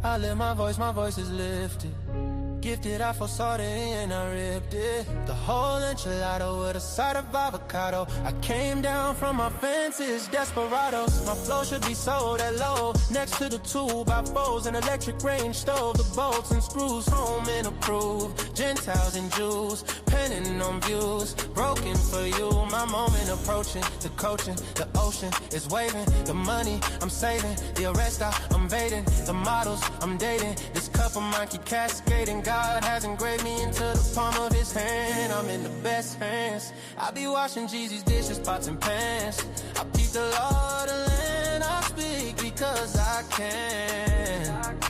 I lift my voice is lifted. Gifted, I foresaw the end, I ripped it. The whole enchilada with a side of avocado. I came down from my fences, desperados. My flow should be sold at low. Next to the 2x4s, an electric range stove. The bolts and screws, home and approved. Gentiles and Jews, penning on views. Broken for you, my moment approaching. The coaching, the ocean is waving. The money I'm saving, the arrest I'm evading. The models I'm dating, this cup of mine keep cascading. God has engraved me into the palm of his hand. I'm in the best hands. I be washing Jeezy's dishes, pots and pans. I peep the law of the land. I speak because I can.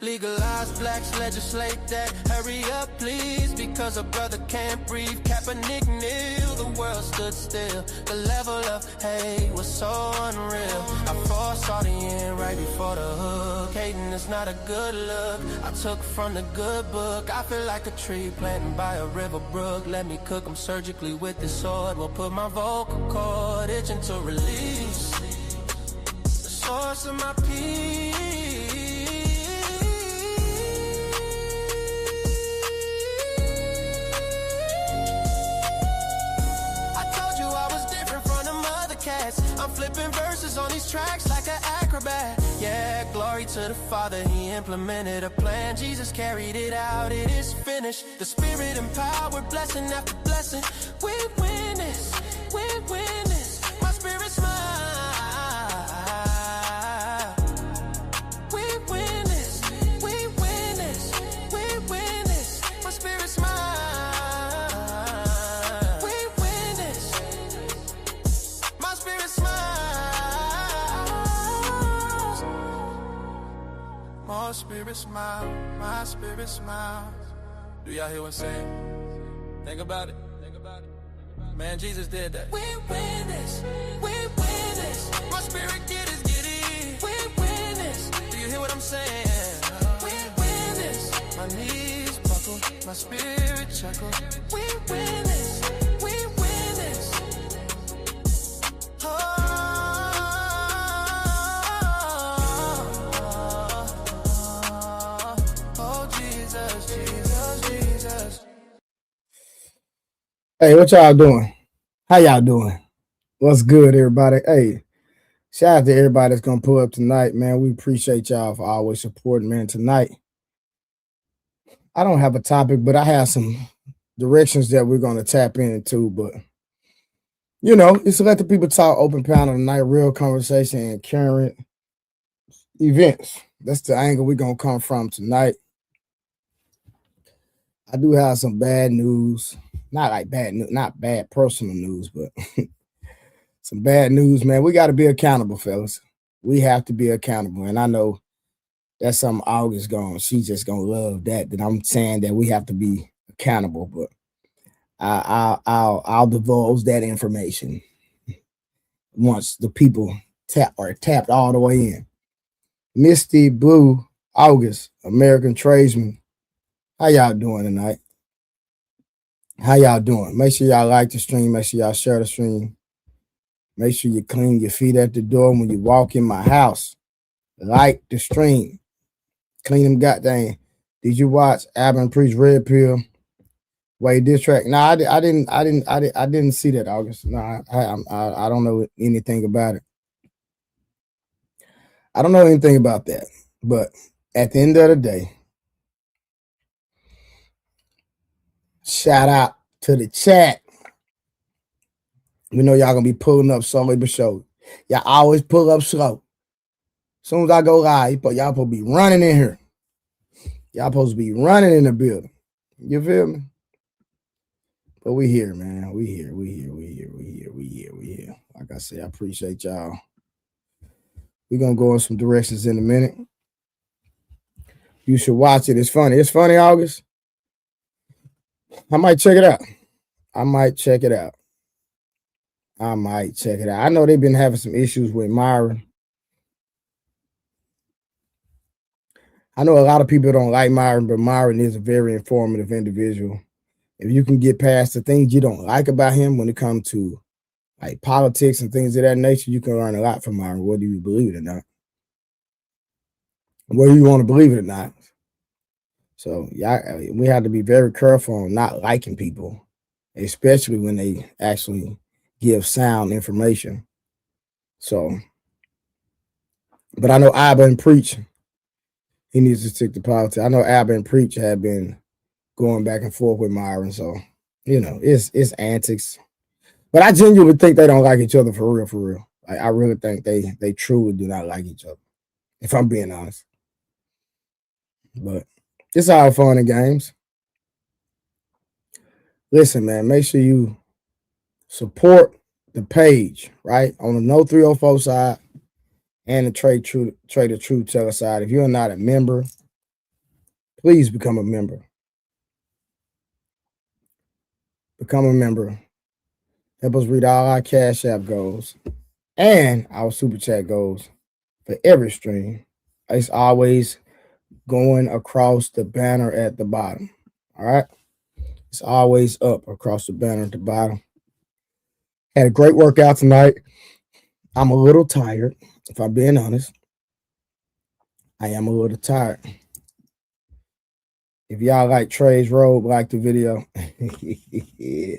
Legalize blacks, legislate that. Hurry up, please, because a brother can't breathe. Kaepernick kneel, the world stood still. The level of hate was so unreal. I foresaw the end right before the hook. Hating is not a good look. I took from the good book. I feel like a tree planted by a river brook. Let me cook them surgically with this sword. Will put my vocal cord itching to release the source of my peace. I'm flipping verses on these tracks like an acrobat. Yeah, glory to the Father, he implemented a plan. Jesus carried it out, it is finished. The Spirit empowered, blessing after blessing. We win this, we win this. My spirit's mine. We win this, we win this, we win this. My spirit's mine. My spirit smile, my spirit smiles. Do y'all hear what I'm saying? Think about it, think about it. Man, Jesus did that. We win this, we win this. My spirit get it. We win this. Do you hear what I'm saying? We win this. My knees buckle, my spirit chuckle. We win this, we win this. Oh. Hey, what y'all doing? How y'all doing? What's good, everybody? Hey, shout out to everybody that's gonna pull up tonight, man. We appreciate y'all for always supporting, man. Tonight, I don't have a topic, but I have some directions that we're gonna tap into. But you know, it's to let the people talk, open panel tonight, real conversation and current events. That's the angle we're gonna come from tonight. I do have some bad news. Not like bad news, not bad personal news, but some bad news, man. We got to be accountable, fellas. We have to be accountable. And I know that's something August going. She's just gonna love that I'm saying that we have to be accountable. But I'll divulge that information once the people tapped all the way in. Misty Blue August, American Tradesman. How y'all doing tonight? How y'all doing? Make sure y'all like the stream. Make sure y'all share the stream. Make sure you clean your feet at the door when you walk in my house. Like the stream. Clean them goddamn. Did you watch Alvin Priest Red Pill? Wait, this track? No, I didn't see that, August. No, I don't know anything about it. I don't know anything about that. But at the end of the day, shout out to the chat. We know y'all gonna be pulling up slowly but surely. Y'all always pull up slow. As soon as I go live, y'all supposed to be running in here. Y'all supposed to be running in the building. You feel me? But we here, man. We here. Like I said, I appreciate y'all. We're gonna go in some directions in a minute. You should watch it. It's funny. It's funny, August. I might check it out. I know they've been having some issues with Myron. I know a lot of people don't like Myron, but Myron is a very informative individual. If you can get past the things you don't like about him when it comes to like politics and things of that nature, you can learn a lot from Myron, whether you believe it or not. whether you want to believe it or not. So yeah, we have to be very careful on not liking people, especially when they actually give sound information. So, but I know Abba and Preach, he needs to stick to politics. I know Abba and Preach have been going back and forth with Myron. So, it's antics. But I genuinely think they don't like each other for real, for real. I really think they truly do not like each other, if I'm being honest. But it's all fun and games. Listen, man, make sure you support the page, right? On the No 304 side and the Trader Truth Teller side. If you're not a member, please become a member. Become a member. Help us read all our Cash App goals and our Super Chat goals for every stream. It's always going across the banner at the bottom. All right. It's always up across the banner at the bottom. Had a great workout tonight. I'm a little tired, if I'm being honest. I am a little tired. If y'all like Trey's robe, like the video. Yeah.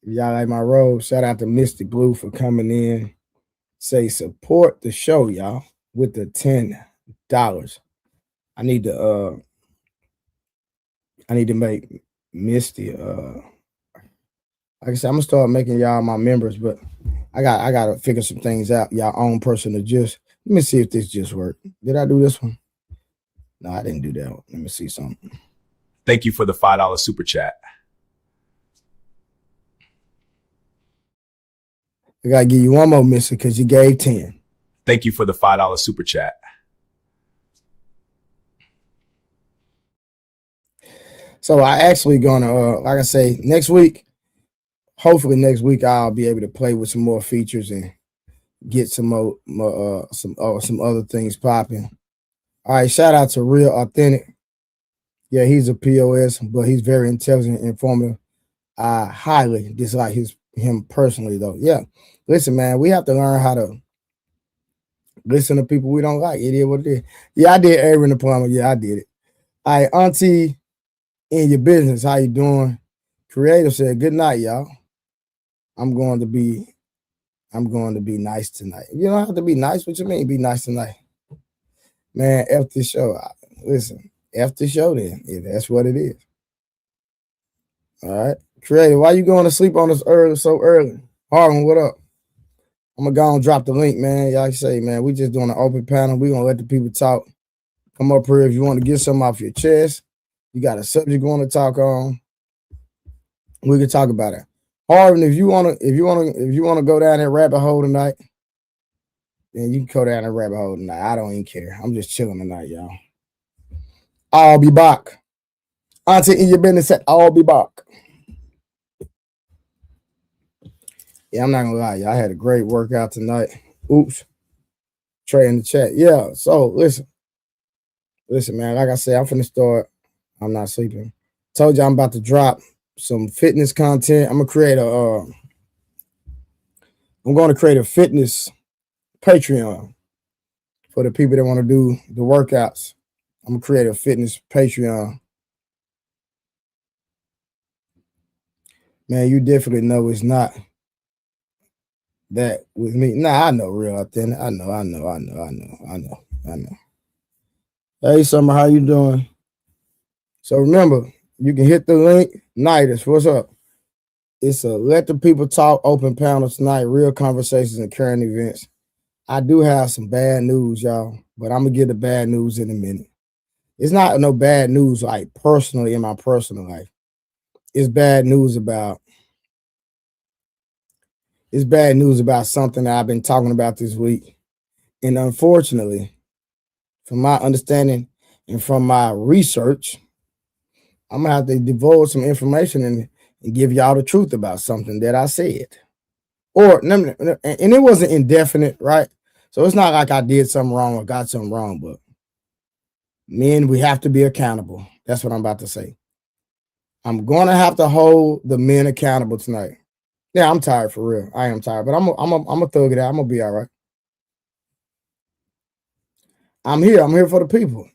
If y'all like my robe, shout out to Mystic Blue for coming in. Say support the show, y'all, with the $10. I need to make Misty like I said, I'm gonna start making y'all my members, but I gotta figure some things out. Y'all own personal just. Let me see if this just worked. Did I do this one? No, I didn't do that one. Let me see something. Thank you for the $5 super chat. I gotta give you one more, Mister, because you gave 10. Thank you for the $5 super chat. So I actually gonna like I say, next week, hopefully next week I'll be able to play with some more features and get some other things popping. All right, shout out to Real Authentic. Yeah, he's a POS, but he's very intelligent and informative. I highly dislike him personally, though. Yeah, listen, man, we have to learn how to listen to people we don't like. It is what it is. Yeah, I did Aaron the Plumber. Yeah, I did it. All right, Auntie, in your business, how you doing? Creative said, good night, y'all. I'm going to be nice tonight. You don't have to be nice. What you mean be nice tonight? Man, F this show. Listen, F the show then. Yeah, that's what it is. All right. Creative, why you going to sleep on us so early? Harlan, what up? I'm going to go and drop the link, man. Y'all say, man, we just doing an open panel. We're going to let the people talk. Come up here if you want to get something off your chest. You got a subject you want to talk on. We can talk about it. Harlan, if you want to go down that rabbit hole tonight, then you can go down that rabbit hole tonight. I don't even care. I'm just chilling tonight, y'all. I'll be back. Auntie in your business said, I'll be back. Yeah, I'm not gonna lie, y'all. I had a great workout tonight. Oops. Trey in the chat. Yeah, so listen, man. Like I said, I'm finna start. I'm not sleeping. Told you I'm about to drop some fitness content. I'm gonna create a fitness Patreon for the people that want to do the workouts. I'm gonna create a fitness Patreon. Man, you definitely know it's not that with me. Nah, I know Real Authentic. I know. Hey, Summer, how you doing? So remember, you can hit the link. Nidus, what's up? It's a Let the People Talk open panel tonight, real conversations and current events. I do have some bad news, y'all, but I'm going to get the bad news in a minute. It's not no bad news like personally in my personal life. It's bad news about something that I've been talking about this week. And unfortunately, from my understanding and from my research, I'm going to have to divulge some information and give y'all the truth about something that I said. And it wasn't indefinite, right? So it's not like I did something wrong or got something wrong, but men, we have to be accountable. That's what I'm about to say. I'm going to have to hold the men accountable tonight. Yeah, I'm tired for real. I am tired, but I'm gonna thug it out. I'm gonna be all right. I'm here. I'm here for the people.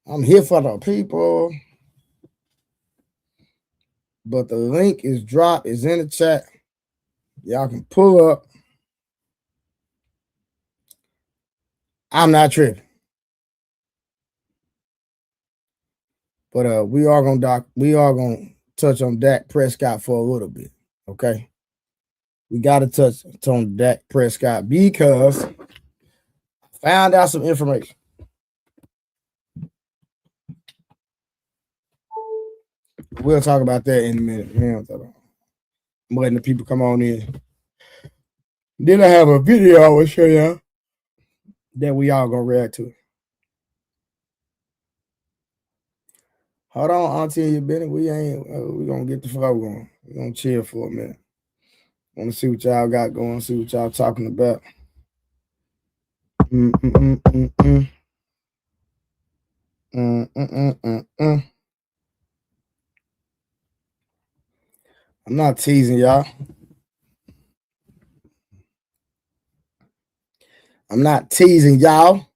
I'm here for the people. But the link is dropped. It's in the chat. Y'all can pull up. I'm not tripping. But we are gonna touch on Dak Prescott for a little bit. Okay. We gotta touch on Dak Prescott because I found out some information. We'll talk about that in a minute. I'm letting the people come on in. Then I have a video I will show y'all that we all gonna react to. Hold on, Auntie and your Benny. We gonna get the flow going. We're gonna chill for a minute. Want to see what y'all got going, see what y'all talking about. I'm not teasing y'all. I'm not teasing y'all.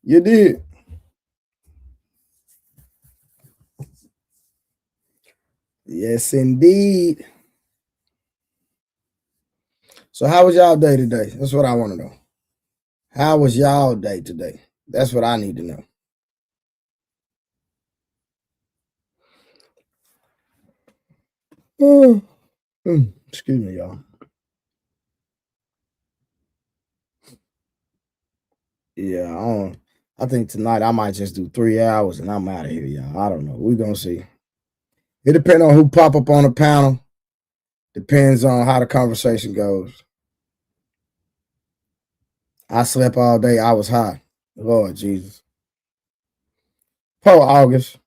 You did. Yes, indeed. So how was y'all day today? That's what I want to know. How was y'all day today? That's what I need to know. Excuse me, y'all. Yeah, I think tonight I might just do 3 hours and I'm out of here, y'all. I don't know. We're going to see. It depends on who pop up on the panel. Depends on how the conversation goes. I slept all day. I was high. Lord Jesus. Poor August.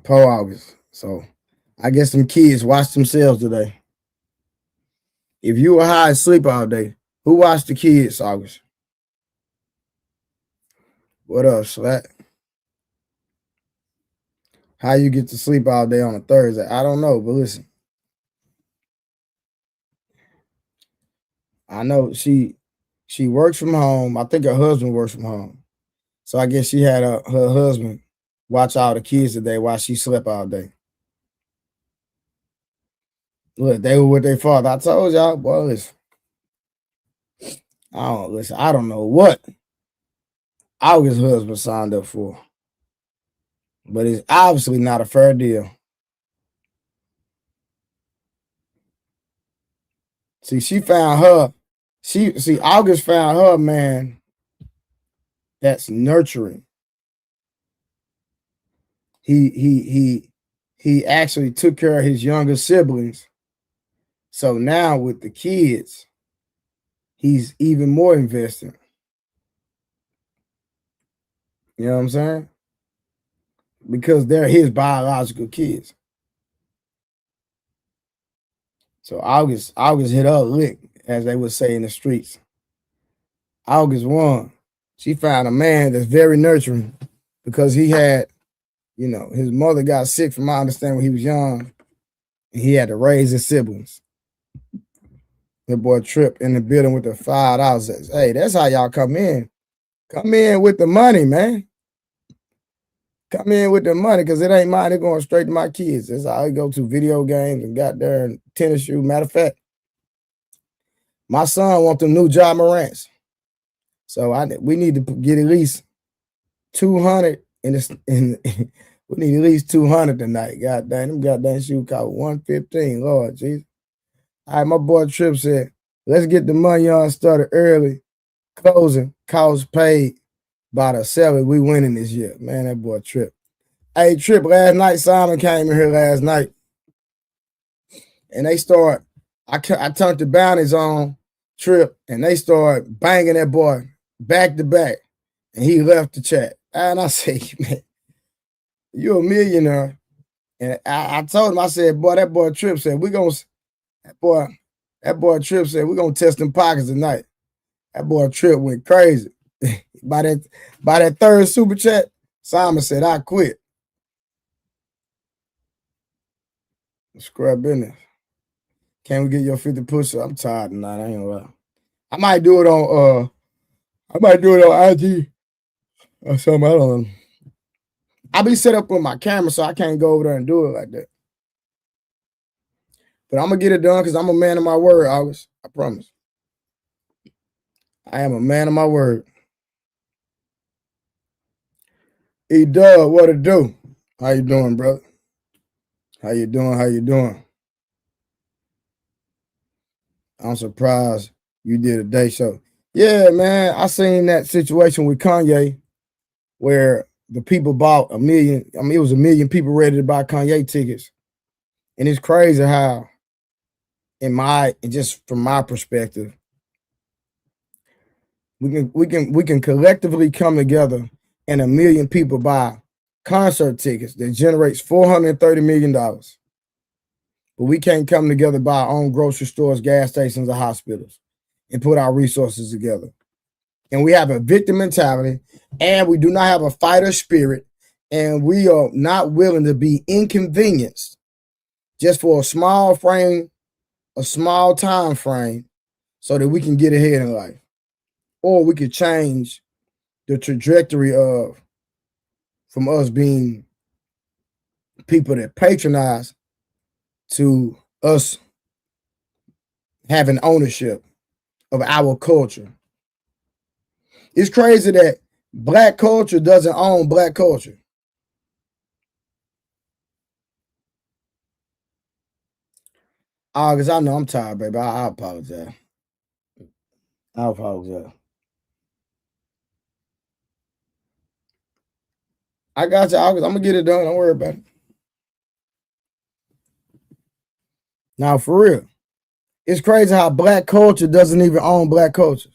Poor August. So I guess them kids watched themselves today. If you were high and sleep all day, who watched the kids, August? What up, Slack? How you get to sleep all day on a Thursday? I don't know, but listen. I know she works from home. I think her husband works from home. So I guess she had her husband watch all the kids today while she slept all day. Look, they were with their father. I told y'all, boy, listen. I don't know what August's husband signed up for. But it's obviously not a fair deal. See, August found her man that's nurturing. He actually took care of his younger siblings. So now with the kids, he's even more invested. You know what I'm saying? Because they're his biological kids. So August hit her lick, as they would say in the streets. August won. She found a man that's very nurturing because he had, his mother got sick, from my understanding, when he was young, and he had to raise his siblings. That boy Trip in the building with the $5 says, hey, that's how y'all come in. Come in with the money, man. Come in with the money, because it ain't mine. They're going straight to my kids. That's how I go to video games and got there and tennis shoes. Matter of fact, my son wants them new Ja Morants. So we need to get at least 200 in this. We need at least 200 tonight. God damn, them goddamn shoes cost $115. Lord Jesus. All right, my boy Trip said, let's get the money on started early. Closing, cost paid by the 7th. We winning this year. Man, that boy Trip. Hey, Trip, last night, Simon came in here last night. And they start, I turned the bounties on Trip, and they start banging that boy back to back. And he left the chat. And I said, man, you're a millionaire. And I told him, I said, boy, that boy Trip said, that boy Trip said, we're going to test them pockets tonight. That boy Trip went crazy. By that third super chat, Simon said, I quit. Scrub business. Can we get your 50 push-ups? I'm tired tonight. I ain't gonna lie. I might do it on IG or something. I don't know. I be set up with my camera, so I can't go over there and do it like that. But I'm gonna get it done because I'm a man of my word, August. I promise. I am a man of my word. E-Dub, what it do? How you doing, brother? How you doing? How you doing? I'm surprised you did a day show. Yeah, man. I seen that situation with Kanye where the people bought 1 million. I mean, it was 1 million people ready to buy Kanye tickets. And it's crazy how, just from my perspective, we can collectively come together and 1 million people buy concert tickets that generates $430 million. But we can't come together, buy our own grocery stores, gas stations, or hospitals and put our resources together. And we have a victim mentality, and we do not have a fighter spirit, and we are not willing to be inconvenienced just for a small time frame so that we can get ahead in life. Or we could change the trajectory from us being people that patronize to us having ownership of our culture. It's crazy that Black culture doesn't own Black culture. August, I know I'm tired, baby. I apologize. I apologize. I got you, August. I'm going to get it done. Don't worry about it. Now, for real, it's crazy how Black culture doesn't even own Black culture.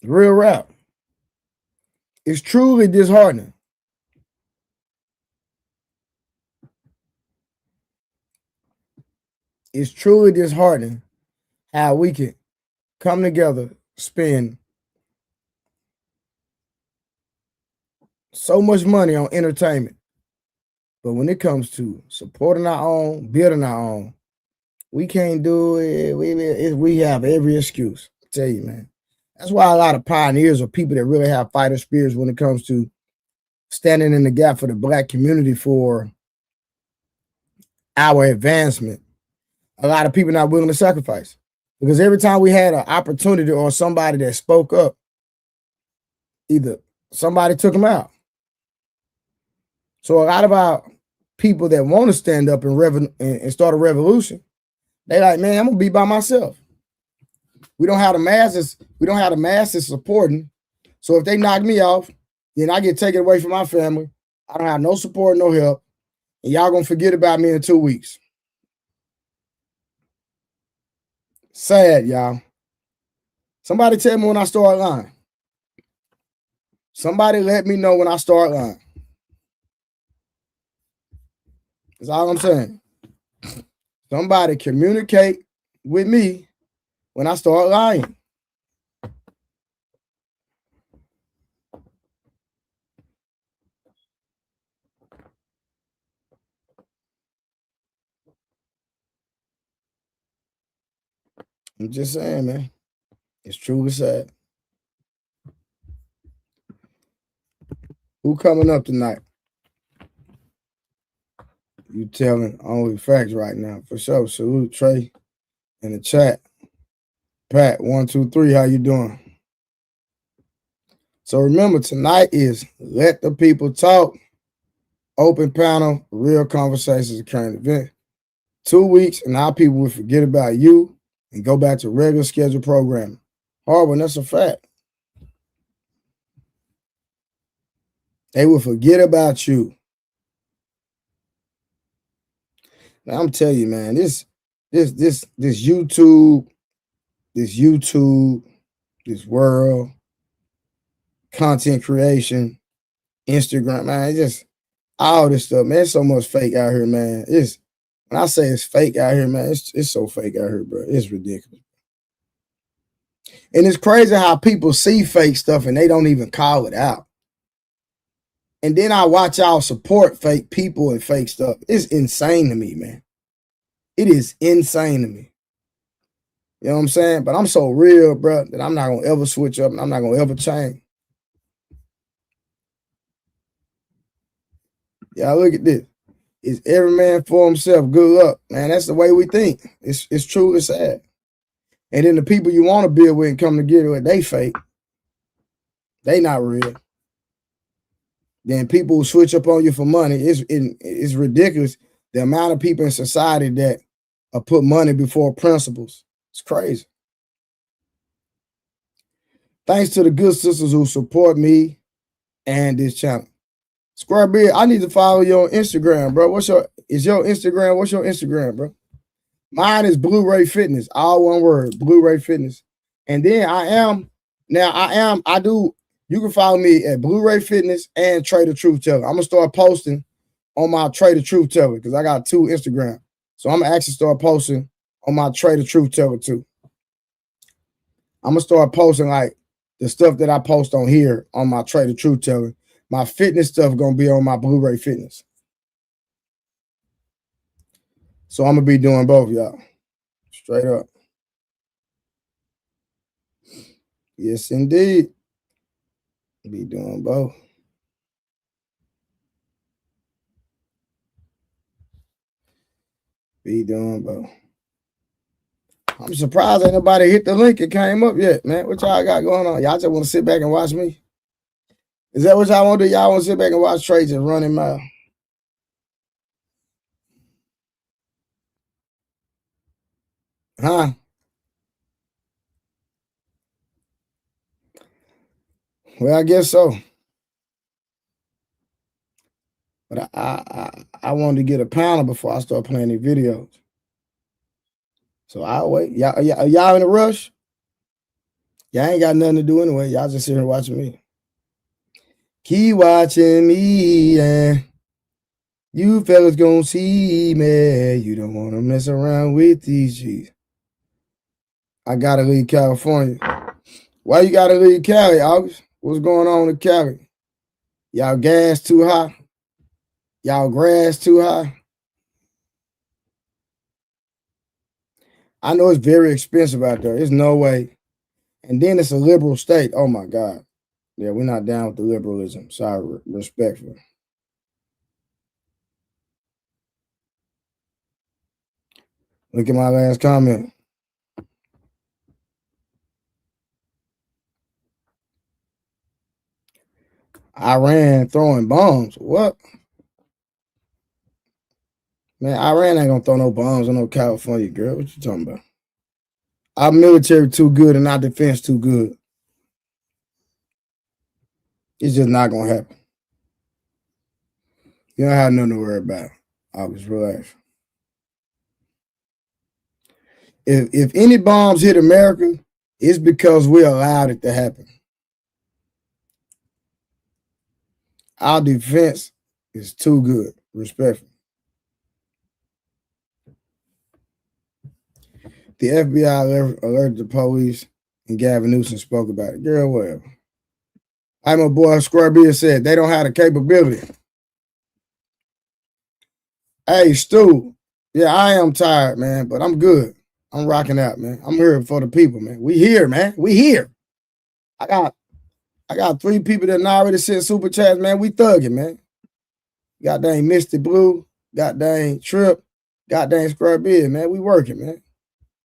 Real rap. It's truly disheartening. It's truly disheartening how we can come together, spend so much money on entertainment, but when it comes to supporting our own, building our own, we can't do it. We have every excuse. I tell you, man. That's why a lot of pioneers are people that really have fighter spirits when it comes to standing in the gap for the Black community for our advancement. A lot of people not willing to sacrifice, because every time we had an opportunity or somebody that spoke up, either somebody took them out. So a lot of our people that want to stand up and start a revolution, they like, man, I'm gonna be by myself. We don't have the masses. We don't have the masses supporting. So if they knock me off, then I get taken away from my family. I don't have no support, no help, and y'all gonna forget about me in 2 weeks. Sad, y'all. Somebody tell me when I start lying. Somebody let me know when I start lying. That's all I'm saying. Somebody communicate with me when I start lying. I'm just saying, man. It's truly sad. Who coming up tonight? You telling only facts right now, for sure. Salute Trey in the chat. Pat, 1, 2, 3. How you doing? So remember, tonight is Let the People Talk. Open panel, real conversations, current event. 2 weeks, and our people will forget about you and go back to regular scheduled programming. Harvard, that's a fact. They will forget about you. Now, I'm telling you, man, this YouTube, this world, content creation, Instagram, man, just all this stuff, man. It's so much fake out here, man. When I say it's fake out here, man, it's so fake out here, bro. It's ridiculous. And it's crazy how people see fake stuff and they don't even call it out. And then I watch y'all support fake people and fake stuff. It's insane to me, man. It is insane to me. You know what I'm saying? But I'm so real, bro, that I'm not going to ever switch up and I'm not going to ever change. Y'all look at this. It's every man for himself. Good luck, man. That's the way we think. It's true. It's sad. And then the people you want to build with and come together with, they fake. They not real. Then people who switch up on you for money. It's ridiculous. The amount of people in society that put money before principles. It's crazy. Thanks to the good sisters who support me and this channel. Square Beard, I need to follow you on Instagram, bro. What's your Instagram, bro? Mine is Blu-ray Fitness, all one word, Blu-ray Fitness. And then you can follow me at Blu-ray Fitness and Trader Truth Teller. I'm gonna start posting on my Trader Truth Teller because I got 2 Instagram. So I'm gonna actually start posting on my Trader Truth Teller too. I'm gonna start posting like the stuff that I post on here on my Trader Truth Teller. My fitness stuff gonna be on my Blu-ray Fitness. So I'm gonna be doing both, y'all. Straight up. Yes, indeed. Be doing both. Be doing both. I'm surprised ain't nobody hit the link. It came up yet, man. What y'all got going on? Y'all just want to sit back and watch me? Is that what y'all want to do? Y'all want to sit back and watch trades and run him mouth? Huh? Well, I guess so. But I wanted to get a panel before I start playing these videos. So I'll wait. Y'all in a rush? Y'all ain't got nothing to do anyway. Y'all just sitting here watching me. Keep watching me, and you fellas gonna see me. You don't want to mess around with these G's. I gotta leave California. Why you gotta leave Cali, August? What's going on in Cali? Y'all gas too high? Y'all grass too high? I know it's very expensive out there. There's no way. And then it's a liberal state. Oh my God. Yeah, we're not down with the liberalism. Sorry, respectful. Look at my last comment. Iran throwing bombs. What? Man, Iran ain't gonna throw no bombs on no California, girl. What you talking about? Our military too good and our defense too good. It's just not gonna happen. You don't have nothing to worry about. I'll just relax. If any bombs hit America, it's because we allowed it to happen. Our defense is too good, respectfully. The FBI alerted the police, and Gavin Newsom spoke about it. Girl, whatever. I'm a boy, Square Beard said they don't have the capability. Hey, Stu. Yeah, I am tired, man, but I'm good. I'm rocking out, man. I'm here for the people, man. We here, man. We here. I got 3 people that already sent super chats, man. We thugging, man. God dang Misty Blue, god dang Trip, god dang Square Beard, man. We working, man.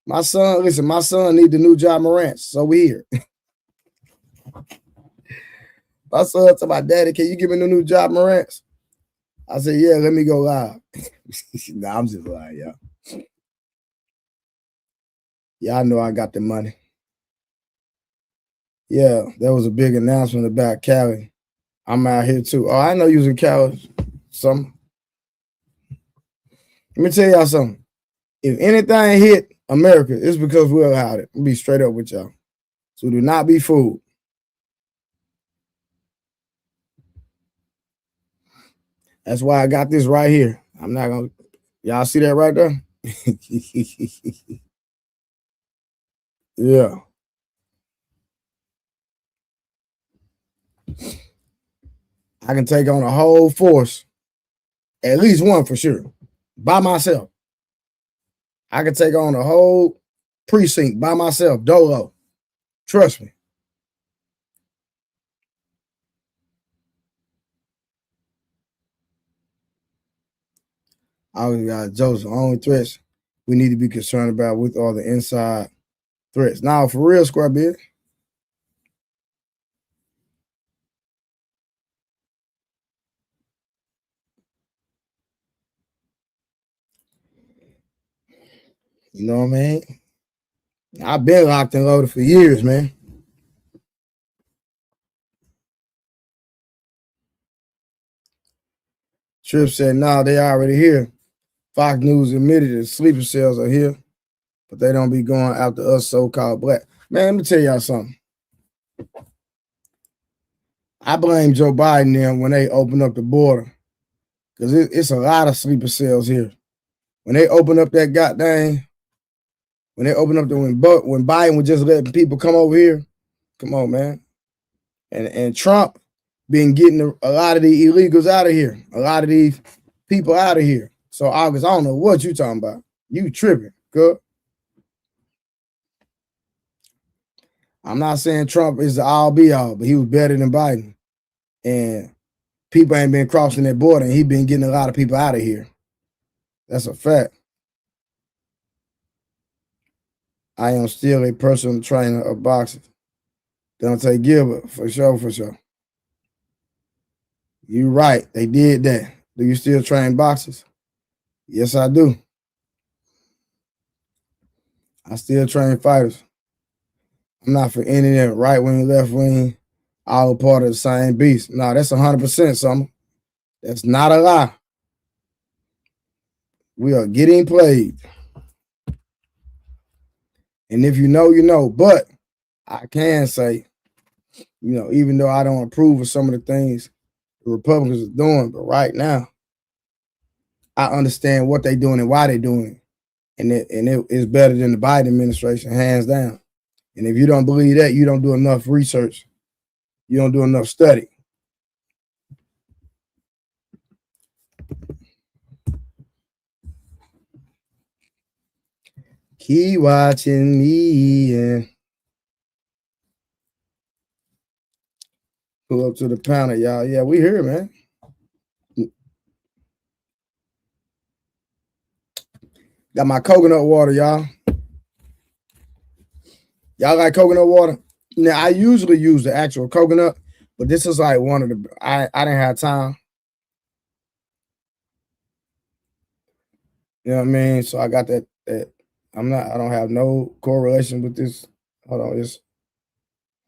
My son need the new John Morant, so we here. My son to my daddy, can you give me the new John Morant? I said, yeah, let me go live. Nah, I'm just lying, y'all. Y'all know I got the money. Yeah, there was a big announcement about Cali. I'm out here too. Oh, I know you was in Cali. Something. Let me tell y'all something. If anything hit America, it's because we allowed it. I'll be straight up with y'all. So do not be fooled. That's why I got this right here. I'm not gonna. Y'all see that right there? Yeah. I can take on a whole force, at least one for sure, by myself. I can take on a whole precinct by myself, dolo. Trust me. I always got Joseph. Only threats we need to be concerned about with all the inside threats. Now, for real, Square Beard. You know what I mean? I've been locked and loaded for years, man. Tripp said, nah, they already here. Fox News admitted that sleeper cells are here, but they don't be going after us so-called black. Man, let me tell y'all something. I blame Joe Biden them when they open up the border, because it's a lot of sleeper cells here. When they open up that goddamn, when Biden was just letting people come over here, come on, man. And Trump been getting a lot of the illegals out of here, a lot of these people out of here. So August, I don't know what you talking about. You tripping, good. I'm not saying Trump is the all be all, but he was better than Biden. And people ain't been crossing that border, and he been getting a lot of people out of here. That's a fact. I am still a personal trainer of boxing. Deontay Gilbert, for sure, for sure. You right, they did that. Do you still train boxers? Yes, I do. I still train fighters. I'm not for any of that right wing, left wing, all part of the same beast. No, that's 100% something. That's not a lie. We are getting played. And if you know, you know. But I can say, you know, even though I don't approve of some of the things the Republicans are doing, but right now, I understand what they're doing and why they're doing it. And it is better than the Biden administration, hands down. And if you don't believe that, you don't do enough research. You don't do enough study. Keep watching me and pull up to the panel, y'all. Yeah, we here, man. Got my coconut water, y'all. Y'all like coconut water? Now, I usually use the actual coconut, but this is like one of the, I didn't have time. You know what I mean? So I got that I don't have no correlation with this. Hold on, it's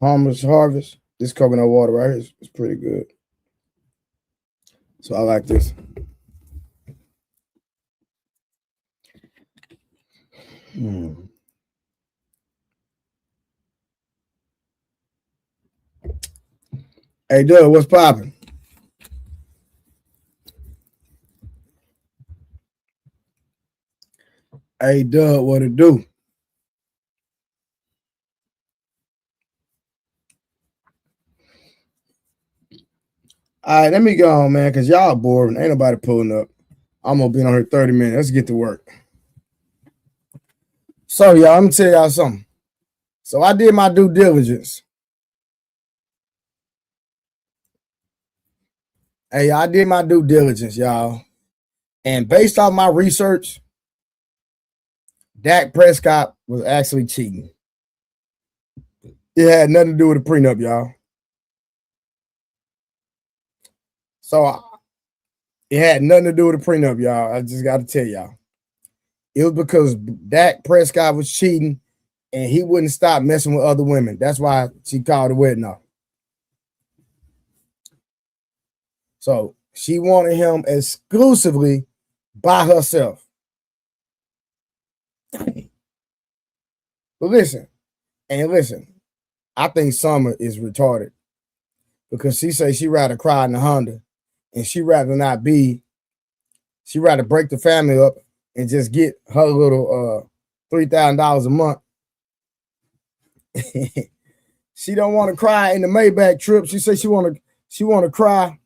Harmless Harvest. This coconut water right here is pretty good. So I like this. Hey, Doug, what's popping? Hey, Doug, what it do? All right, let me go on, man, because y'all bored. Ain't nobody pulling up. I'm going to be on here 30 minutes. Let's get to work. So, y'all, let me tell y'all something. So, I did my due diligence. Hey, I did my due diligence, y'all. And based off my research, Dak Prescott was actually cheating. It had nothing to do with the prenup, y'all. So it had nothing to do with the prenup, y'all. I just got to tell y'all. It was because Dak Prescott was cheating and he wouldn't stop messing with other women. That's why she called the wedding off. So she wanted him exclusively by herself. But listen, I think Summer is retarded because she say she rather cry in the Honda and she rather break the family up and just get her little $3,000 a month. She don't want to cry in the Maybach trip. She said she want to cry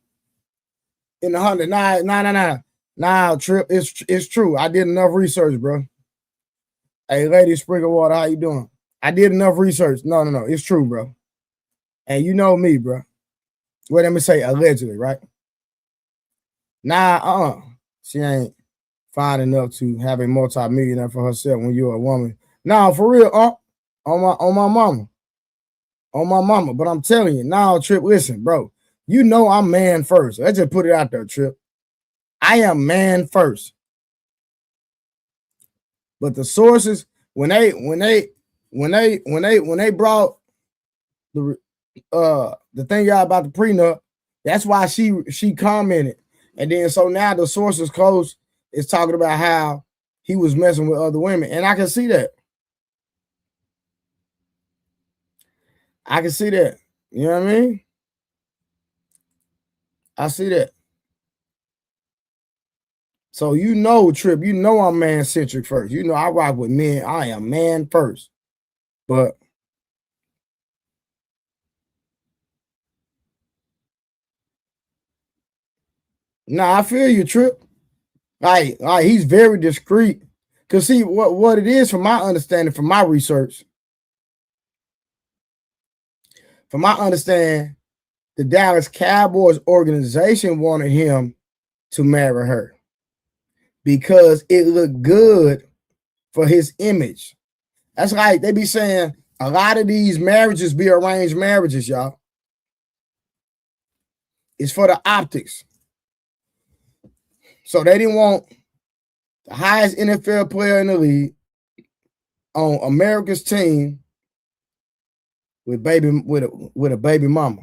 in the 100. Nah, Trip. It's true. I did enough research, bro. Hey, Lady Sprinkle Water, how you doing? I did enough research. No. It's true, bro. And you know me, bro. Well, let me say allegedly, right? Nah, she ain't fine enough to have a multi-millionaire for herself when you're a woman. Nah, for real, on my mama. On my mama. But I'm telling you, now, Trip, listen, bro. You know I'm man first. Let's just put it out there, Trip. I am man first. But the sources, when they brought the thing out about the prenup, that's why she commented. And then so now the sources close is talking about how he was messing with other women. And I can see that. I can see that. You know what I mean? I see that. So you know, Trip, you know I'm man-centric first. You know I rock with men. I am man first. But nah, I feel you, Trip. Like he's very discreet. Cause see what it is, from my understanding, from my research, the Dallas Cowboys organization wanted him to marry her because it looked good for his image. That's like they be saying a lot of these marriages be arranged marriages, y'all. It's for the optics. So they didn't want the highest NFL player in the league on America's team with a baby mama.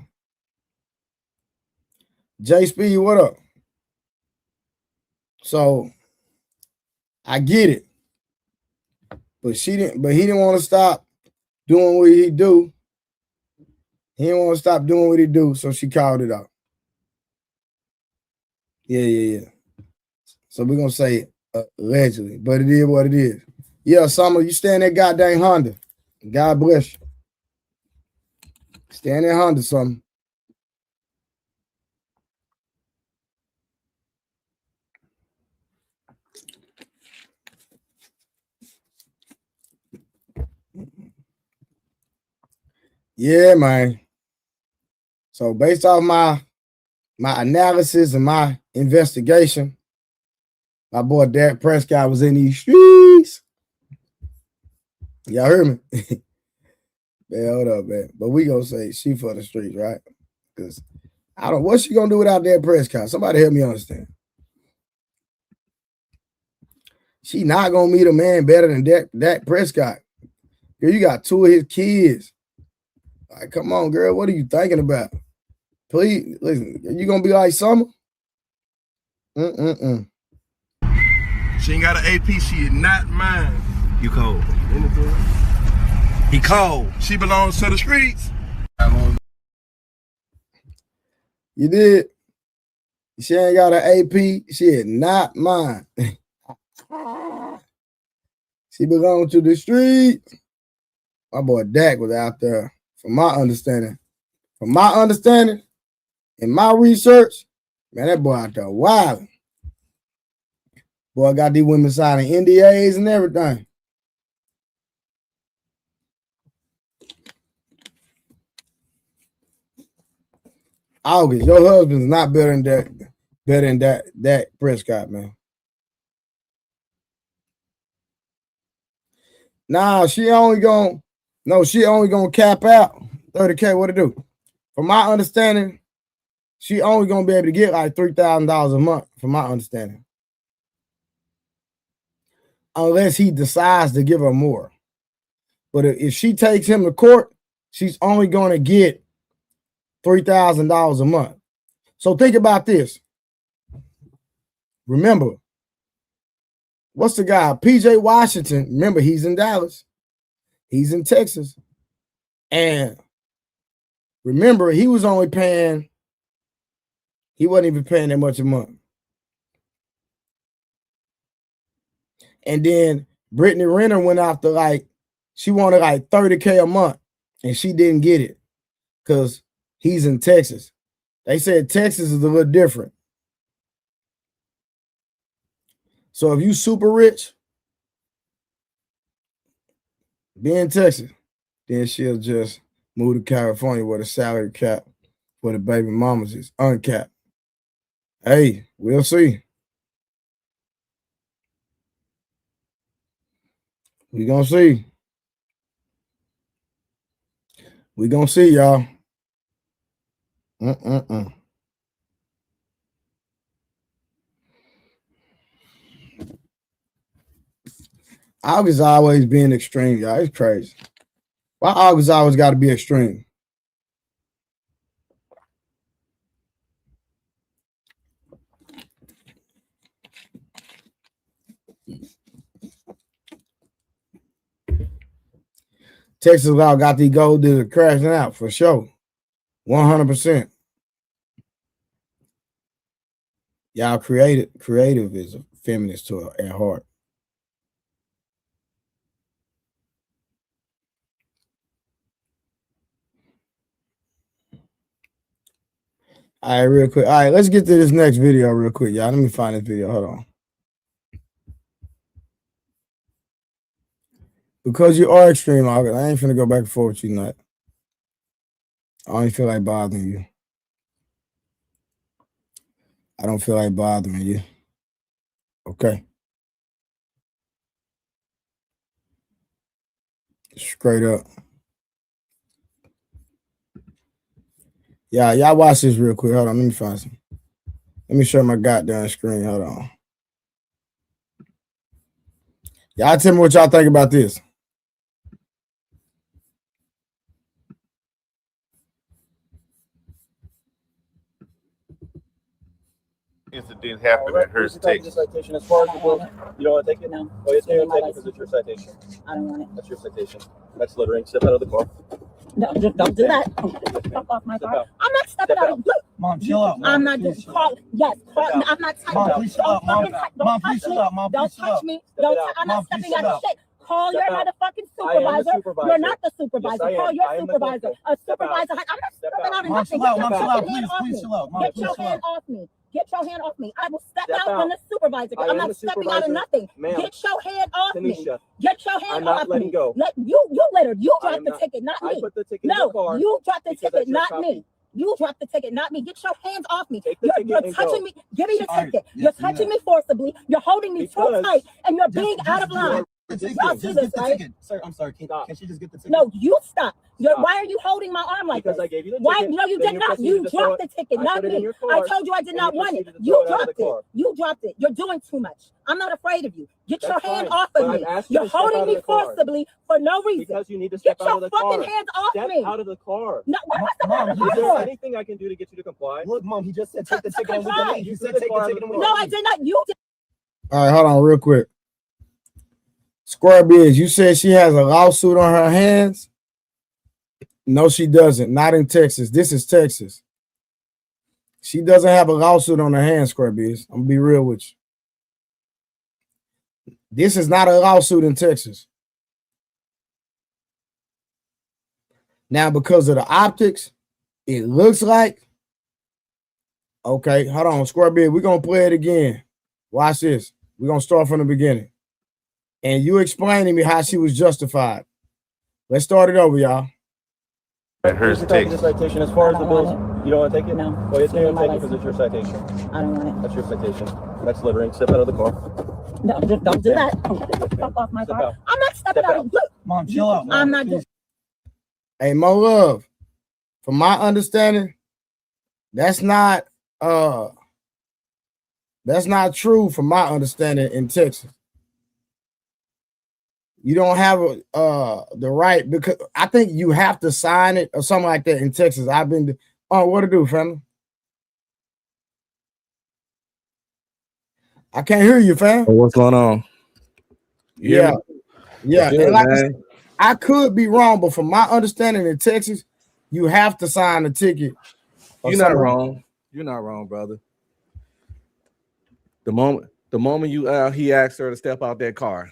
J Speed, what up? So I get it. But he didn't want to stop doing what he do. He didn't want to stop doing what he do, so she called it out. Yeah. So we're gonna say allegedly, but it is what it is. Yeah, Summer, you stay in that goddamn Honda. God bless you. Stay in that Honda, Summer. Yeah, man. So based off my analysis and my investigation, my boy Dak Prescott was in these streets. Y'all heard me? Man, hold up, man. But we gonna say she for the streets, right? Because what's she gonna do without Dak Prescott? Somebody help me understand. She not gonna meet a man better than Dak Prescott. Girl, you got two of his kids. Like, come on, girl. What are you thinking about? Please, listen. Are you gonna be like Summer? She ain't got an AP. She is not mine. You cold. He cold. She belongs to the streets. You did. She ain't got an AP. She is not mine. She belongs to the street. My boy Dak was out there. From my understanding, in my research, man, that boy out there wilding. Boy, I got these women signing NDAs and everything. August, your husband's not better than Dak Prescott, man. Nah, she only gonna cap out 30K. What to do? From my understanding, she only gonna be able to get like $3,000 a month. From my understanding, unless he decides to give her more. But if she takes him to court, she's only gonna get $3,000 a month. So think about this. Remember, what's the guy? PJ Washington. Remember, he's in Dallas. He's in Texas. And remember, he wasn't even paying that much a month. And then Brittany Renner went after she wanted like 30K a month, and she didn't get it because he's in Texas. They said Texas is a little different. So if you super rich, be in Texas, then she'll just move to California where the salary cap for the baby mamas is uncapped. Hey, we'll see. We gonna see. We gonna see, y'all. August always being extreme, y'all. It's crazy. Why August always got to be extreme? Texas law got these gold diggers crashing out for sure. 100%. Y'all creative is a feminist to at heart. All right, real quick. All right, let's get to this next video real quick, y'all. Let me find this video. Hold on. Because you are extreme, August, I ain't finna go back and forth with you tonight. I don't feel like bothering you. I don't feel like bothering you. Okay. Straight up. Yeah, y'all watch this real quick. Hold on, let me find some. Let me share my goddamn screen. Hold on. Y'all tell me what y'all think about this. Incident happened at Hurst, Texas. Citation as far as the bill. You don't want to take it? No. Oh, yes, Give me you're my going to take it because it's your citation. I don't want it. That's your citation. That's littering. Step out of the car. No, don't do that. Step off my car. I'm not stepping out of you. Mom, chill out. I'm not just call. Yes, call. I'm not touching. Mom, please chill out. Mom, Don't please touch chill me. out. Mom, Don't please chill out. touch me. Don't. I'm not stepping out of shit. Call your motherfucking supervisor. You're not the supervisor. Call your supervisor. A supervisor. I'm not stepping out of Mom, nothing. chill out. Mom, chill out. Please chill out. Mom, Get please your chill hand out. off me. Get your hand off me. I will step out when the supervisor. I'm not stepping out of nothing. Get your hand off me. Get your hand off me. Let you littered. You dropped the ticket, not me. No, you dropped the ticket, not me. You dropped the ticket, not me. Get your hands off me. You're touching me. Give me the ticket. You're touching me forcibly. You're holding me too tight, and you're being out of line. Y'all see this, right? Sir, I'm sorry. Can she just get the ticket? No, you stop. Why are you holding my arm like because this? I gave you the Why? ticket. No, you did not. You dropped the ticket, not me. I told you I did not want it. You dropped it. You dropped it. You're doing too much. I'm not afraid of you. Get your hand off of me. You're holding me forcibly for no reason. Because you need to step out of the car. Get your fucking hands off me. Step out of the car. No, what am I stepping out of the Is car there for? anything I can do to get you to comply? Look, Mom, he just said take the ticket and we comply. can leave. He said take the ticket and we can No, leave. I did not. You did. All right, hold on real quick. Square Biz, you said she has a lawsuit on her hands? No, she doesn't. Not in Texas. This is Texas. She doesn't have a lawsuit on her hands, Square Biz. I'm gonna be real with you. This is not a lawsuit in Texas. Now, because of the optics, it looks like. Okay, hold on, Square Biz. We're gonna play it again. Watch this. We're gonna start from the beginning. And you explain to me how she was justified. Let's start it over, y'all. At Hurst, Texas. Citation as far as the bills. You don't want to take it? No. Oh, yes, you're going to take it because it's your citation. I don't want it. That's your citation. That's littering. Step out of the car. No, don't do that. Step off my car. I'm not stepping out of you. Mom, chill out. I'm not doing. Hey, Mo Love, from my understanding, that's not true from my understanding in Texas. You don't have the right, because I think you have to sign it or something like that in Texas. I've been what to do, family? I can't hear you, fam. What's going on? Yeah. Good, And like man. I could be wrong, but from my understanding in Texas, you have to sign a ticket. You're not wrong. You're not wrong, brother. The moment you he asked her to step out that car,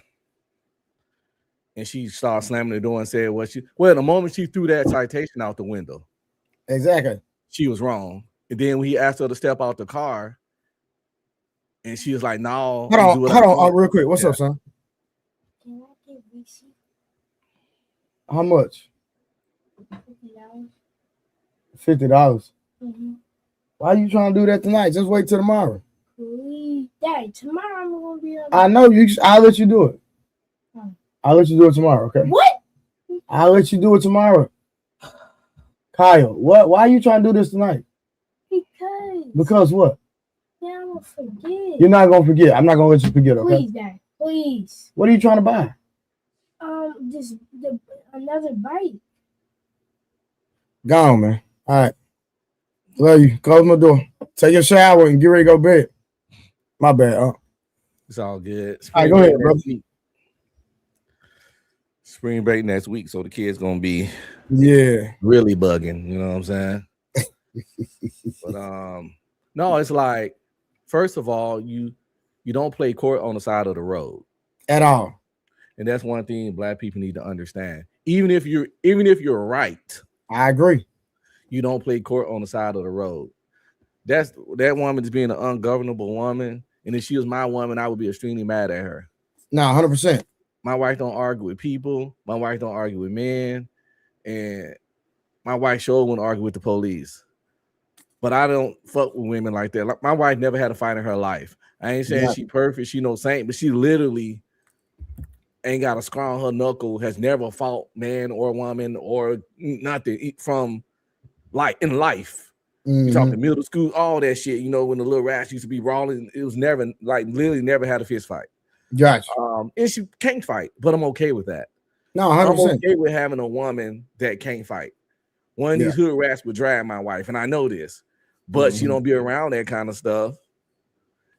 and she started slamming the door and said the moment she threw that citation out the window, Exactly. she was wrong. And then when he asked her to step out the car, And she was like, "No, hold on, real quick. What's up, son? Can I get receipt? How much? $50. $50. Mm-hmm. Why are you trying to do that tonight? Just wait till tomorrow. Please, Daddy, tomorrow I'm gonna be up. I know you. I'll let you do it. I'll let you do it tomorrow. Okay. What? I'll let you do it tomorrow. Kyle, what? Why are you trying to do this tonight? Because what? Yeah, I'm gonna forget. You're not gonna forget. I'm not gonna let you forget. Okay. Please, Dad. Please. What are you trying to buy? Another bike. Gone, man. All right. Love you. Close my door. Take your shower and get ready to go to bed. My bad. It's all good. All right, go ahead, brother. Spring break next week, so the kids gonna be really bugging. You know what I'm saying? But no, it's like, first of all, you don't play court on the side of the road at all, and that's one thing Black people need to understand. Even if you're right, I agree. You don't play court on the side of the road. That woman is being an ungovernable woman, and if she was my woman, I would be extremely mad at her. No, 100%. My wife don't argue with people. My wife don't argue with men, and my wife sure wouldn't argue with the police. But I don't fuck with women like that. Like, my wife never had a fight in her life. I ain't saying she perfect, she no saint, but she literally ain't got a scar on her knuckle, has never fought man or woman or nothing from like in life. You talking middle school, all that shit, you know, when the little rats used to be rolling, it was never like literally never had a fist fight. Gotcha. And she can't fight, but I'm okay with that. No, 100%. I'm okay with having a woman that can't fight. One of these hood rats would drag my wife, and I know this, but she don't be around that kind of stuff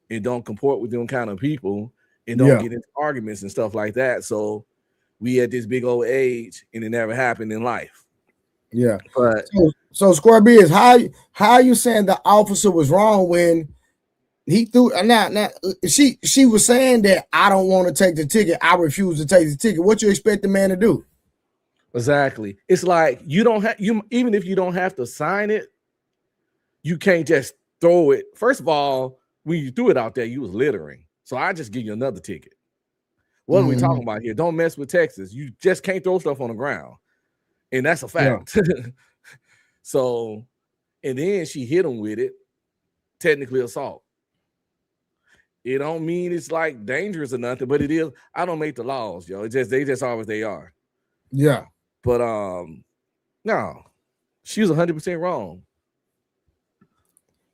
and don't comport with them kind of people and don't get into arguments and stuff like that. So we at this big old age, and it never happened in life. Yeah. But so Square B is how are you saying the officer was wrong when he threw now she was saying that I don't want to take the ticket. I refuse to take the ticket. What you expect the man to do? Exactly. It's like even if you don't have to sign it, you can't just throw it. First of all, when you threw it out there, you was littering. So I just give you another ticket. What are we talking about here? Don't mess with Texas. You just can't throw stuff on the ground. And that's a fact. Yeah. So, and then she hit him with it, technically assault. It don't mean it's like dangerous or nothing, but it is. I don't make the laws, yo. They just are what they are. Yeah. But no, she was 100% wrong.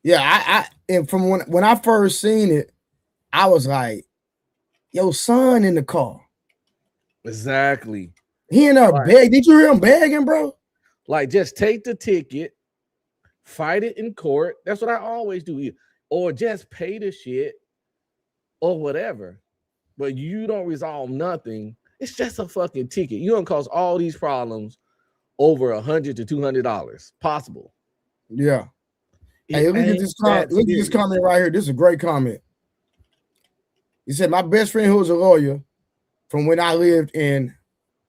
Yeah, I and from when I first seen it, I was like, "Yo, son in the car." Exactly. He in there begging. Did you hear him begging, bro? Like, just take the ticket, fight it in court. That's what I always do. Or just pay the shit or whatever. But you don't resolve nothing. It's just a fucking ticket. You don't cause all these problems over $100 to $200 possible. Yeah. Hey, look at this comment right here. This is a great comment. He said, "My best friend who was a lawyer from when I lived in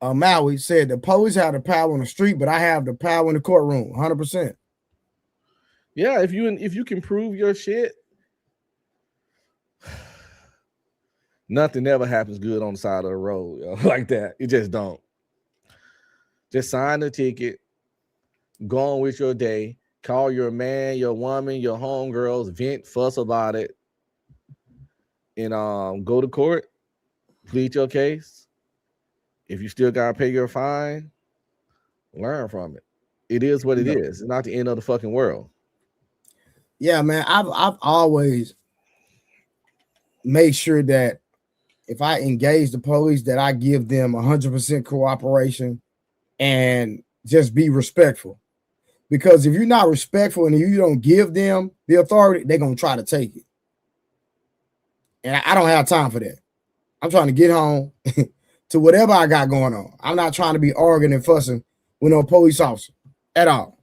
Maui said the police have the power on the street, but I have the power in the courtroom." 100%. Yeah, if you can prove your shit, nothing ever happens good on the side of the road, yo, like that. It just don't. Just sign the ticket, go on with your day, call your man, your woman, your homegirls, vent, fuss about it, and go to court, plead your case. If you still gotta pay your fine, learn from it. It is what it is. It's not the end of the fucking world. Yeah, man. I've always made sure that if I engage the police, that I give them 100% cooperation and just be respectful. Because if you're not respectful and if you don't give them the authority, they're gonna try to take it. And I don't have time for that. I'm trying to get home to whatever I got going on. I'm not trying to be arguing and fussing with no police officer at all.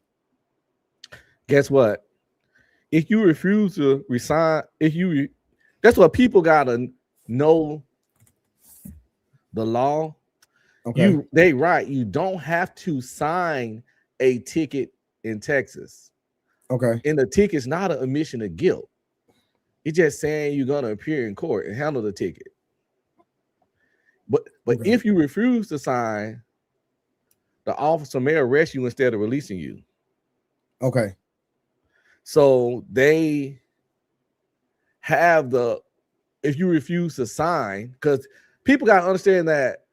Guess what? If you refuse to resign, that's what people gotta know the law. Okay. You don't have to sign a ticket in Texas. Okay. And the ticket's not an admission of guilt. It's just saying you're gonna appear in court and handle the ticket. But Okay. if you refuse to sign, the officer may arrest you instead of releasing you. Okay. So they have if you refuse to sign, because people got to understand that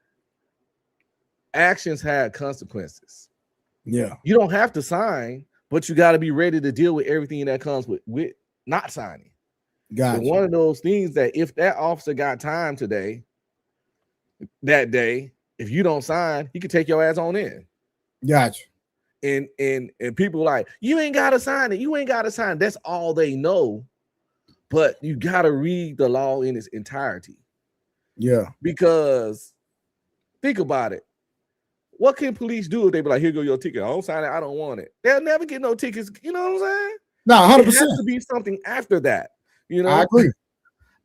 actions have consequences. Yeah. You don't have to sign, but you got to be ready to deal with everything that comes with not signing. Gotcha. And one of those things that if that officer got time that day, if you don't sign, he could take your ass on in. Gotcha. And people like, you ain't gotta sign it. You ain't gotta sign it. That's all they know. But you gotta read the law in its entirety. Yeah. Because think about it. What can police do if they be like, here go your ticket? I don't sign it, I don't want it. They'll never get no tickets. You know what I'm saying? No, 100%. It has to be something after that. You know, I agree.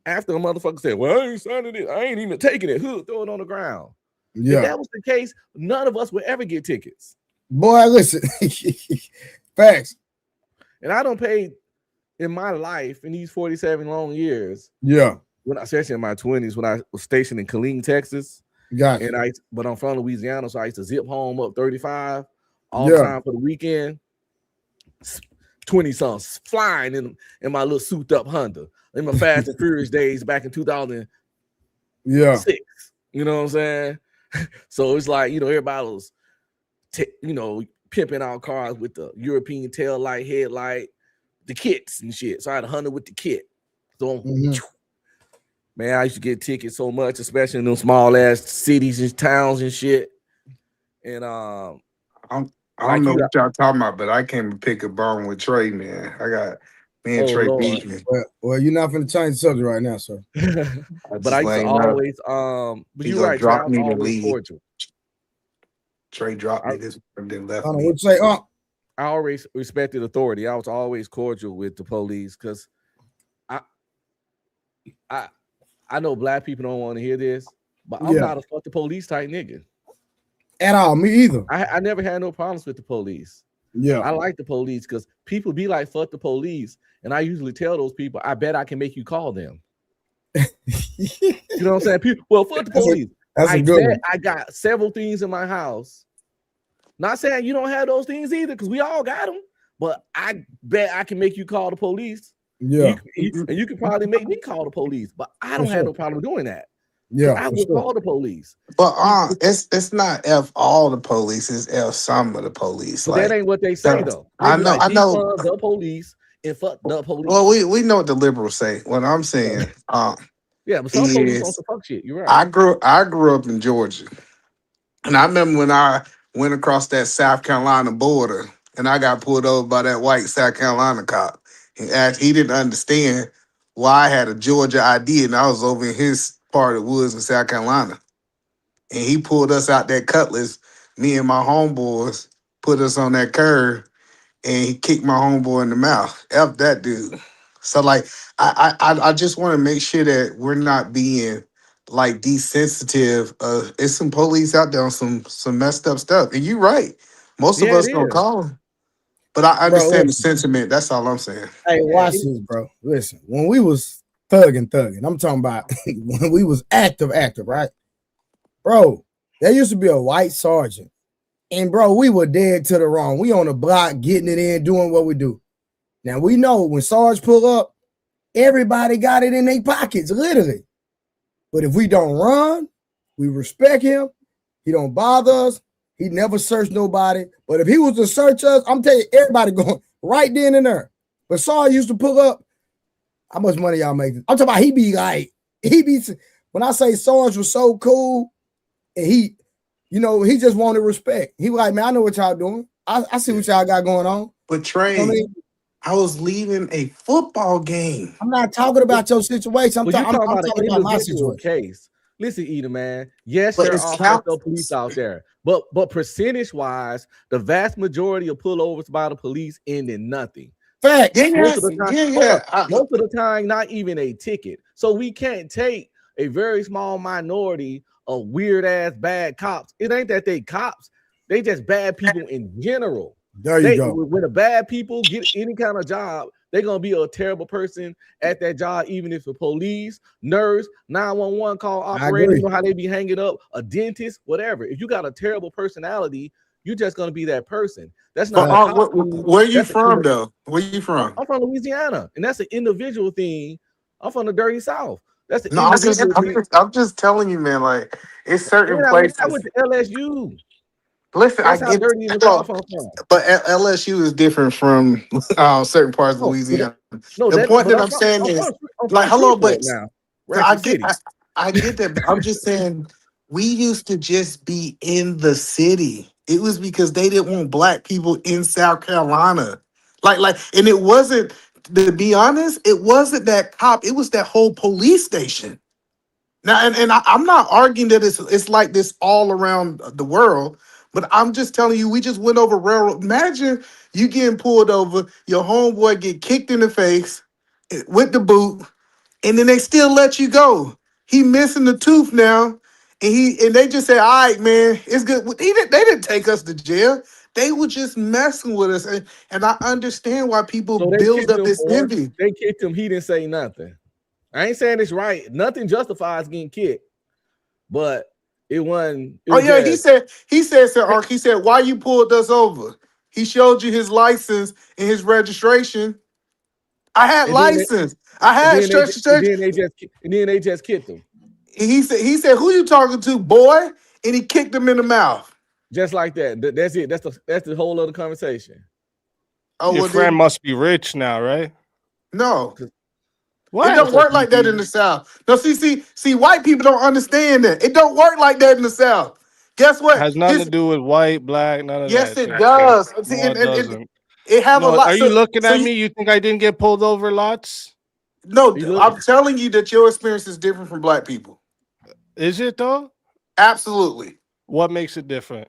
After a motherfucker said, well, I ain't signing it, I ain't even taking it. Who throw it on the ground? Yeah. If that was the case, none of us would ever get tickets. Boy, listen. Facts. And I don't pay in my life in these 47 long years. Yeah. When especially in my 20s, when I was stationed in Killeen, Texas. Gotcha. And but I'm from Louisiana, so I used to zip home up 35 all the time for the weekend. 20 songs flying in my little souped up Honda in my Fast and Furious days back in 2006. Yeah. You know what I'm saying? So it's like, everybody was pimping out cars with the European tail light, headlight, the kits and shit. So I had a Honda with the kit. So man, I used to get tickets so much, especially in those small ass cities and towns and shit. And I don't know what y'all talking about, but I came to pick a bone with Trey, man. Me and Trey beat me. Well, you're not going to change the subject right now, sir. But I used to always, but you're right, drop me always the lead. cordial. Trey dropped me this and then left What me. you say? I always respected authority. I was always cordial with the police because I know black people don't want to hear this, but I'm not a fuck the police type nigga. At all, me either. I never had no problems with the police. Yeah. I like the police because people be like, fuck the police. And I usually tell those people, I bet I can make you call them. You know what I'm saying? People, well, fuck the police. That's a good one. I got several things in my house. Not saying you don't have those things either, because we all got them. But I bet I can make you call the police. Yeah. And you can probably make me call the police, but I don't have no problem doing that. Yeah. I would call the police. But it's not F all the police, it's F some of the police. But that ain't what they say though. I know. Defund the police and fuck the police. Well, we know what the liberals say. What I'm saying, yeah, but some police on some fuck shit. You're right. I grew up in Georgia, and I remember when I went across that South Carolina border, and I got pulled over by that white South Carolina cop. He didn't understand why I had a Georgia ID, and I was over in his part of the woods in South Carolina. And he pulled us out that Cutlass, me and my homeboys, put us on that curb, and he kicked my homeboy in the mouth. F that dude. So like I just want to make sure that we're not being like desensitive. It's some police out there on some messed up stuff. And you're right. Most of us don't call them. But I understand the sentiment. That's all I'm saying. Hey, watch this, bro. Listen, when we was thugging, I'm talking about when we was active, right? Bro, there used to be a white sergeant. And, bro, we were dead to the wrong. We on the block, getting it in, doing what we do. Now, we know when Sarge pull up, everybody got it in their pockets, literally. But if we don't run, we respect him. He don't bother us. He never searched nobody. But if he was to search us, I'm telling you, everybody going right then and there. But Sarge used to pull up. How much money y'all make? I'm talking about he be, when I say Sarge was so cool, and he just wanted respect. He was like, man, I know what y'all doing. I see what y'all got going on. But Trey, I was leaving a football game. I'm not talking about your situation. I'm talking about my situation. Case. Listen, Eda, man. Yes, there are police out there, but percentage-wise, the vast majority of pullovers by the police end in nothing. Fact. Most of the time, not even a ticket. So we can't take a very small minority of weird-ass bad cops. It ain't that they cops. They just bad people in general. There you go. When the bad people get any kind of job, they're gonna be a terrible person at that job, even if the police, nurse, 911 call operator, you know how they be hanging up, a dentist, whatever. If you got a terrible personality, you're just gonna be that person. That's not. Where you from, though? Where you from? I'm from Louisiana, and that's an individual thing. I'm from the dirty South. That's no. I'm just telling you, man. Like it's certain places. I went to LSU. Listen, I get but LSU is different from certain parts of Louisiana. The point that I'm saying is, like, hello, but I get that. But I'm just saying, we used to just be in the city. It was because they didn't want black people in South Carolina. Like, and it wasn't, to be honest, it wasn't that cop. It was that whole police station. Now, and I'm not arguing that it's like this all around the world, but I'm just telling you, we just went over railroad. Imagine you getting pulled over, your homeboy get kicked in the face with the boot, and then they still let you go. He missing the tooth now, and they just say, "All right, man, it's good." They didn't take us to jail. They were just messing with us, and I understand why people build up this envy. They kicked him. He didn't say nothing. I ain't saying it's right. Nothing justifies getting kicked, but it wasn't. He said, Sir Ark, he said, why you pulled us over? He showed you his license and his registration. I had license. I had and then they just kicked him. He said, who you talking to, boy? And he kicked him in the mouth. Just like that. That's it. That's the whole other conversation. Your friend must be rich now, right? No. What? It don't work like that in the South. No, see, white people don't understand that. It don't work like that in the South. Guess what? It has nothing to do with white, black, none of that. Yes, it does. See, it doesn't. It have a lot. Are you looking at me? You think I didn't get pulled over lots? No, I'm telling you that your experience is different from black people. Is it though? Absolutely. What makes it different?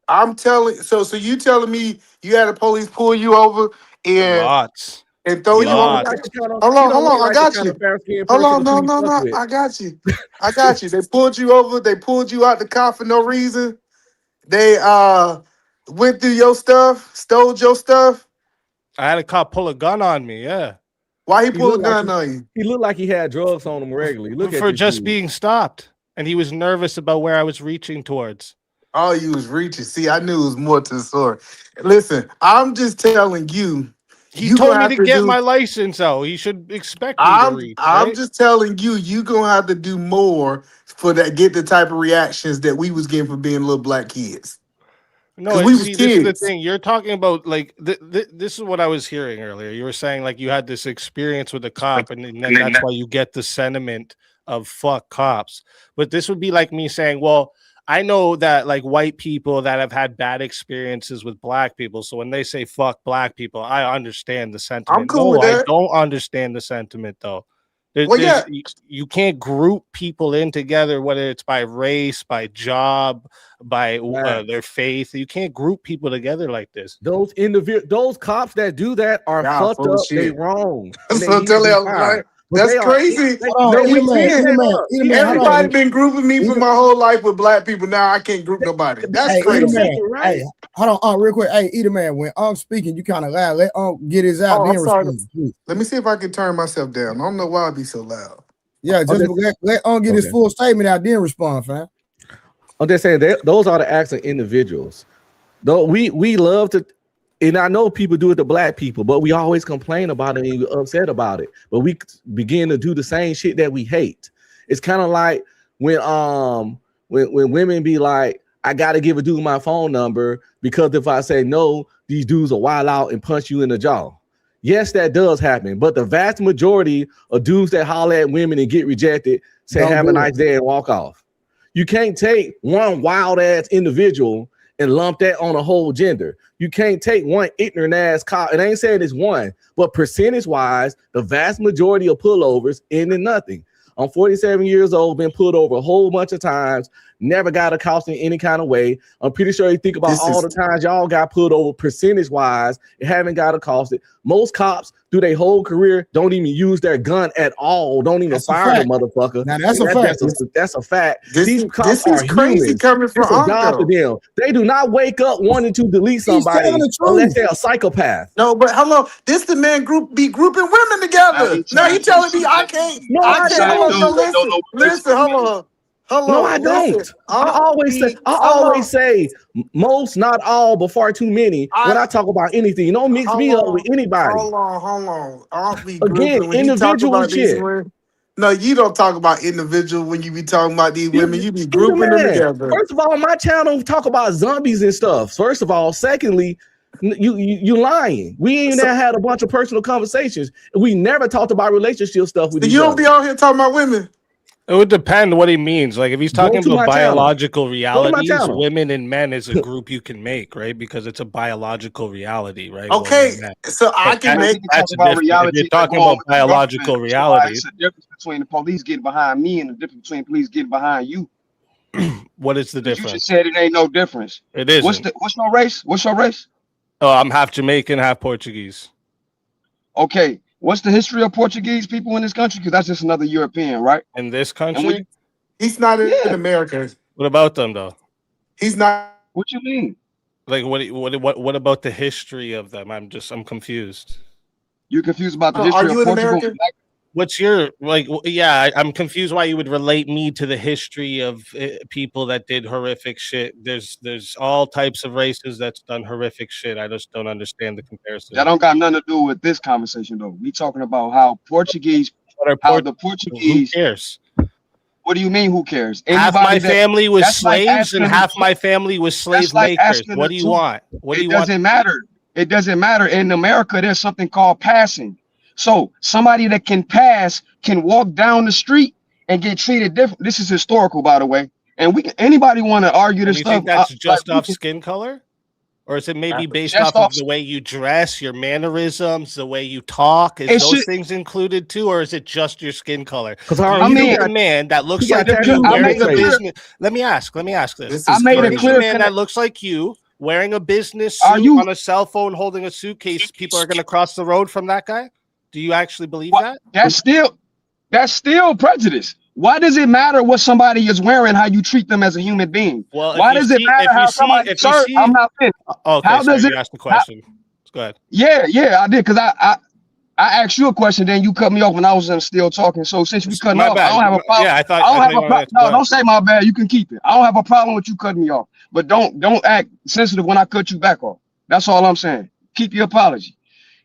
I'm telling. So you telling me you had a police pull you over and lots. And throw you on. Hold on. I got you. Hold on. No. I got you. They pulled you over. They pulled you out the car for no reason. They went through your stuff, stole your stuff. I had a cop pull a gun on me. Yeah. Why he pulled a gun on you? He looked like he had drugs on him regularly. Look for just being stopped, and he was nervous about where I was reaching towards. Oh, you was reaching. See, I knew it was more to the story. Listen, I'm just telling you. He told me to get my license out. He should expect me to reach. I'm just telling you, you're going to have to do more for that, get the type of reactions that we was getting for being little black kids. No, we was kids. This is the thing. You're talking about, like, this is what I was hearing earlier. You were saying, like, you had this experience with a cop, and then that's why you get the sentiment of fuck cops. But this would be like me saying, well, I know that like white people that have had bad experiences with black people. So when they say fuck black people, I understand the sentiment. I'm cool with that. I don't understand the sentiment though. You can't group people in together, whether it's by race, by job, by their faith. You can't group people together like this. Those cops that do that are fucked up. They wrong. That's crazy. Everybody been grouping me for my whole life with black people. Now I can't group nobody. That's crazy. Hey, hold on, real quick. Hey, Eater Man, when I'm speaking, you kind of loud. Let get his out. Let me see if I can turn myself down. I don't know why I be so loud. Yeah, just let get his full statement out, then respond, fam. I'm just saying those are the acts of individuals. Though we love to. And I know people do it to black people, but we always complain about it and we're upset about it. But we begin to do the same shit that we hate. It's kind of like when women be like, I gotta give a dude my phone number because if I say no, these dudes will wild out and punch you in the jaw. Yes, that does happen. But the vast majority of dudes that holler at women and get rejected say have a nice day and walk off. You can't take one wild ass individual and lump that on a whole gender. You can't take one ignorant ass cop. And I ain't saying it's one, but percentage wise, the vast majority of pullovers end in nothing. I'm 47 years old, been pulled over a whole bunch of times, never got accosted in any kind of way. I'm pretty sure you think about all the times y'all got pulled over percentage wise and haven't got accosted. Most cops through their whole career don't even use their gun at all. Don't even fire the motherfucker. Now that's a fact. That's a fact. This is crazy humans. coming from It's a job to them. They do not wake up wanting to delete somebody unless they're a psychopath. No, but hello, this the man be grouping women together. Now you telling me I can't? No, I don't. Listen, hold on. No, I don't. I always say most, not all, but far too many when I talk about anything. You don't mix me up with anybody. Hold on. I'll be again, individual shit. No, you don't talk about individual when you be talking about these women. You be grouping them together. First of all, my channel talk about zombies and stuff. First of all, secondly, you lying. We ain't even had a bunch of personal conversations. We never talked about relationship stuff with each other. You don't be out here talking about women. It would depend what he means. Like if he's talking about biological realities, women and men is a group you can make, right? Because it's a biological reality, right? Okay, so I can make that's about reality. If you're talking about biological realities. It's a difference between the police getting behind me and the difference between police getting behind you. What is the difference? You just said it ain't no difference. It is. What's your race? What's your race? Oh, I'm half Jamaican, half Portuguese. Okay. What's the history of Portuguese people in this country? Because that's just another European, right? In this country? He's not in America. What about them, though? He's not. What you mean? Like, what about the history of them? I'm confused. You're confused about the history of Portugal? What's your, like, yeah, I'm confused why you would relate me to the history of people that did horrific shit. There's all types of races that's done horrific shit. I just don't understand the comparison. That don't got nothing to do with this conversation, though. We talking about how Portuguese, the Portuguese. Who cares? What do you mean, who cares? Half my family was slaves and half my family was slave makers. What do you want? It doesn't matter. It doesn't matter. In America, there's something called passing. So somebody that can pass can walk down the street and get treated different. This is historical, by the way. And anybody want to argue this stuff? Think that's just off skin color? Or is it maybe based off of the way you dress, your mannerisms, the way you talk? Is those things included too, or is it just your skin color? Because I mean, a man that looks like you wearing a business. Let me ask this. I made a clear man that looks like you wearing a business suit on a cell phone, holding a suitcase. People are going to cross the road from that guy. Do you actually believe that? That's still prejudice. Why does it matter what somebody is wearing, how you treat them as a human being? Well, why does it matter how somebody? Sir, I'm not finished. Okay, how does it? You asked the question. Go ahead. Yeah, I did because I asked you a question, then you cut me off when I was still talking. So since we cut me off, I don't have a problem. Yeah, I thought. I don't have a problem. No, don't say my bad. You can keep it. I don't have a problem with you cutting me off, but don't act sensitive when I cut you back off. That's all I'm saying. Keep your apology.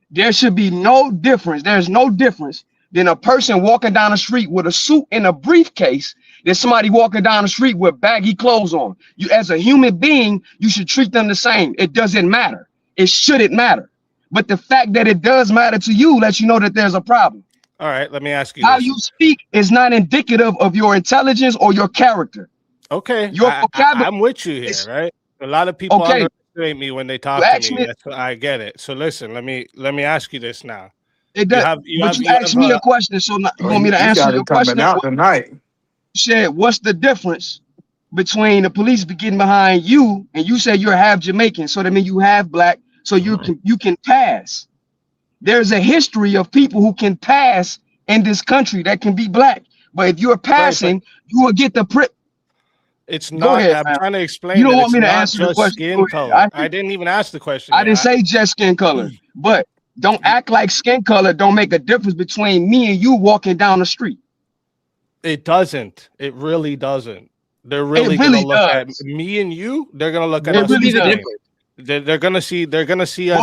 There should be no difference. There's no difference than a person walking down the street with a suit and a briefcase than somebody walking down the street with baggy clothes on. You, as a human being, you should treat them the same. It doesn't matter. It shouldn't matter. But the fact that it does matter to you lets you know that there's a problem. All right, let me ask you. How you speak is not indicative of your intelligence or your character. Okay, your vocabulary. I'm with you here, right? A lot of people underestimate me when they talk to me. I get it. So listen, let me ask you this now. It does. You asked me a question, so you want me to answer your question? Out tonight. Said, what's the difference between the police getting behind you and you say you're half Jamaican, so that means you half black, so you can pass. There's a history of people who can pass in this country that can be black, but if you're passing, you will get the It's not. I'm trying to explain. You don't want me to answer the question. Skin color. I didn't even ask the question. I didn't say just skin color, but don't act like skin color don't make a difference between me and you walking down the street. It doesn't. It really doesn't. They're really gonna look at me and you. They're gonna look at us. They're gonna see us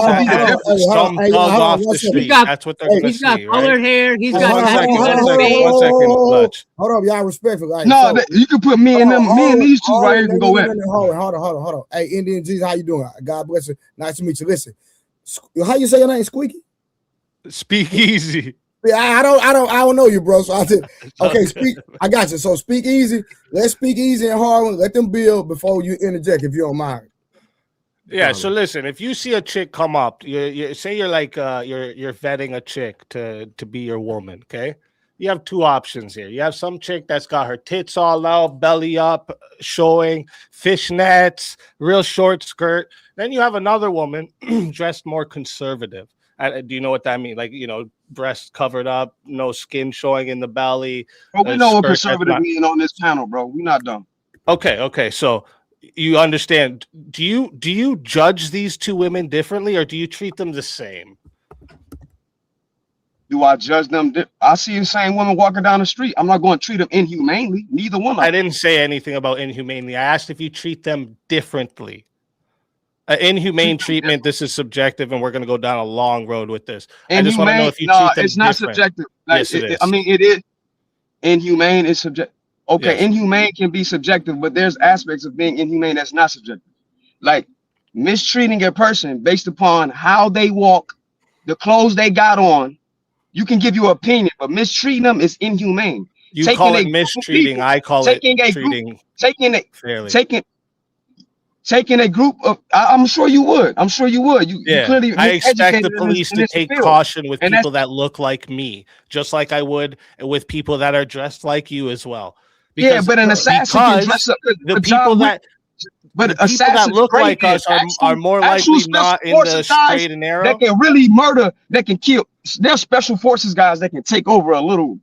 as some thug off the street. That's what they're gonna see. He's got colored hair. He's got one second. Hold on, y'all respectful. Right, no, you can put me and them. Me and these two right here can go at it. Hold on. Hey, Indian Jesus, how you doing? God bless you. Nice to meet you. Listen, how you say your name? Squeaky? Speak easy. Yeah, I don't know you, bro. So I said, okay, I got you. So speak easy. Let's speak easy and hard. Let them build before you interject, if you don't mind. Yeah. So listen, if you see a chick come up, you say you're like you're vetting a chick to be your woman. Okay. You have two options here. You have some chick that's got her tits all out, belly up, showing, fishnets, real short skirt. Then you have another woman dressed more conservative. Do you know what that means? Like, breasts covered up, no skin showing in the belly. Bro, we know what conservative mean on this panel, bro. We not dumb. Okay. So you understand. Do you judge these two women differently, or do you treat them the same? Do I judge them? I see the same woman walking down the street. I'm not going to treat them inhumanely. Neither one of them. I didn't say anything about inhumanely. I asked if you treat them differently. Inhumane treatment, this is subjective, and we're going to go down a long road with this. I just want to know if you treat them it's not different. Subjective. Yes, it is. I mean, it is. Inhumane is subjective. Okay, yes. Inhumane can be subjective, but there's aspects of being inhumane that's not subjective. Like mistreating a person based upon how they walk, the clothes they got on. You can give your opinion, but mistreating them is inhumane. You call it mistreating. I call it treating fairly. Taking a group of, I'm sure you would. I'm sure you would. You clearly. I expect the police to take caution with people that look like me, just like I would with people that are dressed like you as well. Because, but an assassin can dress up. The people that look like us are more likely not in the straight and narrow. That can really murder. That can kill. There's special forces guys that can take over a little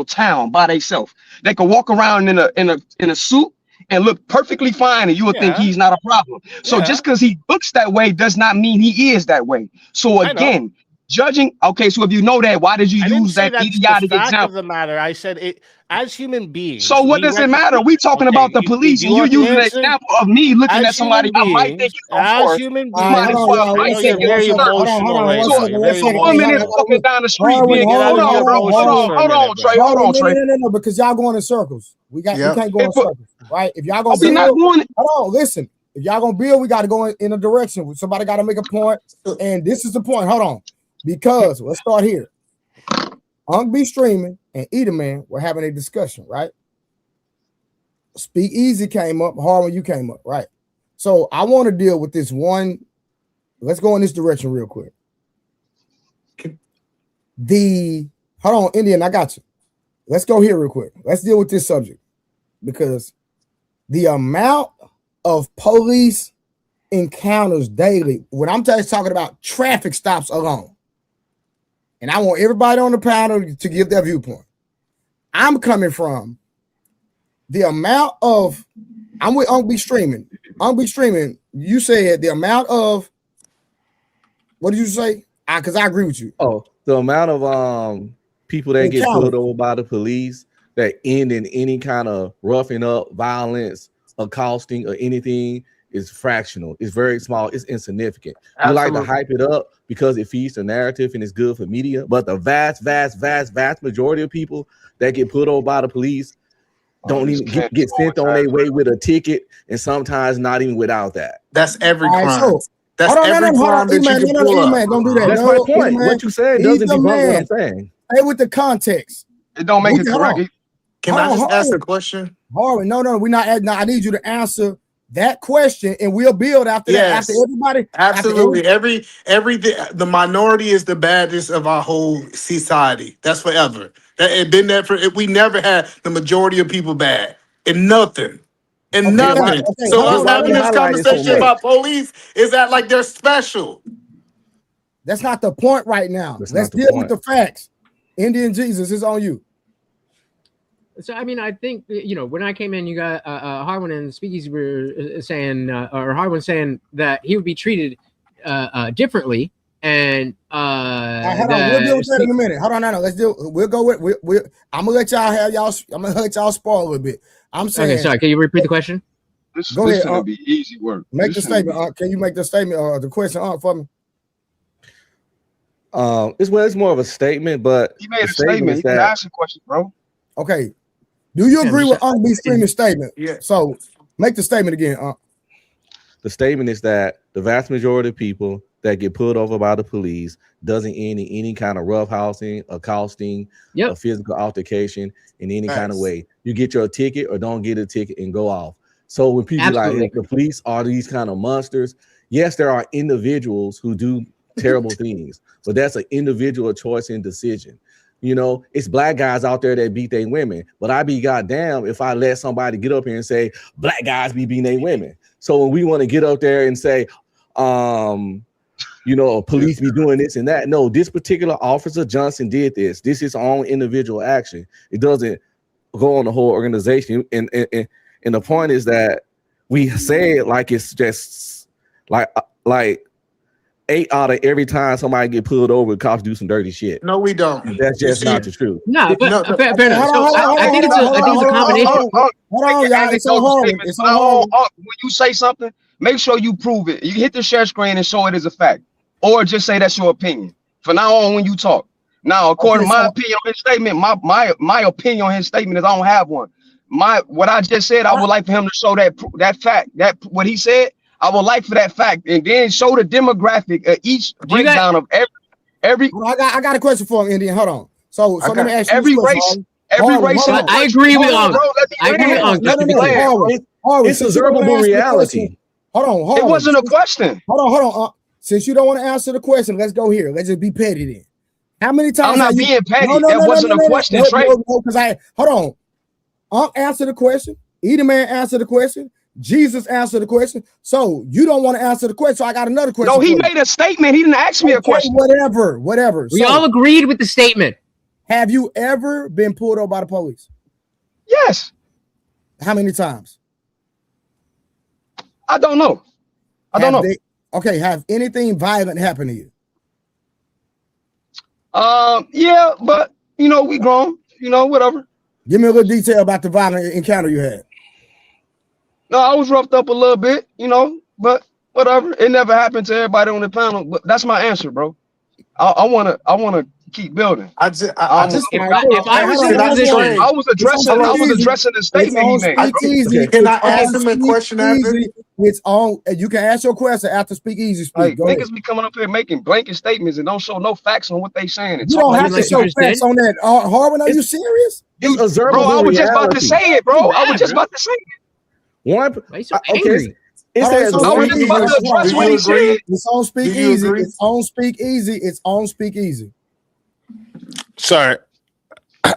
town by themselves. They can walk around in a suit and look perfectly fine, and you would think he's not a problem. So just because he looks that way does not mean he is that way. So again, judging. Okay, so if you know that, why did you use that idiotic example? Of the matter, I said it as human beings. So what does it matter? We talking about the police, and you're using an example of me looking at somebody I might think as human beings. You're very emotional right now. So 1 minute walking down the street, hold on, Trey. No, because y'all going in circles. We can't go in circles, right? If y'all gonna build, hold on, listen. If y'all gonna build, we got to go in a direction. Somebody got to make a point, and this is the point. Hold on, because let's start here. Unc B Streaming and Edaman were having a discussion, right? Speak Easy came up, Harwin, you came up, right? So I want to deal with this one. Let's go in this direction real quick. Hold on, Indian, I got you. Let's go here real quick. Let's deal with this subject because the amount of police encounters daily, when I'm talking about traffic stops alone, and I want everybody on the panel to give their viewpoint. I'm coming from the amount of, I'm with Unc B Streaming. Unc B Streaming, you said the amount of, what did you say? Because I agree with you. Oh, the amount of people that get pulled over by the police that end in any kind of roughing up, violence, accosting, or anything is fractional. It's very small. It's insignificant. Absolutely. You like to hype it up because it feeds the narrative and it's good for media. But the vast majority of people that get pulled over by the police don't even get sent on their way with a ticket, and sometimes not even without that. That's every crime. Right, that's every crime that you can pull up. Don't do that. That's my point. What you said doesn't debunk what I'm saying. Stay with the context. It don't make it correct. Can I just ask a question? Harwin, no, we're not. No, I need you to answer that question, and we'll build after that. After everybody, absolutely. The minority is the baddest of our whole society. That's forever. It been that for. We never had the majority of people bad in nothing. Nothing. Okay. So us having this conversation about police is that like they're special. That's not the point right now. Let's deal with the facts. Indian Jesus is on you. So, I mean, I think, when I came in, you got Harwin and Speakeasy were saying, or Harwin saying that he would be treated differently. And hold on, we'll deal with that in a minute. Hold on, no, let's deal. We'll go with. I'm gonna let y'all have y'all. I'm gonna let y'all spoil a little bit. I'm saying. Okay, sorry. Can you repeat the question? Go ahead. Gonna be easy work. Make the statement. Can you make the statement or the question for me? It's more of a statement, but he made a statement. You can ask a question, bro. Okay. Do you agree with Unc B Streaming's statement? Yeah. So make the statement again, Unc. The statement is that the vast majority of people that get pulled over by the police doesn't end in any kind of roughhousing, accosting, or physical altercation in any kind of way. You get your ticket or don't get a ticket and go off. So when people like the police are these kind of monsters, yes, there are individuals who do terrible things, but that's an individual choice and decision. It's black guys out there that beat their women, but I be goddamn if I let somebody get up here and say black guys be beating their women. So when we want to get up there and say, police be doing this and that. No, this particular officer Johnson did this. This is his own individual action. It doesn't go on the whole organization. And the point is that we say it like it's just like 8 out of every time somebody get pulled over, cops do some dirty shit. No, we don't. That's just not the truth. No, but fair enough. So I think it's a combination. Hold on, y'all. It's so hard. It's so hard. When you say something, make sure you prove it. You hit the share screen and show it as a fact, or just say that's your opinion. For now on, when you talk. Now, according to my opinion on his statement, my opinion on his statement is I don't have one. What I just said, I would like for him to show that fact, that what he said. I would like for that fact, and then show the demographic of each breakdown of every. I got a question for him, Indian. Hold on. So let me ask you every race. Every race. I agree with Uncle. I agree with Uncle. It's observable reality. Hold on. It wasn't a question. Hold on. Since you don't want to answer the question, let's go here. Let's just be petty then. How many times? I'm not being petty. That wasn't a question, Trey. No, because hold on. Answer the question. Either man answer the question. Jesus answered the question. So you don't want to answer the question. So I got another question. No, he made a statement. He didn't ask me a question. Whatever. We all agreed with the statement. Have you ever been pulled over by the police? Yes. How many times? I don't know. Okay. Have anything violent happened to you? Yeah, but we grown. Whatever. Give me a little detail about the violent encounter you had. No, I was roughed up a little bit, but whatever. It never happened to everybody on the panel, but that's my answer, bro. I wanna keep building. I was addressing the statement he made. Can I ask him a question after? It's on. You can ask your question after Speak Easy speak. Niggas be coming up here making blanket statements and don't show no facts on what they saying. You don't have to show facts on that. Harwin, are you serious? It's observable bro, I was just about to say it, bro. I was just about to say it. One, so angry. It says It's on Speak Easy. It's on Speak Easy. It's on Speak Easy. Sorry.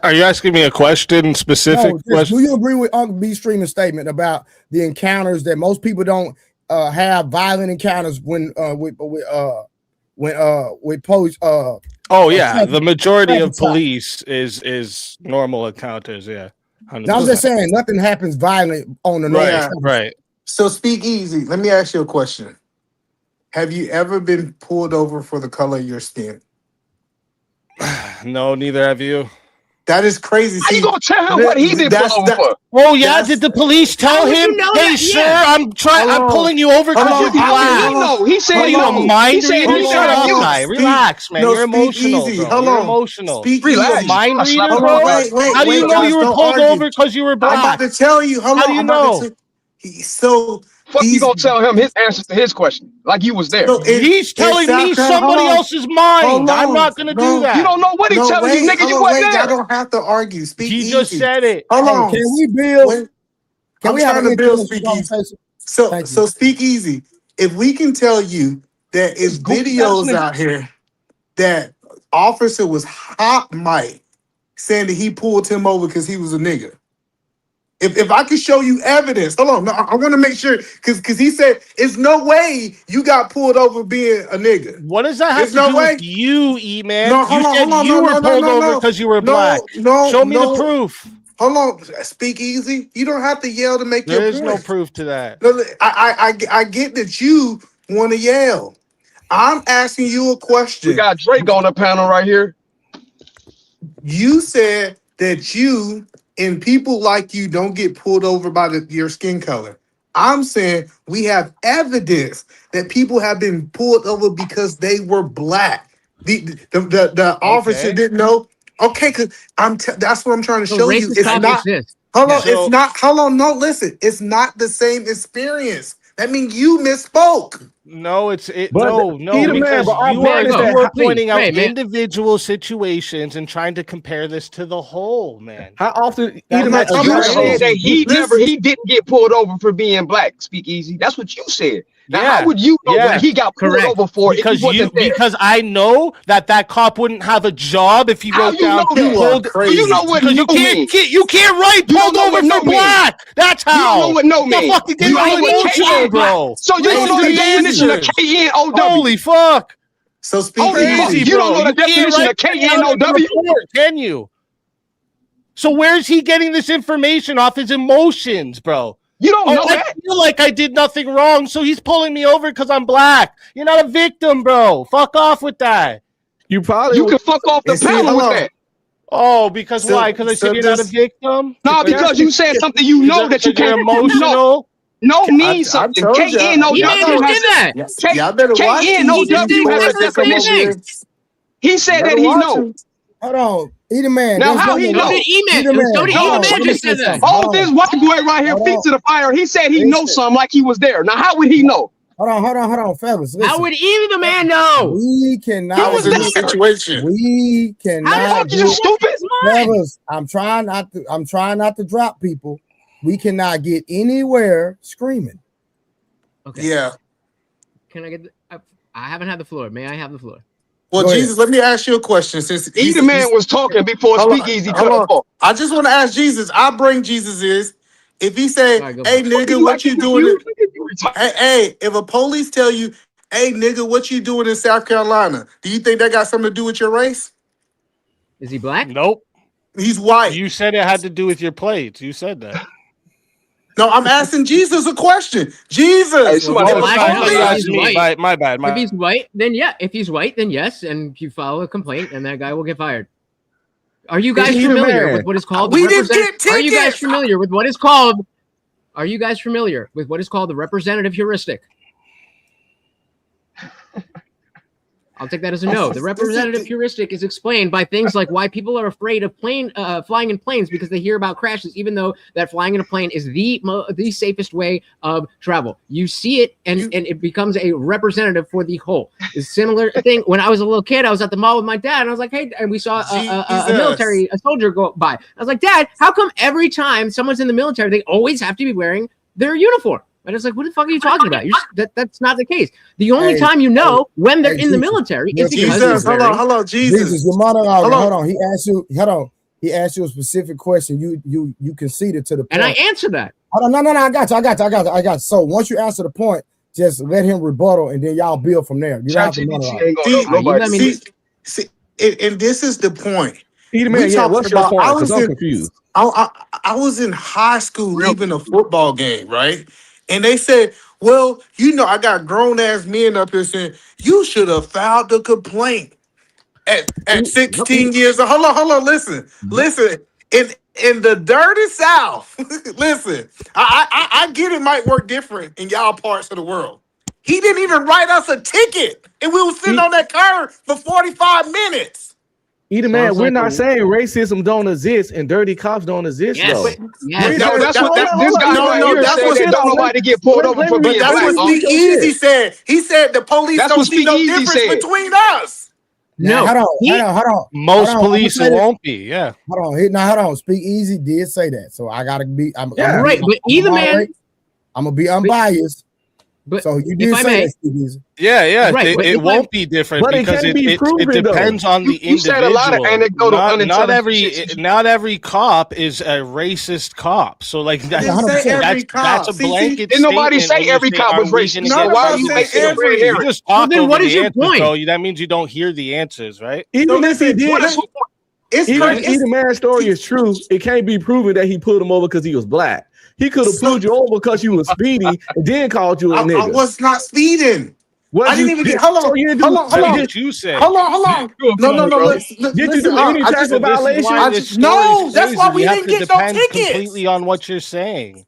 Are you asking me a question, specific question? Do you agree with Uncle B Streamer's statement about the encounters that most people don't have violent encounters with police? Oh yeah, the majority of police is normal encounters. Yeah, 100%. I'm just saying nothing happens violent on the north. Right. So Speak Easy. Let me ask you a question. Have you ever been pulled over for the color of your skin? No, neither have you. That is crazy. How you gonna tell him what he been pulled over for? Oh yeah, did the police tell him? Hey, sir, I'm pulling you over because you're black. He said, "What are you, a mind reader? Shut up, guy. Relax, man. You're emotional, bro. You're emotional. Relax. A mind reader, bro? How do you know you were pulled over because you were black? I'm about to tell you. How do you know? Fuck, you gonna tell him his answer to his question like you was there? He's telling me somebody else's mind. I'm not gonna do that. You don't know what he's telling you, nigga. You wasn't there. I don't have to argue. Speak He easy. just said it. Hold on. Can we build? Can we have a build Speak Easy? So Speak Easy. If we can tell you that it's videos out here that officer was hot mic saying that he pulled him over because he was a nigga. If I could show you evidence, hold on, no, I want to make sure because he said it's no way you got pulled over being a nigga. What does that have to do with you, E-Man? You said you were pulled over because you were black. Show me the proof. Hold on, Speak Easy. You don't have to yell to make your point. There's no proof to that. I get that you want to yell. I'm asking you a question. We got Drake on the panel right here. You said that you and people like you don't get pulled over by your skin color. I'm saying we have evidence that people have been pulled over because they were black. The officer didn't know. Okay, because that's what I'm trying to show you. It's not. Hold on, it's not. Hold on, no, listen. It's not the same experience. That means you misspoke. No, because you are pointing out individual situations and trying to compare this to the whole, man. How often you said that he didn't get pulled over for being black, Speak Easy. That's what you said. Now, how would you know what he got pulled over for? Because I know that cop wouldn't have a job if he wrote down you know what you can't write pulled over for black. That's how. You don't know what no means. Fucking You don't know what K-N, bro. So you don't know the definition of K-N-O-W. Holy fuck. So speak Crazy, you don't know the You can't definition write of K-N-O-W? Can you? So where's he getting this information off his emotions, bro? You don't know I that. feel like I did nothing wrong, so he's pulling me over because I'm black. You're not a victim, bro. Fuck off with that. You probably You can fuck off the panel with that. Oh, because why? Because I said you're not a victim? No, because you said something you know that you can't. Emotional. No means something. K-N-O-W. K-N-O-W. He said that he knows. Hold on. Either man. Now, how he know? Just said that. Oh, this white boy right here, feet to the fire. He said he knows something like he was there. Now, how would he know? Hold on, fellas. Listen. How would even the man know? We cannot. I was in this situation. We cannot. How the fuck you stupid? Fellas, I'm trying not to drop people. We cannot get anywhere screaming. Okay. Yeah. Can I get? I haven't had the floor. May I have the floor? Well, Jesus, let me ask you a question. Since Either man was talking before Speakeasy cut off. I just want to ask Jesus. I bring Jesus is. If he say, "Hey nigga, what you doing?" Hey, if a police tell you, "Hey nigga, what you doing in South Carolina?" Do you think that got something to do with your race? Is he black? Nope. He's white. You said it had to do with your plates. You said that. No, I'm asking Jesus a question. Jesus. My bad. If he's white, then yeah. If he's white, then yes. And you file a complaint, and that guy will get fired. Are you guys familiar with what is called? We didn't get tickets. Are you guys familiar with what is called? Are you guys familiar with what is called the representative heuristic? I'll take that as a no. The representative heuristic is explained by things like why people are afraid of flying in planes because they hear about crashes, even though that flying in a plane is the safest way of travel. You see it, and it becomes a representative for the whole. It's a similar thing. When I was a little kid, I was at the mall with my dad, and I was like, hey, and we saw a soldier go by. I was like, Dad, how come every time someone's in the military, they always have to be wearing their uniform? And it's like, what the fuck are you talking about? That's not the case. The only time you know when they're in the military is because hello, Jesus. Jesus, your monologue. Hold on. He asked you. Hold on. He asked you a specific question. You conceded to the point. And I answered that. Hold on. No. I got you. So once you answer the point, just let him rebuttal, and then y'all build from there. You don't have to monologue. See, and this is the point. What's your point? Because I'm confused. I was in high school leaving a football game, right? And they said, well, I got grown-ass men up here saying, you should have filed the complaint at 16 years old. Hold on, listen. In the dirty South, listen, I get it might work different in y'all parts of the world. He didn't even write us a ticket, and we were sitting on that car for 45 minutes. Either man, we're not saying racism don't exist and dirty cops don't exist, though. Yes. No, that's what this guy said. Don't nobody get pulled over for being black. That's what Speakeasy said. He said the police don't see no difference between us. No, hold on. Most police won't be. Yeah. Hold on. Speakeasy did say that, so I gotta be. Right, but either man, I'm gonna be unbiased. But so you did say that, Speakeasy. Yeah. Right, it won't be different because it depends on the individual. You said a lot of anecdotal not every cop is a racist cop. So like that's a blanket. Didn't nobody say every cop was racist? So why are you making a red herring? Then what is your point? That means you don't hear the answers, right? Even if he did, either man's story is true. It can't be proven that he pulled him over because he was black. He could have pulled you over because you were speeding and then called you a nigga. I was not speeding. I didn't even get. Hold on. You said. Hold on. No. Did you do any type of violation? No, that's why we didn't get no tickets. Completely on what you're saying,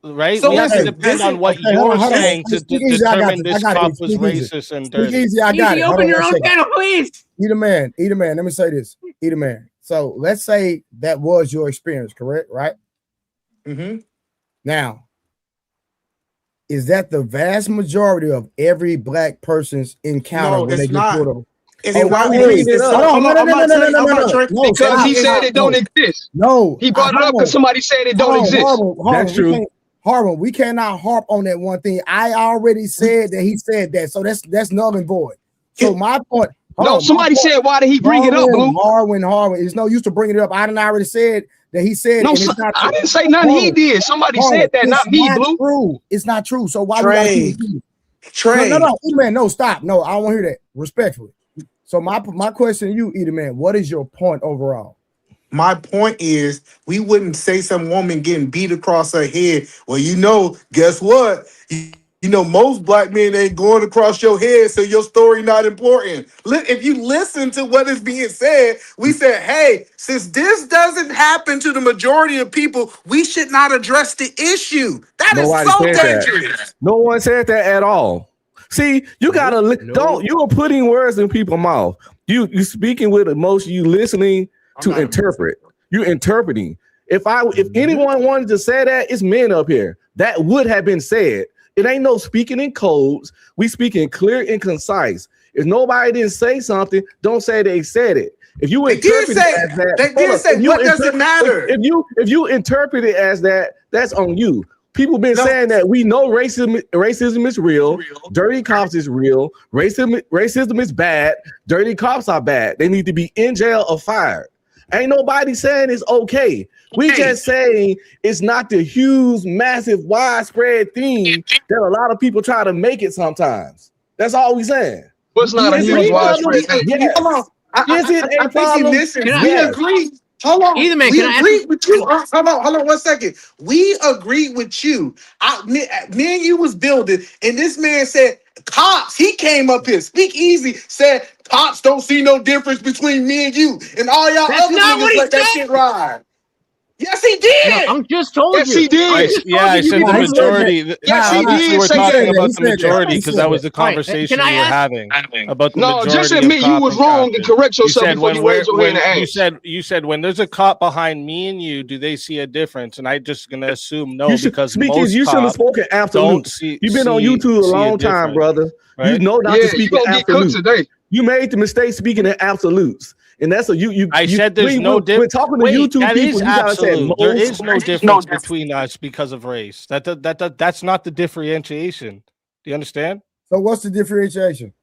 right? So we have to depend on what you're saying to determine this cop was racist and dirty. I got it. Open your own channel, please. Either man. Let me say this. Either man. So let's say that was your experience, correct? Right? Mm-hmm. Now, is that the vast majority of every black person's encounter when they get pulled over? No. Because he said it don't exist. No, he brought it up because somebody said it don't exist. That's true. Harmon, we cannot harp on that one thing. I already said that he said that, so that's null and void. So my point. No, somebody said, why did he bring it up, Blue? Harwin. It's no use to bring it up. I done already said that he said. No, and it's not I didn't say nothing he did. Somebody said that, not me, Blue. True. It's not true. So why Trey. Trey. No, man, no, stop. No, I don't want to hear that. Respectfully. So my question to you, Eater Man, what is your point overall? My point is, we wouldn't say some woman getting beat across her head. Well, guess what? You know, most black men ain't going across your head, so your story not important. If you listen to what is being said, we said, hey, since this doesn't happen to the majority of people, we should not address the issue. Nobody is so dangerous. That. No one said that at all. See, you gotta you're putting words in people's mouth. You speaking with emotion, you listening to interpret. You're interpreting. If anyone wanted to say that, it's men up here. That would have been said. It ain't no speaking in codes. We speaking clear and concise. If nobody didn't say something, don't say they said it. If you interpret it as that, they did say, what does it matter? If you interpret it as that, that's on you. People been saying that we know racism is real, dirty cops is real, racism is bad, dirty cops are bad. They need to be in jail or fired. Ain't nobody saying it's okay. We just saying it's not the huge, massive, widespread thing that a lot of people try to make it sometimes. That's all we saying. What's not a huge, widespread thing? Yes. Is it a problem? We agree. Hold on. Either man, we agree with you. Hold on 1 second. We agree with you. Me and you was building, and this man said, cops, he came up here, speak easy, said, cops don't see no difference between me and you. And all y'all other niggas let that shit ride. Yes, he did. No, I'm just told you. Yes, he did. I said the majority. Yes, he did. We're talking about the majority because that was the conversation we were having about the majority. No, just admit you was wrong and correct yourself before you raise your hand and ask. You said when there's a cop behind me and you, do they see a difference? And I'm just gonna assume no, because most you should have spoken absolutes. You've been on YouTube a long time, brother. Right? You know not to speak in absolutes. You made the mistake speaking in absolutes. And that's I said there's no difference. We're talking to YouTube people. You gotta say there is no difference between us because of race. That's not the differentiation. Do you understand? So what's the differentiation?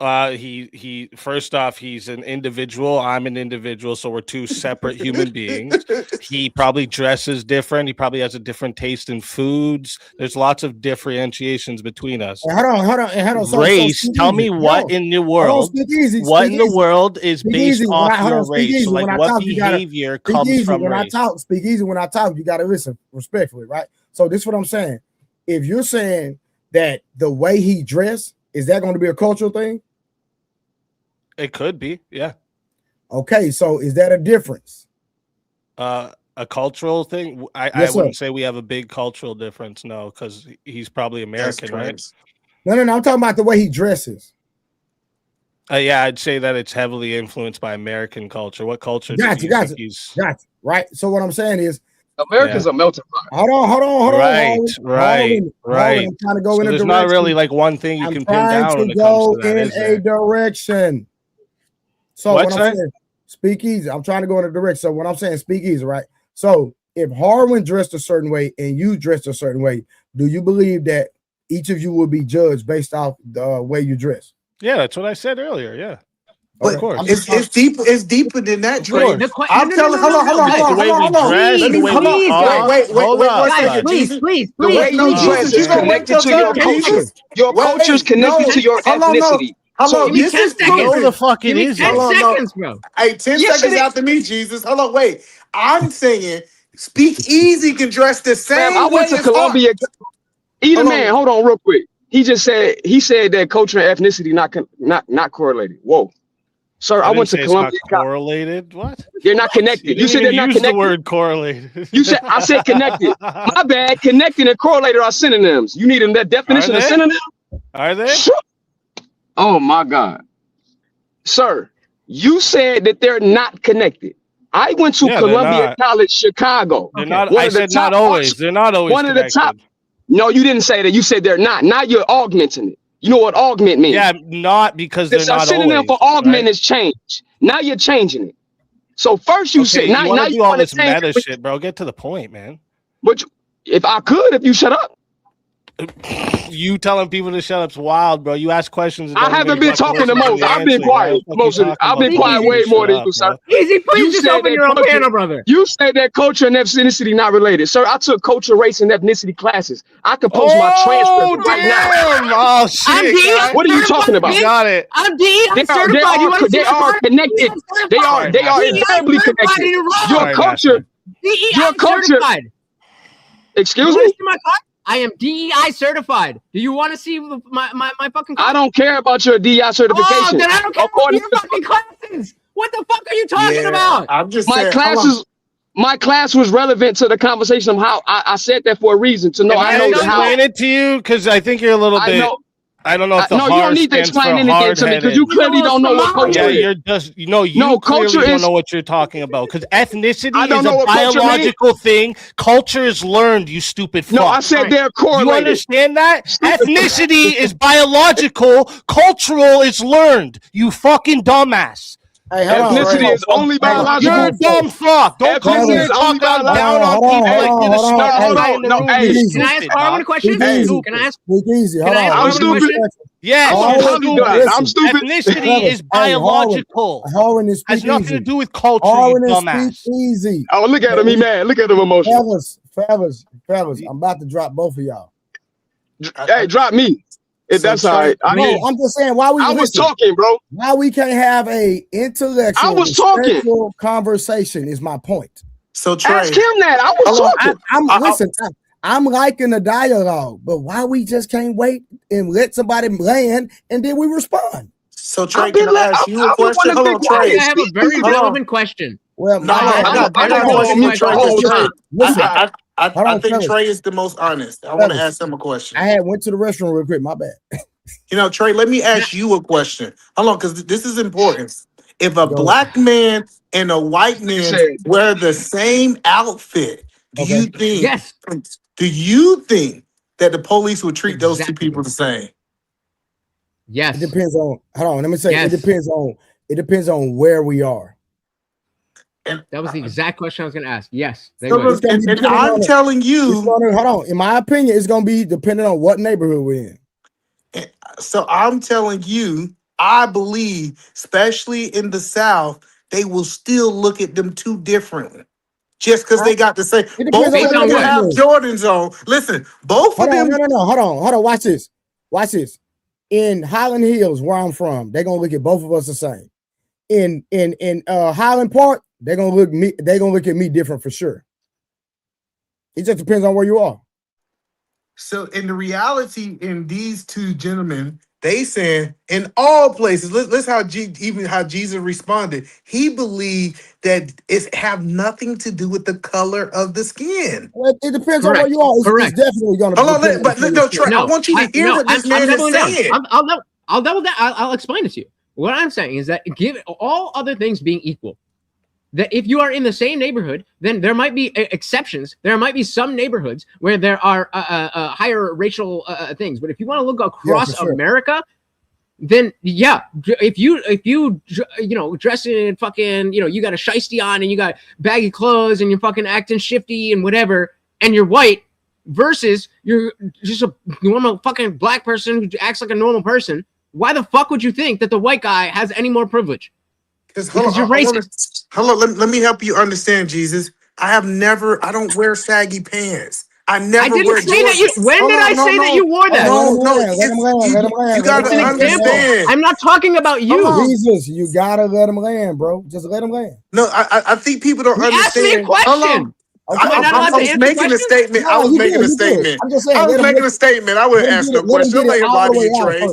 He first off, he's an individual. I'm an individual, so we're two separate human beings. He probably dresses different. He probably has a different taste in foods. There's lots of differentiations between us. Hold on. So, race. Tell me what in the world? What in the world is based off your race? So like what behavior comes from race? Speak easy when I talk. You gotta listen respectfully, right? So this is what I'm saying. If you're saying that the way he dressed, is that going to be a cultural thing? It could be, yeah. Okay, so is that a difference? A cultural thing? I wouldn't say we have a big cultural difference, no, because he's probably American, right? No, I'm talking about the way he dresses. Yeah, I'd say that it's heavily influenced by American culture. What culture? Gotcha. Right. So what I'm saying is, America's a melting pot. Hold on. Right. I'm trying to go in a there's direction. not really like one thing you can pin down when it comes to that, in a direction. So what I'm saying, speak easy. I'm trying to go in a direction. So what I'm saying, speak easy, right? So if Harwin dressed a certain way and you dressed a certain way, do you believe that each of you will be judged based off the way you dress? Yeah, that's what I said earlier. Yeah. But of course. It's deeper. It's deeper than that, George. I'm telling. Hold on. Please. The way you dress is connected to your culture. Your culture is connected to your ethnicity. So this is no the fuck it is. 10 seconds, bro. Hey, 10 seconds after me, Jesus. Hold on, wait. I'm saying Speak Easy can dress the same. I went to Columbia. Either man, hold on real quick. He said that culture and ethnicity not correlated. Whoa. Sir, I went to Columbia. Correlated? What? They're not connected. You said they're not connected. The word correlated. I said connected. My bad. Connected and correlated are synonyms. You need that definition of synonym? Are they? Oh my God. Sir, you said that they're not connected. I went to Columbia College, Chicago. They're not. I said not always. They're not always one connected. Of the top. No, you didn't say that. You said they're not. Now you're augmenting it. You know what augment means? Yeah, not because they're not always. The synonym for augment is change. Now you're changing it. So first you said now you do all this meta shit, bro. Get to the point, man. But if I could, if you shut up. You telling people to shut up's wild, bro. You ask questions. I haven't been talking the most. I've been quiet most of it. I've been quiet way more than you, sir. Easy, please just open your own panel, brother. You said that culture and ethnicity not related. Sir, I took culture, race, and ethnicity classes. I could post my transcript right now. Oh, shit. I'm D. What are you talking about? Got it. I'm D. I'm certified. They are connected. They are incredibly connected. Your culture. Your culture. Excuse me? I am DEI certified. Do you want to see my fucking card? I don't care about your DEI certification. Oh, then I don't care about your fucking classes. What the fuck are you talking about? I'm just my saying, classes. My class was relevant to the conversation of how I said that for a reason to know. I know how. Explain it to you because I think you're a little bit. I don't know if the no, you don't need to explain anything to me because you clearly don't know what culture is. You're just, you clearly don't know what you're talking about because ethnicity is a biological thing. Culture is learned, you stupid fuck. No, I said they're correlated. You understand that? Ethnicity is biological, cultural is learned, you fucking dumbass. Hey, ethnicity is only biological. You're a dumb fuck. Don't come here talking down on people like this. Can I ask Harmon a question? Can I ask? I'm stupid. Yes, I'm stupid. Ethnicity is biological. Has nothing to do with culture, you dumbass. Easy. Oh, look at him, he mad. Look at him emotional. Fellas, I'm about to drop both of y'all. Hey, drop me. That's all right. I'm just saying why we. I was talking, bro. Why we can't have a intellectual, respectful conversation is my point. So Trey, ask him that. I was talking. I'm liking the dialogue, but why we just can't wait and let somebody land and then we respond? So Trey, can I ask you a question? Hold on, Trey. I have a very relevant question. Well, I got a question. I think Trey is the most honest. I want to ask him a question. I went to the restroom real quick. My bad. Trey, let me ask you a question. Hold on, because this is important. If a black man and a white man wear the same outfit, do you think? Yes. Do you think that the police would treat those two people the same? Yes. It depends on. Hold on. Let me say. Yes. It depends on where we are. And that was the exact question I was going to ask. Yes. And I'm telling you. Hold on. In my opinion, it's going to be depending on what neighborhood we're in. So I'm telling you, I believe, especially in the South, they will still look at them two differently. Just because they got to say, both of them have Jordans on. Listen, both of them. No. Hold on. Watch this. In Highland Hills, where I'm from, they're going to look at both of us the same. In Highland Park, they're gonna look at me different for sure. It just depends on where you are. So in the reality, in these two gentlemen, they saying in all places, let's how Jesus responded. He believed that it have nothing to do with the color of the skin. Well, it depends on where you are. It's definitely gonna. Hold on, but Trey, I want you to hear what this man is saying. I'll double that. I'll explain it to you. What I'm saying is that, give all other things being equal, that if you are in the same neighborhood, then there might be exceptions. There might be some neighborhoods where there are higher racial things. But if you want to look across America, then if you dress in fucking, you got a shiesty on and you got baggy clothes and you're fucking acting shifty and whatever, and you're white versus you're just a normal fucking black person who acts like a normal person, why the fuck would you think that the white guy has any more privilege? Because you're racist. Hold on, let me help you understand, Jesus. I don't wear saggy pants. I never wear Jordans. When did I say that you wore that? No, you gotta understand. I'm not talking about you. Jesus, you gotta let him land, bro. Just let him land. No, I think people don't understand. Ask me a question. I was making a statement. I was making a statement. I would ask no question. Trey.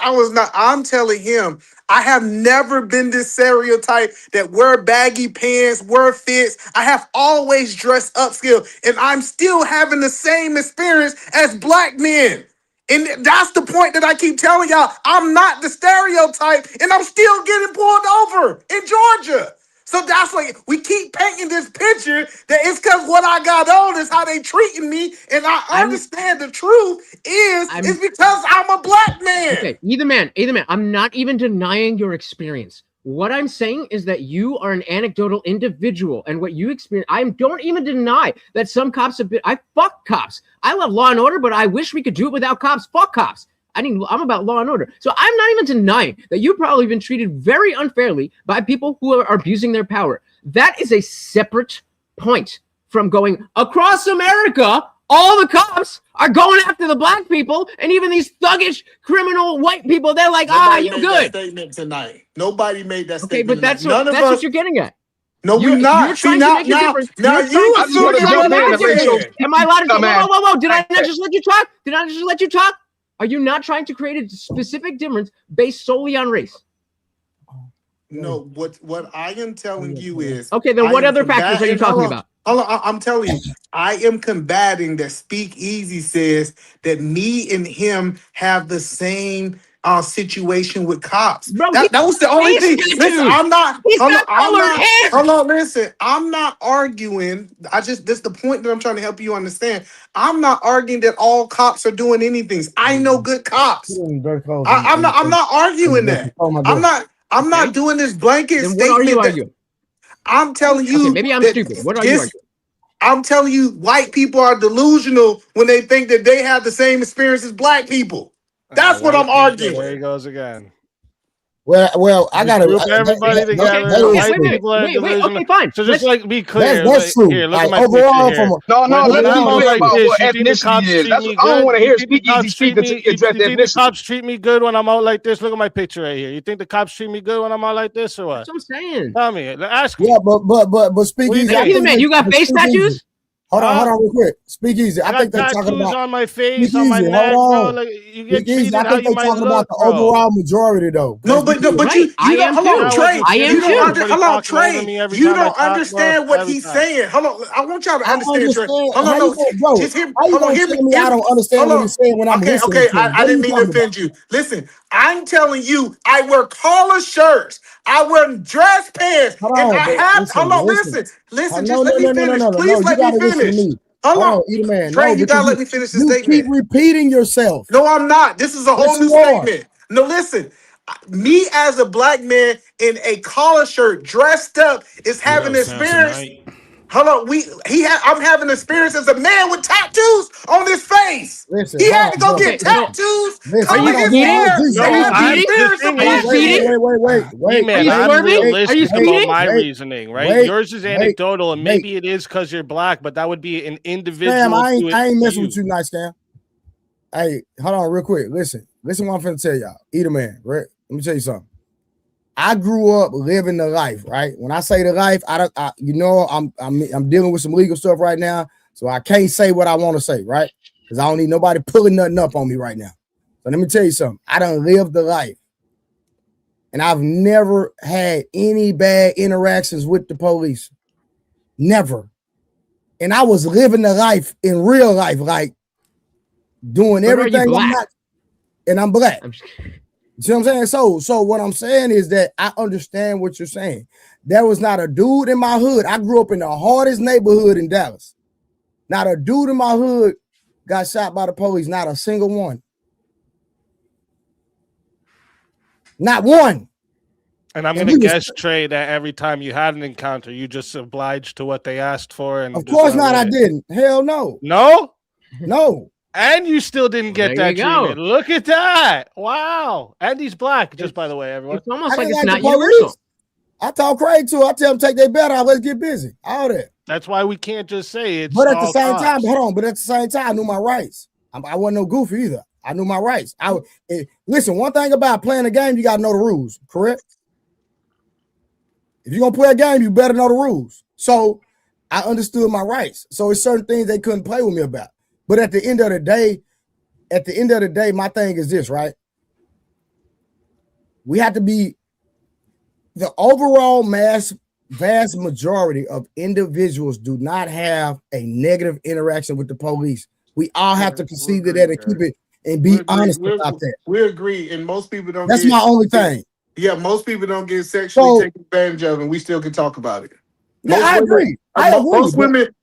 I was not. I'm telling him, I have never been this stereotype that wear baggy pants, wear fits. I have always dressed upscale, and I'm still having the same experience as black men. And that's the point that I keep telling y'all. I'm not the stereotype, and I'm still getting pulled over in Georgia. So that's like, we keep painting this picture that it's because what I got on is how they treating me, and I understand the truth is because I'm a black man. Okay, either man. I'm not even denying your experience. What I'm saying is that you are an anecdotal individual, and what you experience, I don't even deny that some cops have been. I fuck cops. I love law and order, but I wish we could do it without cops. Fuck cops. I'm about law and order. So I'm not even denying that you've probably been treated very unfairly by people who are abusing their power. That is a separate point from going across America. All the cops are going after the black people, and even these thuggish criminal white people, they're like, Nobody you made good. that statement tonight. Nobody made that Okay, statement. but that's tonight. what you're getting at. No, we're not. You're trying to make a difference. Now you assuming Am I allowed to? Whoa! Did I not just let you talk? Did I just let you talk? Are you not trying to create a specific difference based solely on race? No, what I am telling you is okay. Then what other factors are you talking about? Hold on, I'm telling you, I am combating that Speakeasy says that me and him have the same situation with cops. Bro, that was the only thing. Listen, I'm not. Hold on, listen. I'm not arguing. This is the point that I'm trying to help you understand. I'm not arguing that all cops are doing anything. I know good cops. I'm not arguing that. I'm not doing this blanket then statement. What are you arguing? I'm telling you. Okay, maybe I'm stupid. What are you arguing? I'm telling you, white people are delusional when they think that they have the same experience as black people. That's what I'm arguing. There he goes again. Well, I gotta group everybody together. Okay, fine. So just like be clear. That's true. Here, look like, at my overall, picture here. No, let's be clear about what you think the cops ethnicity is. treat me I don't good? want to hear You think the Speakeasy cops speak treat me- to you address think the ethnicity. cops treat me good when I'm out like this? Look at my picture right here. You think the cops treat me good when I'm out like this or what? That's what I'm saying. Tell me. Ask me. Yeah, but Speakeasy. Hey, man, you got face tattoos? Hold on, real quick. Speakeasy. I think they're talking tattoos about on my face, on my neck, bro. Like, you get treated I how think you they're might talking about look, the bro. overall majority, though. No, but you don't. Hold on, Trey. You don't hold on, Trey. You don't understand what he's saying. Hold on, I want y'all to understand, Trey. Hold on, just hear. Hold on, hear me. I don't understand what he's saying when I'm listening. Okay, I didn't mean to offend you. Listen, I'm telling you, I wear collar shirts. I wear dress pants, and I have. Hold on, listen. Just let me finish. Please let me finish. Hold on, Edelman. Trey, you gotta let me finish this statement. You keep repeating yourself. No, I'm not. This is a whole new statement. No, listen. Me as a black man in a collar shirt, dressed up, is having an experience. Hold on, I'm having an experience as a man with tattoos on his face. Listen, he had to go get tattoos. Are you cheating? Are Wait, man, I'm realistic about my wait, reasoning, right? Yours is anecdotal, and maybe it is because you're black, but that would be an individual. Sam, I ain't messing with you, nice Cam. Hey, hold on, real quick. Listen what I'm finna tell y'all. Edelman, right? Let me tell you something. I grew up living the life, right? When I say the life, I'm dealing with some legal stuff right now, so I can't say what I want to say, right? Because I don't need nobody pulling nothing up on me right now. So let me tell you something. I done lived the life, and I've never had any bad interactions with the police, never. And I was living the life in real life, like doing everything. I'm black. See what I'm saying? So what I'm saying is that I understand what you're saying. There was not a dude in my hood. I grew up in the hardest neighborhood in Dallas. Not a dude in my hood got shot by the police. Not a single one. Not one. And I'm going to guess, Trey, that every time you had an encounter, you just obliged to what they asked for. And of course not, I didn't. Hell no. No? No. And you still didn't get that treatment. Look at that. Wow. And he's black, just by the way, everyone. It's almost like it's not universal. I talk crazy too. I tell them take their bet out. Let's get busy. All that. That's why we can't just say it's. But at the same time, hold on. But at the same time, I knew my rights. I wasn't no goofy either. I knew my rights. Listen, one thing about playing a game, you got to know the rules, correct? If you're going to play a game, you better know the rules. So I understood my rights. So it's certain things they couldn't play with me about. But at the end of the day, my thing is this, right? We have to be the overall vast majority of individuals do not have a negative interaction with the police. We all have to concede to that and keep it and be honest about that. We agree, and most people don't. That's my only thing. Yeah, most people don't get sexually taken advantage of, and we still can talk about it. Yeah, I agree.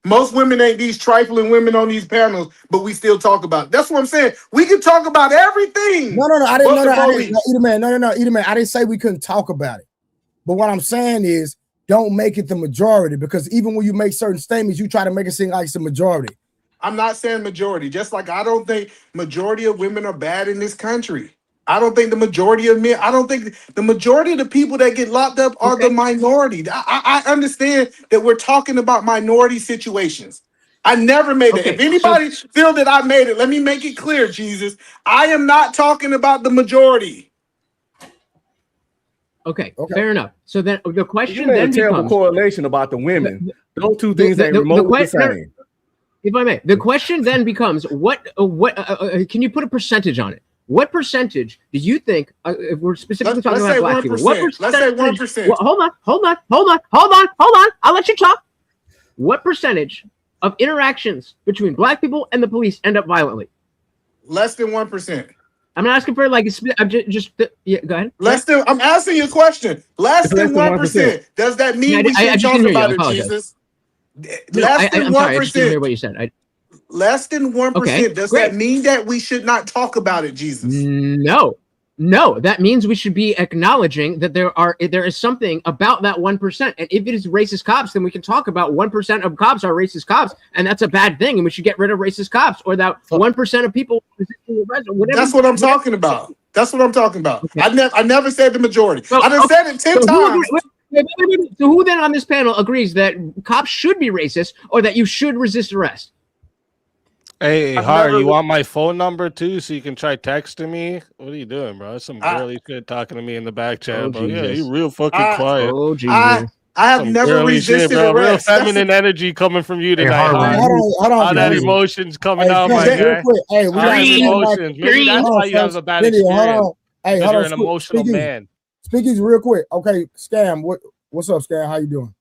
Most women ain't these trifling women on these panels, but we still talk about it. That's what I'm saying. We can talk about everything. No. I didn't know that. No, Edelman. I didn't say we couldn't talk about it. But what I'm saying is, don't make it the majority, because even when you make certain statements, you try to make it seem like it's the majority. I'm not saying majority, just like I don't think majority of women are bad in this country. I don't think the majority of men, I don't think the majority of the people that get locked up are the minority. I understand that we're talking about minority situations. I never made it. If anybody feel that I made it, let me make it clear, Jesus. I am not talking about the majority. Okay, fair enough. So then the question then becomes... a terrible correlation about the women. Those two things ain't remotely the same. If I may, the question then becomes, what can you put a percentage on it? What percentage do you think, if we're specifically talking about black people, what percentage? Let's say 1%. Well, hold on. I'll let you talk. What percentage of interactions between black people and the police end up violently? Less than 1%. I'm not asking for like, I'm just yeah, go ahead. I'm asking you a question. Less than 1%. Does that mean we should talk about it, Jesus? Less than 1%. I just didn't hear what you said. Less than 1%. Does that mean that we should not talk about it, Jesus? No. That means we should be acknowledging that there is something about that 1%. And if it is racist cops, then we can talk about 1% of cops are racist cops, and that's a bad thing, and we should get rid of racist cops, or that 1% of people resisting arrest, or whatever. That's what I'm talking about. That's what I'm talking about. Okay. I never said the majority. I just said it 10 times. So who then on this panel agrees that cops should be racist, or that you should resist arrest? Hey, Har, you want my phone number too, so you can try texting me? What are you doing, bro? That's some girly shit talking to me in the back chat, bro. Yeah, you real fucking quiet. Oh, Jesus. I have never resisted arrest. Real feminine energy coming from you tonight. Hold on, all that emotions coming out, my guy. Hey, we got emotions. Maybe that's why you have a bad experience. Hey, you're an emotional man. Speaking real quick. Okay, Scam, what's up, Scam? How you doing?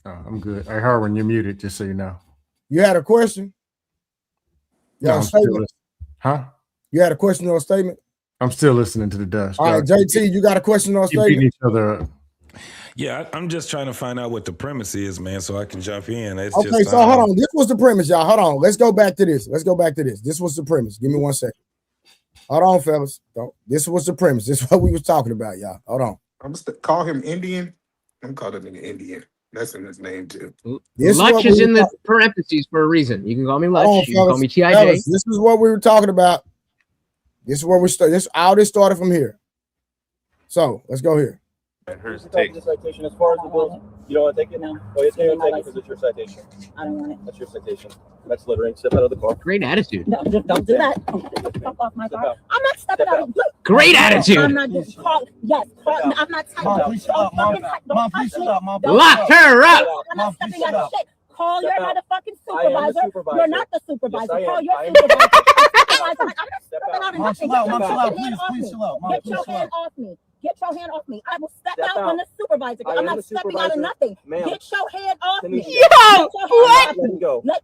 I'm good. Hey, Harwin, you're muted, just so you know. You had a question? No, huh? You had a question or a statement? I'm still listening to the dust. All right, JT, you got a question or a statement? Each other up. Yeah, I'm just trying to find out what the premise is, man, so I can jump in. Okay, so hold on. This was the premise, y'all. Hold on. Let's go back to this. This was the premise. Give me 1 second. Hold on, fellas. This was the premise. This is what we was talking about, y'all. Hold on. I'm gonna call him Indian. I'm calling him Indian. That's in his name too. Lutch is in the parentheses for a reason. You can call me Lutch. You can call me TIJ. Fellas, this is what we were talking about. This is where we started. All this started from here. So let's go here. Here's the citation. As far as the bills, you don't want to take it now? Oh, yes, you want to take it because it's your citation. I don't want it. That's your citation. That's littering. Step out of the car. Great attitude. No, don't do that. Fuck off my car. I'm not stepping out. Great attitude. I'm not just call. Yes, call. I'm not typing. Lock her up. I'm not stepping out of shit. Call your motherfucking supervisor. You're not the supervisor. Call your supervisor. I'm not stepping out of nothing. Get your hand off me. Get your hand off me. I will step out when the supervisor. I'm not stepping out of nothing. Get your hand off me. Yo, what?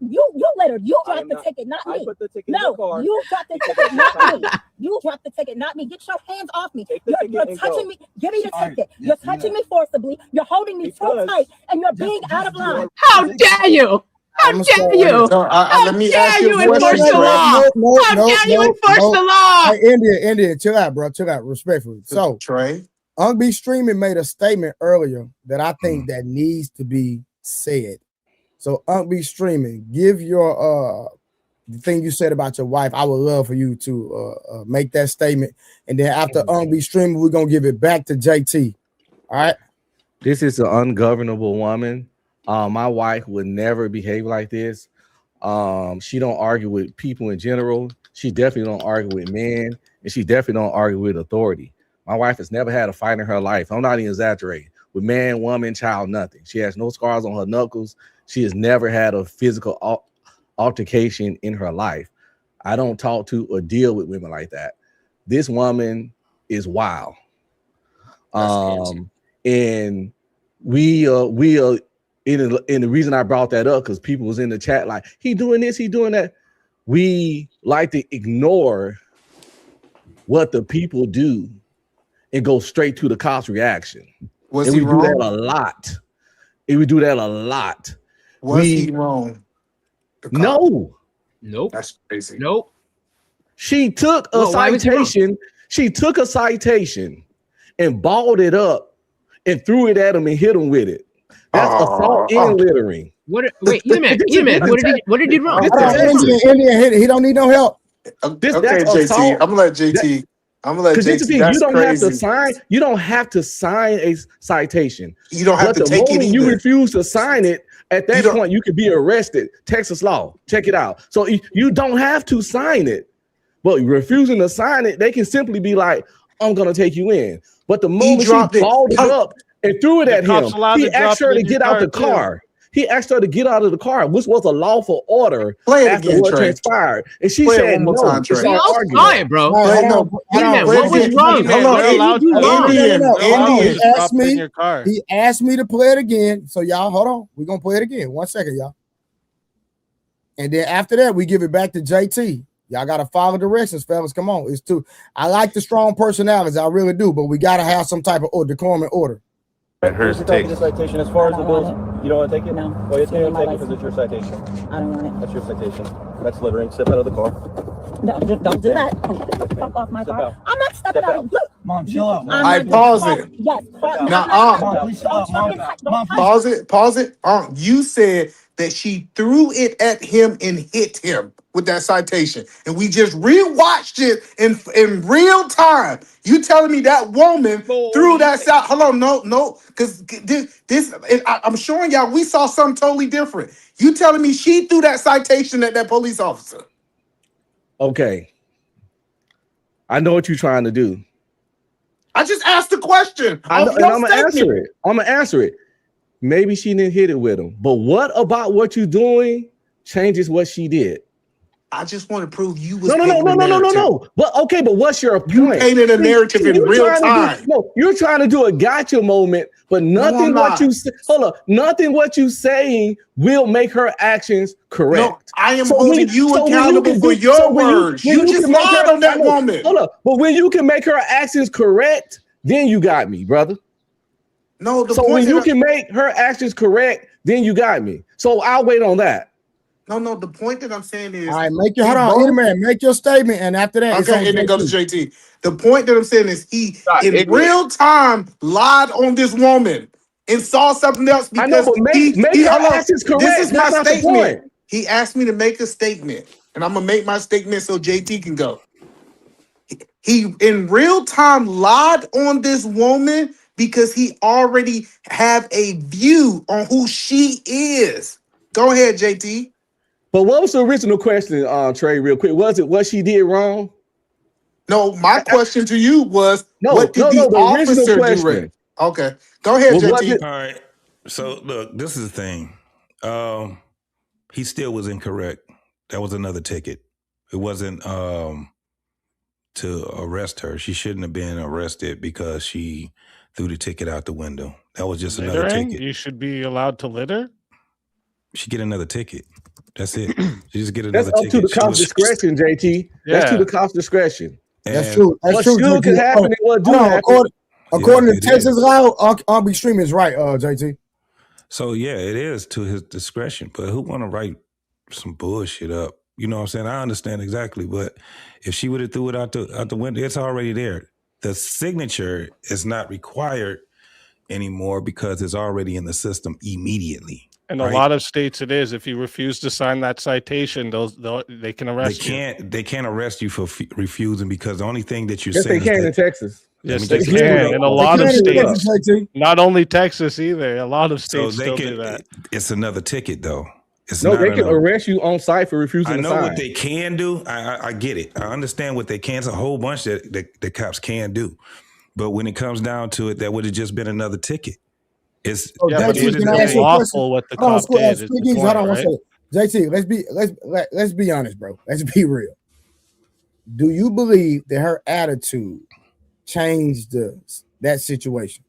You littered. You dropped the ticket, not me. No, you dropped the ticket, not me. You dropped the ticket, not me. Get your hands off me. You're touching me. Give me the ticket. You're touching me forcibly. You're holding me too tight, and you're being out of line. How dare you? How dare you? How dare you enforce the law? How dare you enforce the law? Hey, India, chill out, bro. Chill out, respectfully. So, Trey, Ungbe Streaming made a statement earlier that I think that needs to be said. So, Ungbe Streaming, give your the thing you said about your wife. I would love for you to make that statement, and then after Ungbe Streaming, we're gonna give it back to JT. All right. This is an ungovernable woman. My wife would never behave like this. She don't argue with people in general. She definitely don't argue with men, and she definitely don't argue with authority. My wife has never had a fight in her life. I'm not even exaggerating. With man, woman, child, nothing. She has no scars on her knuckles. She has never had a physical altercation in her life. I don't talk to or deal with women like that. This woman is wild. And we are. And the reason I brought that up, because people was in the chat like, he doing this, he doing that. We like to ignore what the people do and go straight to the cops' reaction. Was and he we wrong? do that a lot. And we do that a lot. Was he wrong? No. Nope. That's crazy. Nope. She took a citation. She took a citation and balled it up and threw it at him and hit him with it. That's assault and littering. Wait, Eman, what did he do wrong? Indian, he don't need no help. Okay, JT. I'm gonna let JT. You don't have to sign a citation. You don't have to take it. You refuse to sign it. At that point, you could be arrested. Texas law. Check it out. So you don't have to sign it, but refusing to sign it, they can simply be like, "I'm gonna take you in." But the moment she balled it up and threw it at him, he asked her to get out the car. He asked her to get out of the car, which was a lawful order after what transpired. And she said no. It's not argument, bro. What was wrong? He asked me to play it again. So y'all, hold on. We're going to play it again. 1 second, y'all. And then after that, we give it back to JT. Y'all got to follow directions, fellas. Come on. I like the strong personalities. I really do. But we got to have some type of decorum and order. Here's the citation. As far as the bills, you don't want to take it? No. Well, you can't take it because it's your citation. I don't want it. That's your citation. That's littering. Step out of the car. No, don't do that. Fuck off my car. I'm not stepping out. Look. Mom, chill out. I pause it. Yes. Now, pause it. You said that she threw it at him and hit him with that citation, and we just rewatched it in real time. You telling me that woman threw that out? Hold on, no, because this I'm showing y'all we saw something totally different. You telling me she threw that citation at that police officer? Okay, I know what you're trying to do. I just asked the question. I know, and I'm gonna answer it. Maybe she didn't hit it with him, but what about what you're doing changes what she did? I just want to prove you was no. But okay, but what's your point? You painted a narrative in real time. You're trying to do a gotcha moment, but nothing nothing what you saying will make her actions correct. No, I am holding you accountable for your words. You just lied on that woman. Hold up, but when you can make her actions correct, then you got me, brother. No, when you can make her actions correct, then you got me. So I'll wait on that. No, the point that I'm saying is, all right, make your statement, and after that, okay, and then go to JT. The point that I'm saying is he in real time lied on this woman and saw something else because make her actions correct. This is my statement. He asked me to make a statement, and I'm gonna make my statement so JT can go. He in real time lied on this woman because he already have a view on who she is. Go ahead, JT. But what was the original question, Trey, real quick? Was it what she did wrong? No, my question to you was, what did the officer do right? Okay, go ahead, JT. All right. So, look, this is the thing. He still was incorrect. That was another ticket. It wasn't to arrest her. She shouldn't have been arrested because she threw the ticket out the window. That was just another ticket. You should be allowed to litter? She get another ticket. That's it. She just get another ticket. That's up to the cop's discretion, JT. That's to the cop's discretion. That's true. What should happen and what do happen. According to Texas law, Arby Stream is right, JT. So yeah, it is to his discretion. But who want to write some bullshit up? You know what I'm saying? I understand exactly, but if she would have threw it out the window, it's already there. The signature is not required anymore because it's already in the system immediately. In a lot of states, it is. If you refuse to sign that citation, they can arrest you. They can't arrest you for refusing because the only thing that you're saying. Yes, they can in Texas. Yes, they can. In a lot of states. Not only Texas either. A lot of states still do that. It's another ticket, though. They can arrest you on site for refusing to sign. I know what they can do. I get it. I understand what they can. It's a whole bunch that the cops can do. But when it comes down to it, that would have just been another ticket. It's lawful what the cop did. JT, let's be honest, bro. Let's be real. Do you believe that her attitude changed that situation?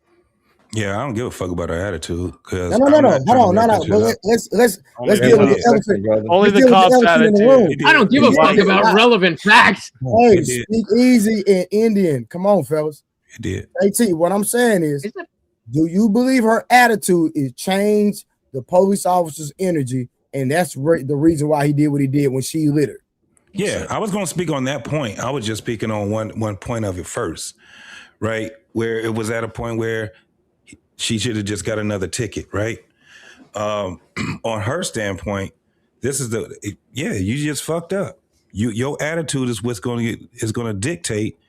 Yeah, I don't give a fuck about her attitude. No. Hold on. But let's deal with the elephant. Only the cops' attitude. I don't give a fuck about relevant facts. Hey, speak easy in Indian. Come on, fellas. It did. JT, what I'm saying is do you believe her attitude is changed the police officer's energy, and that's the reason why he did what he did when she littered? Yeah, I was going to speak on that point. I was just speaking on one point of it first, right? Where it was at a point where she should have just got another ticket, right? On her standpoint, this is you just fucked up. Your attitude is what's going to dictate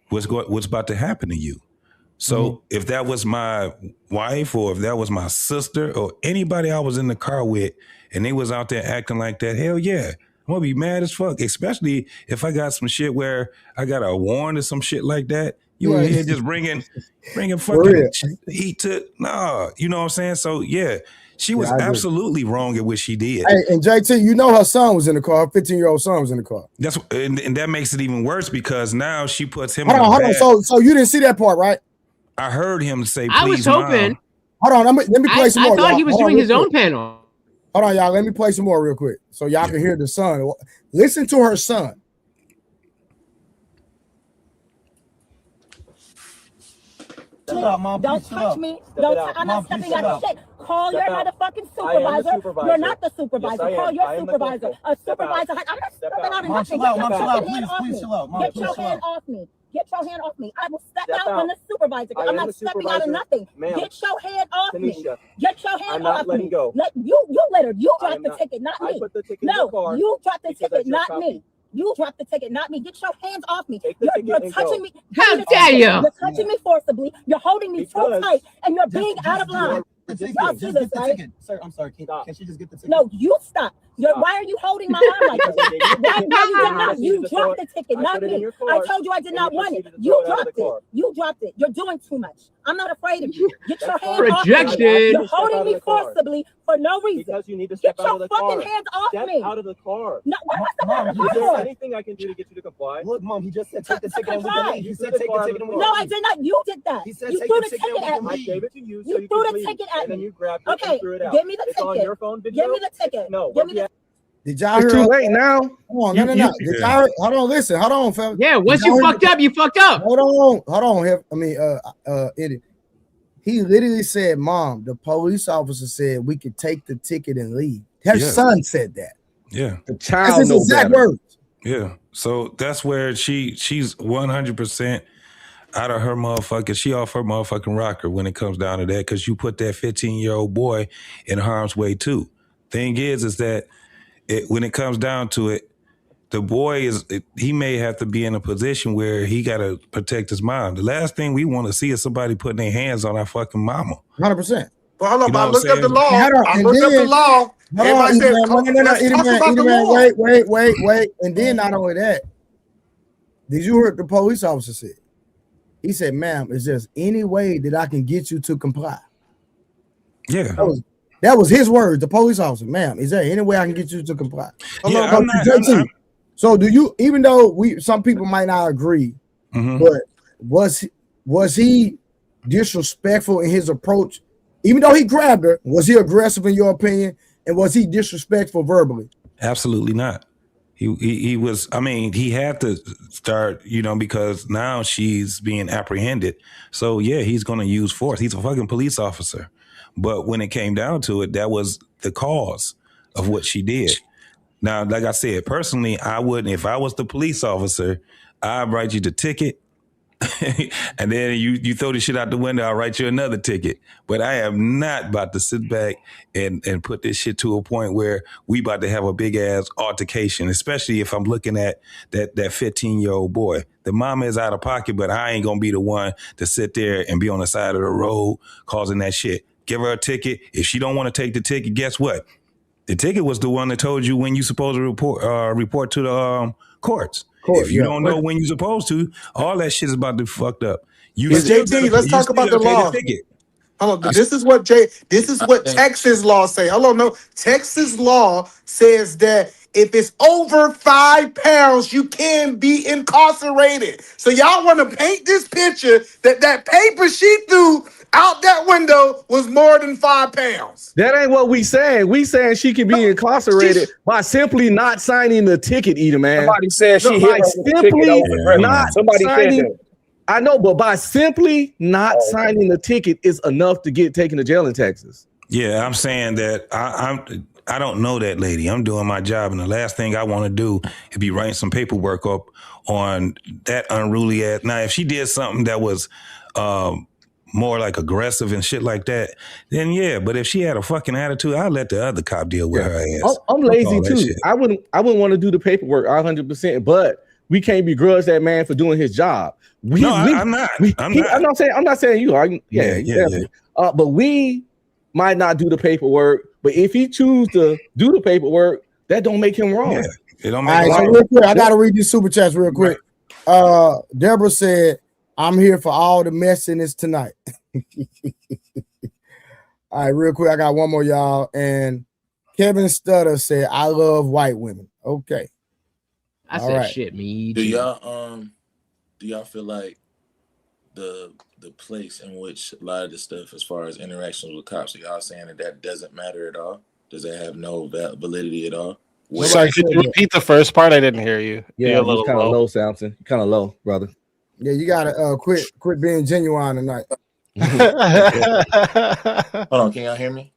what's about to happen to you. So if that was my wife or if that was my sister or anybody I was in the car with and they was out there acting like that, hell yeah, I'm gonna be mad as fuck, especially if I got some shit where I got a warrant or some shit like that. You out here just bringing fucking heat to, nah, you know what I'm saying? So yeah, she was absolutely wrong at what she did. Hey, and JT, you know her son was in the car. Her 15-year-old son was in the car. That's and that makes it even worse because now she puts him. Hold on. So you didn't see that part, right? I heard him say, I was hoping. Mom. Hold on, let me play some more. I thought he was doing his own panel. Hold on, y'all. Let me play some more real quick so y'all can hear the son. Listen to her son. Don't touch me. I'm not stepping out of shit. Call your motherfucking supervisor. You're not the supervisor. Call your supervisor. A supervisor. I'm not stepping out of nothing. Please chill out. Get your hand off me. Get your hand off me. I will step out when the supervisor. I'm not stepping out of nothing. Get your hand off me. Get your hand off me. You littered. You dropped the ticket, not me. No, you dropped the ticket, not me. You dropped the ticket, not me. Get your hands off me. You're touching me. How dare you? You're touching me forcibly. You're holding me too tight, and you're being out of line. Y'all see this, right? Sir, I'm sorry. Can she just get the ticket? No, you stop. Why are you holding my arm like that? Why you did not? You dropped the ticket, not me. I told you I did not want it. You dropped it. You dropped it. You're doing too much. I'm not afraid of you. Get your hands off me. You're holding me forcibly for no reason. Because you need to step out of the car. Get your fucking hands off me. Step out of the car. No, what am I stepping out of the Is car there for? anything I can do to get you to comply? Look, Mom, he just said take the ticket and we can leave. You said take the ticket and we can leave. No, I did not. You did that. He said you take threw the the ticket ticket at and we me. can leave. I gave it to you so You you threw could the leave. ticket at And then me. you grabbed it Okay, and threw it out. give me the It's on ticket. your phone video? Give me the ticket. No, Give me the Did y'all It's hear? too late now. Hold on, no. Did y'all, hold on, listen. Hold on, fella. Yeah, once you fucked up, you fucked up. Hold on. Eddie. He literally said, Mom, the police officer said we could take the ticket and leave. Her son said that. Yeah. The child That's his knows exact better. words. Yeah. So that's where she's 100% out of her motherfucking, she off her motherfucking rocker when it comes down to that, because you put that 15-year-old boy in harm's way too. Thing is that when it comes down to it, the boy he may have to be in a position where he got to protect his mom. The last thing we want to see is somebody putting their hands on our fucking mama. 100%. Well, hold on, You know I what looked I'm up the saying? law. I looked up the law. Everybody said, wait. And then not only that, did you hear what the police officer said? He said, ma'am, is there any way that I can get you to comply? Yeah. That was his words, the police officer. Ma'am, is there any way I can get you to comply? So do you, even though some people might not agree, but was he disrespectful in his approach? Even though he grabbed her, was he aggressive in your opinion? And was he disrespectful verbally? Absolutely not. He was, I mean, he had to start, because now she's being apprehended. So yeah, he's going to use force. He's a fucking police officer. But when it came down to it, that was the cause of what she did. Now, like I said, personally, I wouldn't, if I was the police officer, I'd write you the ticket. And then you throw the shit out the window, I'll write you another ticket. But I am not about to sit back and put this shit to a point where we about to have a big ass altercation, especially if I'm looking at that 15-year-old boy. The mama is out of pocket, but I ain't gonna be the one to sit there and be on the side of the road causing that shit. Give her a ticket. If she don't want to take the ticket, guess what? The ticket was the one that told you when you're supposed to report to the courts. If you don't know when you're supposed to, all that shit is about to be fucked up. JT, let's talk about the law. Hold on, this is what Texas law say. Hold on, no. Texas law says that if it's over 5 pounds, you can be incarcerated. So y'all want to paint this picture that paper she threw out that window was more than 5 pounds. That ain't what we saying. We saying she can be incarcerated by simply not signing the ticket, Edie, man. Somebody said she hit her with the ticket over the ground. Somebody said that. I know, but by simply not signing the ticket is enough to get taken to jail in Texas. Yeah, I'm saying that I don't know that lady. I'm doing my job, and the last thing I want to do is be writing some paperwork up on that unruly ass. Now, if she did something that was more like aggressive and shit like that, then yeah. But if she had a fucking attitude, I'd let the other cop deal with her ass. I'm lazy too. I wouldn't want to do the paperwork 100%, but we can't begrudge that man for doing his job. I'm not. I'm not saying you are. But we might not do the paperwork. But if he choose to do the paperwork, that don't make him wrong. Yeah, it don't make All right, him so wrong. real quick, I gotta read these super chats real quick. Deborah said, "I'm here for all the messiness tonight." All right, real quick, I got one more, y'all. And Kevin Stutter said, "I love white women." Okay. I said shit, me. Do y'all feel like the place in which a lot of the stuff as far as interactions with cops, are y'all saying that doesn't matter at all? Does that have no validity at all? Sorry, could you repeat the first part? I didn't hear you. Yeah, You're a little kind of low, Samson. Kind of low, brother. Yeah, you gotta quit being genuine tonight. Hold on, can y'all hear me?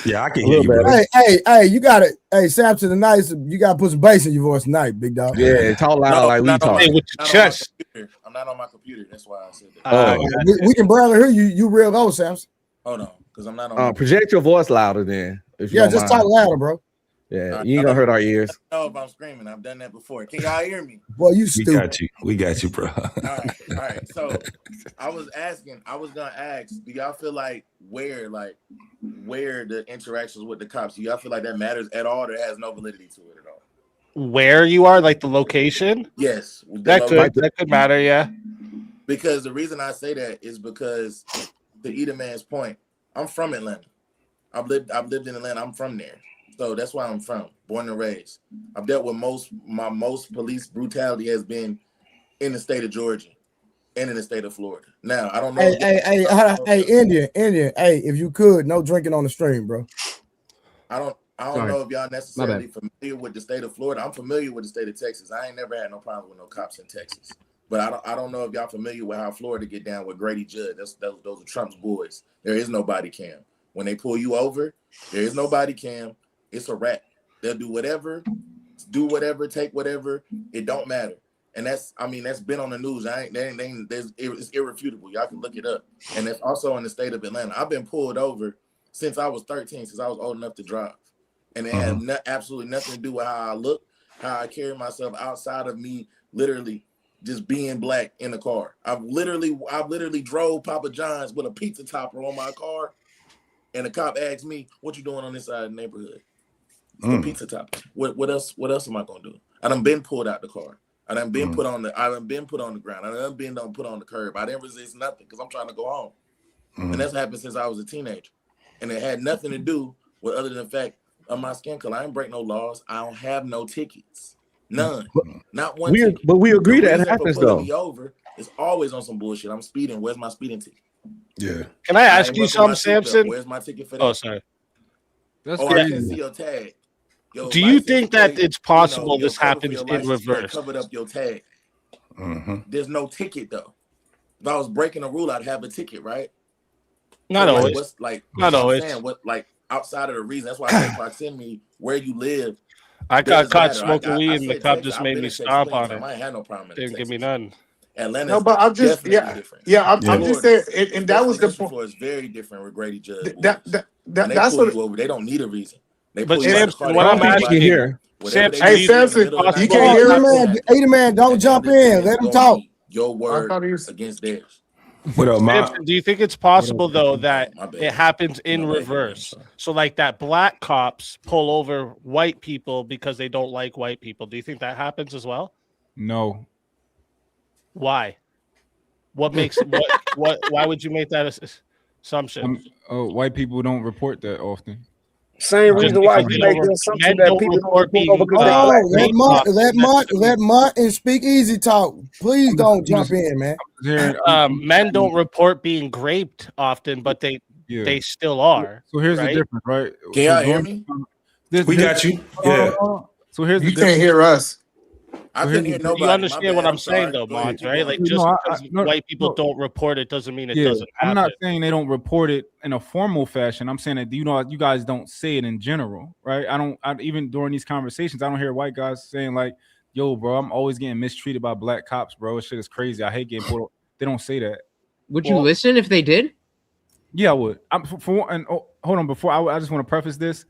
Yeah, I can hear you, bro. Hey, you gotta, Samson tonight, you gotta put some bass in your voice tonight, big dog. Yeah, talk loud like we talk. With your chest. I'm not on my computer. That's why I said that. We can barely hear you. You real low, Samson. Hold on, because I'm not on. Project your voice louder then. If you Yeah, don't just mind. talk louder, bro. Yeah, you ain't gonna hurt our ears. I don't know if I'm screaming. I've done that before. Can y'all hear me? Boy, you stupid. We got you, bro. All right. So I was gonna ask, do y'all feel like where the interactions with the cops, do y'all feel like that matters at all, or it has no validity to it at all? Where you are, like the location? Yes. That could matter, yeah. Because the reason I say that is because, to either man's point, I'm from Atlanta. I've lived in Atlanta. I'm from there. So that's where I'm from, born and raised. I've dealt with most police brutality has been in the state of Georgia and in the state of Florida. Now, I don't know. Hey, Indian. Hey, if you could, no drinking on the stream, bro. I don't know if y'all necessarily familiar with the state of Florida. I'm familiar with the state of Texas. I ain't never had no problem with no cops in Texas. But I don't know if y'all familiar with how Florida get down with Grady Judd. Those are Trump's boys. There is no body cam. When they pull you over, there is no body cam. It's a wrap. They'll do whatever, take whatever. It don't matter. And that's been on the news. It's irrefutable. Y'all can look it up. And it's also in the state of Atlanta. I've been pulled over since I was 13, since I was old enough to drive. And it had absolutely nothing to do with how I look, how I carry myself outside of me literally just being black in the car. I've literally drove Papa John's with a pizza topper on my car. And the cop asked me, "What you doing on this side of the neighborhood?" The pizza topper. What else am I gonna do? I done been pulled out the car. I done been put on the ground. I done been put on the curb. I didn't resist nothing because I'm trying to go home. And that's happened since I was a teenager. And it had nothing to do with other than the fact of my skin color. I ain't break no laws. I don't have no tickets. None. Not one ticket. But we agree that happens though. Me over, it's always on some bullshit. I'm speeding. Where's my speeding ticket? Yeah. Can I ask you something, Samson? Where's my ticket for that? Oh, sorry. I didn't see your tag. Do you think that it's possible this happens in reverse? Covered up your tag. There's no ticket though. If I was breaking a rule, I'd have a ticket, right? Not always. Not always. Outside of the reason. That's why I say proximity, where you live. I got caught smoking weed, and the cop just made me stop on it. I ain't had no problem. Didn't give me none. Atlanta. No, but I'm just different. I'm just saying, and that was the point. It's very different with Grady Judd. That's what they don't need a reason. But Samson, what I'm asking here, hey Samson, you can't hear him. Hey, man, don't jump in. Let him talk. Your word against theirs. What up, Samson, do you think it's possible though that it happens in reverse? So like that black cops pull over white people because they don't like white people. Do you think that happens as well? No. Why? What makes what? Why would you make that assumption? White people don't report that often. Same reason why you make the assumption that people don't report because let Martin speak easy talk. Please don't jump in, man. Men don't report being raped often, but they still are. So here's the difference, right? Can y'all hear me? We got you. Yeah. So here's the you can't hear us. I couldn't hear nobody. You understand what I'm saying, though, Mons, right? Like, just because white people don't report it doesn't mean it doesn't happen. I'm not saying they don't report it in a formal fashion. I'm saying that you guys don't say it in general, right? Even during these conversations, I don't hear white guys saying like, "Yo, bro, I'm always getting mistreated by black cops, bro. This shit is crazy. I hate getting pulled." They don't say that. Would you listen if they did? Yeah, I would. Hold on. Before I just want to preface this.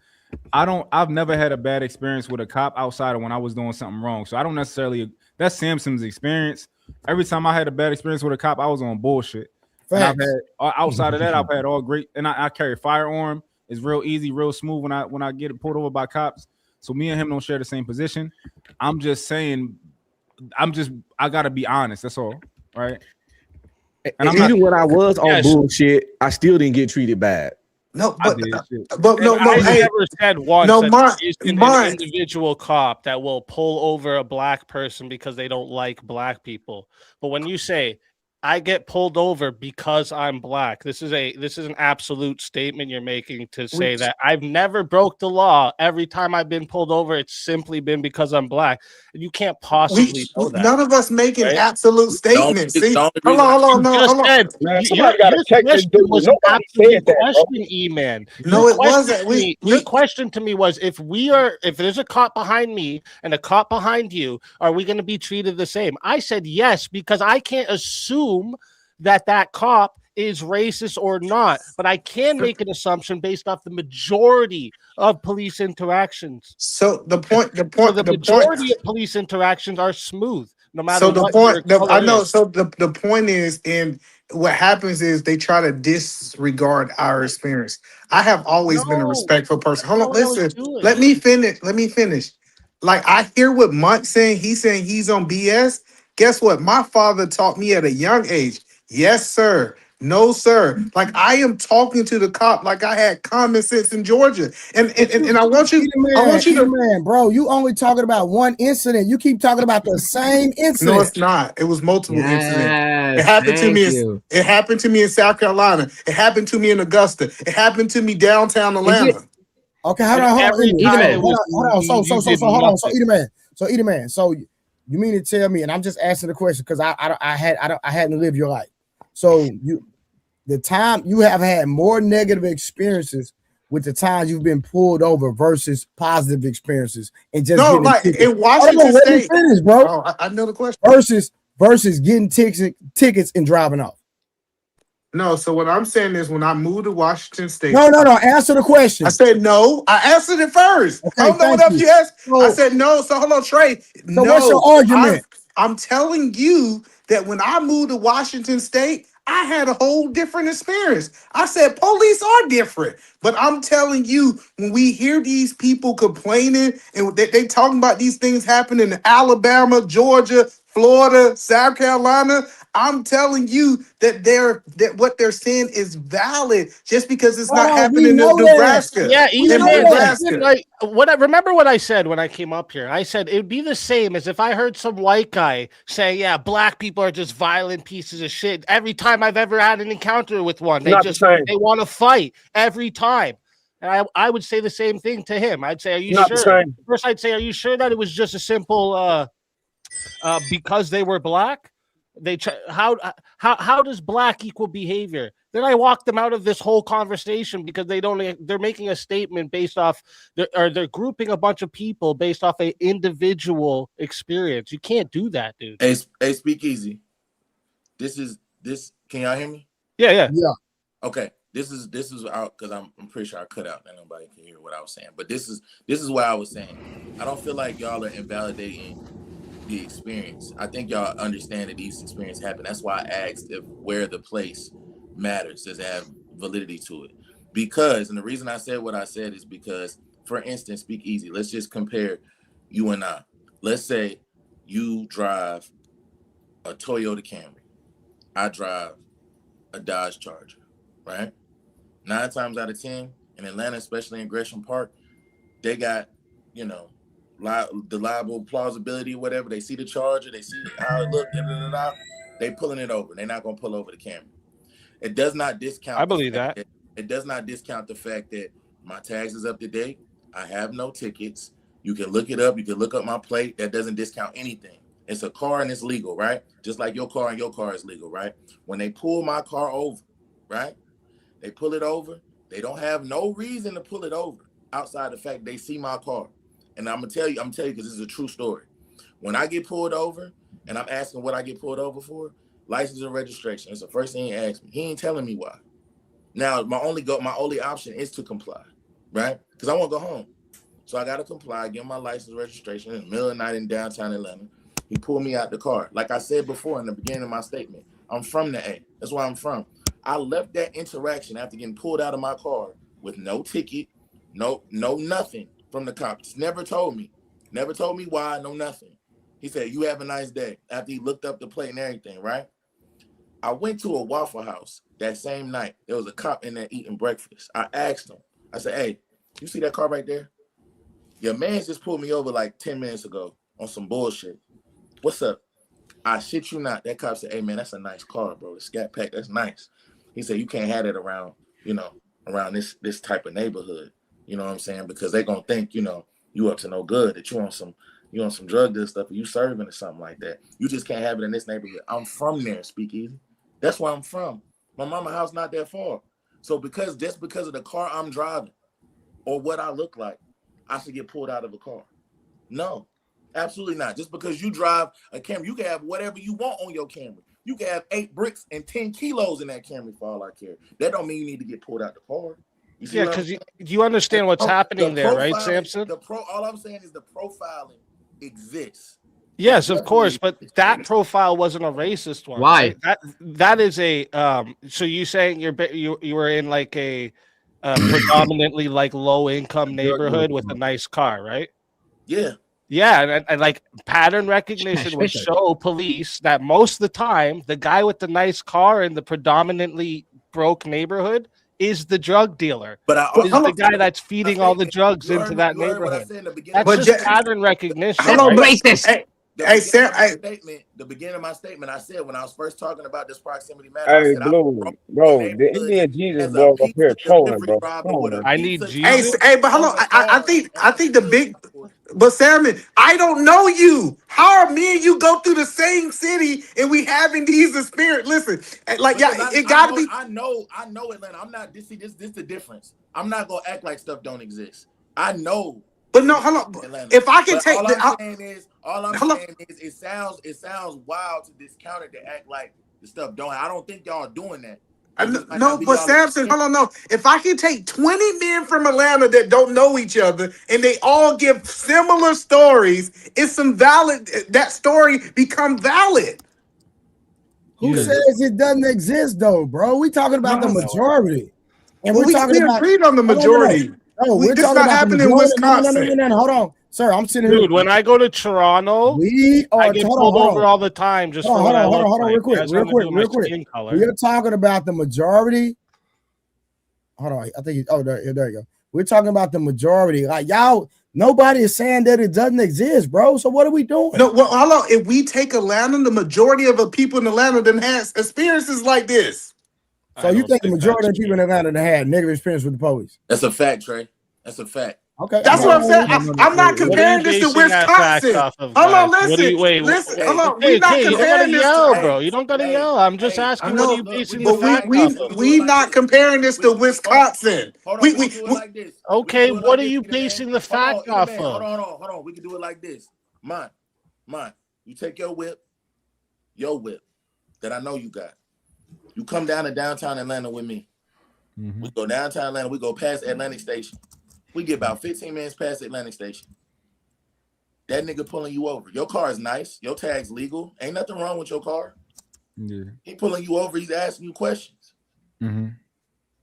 I've never had a bad experience with a cop outside of when I was doing something wrong. So I don't necessarily. That's Samson's experience. Every time I had a bad experience with a cop, I was on bullshit. And I've had outside of that, I've had all great. And I carry a firearm. It's real easy, real smooth when I get pulled over by cops. So me and him don't share the same position. I'm just saying. I gotta be honest. That's all, right? And even when I was on bullshit, I still didn't get treated bad. No, I never said once that there isn't an individual cop that will pull over a black person because they don't like black people. But when you say I get pulled over because I'm black, this is an absolute statement you're making to say that I've never broke the law. Every time I've been pulled over, it's simply been because I'm black. And you can't possibly know that. None of us making absolute statements. See? Hold on. Somebody got to check this dude. Nobody said that, question, E-Man. No, it wasn't. Your question to me was, if there's a cop behind me and a cop behind you, are we going to be treated the same? I said yes, because I can't assume that cop is racist or not, but I can make an assumption based off the majority of police interactions. So the majority of police interactions are smooth, no matter. So the point is, and what happens is they try to disregard our experience. I have always been a respectful person. Hold on, listen. Let me finish. Like, I hear what Mont's saying. He's saying he's on BS. Guess what? My father taught me at a young age. Yes, sir. No, sir. Like, I am talking to the cop like I had common sense in Georgia. And I want you to, bro, you only talking about one incident. You keep talking about the same incident. No, it's not. It was multiple incidents. It happened to me. It happened to me in South Carolina. It happened to me in Augusta. It happened to me downtown Atlanta. Okay, hold on. So Edie Man. So you mean to tell me, and I'm just asking the question because I hadn't lived your life. So the time you have had more negative experiences with the times you've been pulled over versus positive experiences, and just in Washington State, finish, bro. I know the question. Versus getting tickets and driving off. No, so what I'm saying is, when I moved to Washington State. No. Answer the question. I said no. I answered it first. Okay, I don't know what else you asked. I said no. So hold on, Trey. So what's your argument? I'm telling you that when I moved to Washington State, I had a whole different experience. I said police are different, but I'm telling you, when we hear these people complaining and they talking about these things happening in Alabama, Georgia, Florida, South Carolina, I'm telling you that what they're saying is valid just because it's not happening in Nebraska. Yeah, remember what I said when I came up here? I said it'd be the same as if I heard some white guy say, "Yeah, black people are just violent pieces of shit." Every time I've ever had an encounter with one, they want to fight every time. And I would say the same thing to him. I'd say, "Are you sure?" First, I'd say, "Are you sure that it was just a simple because they were black?" How does black equal behavior? Then I walk them out of this whole conversation because they're making a statement based off they're grouping a bunch of people based off an individual experience. You can't do that, dude. Hey, speak easy. Can y'all hear me? Yeah. Okay. This is out because I'm pretty sure I cut out and nobody can hear what I was saying. But this is what I was saying. I don't feel like y'all are invalidating the experience. I think y'all understand that these experiences happen. That's why I asked where the place matters. Does it have validity to it? Because, and the reason I said what I said is because, for instance, speak easy. Let's just compare you and I. Let's say you drive a Toyota Camry. I drive a Dodge Charger, right? 9 times out of 10 in Atlanta, especially in Gresham Park, they got, the liable plausibility or whatever. They see the Charger, they see how it look, they pulling it over. They're not going to pull over the Camry. It does not discount. I believe that. It does not discount the fact that my tax is up to date. I have no tickets. You can look it up. You can look up my plate. That doesn't discount anything. It's a car and it's legal, right? Just like your car and your car is legal, right? When they pull my car over, right? They pull it over. They don't have no reason to pull it over outside the fact they see my car. And I'm gonna tell you because this is a true story. When I get pulled over and I'm asking what I get pulled over for, license and registration. It's the first thing he asked me. He ain't telling me why. Now, my only option is to comply, right? Because I want to go home. So I got to comply, get my license and registration in the middle of the night in downtown Atlanta. He pulled me out the car. Like I said before in the beginning of my statement, I'm from the A. That's where I'm from. I left that interaction after getting pulled out of my car with no ticket, no nothing from the cops. Never told me why, no nothing. He said, you have a nice day. After he looked up the plate and everything, right? I went to a Waffle House that same night. There was a cop in there eating breakfast. I asked him, I said, hey, you see that car right there? Your man just pulled me over like 10 minutes ago on some bullshit. What's up? I shit you not. That cop said, hey man, that's a nice car, bro. The Scat Pack, that's nice. He said, you can't have it around, around this type of neighborhood. You know what I'm saying? Because they're gonna think, you up to no good, that you on some drug deal stuff, or you serving or something like that. You just can't have it in this neighborhood. I'm from there, Speakeasy. That's where I'm from. My mama's house not that far. So because of the car I'm driving or what I look like, I should get pulled out of a car. No, absolutely not. Just because you drive a Camry, you can have whatever you want on your Camry. You can have 8 bricks and 10 kilos in that Camry for all I care. That don't mean you need to get pulled out the car. Yeah, because you understand what's happening there, right, Samson? All I'm saying is the profiling exists. Yes, of course, but that profile wasn't a racist one. Why? Right? That is a so you saying you were in like a predominantly like low income neighborhood with a nice car, right? Yeah. Yeah, and like pattern recognition would show police that most of the time the guy with the nice car in the predominantly broke neighborhood is the drug dealer. But is the guy that's feeding all the drugs into that neighborhood. That's just pattern recognition. The beginning of my statement, I said when I was first talking about this proximity matter. Hey, bro, the Indian Jesus bro up here trolling, bro. I need Jesus. Hey, but hold on. I think the big. But Salmon, I don't know you. How are me and you go through the same city and we having these experiences? Listen, like it gotta be. I know Atlanta. I'm not. This the difference. I'm not gonna act like stuff don't exist. I know. But no, hold on. Atlanta. If I can take, all I'm saying is, it sounds wild to discount it to act like the stuff don't. I don't think y'all are doing that. No, but Samson, hold on, no. If I can take 20 men from Atlanta that don't know each other and they all give similar stories, it's some valid. That story become valid. Who says it doesn't exist though, bro? We talking about the majority, and we're talking about agreed on the majority. No, we're talking about happening in Wisconsin. No, hold on. Sir, I'm sitting here. Dude, when I go to Toronto, I get pulled over all the time just for what I look like. Real quick. We're talking about the majority. Hold on. I think there you go. We're talking about the majority. Like y'all, nobody is saying that it doesn't exist, bro. So what are we doing? No, well, hold on. If we take Atlanta, the majority of the people in Atlanta that has experiences like this. So you think the majority of the people in Atlanta that had negative experience with the police? That's a fact, Trey. That's a fact. Okay, that's what I'm saying. I'm not comparing this to Wisconsin. Hold on, listen. Hold on. We're not comparing this, bro. You don't gotta yell. I'm just asking. What are you basing the fact off of? We not comparing this to Wisconsin. Okay, what are you basing the fact off of? Hold on. We can do it like this. Mine. You take your whip that I know you got. You come down to downtown Atlanta with me. Mm-hmm. We go downtown Atlanta. We go past Atlantic Station. We get about 15 minutes past Atlantic Station. That nigga pulling you over. Your car is nice. Your tag's legal. Ain't nothing wrong with your car. Yeah. He pulling you over. He's asking you questions. Mm-hmm.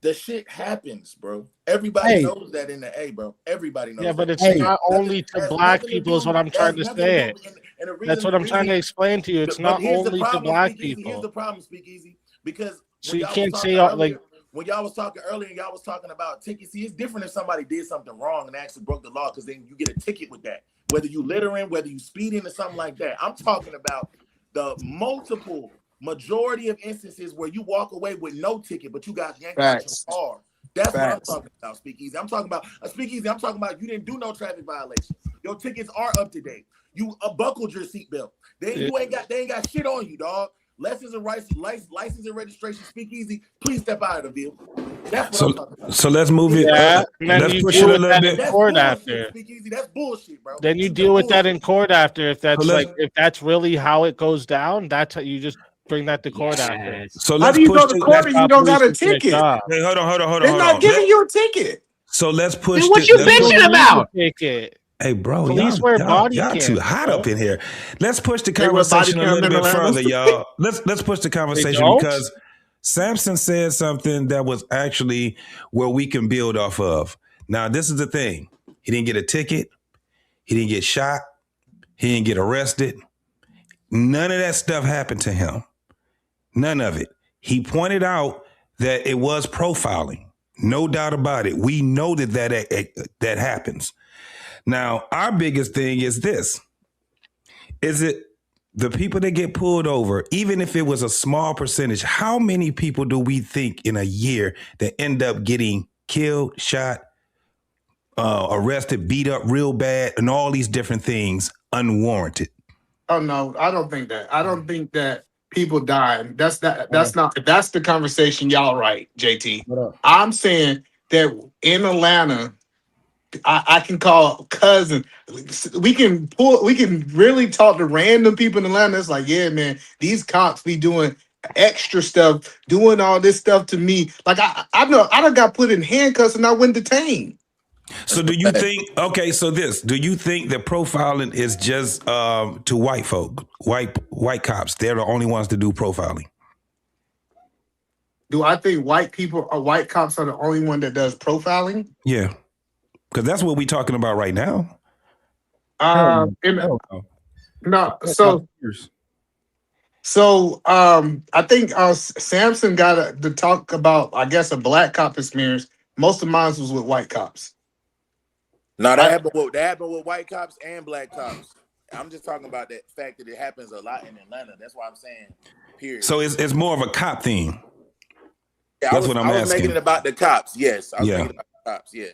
The shit happens, bro. Everybody knows that in the A, bro. Everybody knows. Yeah, but it's not only to black people is what I'm trying to say. That's what I'm trying to explain to you. It's not only to black people. Here's the problem, Speakeasy. Because so you can't say like when y'all was talking earlier, y'all was talking about tickets. See, it's different if somebody did something wrong and actually broke the law, because then you get a ticket with that. Whether you littering, whether you speeding or something like that. I'm talking about the majority of instances where you walk away with no ticket, but you got yanked out your car. That's what I'm talking about, Speakeasy. I'm talking about Speakeasy. I'm talking about you didn't do no traffic violations. Your tickets are up to date. You buckled your seatbelt. They ain't got shit on you, dog. License and registration, Speakeasy. Please step out of the vehicle. That's what I'm talking about. So let's move it. Let's push it a little bit. In court after. Speakeasy, that's bullshit, bro. Then you deal with that in court after. If that's if that's really how it goes down, that's how you just bring that to court after. So How let's do you push go to court and you don't got a ticket? Hey, hold on. They're not giving you a ticket. So let's push. Then what you bitching about? Hey, bro, Police wear body y'all cams, too hot bro. up in here. Let's push the They wear body conversation a cams little in bit Atlanta? further, y'all. Let's push the conversation don't? because Samson said something that was actually where we can build off of. Now, this is the thing. He didn't get a ticket. He didn't get shot. He didn't get arrested. None of that stuff happened to him. None of it. He pointed out that it was profiling. No doubt about it. We know that happens. Now, our biggest thing is this. Is it the people that get pulled over, even if it was a small percentage, how many people do we think in a year that end up getting killed, shot, arrested, beat up real bad, and all these different things unwarranted? Oh no, I don't think that. I don't think that people dying. That's not. That's the conversation y'all right, JT. I'm saying that in Atlanta, I can call cousin. We can really talk to random people in Atlanta. It's like, yeah, man, these cops be doing extra stuff, doing all this stuff to me. Like I know I done got put in handcuffs and I went detained. So do you think, do you think that profiling is just to white folk, white cops? They're the only ones to do profiling. Do I think white cops are the only one that does profiling? Yeah. Because that's what we're talking about right now. So I think Samson got to talk about, I guess, a black cop experience. Most of mine was with white cops. No, that happened with white cops and black cops. I'm just talking about that fact that it happens a lot in Atlanta. That's why I'm saying, period. So it's more of a cop thing. Yeah, That's what I'm asking. I was making it about the cops. Yes, I was making it about the cops. Yeah.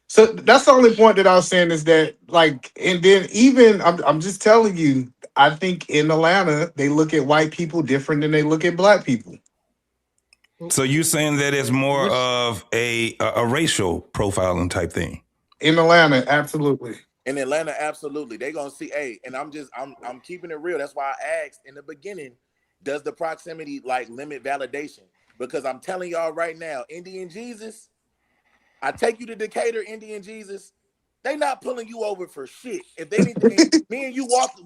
So that's the only point that I was saying is that, like, and then even I'm just telling you, I think in Atlanta they look at white people different than they look at black people. So you're saying that it's more of a racial profiling type thing? In Atlanta, absolutely. In Atlanta, absolutely. They're gonna see, and I'm keeping it real. That's why I asked in the beginning, does the proximity like limit validation? Because I'm telling y'all right now, Indian Jesus, I take you to Decatur, Indian Jesus, they not pulling you over for shit. If they need to, me and you walk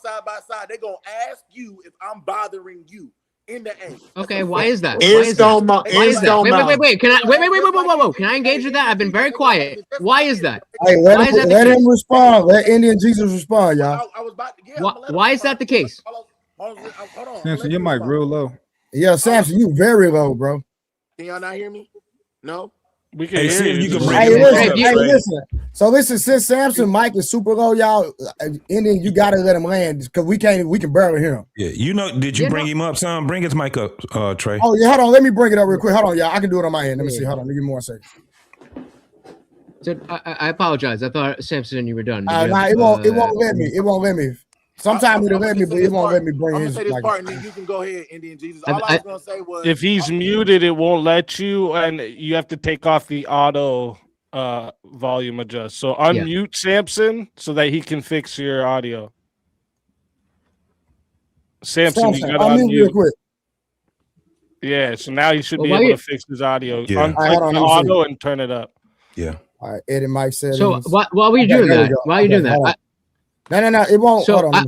side by side, they're gonna ask you if I'm bothering you. In the end. Okay, why is that? Why is that? Wait. Can I wait. Can I engage with that? I've been very quiet. Why is that? Hey, let him respond. Let Indian Jesus respond, y'all. I was about to why is that the case? Hold on. Samson, your mic real low. Yeah, Samson, you very low, bro. Can y'all not hear me? No? We can hear you. Listen. So listen, since Samson mic is super low, y'all, Indian, you gotta let him land because we can barely hear him. Yeah, did you bring him up, son? Bring his mic up, Trey. Oh yeah, hold on. Let me bring it up real quick. Hold on, y'all. I can do it on my end. Let me see. Hold on. Give me 1 second. So I apologize. I thought Samson and you were done. It won't let me. It won't let me. Sometimes it'll let me, but it won't let me bring his. I'm gonna say this part, and then you can go ahead, Indian Jesus. All I was gonna say was, if he's muted, it won't let you, and you have to take off the auto volume adjust. So unmute Samson so that he can fix your audio. Samson, you gotta unmute real quick. Yeah, so now you should be able to fix his audio. Yeah. Unplug the auto and turn it up. Yeah. All right, edit mic settings. So while we're doing that, No, it won't. So hold on.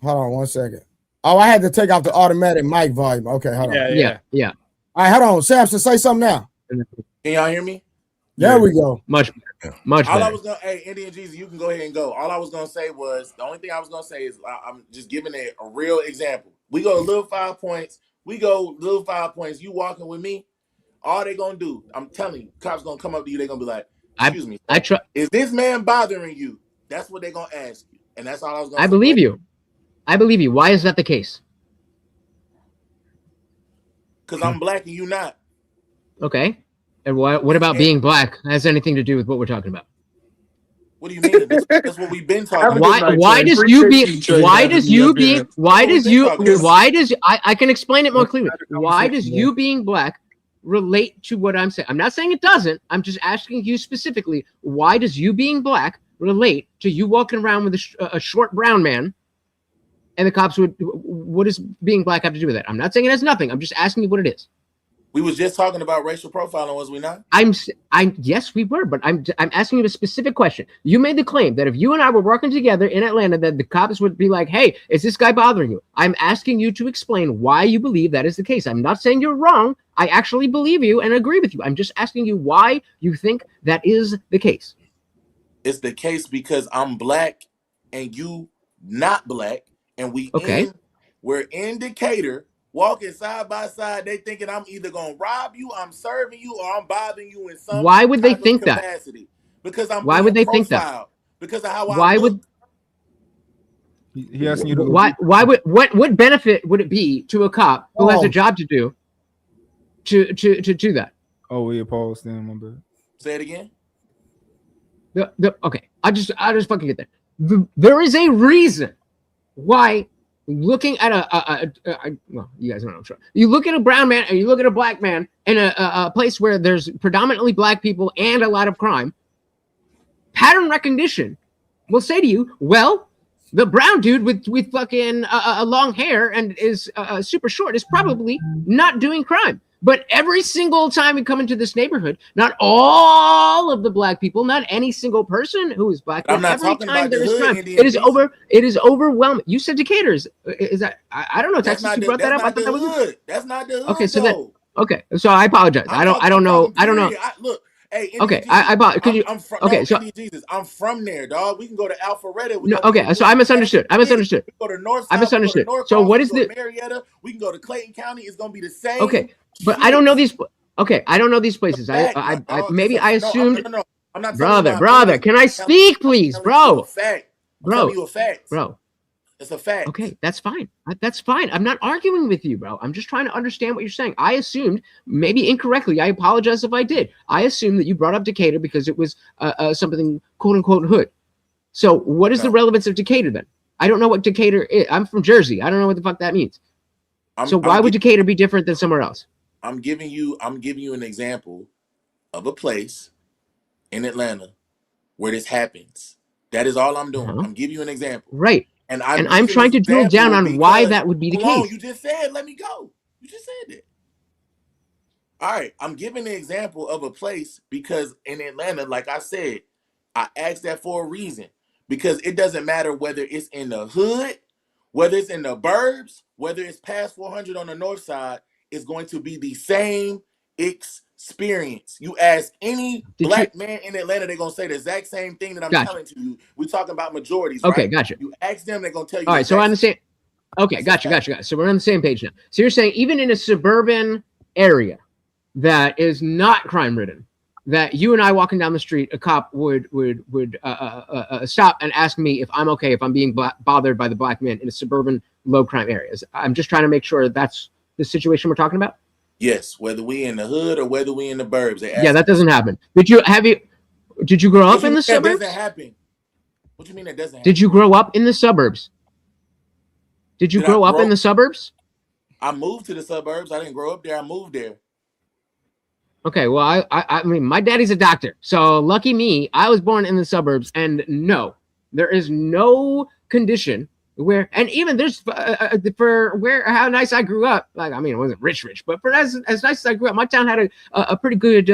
Hold on 1 second. Oh, I had to take off the automatic mic volume. Okay, hold on. Yeah. All right, hold on. Samson, say something now. Can y'all hear me? There we go. Much better. Much better. All I was gonna, Indian Jesus, you can go ahead and go. All I was gonna say was, the only thing I was gonna say is, I'm just giving a real example. We go little 5 points. You walking with me, all they gonna do, I'm telling you, cops gonna come up to you. They gonna be like, "Excuse me, is this man bothering you?" That's what they gonna ask you, and that's all I was gonna. I believe you. Why is that the case? Because I'm black and you not. Okay. And what about being black has anything to do with what we're talking about? What do you mean? That's what we've been talking about. I can explain it more clearly. Why does you being black relate to what I'm saying? I'm not saying it doesn't. I'm just asking you specifically, why does you being black relate to you walking around with a short brown man And the cops would. What does being black have to do with that? I'm not saying it has nothing. I'm just asking you what it is. We was just talking about racial profiling, was we not? Yes, we were, but I'm asking you a specific question. You made the claim that if you and I were working together in Atlanta, that the cops would be like, "Hey, is this guy bothering you?" I'm asking you to explain why you believe that is the case. I'm not saying you're wrong. I actually believe you and agree with you. I'm just asking you why you think that is the case. It's the case because I'm black and you not black, and we're in Decatur. Walking side by side, they thinking I'm either gonna rob you, I'm serving you, or I'm bothering you in some. Why would they think capacity. That? Because I'm. Why would they think that? Because of how why I look. Would he asking you to? Why would what benefit would it be to a cop who has a job to do to do that? Oh, we paused then, my bad. Say it again. Okay, I just fucking get there. There is a reason why. Looking at well, you guys don't know, I'm sure. You look at a brown man and you look at a black man in a place where there's predominantly black people and a lot of crime. Pattern recognition will say to you, well, the brown dude with fucking long hair and is super short is probably not doing crime. But every single time we come into this neighborhood, not all of the black people, not any single person who is black, but every time there is crime, it is overwhelming. You said Decatur's. Is that I don't know, Texas? You brought that up. I thought that was hood. That's not the hood. Okay, so that so I apologize. I don't know. Look, hey, okay, I could you? I'm from, okay, no, so Jesus, I'm from there, dog. We can go to Alpharetta. No, okay, so I misunderstood. We go to North. I misunderstood. So what is the Marietta? We can go to Clayton County. It's gonna be the same. Okay, but I don't know these. Okay, I don't know these places. I maybe I assumed. No, I'm not. Brother, can I speak, please, bro? Bro, it's a fact. Okay, that's fine. That's fine. I'm not arguing with you, bro. I'm just trying to understand what you're saying. I assumed, maybe incorrectly, I apologize if I did. I assumed that you brought up Decatur because it was something quote unquote hood. So what is the relevance of Decatur then? I don't know what Decatur is. I'm from Jersey. I don't know what the fuck that means. So why would Decatur be different than somewhere else? I'm giving you an example of a place in Atlanta where this happens. That is all I'm doing. I'm giving you an example. Right. And I'm trying to drill down on why that would be the case. You just said, let me go. You just said it. All right. I'm giving the example of a place because in Atlanta, like I said, I asked that for a reason. Because it doesn't matter whether it's in the hood, whether it's in the burbs, whether it's past 400 on the north side, it's going to be the same experience. You ask any black man in Atlanta, they're going to say the exact same thing that I'm telling to you. We're talking about majorities, okay, right? Gotcha. You ask them, they're going to tell you. All right, so we're on the same. Okay, gotcha. So we're on the same page now. So you're saying even in a suburban area that is not crime-ridden, that you and I walking down the street, a cop would stop and ask me if I'm okay if I'm being bothered by the black men in a suburban low-crime areas. I'm just trying to make sure that's the situation we're talking about. Yes, whether we in the hood or whether we in the burbs. Yeah, that doesn't happen. Did you grow up in the suburbs? That doesn't happen. What do you mean that doesn't happen? Did you grow up in the suburbs? Did you grow up in the suburbs? I moved to the suburbs. I didn't grow up there. I moved there. Okay, well, I mean, my daddy's a doctor, so lucky me, I was born in the suburbs, and no, there is no condition where, and even there's for where how nice I grew up. Like, I mean, it wasn't rich, but for as nice as I grew up, my town had a pretty good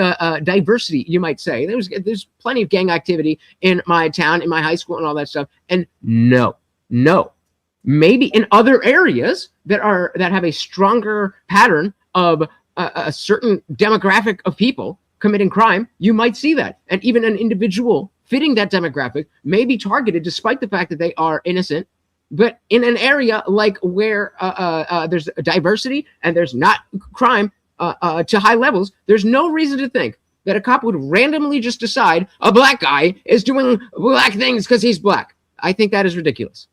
diversity, you might say. There's plenty of gang activity in my town, in my high school, and all that stuff. And no, maybe in other areas that have a stronger pattern of a certain demographic of people committing crime, you might see that. And even an individual fitting that demographic may be targeted despite the fact that they are innocent. But in an area like where there's a diversity and there's not crime to high levels, there's no reason to think that a cop would randomly just decide a black guy is doing black things because he's black. I think that is ridiculous.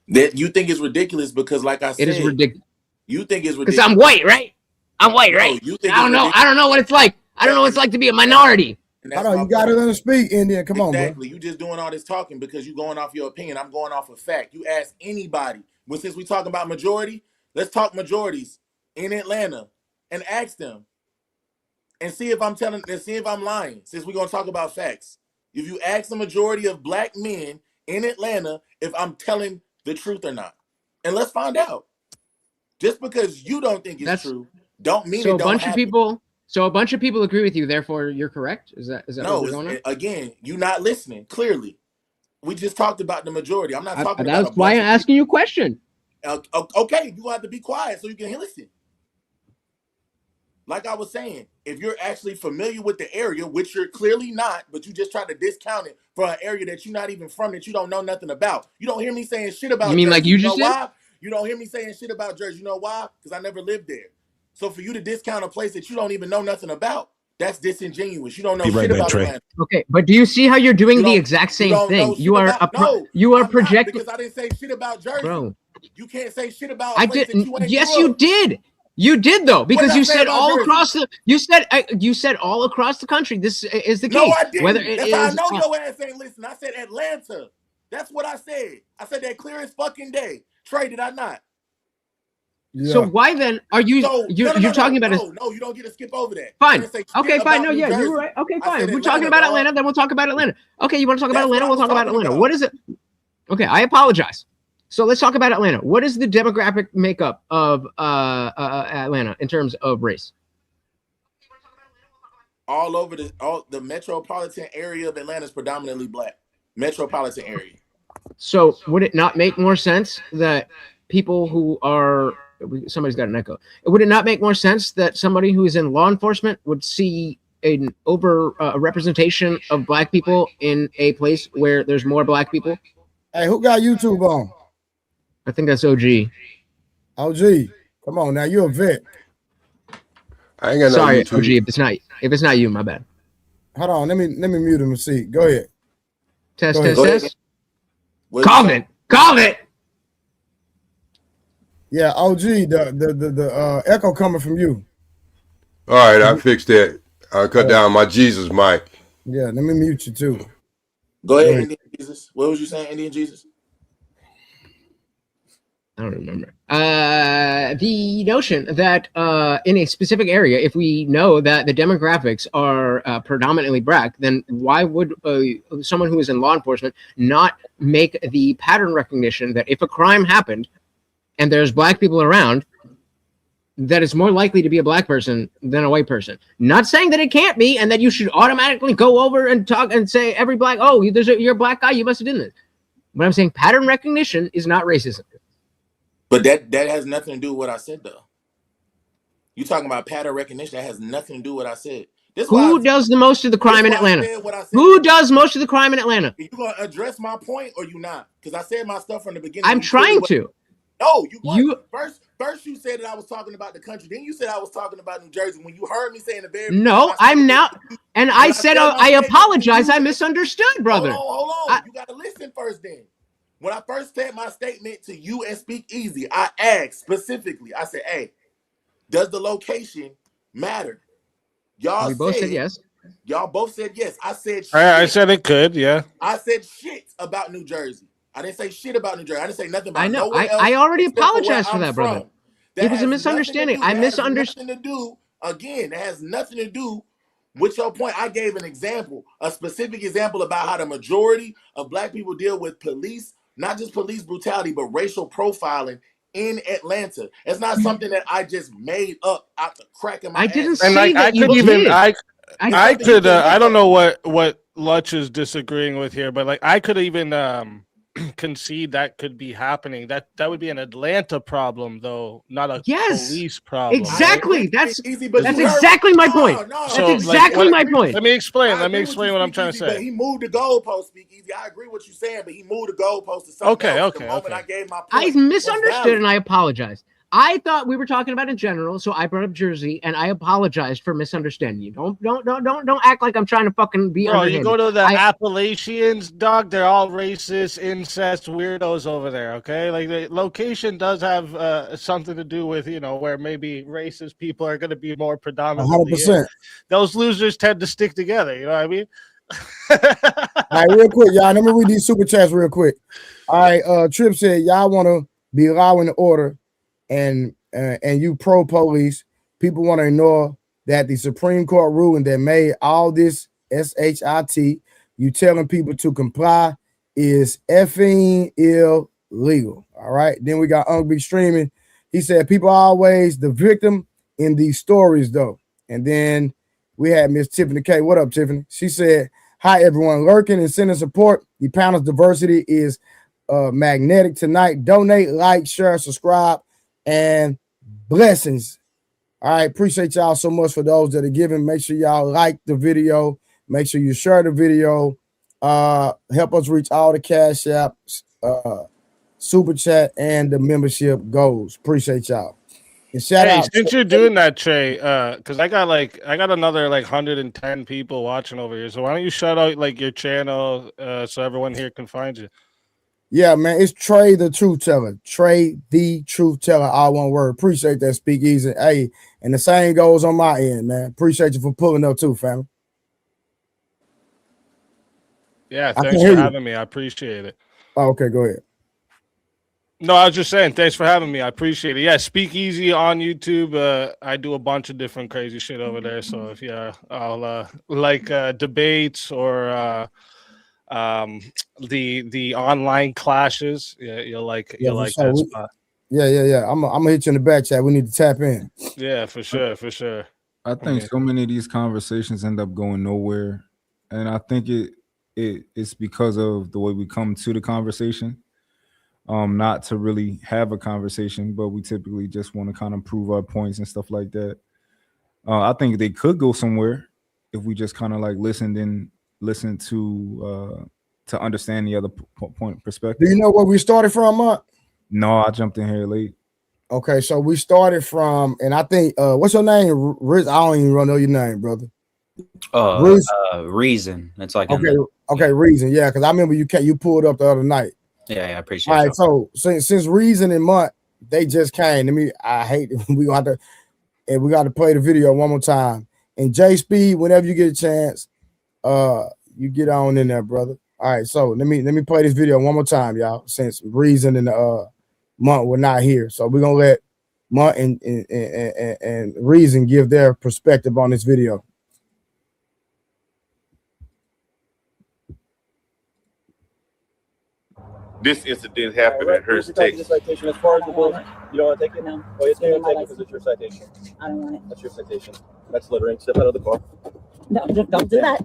That you think is ridiculous because, like I said, it is ridiculous. You think it's ridiculous because I'm white, right? I'm white, right? No, I don't know. I don't know what it's like. I don't know what it's like to be a minority. Hold on, you got to let him speak, Indian. Come on, bro. Exactly. You just doing all this talking because you going off your opinion. I'm going off of fact. You ask anybody. Well, since we talking about majority, let's talk majorities in Atlanta and ask them and see if I'm telling and see if I'm lying. Since we're gonna talk about facts, if you ask the majority of black men in Atlanta if I'm telling the truth or not. and let's find out. Just because you don't think it's true, don't mean so it don't a bunch happen. of people. So a bunch of people agree with you. Therefore, you're correct. Is that No, what we're going on? again, you not listening. Clearly, we just talked about the majority. I'm not talking about. That's why I'm asking you a question. Okay, you have to be quiet so you can listen. Like I was saying, if you're actually familiar with the area, which you're clearly not, but you just try to discount it for an area that you're not even from, that you don't know nothing about. You don't hear me saying shit about. You mean Jersey. like you just know did? why? You don't hear me saying shit about Jersey. You know why? Because I never lived there. So for you to discount a place that you don't even know nothing about, that's disingenuous. You don't know shit about Atlanta. Okay, but do you see how you're doing the exact same thing? You are projecting. Because I didn't say shit about Jersey. Bro, you can't say shit about. I didn't. Yes, you did. You did though, because you said all across the. You said all across the country. This is the case. No, I didn't. Whether it That's is, how I know your ass ain't listen. I said Atlanta. That's what I said. I said that clear as fucking day. Trey, did I not? Yeah. So why then are you you're talking about it? No, you don't get to skip over that. Fine. Okay, fine. No, yeah, you were right. Okay, fine. We're talking about Atlanta, then we'll talk about Atlanta. Okay, you want to talk about Atlanta? We'll talk about Atlanta. What is it? Okay, I apologize. So let's talk about Atlanta. What is the demographic makeup of Atlanta in terms of race? All over the metropolitan area of Atlanta is predominantly black. Metropolitan area. So would it not make more sense that people who are somebody's got an echo? Would it not make more sense that somebody who is in law enforcement would see an over representation of black people in a place where there's more black people? Hey, who got YouTube on? I think that's OG. OG, come on now, you're a vet. I ain't got Sorry, no YouTube. OG. If it's not you, my bad. Hold on, let me mute him and see. Go ahead. Test. Comment. Comment. Yeah, OG, the echo coming from you. All right, I fixed that. I cut down my Jesus mic. Yeah, let me mute you too. Go ahead, Indian Jesus. What was you saying, Indian Jesus? I don't remember. The notion that in a specific area, if we know that the demographics are predominantly black, then why would someone who is in law enforcement not make the pattern recognition that if a crime happened and there's black people around, that it's more likely to be a black person than a white person? Not saying that it can't be and that you should automatically go over and talk and say every black, you're a black guy, you must have done this. But I'm saying pattern recognition is not racism. But that has nothing to do with what I said, though. You talking about pattern recognition? That has nothing to do with what I said. Who does the most of the crime in Atlanta? Who does most of the crime in Atlanta? Are you gonna address my point or you not? Because I said my stuff from the beginning. I'm trying to. No, first you said that I was talking about the country. Then you said I was talking about New Jersey. When you heard me saying the very no, I'm not. And I said I apologize. I misunderstood, brother. Hold on. You gotta listen first, then. When I first said my statement to you and Speak Easy, I asked specifically, I said, hey, does the location matter? We both said yes. Y'all both said yes. I said shit. I said it could, yeah. I said shit about New Jersey. I didn't say shit about New Jersey. I didn't say nothing about I know. nowhere else I already except for apologized for where that, I'm brother. from. It was a misunderstanding. I misunderstood. It has nothing to do with your point. I gave an example, a specific example about how the majority of black people deal with police, not just police brutality, but racial profiling in Atlanta. It's not something that I just made up out the crack of my ass. I didn't say that you did. I could I don't know what Lutch is disagreeing with here, but like I could even concede that could be happening. That would be an Atlanta problem, though, not a police problem. Exactly. That's exactly my point. That's exactly my point. Let me explain. Let me explain what I'm trying to say. But he moved the goalpost, Speak Easy. I agree with what you're saying, but he moved the goalpost to something else. The moment I gave my point, I misunderstood and I apologize. I thought we were talking about in general, so I brought up Jersey, and I apologized for misunderstanding you. Don't act like I'm trying to fucking be. Bro, you go to the Appalachians, dog. They're all racist, incest weirdos over there. Okay, like the location does have something to do with where maybe racist people are going to be more predominant. 100%. Those losers tend to stick together. You know what I mean? All right, real quick, y'all. Let me read these super chats real quick. All right, Trip said y'all want to be allowing the order. And you pro police, people want to ignore that the Supreme Court ruling that made all this SHIT, you telling people to comply, is effing illegal. All right. Then we got Big Streaming. He said people are always the victim in these stories, though. And then we had Miss Tiffany K. What up, Tiffany? She said, hi, everyone. Lurking and sending support. The panel's diversity is magnetic tonight. Donate, like, share, subscribe, and blessings. All right. Appreciate y'all so much for those that are giving. Make sure y'all like the video. Make sure you share the video. Help us reach all the Cash Apps, Super Chat, and the membership goals. Appreciate y'all. And shout out since you're doing that, Trey, because I got another 110 people watching over here. So why don't you shout out your channel so everyone here can find you? Yeah, man, it's Trey the Truth Teller. Trey the Truth Teller, all one word. Appreciate that, Speakeasy. Hey, and the same goes on my end, man. Appreciate you for pulling up too, family. Yeah, thanks for having me. I appreciate it. Oh, okay, go ahead. No, I was just saying, thanks for having me. I appreciate it. Yeah, Speakeasy on YouTube. I do a bunch of different crazy shit over there. So if I'll debates or the online clashes. Yeah, you'll like that spot. Yeah. I'm gonna hit you in the back chat. We need to tap in. Yeah, for sure. I think so many of these conversations end up going nowhere, and I think it's because of the way we come to the conversation. Not to really have a conversation, but we typically just want to kind of prove our points and stuff like that. I think they could go somewhere if we just kind of listen to understand the other point perspective. Do you know where we started from, Mark? No, I jumped in here late. Okay, so we started from, and I think what's your name? Riz? I don't even know your name, brother. Reason. It's like okay, Reason. Yeah, because I remember you pulled up the other night. Yeah, I appreciate it. All right, so since Reason and Mutt, they just came to me. I hate it. We got to play the video one more time. And J Speed, whenever you get a chance, you get on in there, brother. All right, so let me play this video one more time, y'all. Since Reason and Mutt were not here, so we're gonna let Mutt and Reason give their perspective on this video. This incident happened at Hearst, Texas. Citation as far as the building. You don't want to take it now? Oh, yes, you take it because it's your citation. I don't want it. That's your citation. That's littering. Step out of the car. No, just don't do that.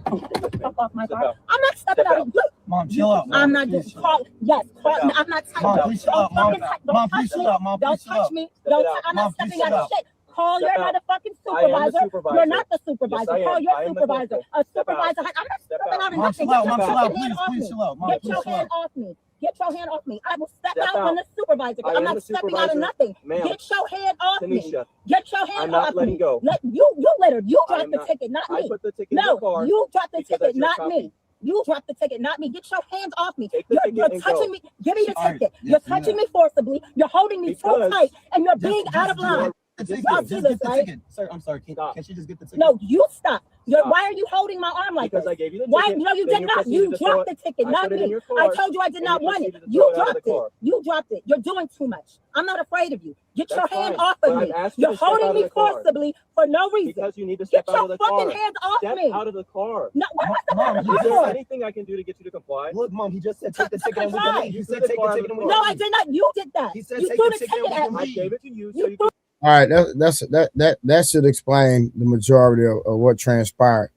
Step off my car. I'm not stepping out. Look. Mom, chill out. I'm not just call. Yes, call. I'm not typing. Mom, please chill out. Mom, please chill out. Mom, don't touch me. I'm not stepping out of shit. Call your motherfucking supervisor. You're not the supervisor. Call your supervisor. A supervisor. I'm not stepping out of nothing. Mom, chill out. Please chill out. Get your hand off me. Get your hand off me. I will step out when the supervisor. I'm not stepping out of nothing. Get your hand off me. Get your hand off me. letting go. You littered. You dropped the ticket, not me. I put the ticket in the car. No, you dropped the ticket, not me. You dropped the ticket, not me. Get your hands off me. You're touching me. Give me the ticket. You're touching me forcibly. You're holding me so tight, and you're being out of line. Y'all see this, right? Sir, I'm sorry. Can she just get the ticket? No, you stop. Why are you holding my arm like because this? I gave you the ticket. Why? No, you did not. You dropped the ticket, not me. I told you I did not want it. You dropped it. You dropped it. You're doing too much. I'm not afraid of you. Get your hand off of me. You're holding me forcibly for no reason. Because you need to step out of the car. Get your fucking hands off me. Step out of the car. No, what am I stepping out of the Is car there for? anything I can do to get you to comply? Look, Mom, he just said take the ticket and we comply. can leave. You said take the ticket and we can leave. No, I did not. You did that. He said You take threw the the ticket ticket and we at can leave. I me. gave it to you so you can. All right, that should explain the majority of what transpired.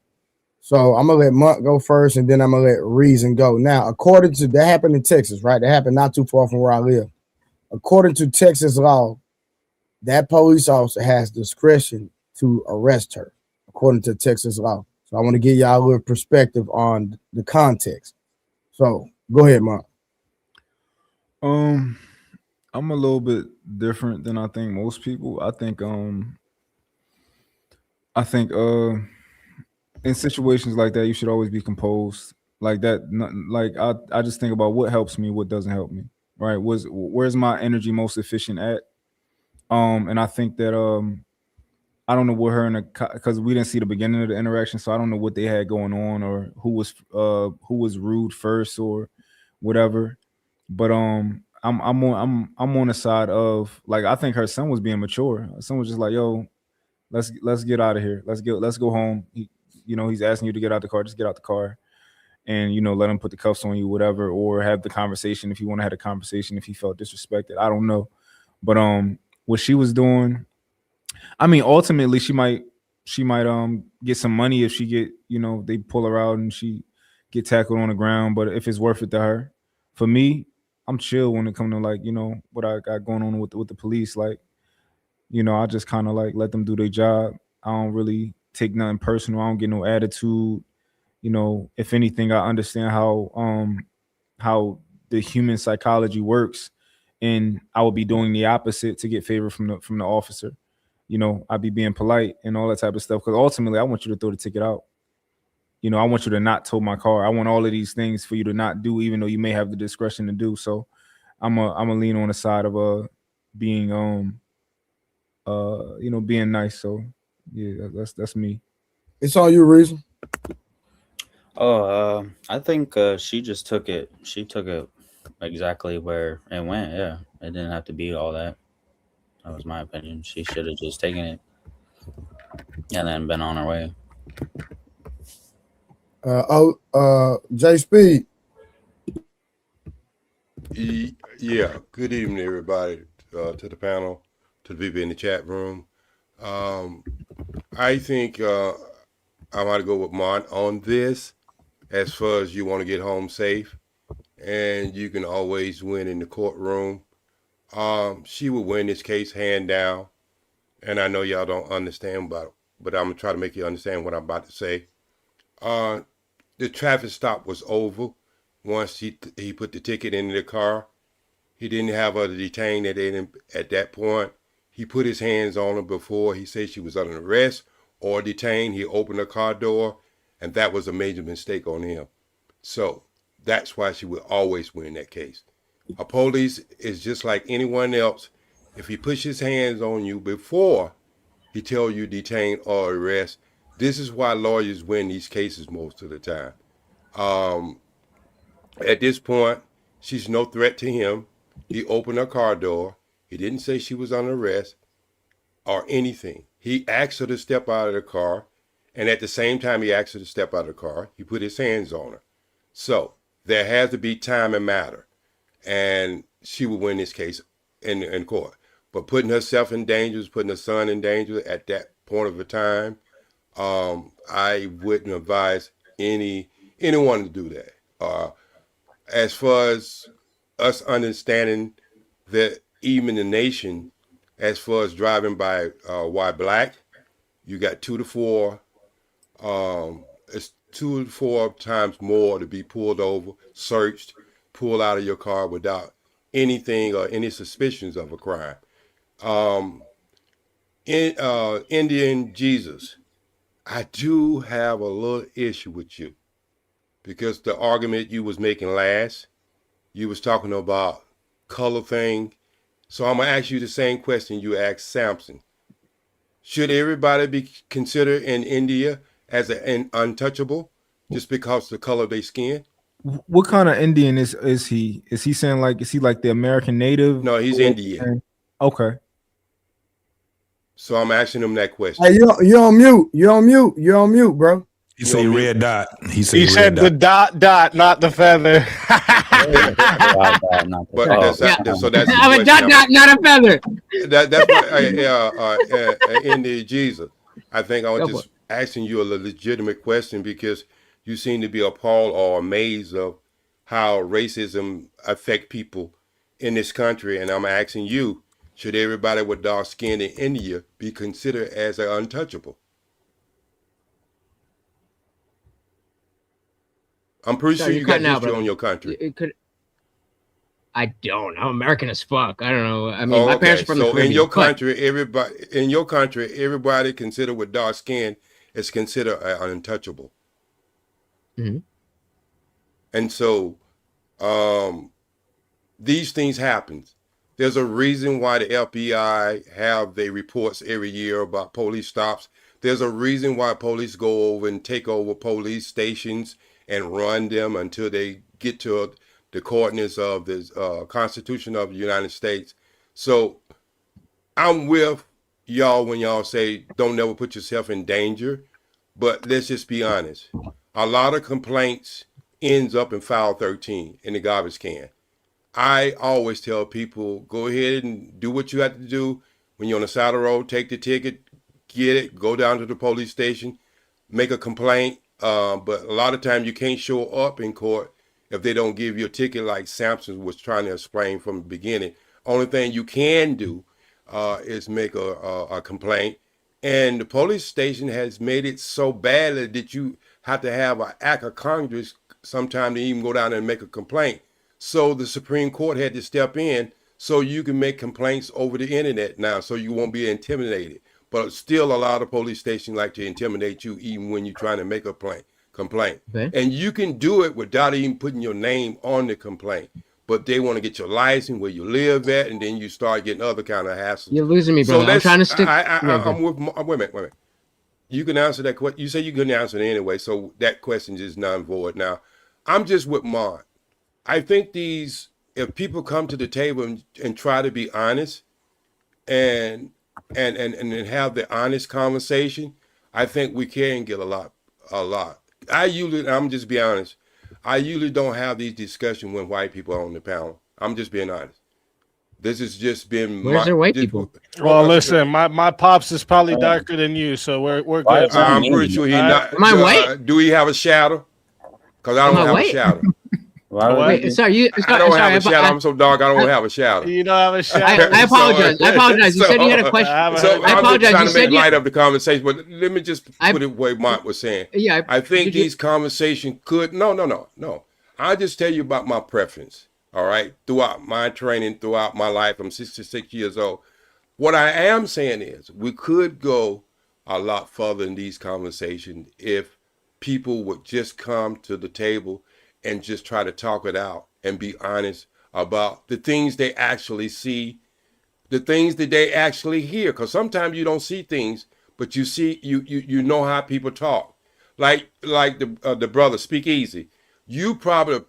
So I'm gonna let Mutt go first, and then I'm gonna let Reason go. Now, according to that happened in Texas, right? That happened not too far from where I live. According to Texas law, that police officer has discretion to arrest her, according to Texas law. So I want to give y'all a little perspective on the context. So go ahead, Mutt. I'm a little bit different than I think most people. I think in situations like that, you should always be composed. Like that, like I just think about what helps me, what doesn't help me. Right? Where's my energy most efficient at? And I think that I don't know what her because we didn't see the beginning of the interaction, so I don't know what they had going on or who was rude first or whatever. But I'm on the side of like I think her son was being mature. Her son was just like, yo, let's get out of here. Let's go home. He's asking you to get out the car. Just get out the car. and let him put the cuffs on you, whatever, or have the conversation if you want to have a conversation if he felt disrespected. I don't know, but what she was doing, I mean, ultimately she might get some money if she get they pull her out and she get tackled on the ground. But if it's worth it to her, for me, I'm chill when it comes to like what I got going on with the police. Like I just kind of like let them do their job. I don't really take nothing personal. I don't get no attitude. If anything, I understand how the human psychology works, and I would be doing the opposite to get favor from the officer. I'd be being polite and all that type of stuff, because ultimately I want you to throw the ticket out. I want you to not tow my car. I want all of these things for you to not do, even though you may have the discretion to do. So I'm a lean on the side of being being nice. So yeah, that's me. It's all you, Reason. Oh, I think she just took it. She took it exactly where it went. Yeah, it didn't have to be all that. That was my opinion. She should have just taken it and then been on her way. J Speed. Yeah. Good evening, everybody. To the panel, to the people in the chat room. I think I might go with Mont on this. As far as you want to get home safe, and you can always win in the courtroom. She will win this case hand down, and I know y'all don't understand about it, but I'm gonna try to make you understand what I'm about to say. The traffic stop was over once he put the ticket in the car. He didn't have her detained at that point. He put his hands on her before he said she was under arrest or detained. He opened her car door, and that was a major mistake on him. So that's why she will always win that case. A police is just like anyone else. If he puts his hands on you before he tells you detain or arrest, this is why lawyers win these cases most of the time. At this point, she's no threat to him. He opened her car door. He didn't say she was under arrest or anything. He asked her to step out of the car, and at the same time he asked her to step out of the car, he put his hands on her. So there has to be time and matter, and she will win this case in court. But putting herself in danger, putting her son in danger at that point of the time, I wouldn't advise anyone to do that. As far as us understanding that even the nation, as far as driving by white black, you got 2 to 4. It's 2 to 4 times more to be pulled over, searched, pulled out of your car without anything or any suspicions of a crime. Indian Jesus, I do have a little issue with you, because the argument you was making last, you was talking about color thing. So I'm gonna ask you the same question you asked Samson. Should everybody be considered in India as an untouchable just because of the color of their skin? What kind of Indian is he? Is he saying like, is he like the American native? No, he's Indian. Okay. So I'm asking him that question. Hey, you're on mute. You're on mute. You're on mute, bro. He said red dot. He said the dot, not the feather. So that's I'm a dot, not a feather. That's what Indian Jesus. I think I was just asking you a legitimate question, because you seem to be appalled or amazed of how racism affect people in this country, and I'm asking you, should everybody with dark skin in India be considered as an untouchable? I'm pretty sure you got history on your country. I don't. I'm American as fuck. I don't know. I mean, my parents are from the Caribbean. In your country, everybody considered with dark skin is considered untouchable. Mm-hmm. And so, these things happen. There's a reason why the FBI have their reports every year about police stops. There's a reason why police go over and take over police stations and run them until they get to the coordinates of the Constitution of the United States. So I'm with y'all when y'all say don't never put yourself in danger, but let's just be honest. A lot of complaints ends up in file 13 in the garbage can. I always tell people, go ahead and do what you have to do. When you're on the side of the road, take the ticket, get it, go down to the police station, make a complaint. But a lot of times you can't show up in court if they don't give you a ticket, like Sampson was trying to explain from the beginning. Only thing you can do is make a complaint. And the police station has made it so bad that you have to have an act of Congress sometime to even go down there and make a complaint. So the Supreme Court had to step in so you can make complaints over the internet now, so you won't be intimidated. But still, a lot of police stations like to intimidate you even when you're trying to make a complaint. Okay. And you can do it without even putting your name on the complaint. But they want to get your license, where you live at, and then you start getting other kind of hassles. You're losing me, brother. I'm trying to stick. I'm with. Wait a minute. You can answer that question. You say you couldn't answer it anyway, so that question is non-void. Now, I'm just with Mark. I think if people come to the table and try to be honest and have the honest conversation, I think we can get a lot. I'm just be honest. I usually don't have these discussions when white people are on the panel. I'm just being honest. This has just been. Where's their white people? Well, listen, my pops is probably darker than you, so we're good. I'm pretty sure he's not. Am I white? Do we have a shadow? Because I don't have a shadow. Wait, sorry, I don't have a shadow. I'm so dark. I don't have a shadow. You don't have a shadow. I apologize. I apologize. You said you had a question. I apologize. I'm trying to make light of the conversation, but let me just put it the way Mark was saying. Yeah, I think these conversations could. No. I'll just tell you about my preference. All right, throughout my training, throughout my life, I'm 66 years old. What I am saying is we could go a lot further in these conversations if people would just come to the table and just try to talk it out and be honest about the things they actually see, the things that they actually hear. Because sometimes you don't see things, but you see, you know how people talk. Like the brother, Speak Easy. You probably the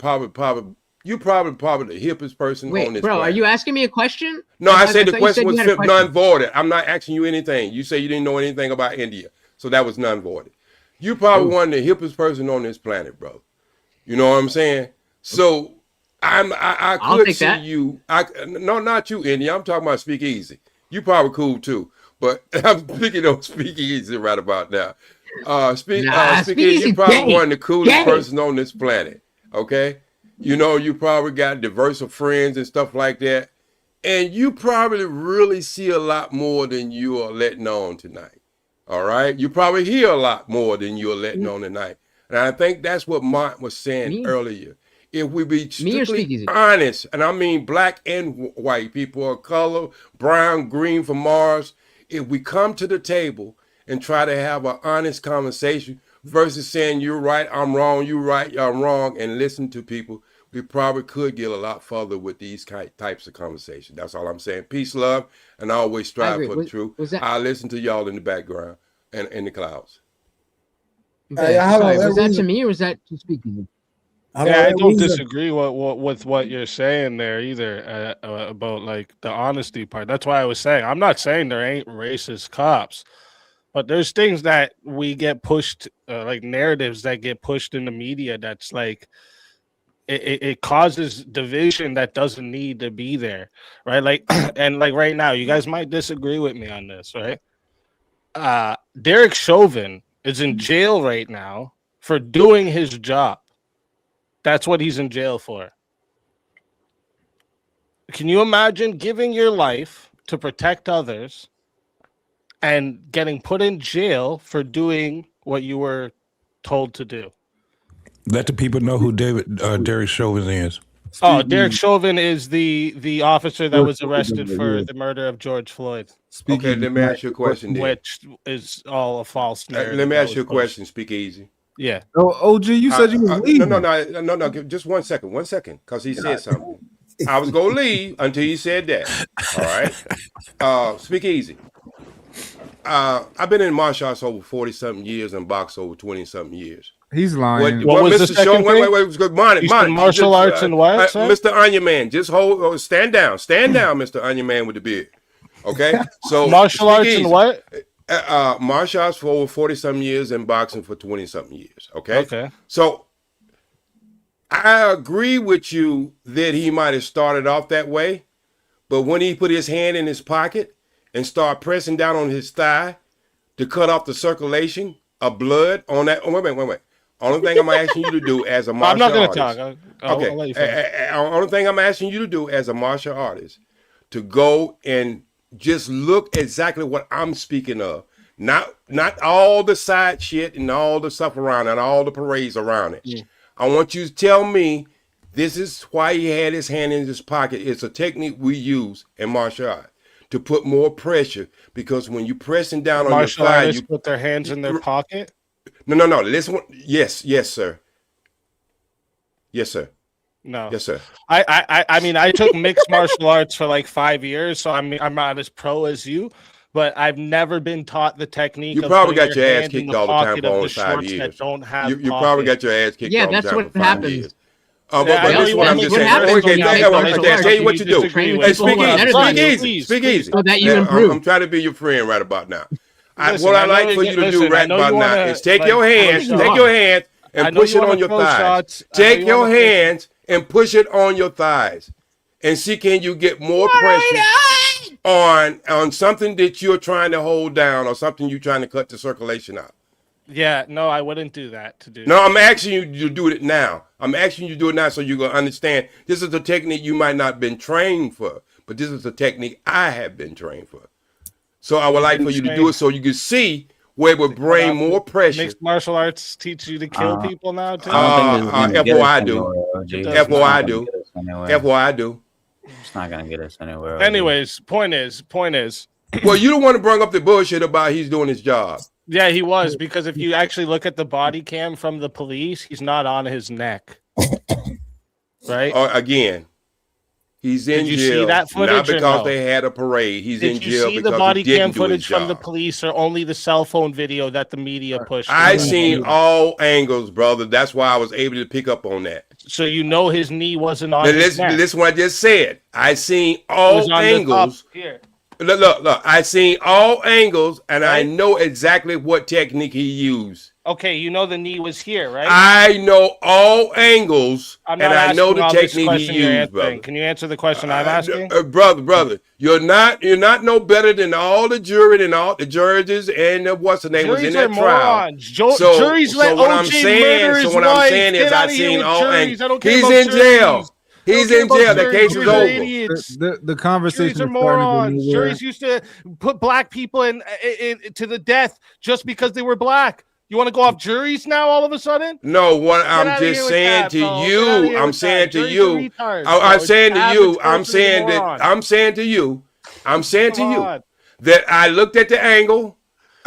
hippest person on this Wait, bro, planet. are you asking me a question? No, I said the question was non-voided. I'm not asking you anything. You say you didn't know anything about India, so that was non-voided. You probably one of the hippest person on this planet, bro. You know what I'm saying? So I could see you. No, not you, India. I'm talking about Speak Easy. You probably cool too, but I'm speaking on Speak Easy right about now. Speak Easy, you're probably one of the coolest person on this planet. Okay, you know you probably got diverse of friends and stuff like that, and you probably really see a lot more than you are letting on tonight. All right, you probably hear a lot more than you are letting on tonight. And I think that's what Mark was saying earlier. If we be strictly honest, and I mean black and white people of color, brown, green from Mars, if we come to the table and try to have an honest conversation versus saying you're right, I'm wrong, you're right, I'm wrong, and listen to people, we probably could get a lot further with these types of conversations. That's all I'm saying. Peace, love, and I always strive for the truth. I listen to y'all in the background and in the clouds. Okay. Was that to me or was that to Speak Easy? I don't disagree with what you're saying there either about like the honesty part. That's why I was saying I'm not saying there ain't racist cops, but there's things that we get pushed, like narratives that get pushed in the media. That's like it causes division that doesn't need to be there, right? Like and like right now, you guys might disagree with me on this, right? Derek Chauvin is in jail right now for doing his job. That's what he's in jail for. Can you imagine giving your life to protect others and getting put in jail for doing what you were told to do? Let the people know who Derek Chauvin is. Oh, Derek Chauvin is the officer that was arrested for the murder of George Floyd. Okay, let me ask you a question then. Which is all a false narrative. Let me ask you a question, Speak Easy. Yeah. Oh, OG, you said you was leaving. No. Just 1 second, because he said something. I was gonna leave until he said that. All right. Speak Easy. I've been in martial arts over 40-something years and boxed over 20-something years. He's lying. What was the second thing? Wait. Good morning. Martial arts and what? Mr. Onion Man, just stand down, Mr. Onion Man with the beard. Okay. So martial arts and what? Martial arts for over 40-something years and boxing for 20-something years. Okay. Okay. So I agree with you that he might have started off that way, but when he put his hand in his pocket and started pressing down on his thigh to cut off the circulation of blood on that. Oh, wait. Only thing I'm asking you to do as a martial artist. I'm not going to talk. Okay. I'll let you finish. Only thing I'm asking you to do as a martial artist to go and just look exactly what I'm speaking of. Not all the side shit and all the stuff around it and all the parades around it. Yeah. I want you to tell me this is why he had his hand in his pocket. It's a technique we use in martial art to put more pressure, because when you're pressing down on your thigh, you put their hands in their pocket. No. Listen. Yes, sir. Yes, sir. No. Yes, sir. I mean, I took mixed martial arts for like 5 years, so I'm not as pro as you, but I've never been taught the technique. You probably got your ass kicked all the time for only 5 years. You probably got your ass kicked all the time for 5 years. But this is what I'm just saying. Okay, I'll tell you what you do. Hey, speak easy. So that you improve. I'm trying to be your friend right about now. What I like for you to do right about now is take your hands and push it on your thighs. Take your hands and push it on your thighs, and see can you get more pressure on something that you're trying to hold down or something you're trying to cut the circulation out. Yeah, no, I wouldn't do that. No, I'm asking you to do it now. I'm asking you to do it now so you're going to understand this is a technique you might not have been trained for, but this is a technique I have been trained for. So I would like for you to do it so you can see where it would bring more pressure. Mixed martial arts teach you to kill people now, too? FYI do. It's not going to get us anywhere. Anyways, point is. Well, you don't want to bring up the bullshit about he's doing his job. Yeah, he was, because if you actually look at the body cam from the police, he's not on his neck. Right? Again, he's in jail. Did you see that footage? Not because they had a parade. He's in jail because he didn't do his job. Did you see the body cam footage from the police, or only the cell phone video that the media pushed? I seen all angles, brother. That's why I was able to pick up on that. So you know his knee wasn't on his neck. Listen what I just said. I seen all angles. Look, I seen all angles, and right? I know exactly what technique he used. Okay, you know the knee was here, right? I know all angles, and I know the technique he used, brother. Can you answer the question I'm asking? Brother, you're not no better than all the jury and all the judges and what's the name was in that trial. Juries let OJ murder his wife. So what I'm saying is I seen all angles. He's in jail. He's in jail. The case is over. The conversation. Juries are morons. Juries used to put black people in to the death just because they were black. You want to go off juries now all of a sudden? No, what I'm just saying to you, I'm saying to you, I'm saying to you, I'm saying to you that I looked at the angle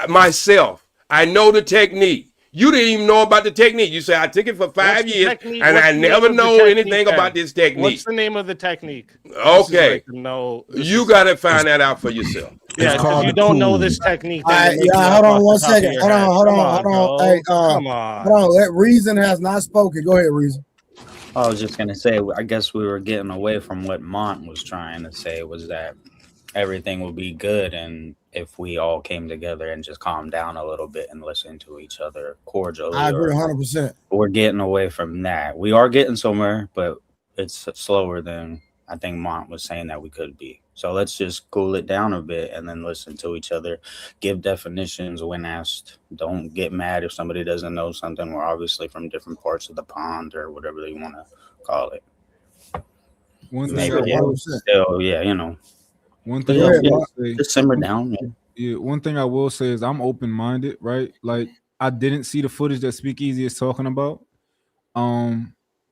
myself. I know the technique. You didn't even know about the technique. You say I took it for 5 years and I never know anything about this technique. What's the name of the technique? Okay. You got to find that out for yourself. Yeah, because you don't know this technique. Hold on 1 second. Hold on. Hey, hold on. Reason has not spoken. Go ahead, Reason. I was just gonna say, I guess we were getting away from what Mont was trying to say, was that everything will be good, and if we all came together and just calmed down a little bit and listened to each other cordially. I agree 100%. We're getting away from that. We are getting somewhere, but it's slower than I think Mont was saying that we could be. So let's just cool it down a bit and then listen to each other, give definitions when asked. Don't get mad if somebody doesn't know something. We're obviously from different parts of the pond or whatever they want to call it. One thing just simmer down. Yeah, one thing I will say is I'm open-minded, right? Like, I didn't see the footage that Speakeasy is talking about.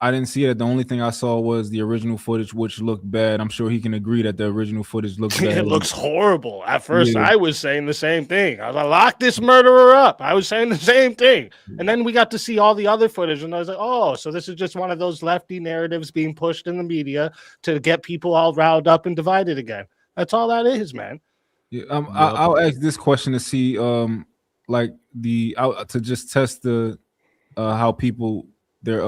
I didn't see it. The only thing I saw was the original footage, which looked bad. I'm sure he can agree that the original footage looks bad. It looks horrible. At first, I was saying the same thing. I was like, lock this murderer up. I was saying the same thing. And then we got to see all the other footage, and I was like, oh, so this is just one of those lefty narratives being pushed in the media to get people all riled up and divided again. That's all that is, man. Yeah, I'll ask this question to see, to just test the how people their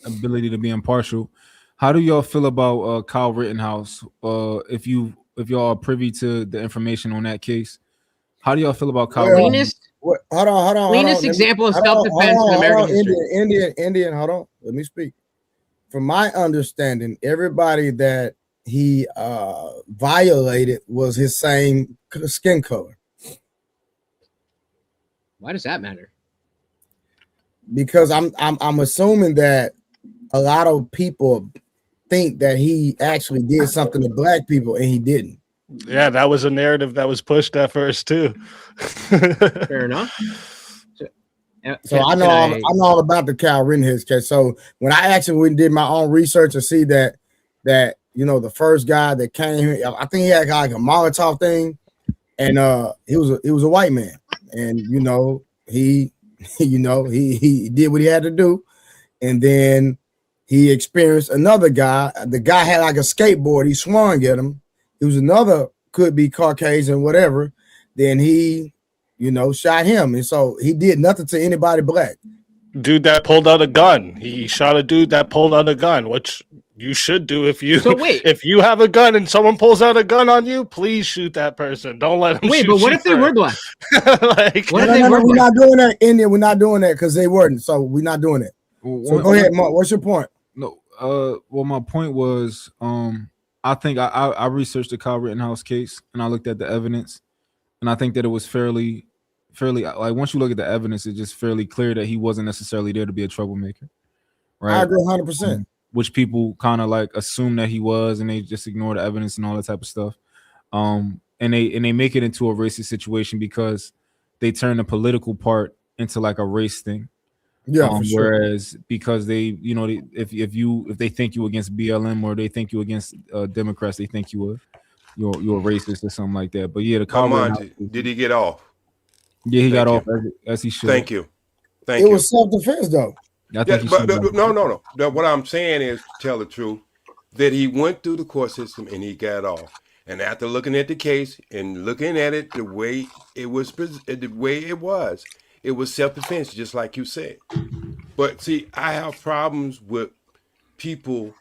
ability to be impartial. How do y'all feel about Kyle Rittenhouse? If y'all are privy to the information on that case, how do y'all feel about Kyle? Cleanest example of self-defense in American history. Indian, hold on. Let me speak. from my understanding, everybody that he violated was his same skin color. Why does that matter? Because I'm assuming that a lot of people think that he actually did something to black people and he didn't. Yeah, that was a narrative that was pushed at first too. Fair enough. So I know all about the Kyle Rittenhouse case. So when I actually did my own research to see that you know the first guy that came here, I think he had like a Molotov thing, and he was a white man, and you know he did what he had to do, and then he experienced another guy. The guy had like a skateboard. He swung at him. It was another, could be Caucasian, whatever. Then he, shot him. And so he did nothing to anybody black. Dude that pulled out a gun. He shot a dude that pulled out a gun, which you should do if you have a gun and someone pulls out a gun on you, please shoot that person. Don't let them shoot. But what if they were black? We're not doing that, India. We're not doing that because they weren't. So we're not doing it. So go ahead, Mark. What's your point? No, well, my point was, I think I researched the Kyle Rittenhouse case and I looked at the evidence, and I think that it was fairly like once you look at the evidence, it's just fairly clear that he wasn't necessarily there to be a troublemaker. Right? I agree 100%. Which people kind of like assume that he was, and they just ignore the evidence and all that type of stuff. And they make it into a racist situation because they turn the political part into like a race thing. Yeah, for sure. Whereas because they, if they think you against BLM or they think you against Democrats, they think you're a racist or something like that. But yeah, the comment, did he get off? Yeah, he got off as he should. Thank you. It was self-defense though. No. What I'm saying is, to tell the truth, that he went through the court system and he got off. And after looking at the case and looking at it the way it was, it was self-defense, just like you said. But see, I have problems with people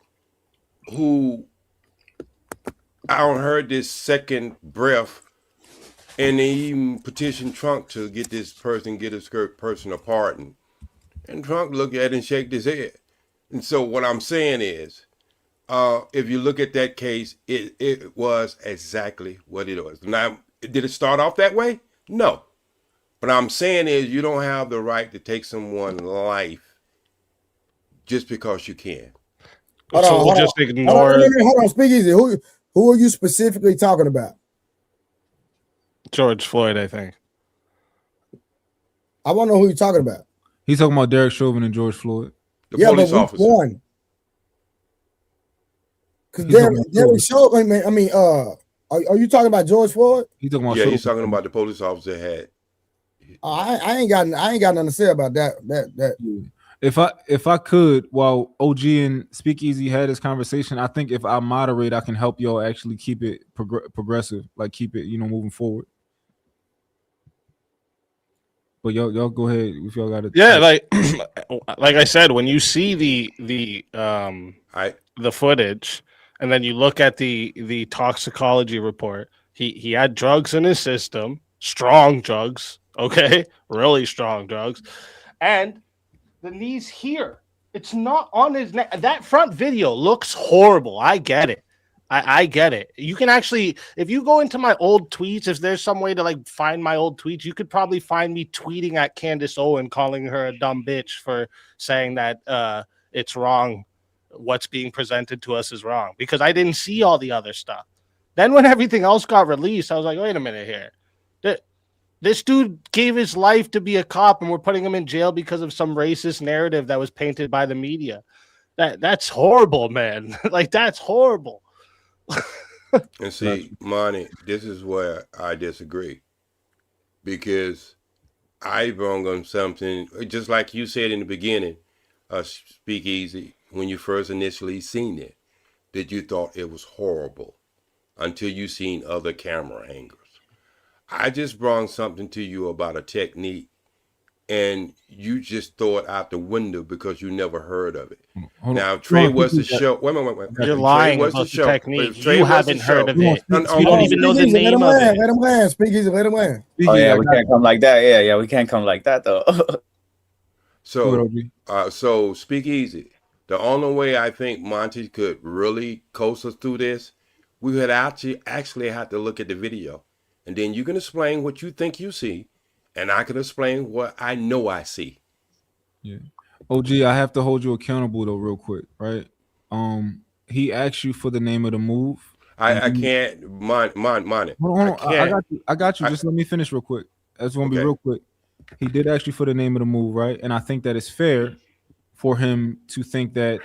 who I don't heard this second breath, and they even petitioned Trump to get this person a pardon. And Trump looked at it and shaked his head. And so what I'm saying is, if you look at that case, it was exactly what it was. Now, did it start off that way? No. But I'm saying is you don't have the right to take someone's life just because you can. Hold on, speak easy. Who are you specifically talking about? George Floyd, I think. I want to know who you're talking about. He's talking about Derek Chauvin and George Floyd. The police officer. One. Because Derek Chauvin, are you talking about George Floyd? He's talking about he's talking about the police officer had. I ain't got nothing to say about that. If I could, while OG and Speakeasy had this conversation, I think if I moderate, I can help y'all actually keep it progressive, like keep it, moving forward. But y'all go ahead if y'all got it. Yeah, like I said, when you see the footage, and then you look at the toxicology report, he had drugs in his system, strong drugs. Okay, really strong drugs, and the knees here. It's not on his neck. That front video looks horrible. I get it. I get it. You can actually, if you go into my old tweets, if there's some way to like find my old tweets, you could probably find me tweeting at Candace Owen, calling her a dumb bitch for saying that it's wrong. What's being presented to us is wrong because I didn't see all the other stuff. Then when everything else got released, I was like, wait a minute here. This dude gave his life to be a cop, and we're putting him in jail because of some racist narrative that was painted by the media. That's horrible, man. Like, that's horrible. And see, Monty, this is where I disagree. Because I brought on something, just like you said in the beginning, Speakeasy, when you first initially seen it, that you thought it was horrible until you seen other camera angles. I just brought something to you about a technique, and you just throw it out the window because you never heard of it. Now, Trey was the show. Wait. You're lying about the technique. You haven't heard of it. You don't even know the name of it. Let him land. Speak easy. Let him land. Oh, yeah, we can't come like that. Yeah, we can't come like that, though. So Speak Easy. The only way I think Monty could really coast us through this, we would actually have to look at the video. And then you can explain what you think you see, and I can explain what I know I see. Yeah. OG, I have to hold you accountable though, real quick, right? He asked you for the name of the move. I can't mind it. Hold on. I got you. Just let me finish real quick. That's gonna be real quick. He did ask you for the name of the move, right? And I think that it's fair for him to think that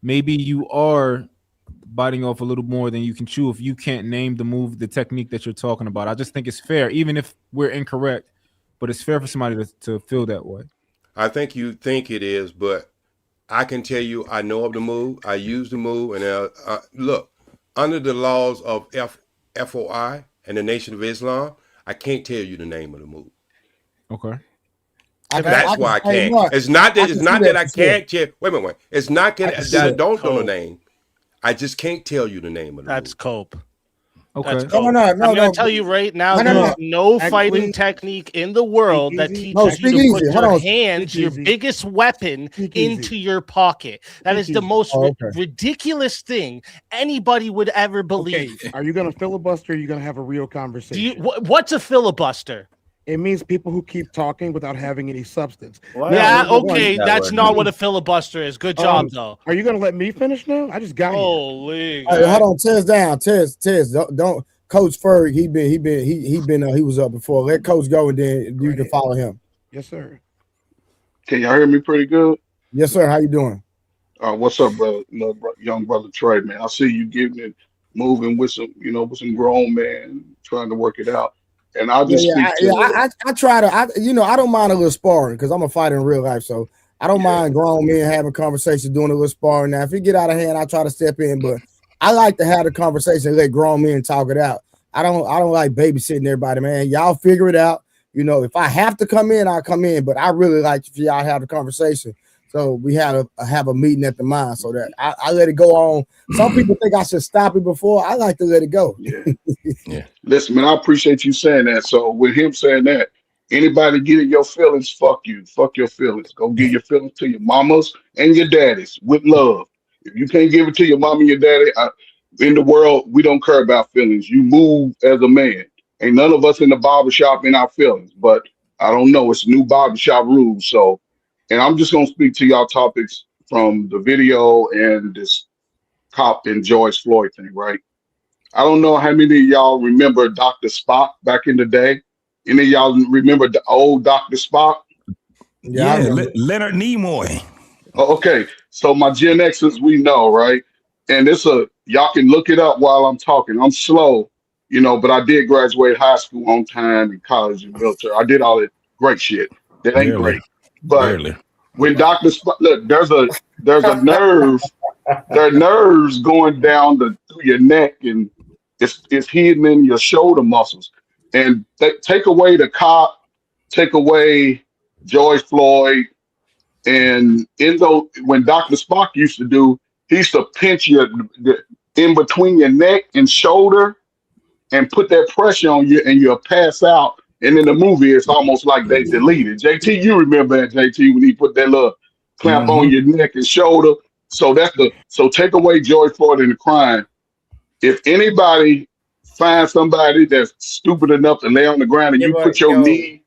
maybe you are biting off a little more than you can chew if you can't name the move, the technique that you're talking about. I just think it's fair, even if we're incorrect, but it's fair for somebody to feel that way. I think you think it is, but I can tell you I know of the move. I use the move, and look, under the laws of FOI and the Nation of Islam, I can't tell you the name of the move. Okay. That's why I can't. It's not that I can't tell. Wait. It's not that I don't know the name. I just can't tell you the name of the That's move. cope. Okay. That's cope. I'm going to tell you right now, there's no fighting technique in the world that teaches you to put your hands, your biggest weapon, into your pocket. That is the most ridiculous thing anybody would ever believe. Okay. Are you going to filibuster or are you going to have a real conversation? What's a filibuster? It means people who keep talking without having any substance. Yeah, okay, that's not what a filibuster is. Good job, though. Are you going to let me finish now? I just got here. Holy. Hey, hold on, Tez down. Tez, don't Coach Ferg, he was up before. Let Coach go and then you can follow him. Yes, sir. Can y'all hear me pretty good? Yes, sir. How you doing? What's up, brother? Young brother Trey, man. I see you getting it moving with some grown man trying to work it out. And I'll just I try to, I don't mind a little sparring because I'm a fighter in real life. So I don't mind grown men having conversations, doing a little sparring. Now, if it get out of hand, I try to step in, but I like to have the conversation and let grown men talk it out. I don't like babysitting everybody, man. Y'all figure it out. If I have to come in, I'll come in, but I really like for y'all to have the conversation. So we have a meeting at the mine so that I let it go on. Some people think I should stop it before. I like to let it go. Yeah. Listen, man, I appreciate you saying that. So with him saying that, anybody getting your feelings, fuck you. Fuck your feelings. Go give your feelings to your mamas and your daddies with love. If you can't give it to your mom and your daddy, in the world, we don't care about feelings. You move as a man. Ain't none of us in the barbershop in our feelings. But I don't know. It's new barbershop rules. So. And I'm just going to speak to y'all topics from the video and this cop and George Floyd thing, right? I don't know how many of y'all remember Dr. Spock back in the day. Any of y'all remember the old Dr. Spock? Yeah, Leonard Nimoy. Oh, okay, so my Gen Xers, we know, right? And y'all can look it up while I'm talking. I'm slow, but I did graduate high school on time and college and military. I did all that great shit. That ain't great. But when Dr. Spock, look, there's a nerve, there are nerves going down through your neck, and it's hidden in your shoulder muscles. And take away the cop, take away George Floyd, and when Dr. Spock used to do, he used to pinch you in between your neck and shoulder, and put that pressure on you, and you'll pass out. And in the movie, it's almost like they deleted. JT, you remember that, JT, when he put that little clamp on your neck and shoulder. So so take away George Floyd and the crime. If anybody finds somebody that's stupid enough to lay on the ground and you put your knee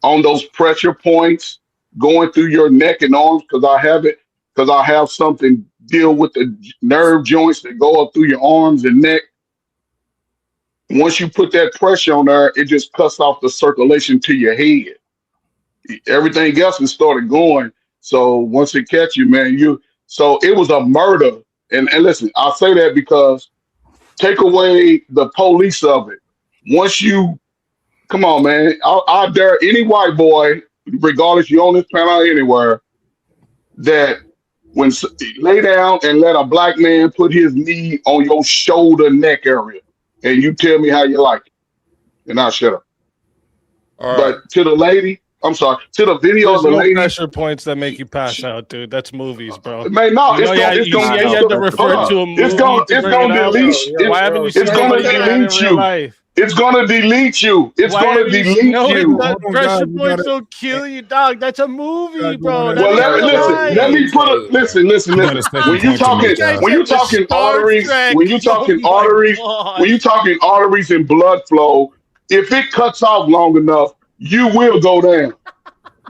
on those pressure points going through your neck and arms, because I have something deal with the nerve joints that go up through your arms and neck. Once you put that pressure on there, it just cuts off the circulation to your head. Everything else has started going. So once it catch you, man, so it was a murder. And listen, I say that because take away the police of it. Come on, man. I dare any white boy, regardless you on this panel or anywhere, that lay down and let a black man put his knee on your shoulder neck area. And you tell me how you like it, and I'll shut up. But to the lady, I'm sorry, to the video of the lady. Pressure points that make you pass out, dude. That's movies, bro. Man, no, you had to refer to a movie. It's gonna delete you. It's gonna delete you. It's gonna delete you. Pressure points will kill you, dog. That's a movie, bro. Well, let me put a listen. When you talking arteries, and blood flow, if it cuts off long enough, you will go down.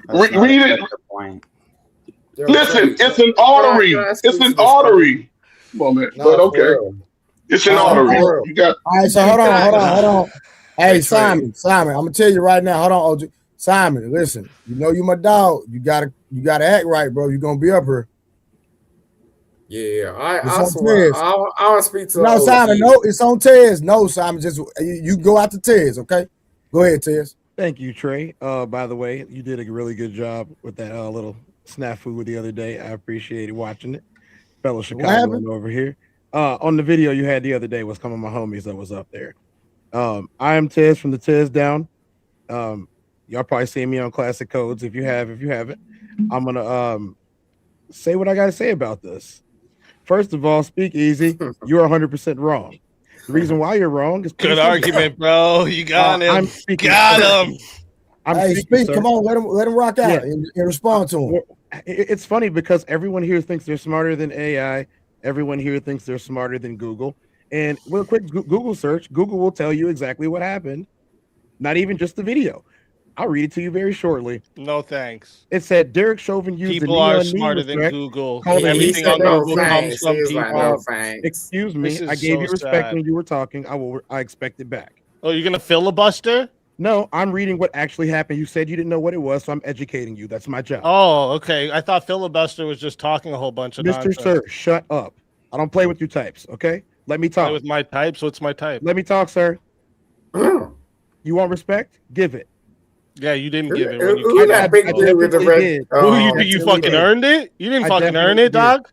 Read it. Listen, it's an artery. It's an artery. Come on, man. But okay. It's an artery. You got. All right, so hold on. Hey, Simon, I'm gonna tell you right now. Hold on, OG. Simon, listen. You know you my dog. You gotta act right, bro. You're gonna be up here. Yeah, I swear. I'll speak to. No, Simon. No, it's on Tez. No, Simon. Just you go out to Tez. Okay, go ahead, Tez. Thank you, Trey. By the way, you did a really good job with that little snafu the other day. I appreciated watching it. Fellow Chicagoan over here. On the video you had the other day was some of my homies that was up there. I am Tez from the Tez Down. Y'all probably seen me on Classic Codes. If you haven't, I'm gonna say what I gotta say about this. First of all, speak easy. You're 100% wrong. The reason why you're wrong is good argument, bro. You got him. Got him. Hey, speak. Come on, let him rock out and respond to him. It's funny because everyone here thinks they're smarter than AI. Everyone here thinks they're smarter than Google. And with a quick Google search, Google will tell you exactly what happened. Not even just the video. I'll read it to you very shortly. No thanks. It said Derek Chauvin used people are smarter than Google. Everything on Google comes from people. Excuse me. I gave you respect when you were talking. I expect it back. Oh, you're gonna filibuster? No, I'm reading what actually happened. You said you didn't know what it was, so I'm educating you. That's my job. Oh, okay. I thought filibuster was just talking a whole bunch of nonsense. Mr. Sir, shut up. I don't play with your types, okay? Let me talk. Play with my types? What's my type? Let me talk, sir. You want respect? Give it. Yeah, you didn't give it. When you you fucking earned it? You didn't fucking earn it, dog?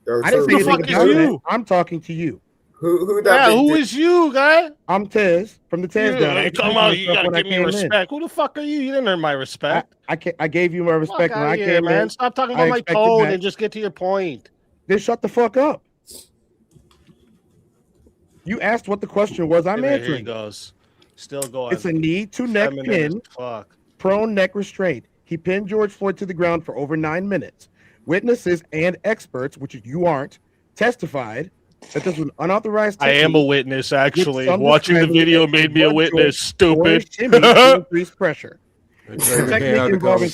I didn't say anything about it. I'm talking to you. Who is you, guy? I'm Tez from the Tez Down. Come on, you gotta give me respect. Who the fuck are you? You didn't earn my respect. I gave you my respect when I came in. Stop talking about my tone and just get to your point. Then shut the fuck up. You asked what the question was. I'm answering. Here he goes. Still going. It's a knee to neck pin, prone neck restraint. He pinned George Floyd to the ground for over 9 minutes. Witnesses and experts, which you aren't, testified that this was an unauthorized technique. I am a witness, actually. Watching the video made me a witness, stupid. Increase pressure. Technique involving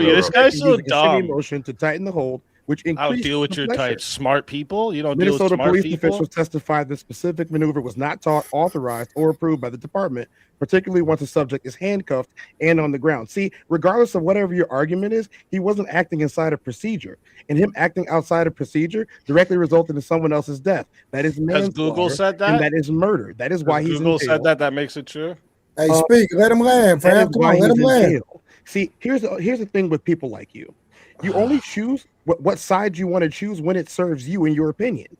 this guy's so dumb. Motion to tighten the hold, which I don't deal with your type. Smart people? You don't Minnesota deal with smart police people? officials testified the specific maneuver was not taught, authorized, or approved by the department, particularly once the subject is handcuffed and on the ground. See, regardless of whatever your argument is, he wasn't acting inside a procedure. And him acting outside of procedure directly resulted in someone else's death. That is manslaughter. Google said that? And that is murder. That is why he's Google in jail. said that. That makes it true. Hey, speak. Let him land, fam. Come on, let him land. See, here's the thing with people like you. You only choose what side you want to choose when it serves you in your opinion.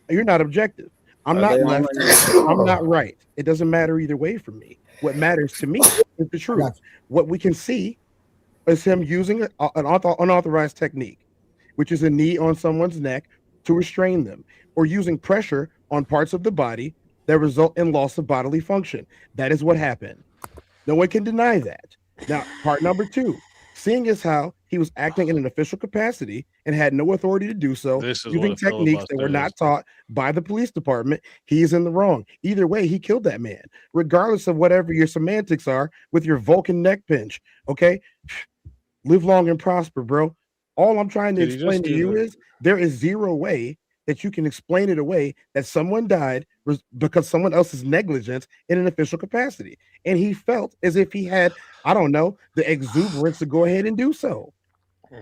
You're not objective. I'm not left. I'm not right. It doesn't matter either way for me. What matters to me is the truth. What we can see is him using an unauthorized technique, which is a knee on someone's neck to restrain them, or using pressure on parts of the body that result in loss of bodily function. That is what happened. No one can deny that. Now, part number 2, seeing as how he was acting in an official capacity and had no authority to do so, using techniques that were not taught by the police department, he's in the wrong. Either way, he killed that man, regardless of whatever your semantics are with your Vulcan neck pinch. Okay? Live long and prosper, bro. All I'm trying to explain to you is there is zero way that you can explain it away that someone died because someone else's negligence in an official capacity. And he felt as if he had, I don't know, the exuberance to go ahead and do so.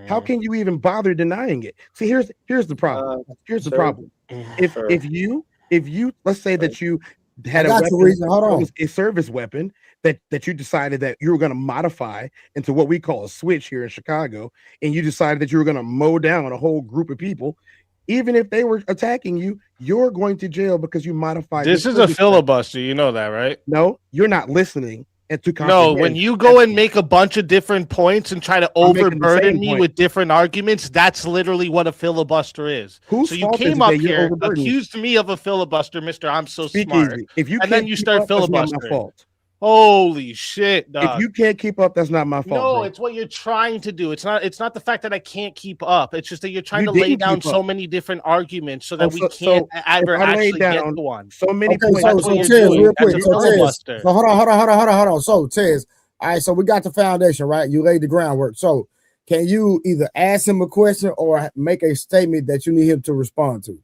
How can you even bother denying it? See, here's the problem. Here's the problem. If you let's say that you had a service weapon that you decided that you were going to modify into what we call a switch here in Chicago, and you decided that you were going to mow down a whole group of people, even if they were attacking you, you're going to jail because you modified. This is a filibuster. You know that, right? No, you're not listening and to No, comprehend. when you go and make a bunch of different points and try to I'm making the overburden same me point. with different arguments, that's literally what a filibuster is. Whose So you fault is came it up that you're here, overburdening? accused me of a filibuster, Mr. I'm so Speak smart. easy. If you And then can't you keep start up, that's not my filibustering. fault. Holy shit, If dog. you can't keep up, that's not my fault. No, bro. it's what you're trying to do. It's not the fact that I can't keep up. It's just that you're trying You to lay didn't down keep so up. many different arguments so that we So can't ever if I lay actually get down to one. so many Okay, points, so That's what you're Tez, doing. real That's quick. a So Tez, filibuster. so hold on. So Tez, all right, so we got the foundation, right? You laid the groundwork. So can you either ask him a question or make a statement that you need him to respond to?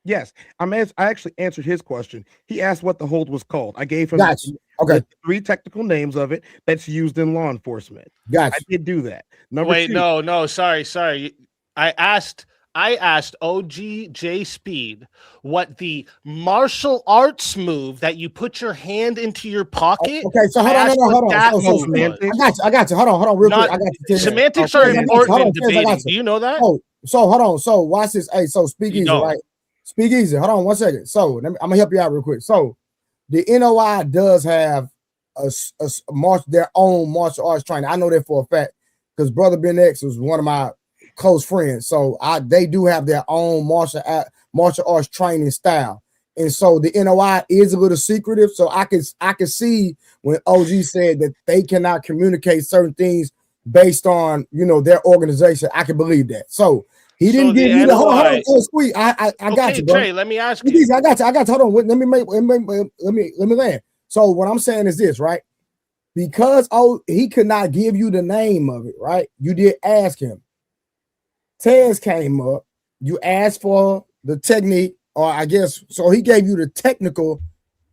yes, I actually answered his question. He asked what the hold was called. I gave him Gotcha. Okay. the 3 technical names of it that's used in law enforcement. Gotcha. I did do that. Number Wait, 2. no, sorry. I asked OG J Speed what the martial arts move that you put your hand into your pocket. Okay, so hold on. I got you. Hold on, real quick. I got you. Tez. Semantics Oh, are Tez, I got you. important Hold in on, Tez, I got debating. you. Do you know that? Oh, so hold on. So watch this. Hey, so speak You easy, don't. right? Speak easy. Hold on 1 second. So I'm gonna help you out real quick. So the NOI does have their own martial arts training. I know that for a fact because Brother Ben X was one of my close friends. So they do have their own martial arts training style. And so the NOI is a little secretive. So I can see when OG said that they cannot communicate certain things based on their organization. I can believe that. So he didn't give you the hold on, sweet. I got you, bro. Trey, let me ask you. I got you. Hold on. Let me land. So what I'm saying is this, right? Because he could not give you the name of it, right? You did ask him. Tez came up. You asked for the technique, or I guess so. He gave you the technical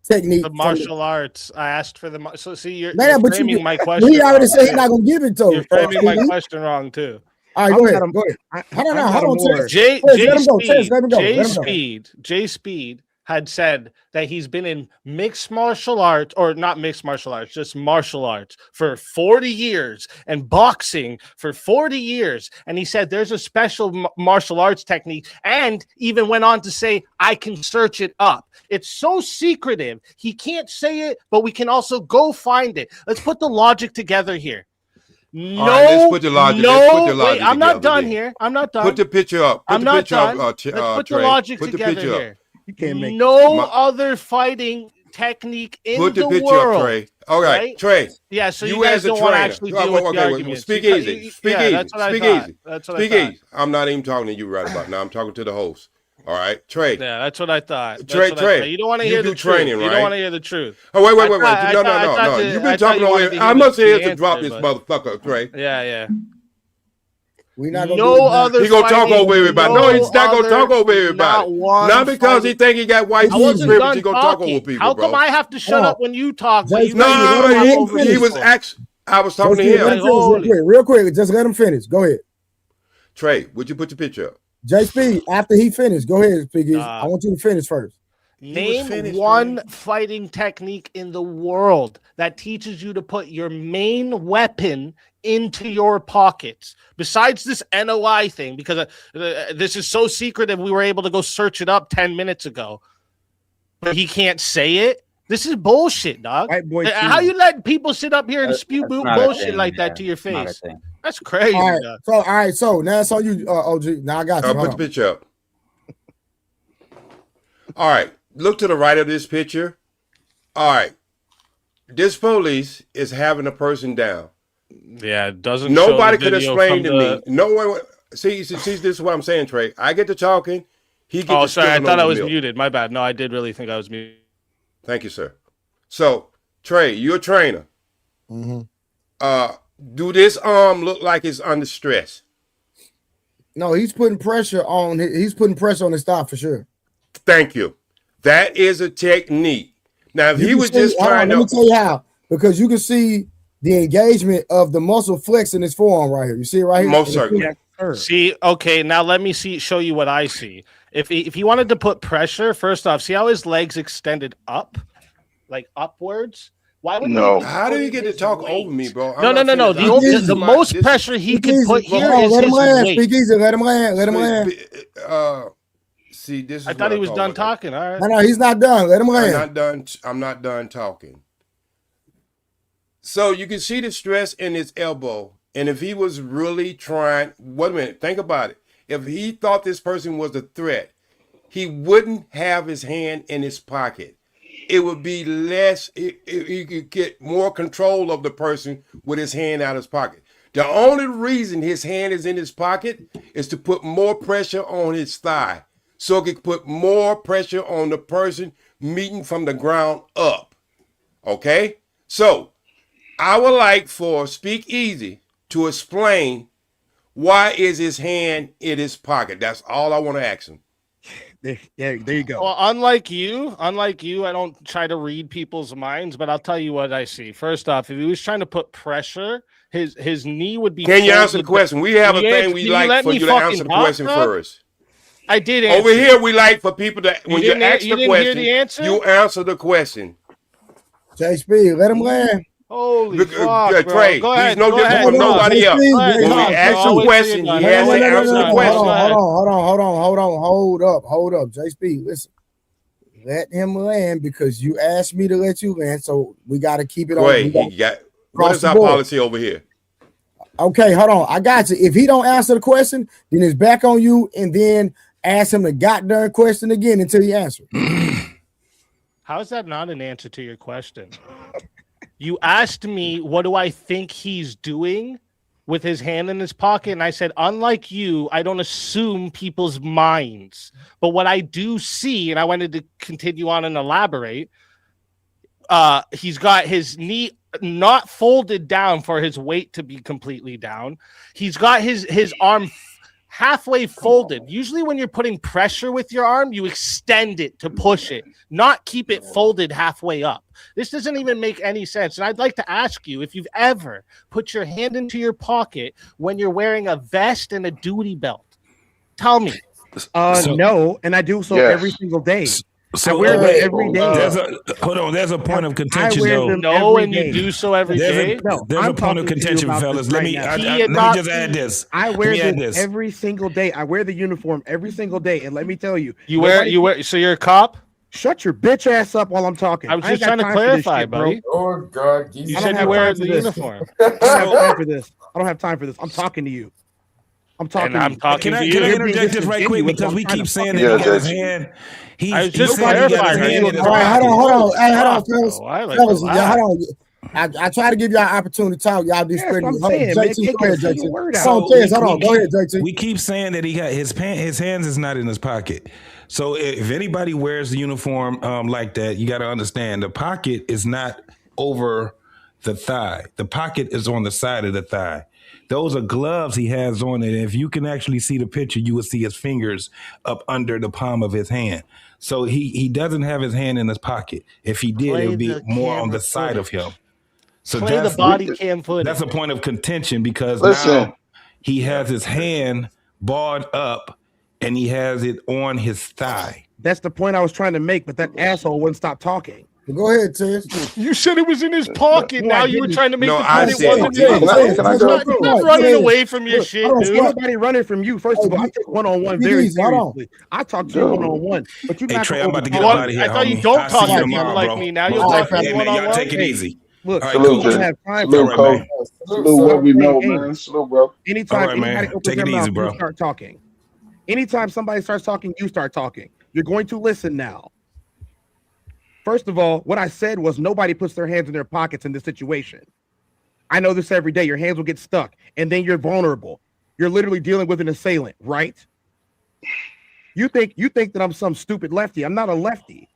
technique. The martial arts. I asked for the. So see, you're framing my He question. already said he's not gonna give it to You're framing my question wrong too. All right, go ahead. Hold on. J Speed had said that he's been in mixed martial arts, or not mixed martial arts, just martial arts for 40 years and boxing for 40 years. And he said there's a special martial arts technique, and even went on to say, I can search it up. It's so secretive. He can't say it, but we can also go find it. Let's put the logic together here. No, all right, let's put the logic. Wait, I'm not done here. I'm not done. Put the picture up. I'm not done. Let's put the logic together here. You can't make other fighting technique in the world. Put the picture up, Trey. All right, Trey. Yeah, so you guys don't want to actually deal with the arguments. Speak easy. Speak easy. That's what I Speak thought. easy. That's what I Speak thought. easy. I'm not even talking to you right about now. I'm talking to the host. All right, Trey. Yeah, that's what I thought. Trey. You don't want to hear the truth. You don't want to hear the truth. Oh, wait. No. You've been talking over here. I'm not here to drop this motherfucker, Trey. Yeah. We not gonna no other. He gonna talk over everybody. No, he's not gonna talk over everybody. Not because he think he got white privilege. He gonna talk over people. How come I have to shut up when you talk? No, he was actually. I was talking to him. Real quick, just let him finish. Go ahead. Trey, would you put your picture up? J Speed, after he finished, go ahead, Piggy. I want you to finish first. Name one fighting technique in the world that teaches you to put your main weapon into your pockets, besides this NOI thing, because this is so secretive. We were able to go search it up 10 minutes ago, but he can't say it. This is bullshit, dog. How you let people sit up here and spew bullshit like that to your face? That's crazy. All right, so now it's on you, OG. Now I got you. Put the picture up. All right, look to the right of this picture. All right, this police is having a person down. Yeah, it doesn't. Nobody could explain to me. No one. See, this is what I'm saying, Trey. I get to talking. He gets. Oh, sorry. I thought I was muted. My bad. No, I did really think I was muted. Thank you, sir. So, Trey, you're a trainer. Mm-hmm. Do this arm look like it's under stress? No, he's putting pressure on. He's putting pressure on his stop for sure. Thank you. That is a technique. Now, if he was just trying to, let me tell you how, because you can see the engagement of the muscle flex in his forearm right here. You see it right here? Most certainly. See, okay, now let me show you what I see. If he wanted to put pressure, first off, see how his legs extended up, like upwards? Why would How do you get to talk over me, bro? No. The most pressure he could put here is his weight. Speak easy. Let him land. Let him land. See, this is I thought he was done talking. All right. No, he's not done. Let him land. I'm not done talking. So you can see the stress in his elbow. And if he was really trying, wait a minute, think about it. If he thought this person was a threat, he wouldn't have his hand in his pocket. It would be less, he could get more control of the person with his hand out of his pocket. The only reason his hand is in his pocket is to put more pressure on his thigh. So it could put more pressure on the person meeting from the ground up. Okay? So I would like for Speak Easy to explain why is his hand in his pocket. That's all I want to ask him. There you go. Well, unlike you, I don't try to read people's minds, but I'll tell you what I see. First off, if he was trying to put pressure, his knee would be. Can you answer the question? We have a thing we like for you to answer the question first. I did answer. Over here, we like for people to, when you ask the question, you answer the question. JSP, let him land. Holy fuck, Trey, go he's ahead, no different from nobody else. When we ask a question, he has to answer the question. Hold up. JSP, listen. Let him land because you asked me to let you land, so we got to keep it on. What is our policy over here? Okay, hold on. I got you. If he don't answer the question, then it's back on you, and then ask him the goddamn question again until he answers. How is that not an answer to your question? You asked me, what do I think he's doing with his hand in his pocket? And I said, unlike you, I don't assume people's minds. But what I do see, and I wanted to continue on and elaborate, he's got his knee not folded down for his weight to be completely down. He's got his arm halfway folded. Usually when you're putting pressure with your arm, you extend it to push it, not keep it folded halfway up. This doesn't even make any sense. And I'd like to ask you if you've ever put your hand into your pocket when you're wearing a vest and a duty belt. Tell me. No, and I do so every single day. So I wear them every day. Hold on, there's a point of contention though. No, and you do so every day. There's a point of contention, fellas. Let me just add this. I wear this every single day. I wear the uniform every single day, and let me tell you, you wear. So you're a cop. Shut your bitch ass up while I'm talking. I was just trying to clarify, buddy. Oh God, you said you wear the uniform. I don't have time for this. I don't have time for this. I'm talking to you. I'm talking. I'm talking to you. Can I interject this right quick because we keep saying that he got his hand. I was just clarifying. Hold on, fellas. Hold on. I try to give y'all an opportunity to talk. Y'all discredit me. Hold on, go ahead, JT. We keep saying that he got his hands is not in his pocket. So if anybody wears the uniform like that, you got to understand the pocket is not over the thigh. The pocket is on the side of the thigh. Those are gloves he has on it. If you can actually see the picture, you will see his fingers up under the palm of his hand. So he doesn't have his hand in his pocket. If he did, it would be more on the side of him. So play the body cam footage. That's a point of contention because now he has his hand barred up and he has it on his thigh. That's the point I was trying to make, but that asshole wouldn't stop talking. Go ahead, Tess. You said it was in his pocket. Now you were trying to make the I point said it wasn't in his pocket. Stop running away from your shit, dude. Nobody running from you. First of all, I take one-on-one very seriously. I talk to you one-on-one, but you not. Trey, I'm about to get out of here. I thought you don't talk to people like me. Now you'll talk to me one-on-one. Y'all take it easy. Look, salute, I don't have time salute, for coach. Salute what we know, man. Salute, bro. Anytime anybody opens their mouth, you start talking. Anytime somebody starts talking, you start talking. You're going to listen now. First of all, what I said was nobody puts their hands in their pockets in this situation. I know this every day. Your hands will get stuck, and then you're vulnerable. You're literally dealing with an assailant, right? You think that I'm some stupid lefty. I'm not a lefty.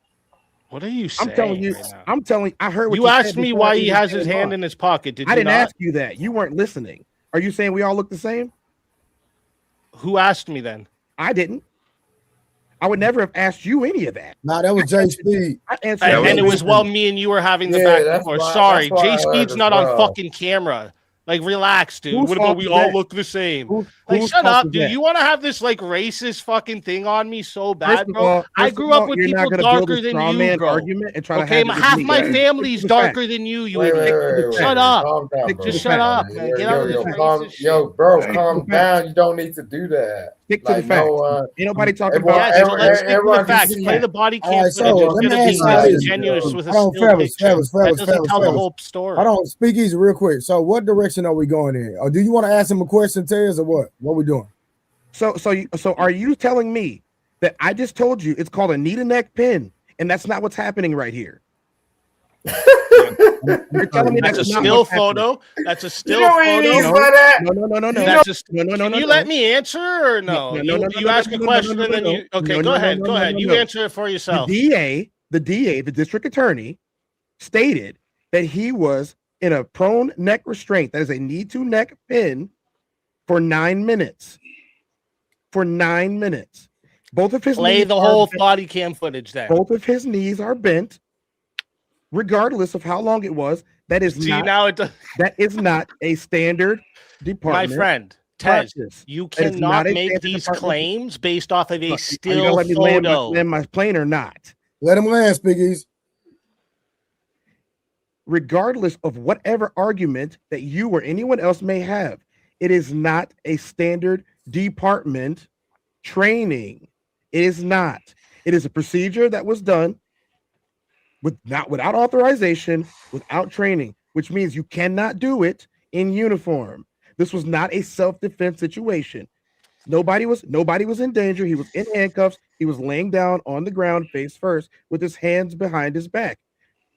What are you saying? I'm telling you. I'm telling. I heard what you asked me why he has his hand in his pocket. Did you? I didn't ask you that. You weren't listening. Are you saying we all look the same? Who asked me then? I didn't. I would never have asked you any of that. No, that was Jay Speed. And it was while me and you were having the back and forth. Sorry, Jay Speed's not on fucking camera. Like, relax, dude. Whose What about fault we is all that? look the same? Whose Shut fault up, is dude. that? You want to have this like racist fucking thing on me so First bad, of bro? all, I grew up with you're people not gonna build darker a than straw you, man bro. argument and try to Okay, have it with half me. my Stick family's to the facts. darker than you. You Wait, idiot. wait. Shut up. Calm down, bro. Just shut up, man. Get out of this racist shit. Yo, bro, Stick to calm the facts. down. You don't need to do that. Stick to the Like, facts. no, Ain't nobody talking everyone, about. Yeah, so let's stick to everyone the can facts. see Play it. the body All cam right, so footage. It's let me gonna ask be y'all this. disingenuous with a Hold on, still fellas, picture. fellas, That fellas, doesn't fellas, tell the fellas. whole story. Hold on, speak easy real quick. So what direction are we going in? Or do you want to ask him a question, Tez, or what? What we doing? So are you telling me that I just told you it's called a knee to neck pin, and that's not what's happening right here? You're telling me That's a that's not still what's happening. photo. That's a still You know what photo. it is for that? No. That's just. No. Can you let me answer or no? You ask a question and then you. Okay, go ahead. Go ahead. You answer it for yourself. The DA, the district attorney, stated that he was in a prone neck restraint. That is a knee to neck pin for 9 minutes. For 9 minutes. Both of his Play knees the are whole bent. body cam footage there. Both of his knees are bent, regardless of how long it was. That is See, not. now it does. That is not a standard My department. friend, Tez, practice. you That is cannot not a make standard these department. claims based off of Are a you gonna still let me photo. land my plane or not? Let him land, speak easy. Regardless of whatever argument that you or anyone else may have, it is not a standard department training. It is not. It is a procedure that was done without authorization, without training, which means you cannot do it in uniform. This was not a self-defense situation. Nobody was in danger. He was in handcuffs. He was laying down on the ground face first with his hands behind his back,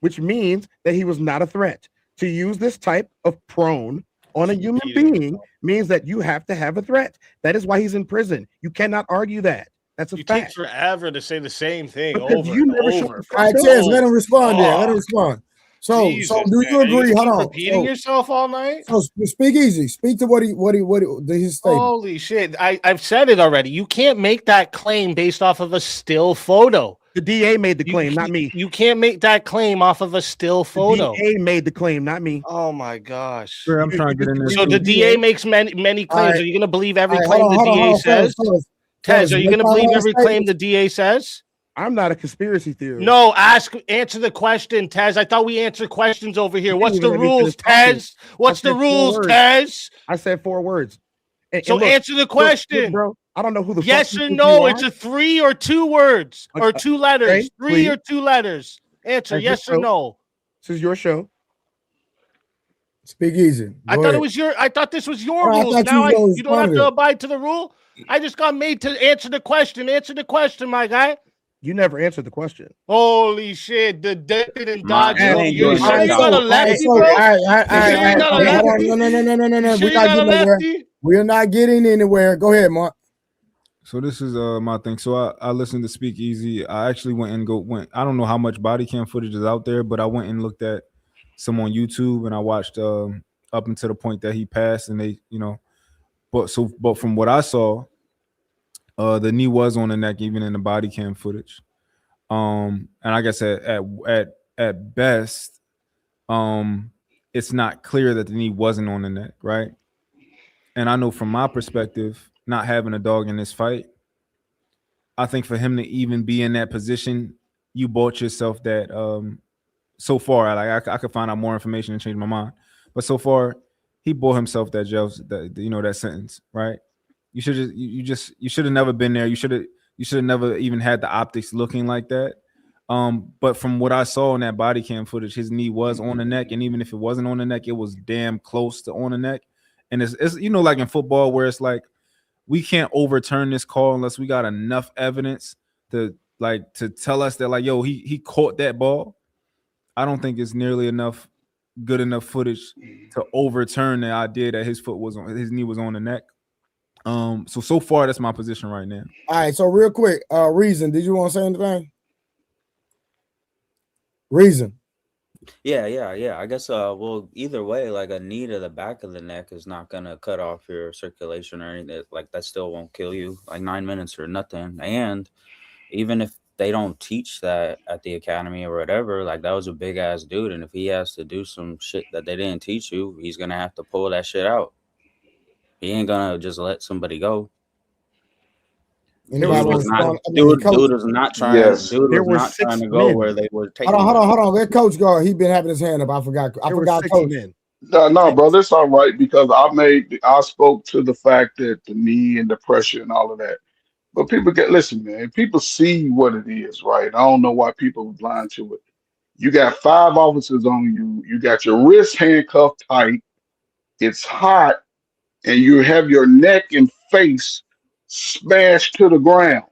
which means that he was not a threat. To use this type of prone on a human being means that you have to have a threat. That is why he's in prison. You cannot argue that. That's a You fact. take forever to say the same thing Because over you and never shut over. the All right, fuck Tez, up. let him respond there. Let him respond. So Jesus, do you man. agree? You Hold keep on. repeating yourself all night? So speak easy. Speak to what his statement. Holy shit. I've said it already. You can't make that claim based off of a still photo. The DA made the claim, not me. You can't make that claim off of a still photo. The DA made the claim, not me. Oh my gosh. Sure, I'm trying to get in there. So the DA makes many claims. right. Are you going to believe every All right, claim hold on, the DA says? fellas. Tez, are you Make going to my believe last every statement. claim the DA says? I'm not a conspiracy theorist. No, answer the question, Tez. I thought we answered questions over here. What's the didn't even let me rules, finish talking. Tez? What's I the said 4 rules, words. Tez? I said 4 words. So answer the question. bro. I don't know who the Yes fuck or you think no? you It's are. a 3 or 2 words or 2 letters. okay, 3 please. or 2 letters. Answer That's yes your or show. no. This is your show. Speak easy. I Go thought ahead. it was I thought this was your Oh, I rules. thought you Now was gonna you don't have respond to to it. abide to the rule. I just got made to answer the question. Answer the question, my guy. You never answered the question. Holy shit! The David and My Dodge. man You doing sure that you got a job. lefty, All bro? right. You sure you got a lefty? No. You sure We're you not got a getting nowhere. lefty? We're not getting anywhere. Go ahead, Mark. So this is my thing. So I listened to Speak Easy. I actually went. I don't know how much body cam footage is out there, but I went and looked at some on YouTube and I watched up until the point that he passed, and they, but from what I saw, the knee was on the neck even in the body cam footage. And I guess at best, it's not clear that the knee wasn't on the neck, right? And I know from my perspective, not having a dog in this fight, I think for him to even be in that position, you bought yourself that. So far, I could find out more information and change my mind, but so far, he bought himself that that sentence, right? You should have never been there. You should have never even had the optics looking like that. But from what I saw in that body cam footage, his knee was on the neck, and even if it wasn't on the neck, it was damn close to on the neck. And it's like in football where it's like we can't overturn this call unless we got enough evidence to tell us that yo, he caught that ball. I don't think it's nearly good enough footage to overturn the idea that his knee was on the neck. So far that's my position right now. All right, so real quick, Reason, did you want to say anything? Reason. Yeah. I guess well, either way, like a knee to the back of the neck is not gonna cut off your circulation or anything. Like that still won't kill you. Like 9 minutes or nothing. And even if they don't teach that at the academy or whatever. Like, that was a big ass dude, and if he has to do some shit that they didn't teach you, he's gonna have to pull that shit out. He ain't gonna just let somebody go. Dude was not trying. Yes. Dude There was were not 6 trying to go men. where they were taking. Hold on. Let Coach go. He been having his hand up. I forgot. I forgot Coach. No, brother, it's all right because I spoke to the fact that the knee and the pressure and all of that. But listen, man, people see what it is, right? I don't know why people are blind to it. You got 5 officers on you. You got your wrist handcuffed tight. It's hot, and you have your neck and face smashed to the ground.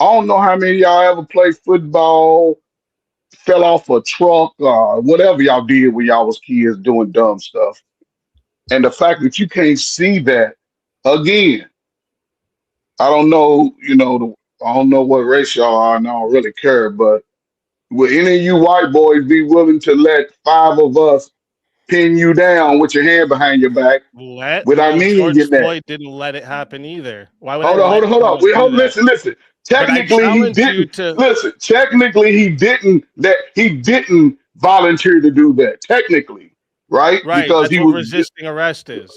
I don't know how many of y'all ever played football, fell off a truck, or whatever y'all did when y'all was kids doing dumb stuff. And the fact that you can't see that, again, I don't know, I don't know what race y'all are, and I don't really care, but will any of you white boys be willing to let 5 of us pin you down with your hand behind your back without meaning George your neck? Floyd didn't let it happen either. Why would Hold on. Listen. Technically, he didn't. Listen, technically, he didn't volunteer to do that. Technically, right? Right, Because that's he what was resisting arrest is.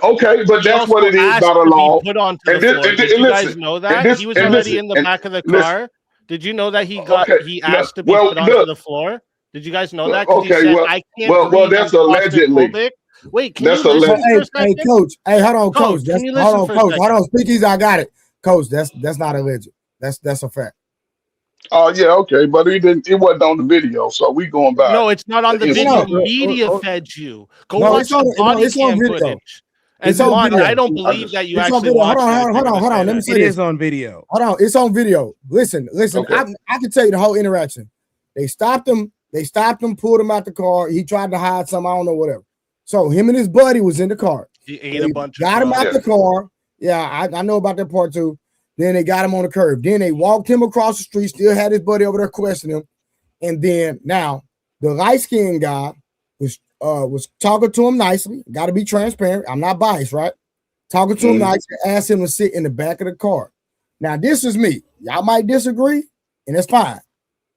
Okay, but He that's what also it is asked by the to be law. put onto And the this- floor. and- Did and you guys listen, know and that? this- He was and already listen, in the and back of the listen. car. Did you know that he Okay, asked to be well, put onto look. the floor? Did you guys know that? 'Cause he Okay, said, well, I can't well, breathe, that's I'm allegedly. claustrophobic. Wait, can That's you listen alleged. for a Hey, second? Coach. Hey, hold on, Coach. Can you Hold listen on, for a Coach. Hold second? on. Speakeasy, I got it. Coach, that's not alleged. That's a fact. Oh yeah, okay, but it wasn't on the video, so we going by No, it's not on the video. incident. Media fed you. Go No, watch it's on. the No, body it's on cam video. footage. And It's on Juan, video. I don't believe that you It's on actually video. watched it. Hold on. Let me say It this. is on video. Hold on. It's on video. Listen. Okay. I can tell you the whole interaction. They stopped him. Pulled him out the car. He tried to hide something. I don't know, whatever. So him and his buddy was in the car. He ate a bunch got of him out the car. Yeah, I know about that part too. Then they got him on the curb. Then they walked him across the street, still had his buddy over there questioning him. And then now the light-skinned guy was talking to him nicely. Got to be transparent. I'm not biased, right? Talking to him nicely, asked him to sit in the back of the car. Now, this is me. Y'all might disagree, and that's fine.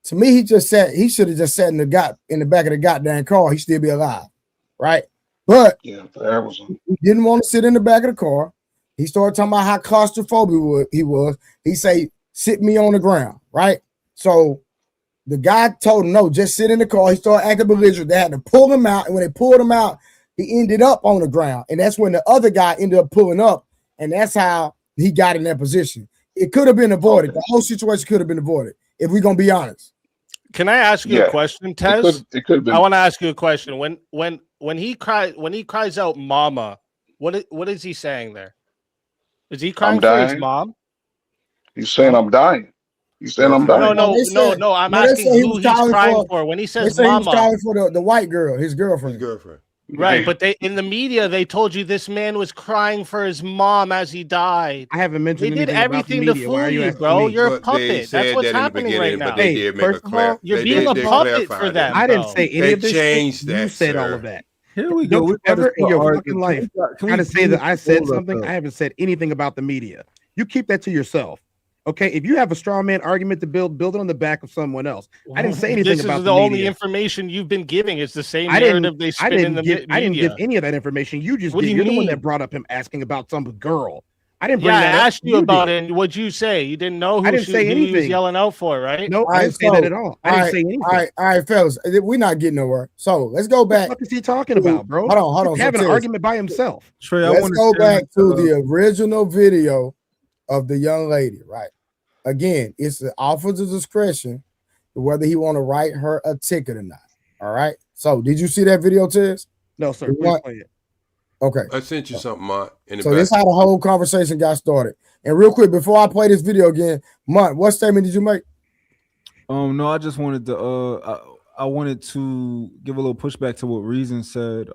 To me, he should have just sat in the back of the goddamn car. He'd still be alive, right? But yeah, that was. He didn't want to sit in the back of the car. He started talking about how claustrophobic he was. He say, "Sit me on the ground," right? So the guy told him, "No, just sit in the car." He started acting belligerent. They had to pull him out, and when they pulled him out, he ended up on the ground, and that's when the other guy ended up pulling up, and that's how he got in that position. It could have been avoided. The whole situation could have been avoided if we're gonna be honest. Can I ask you a question, Tez? It could have been. I want to ask you a question. When he cries out "Mama," what is he saying there? Is he crying for his mom? He's saying I'm dying. He's saying I'm dying. No. I'm asking who he's crying for. When he says "Mama," "Mama," he was calling for the white girl, his girlfriend. Right, but in the media they told you this man was crying for his mom as he died. I haven't mentioned. They did anything about the everything to media. Why fool are you you, asking bro. me? You're a But they puppet. That's said what's that in the happening right beginning, now. but they did make first a of all, you're they being did- a they puppet clarified for that. them. I didn't bro. say any They of this. changed Shit. that, You said all sir. of that. Here we go. Don't We you got ever to in your start fucking arguing. life Can try we to say that I said hold up, something? though? I haven't said anything about the media. You keep that to yourself. Okay, if you have a straw man argument to build it on the back of someone else. I didn't say anything This about is the the only media. information you've been giving. It's the same I narrative didn't. they I spin in the didn't give. I didn't give media. any of that information. You just What do did. you You're the one mean? that brought up him asking about some girl. I didn't Yeah, bring I that up. asked you about did. it, and what'd you say? You didn't know I who didn't say he was anything. yelling out for, right? No, All I right, didn't say that at all. I didn't say anything. All right, fellas. We're not getting nowhere. So let's go back. What the fuck is he talking about, bro? Hold on. He's having So an Tiz, argument by himself. Trey, I let's want go to back to the original video of the young lady, right? Again, it's the officer's discretion whether he want to write her a ticket or not. All right. So did you see that video, Tiz? No, sir. You Please want- play it. Okay. I sent you something, Mont, in the So back. this is how the whole conversation got started. And real quick, before I play this video again, Mont, what statement did you make? No, I just wanted to I wanted to give a little pushback to what Reason said.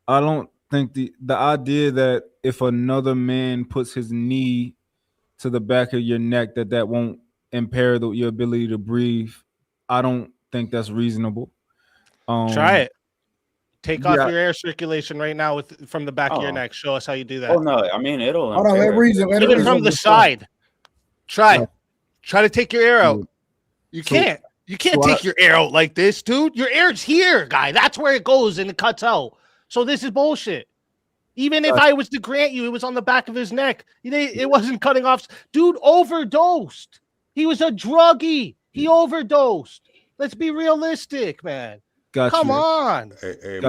I don't think the idea that if another man puts his knee to the back of your neck that won't impair your ability to breathe, I don't think that's reasonable. Try it. Take off yeah. your air circulation right now from the back of your Oh. neck. Show us how you do that. Oh no, I mean it'll. Hold on, let impair it. Reason. Even from the side. Try. Try to take your air out. You can't. You can't take your air out like this, dude. Your air's here, guy. That's where it goes and it cuts out. So this is bullshit. Even if I was to grant you it was on the back of his neck, it wasn't cutting off. Dude overdosed. He was a druggie. He overdosed. Let's be realistic, man. Come on. Hey,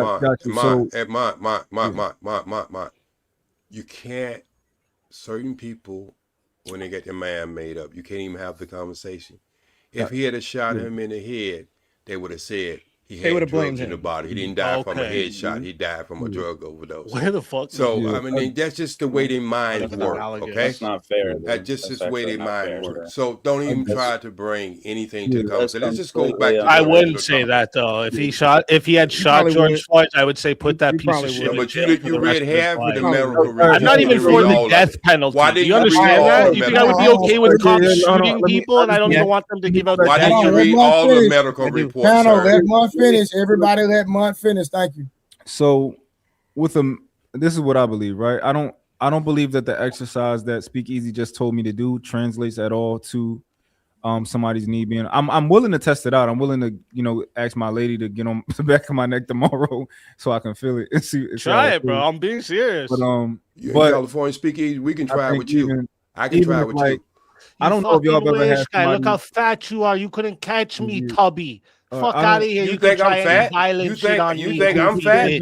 you can't. Certain people, when they get their mind made up, you can't even have the conversation. If he had shot him in the head, they would have said he had drugs in the body. He didn't die from a headshot. He died from a drug overdose. Where the fuck? So I mean, that's just the way their minds work. Okay, that's not fair. That's just the way their mind works. So don't even try to bring anything to the conversation. Let's just go back. I wouldn't say that though. If he had shot George Floyd, I would say put that piece of shit. But you read half of the medical. I'm not even for the death penalty. Do you understand that? You think I would be okay with cops shooting people, and I don't even want them to give out the death penalty? Why didn't you read all the medical reports? Let Monk finish. Everybody let Monk finish. Thank you. So with him, this is what I believe, right? I don't believe that the exercise that Speakeasy just told me to do translates at all to somebody's knee being. I'm willing to test it out. I'm willing to, ask my lady to get on the back of my neck tomorrow so I can feel it and see. Try it, bro. I'm being serious. But California Speakeasy, we can try it with you. I can try it with you. I don't know if y'all ever had somebody... Look how fat you are. You couldn't catch me, Tubby. Fuck out of here. You think I'm fat? You think I'm fat? You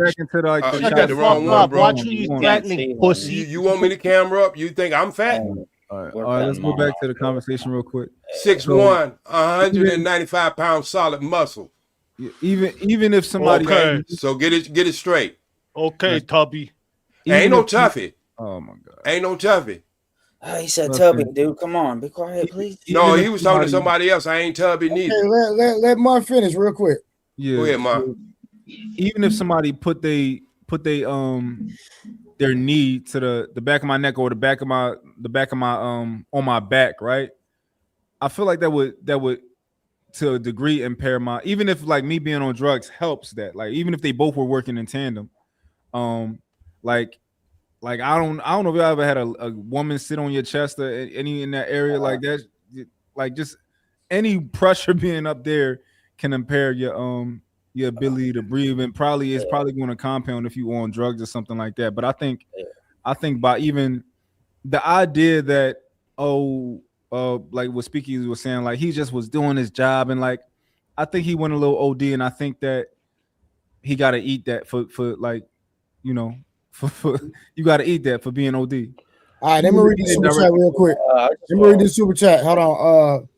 got the wrong one, bro. Watch who you threatening, pussy. You want me to camera up? You think I'm fat? All right, let's go back to the conversation real quick. 6'1", 195-pound solid muscle. Even if somebody... Okay, so get it straight. Okay, Tubby. Ain't no toughie. Oh, my God. Ain't no toughie. Oh, he said Tubby, dude. Come on, be quiet, please. No, he was talking to somebody else. I ain't Tubby neither. Okay, let Mark finish real quick. Yeah. Go ahead, Mark. Even if somebody put their knee to the back of my neck or the back of my on my back, right? I feel like that would to a degree impair my, even if like me being on drugs helps that, like even if they both were working in tandem, like I don't know if you ever had a woman sit on your chest or any in that area like that. Like just any pressure being up there can impair your ability to breathe, and it's probably going to compound if you on drugs or something like that. But I think by even the idea that like what Speakeasy was saying, like he just was doing his job, and like I think he went a little OD, and I think that he got to eat that for like for you got to eat that for being OD. All right, let me read this super chat real quick. Let me read this super chat. Hold on.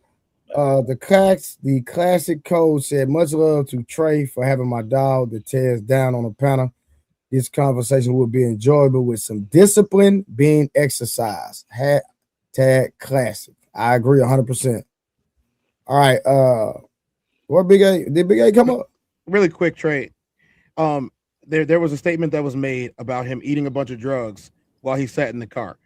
The classic code said, much love to Trey for having my dog that tears down on the panel. This conversation will be enjoyable with some discipline being exercised. Hashtag classic. I agree 100%. All right. What Big A? Did Big A come up? Really quick, Trey. There was a statement that was made about him eating a bunch of drugs while he sat in the car.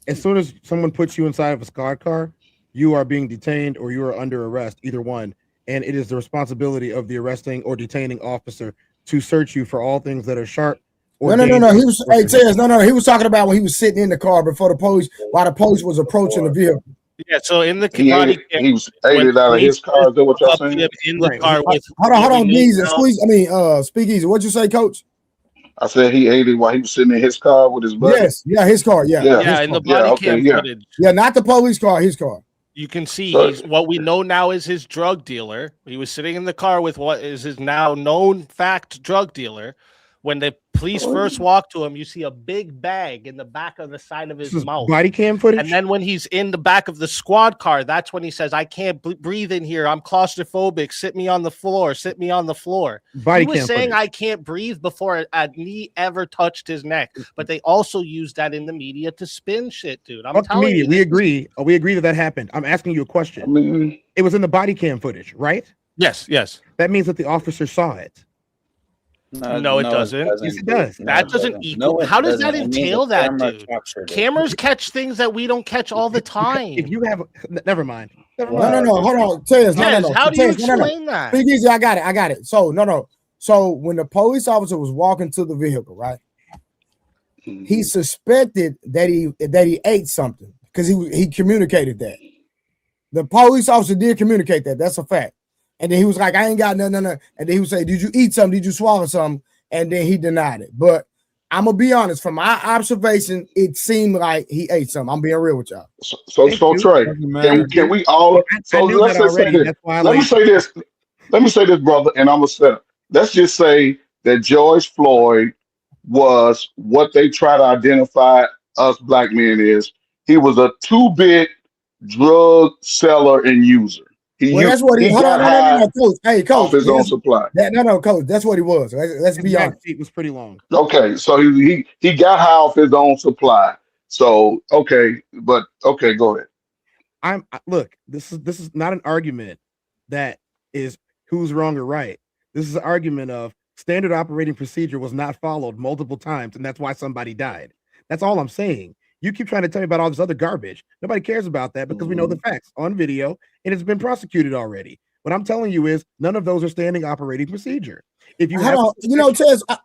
As soon as someone puts you inside of a squad car, you are being detained or you are under arrest, either one. And it is the responsibility of the arresting or detaining officer to search you for all things that are sharp. No. He was talking about when he was sitting in the car before the police, while the police was approaching the vehicle. Yeah, so in the he was aided out of his car. Is that what y'all saying? In the car with hold on, Speakeasy. What'd you say, Coach? I said he aided while he was sitting in his car with his buddy. Yes, his car. Yeah, in the body cam footage. Yeah, not the police car. His car. You can see he's what we know now is his drug dealer. He was sitting in the car with what is his now known fact drug dealer. When the police first walk to him, you see a big bag in the back of the side of his mouth. Body cam footage. And then when he's in the back of the squad car, that's when he says, I can't breathe in here. I'm claustrophobic. Sit me on the floor. Sit me on the floor. Body he was cam saying, footage. I can't breathe before a knee ever touched his neck. But they also use that in the media to spin shit, dude. I'm telling you. We agree. We agree that happened. I'm asking you a question. It was in the body cam footage, right? Yes. That means that the officer saw it. No, it doesn't. Yes, it does. That doesn't equal. How does that entail that, dude? Cameras catch things that we don't catch all the time. If you have, never mind. No. Hold on, Tez. No. How do you explain that? Big Easy, I got it. So no. So when the police officer was walking to the vehicle, right? He suspected that he ate something because he communicated that. The police officer did communicate that. That's a fact. And then he was like, I ain't got nothing. And then he would say, did you eat something? Did you swallow something? And then he denied it. But I'm going to be honest. From my observation, it seemed like he ate something. I'm being real with y'all. So Trey, can we all? So let's just say this. Let me say this. Let me say this, brother, and I'm going to say, let's just say that George Floyd was what they try to identify us black men is. He was a 2-bit drug seller and user. That's what he got. No, coach. Hey, coach. Off his own supply. No, coach. That's what he was. Let's be honest. It was pretty long. Okay, so he got high off his own supply. So okay, go ahead. Look. This is not an argument that is who's wrong or right. This is an argument of standard operating procedure was not followed multiple times, and that's why somebody died. That's all I'm saying. You keep trying to tell me about all this other garbage. Nobody cares about that because we know the facts on video and it's been prosecuted already. What I'm telling you is none of those are standing operating procedure. If you have, Tez, I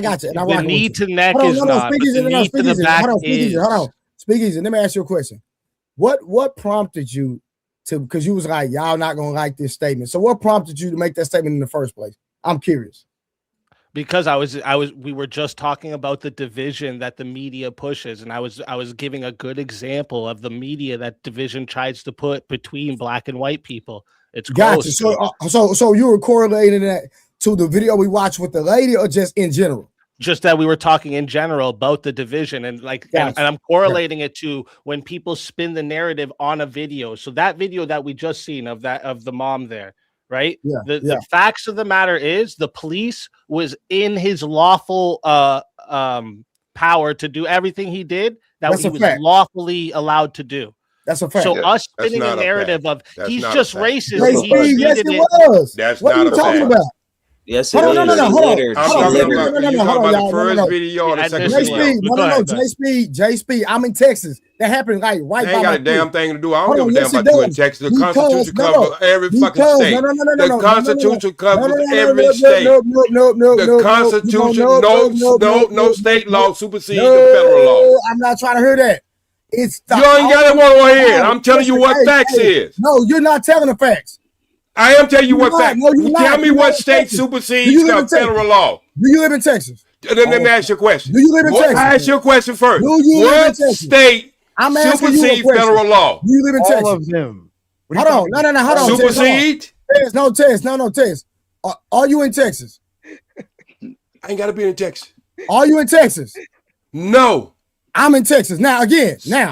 got you. The knee to neck is not. The knee to the back is. Hold on. Speak easy. Let me ask you a question. What prompted you to? Because you was like, y'all not gonna like this statement. So what prompted you to make that statement in the first place? I'm curious. Because we were just talking about the division that the media pushes, and I was giving a good example of the media that division tries to put between black and white people. It's gotcha. So you were correlating that to the video we watched with the lady, or just in general? Just that we were talking in general about the division, and and I'm correlating it to when people spin the narrative on a video. So that video that we just seen of the mom there. Right. The facts of the matter is the police was in his lawful power to do everything he did that he was lawfully allowed to do. That's a fact. So us spinning a narrative of he's just racist. Yes, it was. That's what not are you talking about? Yes, it is. I'm talking about the first video or the second video. J Speed. I'm in Texas. That happened right by ain't got a damn thing to do. I don't give a damn about you in Texas. The Constitution covers every fucking state. The Constitution covers every state. The Constitution, no state law supersedes the federal law. I'm not trying to hear that. You ain't got to want to hear it. I'm telling you what facts is. No, you're not telling the facts. I am telling you what facts. Tell me what state supersedes the federal law. Do you live in Texas? Let me ask you a question. Do you live in Texas? I ask you a question first. What state supersedes federal law? Do you live in Texas? All of them. Hold on. No. Hold on. Supersede? Tez. Are you in Texas? I ain't got to be in Texas. Are you in Texas? No. I'm in Texas.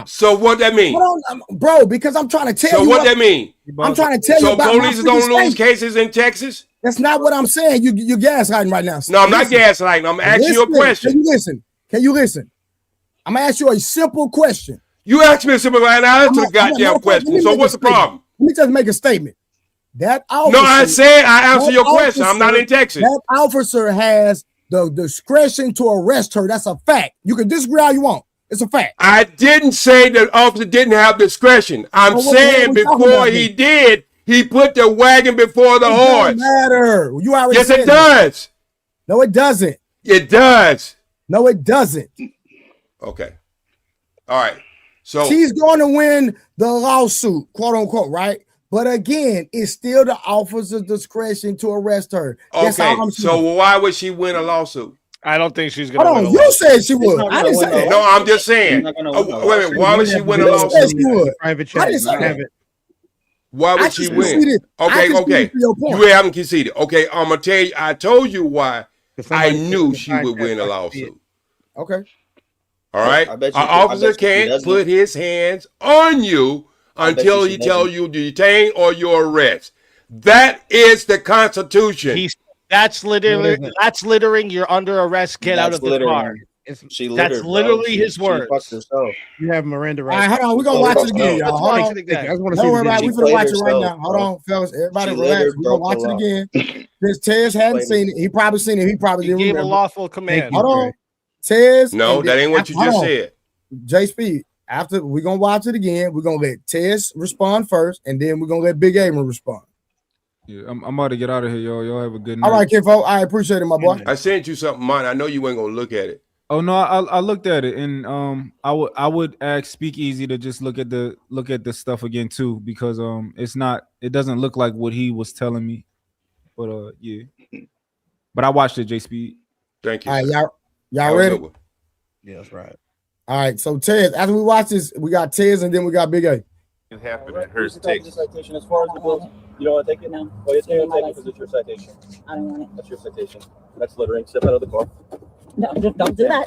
So what that mean? Hold on, bro, because I'm trying to tell you. So what that mean? I'm trying to tell you about police don't lose cases in Texas? That's not what I'm saying. You're gaslighting right now. No, I'm not gaslighting. I'm asking you a question. Can you listen? I'm going to ask you a simple question. You asked me a simple question, and I answered the goddamn question. So what's the problem? Let me just make a statement. That officer, no, I said I answered your question. I'm not in Texas. That officer has the discretion to arrest her. That's a fact. You can disagree all you want. It's a fact. I didn't say that officer didn't have discretion. I'm saying before he did, he put the wagon before the horse. It doesn't matter. You already yes, it does. No, it doesn't. It does. No, it doesn't. Okay. All right. So she's going to win the lawsuit, quote unquote, right? But again, it's still the officer's discretion to arrest her. That's okay. So why would she win a lawsuit? I don't think she's going to win. You said she would. I didn't say that. No, I'm just saying. Wait a minute. Why would she win a lawsuit? Private chat. Why would she win? Okay. You haven't conceded. Okay, I'm gonna tell you. I told you why I knew she would win a lawsuit. Okay. All right. An officer can't put his hands on you until he tells you to detain or you arrest. That is the Constitution. That's littering. You're under arrest. Get out of the car. That's literally his word. You have Miranda rights. All right, hold on. We're going to watch it again, y'all. Hold on. Don't worry about it. We're going to watch it right now. Hold on, fellas. Everybody relax. We're going to watch it again. Since Tez hadn't seen it, he probably seen it. He probably didn't remember. Gave a lawful command. Hold on. Tez. No, that ain't what you just said. J Speed. After we're going to watch it again, we're going to let Tez respond first, and then we're going to let Big Amer respond. Yeah, I'm about to get out of here, y'all. Y'all have a good night. All right, Kinfo. I appreciate it, my boy. I sent you something, man. I know you ain't gonna look at it, Oh no, I looked at it, and I would ask Speakeasy to just look at the stuff again too, because it doesn't look like what he was telling me, but yeah. But I watched it, J Speed. Thank you. All right, y'all Have a ready? good one. Yeah, that's right. All right, so Tez, after we watch this, we got Tez and then we got Big A. It happened at Here's Hearst, the Texas. citation. As far as the bills, you don't want to take it now? Oh, yes, you're going to take it because it's your citation. I don't want it. That's your citation. That's littering. Step out of the car. No, just don't do that.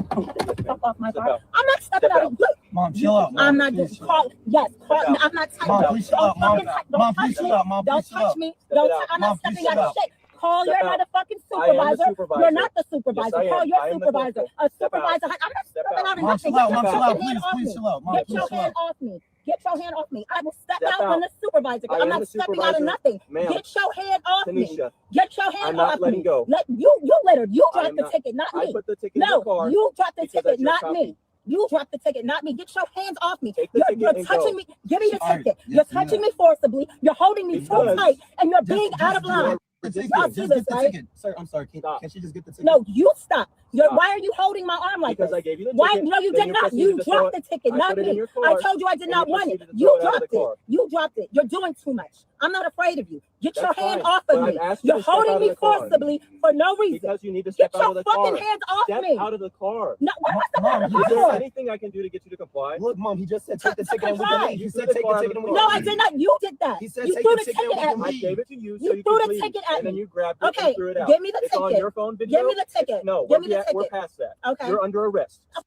Step off my car. I'm not stepping out. Look, Mom, chill out. I'm not just call. Yes, call. No, I'm not touching. Mom, please chill out. Mom, Don't please touch chill me. out. Mom, Don't please chill touch out. me. Don't. I'm Mom, not please stepping chill out of out. shit. Call Step your out. motherfucking I am the supervisor. supervisor. You're not the supervisor. Yes, I Call am. your I am the supervisor. captain. A Step out. supervisor. I'm not Step stepping out. out of Mom, nothing. chill out. Get Mom, your chill out. fucking hand Please, off please me. chill out. Mom, Get please your chill hand out. off me. Get your hand off me. I will step Step out out. when the supervisor. I I'm am not the stepping out of supervisor. nothing. Ma'am. Get your hand off me. Tanisha, Get your hand I'm not off letting me. go. Let you littered. You I dropped am the not. ticket, not I me. put the ticket in No, the car you dropped the because ticket, that's your not copy. me. You dropped the ticket, not me. Get your hands off me. Take the ticket You're and touching go. me. Give me the All right, ticket. yes, You're touching yeah. me forcibly. You're holding me too Because tight, and you're Just- being just out of get line. the ticket. Y'all see Just this, get the right? ticket. Sir, I'm sorry. Stop. Can she just get the ticket? No, you stop. Stop. Why are you holding my arm like Because this? I gave you the Why? ticket. No, you then did not. proceeded You to throw dropped the ticket, I not put it in me. your I car, told you I did and not you want it. proceeded to You throw it out of dropped the it. car. You dropped it. You're doing too much. I'm not afraid of you. Get your That's hand fine. off But of I've me. asked you You're to step out holding of me the car. forcibly for no reason. Because you need to Get step out your of the fucking car. hands off Step me. out of the car. No, why am I stepping Mom, out of he the Is there car? anything I can do to get you to comply? Look, Mom, he just said take the To ticket and we can comply. leave. He You said threw the take the car ticket out and of we the No, can I leave. did not. You did that. He said You take threw the the ticket and ticket we at can I me. leave. gave it to you so You you threw could the leave. ticket at And then me. you grabbed it Okay, and threw it out. give me the It's on ticket. your phone video. Give me the ticket. No, Give me the we're ticket. past that. Okay. You're under arrest. All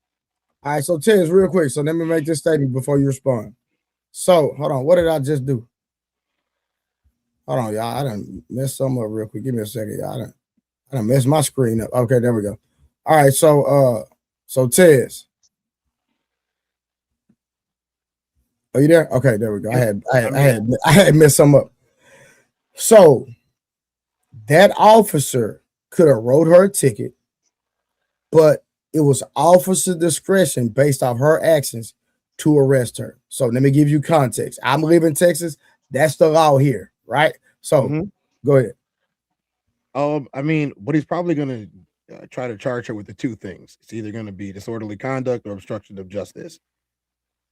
right, so Tez, real quick. So let me make this statement before you respond. So hold on, what did I just do? Hold on, y'all. I done messed something up real quick. Give me a second, y'all. I done messed my screen up. Okay, there we go. All right, so Tez. Are you there? Okay, there we go. I had messed some up. So that officer could have wrote her a ticket, but it was officer discretion based off her actions to arrest her. So let me give you context. I'm living in Texas. That's the law here, right? So go ahead. I mean, what he's probably going to try to charge her with the two things. It's either going to be disorderly conduct or obstruction of justice.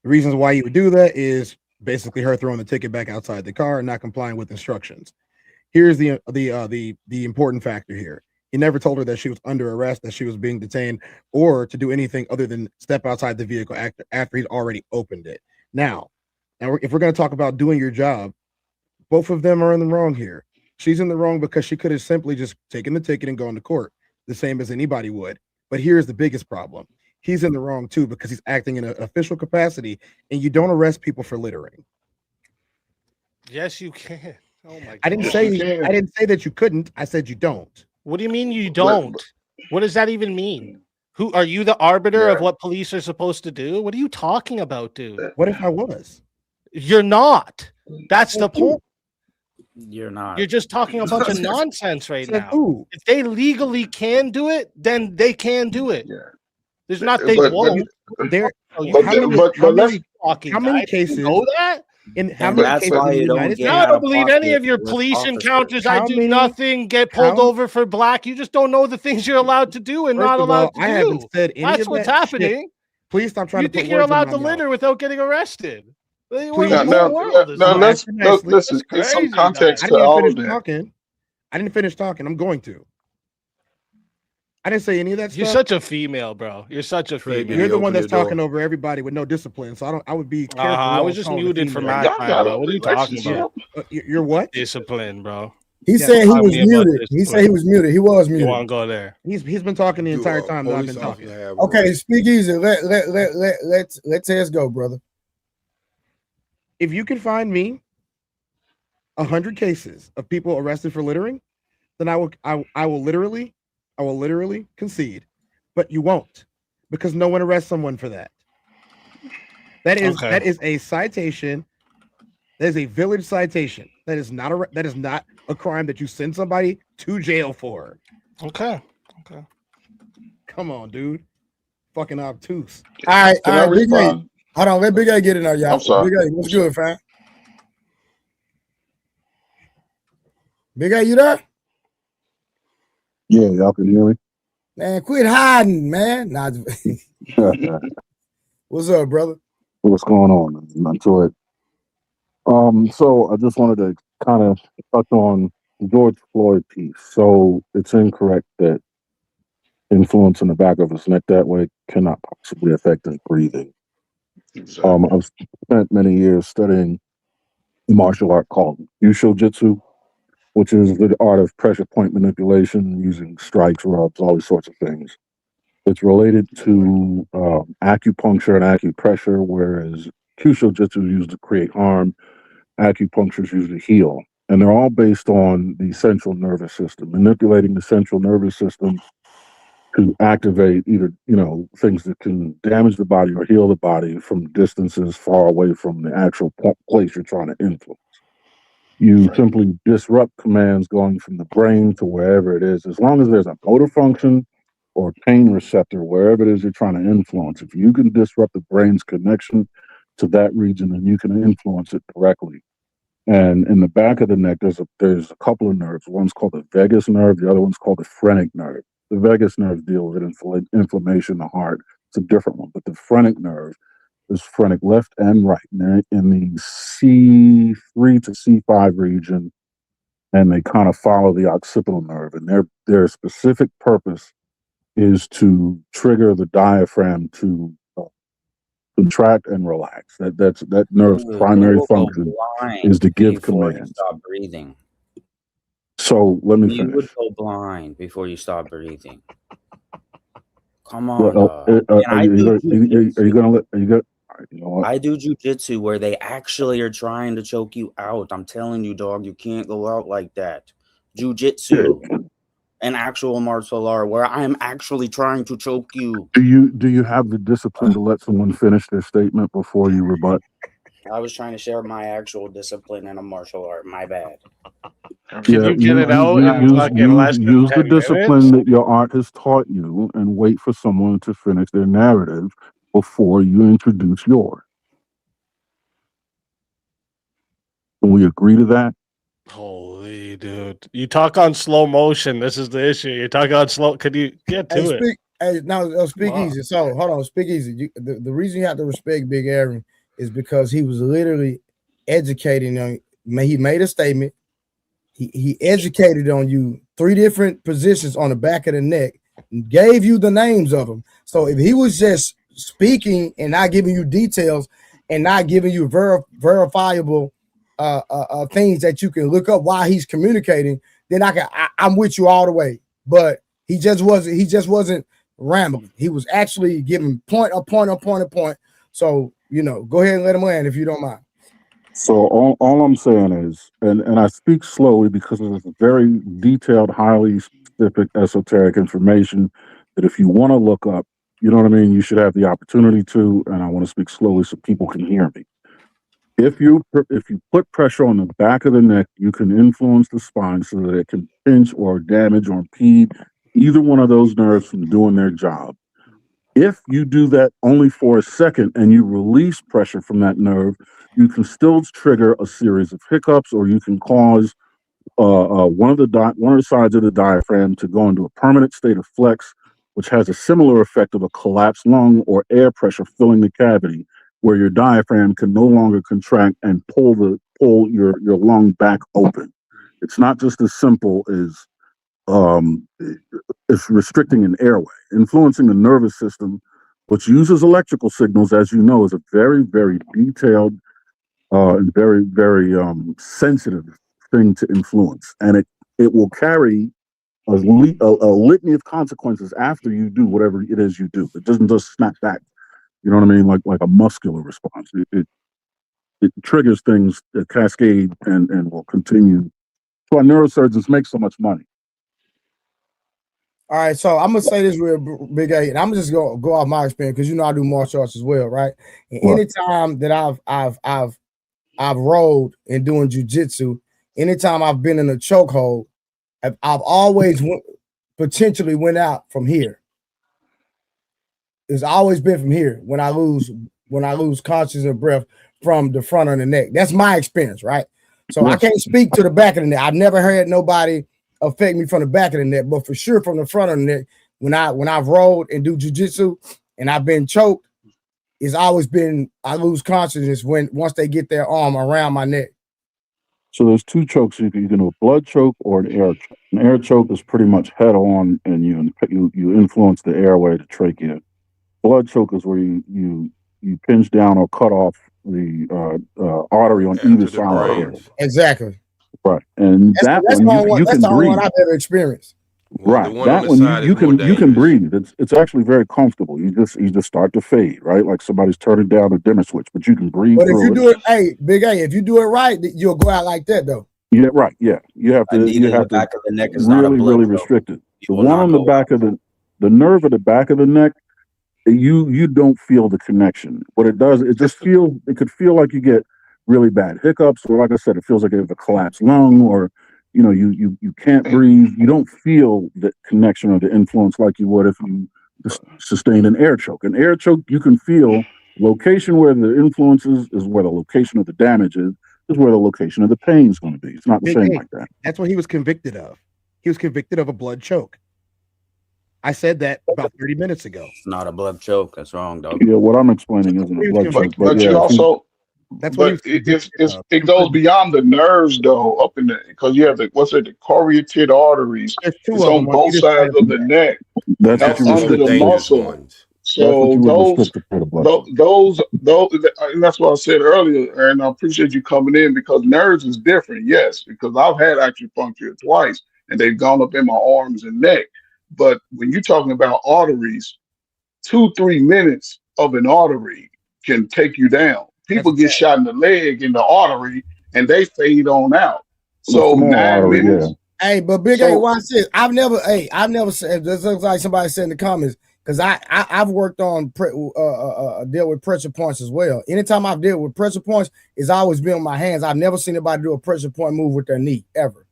The reasons why you would do that is basically her throwing the ticket back outside the car and not complying with instructions. Here's the important factor here. He never told her that she was under arrest, that she was being detained, or to do anything other than step outside the vehicle after he'd already opened it. Now, if we're going to talk about doing your job, both of them are in the wrong here. She's in the wrong because she could have simply just taken the ticket and gone to court, the same as anybody would. But here's the biggest problem. He's in the wrong too because he's acting in an official capacity, and you don't arrest people for littering. Yes, you can. Oh my God. I didn't say that you couldn't. I said you don't. What do you mean you don't? What does that even mean? Who are you, the arbiter of what police are supposed to do? What are you talking about, dude? What if I was? You're not. That's the point. You're not. You're just talking a bunch of nonsense right Said now. who? If they legally can do it, then they can do it. There's not they But- won't. There. Oh, you- but- how many- but how let's- many fucking how many guys cases- know that? In how And many that's cases why in you the don't United get Now, States? I don't believe any of your with police officers. encounters. I How do many- nothing, get pulled how- over for black. You just don't know the things you're allowed to do and First not of allowed all, to I do. haven't said any That's of what's that shit. happening. Please stop trying You to put think you're words in allowed my to mouth. litter without getting arrested? What Please. in the Now, world is now that? let's nicely. listen. That's Get some crazy, context I to didn't all even of finish that. talking. I didn't finish talking. I'm going to. I didn't say any of that You're stuff. such a female, bro. You're such a female. You're the Open one that's your door. talking over everybody with no discipline. So I would be careful. I what was just calling a muted for female. my Y'all time, got bro. a What are you talking relationship. about? You're what? Discipline, bro. He Yeah, said he talk was to me about muted. this, He said bro. he was muted. He was You muted. want to go there? He's been talking the Do entire a time that I've police been officer talking. have a Okay, right? speak easy. Let Tez go, brother. If you can find me 100 cases of people arrested for littering, then I will literally concede. But you won't, because no one arrests someone for that. That is a citation. That is a village citation. That is not a crime that you send somebody to jail for. Okay. Come on, dude. Fucking obtuse. All right, Can I Big A. respond? Hold on, let Big A get in there, y'all. I'm sorry. Big A, what's good, fam? Big A, you there? Yeah, y'all can hear me. Man, quit hiding, man. Nah, what's up, brother? What's going on? Until it. So I just wanted to kind of touch on the George Floyd piece. So it's incorrect that influence in the back of his neck that way cannot possibly affect his breathing. I've spent many years studying the martial art called Kyusho Jitsu, which is the art of pressure point manipulation using strikes, rubs, all these sorts of things. It's related to acupuncture and acupressure, whereas Kyusho Jitsu is used to create harm, acupuncture is used to heal. And they're all based on the central nervous system, manipulating the central nervous system to activate either, things that can damage the body or heal the body from distances far away from the actual place you're trying to influence. You simply disrupt commands going from the brain to wherever it is, as long as there's a motor function or pain receptor, wherever it is you're trying to influence. If you can disrupt the brain's connection to that region, then you can influence it directly. And in the back of the neck, there's a couple of nerves. One's called the vagus nerve, the other one's called the phrenic nerve. The vagus nerve deals with inflammation in the heart. It's a different one, but the phrenic nerve is phrenic left and right. And they're in the C3 to C5 region, and they kind of follow the occipital nerve. And their specific purpose is to trigger the diaphragm to contract and relax. That nerve's primary function is to give commands. Stop breathing. So let me finish. You would go blind before you stop breathing. Come on. Are you gonna let? Are you gonna? You know what? I do jujitsu where they actually are trying to choke you out. I'm telling you, dog, you can't go out like that. Jujitsu, an actual martial art where I am actually trying to choke you. Do you have the discipline to let someone finish their statement before you rebut? I was trying to share my actual discipline in a martial art. My bad. Can you get it out? Use the discipline that your art has taught you, and wait for someone to finish their narrative before you introduce yours. Can we agree to that? Holy dude. You talk on slow motion. This is the issue. You talk on slow. Could you get to it? Now, speak easy. So, hold on. Speak easy. The reason you have to respect Big Aaron is because he was literally educating on. He made a statement. He educated on you 3 different positions on the back of the neck, and gave you the names of them. So if he was just speaking and not giving you details and not giving you verifiable things that you can look up while he's communicating, then I'm with you all the way. But he just wasn't rambling. He was actually giving point. So go ahead and let him land if you don't mind. So all I'm saying is, and I speak slowly because it's very detailed, highly specific, esoteric information that if you want to look up, you know what I mean, you should have the opportunity to, and I want to speak slowly so people can hear me. If you put pressure on the back of the neck, you can influence the spine so that it can pinch or damage or impede either one of those nerves from doing their job. If you do that only for a second and you release pressure from that nerve, you can still trigger a series of hiccups, or you can cause one of the sides of the diaphragm to go into a permanent state of flex, which has a similar effect of a collapsed lung or air pressure filling the cavity, where your diaphragm can no longer contract and pull your lung back open. It's not just as simple as it's restricting an airway. Influencing the nervous system, which uses electrical signals, as you know, is a very, very detailed and very, very sensitive thing to influence. And it will carry a litany of consequences after you do whatever it is you do. It doesn't just snap back. You know what I mean? Like a muscular response. It triggers things that cascade and will continue. That's why neurosurgeons make so much money. All right, so I'm gonna say this real Big A, and I'm just gonna go off my experience because I do martial arts as well, right? And anytime that I've rolled and doing jujitsu, anytime I've been in a chokehold, I've always potentially went out from here. It's always been from here when I lose consciousness and breath from the front of the neck. That's my experience, right? So I can't speak to the back of the neck. I've never heard nobody affect me from the back of the neck, but for sure from the front of the neck, when I've rolled and do jujitsu and I've been choked, it's always been I lose consciousness once they get their arm around my neck. So there's two chokes. You can do a blood choke or an air choke. An air choke is pretty much head on, and you influence the airway, the trachea. Blood choke is where you pinch down or cut off the artery on either side of the air. Exactly. Right, and that's the only one I've ever experienced. Right, that one you can breathe. It's actually very comfortable. You just start to fade, right, like somebody's turning down a dimmer switch, but you can breathe. But if through you do it, hey, Big A, if you do it right, you'll go out like that though. Yeah, right. Yeah, you have to. You have to back of the neck is not a blood really flow. restricted. The one on the back of the nerve at the back of the neck, you don't feel the connection. What it does, it could feel like you get really bad hiccups, or like I said, it feels like you have a collapsed lung, or you can't breathe. You don't feel the connection or the influence like you would if you sustained an air choke. An air choke, you can feel location where the influence is where the location of the damage is where the location of the pain is going to be. It's not the same like that. That's what he was convicted of. He was convicted of a blood choke. I said that about 30 minutes ago. It's not a blood choke. That's wrong, dog. Yeah, what I'm explaining isn't a blood choke. But you also, it goes beyond the nerves though, up in the, because you have the carotid arteries. It's on both sides of the neck. That's under the muscle. So those, and that's what I said earlier, and I appreciate you coming in, because nerves is different. Yes, because I've had acupuncture twice, and they've gone up in my arms and neck. But when you're talking about arteries, 2-3 minutes of an artery can take you down. People get shot in the leg in the artery, and they fade on out. So 9 minutes. Yeah. Hey, but Big A, watch this. I've never said. This looks like somebody said in the comments, because I've worked on deal with pressure points as well. Anytime I've dealt with pressure points, it's always been on my hands. I've never seen anybody do a pressure point move with their knee ever.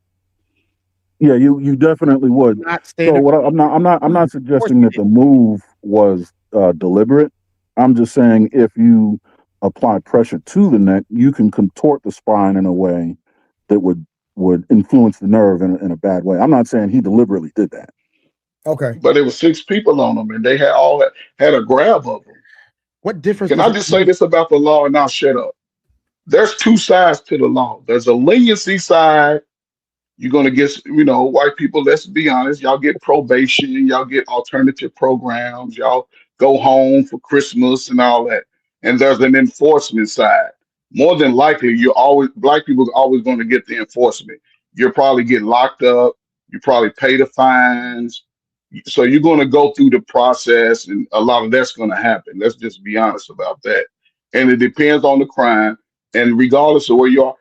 Yeah, you definitely would. So what I'm not suggesting that the move was deliberate. I'm just saying if you apply pressure to the neck, you can contort the spine in a way that would influence the nerve in a bad way. I'm not saying he deliberately did that. Okay. But there were 6 people on them, and they had all had a grab of them. What difference? Can I just say this about the law and now shut up? There's 2 sides to the law. There's a leniency side. You're going to get, white people, let's be honest, y'all get probation, y'all get alternative programs, y'all go home for Christmas and all that. And there's an enforcement side. More than likely, black people are always going to get the enforcement. You'll probably get locked up. You probably pay the fines. So you're going to go through the process, and a lot of that's going to happen. Let's just be honest about that. And it depends on the crime. And regardless of where you are,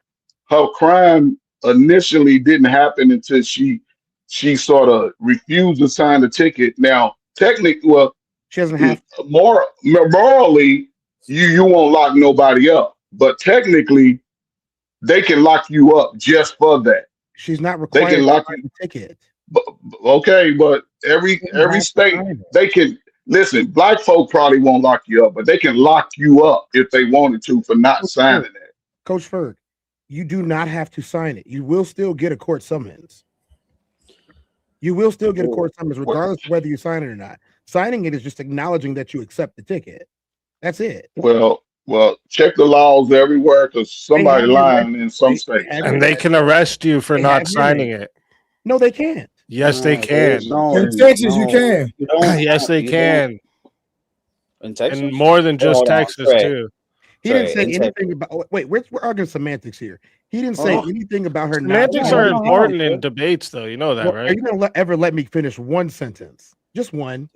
her crime initially didn't happen until she sort of refused to sign the ticket. Now, technically, she doesn't have morally, you won't lock nobody up, but technically, they can lock you up just for that. She's not required to sign the ticket. Okay, but every state they can listen. Black folk probably won't lock you up, but they can lock you up if they wanted to for not signing it. Coach Ferg, you do not have to sign it. You will still get a court summons. You will still get a court summons regardless of whether you sign it or not. Signing it is just acknowledging that you accept the ticket. That's it. Well, check the laws everywhere, because somebody lying in some states. And they can arrest you for not signing it. No, they can't. Yes, they can. In Texas, you can. Yes, they can. In Texas? And more than just Texas, too. He didn't say anything about. Wait, we're arguing semantics here. He didn't say anything about her. Semantics are important in debates, though. You know that, right? Are you gonna ever let me finish one sentence? Just one.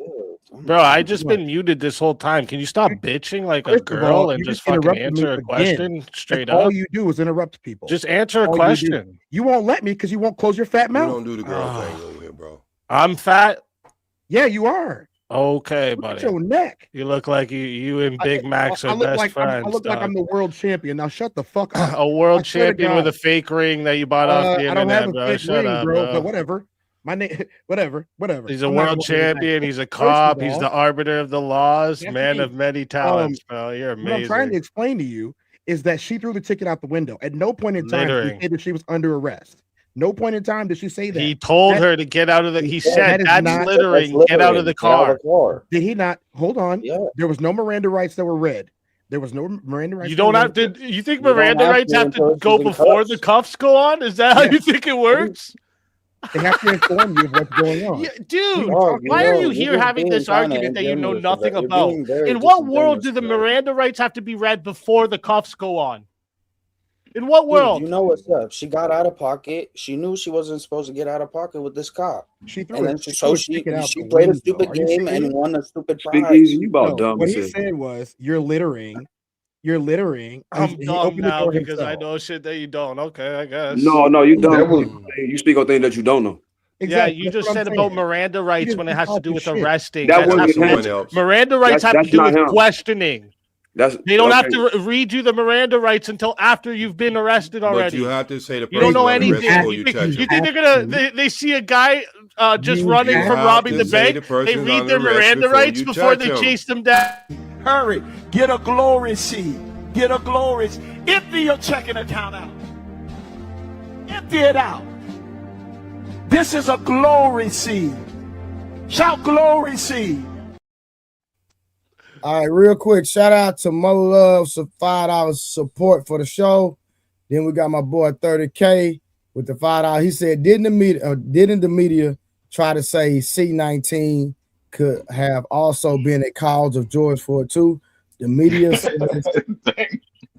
Bro, I just been muted this whole time. Can you stop bitching like a girl and just fucking answer a question straight up? All you do is interrupt people. Just answer a question. You won't let me because you won't close your fat mouth. You don't do the girl thing over here, bro. I'm fat. Yeah, you are. Okay, Look buddy. at your neck. You look like you and Big Max are best friends. I look like I'm the world champion. Now shut the fuck up. A world champion with a fake ring that you bought off the internet, I don't have a bro. fake Shut ring, up, bro. But whatever. My name, whatever. He's a world champion. He's a cop. He's the arbiter of the laws. Man of many talents, bro. You're amazing. What I'm trying to explain to you is that she threw the ticket out the window. At no point in time did she say that she was under arrest. No point in time did she say that. He told her to get out of the. He said that's littering. Get out of the Get out of car. the car. Did he not? Hold on. Yeah. There was no Miranda rights that were read. There was no Miranda rights. You don't have to. You think Miranda rights have to until go she's in before cuffs. the cuffs go on? Is that how you think it works? They have to inform you of what's going on. Yeah, dude, No, why are you you're here just having being this kinda argument that you know ingenuous nothing with that. about? You're being very In what world disingenuous do the with that. Miranda rights have to be read before the cuffs go on? In what Dude, world? you know what's up. She got out of pocket. She knew she wasn't supposed to get out of pocket with this cop. She threw And it. then She so threw it out she the played a window. stupid Are you game serious? and won a stupid Speak prize. easy, you about No, dumb what as he shit. said was, "You're littering. You're littering." I'm He dumb opened the now door because I himself. know shit that you don't. Okay, I guess. No, you That was dumb. You speak on things that you don't know. exactly. Yeah, you That's just what I'm said about saying. Miranda rights when it has to do with Shit. arresting. That That's wasn't has to- him. Someone else. Miranda rights have to That's do not with him. questioning. That's They don't have okay. to read you the Miranda rights until after you've been arrested But already. you have to say the You don't person know on the anything. arrest before You you think, touch you them. think they're gonna? They see a guy just running You from have robbing to the say bank. the They person's read on their the arrest Miranda before rights you before touch they them. chase them down. Hurry, get a glory seed. Get a glory seed. Empty your checking account out. Empty it out. This is a glory seed. Shout glory seed. All right, real quick, shout out to Mo Love, so $5 support for the show. Then we got my boy 30K with the $5. He said, didn't the media try to say C-19 could have also been a cause of George Floyd too? The media said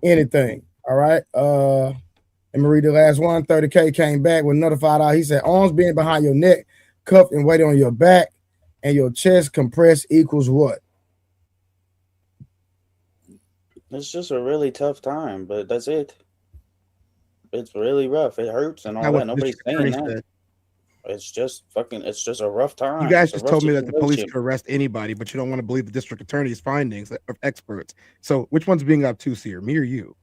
anything. All right. Let me read the last one. 30K came back with another $5. He said, arms being behind your neck, cuffed and weighted on your back, and your chest compressed equals what? It's just a really tough time, but that's it. It's really rough. It hurts and all Now, that. what the Nobody's district saying attorney that. said. It's just a rough time. You guys It's a just rough told me that the police situation. could arrest anybody, but you don't want to believe the district attorney's findings of experts. So which one's being obtuse here, me or you?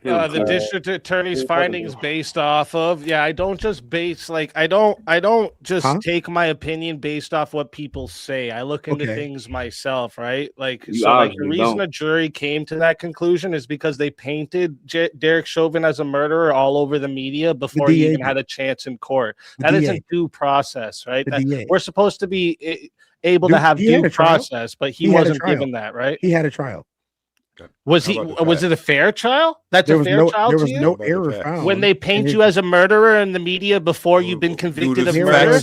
The district attorney's findings based off of I don't just base I don't just take my opinion based off what people say. I look into things myself, right? The reason a jury came to that conclusion is because they painted Derek Chauvin as a murderer all over the media before he even had a chance in court. That isn't due process, right? We're supposed to be able to have due process, but he wasn't given that, right? He had a trial. Was it a fair trial? That's a fair trial. There to was you? no error found. When they paint you as a murderer in the media before you've been convicted of murder,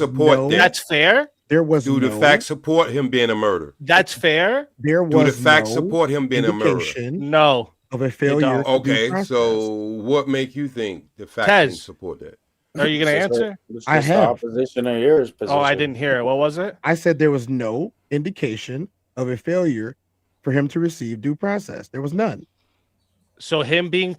that's fair. There was Do the facts support him being a murderer? That's fair. There Do the was facts no support him being a murderer? indication No. of a failure. Okay, so what make you think the facts Tez. can support that? Are you going to answer? I have. Opposition of yours position. Oh, I didn't hear it. What was it? I said there was no indication of a failure for him to receive due process. There was none. So him being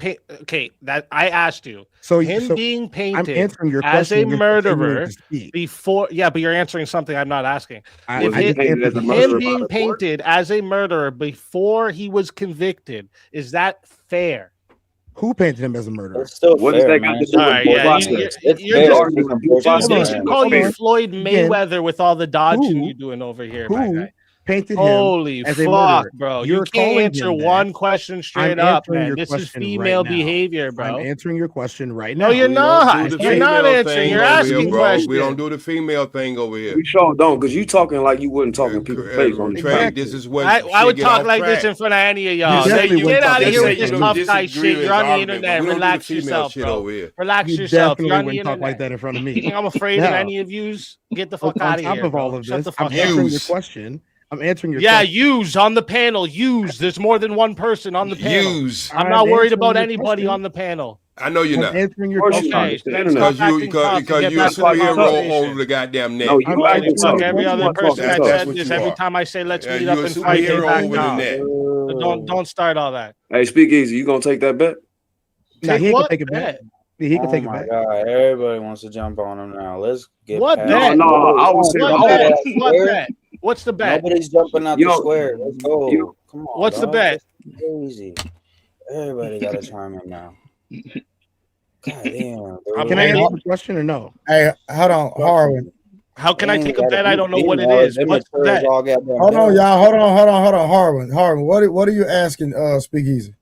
that I asked you. So being painted I'm answering your as a question, you're murderer continuing to speak. before, but you're answering something I'm not asking. I If just answered the him murderer being by the court. painted as a murderer before he was convicted, is that fair? Who painted him as a murderer? It's still What does fair, that got man. to do with All right, due yeah, process? you're just, They they should call you fair. Floyd Again, Mayweather with all the dodging who- you're doing over here, my Who guy. painted him Holy as a fuck, murderer? bro. You're You can't calling answer him that. one question straight I'm up, answering man. your This is question female right now. behavior, bro. I'm answering your question right now. No, you're not. Do the You're not female answering. thing You're over asking here, bro. questions. We don't do the female thing over here. We sure don't, because you talking like you wouldn't talk in people's face on the Trey, this is what I would shit get talk off like track. this in front of any of y'all. You Hey, definitely you wouldn't get out talk of like here that. with this You tough don't guy disagree shit. with You're on the argument, but internet. we don't do the Relax female yourself, shit bro. over here. Relax You yourself. definitely You're on the wouldn't talk internet. like that in front of me. You think I'm afraid of No. any of yous? Get the fuck On out of top here, of all bro. of Shut this, the I'm fuck answering up. your question. I'm answering your Yeah, question. use on the panel. Use. There's more than one person on the panel. Use. I'm I'm not worried about answering your anybody question. on the panel. I know you're I'm not. answering your Of course question. you're not. Okay, It's the then internet. stop acting tough and Because get you're a back to the superhero conversation. over the goddamn net. No, you Okay, acting fuck tough. every You other want to talk person that That's said what this. you Every are. time I say let's Yeah, meet you're up a and fight, they superhero back over the down. net. So don't start all that. Hey, speak easy. You gonna take that bet? Nah, Take he ain't gonna what take it back. bet? Yeah, he can Oh take it my back. god, everybody wants to jump on him now. Let's get What past bet? it. No, I was saying, What bet? What bet? What's the bet? Nobody's jumping out You the know, square. Let's go. you- Come on. What's the dog. bet? Just crazy. Everybody got to chime in now. God damn. I'm Can I ready. answer the question or no? Hey, hold on, Harwin. How can I Dang, take a gotta bet? I be don't know what it female. is. Them What's the matures bet? all got them Hold on, bells. y'all. Hold on, Harwin. What are you asking? Speakeasy.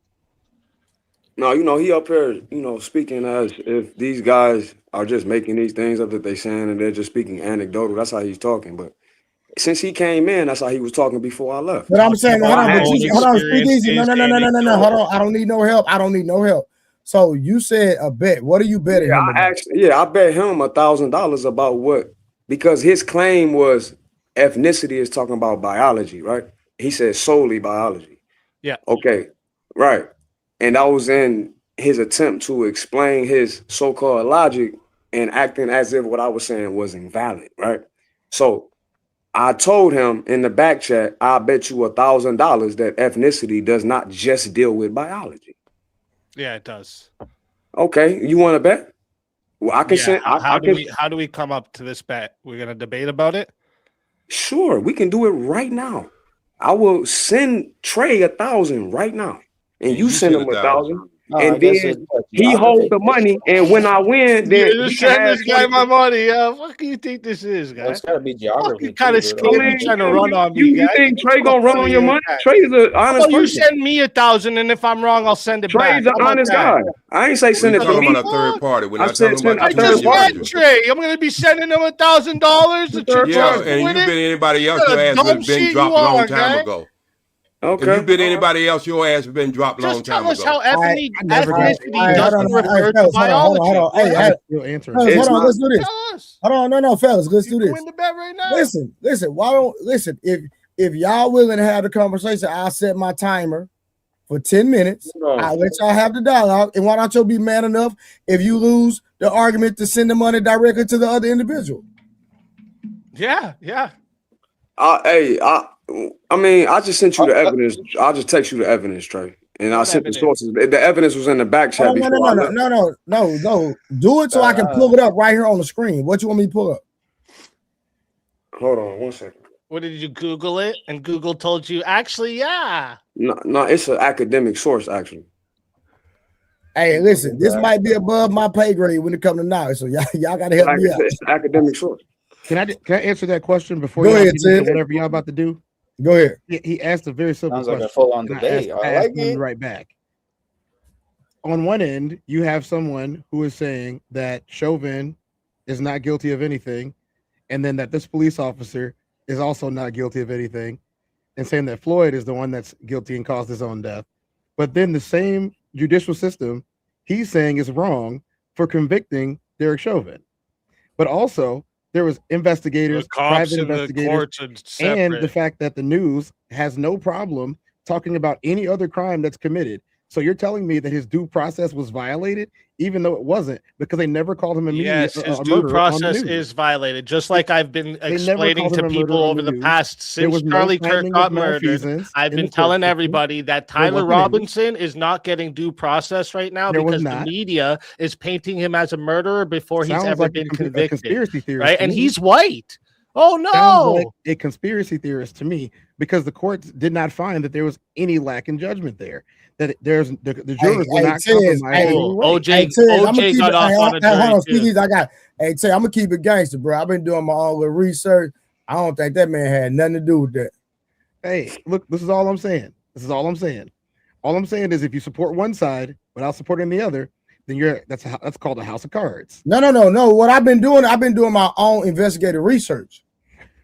No, he up here, speaking as if these guys are just making these things up that they saying and they're just speaking anecdotal. That's how he's talking. But since he came in, that's how he was talking before I left. But I'm saying, hold on, speak easy. No. Hold on. I don't need no help. So you said a bet. What are you betting him about? I bet him $1,000 about what, because his claim was ethnicity is talking about biology, right? He said solely biology. Yeah. Okay. Right. And that was in his attempt to explain his so-called logic and acting as if what I was saying was invalid, right? So I told him in the back chat, I bet you $1,000 that ethnicity does not just deal with biology. Yeah, it does. Okay, you want to bet? Well, I can send. How do we come up to this bet? We're gonna debate about it. Sure, we can do it right now. I will send Trey 1,000 right now, and you send him 1,000. And then he holds the money, and when I win, then you send this guy my money. What do you think this is, guy? It's gotta be geography. You kind of scared trying to run on me. You think Trey gonna run on your money? Trey's an honest person. You send me 1,000, and if I'm wrong, I'll send it back. Trey's an honest guy. I ain't say send it to talking me. about a third party. We're not said talking about I just met Trey. I'm gonna be sending him $1,000. Yeah, and you bet anybody else, your ass would have been dropped a long time ago. Okay. If you bet anybody else, your ass has been dropped a long time ago. Just tell us how ethnicity doesn't refer to biology. Hold on. Let's do this. Hold on, no, fellas, let's do this. Win the bet right now. Listen. If y'all willing to have the conversation, I'll set my timer for 10 minutes. I'll let y'all have the dialogue. And why don't you be man enough if you lose the argument to send the money directly to the other individual? Yeah. I just sent you the evidence. I'll just text you the evidence, Trey. And I sent the sources. The evidence was in the back chat. No. Do it so I can pull it up right here on the screen. What you want me to pull up? Hold on 1 second. What did you Google it? And Google told you, actually, yeah. No, it's an academic source, actually. Hey, listen, this might be above my pay grade when it comes to knowledge. So y'all gotta help me out. It's an academic source. Can I answer that question before Go you ahead, get into whatever y'all about to do? Go ahead. He asked a very simple Sounds question. like a full-on debate. I asked him right back. On one end, you have someone who is saying that Chauvin is not guilty of anything, and then that this police officer is also not guilty of anything, and saying that Floyd is the one that's guilty and caused his own death. But then the same judicial system he's saying is wrong for convicting Derek Chauvin. But also, there was investigators, private investigators, and the fact that the news has no problem talking about any other crime that's committed. So you're telling me that his due process was violated, even though it wasn't, because they never called him a Yes, his due process is violated, just like I've been explaining to people over the past since Charlie Kirk got murdered. I've been telling everybody that Tyler Robinson is not getting due process right now because the media is painting him as a murderer before he's ever been convicted. Conspiracy theorist, right? And he's white. Oh no! Sounds like a conspiracy theorist to me, because the courts did not find that there was any lack in judgment there. That there's the jurors were not compromised. OJ got off on a jury. I got. Hey, Tay, I'm gonna keep it gangster, bro. I've been doing my own little research. I don't think that man had nothing to do with that. Hey, look, this is all I'm saying. All I'm saying is if you support one side without supporting the other, then that's called a house of cards. No. What I've been doing my own investigative research.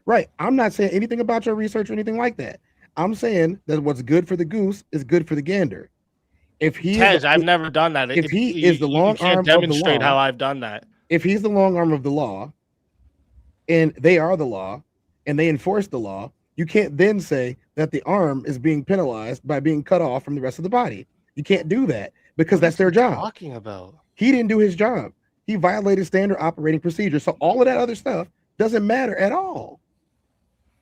Right. I'm not saying anything about your research or anything like that. I'm saying that what's good for the goose is good for the gander. If he I've never done that. If he is the long arm of the law, demonstrate how I've done that. If he's the long arm of the law, and they are the law, and they enforce the law, you can't then say that the arm is being penalized by being cut off from the rest of the body. You can't do that because that's their job. Talking about he didn't do his job. He violated standard operating procedure. So all of that other stuff doesn't matter at all.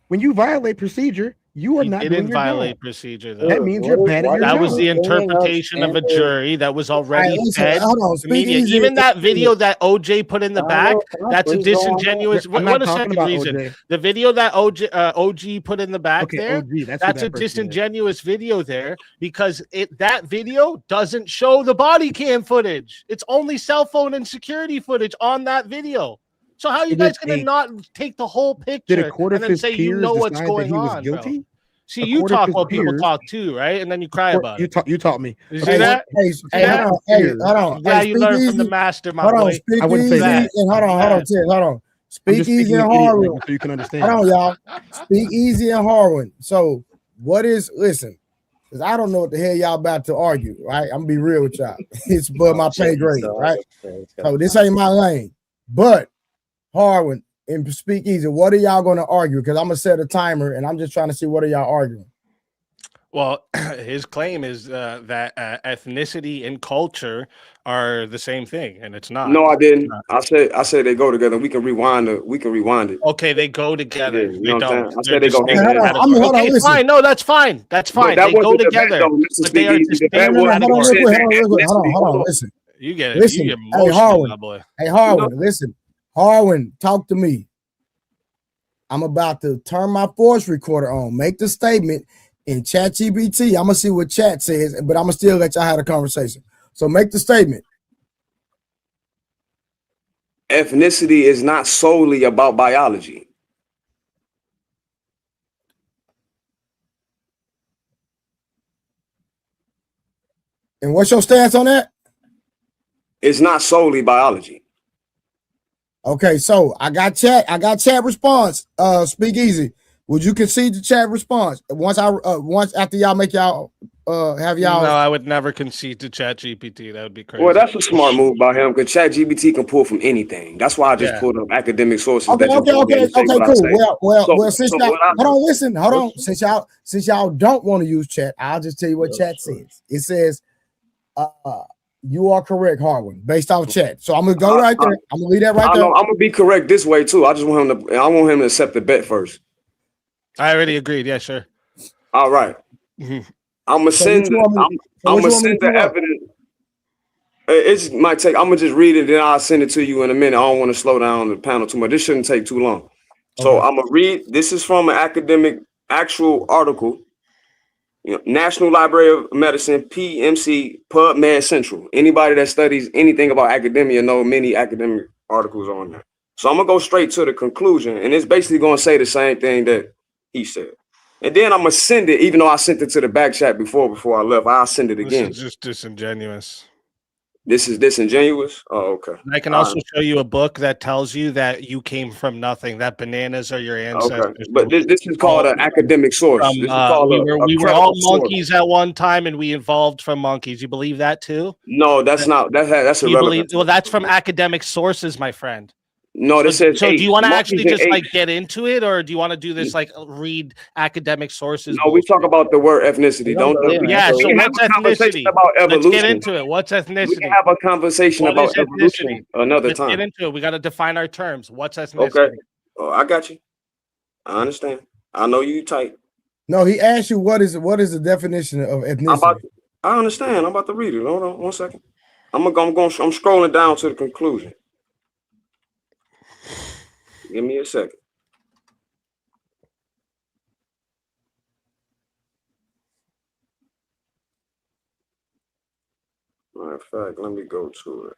When you violate procedure, you are not doing your violate job. procedure. Though. That means you're bad at your That job. was the interpretation of a jury that was already said. Hold on, Even that video that OJ put in the back, that's a disingenuous. What a second reason. OJ. The video that OG put in the back that's a disingenuous video there because that video doesn't show the body cam footage. It's only cell phone and security footage on that video. So how are you guys going to not take the whole picture Did a court of and then his say you peers know what's decide going that he was on? guilty? Bro? See, you according talk to while people peers- talk too, right? And then you cry about You it. taught me. You see that? Hey, hold on. Yeah, Hey, you speak learn from the easy. master, my Hold on, boy. speak I wouldn't say easy. that. And hold on, Ted, hold on. I'm Speak just easy speaking and in idiot Harwin. language so you can understand. Hold on, y'all. Speak easy and Harwin. So, listen, because I don't know what the hell y'all about to argue, right? I'm gonna be real with y'all. It's above my pay grade, right? So this ain't my lane. But Harwin and Speak Easy, what are y'all gonna argue? Because I'm gonna set a timer and I'm just trying to see what are y'all arguing. Well, his claim is that ethnicity and culture are the same thing, and it's not. No, I didn't. I said they go together. We can rewind it. Okay, they go together. Yeah, you know They what I'm don't. saying? I They're said they go distinct hand in hand. categories. hold on, Okay, listen. fine. No, that's fine. That's fine. that They go wasn't the debate, together, though, Mr. but they are Speakeasy. The distinct debate was- Hold on, categories. real quick. Hold on, listen. You get it. Listen, You get hey emotional, my Harwin. boy. Hey Harwin, listen. Harwin, talk to me. I'm about to turn my voice recorder on, make the statement in ChatGPT. I'm gonna see what chat says, but I'm gonna still let y'all have a conversation. So make the statement. Ethnicity is not solely about biology. And what's your stance on that? It's not solely biology. Okay, so I got chat response. Speak easy. Would you concede the chat response once after y'all make y'all have y'all? No, I would never concede to ChatGPT. That would be crazy. Well, that's a smart move by him because ChatGPT can pull from anything. That's why I just Yeah. pulled up academic sources. Okay, that just okay, say what I cool. say. Well, since y'all hold on. Since y'all don't want to use chat, I'll just tell you what chat says. It says, you are correct, Harwin, based off chat. So I'm gonna go right there. I'm gonna leave that right there. I'm gonna be correct this way too. I just want him to. I want him to accept the bet first. I already agreed. Yeah, sure. All right. Mhm. I'm gonna So send. what you want me- I'm what gonna you want me send to the pull up? evidence. It might take. I'm gonna just read it, then I'll send it to you in a minute. I don't want to slow down the panel too much. This shouldn't take too long. So I'm gonna read. This is from an academic actual article. National Library of Medicine, PMC, PubMed Central. Anybody that studies anything about academia know many academic articles on there. So I'm gonna go straight to the conclusion, and it's basically gonna say the same thing that he said. And then I'm gonna send it, even though I sent it to the back chat before I left. I'll send it This again. is just disingenuous. This is disingenuous. Oh, okay. I can also show you a book that tells you that you came from nothing, that bananas are your ancestors. Okay, but this is called an academic source. This is called we a were all credible source. monkeys at one time, and we evolved from monkeys. You believe that too? No, that's not. That's You irrelevant. believe? Well, that's from academic sources, my friend. No, this says So do apes. you want to Monkeys actually and just like apes. get into it, or do you want to do this like read academic sources? No, we talk about the word ethnicity. Don't Yeah. we So can have what's a conversation ethnicity? about Let's evolution. get into it. What's ethnicity? We can have a conversation What about is evolution ethnicity? another Let's time. get into it. We got to define our terms. What's ethnicity? Okay. Oh, I got you. I understand. I know you tight. No, he asked you what is the definition of ethnicity. I understand. I'm about to read it. Hold on 1 second. I'm scrolling down to the conclusion. Give me a second. Matter of fact, let me go to it.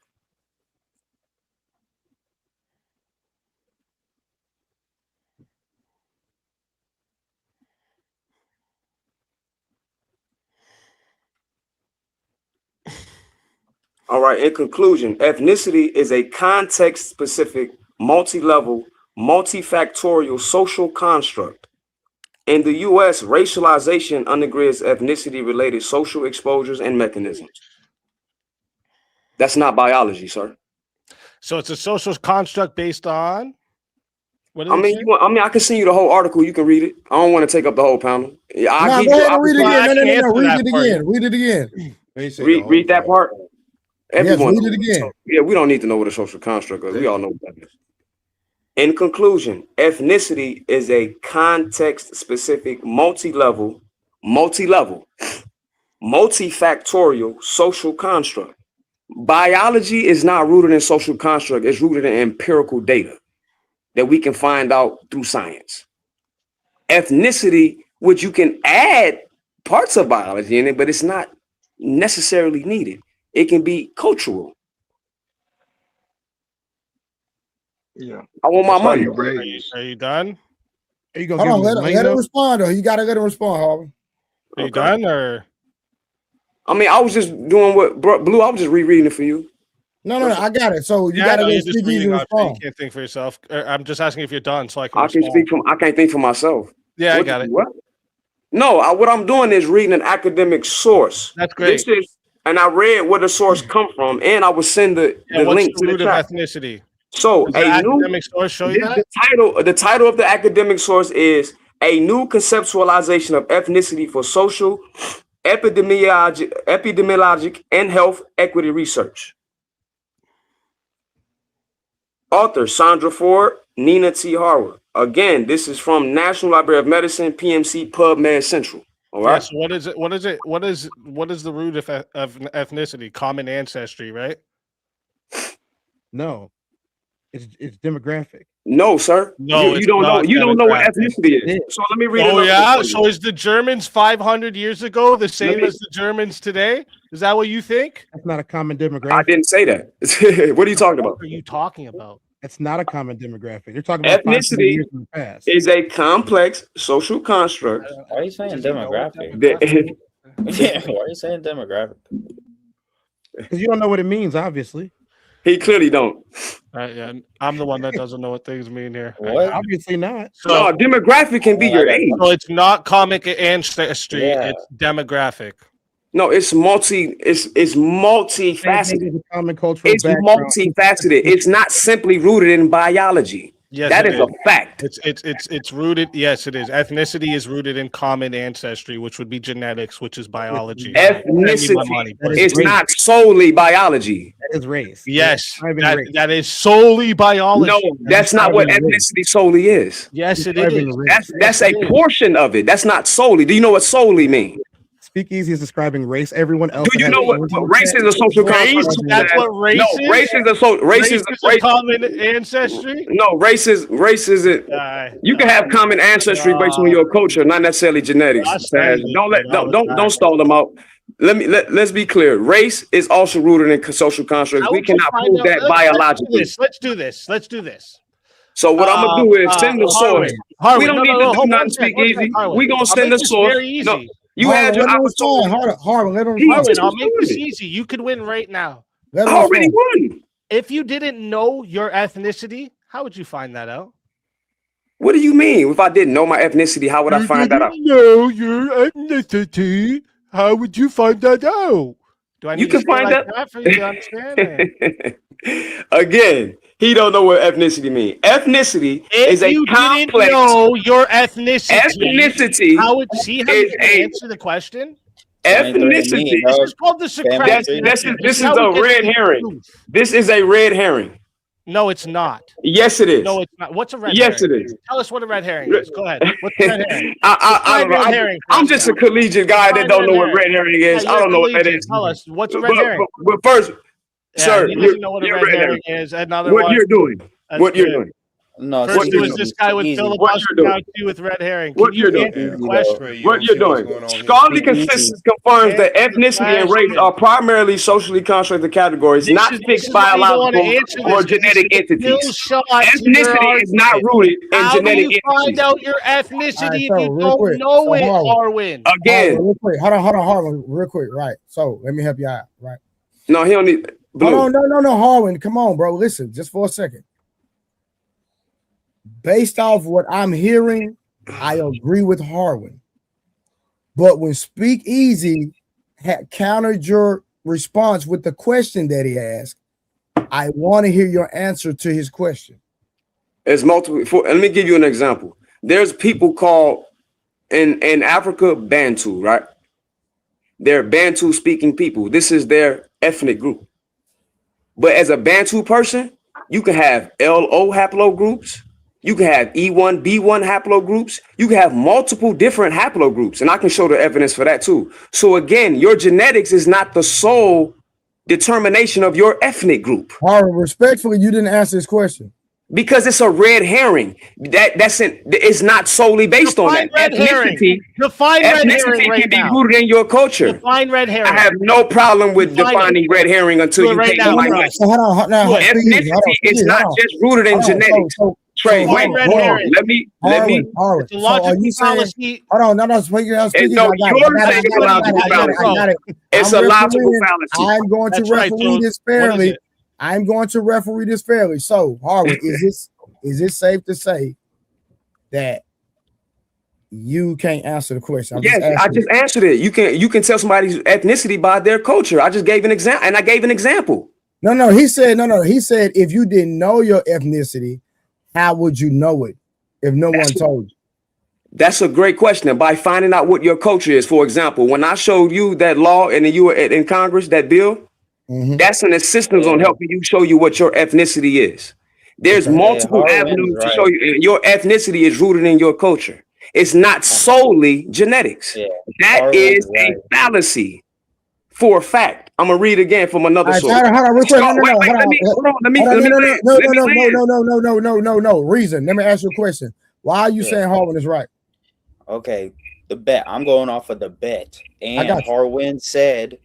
All right, in conclusion, ethnicity is a context-specific, multi-level, multifactorial social construct. In the U.S., racialization undergirds ethnicity-related social exposures and mechanisms. That's not biology, sir. So it's a social construct based on what? I mean, I can send you the whole article. You can read it. I don't want to take up the whole panel. Yeah, No, go ahead and read it again. No, read it again. Read it again. Read that part. Everyone. Yes, read it again. Yeah, we don't need to know what a social construct is. We all know what that is. In conclusion, ethnicity is a context-specific, multi-level, multifactorial social construct. Biology is not rooted in social construct. It's rooted in empirical data that we can find out through science. Ethnicity, which you can add parts of biology in it, but it's not necessarily needed. It can be cultural. Yeah. I want my That's how money. you raise. Are you done? Are you gonna Hold on, give him let him respond, or you gotta let him respond, Harvey. Are you done, or? I mean, I was just doing what Blue. I was just rereading it for you. No, I got it. So you gotta let Speak Easy respond. You can't think for yourself. I'm just asking if you're done, so I can. I can't think for myself. Yeah, I got it. What? No, what I'm doing is reading an academic source. That's great. And I read where the source come from, and I would send the link to the chat. Ethnicity. So the academic source show you that? The title of the academic source is A New Conceptualization of Ethnicity for Social, Epidemiologic, and Health Equity Research. Author Sandra Ford, Nina T. Harwood. Again, this is from National Library of Medicine, PMC PubMed Central. All right. Yes. What is it? What is the root of ethnicity? Common ancestry, right? No, it's demographic. No, sir. No, you don't know. You don't know what ethnicity is. So let me read it. Oh yeah. So is the Germans 500 years ago the same as the Germans today? Is that what you think? That's not a common demographic. I didn't say that. What are you talking about? What are you talking about? It's not a common demographic. You're talking about ethnicity years in the past. is a complex social construct. Why are you saying demographic? Yeah, why are you saying demographic? Because you don't know what it means, obviously. He clearly don't. Yeah, I'm the one that doesn't know what things mean here. What? Obviously not. So no, demographic can be your age. So it's not comic ancestry. Yeah. It's demographic. No, it's multifaceted. It's multifaceted. It's not simply rooted in biology. Yes, that is a fact. It's rooted. Yes, it is. Ethnicity is rooted in common ancestry, which would be genetics, which is biology. Ethnicity is not solely biology. That is race. Yes, that is solely biology. No, that's not what ethnicity solely is. Yes, it is. That's a portion of it. That's not solely. Do you know what solely means? Speak Easy is describing race. Everyone else. Do you know what race is? A social construct. That's what race is. No, race is a common ancestry. No, race isn't. You can have common ancestry based on your culture, not necessarily genetics. Don't stall them out. Let's be clear. Race is also rooted in social constructs. We cannot prove that biologically. Let's do this. So what I'm gonna do is send the source. We don't need to do nothing. Speak Easy. We gonna send the source. No. You had your opportunity. Harvard, let him I'll make this easy. You could win right now. I already won. If you didn't know your ethnicity, how would you find that out? What do you mean? If I didn't know my ethnicity, how would I find that out? Know your ethnicity. How would you find that out? Do I need to find that for you to understand it? Again, he don't know what ethnicity means. Ethnicity is a complex. Didn't know your ethnicity. How would she answer the question? Ethnicity. This is called the Socratic. This is a red herring. This is a red herring. No, it's not. Yes, it is. No, it's not. What's a red herring? Yes, it is. Tell us what a red herring is. Go ahead. What's a red herring? I don't know. I'm just a collegiate guy that don't know what red herring is. I don't know what that is. Tell us what's a red herring. But first, sir, he doesn't know what a red herring is. What you're doing? What you're doing? No, first it was this guy with filibuster with red herring. What you're doing? What you're doing? Scholarly consensus confirms that ethnicity and race are primarily socially constructed categories, not fixed biological or genetic entities. Ethnicity is not rooted in genetic entities. How do you find out your ethnicity if you don't know it, Harwin? Again, hold on, Harwin, real quick. Right. So let me help you out. Right. No, he don't need. No, Harwin. Come on, bro. Listen, just for a second. Based off what I'm hearing, I agree with Harwin. But when Speak Easy had countered your response with the question that he asked, I want to hear your answer to his question. It's multiple. Let me give you an example. There's people called in Africa Bantu, right? They're Bantu speaking people. This is their ethnic group. But as a Bantu person, you can have LO haplogroups. You can have E1, B1 haplogroups. You can have multiple different haplogroups, and I can show the evidence for that too. So again, your genetics is not the sole determination of your ethnic group. Harvard, respectfully, you didn't answer this question. Because it's a red herring. It's not solely based on that. Ethnicity. Define red herring right can be rooted in your culture. Define red herring. I have no problem with defining red herring until you take it like that. Ethnicity is not just rooted in genetics. Trey, wait, let me. Harwin. The logical fallacy. Hold on, no, speaking. No, you're saying it's a logical fallacy. It's a logical fallacy. I'm going to referee this fairly. I'm going to referee this fairly. So, Harwin, is it safe to say that you can't answer the question? Yes, I just answered it. You can tell somebody's ethnicity by their culture. I just gave an example, and I gave an example. No. He said if you didn't know your ethnicity, how would you know it if no one told you? That's a great question. By finding out what your culture is. For example, when I showed you that law and you were in Congress, that bill, that's an assistance on helping you show you what your ethnicity is. There's multiple avenues to show you. Your ethnicity is rooted in your culture. It's not solely genetics. That is a fallacy for a fact. I'm gonna read again from another source. Hold on. No. Reason. Let me ask you a question. Why are you saying Harwin is right? Okay, the bet. I'm going off of the bet. And Harwin said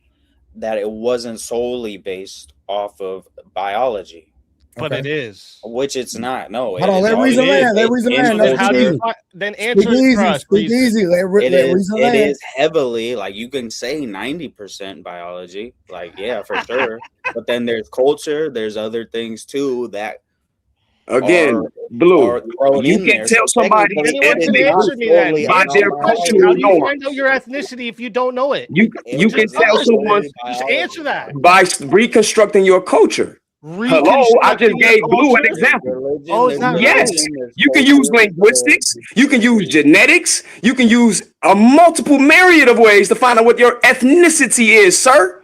that it wasn't solely based off of biology. But it is. Which it's not. No. Hold on, let reason land. Then answer it. Speak easy. Let reason land. It is heavily, like you can say 90% biology. Like, yeah, for sure. But then there's culture. There's other things too that again, Blue, you can tell somebody by their cultural norms. How do you find out your ethnicity if you don't know it? You can tell someone. Just answer that. By reconstructing your culture. Hello, I just gave Blue an example. Yes, you can use linguistics, you can use genetics, you can use a multiple myriad of ways to find out what your ethnicity is, sir.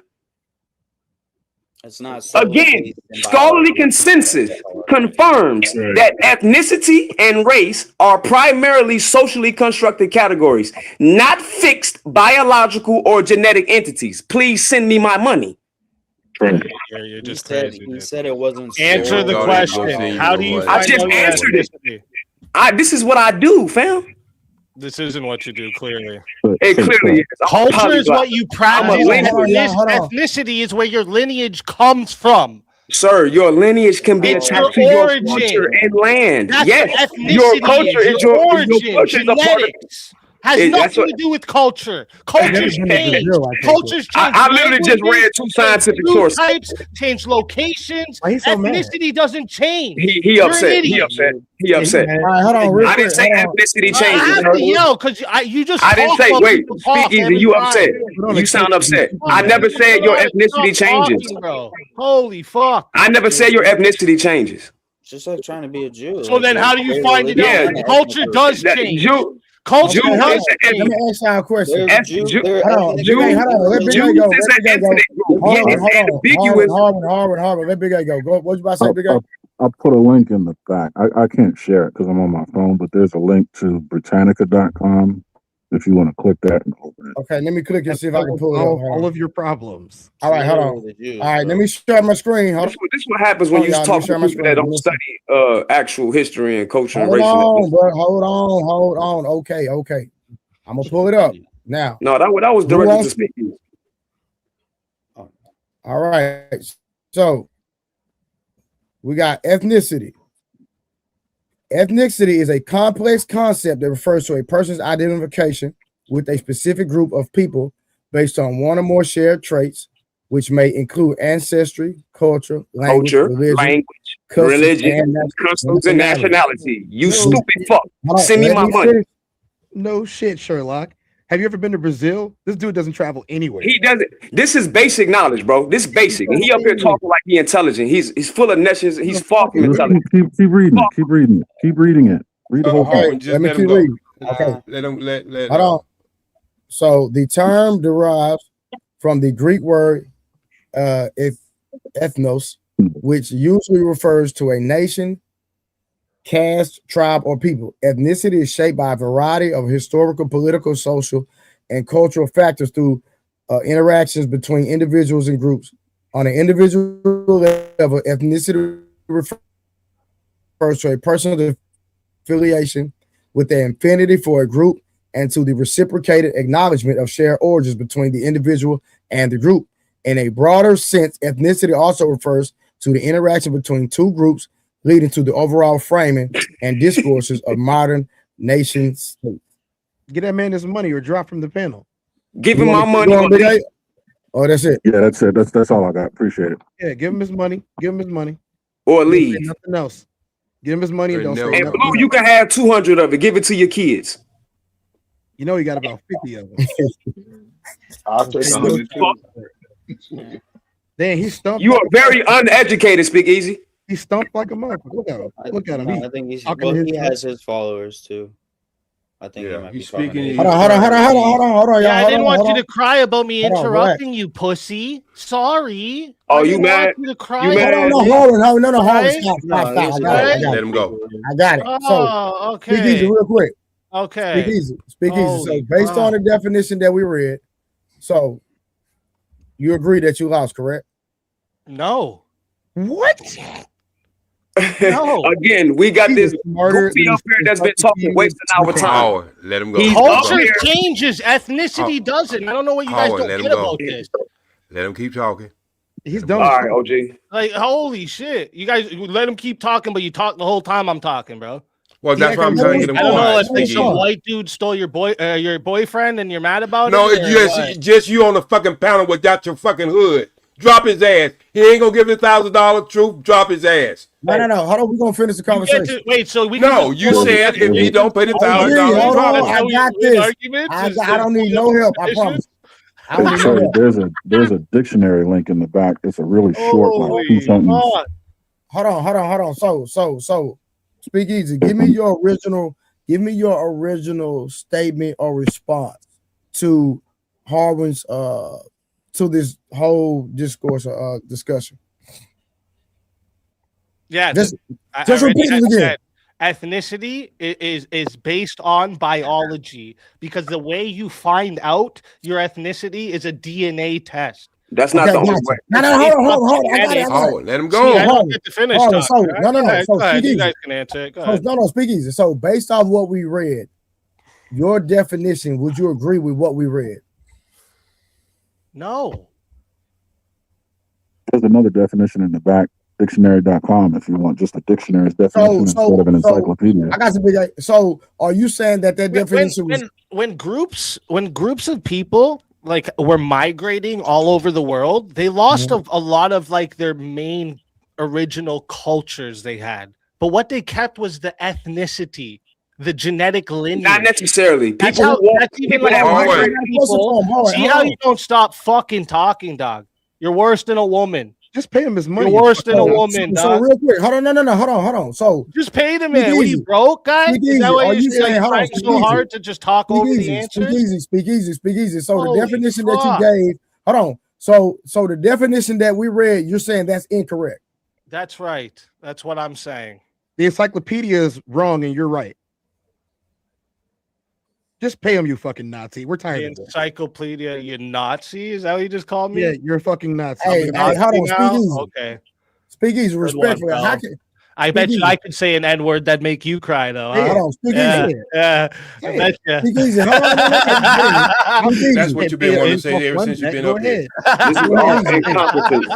It's not again, scholarly consensus confirms that ethnicity and race are primarily socially constructed categories, not fixed biological or genetic entities. Please send me my money. You're just crazy. He said it wasn't. Answer the question. How do you find I just answered it. This is what I do, fam. This isn't what you do, clearly. It clearly is. Culture is what you practice. Ethnicity is where your lineage comes from. Sir, your lineage can be attached to your culture and land. Yes, your culture is your origin. Your culture is a part of it. Has nothing to do with culture. Cultures change. Cultures change. I literally just read two scientific sources. Types change locations. Ethnicity doesn't change. He upset. He upset. Hold on, I didn't say ethnicity changes. Yo, because you just. I didn't say. Wait, speak easy. You upset. You sound upset. I never said your ethnicity changes. Holy fuck! I never said your ethnicity changes. It's just like trying to be a Jew. So then, how do you find it out? Culture does change. Culture does change. Let me ask y'all a question. Harvard. Let Big A go. What you about to say, Big A? I'll put a link in the back. I can't share it because I'm on my phone, but there's a link to Britannica.com if you want to click that and open it. Okay, let me click and see if I can pull it up. All of your problems. All right, hold on. All right, let me share my screen. This is what happens when you talk to people that don't study actual history and culture and race. Hold on. Okay. I'm gonna pull it up now. No, that was directed to speaking. All right, so we got ethnicity. Ethnicity is a complex concept that refers to a person's identification with a specific group of people based on one or more shared traits, which may include ancestry, culture, religion, customs, and nationality. You stupid fuck. Send me my money. No shit, Sherlock. Have you ever been to Brazil? This dude doesn't travel anywhere. He doesn't. This is basic knowledge, bro. This is basic. And he up here talking like he intelligent. He's full of nations. He's far from intelligent. Keep reading it. Keep reading it. Read the whole thing. Let me keep reading. Okay. Hold on. So the term derives from the Greek word ethnos, which usually refers to a nation, caste, tribe, or people. Ethnicity is shaped by a variety of historical, political, social, and cultural factors through interactions between individuals and groups. On an individual level, ethnicity refers to a personal affiliation with an affinity for a group and to the reciprocated acknowledgement of shared origins between the individual and the group. In a broader sense, ethnicity also refers to the interaction between two groups leading to the overall framing and discourses of modern nation states. Get that man his money or drop from the panel. Give him my money. Oh, that's it. Yeah, that's it. That's all I got. Appreciate it. Yeah, give him his money. Give him his money. Or Don't leave. say nothing else. Give him his money and don't say And nothing Blue, else. you can have 200 of it. Give it to your kids. You know he got about 50 of them. I'll take 100 too. Then he stumped. You are very uneducated, Speak Easy. He stumped like a motherfucker. Look at him. Look at him. I think he has his followers too. I think he might be speaking. Hold on. Yeah, I didn't want hold you on. to cry about me Hold on, interrupting you, pussy. Sorry. Oh, I you didn't mad? want you to cry. You mad? Hold on. Right? Stop. I got Let it. him go. I got it. Oh, So, speak easy okay. real quick. Okay. Speak easy. So, Holy based fuck. on the definition that we read, so you agree that you lost, correct? No. What? No. Again, we got this goofy up here that's been talking, wasting our time. Howard, let him go. He's Culture up here. changes, ethnicity doesn't. I don't know what you guys Howard, don't let get him go. about this. Let him keep talking. He's done. All right, OG. Like, holy shit. You guys let him keep talking, but you talk the whole time I'm talking, bro. Well, that's why I'm trying to get him I don't know quiet. if like Speak some easy. white dude stole your boyfriend and you're mad about No, it. or what? it's just you on the fucking panel without your fucking hood. Drop his ass. He ain't gonna give you $1,000 truth. Drop his ass. No. Hold on. We're gonna finish the You get conversation. to- wait, so we No, can you said if he don't pay the $1,000, Hold drop on. it. I got this. I don't need no help. I promise. I don't need no Trey, help. there's a dictionary link in the back. It's a really short, like 2 sentences. Hold on. So speak easy. Give me your original statement or response to Harwin's to this whole discourse discussion. Yeah, Just I repeat already it again. said ethnicity is based on biology because the way you find out your ethnicity is a DNA test. That's not the only way. No, hold on. I got it. Howard, let him go. See, I don't get to finish. Hold on, talking, so, right? no. Go ahead, So go ahead. speak You easy. guys can answer it. Go ahead. No, speak easy. So based off what we read, your definition, would you agree with what we read? No. There's another definition in the back, dictionary.com, if you want just a dictionary's definition instead of an encyclopedia. I got some big. So are you saying that definition was when groups of people like were migrating all over the world, they lost a lot of like their main original cultures they had, but what they kept was the ethnicity, the genetic lineage. Not necessarily. That's People how. walk- That's even people like that migrating migrate- people. See how you don't stop fucking talking, dog. You're worse than a woman. Just pay him his money. You're worse than a woman, So dog. real quick, hold on, no, hold on. So Just pay the Speak man. What are easy. you broke, guy? Speak Is that easy. why Are you're you saying- hold on, trying speak so easy. hard to just talk over the answers? Speak easy. So Holy the definition that fuck. you gave, hold on. So the definition that we read, you're saying that's incorrect. That's right. That's what I'm saying. The encyclopedia is wrong and you're right. Just pay him, you fucking Nazi. We're tired The of this. encyclopedia, you Nazi? Is that what you just called me? Yeah, you're a fucking Nazi. Hey, Nazi hold on, now? speak easy. Okay. Speak easy, Good respectfully. one, How bro. can- I bet Speak you I could say an N-word that'd make you cry, though. Hey, Huh? hold on, speak yeah, easy. yeah. I bet you. Speak easy. Hold on, That's Speak what easy. you've been wanting to say ever since you've been up here. This is all incompetence.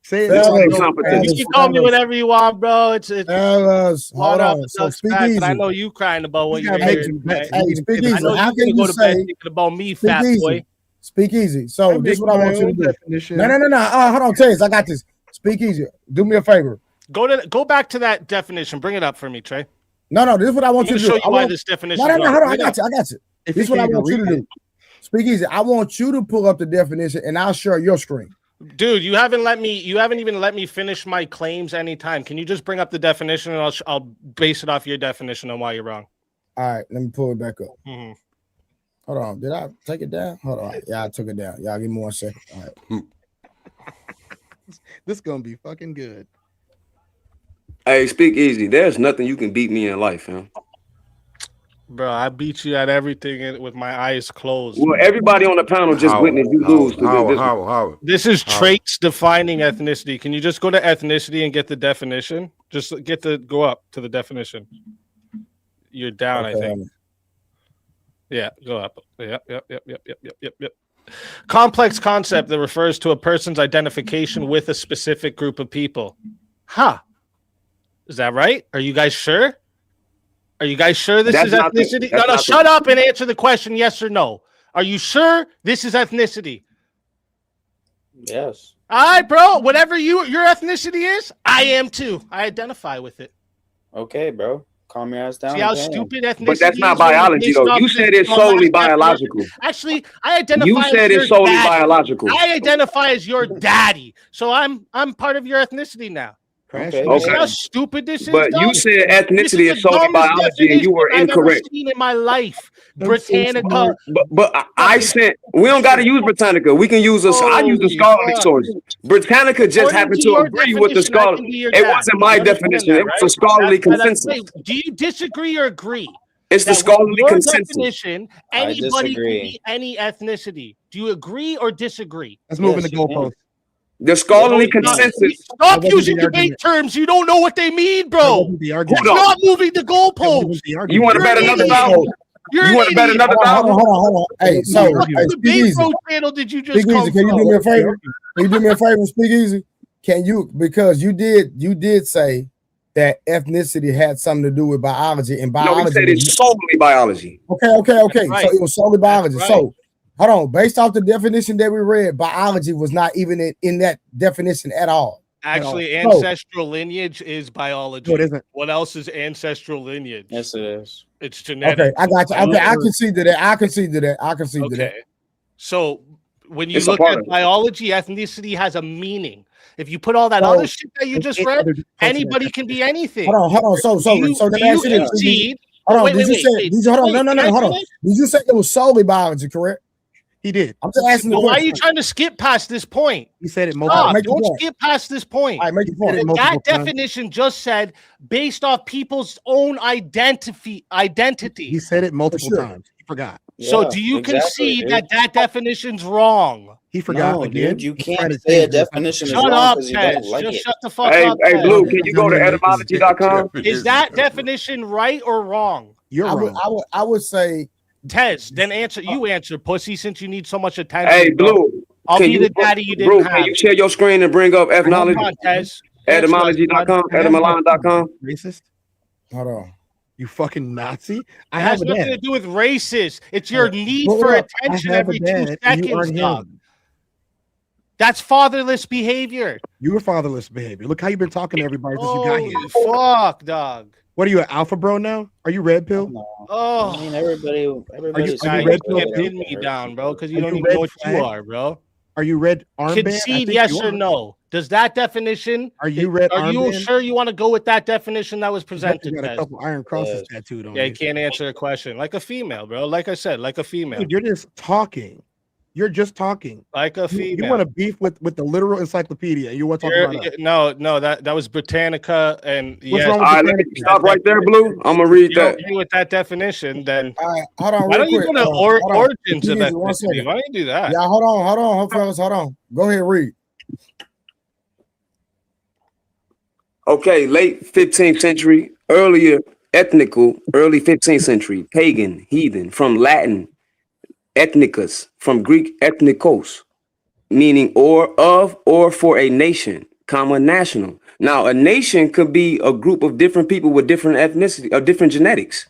Say This is Fellas, incompetence. You can call me whatever you want, bro. It's Fellas, water hold off on. a So duck's speak back, easy. but I know you crying about what You you're gotta make hearing. some bets. Right? Hey, speak easy. I know How you're can gonna go you to bed say? thinking about me, Speak fat easy. boy. Speak easy. I So this make is what I my want you to own do. definition. No. Hold on, Taze. I got this. Speak easy. Do me a favor. Go back to that definition. Bring it up for me, Trey. No. This is what I I'm want going you to to show do. you why this definition. No. Hold on. I Bring it got up. you. If This is you what I can't want you to read do. Speak easy. I want you to pull up the definition, and I'll share your screen. Dude, you haven't even let me finish my claims anytime. Can you just bring up the definition and I'll base it off your definition on why you're wrong. All right, let me pull it back up. Mhm. Hold on. Did I take it down? Hold on. Yeah, I took it down. Y'all give me 1 second. All right. This is gonna be fucking good. Hey, speak easy. There's nothing you can beat me in life, man. Bro, I beat you at everything with my eyes closed. Well, everybody on the panel just witnessed you lose. to this. This is traits defining ethnicity. Can you just go to ethnicity and get the definition? Just go up to the definition. You're down, I think. Yeah, go up. Yep. Complex concept that refers to a person's identification with a specific group of people. Huh. Is that right? Are you guys sure? Are you guys sure this That's is not the- ethnicity? that's No, not the- shut up and answer the question, yes or no. Are you sure this is ethnicity? Yes. All right, bro. Whatever your ethnicity is, I am too. I identify with it. Okay, bro. Calm your ass down. See how okay. stupid ethnicity But that's not is when you biology, based though. off You this said it's from solely last biological. Actually, I identify You as said your it's solely daddy. biological. I identify as your daddy. So I'm part of your ethnicity now. Okay. See how stupid this is? But you dog? said This ethnicity the is solely dumbest biology, and you were definition I've ever incorrect. seen in my life. Britannica. But I sent. We don't got to use Britannica. We can use I use the Holy scholarly fuck. source. Britannica just According happened to to your agree with the definition, I scholar. can be your It dad. wasn't my You understand definition. that, It was right? a scholarly That's- consensus. wait, do you disagree or agree? It's the that with scholarly your consensus. definition, I anybody can disagree. be any ethnicity. Do you agree or disagree? Let's move in the Yes, you can. goalpost. The scholarly No, no. consensus. Stop That wasn't using the debate argument. terms. You don't know what they mean, That bro. wasn't the argument. It's not moving the That wasn't goalpost. the You argument. want to bet You're an another idiot. $1,000? You're You an want to bet idiot. another $1,000? Hold on. Hey, so What hey, debate speak easy. pro channel did you just Speak come easy. Can you from? do me a favor? Can you do me a favor? Speak easy. Can you, because you did say that ethnicity had something to do with biology, and No, biology. we said it's solely biology. Okay. right. So it was solely biology. right. So hold on. Based off the definition that we read, biology was not even in that definition at all. Actually, No. ancestral lineage is biology. No, it isn't. What else is ancestral lineage? Yes, it is. It's genetic. Okay, I got you. Okay, I concede to that. I concede to that. Okay. So when you It's a look part at of it. biology, ethnicity has a meaning. If you put all that So, other shit that you just read, other anybody can be anything. Hold on. So Do you let me ask you this. concede? Hold on. Wait, Did you wait, say? wait. Did you hold on? Wait, No. can I Hold on. finish? Did you say it was solely biology? Correct. He did. I'm just asking the But why are question. you trying to skip past this point? He said it All multiple right, Stop. make your Don't point. skip past this point. All right, make your point. It That multiple times. definition just said based off people's own identity. He said it multiple sure. times. He forgot. So Yeah, do you exactly, concede dude. that definition's wrong? He forgot No, again. dude, you He's trying can't to say a change it. definition is Shut wrong up, because you Tez. don't like Just it. shut the fuck Hey, up. hey, Tez. Blue, can you go to etymology.com? Is that definition right or wrong? You're wrong. I would say. Tez, then answer. You answer, pussy, since you need so much attention. Hey, bro. Blue. I'll can be you, the daddy you Blue, didn't can have. you share your screen and bring up ethnology? Come on, Tez. Answer us, Etymology.com? bud. Etymology.com? Racist. Hold on. You fucking Nazi. It I has have a nothing to dad. do with racist. It's your need Hold for up. attention I have a every 2 dad, and you seconds, aren't dog. him. That's fatherless behavior. You were fatherless behavior. Look how you've been talking to everybody since you got Holy here. fuck, dog. What are you, an alpha bro now? Are you red pill? Oh, I mean, everybody's Nah, you you red pill can't too? pin me down, bro, because you Are don't you even know red what flag? you are, bro. Are you red armband? I Concede think yes you or are. no. Does that definition? Are you red Are you armband? sure you want to go with that definition that was You presented? got a Tez? couple iron crosses tattooed on Yeah, you. you can't answer a question like a female, bro. Like I said, like a female, Dude, you're just talking. You're just talking. like a You female. want to beef with the literal encyclopedia. You want to talk about us. No, that was Britannica, and yes, wrong with All right, let me stop right there, Blue. I'm going to read you don't that. agree with that definition, then All right, hold on. why Real don't you quick. go to Hold on. origins of Easy, one ethnicity? second. Why don't you do that? Yeah, hold on, fellas, hold on. Go ahead, read. Okay, late 15th century, early 15th century, pagan, heathen, from Latin, ethnicus, from Greek, ethnikos, meaning or of or for a nation, comma, national. Now, a nation could be a group of different people with different ethnicity or different genetics.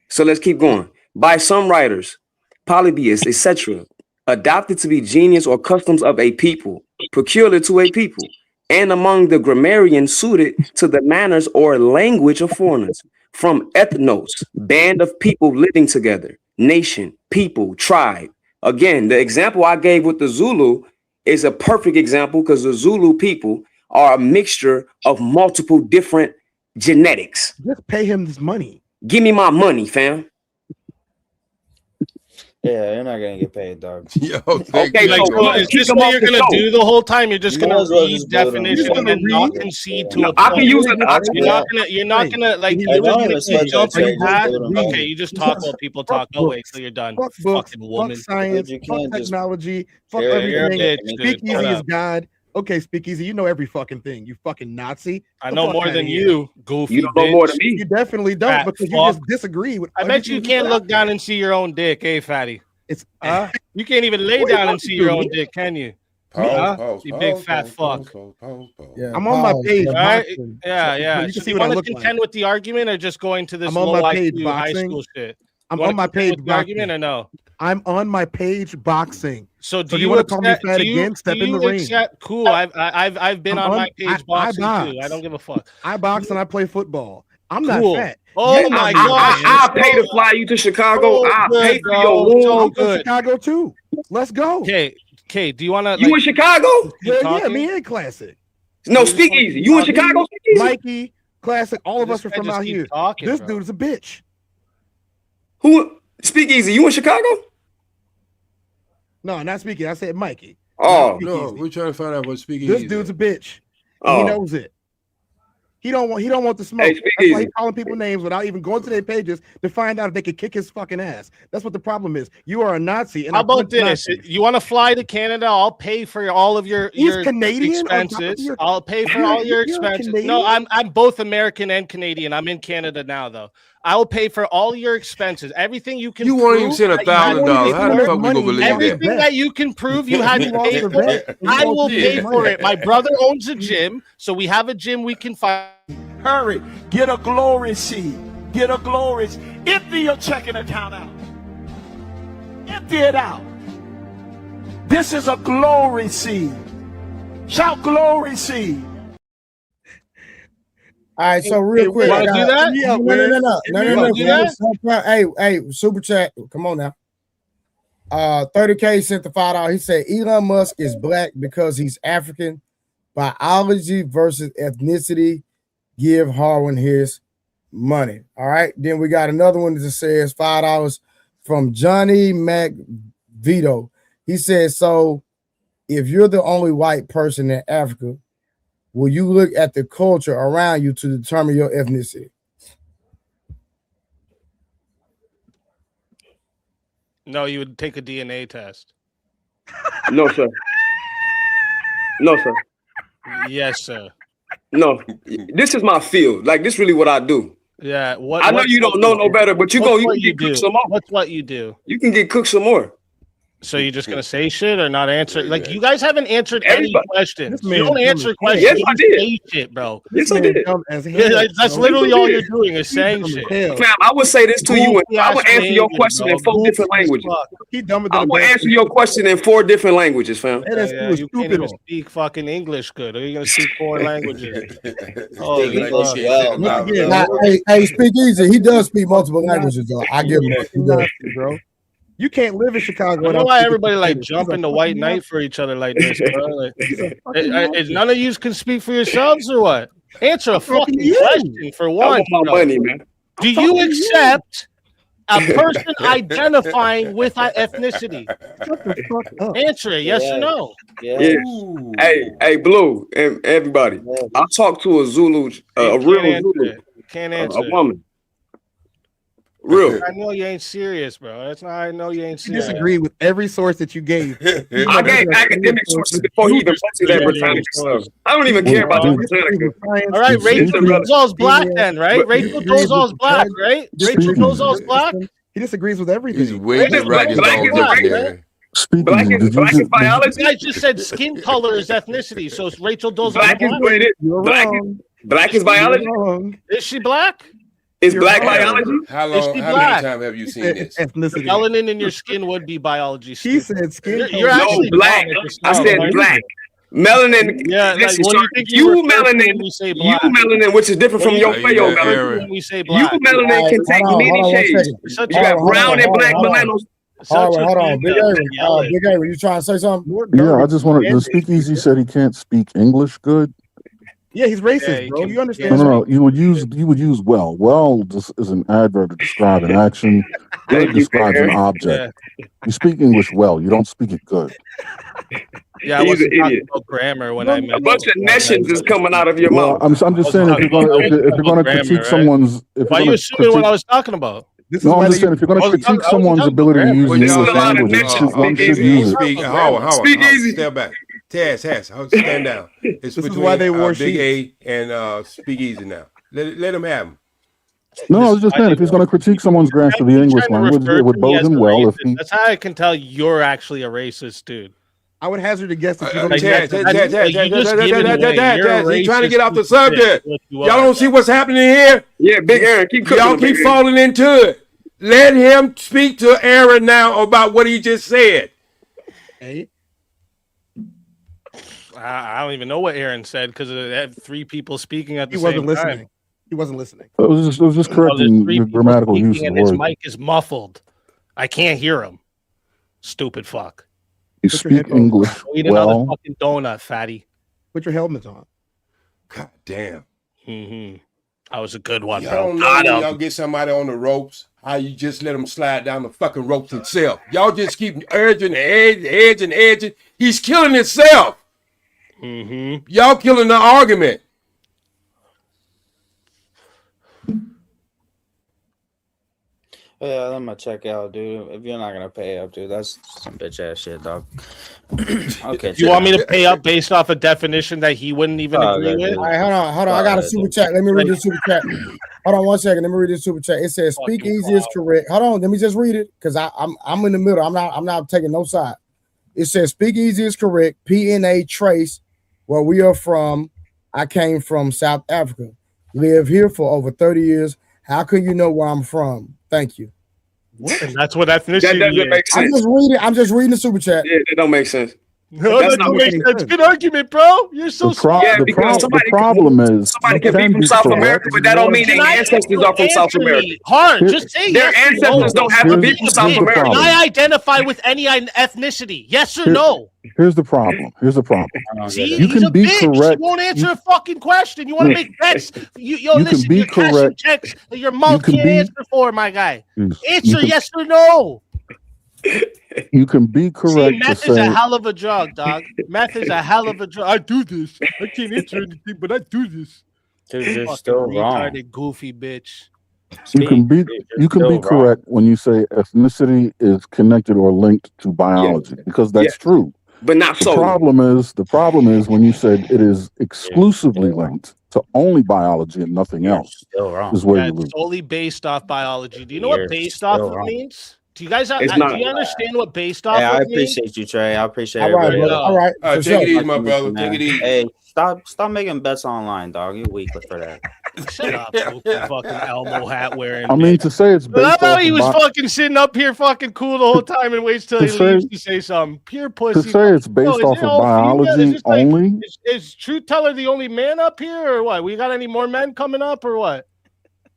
So let's keep going. By some writers, polybius, etc., adopted to be genius or customs of a people, peculiar to a people, and among the grammarians suited to the manners or language of foreigners. From ethnos, band of people living together, nation, people, tribe. Again, the example I gave with the Zulu is a perfect example because the Zulu people are a mixture of multiple different genetics. Just pay him this money. Give me my money, fam. Yeah, you're not gonna get paid, dog. Yo, Okay, Like, so is this what you're gonna do the whole time? You're just You gonna might as well read just vote on definition it. and then not concede to No, a I can point. use it. You're not gonna like. I You're don't just even gonna sweat that jump shit, in just past. vote on it. Okay, you just talk while people talk. Oh wait, so you're done. Fuck books, Fucking fuck woman. science, You fuck can't just- technology, fuck You're a everything. bitch, dude. Speakeasy Shut is up. God. Okay, Speakeasy, you know every fucking thing. You fucking Nazi. I The know fuck more outta than here. you, goofy. You don't know more than bitch. me. You definitely don't Fat because you fuck. just disagree with. I bet you everything can't said. look down and see your own dick, eh, fatty? It's Huh? You can't even lay What are you down and talking see your to, own me? dick, can you? You big fat fuck. Yeah, I'm on my page. Right? Boxing. Yeah. You can So see you what I want to look contend with the argument or just going to this I'm on low my page IQ high boxing. school shit? I'm on my page with the argument or no? I'm on my page boxing. So do if you want to call me accept- fat do you- again? Step do in the you ring. accept- Cool. I've been I'm on my page boxing box. too. I don't give a fuck. I box and I play football. I'm Cool. not fat. Oh You my know me. God. I'll pay to fly you to Chicago. I'll pay for your bro. room. So I'm from good. Chicago too. Let's go. Okay. Do you want to? You in Chicago? Yeah, me and Classic. No, speak easy. You in Chicago? Speak easy. Mikey, Classic, all of This us are guy from just out keep here. talking, This bro. dude's a bitch. Who? Speak easy. You in Chicago? No, not Speaky. I said Mikey. Oh, No, we're trying to find out what speaking This is. dude's a bitch. Oh. He knows it. He don't want the smoke. Hey, speak That's why easy. he's calling people names without even going to their pages to find out if they could kick his fucking ass. That's what the problem is. You are a Nazi. And How I about punch this? Nazis. You want to fly to Canada? I'll pay for all of your He's your Canadian on top of expenses. your- I'll pay for You're- all your you're expenses. Canadian? No, I'm both American and Canadian. I'm in Canada now, though. I will pay for all your expenses. Everything you can. You won't even prove send that you had to $1,000. pay How the for. fuck we gonna believe that? Everything that you can prove you had to pay for it, I will pay for it. My brother owns a gym, so we have a gym we can find. Hurry, get a glory seed. Get a glory. Empty your checking account out. Empty it out. This is a glory seed. Shout glory seed. All right, so real quick, wanna do that? No, no. Do that? Hey, super chat, come on now. 30K sent the $5. He said Elon Musk is black because he's African. Biology versus ethnicity. Give Harwin his money. All right. Then we got another one that says $5 from Johnny McVito. He says, so if you're the only white person in Africa, will you look at the culture around you to determine your ethnicity? No, you would take a DNA test. No, sir. No, sir. Yes, sir. No. This is my field. Like, this really what I do. Yeah. I know you don't know no better, but you can get cooked some more. What's what you do? You can get cooked some more. So you're just gonna say shit or not answer? Like you guys haven't answered any Everybody- questions. This You don't man answer dumb as questions. hell. Yes, I You did. say shit, bro. Yes, I Man, did. dumb as hell, Yeah, that's bro. literally Yes, I all did. you're doing is saying Dumb as shit. hell. Fam, I would say this to you, and I would answer your question in 4 Goofy different as languages. fuck. He dumber than I a will bad answer your question in 4 different languages, fam. That is Yeah, you can't even speak fucking English good. Are you gonna speak 4 languages? Oh, English well. Hey, speak easy. He does speak multiple languages, though. I give him that. He does. bro. You can't live in Chicago. I don't know without why speaking everybody like English. jump He's a into white fucking knight for each other like this, bro. Like, fucking is none of you can speak for yourselves or what? Answer a talking fucking to you. question for I one. want my bro. money, man. Do talking you to you. accept a person identifying with ethnicity? Shut the fuck up. Answer it, yes Yeah. or no. Yeah. Hey, Blue, and everybody. I talked to a Zulu, a You real can't answer Zulu, it. You can't a answer it. woman. Real. I know you ain't serious, bro. That's not. I know you ain't I serious. disagree with every source that you gave. I gave academic sources before he even went to that botanic stuff. I don't even care about the botanical. All right, Rachel Listen, brother. Dolezal's black then, right? Rachel Dolezal's black, right? Rachel Dolezal's black. He disagrees with everything. He's way Black- dragging black dogs is up black, there. Black is biology. You guys just said skin color is ethnicity, so it's Rachel Dolezal Black is black. black is biology. Is she black? Is black biology? How Is long? she How black? many times have you seen this? Ethnicity. Melanin in your skin would be biology. She said skin You're color. actually No, black. wrong at this I now, said right? black. Melanin. Yeah, like, listen, what do so you think you you refer to melanin, when we say you black? melanin, which is different What from do your you Are you fayo there, refer to melanin. when we say You black? melanin can take many shades. Such You a- got brown and black hold on. melanos. Hold such a on. Big female. Avery. Yelling. Big Avery, you trying to say something? Yeah, I just wanted to speak easy. Said he can't speak English good. Yeah, he's racist, Yeah, you bro. can- You understand? No. You would use well. Well just is an adverb to describe an action. Good Thank you, describes an Aaron. object. You speak English well. You don't speak it good. Yeah, I He's wasn't an talking idiot. about grammar when I A meant bunch of nations is coming out of your Well, mouth. I'm just saying if you're gonna critique someone's Why are you assuming what I was talking about? No, I'm just saying if you're going to critique someone's ability to use the English language, one should use it. Howard, Speak easy. Step back. Taz, stand down. It's This is between why they wore Big A and Speak Easy now. Let him have him. No, I was just saying if he's going to critique someone's grasp of the English language, it would bode him well if he. That's how I can tell you're actually a racist dude. I would hazard a guess that you don't He's trying to get off the subject. Y'all don't see what's happening here? Yeah, Big Aaron, keep cooking. Y'all keep falling into it. Let him speak to Aaron now about what he just said. Hey. I don't even know what Aaron said because of three people speaking at the He same wasn't listening. time. He wasn't listening. It was just correcting Three your people grammatical use speaking of and his words. mic is muffled. I can't hear him. Stupid fuck. You speak English Eat another well. fucking donut, fatty. Put your helmets on. God damn. Mm-hmm. That was a good one, Y'all bro. don't know when y'all get somebody on the ropes, how you just let him slide down the fucking ropes himself. Y'all just keep urging, edging. He's killing himself. Mm-hmm. Y'all killing the argument. Yeah, I'm gonna check out, dude. If you're not gonna pay up, dude, that's some bitch ass shit, dog. Okay. You want me to pay up based off a definition that he wouldn't even agree with? All right, hold on. I got a super chat. Let me read this super chat. Hold on 1 second. Let me read this super chat. It says speakeasy is correct. Hold on, let me just read it because I'm in the middle. I'm not taking no side. It says speakeasy is correct. PNA trace where we are from. I came from South Africa. Live here for over 30 years. How can you know where I'm from? Thank you. What? And that's what ethnicity That doesn't make sense. I'm just reading the super chat. Yeah, that don't make sense. No, That's that not don't what make he sense. Good argument, bro. You're so smart. the problem is somebody can be from South America, but that don't mean their ancestors are from South America. Hard. Just say their yes or ancestors no. don't have to be from South Can America. I identify with any ethnicity? Yes or no? Here's the problem. See, you he's can a be bitch. correct. He won't answer a fucking question. You want to make bets? You can Listen, be you're cashing correct. checks that your mouth can can't be- answer for, my guy. You Answer can- yes or no. You can be See, correct to meth is a say hell of a drug, dog. Meth is a hell of a drug. I do this. I can't answer anything, but I do this. Dude, you're Fucking still wrong. retarded, goofy bitch. you can be correct when you say ethnicity is connected or linked to biology because that's true. But not The so. problem is when you said it is exclusively linked to only biology and nothing else. Still wrong. Is where Yeah, you it's lose. solely based off biology. Do you know You're what based still off of wrong. means? Do you guys It's do not- you understand what based off Hey, I of means? appreciate you, Trey. I appreciate All right, everybody. brother. All right. Take it easy, my brother. Take it easy. Hey, stop making bets online, dog. You're weak for that. Shut up, you fucking Elmo hat wearing. I mean, to say it's But based how off about he of was bi- fucking sitting up here fucking cool the whole time and waits till To he say- leaves to say something. Pure to pussy. say it's based Yo, is off it of all female? biology Is this like- only. Is Truth Teller the only man up here, or what? We got any more men coming up, or what?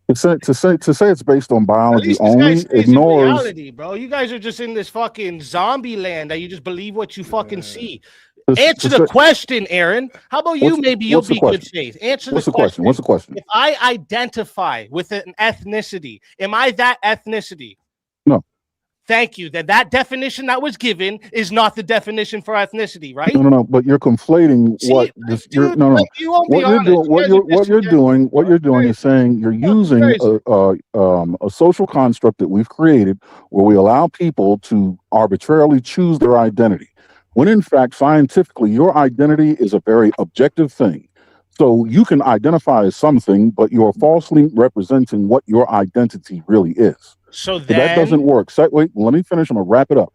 To say it's based on At biology least this guy only stays in ignores. reality, bro. You guys are just in this fucking zombie land that you just believe what you fucking see. To- Answer to the say- question, Aaron. How about you? What's- Maybe you'll what's the be good question? faith. Answer What's the the question? What's the question? If I identify with an ethnicity, am I that ethnicity? No. Thank you. That definition that was given is not the definition for ethnicity, right? No. But you're conflating what this. dude, No. like, you won't be What you're honest. doing. You What guys you're are what you're doing. What you're doing is saying you're using a social construct that we've created where we allow people to arbitrarily choose their identity, when in fact scientifically your identity is a very objective thing. So you can identify as something, but you're falsely representing what your identity really is. So that then doesn't work. Wait, let me finish. I'm gonna wrap it up.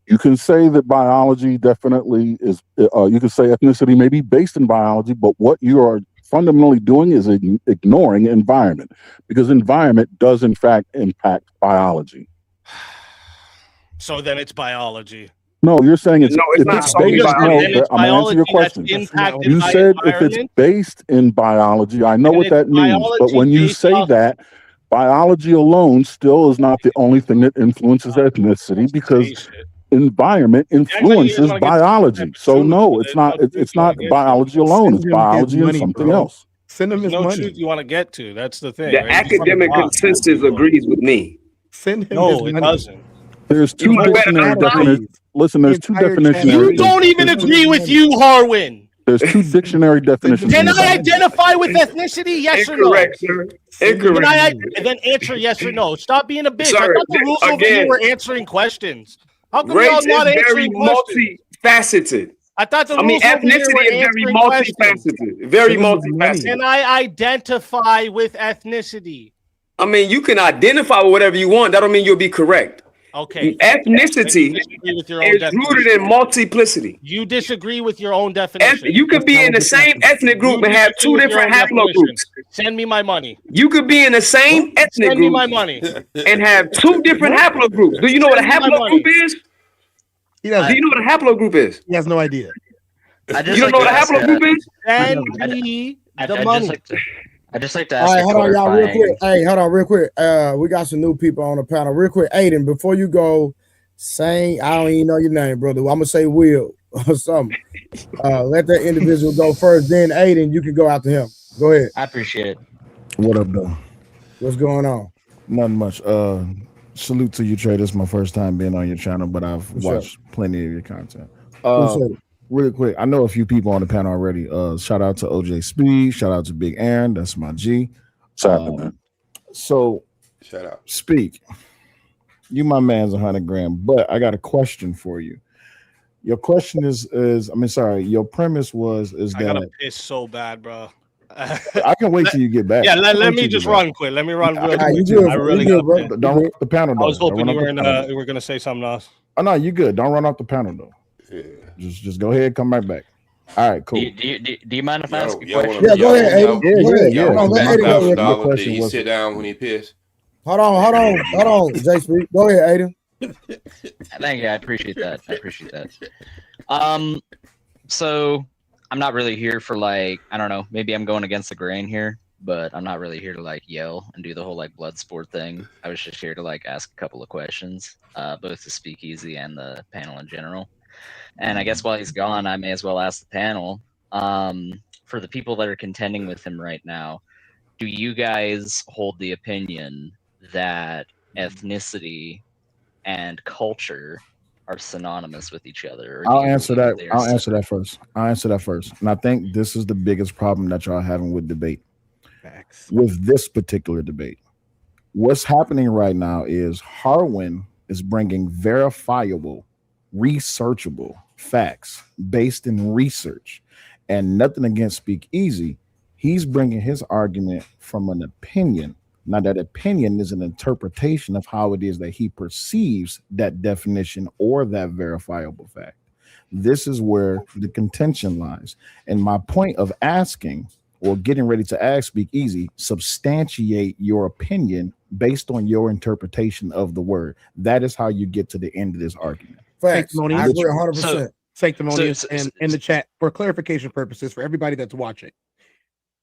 You can say that biology definitely is. You can say ethnicity may be based in biology, but what you are fundamentally doing is ignoring environment, because environment does in fact impact biology. So then it's biology. No, you're saying it's No, it's not based. solely No, biology. Then it's I'm gonna answer your biology that's question. impacted You by said if it's environment. based in biology, I know And what it's that means. But biology when you based say off- that, biology alone still is not the only thing that influences ethnicity, because environment influences biology. So no, it's not. It's not biology alone. It's biology and something else. Send him There's his no money. truth you want to get to. That's the thing. The right? You just wanna academic talk. consensus agrees with me. Send him No, his it money. doesn't. There's two You better dictionary not lie. definitions. Listen, there's two entire definitions. You don't even agree with you, Harwin. There's two dictionary definitions. Can in the I Bible. identify with ethnicity? Yes or no? Incorrect, sir. Can Incorrect. I and then answer yes or no? Stop being a bitch. Sir, I thought the rules over again, here were answering questions. How come Race y'all is not very answering questions? multifaceted. I thought the I mean, rules over here ethnicity were is very answering questions. multifaceted. Very multifaceted. Can I identify with ethnicity? I mean, you can identify with whatever you want. That don't mean you'll be correct. Okay. Ethnicity is rooted in multiplicity. You disagree with your own definition. You could be in the same ethnic group and have two different haplogroups. Send me my money. You could be in the same ethnic Send me group my money. and have two different haplogroups. Do you know what a haplogroup is? He doesn't. Do you know what a haplogroup is? He has no idea. You don't know what a haplogroup is? Send me the money. I just like to All ask right, a hold on, y'all, real quick. clarifying. Hey, hold on, real quick. We got some new people on the panel. Real quick, Aiden, before you go, I don't even know your name, brother. I'm gonna say Will or something. Let that individual go first. Then Aiden, you can go after him. Go ahead. I appreciate it. What up, though? What's going on? Nothing much. Salute to you, Trey. This is my first time being on your channel, but I've watched plenty of your content. Really quick, I know a few people on the panel already. Shout out to OJ Speed. Shout out to Big Aaron. That's my G. Shout out, man. So, shout out. Speak. You, my man's 100 grand, but I got a question for you. Your question your premise was I gotta piss so bad, bro. I can wait till you get back. Yeah, let me just run quick. Let me run real quick. I really good, bro. got Don't run off the panel. I was though. hoping Don't you run off the panel. were gonna say something else. Oh no, you good. Don't run off the panel though. Yeah. Just go ahead, come right back. All right, cool. Do you mind if I ask a Y'all question? Yeah, go ahead, Aiden. $1,000. Did he sit down when he pissed? Hold on, Jay Speed. Go ahead, Aiden. Thank you. I appreciate that. So I'm not really here for I don't know, maybe I'm going against the grain here, but I'm not really here to yell and do the whole blood sport thing. I was just here to ask a couple of questions, both to Speakeasy and the panel in general. And I guess while he's gone, I may as well ask the panel, for the people that are contending with him right now, do you guys hold the opinion that ethnicity and culture are synonymous with each other? I'll answer that first. And I think this is the biggest problem that y'all are having with debate. Facts. With this particular debate, what's happening right now is Harwin is bringing verifiable, researchable facts based in research, and nothing against Speakeasy. He's bringing his argument from an opinion. Now, that opinion is an interpretation of how it is that he perceives that definition or that verifiable fact. This is where the contention lies. And my point of asking or getting ready to ask Speakeasy, substantiate your opinion based on your interpretation of the word. That is how you get to the end of this argument. Facts. I agree 100%. Sanctimonious and in the chat, for clarification purposes, for everybody that's watching,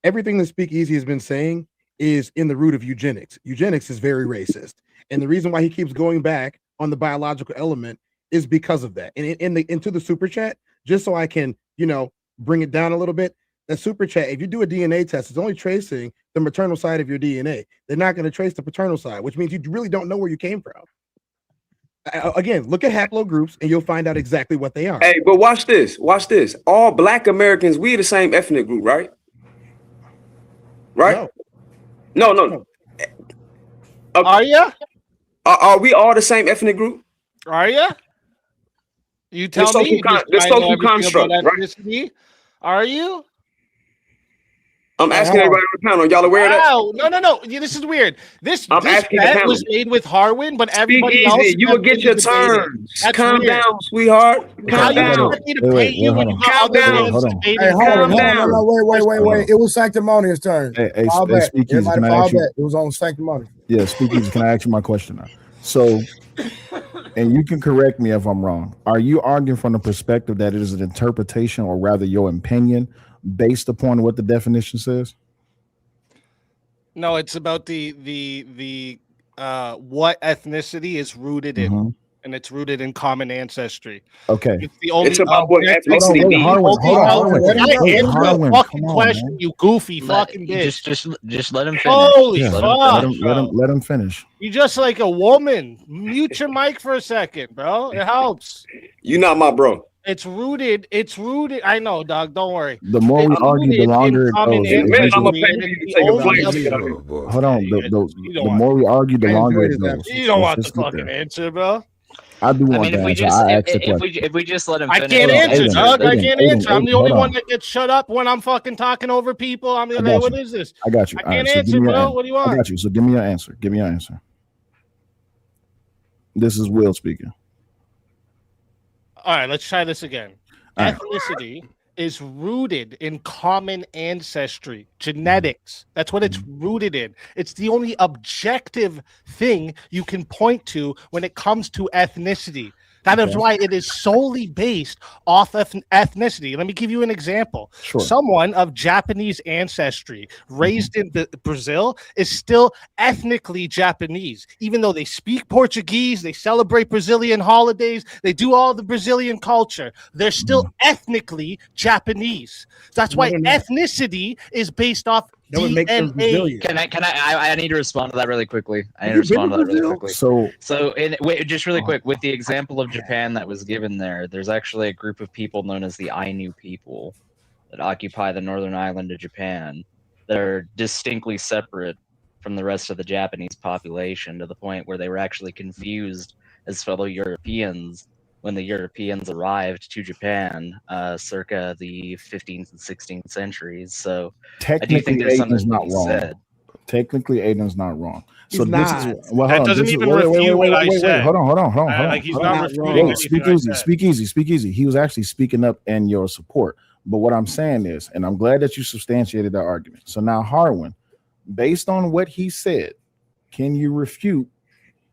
everything that Speakeasy has been saying is in the root of eugenics. Eugenics is very racist, and the reason why he keeps going back on the biological element is because of that. And into the super chat, just so I can bring it down a little bit, that super chat, if you do a DNA test, it's only tracing the maternal side of your DNA. They're not going to trace the paternal side, which means you really don't know where you came from. Again, look at haplogroups and you'll find out exactly what they are. Hey, but watch this. All Black Americans, we the same ethnic group, right? Right? No. Are ya? Are we all the same ethnic group? Are ya? You tell me. The social construct, right? Are you? I'm asking everybody on the panel. Y'all aware of that? No. This is weird. This asking bet was made with Harwin, but everybody else. You will get your turn. Calm down, sweetheart. Calm down. Wait. Hold on. Wait. It was Sanctimonious' turn. Hey, Speakeasy, can I ask you? It was on Sanctimonious. Yeah, Speakeasy, can I ask you my question now? So, and you can correct me if I'm wrong. Are you arguing from the perspective that it is an interpretation, or rather your opinion, based upon what the definition says? No, it's about the what ethnicity is rooted in, and it's rooted in common ancestry. Okay, it's about what ethnicity means. Harwin, fucking question, man. You goofy fucking bitch. Just let him finish. Holy fuck! Let him finish. You just like a woman. Mute your mic for a second, bro. It helps. You're not my bro. It's rooted. I know, dog. Don't worry. The more we argue, the longer it goes. Hold on. The more we argue, the longer it goes. You don't want the fucking answer, bro. I do want the answer. If we just let him finish. I can't answer, dog. I can't answer. I'm the only one that gets shut up when I'm fucking talking over people. I'm like, what is this? I got you. I can't answer, bro. What do you want? I got you. So give me your answer. This is Will speaking. All right, let's try this again. Ethnicity is rooted in common ancestry, genetics. That's what it's rooted in. It's the only objective thing you can point to when it comes to ethnicity. That is why it is solely based off of ethnicity. Let me give you an example. Sure. Someone of Japanese ancestry raised in Brazil is still ethnically Japanese, even though they speak Portuguese, they celebrate Brazilian holidays, they do all the Brazilian culture. They're still ethnically Japanese. That's why ethnicity is based off that would make them Brazilian. I need to respond to that really quickly. So just really quick, with the example of Japan that was given there, there's actually a group of people known as the Ainu people that occupy the northern island of Japan that are distinctly separate from the rest of the Japanese population, to the point where they were actually confused as fellow Europeans when the Europeans arrived to Japan circa the 15th and 16th centuries. So I do think there's something to be said. Technically, Aiden's not wrong. So this is that doesn't even refute what I said. Hold on. Like he's not refuting anything. Speak easy. He was actually speaking up in your support. But what I'm saying is, and I'm glad that you substantiated that argument. So now, Harwin, based on what he said, can you refute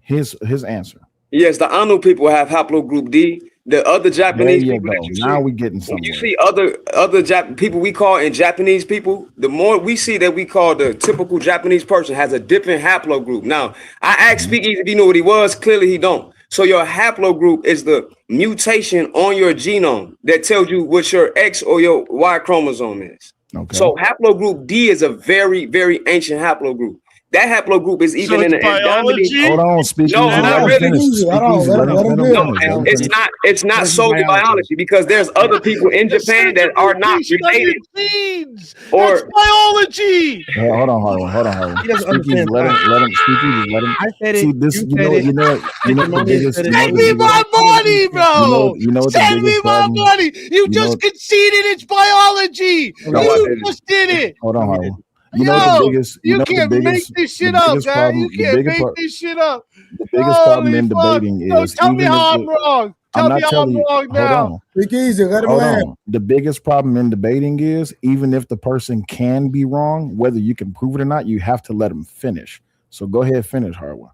his answer? Yes, the Anu people have haplogroup D. The other Japanese people that you now see, we getting somewhere. You see other people we call in Japanese people, the more we see that we call the typical Japanese person has a different haplogroup. Now, I asked Speakeasy if he knew what he was. Clearly, he don't. So your haplogroup is the mutation on your genome that tells you what your X or your Y chromosome is. Okay. So haplogroup D is a very, very ancient haplogroup. That haplogroup is even in the biology. Hold on, Speakeasy. No, not really. It's not solely biology, because there's other people in Japan that are not related. Or that's biology. Hold on, Harwin. He doesn't understand. Let him speak. I said it. See, this, you know the biggest. Send me my money, bro. Send me my money. You just conceded it's biology. You just did it. Hold on, Harwin. You can't make this shit up, guys. You can't make this shit up. The biggest problem in debating is. Tell me how I'm wrong. Tell me how I'm wrong now. Speak easy. Let him land. The biggest problem in debating is, even if the person can be wrong, whether you can prove it or not, you have to let them finish. So go ahead, finish, Harwin.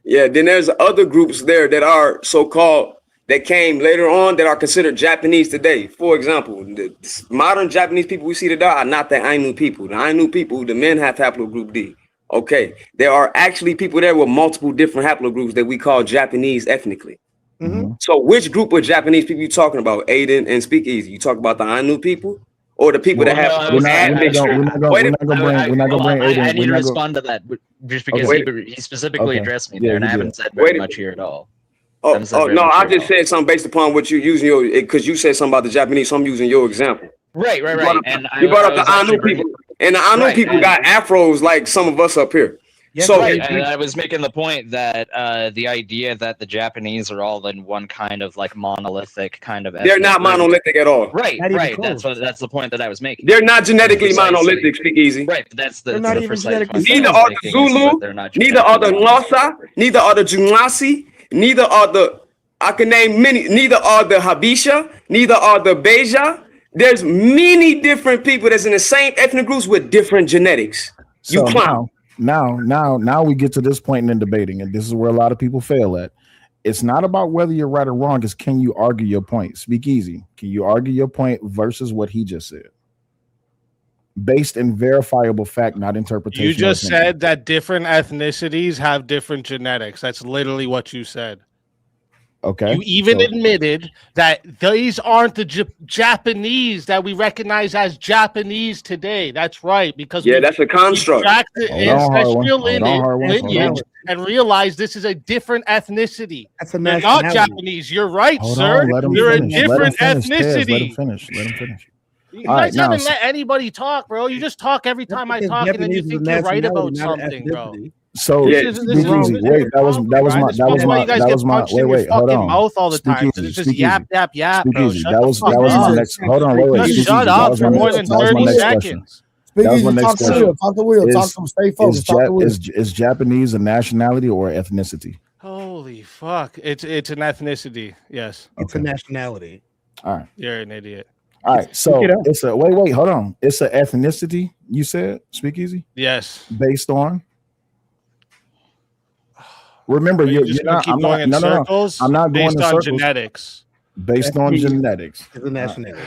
Yeah, then there's other groups there that are so-called, that came later on, that are considered Japanese today. For example, the modern Japanese people we see today are not the Ainu people. The Ainu people, the men have haplogroup D. Okay, there are actually people there with multiple different haplogroups that we call Japanese ethnically. So which group of Japanese people you talking about, Aiden and Speakeasy? You talk about the Ainu people or the people that have admixture? We're not gonna bring Aiden. I need to respond to that, just because he specifically addressed me there, and I haven't said very much here at all. Oh no, I just said something based upon what you're using your, because you said something about the Japanese, so I'm using your example. Right. And you brought up the Anu people, and the Anu people got afros like some of us up here. Yeah, so and I was making the point that the idea that the Japanese are all in one kind of like monolithic kind of, they're not monolithic at all. Right. That's the point that I was making. They're not genetically monolithic. Speakeasy. Right. That's the not even genetically. Neither are the Zulu. Neither are the Xhosa. Neither are the Jumasi. Neither are the, I can name many, neither are the Habesha, neither are the Beja. There's many different people that's in the same ethnic groups with different genetics. So now we get to this point in debating, and this is where a lot of people fail at. It's not about whether you're right or wrong, it's can you argue your point? Speak easy. Can you argue your point versus what he just said? Based in verifiable fact, not interpretation. You just said that different ethnicities have different genetics. That's literally what you said. Okay. You even admitted that these aren't the Japanese that we recognize as Japanese today. That's right, because that's a construct. The ancestral lineage and realize this is a different ethnicity. They're not Japanese. You're right, sir. You're a different ethnicity. Let him finish. You guys haven't let anybody talk, bro. You just talk every time I talk, and then you think you're right about something, bro. So wait, that was my wait, hold on. Mouth all the time. It's just yap, bro. That was my next. Hold on, wait. Shut up for more than 30 seconds. That was my next question. Talk to Will. Talk to him. Stay focused. Is Japanese a nationality or ethnicity? Holy fuck. Fuck. It's an ethnicity. Yes. It's a nationality. All right. You're an idiot. All right. So it's a wait, hold on. It's an ethnicity, you said, Speakeasy? Yes. Based on. Remember, you're not. I'm not. No. I'm not going based in on circles. genetics. Based on genetics. It's a nationality.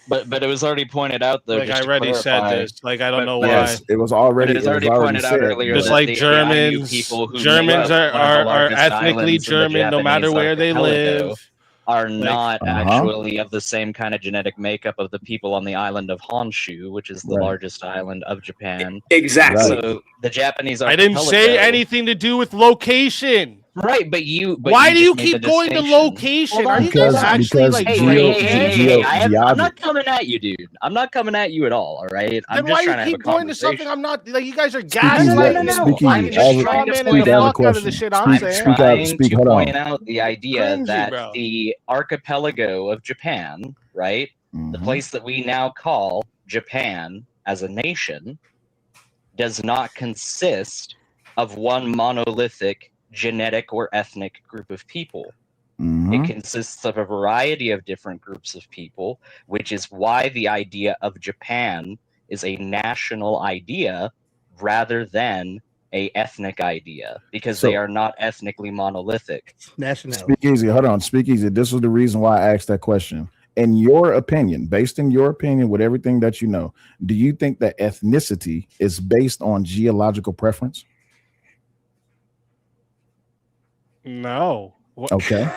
But it was already pointed out though. Like just I to already said clarify. this. Like I don't know why. Yes, it was already. But it was already pointed out earlier. Just that like the Germans, Ainu people who Germans make up one of the are largest ethnically islands in the German, no matter Japanese where they archipelago, live. are not Uh-huh. actually of the same kind of genetic makeup of the people on the island of Honshu, which is the Right. largest island of Japan. Exactly. So the Japanese I didn't say archipelago- anything to do with location. Right, but you. But Why do you just made keep the going to distinction. location? Are you Because- guys actually because like Hey, geo- hey, hey, geo- hey, I'm geog- not coming at you, dude. I'm not coming at you at all. All right. I'm Then just why trying you to keep have a going to something conversation. I'm not like you guys are Speakeasy, gaslighting no, me. no, no. I'm Speakeasy, just I have a- strawmanning speak, the I have a fuck out of question. the shit I'm Speak, saying. speak out, Trying speak, to hold point on. out the idea Cringy, that bro. the archipelago of Japan, right, the place that we now call Japan as a nation, does not consist of one monolithic genetic or ethnic group of people. It consists of a variety of different groups of people, which is why the idea of Japan is a national idea rather than a ethnic idea, because they So- are not ethnically monolithic. Nationality. Speakeasy, hold on. Speakeasy. This was the reason why I asked that question. In your opinion, based in your opinion, with everything that you know, do you think that ethnicity is based on geological preference? No. What- Okay.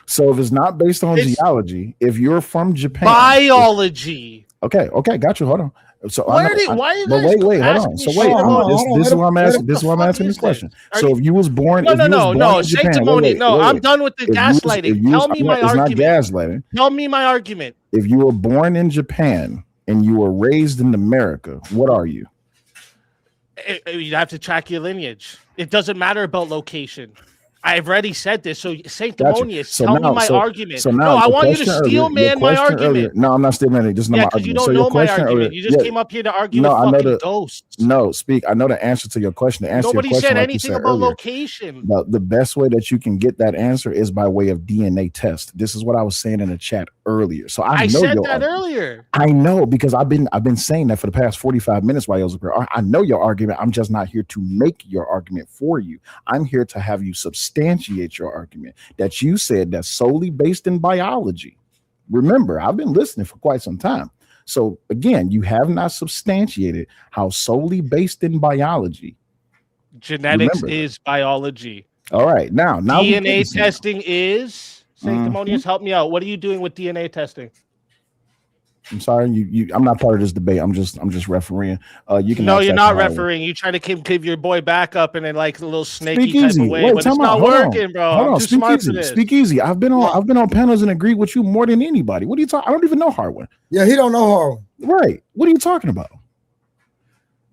So if it's not based on It's- geology, if you're from Japan, Biology. okay, got you. Hold on. So Why are you but guys wait, hold asking on. me So shit wait, about this is why I'm asking. This is why I'm What the asking this fuck is question. this? So Are if you was born, No, if you was born no. in Japan, Sanctimony. No, I'm wait. done with the If you was- gaslighting. if you was- Tell me my it's not argument. gaslighting. Tell me my argument. If you were born in Japan and you were raised in America, what are you? You'd have to track your lineage. It doesn't matter about location. I've already said this. So sanctimonious. So tell now- me my so- argument. so now no, I the want you to question earlier- steel your man my question argument. earlier- no, I'm not steel manning. This is not Yeah, my because you argument. don't So your know my question argument. earlier- You just yeah, came up here to argue no, with I know fucking the ghosts. No, speak. I know the answer to your question. The answer Nobody to your question, said like you anything said about earlier. location. The best way that you can get that answer is by way of DNA test. This is what I was saying in the chat earlier. So I know said your that argument. earlier. I know because I've been saying that for the past 45 minutes while you was up here. I know your argument. I'm just not here to make your argument for you. I'm here to have you substantiate your argument that you said that's solely based in biology. Remember, I've been listening for quite some time. So again, you have not substantiated how solely based in biology. Genetics Remember that. is biology. All right, now we DNA getting somewhere. testing is sanctimonious. Help me out. What are you doing with DNA testing? I'm sorry, you. I'm not part of this debate. I'm just refereeing. You can. No, ask you're that not to Howard. refereeing. You trying to give your boy back up and then like a little snaky Speak type easy. of way, Wait, but it's time not out. Hold on. working, bro. Hold I'm on. too Speak smart easy. for this. Speak easy. I've been on panels and agreed with you more than anybody. What are you talking? I don't even know Harwin. Yeah, he don't know Harwin. Right. What are you talking about?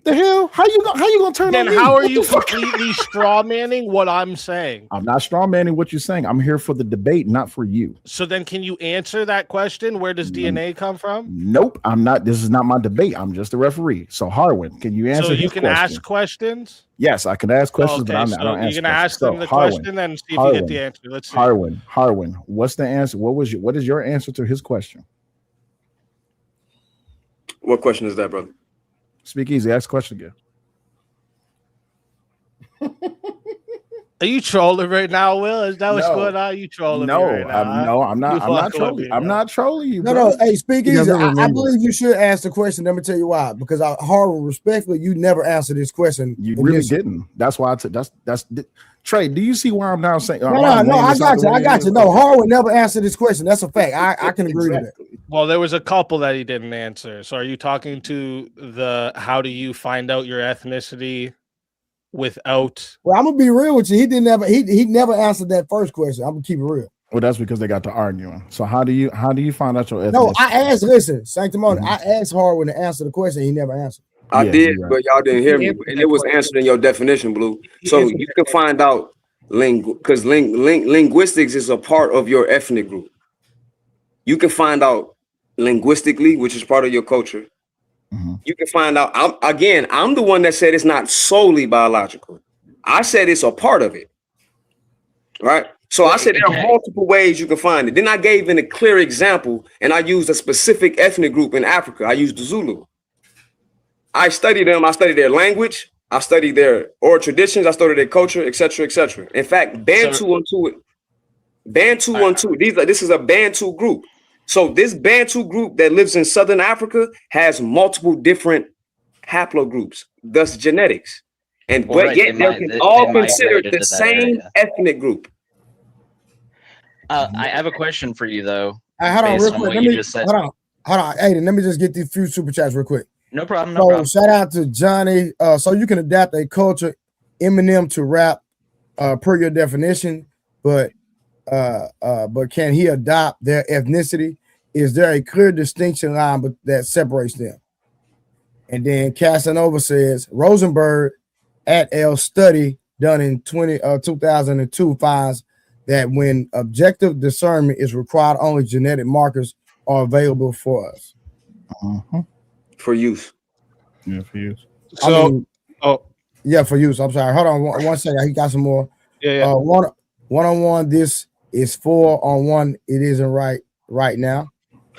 The hell? How you gonna turn Then on me? how are What you the fuck? completely straw manning what I'm saying? I'm not straw manning what you're saying. I'm here for the debate, not for you. So then can you answer that question? Where does DNA come from? Nope. I'm not. This is not my debate. I'm just a referee. So Harwin, can you answer So you his can question? ask questions? Yes, I can ask questions, Okay, but I so don't you're answer gonna ask questions. them the Harwin, question and see if you get the answer. Let's see. Harwin, what's the answer? What is your answer to his question? What question is that, brother? Speak easy. Ask the question again. Are you trolling right now, Will? Is that what's No. going on? You trolling No, me right now? huh? I'm not. You I'm not fucking with trolling. me, I'm bro. not trolling you. No, bro. no. Hey, speak He easy. doesn't I remember. believe you should ask the question. Let me tell you why. Because Harwin, respectfully, you never answered this question. You really initially. didn't. That's why I took. That's Trey. Do you see why I'm now saying? No, I got you. I got you. No, Harwin never answered this question. That's a fact. I can agree to that. Well, there was a couple that he didn't answer. So are you talking to the how do you find out your ethnicity without Well, I'm gonna be real with you. He didn't ever. He never answered that first question. I'm gonna keep it real. Well, that's because they got to arguing. So how do you find out your ethnicity? No, I asked. Listen, Sanctimony. I asked Harwin to answer the question. He never answered. I Yeah, did, you're right. but y'all didn't hear me. answered And that it was question. answered in your definition, Blue. He So answered you can find out because linguistics is a part of your ethnic group. You can find out linguistically, which is part of your culture. Mm-hmm. You can find out. I'm the one that said it's not solely biological. I said it's a part of it. right? So I said there are multiple ways you can find it. Then I gave in a clear example, and I used a specific ethnic group in Africa. I used the Zulu. I studied them. I studied their language. I studied their oral traditions. I studied their culture, etc., etc. In fact, Bantu this is a Bantu group. So this Bantu group that lives in Southern Africa has multiple different haplogroups, thus genetics. And but yet they're all considered the same ethnic group. I have a question for you though. Hold on, real quick. Hold on, Aiden. Let me just get these few super chats real quick. No problem. No problem. Shout out to Johnny. So you can adapt a culture, Eminem to rap, per your definition, but can he adopt their ethnicity? Is there a clear distinction line that separates them? And then Casanova says Rosenberg et al. Study done in 2002 finds that when objective discernment is required, only genetic markers are available for us. For use. Yeah, for use. For use. I'm sorry. Hold on one second. He got some more. Yeah. One-on-one. This is 4-on-1. It isn't right now.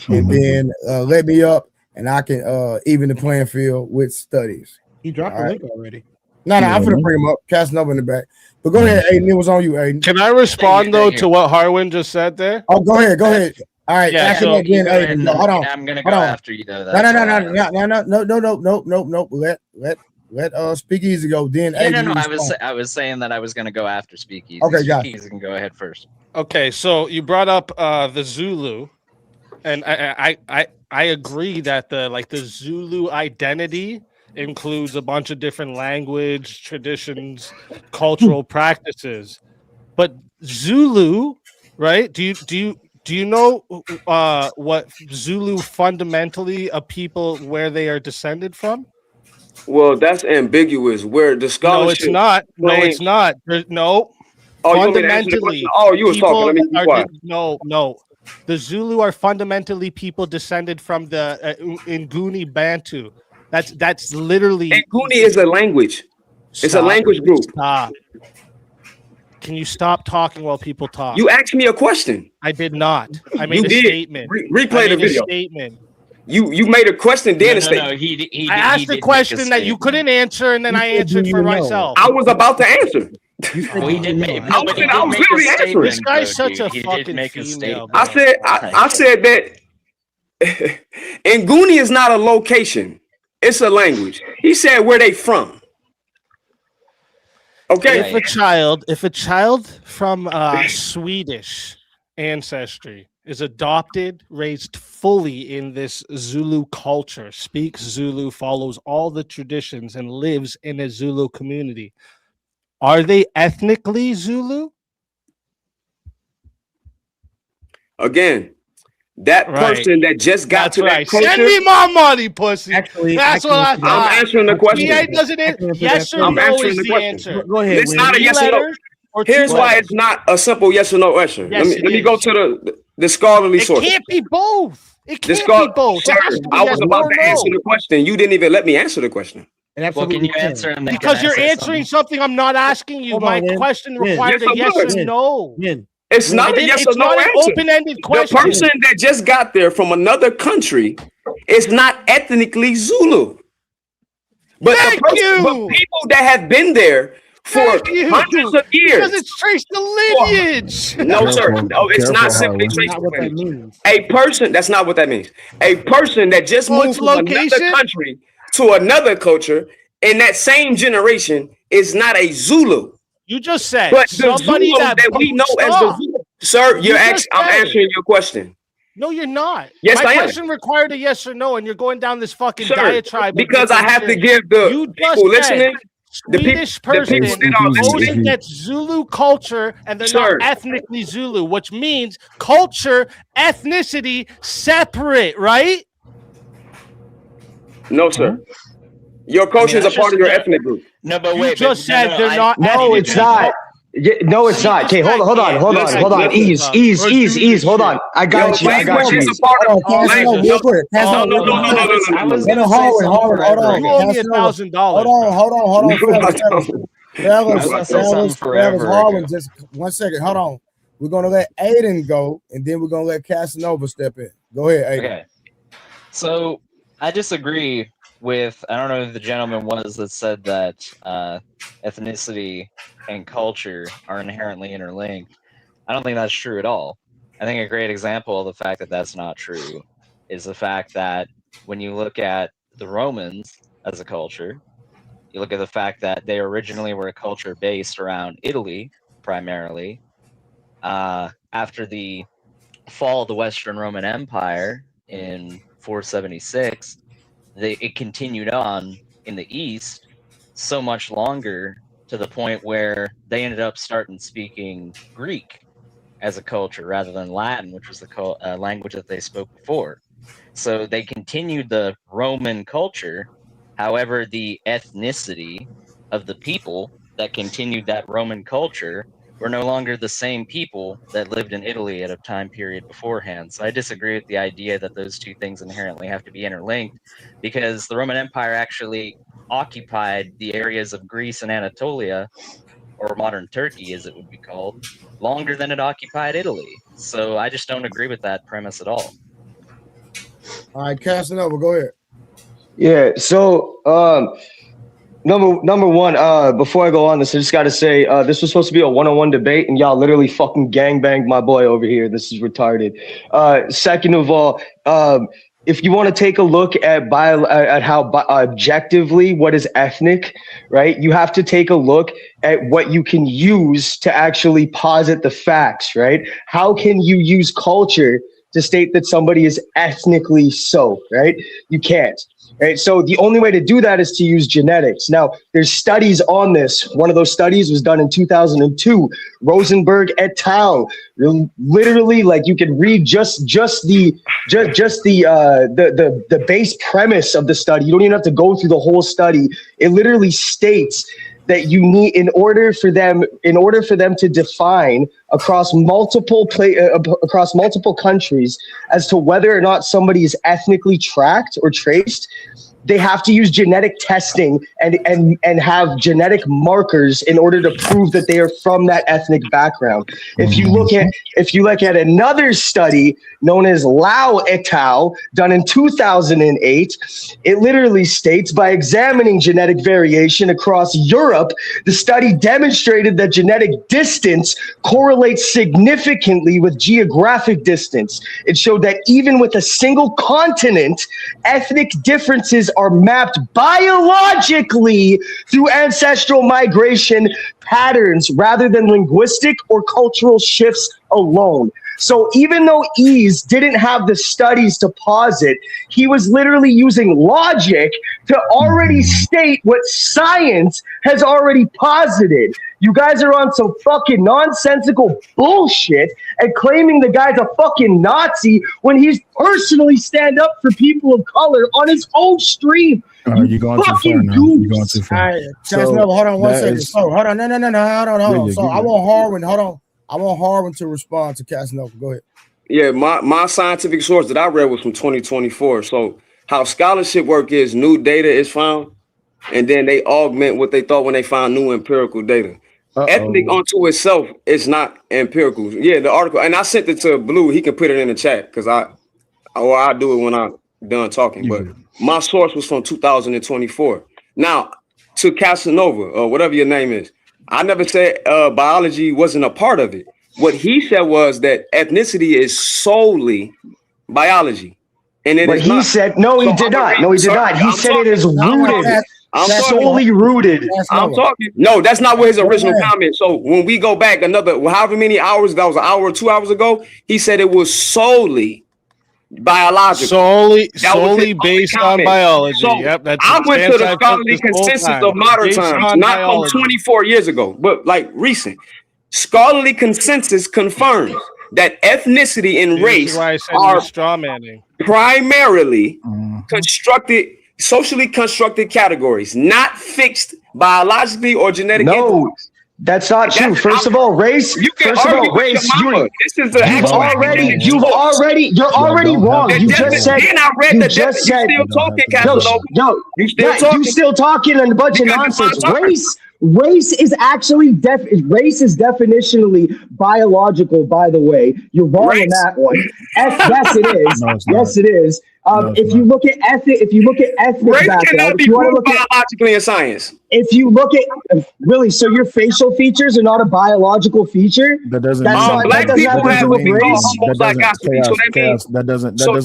And then let me up, and I can even the playing field with studies. He dropped the link already. No, I'm gonna bring him up. Casting up in the back. But go ahead, Aiden. It was on you, Aiden. Can I respond though to what Harwin just said there? Oh, go ahead. All right, Yeah, so again, Aiden. No, hold on. I'm gonna go Hold on. after you though. No. Let Speakeasy go. Then Aiden. No. I was saying that I was gonna go after Speakeasy. Okay, got it. Speakeasy can go ahead first. Okay, so you brought up the Zulu, and I agree that the Zulu identity includes a bunch of different language, traditions, cultural practices. But Zulu, right? Do you know what Zulu fundamentally a people where they are descended from? Well, that's ambiguous. Where the scholarship? No, it's not. No. Oh, fundamentally, you was talking. Let me be quiet. No. The Zulu are fundamentally people descended from the Nguni Bantu. That's literally. Nguni is a language. It's a language group. Stop. Can you stop talking while people talk? You asked me a question. I did not. I made a statement. Replay the video. Statement. You made a question, then a statement. No. I asked a question that you couldn't answer, and then I answered for myself. I was about to answer. Well, he did make. I was literally answering. This guy's such a fucking female. I said that Nguni is not a location; it's a language. He said where they from. Okay. If a child from Swedish ancestry is adopted, raised fully in this Zulu culture, speaks Zulu, follows all the traditions, and lives in a Zulu community, are they ethnically Zulu? Again, that person that just got to that culture. Send me my money, pussy. Actually, that's what I thought. I'm answering the question. Yes or no is the answer. Go ahead. It's not a yes or no. Here's why it's not a simple yes or no answer. Let me go to the scholarly source. It can't be both. It can't be both. Sir, I was about to answer the question. You didn't even let me answer the question. Well, can you answer? Because you're answering something I'm not asking you. My question required a yes or no. It's not a yes or no answer. Open-ended question. The person that just got there from another country is not ethnically Zulu. But but people that have been there for hundreds of years. Because it's traced the lineage. No, sir. No, it's not simply traced the lineage. A person, that's not what that means. A person that just moved from another country to another culture in that same generation is not a Zulu. You just said, but the Zulu that we know as the Zulu. Sir, I'm answering your question. No, you're not. Yes, I am. My question required a yes or no, and you're going down this fucking diatribe. Because I have to give the people listening, Swedish person only gets Zulu culture, and they're not ethnically Zulu, which means culture, ethnicity, separate, right? No, sir. Your culture is a part of your ethnic group. No, but wait. You just said they're not. No, it's not. No, it's not. Okay, hold on. Ease. Hold on. I got you. Hold on. Harwin, just 1 second. Hold on. We're gonna let Aiden go, and then we're gonna let Casanova step in. Go ahead, Aiden. Okay. So I disagree with, I don't know who the gentleman was that said that ethnicity and culture are inherently interlinked. I don't think that's true at all. I think a great example of the fact that that's not true is the fact that when you look at the Romans as a culture, you look at the fact that they originally were a culture based around Italy, primarily. After the fall of the Western Roman Empire in 476, it continued on in the East so much longer, to the point where they ended up starting speaking Greek as a culture rather than Latin, which was the language that they spoke before. So they continued the Roman culture. However, the ethnicity of the people that continued that Roman culture were no longer the same people that lived in Italy at a time period beforehand. So I disagree with the idea that those two things inherently have to be interlinked, because the Roman Empire actually occupied the areas of Greece and Anatolia, or modern Turkey as it would be called, longer than it occupied Italy. So I just don't agree with that premise at all. All right, Casanova, go ahead. Yeah, so number one, before I go on this, I just got to say, this was supposed to be a one-on-one debate, and y'all literally fucking gangbanged my boy over here. This is retarded. Second of all, if you want to take a look at how objectively what is ethnic, right? You have to take a look at what you can use to actually posit the facts, right? How can you use culture to state that somebody is ethnically so, right? You can't. Right, so the only way to do that is to use genetics. Now, there's studies on this. One of those studies was done in 2002. Rosenberg et al. Literally, like, you can read just the base premise of the study. You don't even have to go through the whole study. It literally states that you need, in order for them to define across multiple countries as to whether or not somebody is ethnically tracked or traced, they have to use genetic testing and have genetic markers in order to prove that they are from that ethnic background. If you look at another study known as Lau et al., done in 2008, it literally states, by examining genetic variation across Europe, the study demonstrated that genetic distance correlates significantly with geographic distance. It showed that even with a single continent, ethnic differences are mapped biologically through ancestral migration patterns rather than linguistic or cultural shifts alone. So even though Ease didn't have the studies to posit, he was literally using logic to already state what science has already posited. You guys are on some fucking nonsensical bullshit and claiming the guy's a fucking Nazi when he's personally stand up for people of color on his own stream. You're going too far now. You're going too far. All right, hold on 1 second. So, hold on. No, hold on. So I want Harwin. Hold on. I want Harwin to respond to Casanova. Go ahead. Yeah, my scientific source that I read was from 2024. So how scholarship work is, new data is found, and then they augment what they thought when they found new empirical data. Ethnic onto itself is not empirical. Yeah, the article, and I sent it to Blue. He can put it in the chat because I'll do it when I'm done talking. But my source was from 2024. Now, to Casanova, or whatever your name is, I never said biology wasn't a part of it. What he said was that ethnicity is solely biology. And it is not. Said, no, he did not. No, he did not. He said it is rooted. Solely rooted. I'm talking. No, that's not what his original comment. So when we go back another, however many hours, that was an hour or 2 hours ago, he said it was solely biological. Solely based on biology. So yep, that's I went to the scholarly consensus of modern times, not from 24 years ago, but like recent. Scholarly consensus confirms that ethnicity and race are primarily socially constructed categories, not fixed biologically or genetically. That's not true. First of all, race. First of all, race. You're already wrong. You just said. You just said. You still talking and a bunch of nonsense. Race is actually race is definitionally biological. By the way, you're wrong on that one. Yes, it is. Yes, it is. If you look at ethnic race cannot be proved biologically in science. If you look at really, so your facial features are not a biological feature. That doesn't. Black people have what we call homozygosity. So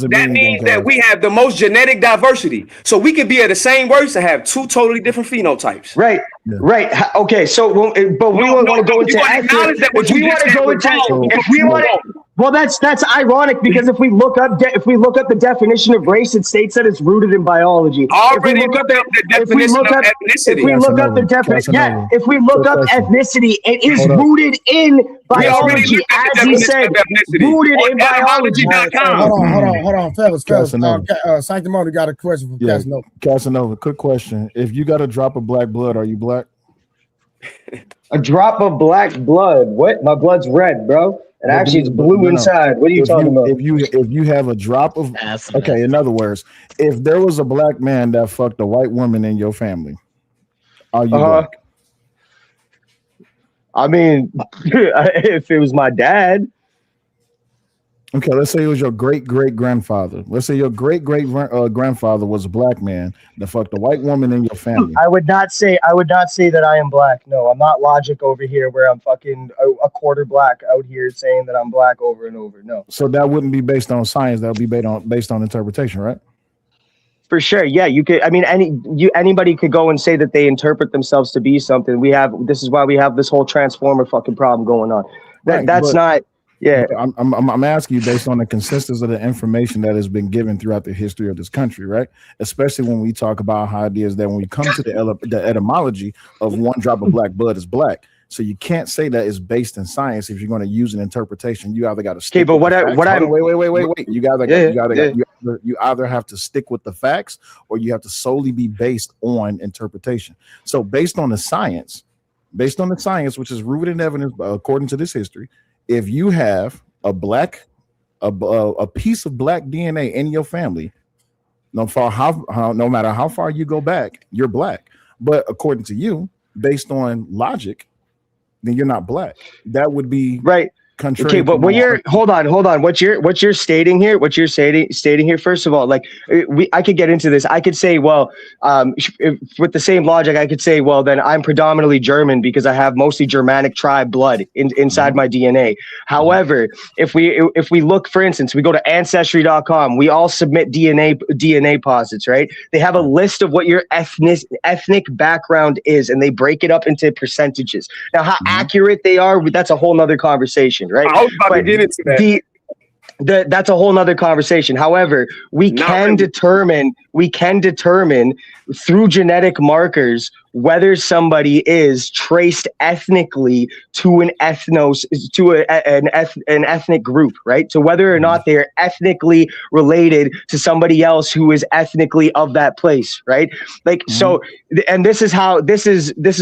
that means that we have the most genetic diversity. So we could be of the same race and have two totally different phenotypes. Right. Right. Okay. So, but we want to go into ethnic. Well, that's ironic because if we look up the definition of race, it states that it's rooted in biology. Already look up the definition of ethnicity. If we look up the definition, if we look up ethnicity, it is rooted in biology, as he said, rooted in biology. Hold on, fellas. Sanctimony got a question from Casanova. Casanova, quick question: if you got a drop of black blood, are you black? A drop of black blood? What? My blood's red, bro. And actually, it's blue inside. What are you talking about? If you have a drop of in other words, if there was a black man that fucked a white woman in your family, are you black? I mean, if it was my dad. Okay, let's say it was your great-great-grandfather. Let's say your great-great-grandfather was a black man that fucked a white woman in your family. I would not say that I am black. No, I'm not Logic over here where I'm fucking a quarter black out here saying that I'm black over and over. No. So that wouldn't be based on science. That would be based on interpretation, right? For sure. Yeah, you could. I mean, anybody could go and say that they interpret themselves to be something. This is why we have this whole transformer fucking problem going on. That's not. Yeah, I'm asking you based on the consistency of the information that has been given throughout the history of this country, right? Especially when we talk about how it is that when we come to the etymology of one drop of black blood is black. So you can't say that it's based in science if you're going to use an interpretation. You either got to stick. Okay, but wait. You either have to stick with the facts or you have to solely be based on interpretation. So based on the science, which is rooted in evidence according to this history. If you have a piece of black DNA in your family, no matter how far you go back, you're black. But according to you, based on logic, then you're not black. That would be right. Okay, but hold on. What you're stating here? First of all, like I could get into this. I could say, well, with the same logic, I could say, well, then I'm predominantly German because I have mostly Germanic tribe blood inside my DNA. However, if we look, for instance, we go to Ancestry.com, we all submit DNA posits, right? They have a list of what your ethnic background is, and they break it up into percentages. Now, how accurate they are, that's a whole nother conversation. Right. I was about to get into that. That's a whole nother conversation. However, we can determine through genetic markers whether somebody is traced ethnically to an ethnic group, right? So whether or not they are ethnically related to somebody else who is ethnically of that place, right? Like so, and this is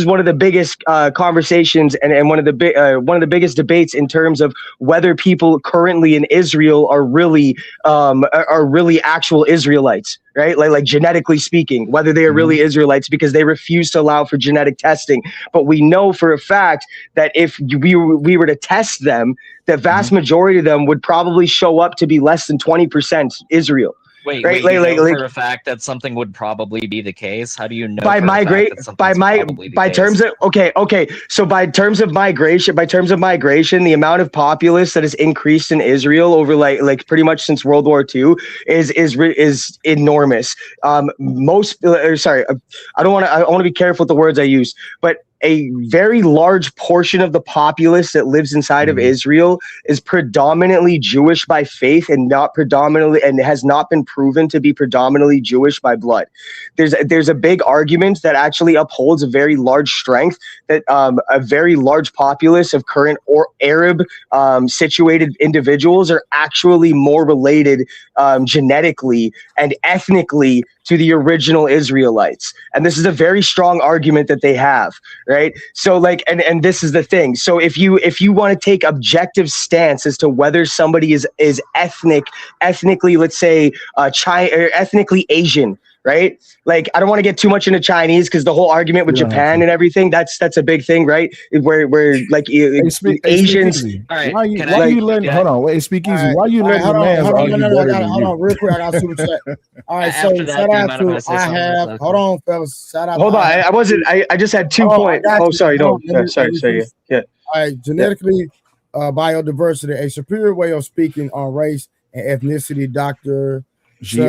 one of the biggest conversations and one of the biggest debates in terms of whether people currently in Israel are really actual Israelites. Right, like genetically speaking, whether they are really Israelites, because they refuse to allow for genetic testing. But we know for a fact that if we were to test them, the vast majority of them would probably show up to be less than 20% Israel. Wait, right? For a fact that something would probably be the case? How do you know? By terms of migration, the amount of populace that has increased in Israel over like pretty much since World War II is enormous. I want to be careful with the words I use, but a very large portion of the populace that lives inside of Israel is predominantly Jewish by faith and has not been proven to be predominantly Jewish by blood. There's a big argument that actually upholds a very large strength that a very large populace of current or Arab situated individuals are actually more related genetically and ethnically to the original Israelites. And this is a very strong argument that they have. right? So like, and this is the thing. So if you want to take objective stance as to whether somebody is ethnically, let's say, China or ethnically Asian, right? Like, I don't want to get too much into Chinese because the whole argument with Japan and everything, that's a big thing, right? Where like Asians. Right. Why you letting? Hold on, wait, speak easy. Why you letting your man argue better than you? Hold on, real quick. I got super chat. All right, so shout out to I have. Hold on, fellas. Shout out. Hold on, I just had 2 points. Oh, sorry, don't. Sorry. Yeah. All right, genetically, biodiversity, a superior way of speaking on race and ethnicity. Dr. Will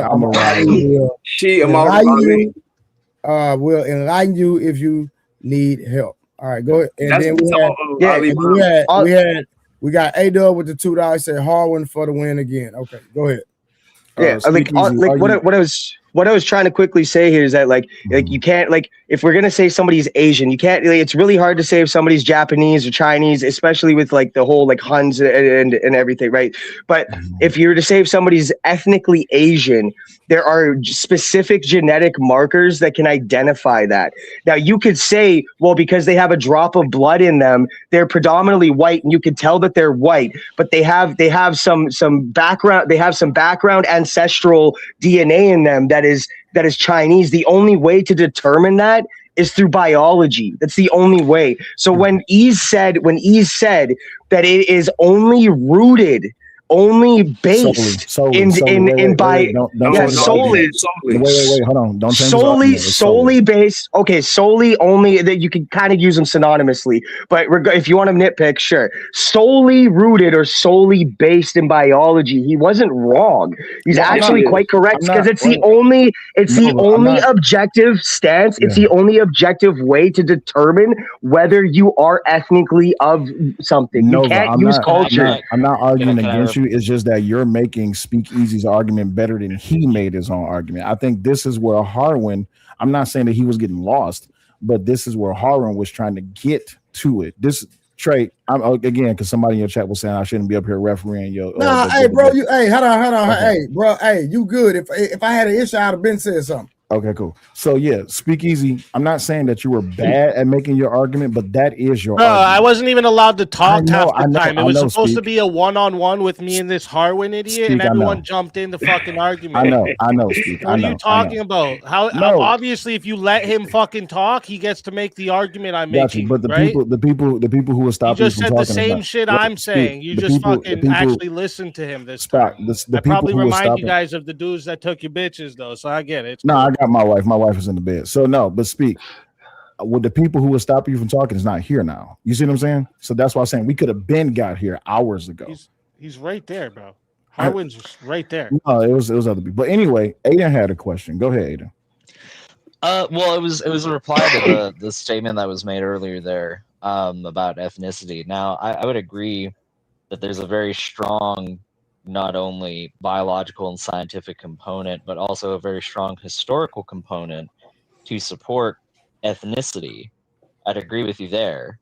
enlighten you if you need help. All right, go ahead. And then we got A-Dub with the $2. Said Harwin for the win again. Okay, go ahead. Yeah, what I was trying to quickly say here is that like you can't, like, if we're gonna say somebody's Asian, you can't, like, it's really hard to say if somebody's Japanese or Chinese, especially with like the whole like Huns and everything, right? But if you were to say if somebody's ethnically Asian, there are specific genetic markers that can identify that. Now you could say, well, because they have a drop of blood in them, they're predominantly white, and you can tell that they're white, but they have some background, they have some background ancestral DNA in them that is Chinese. The only way to determine that is through biology. That's the only way. So when Ease said that it is only based solely hold on, don't solely based. Okay, solely only, that you can kind of use them synonymously, but if you want to nitpick, sure. Solely rooted or solely based in biology, he wasn't wrong. He's actually quite correct, because it's the only objective stance. It's the only objective way to determine whether you are ethnically of something. You can't use culture. I'm not arguing against you. It's just that you're making Speakeasy's argument better than he made his own argument. I think this is where Harwin, I'm not saying that he was getting lost, but this is where Harwin was trying to get to it. This Trey, I'm again, because somebody in your chat was saying I shouldn't be up here refereeing your. Hey, bro, hold on. Okay. Hey, bro, you good? If I had an issue, I'd have been saying something. Okay, cool. So yeah, Speakeasy. I'm not saying that you were bad at making your argument, but that is your argument. I wasn't even allowed to talk half the time. It was supposed to be a one-on-one with me and this Harwin idiot, and everyone jumped in the fucking argument. I know, Speak. What are you talking about? How obviously, if you let him fucking talk, he gets to make the argument I'm making. But the people who are stopping you just said the same shit I'm saying. You just fucking actually listened to him this time. I probably remind you guys of the dudes that took your bitches though, so I get it. I got my wife. My wife is in the bed. So no, but Speak. With the people who were stopping you from talking is not here now. You see what I'm saying? So that's why I'm saying we could have been got here hours ago. He's right there, bro. Harwin's right there. No, it was other people. But anyway, Aiden had a question. Go ahead, Aiden. Well, it was a reply to the statement that was made earlier there about ethnicity. Now, I would agree that there's a very strong, not only biological and scientific component, but also a very strong historical component to support ethnicity. I'd agree with you there.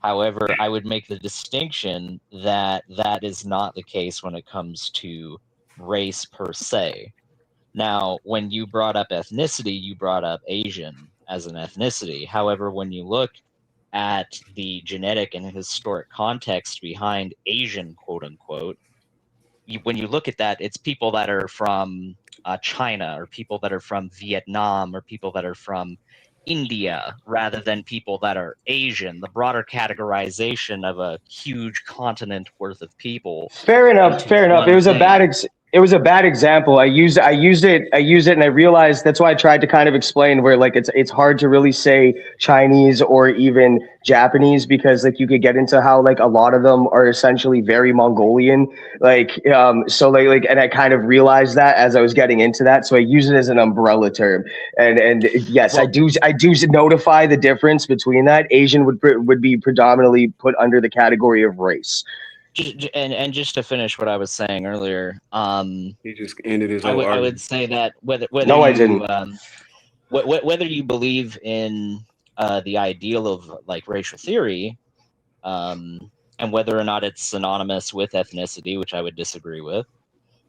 However, I would make the distinction that that is not the case when it comes to race per se. Now, when you brought up ethnicity, you brought up Asian as an ethnicity. However, when you look at the genetic and historic context behind Asian, quote unquote, when you look at that, it's people that are from China, or people that are from Vietnam, or people that are from India, rather than people that are Asian. The broader categorization of a huge continent worth of people. Fair enough. It was a bad example. I used it, and I realized that's why I tried to kind of explain where like it's hard to really say Chinese or even Japanese, because like you could get into how like a lot of them are essentially very Mongolian, so and I kind of realized that as I was getting into that, so I use it as an umbrella term. And yes, well, I do notify the difference between that. Asian would be predominantly put under the category of race. And just to finish what I was saying earlier, he just ended his whole I would say that whether you believe in the ideal of like racial theory, and whether or not it's synonymous with ethnicity, which I would disagree with,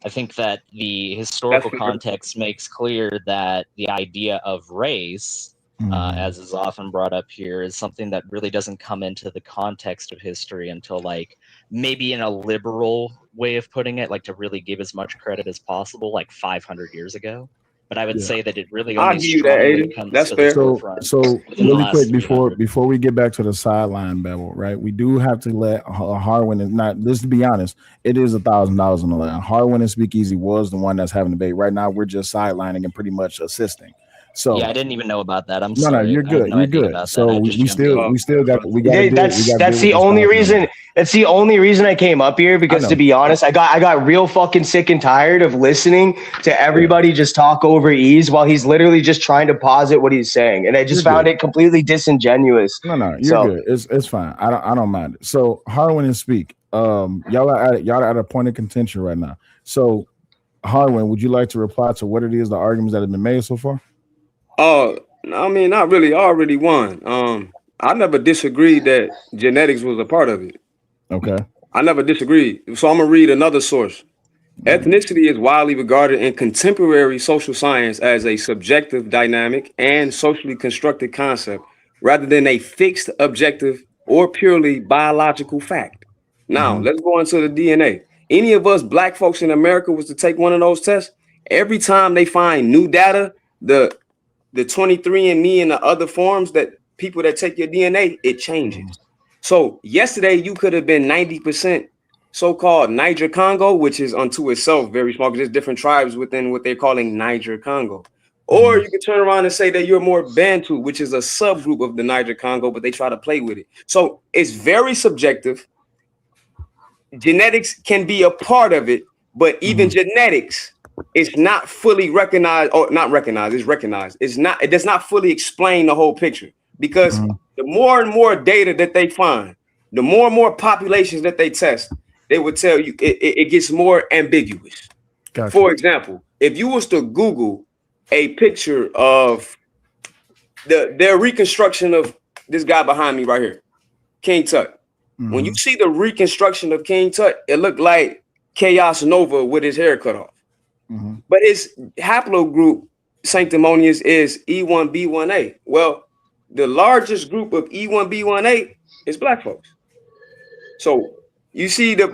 I think that the historical context makes clear that the idea of race as is often brought up here, is something that really doesn't come into the context of history until like maybe in a liberal way of putting it, like to really give as much credit as possible, like 500 years ago. But I would say that it really I'll only give you that, strongly Aiden. comes That's to fair. the forefront. So within the really last quick 300. before we get back to the sideline battle, right? We do have to let Harwin, and not just to be honest, it is $1,000 on the line. Harwin and Speakeasy was the one that's having the debate. Right now, we're just sidelining and pretty much assisting. So Yeah, I didn't even know about that. I'm no, sorry. you're I had good. no You're idea good. about So that. I we just jumped still in. got That's the only reason. That's the only reason I came up here, because to be honest, I got real fucking sick and tired of listening to everybody just talk over Ease while he's literally just trying to posit what he's saying, and I just found it completely disingenuous. No, you're good. It's fine. I don't mind it. So Harwin and Speak, y'all are at a point of contention right now. So Harwin, would you like to reply to what it is, the arguments that have been made so far? I mean, not really. I already won. I never disagreed that genetics was a part of it. Okay. I never disagreed. So I'm gonna read another source. Ethnicity is widely regarded in contemporary social science as a subjective, dynamic, and socially constructed concept, rather than a fixed, objective, or purely biological fact. Now, let's go into the DNA. Any of us black folks in America was to take one of those tests, every time they find new data, the 23andMe and the other forms that people that take your DNA, it changes. So yesterday you could have been 90% so-called Niger Congo, which is unto itself very small because there's different tribes within what they're calling Niger Congo. Or you can turn around and say that you're more Bantu, which is a subgroup of the Niger Congo, but they try to play with it. So it's very subjective. Genetics can be a part of it, but even genetics is not fully recognized, or not recognized, it's recognized. It does not fully explain the whole picture, because the more and more data that they find, the more and more populations that they test, they would tell you it gets more ambiguous. Gotcha. For example, if you was to Google a picture of their reconstruction of this guy behind me right here, King Tut. When you see the reconstruction of King Tut, it looked like Chaos Nova with his hair cut off. But his haplogroup sanctimonious is E1B1A. Well, the largest group of E1B1A is black folks. So you see the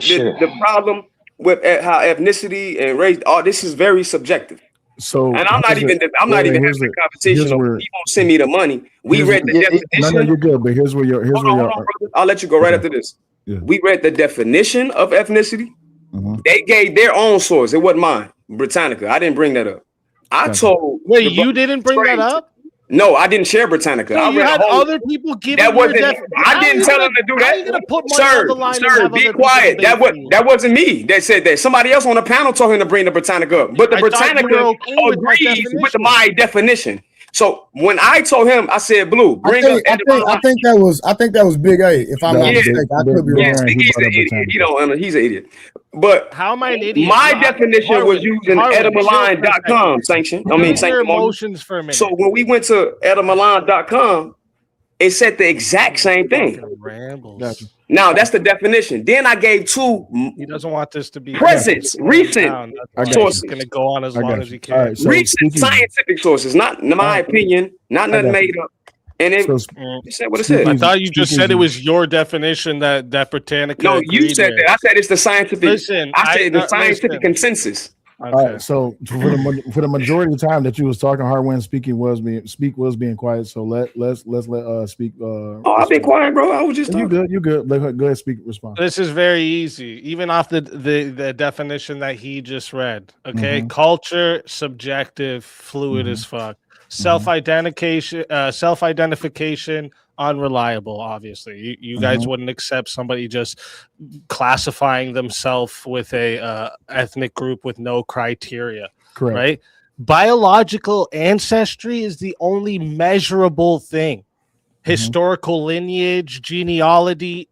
problem with how ethnicity and race, all this is very subjective. So, and I'm not even having a conversation. He won't send me the money. We read the definition. No, you're good. But here's where you're. Hold on, I'll let you go right after this. Yeah. We read the definition of ethnicity. They gave their own source. It wasn't mine. Britannica. I didn't bring that up. I told. Wait, you didn't bring that up? No, I didn't share Britannica. So you had other people giving that wasn't. I didn't tell them to do that. Sir, be quiet. That wasn't me that said that. Somebody else on the panel told him to bring the Britannica up, but the Britannica agrees with my definition. So when I told him, I said, "Blue, bring up." I think that was Big A. If I'm not mistaken, I could be wrong. He's an idiot. But how am I an idiot? My definition was using etymology.com sanction. I mean, emotions for a minute. So when we went to etymology.com, it said the exact same thing. Now that's the definition. Then I gave two. He doesn't want this to be recent sources. Going to go on as long as he can. Right, so recent scientific sources, not in my opinion, not nothing made up. And it said what it said. I thought you just said it was your definition that Britannica. No, you said that. I said it's the scientific. Listen, I said the scientific consensus. Okay. All right, so for the majority of the time that you was talking, Harwin Speak was being quiet. So let's let Speak. I've been quiet, bro. I was just talking. You good? Go ahead, Speak. Respond. This is very easy, even off the definition that he just read. Okay, culture, subjective, fluid as fuck. Self-identification, unreliable. Obviously, you guys wouldn't accept somebody just classifying themselves with a ethnic group with no criteria. Correct. Right? Biological ancestry is the only measurable thing. Historical lineage, genealogy,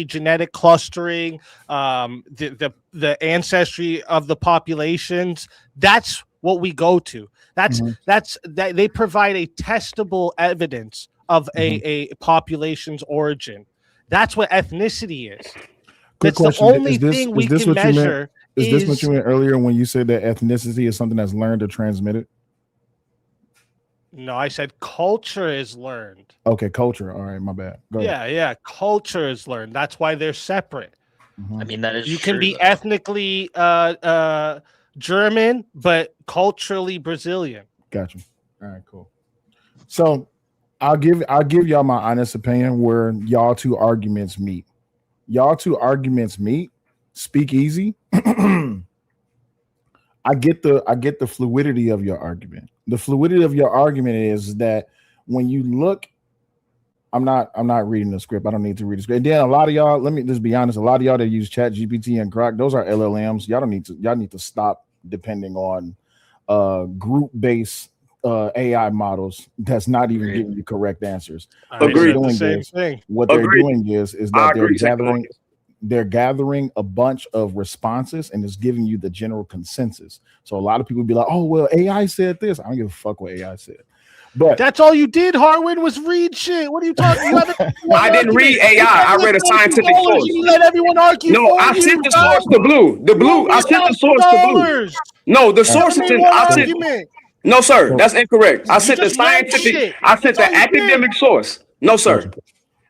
genetic clustering, the ancestry of the populations. That's what we go to. That's they provide a testable evidence of a population's origin. That's what ethnicity is. That's the only thing we can measure. Is this what you meant earlier when you said that ethnicity is something that's learned or transmitted? No, I said culture is learned. Okay, culture. All right, my bad. Go ahead. Yeah, culture is learned. That's why they're separate. Mhm. I mean, that is You true, can be though. ethnically German, but culturally Brazilian. Gotcha. All right, cool. So I'll give y'all my honest opinion where y'all two arguments meet. Speak easy. I get the fluidity of your argument. The fluidity of your argument is that when you look, I'm not reading the script. I don't need to read the script. And then a lot of y'all, let me just be honest, a lot of y'all that use Chat GPT and Grok, those are LLMs. Y'all need to stop depending on group-based AI models that's not even giving you correct answers. What they're doing is that they're gathering a bunch of responses and it's giving you the general consensus. So a lot of people be like, oh, well, AI said this. I don't give a fuck what AI said. But that's all you did, Harwin, was read shit. What are you talking about? I didn't read AI. I read a scientific source. You let everyone argue. No, I sent the source to Blue. I sent the source to Blue. No, the source is in. No, sir, that's incorrect. I sent the scientific. I sent the academic source. No, sir.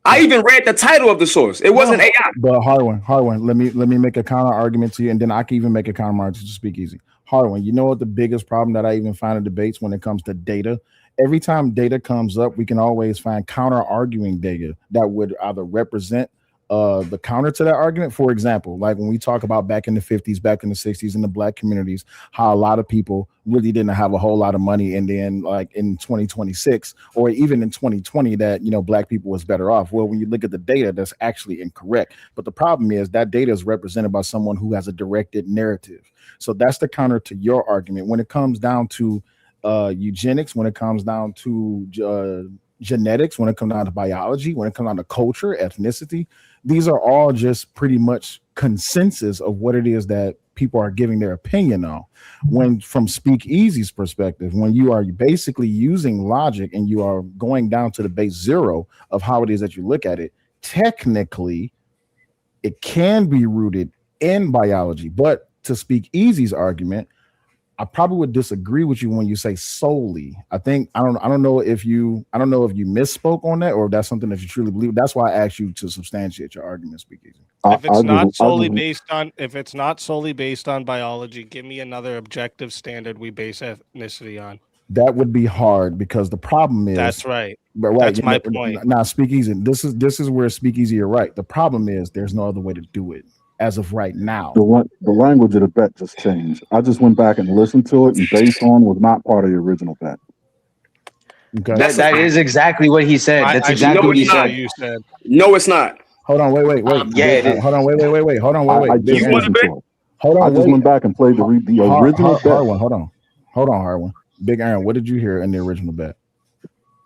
I even read the title of the source. It wasn't AI. But Harwin, let me make a counter argument to you, and then I can even make a counter argument to Speak Easy. Harwin, you know what the biggest problem that I even find in debates when it comes to data? Every time data comes up, we can always find counter arguing data that would either represent the counter to that argument. For example, like when we talk about back in the 50s, back in the 60s in the black communities, how a lot of people really didn't have a whole lot of money. And then like in 2026 or even in 2020 that, black people was better off. Well, when you look at the data, that's actually incorrect. But the problem is that data is represented by someone who has a directed narrative. So that's the counter to your argument. When it comes down to eugenics, when it comes down to genetics, when it comes down to biology, when it comes down to culture, ethnicity, these are all just pretty much consensus of what it is that people are giving their opinion on. When from Speak Easy's perspective, when you are basically using logic and you are going down to the base zero of how it is that you look at it, technically it can be rooted in biology. But to Speak Easy's argument, I probably would disagree with you when you say solely. I don't know if you misspoke on that or if that's something that you truly believe. That's why I asked you to substantiate your argument, Speak Easy. If it's not solely based on biology, give me another objective standard we base ethnicity on. That would be hard because the problem is that's right. But right, that's my point. Now, Speak Easy. This is where Speak Easy. You're right. The problem is there's no other way to do it. As of right now, the language of the bet just changed. I just went back and listened to it, and based on was not part of the original bet. Okay. That is exactly what he said. That's exactly what he said. You said. No, it's not. Hold on, wait. Yeah, it is. Hold on, wait. Hold on, wait. I just went back and played the original bet. Hold on, Harwin. Big Aaron, what did you hear in the original bet?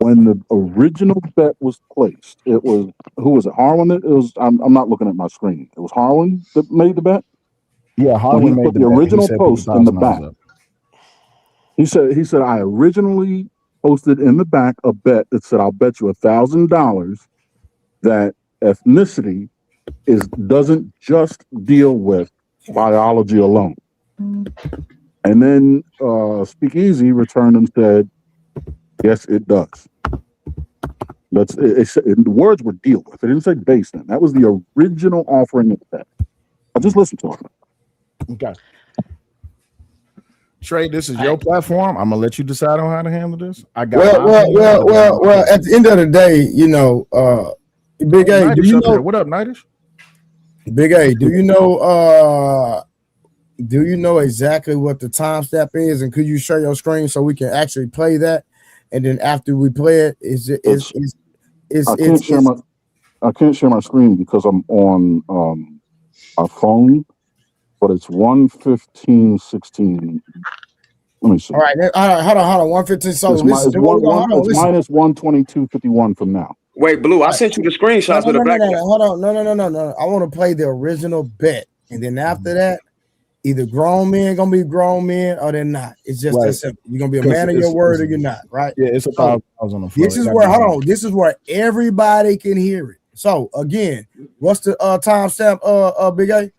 When the original bet was placed, it was who was it? Harwin. It was. I'm not looking at my screen. It was Harwin that made the bet. Yeah, Harwin made the original post in the back. He said I originally posted in the back a bet that said I'll bet you $1,000 that ethnicity doesn't just deal with biology alone. And then Speak Easy returned and said, yes, it does. The words were deal with. It didn't say based on. That was the original offering of that. I just listened to it. Okay. Trey, this is your platform. I'm gonna let you decide on how to handle this. I got well. At the end of the day, Big A, do you know what up, Nightish? Big A, do you know exactly what the time step is, and could you share your screen so we can actually play that? And then after we play it, I can't share my screen because I'm on a phone, but it's 1:15:16. Let me see. All right, hold on. 1:15. So it's minus 1:22:51 from now. Wait, Blue, I sent you the screenshots with the black. Hold on. No. I want to play the original bet, and then after that, either grown men gonna be grown men or they're not. It's just that simple. You're gonna be a man of your word or you're not, right? Yeah, it's $1,000 on the floor. This is where everybody can hear it. So again, what's the timestamp? Big A?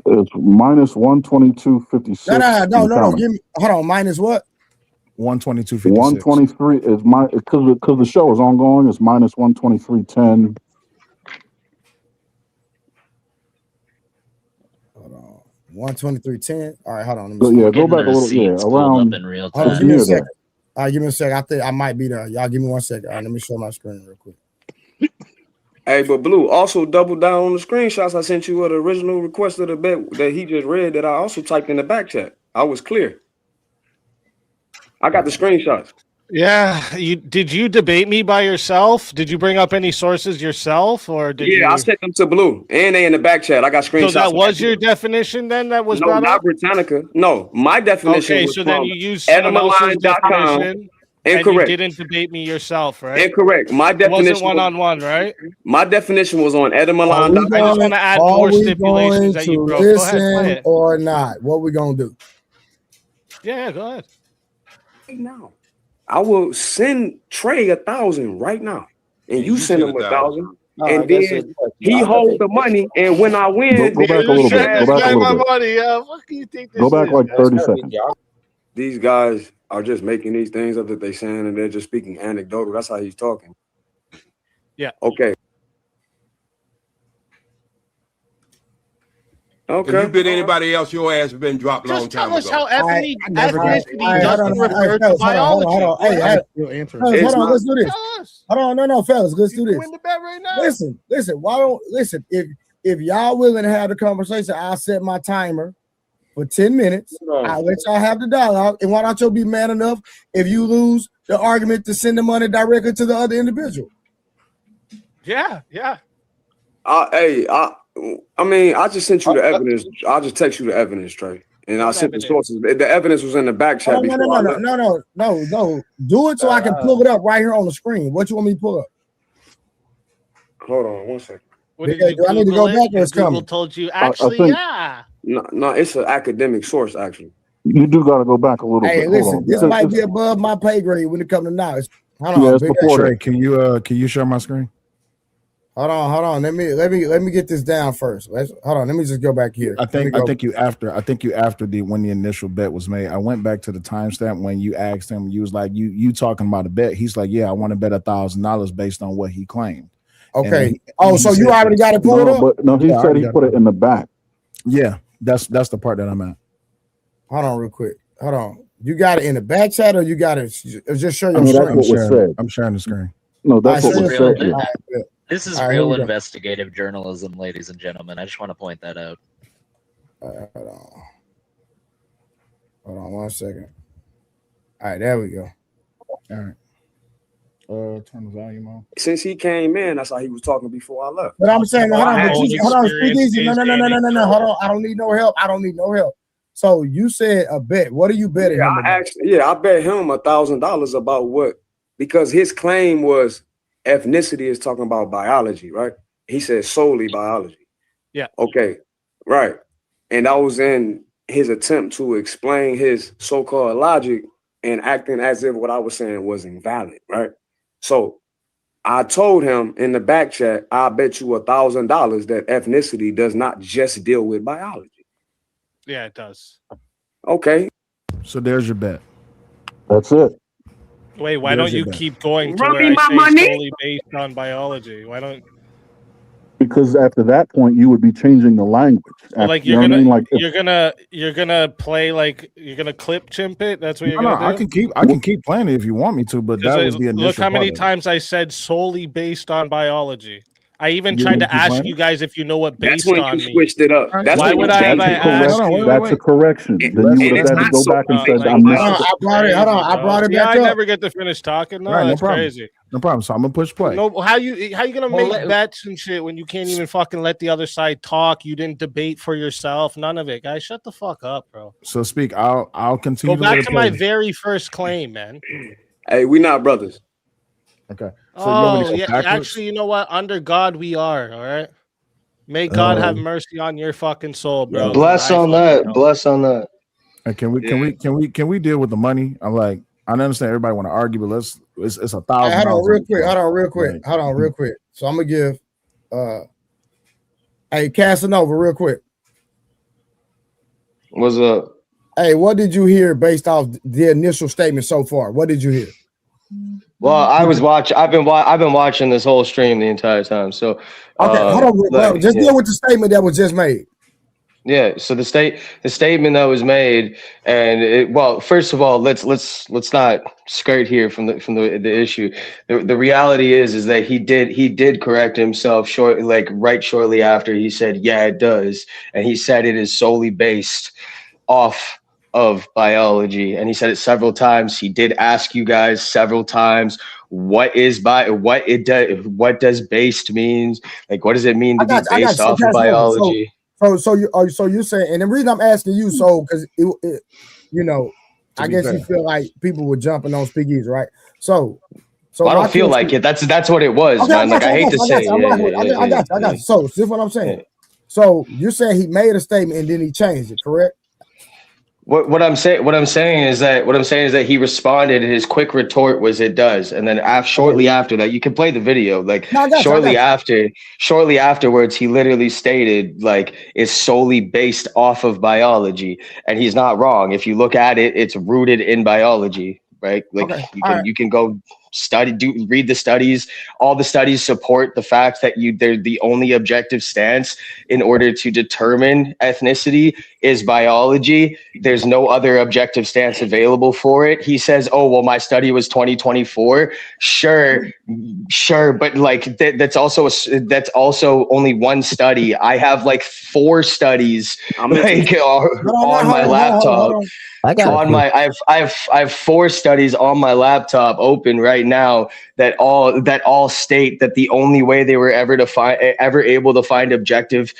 It's minus 1:22:56. No. Give me. Hold on. Minus what? 122.56. 123 is my because the show is ongoing. It's minus 123.10. Hold on. 123.10. All right, hold on. Let me So see. yeah, go back a little. Yeah, around. Hold on, give me a second. All right, give me a second. I think I might be there. Y'all give me 1 second. All right, let me show my screen real quick. Hey, but Blue, also double down on the screenshots I sent you of the original request of the bet that he just read that I also typed in the back chat. I was clear. I got the screenshots. Yeah, did you debate me by yourself? Did you bring up any sources yourself, or did you? Yeah, I sent them to Blue, and they in the back chat. I got screenshots. So that was your definition then? That was no, not Britannica. No, my definition. Okay, was so from then you used someone else's definition. Incorrect. And you didn't debate me yourself, right? Incorrect. My definition it wasn't one-on-one, right? My definition was on I Edamilan.com. just want to add more stipulations that you broke. Go ahead, play it. Or not? What we gonna do? Yeah, go ahead. Right now, I will send Trey 1,000 right now, and you send him 1,000. And then he hold the money, and when I win, go back a little bit. Go back a little bit. Money. What do you think this Go back is, like guys? 30 seconds. These guys are just making these things up that they saying, and they're just speaking anecdotal. That's how he's talking. Yeah. Okay. If you bid anybody else, your ass has been dropped long Just tell time us ago. how ethnicity doesn't refer to Hold biology. on. Hey, hold on. Let's do this. Hold on, no, fellas. Let's do this. Win the bet right now. Listen. Why don't listen? If y'all willing to have the conversation, I'll set my timer for 10 minutes. I'll let y'all have the dialogue. And why don't you be man enough if you lose the argument to send the money directly to the other individual? Yeah. I mean, I just sent you the evidence. I'll just text you the evidence, Trey. And I sent the sources. The evidence was in the back chat. No. Do it so I can pull it up right here on the screen. What you want me to pull up? Hold on 1 second. What did you do I need to go back or it's Google coming? told you I actually, think- yeah. No, it's an academic source, actually. You do got to go back a little Hey, bit. listen, Hold on. this might be above my pay grade when it comes to knowledge. Hold Yeah, on, it's Big before X. that. Trey, can you share my screen? Hold on. Let me get this down first. Hold on. Let me just go back here. I think you after when the initial bet was made. I went back to the timestamp when you asked him. You was like, you talking about a bet? He's like, yeah, I want to bet $1,000 based on what he claimed. Okay. So you already got it pulled up? But no, he said he put it in the back. Yeah, that's the part that I'm at. Hold on, real quick. Hold on. You got it in the back chat, or you got it? Just show your That's screen. what was said. I'm sharing the screen. No, that's All what right, was so said. all right, good. This is All right, here real we go. investigative journalism, ladies and gentlemen. I just want to point that out. Hold on 1 second. All right, there we go. All right. Turn the volume on. Since he came in, that's how he was talking before I left. But I'm saying, hold on, own speak easy. No. experience is Hold on. I don't need no help. So you said a bet. What are you betting him about? I bet him $1,000 about what? Because his claim was ethnicity is talking about biology, right? He said solely biology. Yeah. Okay. Right. And I was in his attempt to explain his so-called logic and acting as if what I was saying was invalid, right? So I told him in the back chat, I bet you $1,000 that ethnicity does not just deal with biology. Yeah, it does. Okay. So there's your bet. That's it. Wait, why There's don't you your bet. keep going to Run where me I my say money. solely based on biology? Why don't Because after that point, you would be changing the language. so like You you're know what I gonna mean? Like if- you're gonna play like you're gonna clip chimp it? That's what you're No, gonna I do? can keep playing it if you want me to, but that was the initial. Look how many part of it. times I said solely based on biology. I even You tried want to to keep ask playing you it? guys if you know what That's based when on you means. switched it up. That's Why when would you I changed have it. asked you? That's a correction. Then you would have had to go back and said, like I'm that. not. I brought it. Hold on. I brought it Yeah, back I up. never get to finish talking. No, All right, no that's problem. crazy. No problem. So I'm gonna push play. No, how you gonna Well, make bets and shit when you can't even fucking let the other side talk? You didn't debate for yourself. None of it, guys. Shut the fuck up, bro. So speak. I'll continue Go to let back it to my play. very first claim, man. Hey, we not brothers. Okay. So you want me Oh, to go yeah. backwards? Actually, you know what? Under God, we are. All right. May God have mercy on your fucking soul, bro. Bless on that. Bless on that. Can we deal with the money? I'm like, I understand everybody want to argue, but it's $1,000. Hey, hold on real quick. So I'm gonna give hey Casanova real quick. What's up? Hey, what did you hear based off the initial statement so far? What did you hear? Well, I've been watching this whole stream the entire time. So okay, hold on, bro. Just deal with the statement that was just made. Yeah. So the statement that was made, and first of all, let's not skirt here from the issue. The reality is that he did correct himself shortly after. He said, yeah, it does, and he said it is solely based off of biology, and he said it several times. He did ask you guys several times what does based means, like what does it mean to be based off of biology. So you're saying, and the reason I'm asking you, because I guess you feel like people were jumping on Speakeasy, right? So I don't feel like it. That's what it was, okay, man. I hate to say it. I got you. So this is what I'm saying. So you're saying he made a statement and then he changed it, correct? What I'm saying is that he responded, and his quick retort was it does, and then shortly after that, you can play the video. Shortly afterwards, he literally stated it's solely based off of biology, and he's not wrong. If you look at it, it's rooted in biology, right? You can go read the studies. All the studies support the fact that they're the only objective stance in order to determine ethnicity is biology. There's no other objective stance available for it. He says, oh, well, my study was 2024. Sure. But that's also only one study. I have 4 studies on my laptop. I have 4 studies on my laptop open right now that all state that the only way they were ever able to find objective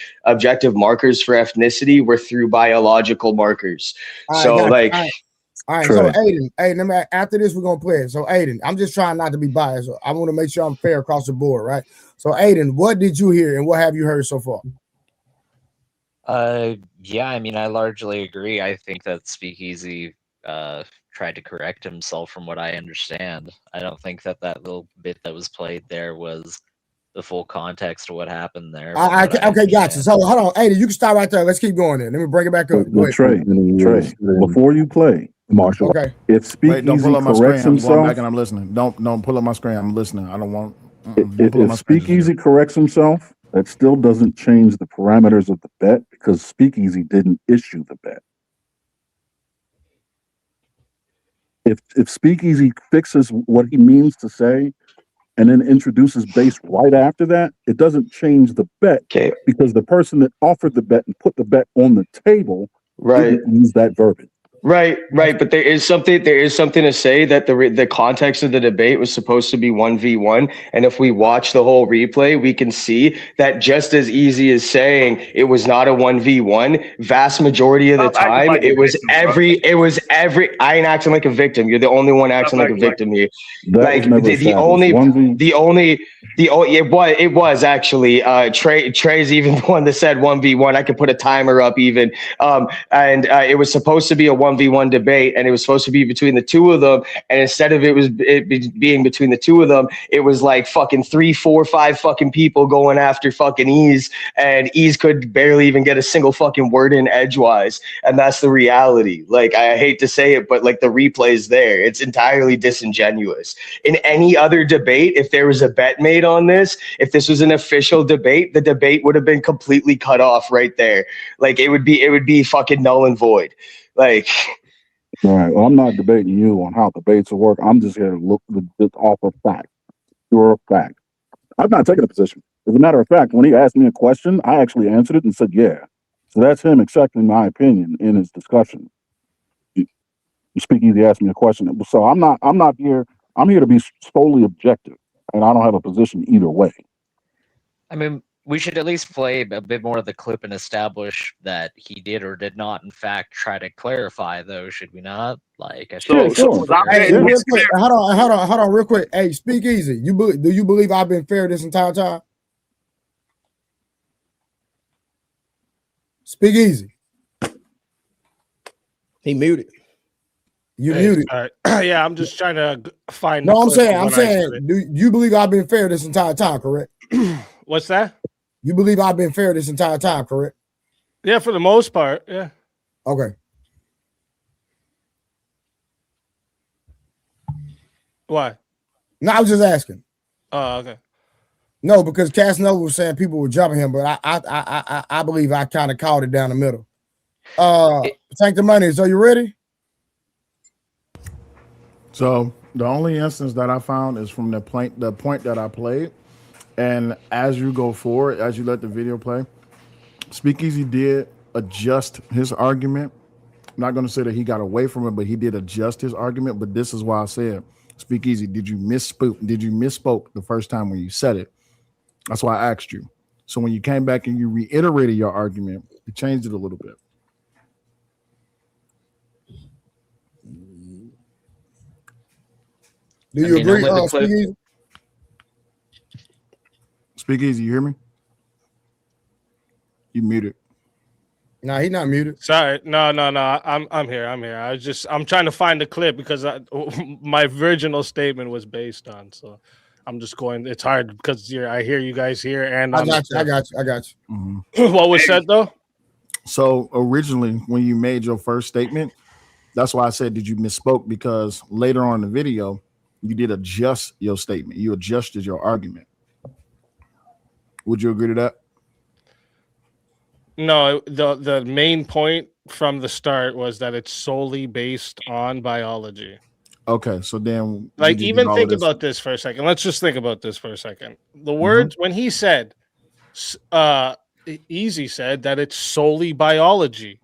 markers for ethnicity were through biological markers. All right. So Aiden, after this we're gonna play it. So Aiden, I'm just trying not to be biased. I want to make sure I'm fair across the board, right? So Aiden, what did you hear and what have you heard so far? Yeah, I mean, I largely agree. I think that Speakeasy tried to correct himself from what I understand. I don't think that little bit that was played there was the full context of what happened there. Okay, gotcha. So hold on, Aiden, you can stop right there. Let's keep going there. Let me bring it back up. Trey, before you play, Marshall, okay. If Speakeasy don't pull up my corrects screen. I'm going himself, back and I'm listening. Don't pull up my screen. I'm listening. I don't want. if Speakeasy corrects himself, that still doesn't change the parameters of the bet because Speakeasy didn't issue the bet. If Speakeasy fixes what he means to say and then introduces base right after that, it doesn't change the bet because the person that offered the bet and put the bet on the table didn't use that verbiage. Right. But there is something to say that the context of the debate was supposed to be 1v1. And if we watch the whole replay, we can see that just as easy as saying it was not a 1v1, vast majority of the time, it was every, I ain't acting like a victim. You're the only one acting like a victim here. It was actually, Trey's even the one that said 1v1. I could put a timer up even. It was supposed to be a 1v1 debate, and it was supposed to be between the two of them, and instead of it being between the two of them, it was like fucking 3, 4, 5 fucking people going after fucking Ease, and Ease could barely even get a single fucking word in edgewise, and that's the reality. I hate to say it, but the replay's there. It's entirely disingenuous. In any other debate, if there was a bet made on this, if this was an official debate, the debate would have been completely cut off right there. It would be fucking null and void. All right. Well, I'm not debating you on how debates will work. I'm just here to look off of fact, pure fact. I've not taken a position. As a matter of fact, when he asked me a question, I actually answered it and said, yeah. So that's him accepting my opinion in his discussion. Speakeasy asked me a question. So I'm not here. I'm here to be solely objective, and I don't have a position either way. I mean, we should at least play a bit more of the clip and establish that he did or did not, in fact, try to clarify, though, should we not? Sure. Hey, real quick, hold on, real quick. Hey, Speakeasy, do you believe I've been fair this entire time? Speakeasy. He muted. You muted. All right. Yeah, I'm just trying to find. No, I'm saying, do you believe I've been fair this entire time? Correct. What's that? You believe I've been fair this entire time, correct? Yeah, for the most part. Yeah. Okay. Why? No, I was just asking. Oh, okay. No, because Casanova was saying people were jumping him, but I believe I kind of called it down the middle. Tank the money. So you ready? So the only instance that I found is from the point that I played. And as you go forward, as you let the video play, Speakeasy did adjust his argument. I'm not going to say that he got away from it, but he did adjust his argument. But this is why I said, Speakeasy, did you misspoke the first time when you said it? That's why I asked you. So when you came back and you reiterated your argument, you changed it a little bit. Do you agree, Speakeasy? Speakeasy, you hear me? You muted. No, he's not muted. Sorry, no. I'm here. I'm trying to find the clip because my original statement was based on. So I'm just going. It's hard because I hear you guys here, and I got you. Mm-hmm. What was said though? So originally, when you made your first statement, that's why I said, did you misspoke? Because later on in the video, you did adjust your statement. You adjusted your argument. Would you agree to that? No, the main point from the start was that it's solely based on biology. Okay, so then like even think about this for a second. Let's just think about this for a second. The words when he said Easy said that it's solely biology.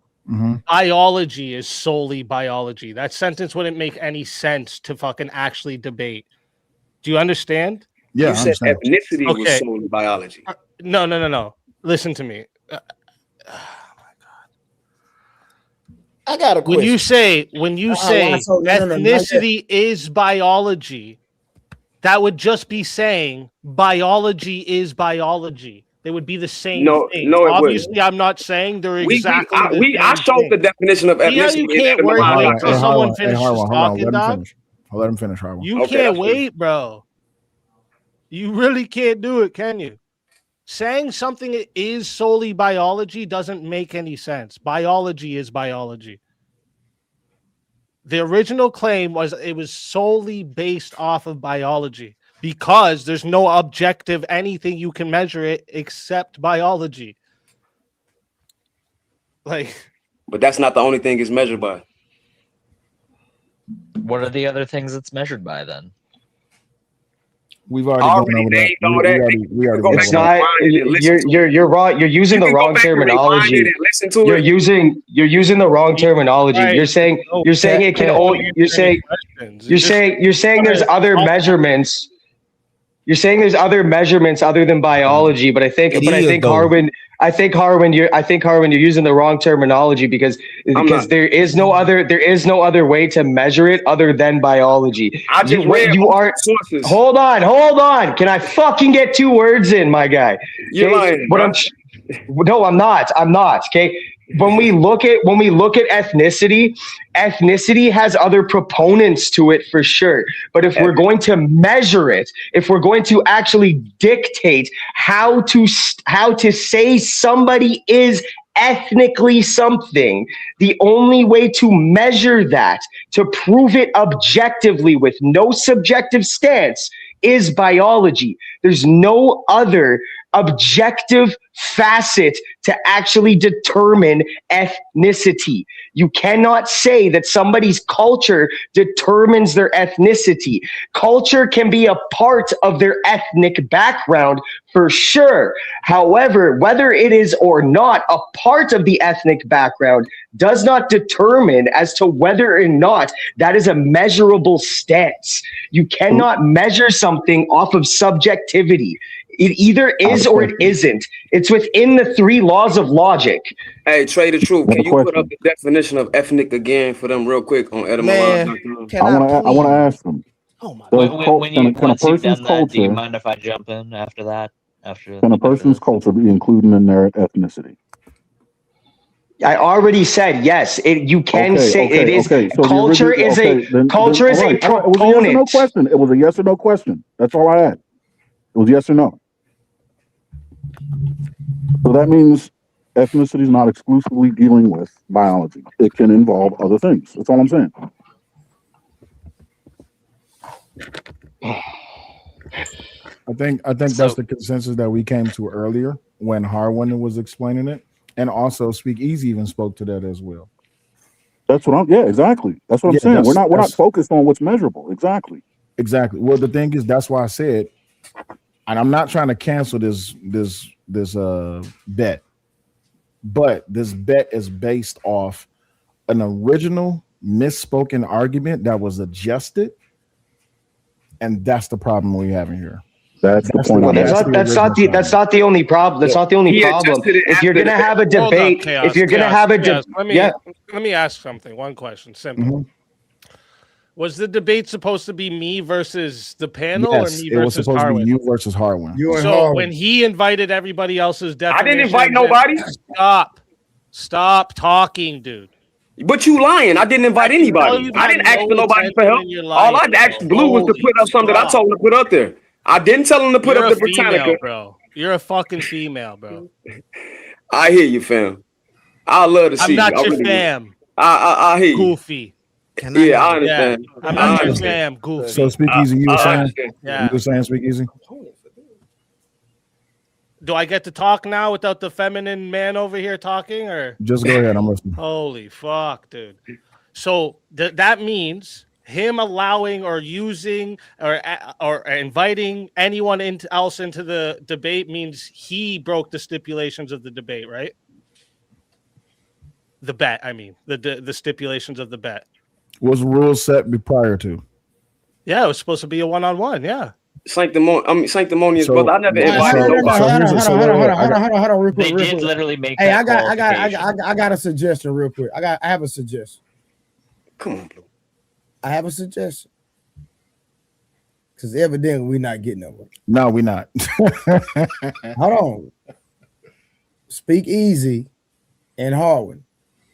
Biology is solely biology. That sentence wouldn't make any sense to fucking actually debate. Do you understand? Yeah, you said ethnicity was solely biology. No. Listen to me. I got a question. When you say ethnicity is biology, that would just be saying biology is biology. They would be the same thing. No, obviously, I'm not saying they're exactly. I showed the definition of ethnicity. You can't wait until someone finishes talking, dog. I'll let him finish, Harwin. You can't wait, bro. You really can't do it, can you? Saying something is solely biology doesn't make any sense. Biology is biology. The original claim was it was solely based off of biology because there's no objective anything you can measure it except biology. But that's not the only thing it's measured by. What are the other things it's measured by then? We've already gone over that. We already it's not. You're wrong. You're using the wrong terminology. You're using the wrong terminology. Right. You're saying it can only. You're saying there's other measurements. You're saying there's other measurements other than biology, but I think Harwin, you're using the wrong terminology because there is no other way to measure it other than biology. I just read sources. Hold on. Can I fucking get 2 words in, my guy? You're lying. No, I'm not. Okay. When we look at ethnicity has other proponents to it for sure. But if we're going to measure it, if we're going to actually dictate how to say somebody is ethnically something, the only way to measure that, to prove it objectively with no subjective stance, is biology. There's no other objective facet to actually determine ethnicity. You cannot say that somebody's culture determines their ethnicity. Culture can be a part of their ethnic background for sure. However, whether it is or not a part of the ethnic background does not determine as to whether or not that is a measurable stance. You cannot measure something off of subjectivity. It either is or it isn't. It's within the 3 laws of logic. Hey, Trey the Truth, can you put up the definition of ethnic again for them real quick on etymology.com? I want to ask them. Oh my God. Once you've done that, do you mind if I jump in after that? Can a person's culture be included in their ethnicity? I already said yes. You can say it is. So culture is a proponent. It was a yes or no question. That's all I had. It was yes or no. So that means ethnicity is not exclusively dealing with biology. It can involve other things. That's all I'm saying. I think that's the consensus that we came to earlier when Harwin was explaining it, and also Speak Easy even spoke to that as well. That's what I'm. Yeah, exactly. That's what I'm saying. We're not focused on what's measurable. Exactly. Well, the thing is, that's why I said, and I'm not trying to cancel this bet, but this bet is based off an original misspoken argument that was adjusted, and that's the problem we have in here. That's the point. That's not the only problem. That's not the only problem. If you're gonna have a debate, Let me ask something. One question, simple. Mm-hmm. Was the debate supposed to be me versus the panel, Yes, or me it was versus supposed to Harwin? be you versus Harwin. So when he invited everybody else's definition, I didn't invite nobody. Stop talking, dude. But you lying. I didn't invite anybody. I didn't ask for nobody for help. All I asked Blue was to put up something that I told him to put up there. I didn't tell him to put up the Britannica. Female, bro. You're a fucking female, bro. I hear you, fam. I love to see I'm not you. your fam. I hear you. Goofy. I understand. Yeah, I'm not your fam. Goofy. So Speak Easy, you were saying? Yeah. You were saying Speak Easy? Do I get to talk now without the feminine man over here talking, or Just go ahead. I'm listening. Holy fuck, dude. So that means him allowing or using or inviting anyone else into the debate means he broke the stipulations of the debate, right? The bet, I mean, the stipulations of the bet. Was rules set prior to? Yeah, it was supposed to be a one-on-one. Yeah. Sanctimonious, brother. I never invited nobody. Hold on, real quick. They did literally make. Hey, I got a suggestion, real quick. I have a suggestion. Come on, Blue. I have a suggestion. Because evidently we're not getting nowhere. No, we're not. Hold on. Speak Easy and Harwin.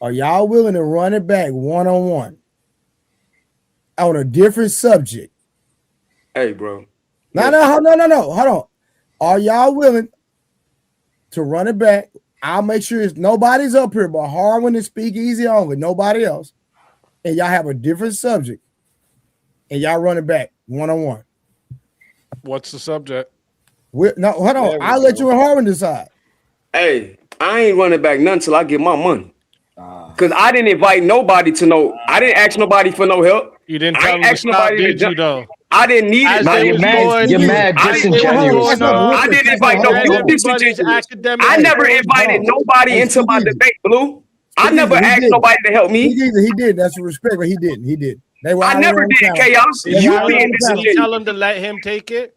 Are y'all willing to run it back one-on-one on a different subject? Hey, bro. No. Hold on. Are y'all willing to run it back? I'll make sure nobody's up here but Harwin and Speak Easy only, nobody else. And y'all have a different subject. And y'all run it back one-on-one. What's the subject? Hold on. I'll let you and Harwin decide. Hey, I ain't running back nothing till I get my money. Because I didn't invite nobody to know. I didn't ask nobody for no help. You didn't tell them to stop, did you, though? I didn't need it. You're mad disingenuous. I didn't invite no. You disingenuous. I never invited nobody into my debate, Blue. I never asked nobody to help me. He did. That's a respect, but he didn't. I never did, Chaos. You being disingenuous. Tell him to let him take it.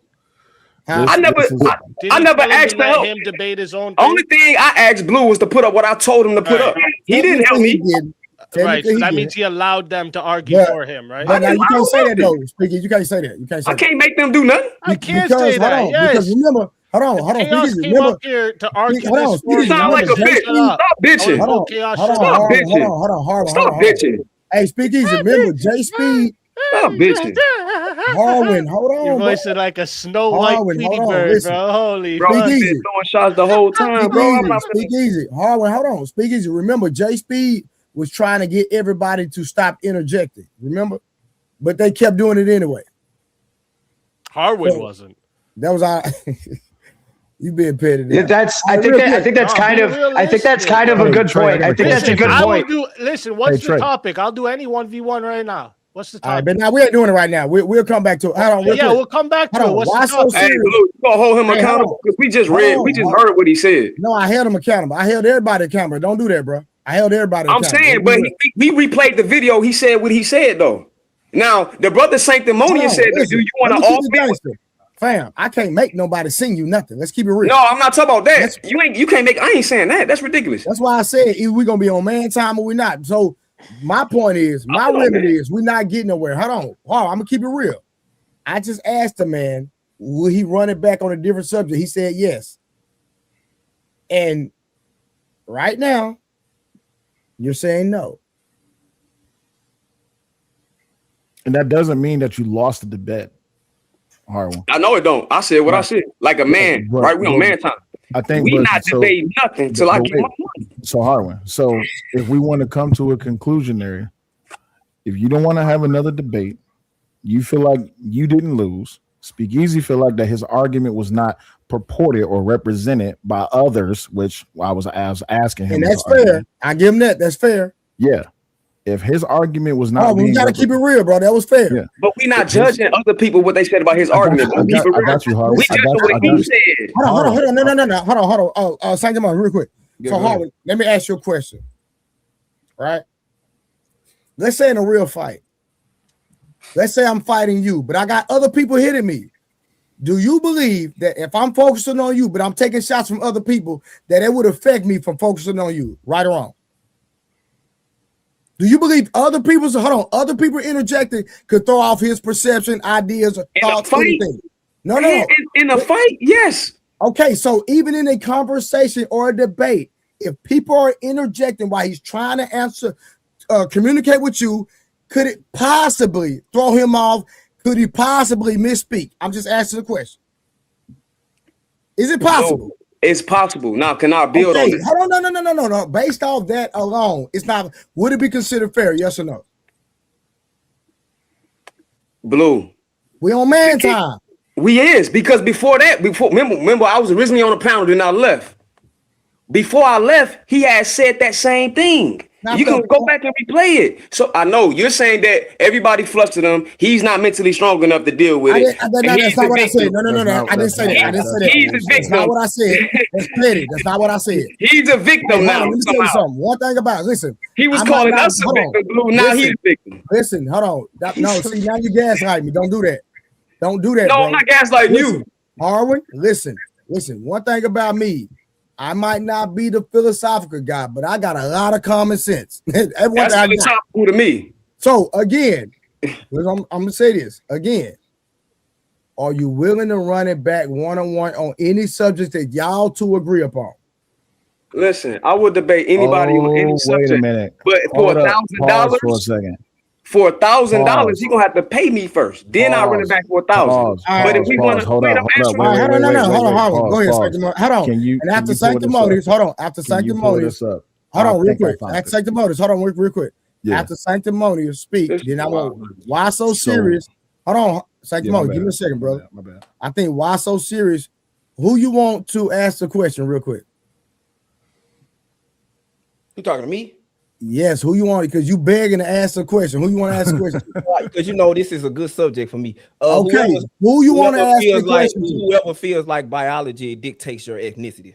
I never asked to help him debate his own. Only thing I asked Blue was to put up what I told him to put up. He didn't help me. Right, so that means he allowed them to argue for him, right? But now you can't say that though. Speaking, you can't say that. I can't make them do nothing. I can't say that. Because remember, hold on. Chaos came up here to argue. You sound like a bitch. Stop bitching. Hold on. Stop bitching. Hey, Speak Easy. Remember, J Speed. Stop bitching. Harwin, hold on. Your voice is like a Snow White Tweety bird, bro. Holy bro, I've been throwing shots the whole time, bro. Speak Easy. Harwin, hold on. Speak Easy. Remember, J Speed was trying to get everybody to stop interjecting. Remember? But they kept doing it anyway. Harwin wasn't. That was our you being petty. I think that's kind of a good point. I think that's a good point. Listen, what's the topic? I'll do any 1v1 right now. What's the topic? All right, but now we ain't doing it right now. We'll come back to it. Hold on, we'll come back to it. What's the topic? Hey, Blue, you gonna hold him accountable? Because we just heard what he said. No, I held him accountable. I held everybody accountable. Don't do that, bro. I held everybody accountable. I'm saying, but he replayed the video. He said what he said, though. Now, the brother Sanctimonious said, do you want to off me? Fam, I can't make nobody sing you nothing. Let's keep it real. No, I'm not talking about that. You can't make. I ain't saying that. That's ridiculous. That's why I said either we're gonna be on man time or we're not. So my point is, my remedy is we're not getting nowhere. Hold on. I'm gonna keep it real. I just asked the man, will he run it back on a different subject? He said yes. And right now, you're saying no. And that doesn't mean that you lost the debate. Harwin. I know it don't. I said what I said, like a man, right? We on man time. I think we not debating nothing till I get my money. So Harwin, so if we want to come to a conclusion there, if you don't want to have another debate, You feel like you didn't lose. Speakeasy feel like that his argument was not purported or represented by others, which I was asking him. And that's fair. I give him that. That's fair. Yeah. If his argument was not, we gotta keep it real, bro. That was fair. Yeah. But we're not judging other people what they said about his argument. I got you, Harvey. We judge what he said. Hold on. No. Hold on. Saint Simon, real quick. So Harvey, let me ask you a question. Right? Let's say in a real fight. Let's say I'm fighting you, but I got other people hitting me. Do you believe that if I'm focusing on you, but I'm taking shots from other people, that it would affect me from focusing on you? Right or wrong? Do you believe other people interjecting could throw off his perception, ideas, or thoughts, anything? No. In a fight, yes. Okay, so even in a conversation or a debate, if people are interjecting while he's trying to answer, communicate with you, could it possibly throw him off? Could he possibly misspeak? I'm just asking the question. Is it possible? No, it's possible. Now, can I build on this? Hold on, no. Based off that alone, it's not. Would it be considered fair? Yes or no? Blue. We on man time. We is, because before remember I was originally on the panel, then I left. Before I left, he had said that same thing. You can go back and replay it. So I know you're saying that everybody flustered him. He's not mentally strong enough to deal with it. That's not what I said. No. I didn't say that. He's a victim. That's not what I said. That's petty. That's not what I said. He's a victim now. Let me tell you something. One thing about it. Listen. He was calling us a victim, Blue. Now he's a victim. Listen, hold on. No, see, now you gaslight me. Don't do that. Don't do that. No, I'm not gaslighting you. Harwin, listen. One thing about me. I might not be the philosophical guy, but I got a lot of common sense. That's philosophical to me. So again, I'm gonna say this again. Are you willing to run it back one-on-one on any subject that y'all two agree upon? Listen, I would debate anybody on any subject. Wait a minute. But for $1,000, for a second. For $1,000, you're gonna have to pay me first. Then I'll run it back for $1,000. But if we want to hold on. Hold on. Go ahead, Sanctimonious. Hold on. And after Sanctimonious, hold on. After Sanctimonious, hold on, real quick. After Sanctimonious, hold on, real quick. After Sanctimonious speak, then I want why so serious. Hold on, Sanctimonious. Give me a second, brother. My bad. I think why so serious. Who you want to ask the question, real quick? You talking to me? Yes, who you want? Because you begging to ask a question. Who you want to ask a question? Because you know this is a good subject for me. Okay, who you want to ask the question to? Whoever feels like biology dictates your ethnicity.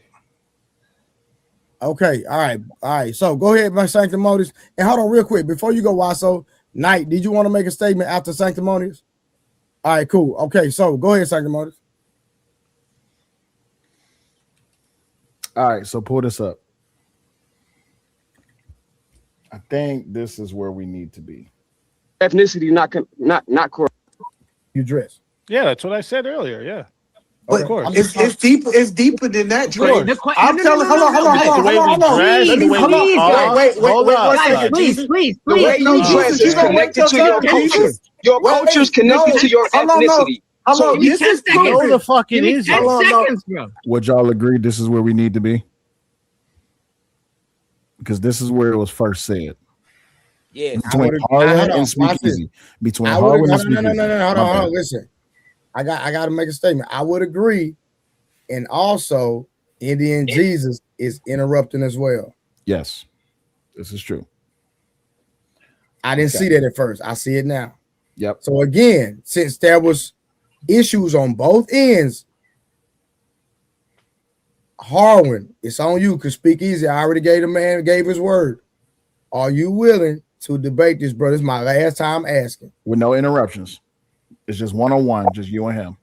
Okay, all right. So go ahead, my Sanctimonious. And hold on real quick. Before you go, Waso, Knight, did you want to make a statement after Sanctimonious? All right, cool. Okay, so go ahead, Sanctimonious. All right, so pull this up. I think this is where we need to be. Ethnicity not correct. You dress. Yeah, that's what I said earlier. Yeah. But of course. It's deeper. It's deeper than that, Trey. I'm telling. Hold on. Please. The way you dress is connected to your culture. Your culture is connected to your ethnicity. So this is no, the fuck it is. Would y'all agree this is where we need to be? Because this is where it was first said. Yeah. Between Harlan and Speakeasy. Between Harlan and Speakeasy. No. Hold on. Listen. I got to make a statement. I would agree. And also, Indian Jesus is interrupting as well. Yes. This is true. I didn't see that at first. I see it now. Yep. So again, since there was issues on both ends, Harwin, it's on you. Because Speakeasy, I already gave his word. Are you willing to debate this, bro? This is my last time asking. With no interruptions. It's just one-on-one, just you and him.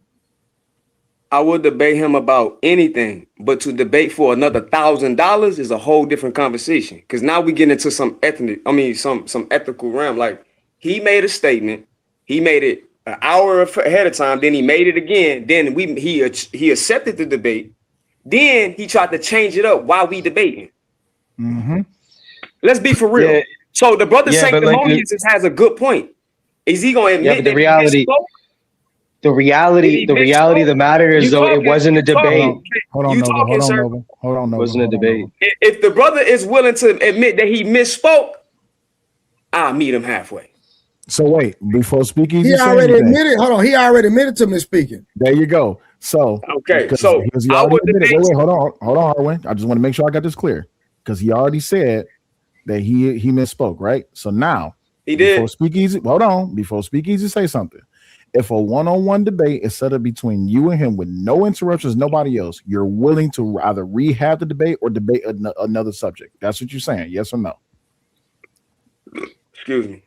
I would debate him about anything, but to debate for another $1,000 is a whole different conversation. Because now we get into some ethical realm. Like, he made a statement, he made it an hour ahead of time, then he made it again. Then he accepted the debate. Then he tried to change it up while we debating. Mm-hmm. Let's be for real. Yeah. So the brother Sanctimonious has a good point. Is he going to admit the reality? The reality of the matter is, though, it wasn't a debate. Hold on, Nova. It wasn't a debate. If the brother is willing to admit that he misspoke, I'll meet him halfway. So wait, before Speakeasy, he already admitted. Hold on, he already admitted to misspeaking. There you go. So okay, so he already admitted. Wait, hold on, Harwin. I just want to make sure I got this clear because he already said that he misspoke, right? So now he did. Before Speakeasy, hold on. Before Speakeasy say something, if a one-on-one debate is set up between you and him with no interruptions, nobody else, you're willing to either rehab the debate or debate another subject. That's what you're saying, yes or no? Excuse me.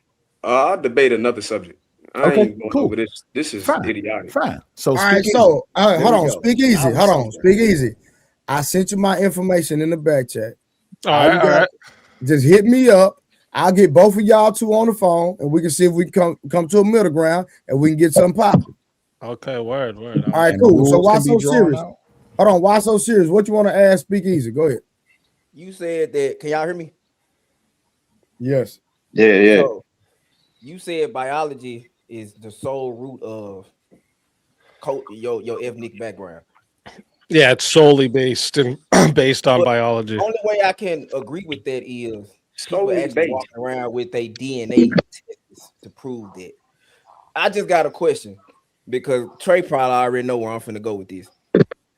I'll debate another subject. I ain't going over this. This is idiotic. Fine. So all right. So hold on. Speak easy. Hold on. Speak easy. I sent you my information in the back chat. All right. Just hit me up. I'll get both of y'all two on the phone, and we can see if we can come to a middle ground, and we can get something popping. Okay. Word. All right. Cool. So why so serious? Hold on. Why so serious? What you want to ask? Speak easy. Go ahead. You said that. Can y'all hear me? Yes. Yeah. So, you said biology is the sole root of your ethnic background. Yeah, it's solely based on biology. The only way I can agree with that is people actually walking around with their DNA tests to prove that. I just got a question because Trey probably already know where I'm finna go with this.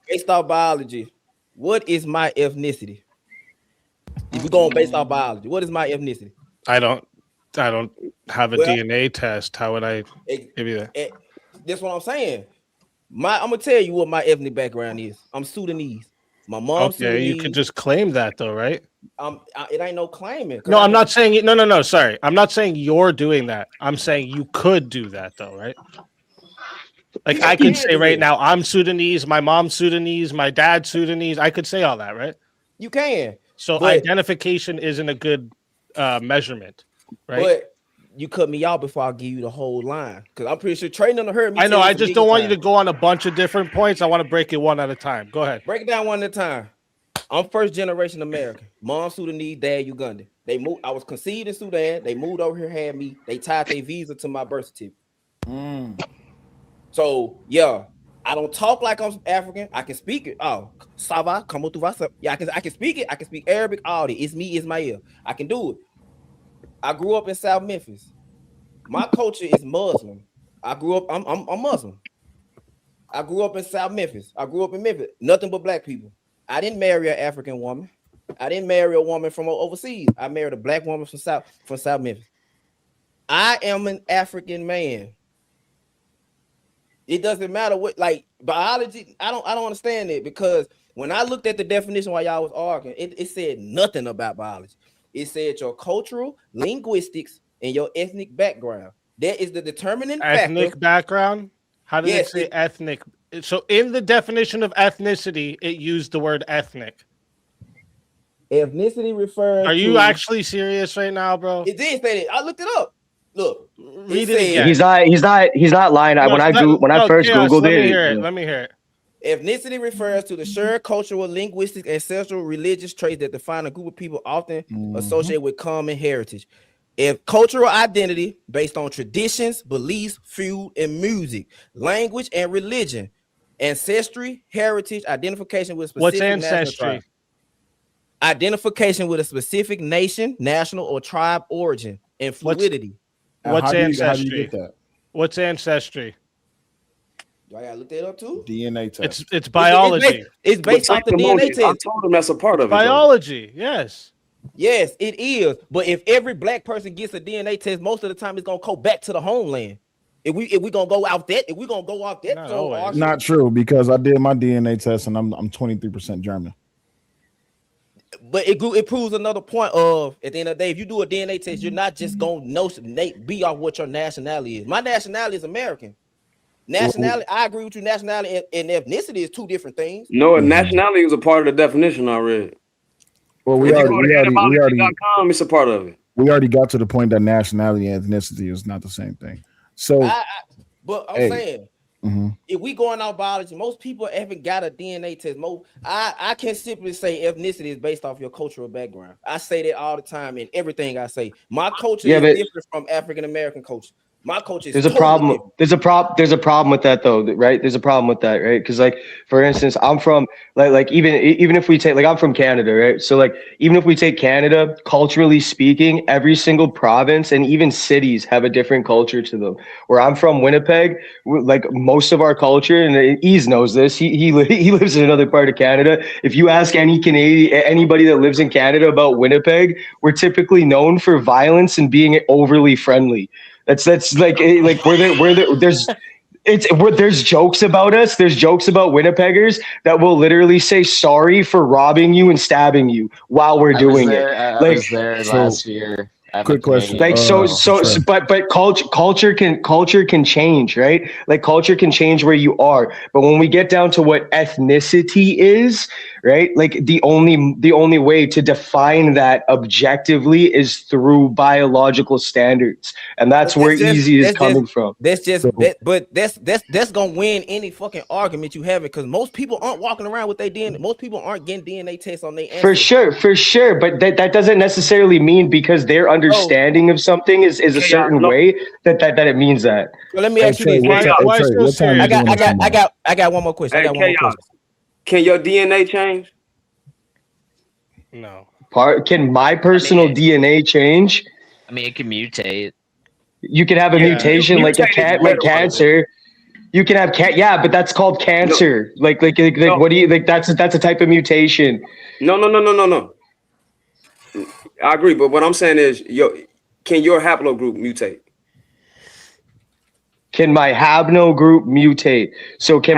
Based off biology, what is my ethnicity? If we're going based off biology, what is my ethnicity? I don't have a DNA test. How would I give you that? That's what I'm saying. I'm gonna tell you what my ethnic background is. I'm Sudanese. My mom's Sudanese. You could just claim that though, right? It ain't no claiming. No, I'm not saying it. No. Sorry, I'm not saying you're doing that. I'm saying you could do that though, right? Like I could say right now, I'm Sudanese. My mom's Sudanese. My dad's Sudanese. I could say all that, right? You can. So identification isn't a good measurement. Right. But you cut me out before I give you the whole line because I'm pretty sure Trey done heard me. I know. I just don't want you to go on a bunch of different points. I want to break it one at a time. Go ahead. Break it down one at a time. I'm first generation American. Mom Sudanese, dad Ugandan. They moved. I was conceived in Sudan. They moved over here, had me. They tied their visa to my birth certificate. So yeah, I don't talk like I'm African. I can speak it. Oh, Sava, come on through. Yeah, I can speak it. I can speak Arabic. All that. It's me, Ismail. I can do it. I grew up in South Memphis. My culture is Muslim. I'm Muslim. I grew up in South Memphis. I grew up in Memphis. Nothing but black people. I didn't marry an African woman. I didn't marry a woman from overseas. I married a black woman from South Memphis. I am an African man. It doesn't matter what, like biology. I don't understand it because when I looked at the definition while y'all was arguing, it said nothing about biology. It said your cultural, linguistics, and your ethnic background. That is the determining ethnic factor. Background? How did it say ethnic? So in the definition of ethnicity, it used the word ethnic. Ethnicity refers Are you actually serious right now, bro? It did say that. I looked it up. Look. Read it again. He's not lying. When I first Googled it. Let me hear it. Ethnicity refers to the shared cultural, linguistic, ancestral, religious traits that define a group of people often associated with common heritage. If cultural identity based on traditions, beliefs, food, and music, language, and religion, ancestry, heritage, identification with specific What's ancestry? Identification with a specific nation, national, or tribe origin, and fluidity. What's ancestry? How do you get that? What's ancestry? Do I gotta look that up too? DNA test. It's biology. It's based off the DNA test. I told him that's a part of it. Biology, yes. Yes, it is. But if every black person gets a DNA test, most of the time it's gonna go back to the homeland. If we gonna go out that, Not true, because I did my DNA test and I'm 23% German. But it proves another point of at the end of the day, if you do a DNA test, you're not just gonna be off what your nationality is. My nationality is American. Nationality, I agree with you. Nationality and ethnicity is two different things. No, nationality is a part of the definition I read. Well, we already it's a part of it. We already got to the point that nationality and ethnicity is not the same thing. So, but I'm saying, if we going out biology, most people haven't got a DNA test. I can simply say ethnicity is based off your cultural background. I say that all the time in everything I say. My culture is different from African American culture. My culture is There's a problem. There's a problem with that though, right? There's a problem with that, right? Because like, for instance, I'm from like even if we take like I'm from Canada, right? So like even if we take Canada, culturally speaking, every single province and even cities have a different culture to them. Where I'm from, Winnipeg, like most of our culture, and Ease knows this. He lives in another part of Canada. If you ask anybody that lives in Canada about Winnipeg, we're typically known for violence and being overly friendly. That's like there's jokes about us. There's jokes about Winnipeggers that will literally say sorry for robbing you and stabbing you while we're doing it. I was there last year. Quick question. Like but culture can change, right? Like culture can change where you are. But when we get down to what ethnicity is, right? Like the only way to define that objectively is through biological standards, and that's where Easy is coming from. That's gonna win any fucking argument you have, because most people aren't walking around with their DNA. Most people aren't getting DNA tests on their ancestors. For sure. But that doesn't necessarily mean because their understanding of something is a certain way that it means that. Well, let me ask you this. I got one more question. Can your DNA change? No. Can my personal DNA change? I mean, it can mutate. You can have a mutation like cancer. You can have but that's called cancer. No. Like what do you like? That's a type of mutation. No. I agree, but what I'm saying is, can your haplogroup mutate? Can my haplogroup mutate? So can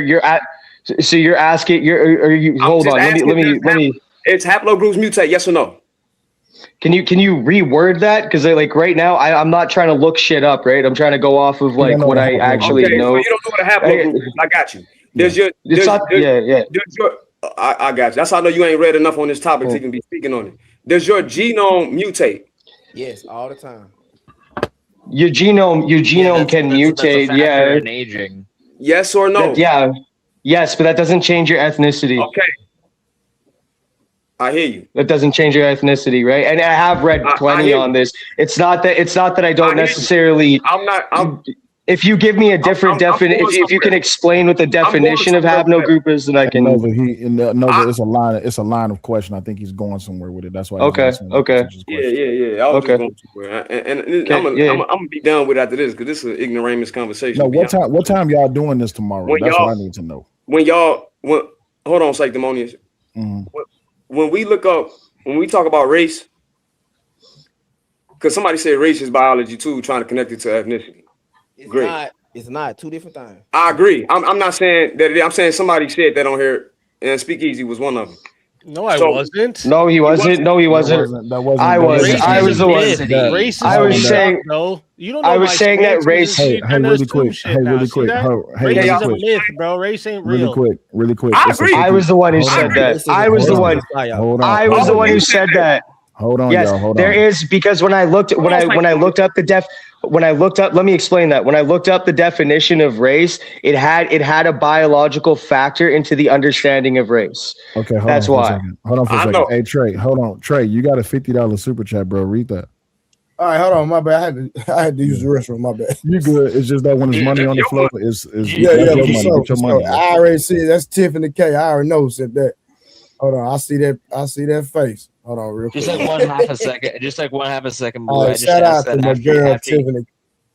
you're asking? Hold on. Let me. It's haplogroups mutate? Yes or no? Can you reword that? Because like right now, I'm not trying to look shit up. Right, I'm trying to go off of like what I actually know. So you don't know what a haplogroup is. I got you. I got you. That's how I know you ain't read enough on this topic to even be speaking on it. Does your genome mutate? Yes, all the time. Your genome can mutate. In aging. Yes or no? Yes, but that doesn't change your ethnicity. Okay. I hear you. That doesn't change your ethnicity, right? And I have read plenty on this. It's not that I don't necessarily. If you give me a different definition, if you can explain what the definition of haplogroup is, then I can. Nova, it's a line of question. I think he's going somewhere with it. That's why. Okay. Yeah. I was just going somewhere, and I'm gonna be done with after this because this is an ignoramus conversation. No, what time y'all doing this tomorrow? That's what I need to know. Hold on, Sanctimonious. Mm-hmm. When we talk about race, because somebody said race is biology too, trying to connect it to ethnicity. It's not two different things. I agree. I'm not saying that. I'm saying somebody said that on here, and Speakeasy was one of them. No, I wasn't. No, he wasn't. No, he wasn't. I was the one. I was saying. No, you don't know. I was saying that race. Hey, really quick. Race is a myth, bro. Race ain't real. Really quick. I agree. I was the one who said that. I was the one. I was the one who said that. Hold on, yes, y'all. Hold on. There is, because when I looked up let me explain that. When I looked up the definition of race, it had a biological factor into the understanding of race. Okay, that's why. Hold on for a second. Hey Trey, hold on. Trey, you got a $50 super chat, bro. Read that. All right, hold on. My bad. I had to use the restroom. My bad. You good? It's just that when there's money on the floor, is your money. I already see it. That's Tiffany K. I already know said that. Hold on. I see that face. Hold on, real quick. Just like one half a second. Just like one half a second. Shout out to my girl Tiffany.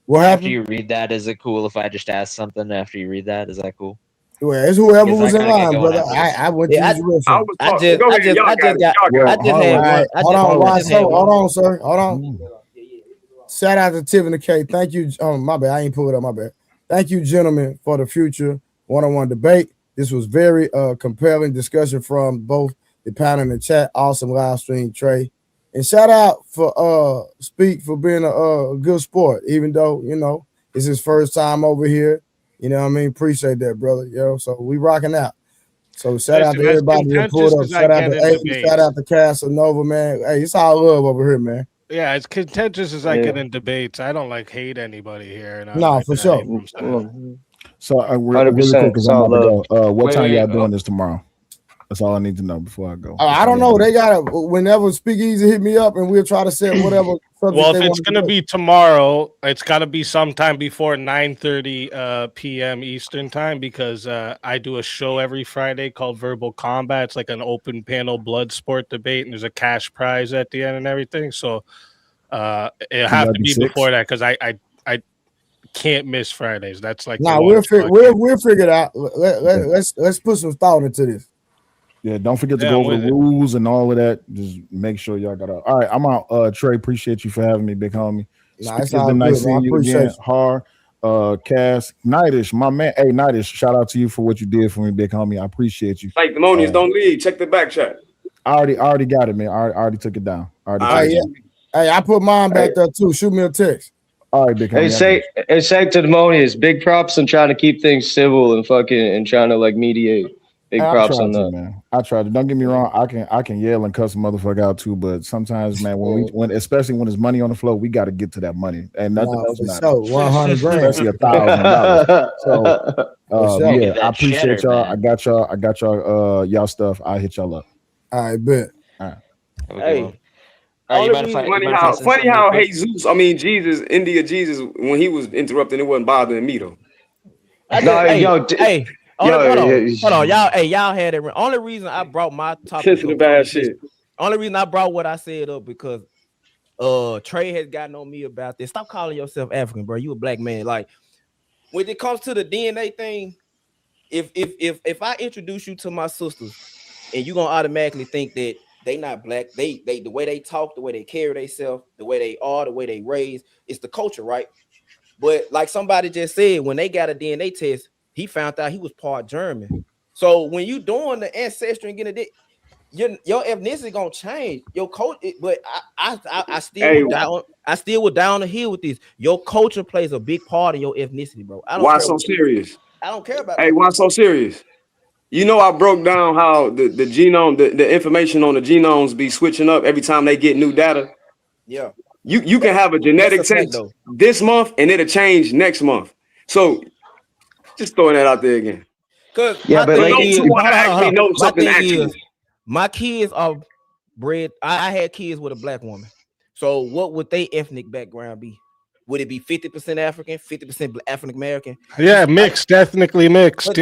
What happened? After you read that, is it cool if I just ask something after you read that? Is that cool? Well, it's whoever was in line, brother. I went to use the restroom. Hold on, sir. Hold on. Shout out to Tiffany K. Thank you. My bad. I ain't pulled it up. My bad. Thank you, gentlemen, for the future one-on-one debate. This was very compelling discussion from both the panel and the chat. Awesome live stream, Trey. And shout out for Speak for being a good sport, even though, it's his first time over here. You know what I mean? Appreciate that, brother. So we rocking out. So shout out to everybody that pulled up. Shout out to Aiden. Shout out to Casanova, man. Hey, it's all love over here, man. Yeah, as contentious as I get in debates. I don't hate anybody here. No, for sure. So really quick, because I'm about to go. What time y'all doing this tomorrow? That's all I need to know before I go. I don't know. They gotta whenever Speakeasy hit me up, and we'll try to set whatever Well, if it's gonna be tomorrow, it's got to be sometime before 9:30 p.m. Eastern time because I do a show every Friday called Verbal Combat. It's like an open panel blood sport debate, and there's a cash prize at the end and everything. So it have to be before that because I can't miss Fridays. That's like we'll figure it out. Let's put some thought into this. Yeah, don't forget to go over the rules and all of that. Just make sure y'all got all right, I'm out. Trey, appreciate you for having me, big homie. It's been nice seeing you again. Har, Cass, Nightish, my man. Hey, Nightish, shout out to you for what you did for me, big homie. I appreciate you. Sanctimonious, don't leave. Check the back chat. I already got it, man. I already took it down. Hey, I put mine back there too. Shoot me a text. All right, big homie. Hey, Sanctimonious, big props on trying to keep things civil and trying to like mediate. Big props on that, man. I tried to. Don't get me wrong. I can yell and cuss a motherfucker out too, but sometimes, man, when especially when there's money on the floor, we got to get to that money and nothing else matters. So $100 grand, especially $1,000. So yeah, I appreciate y'all. I got y'all. Y'all stuff. I hit y'all up. All right, bet. All right. Hey. Funny how Jesus, India Jesus, when he was interrupting, it wasn't bothering me though. Hold on, y'all had it. Only reason I brought my topic up, bad shit. Only reason I brought what I said up because Trey has gotten on me about this. Stop calling yourself African, bro. You a black man. Like when it comes to the DNA thing, if I introduce you to my sisters, and you're gonna automatically think that they not black, they the way they talk, the way they carry themselves, the way they are, the way they raise, it's the culture, right? But like somebody just said, when they got a DNA test, he found out he was part German. So when you doing the ancestry and getting it, your ethnicity gonna change. Your culture, but I still would down the hill with this. Your culture plays a big part in your ethnicity, bro. Why so serious? I don't care about. Hey, why so serious? You know, I broke down how the genome, the information on the genomes be switching up every time they get new data. Yeah. You can have a genetic test this month and it'll change next month. So just throwing that out there again. My kids are bred. I had kids with a black woman. So what would their ethnic background be? Would it be 50% African, 50% African American? Yeah, mixed, ethnically mixed.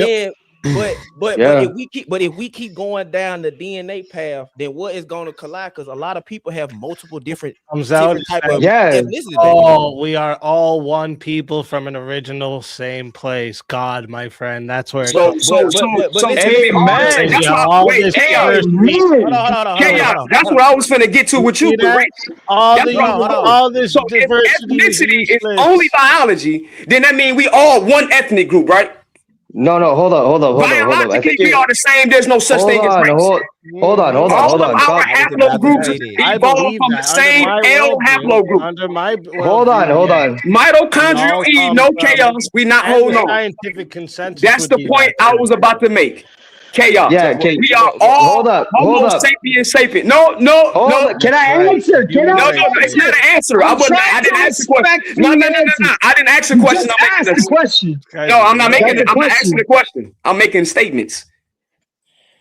But if we keep going down the DNA path, then what is going to collide? Because a lot of people have multiple different type of ethnicity. Oh, we are all one people from an original same place. God, my friend, that's where. That's what I was finna get to with you. All this diversity. Ethnicity is only biology. Then that means we all one ethnic group, right? No, hold on. Biologically, we are the same. There's no such thing as race. Hold on. All of our haplogroups evolved from the same L haplogroup. Hold on. Mitochondrial E, no chaos. We not holding on. Scientific consensus. That's the point I was about to make. Chaos. Yeah, we are all Homo sapiens sapien. No. Can I answer? No, it's not an answer. I didn't ask the question. No. I didn't ask the question. Ask the question. No, I'm not making it. I'm not asking the question. I'm making statements.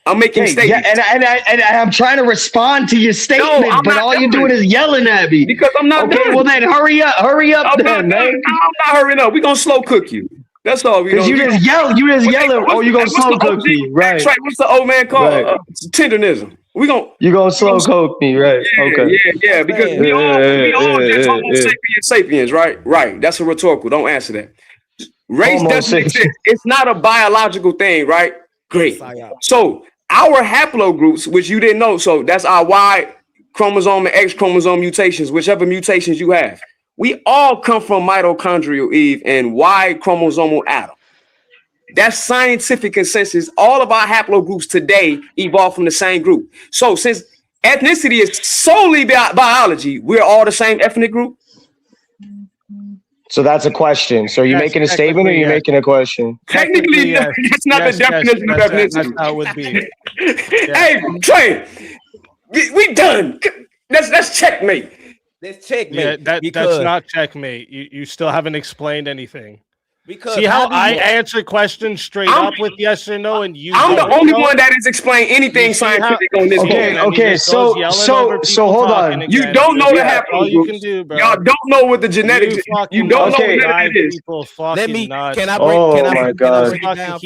I'm making statements. Yeah, and I'm trying to respond to your statement, but all you're doing is yelling at me. Because I'm not done. Well then hurry up then, man. I'm not hurrying up. We're gonna slow cook you. That's all we do. You just yelling, oh, you're gonna slow cook me, right? That's right. What's the old man called? Tenderism. You gonna slow cook me, right? Yeah, because we all just Homo sapiens, right? Right. That's a rhetorical. Don't answer that. Race doesn't exist. It's not a biological thing, right? Great. So our haplogroups, which you didn't know, so that's our Y chromosome and X chromosome mutations, whichever mutations you have. We all come from mitochondrial Eve and Y chromosomal Adam. That's scientific consensus. All of our haplogroups today evolved from the same group. So since ethnicity is solely biology, we're all the same ethnic group. So that's a question. So are you making a statement or are you making a question? Technically, that's not the definition of ethnicity. That's how it would be. Hey, Trey, we done. That's checkmate. Let's checkmate. Yeah, that's not checkmate. You still haven't explained anything. Because see how I answer questions straight up with yes or no, and I'm the only one that has explained anything scientific on this. Okay, so hold on. You don't know what happened. All you can do, bro. Y'all don't know what the genetics. You don't know what that is. Let me. Nuts. Can I break? Can I break it down?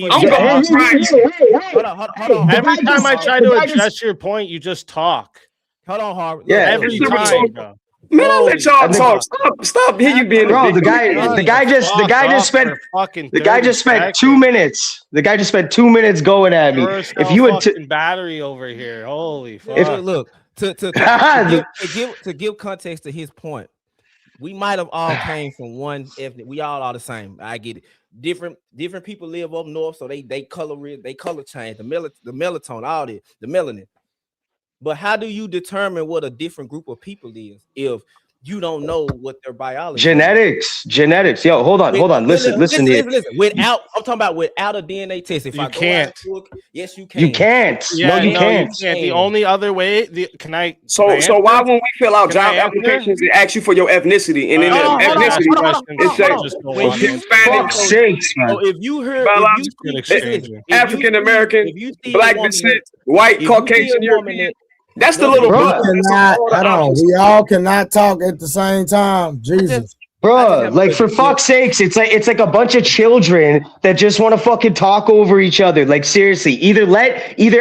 Hold on. Every time I try to address your point, you just talk. Hold on, Harvard. Yeah, every time, bro. Man, I'll let y'all talk. Stop. Here you being, bro. The guy just spent 2 minutes. The guy just spent 2 minutes going at me. If you had battery over here, holy fuck. Look to give context to his point, we might have all came from one ethnic. We all are the same. I get it. Different people live up north, so they color change the melatonin, all this, the melanin. But how do you determine what a different group of people is if you don't know what their biology genetics? Yo, hold on. Listen here. Without, I'm talking about without a DNA test. If you can't. Yes, you can. You can't. Yeah, you can't. The only other way. So why when we fill out job applications, it asks you for your ethnicity, and then ethnicity it says Hispanic. Sakes, man. So if you heard African American, Black descent, white, Caucasian, European. That's the little bro. We all cannot talk at the same time. Jesus. Bro, like for fuck's sakes, it's like a bunch of children that just want to fucking talk over each other. Like seriously, either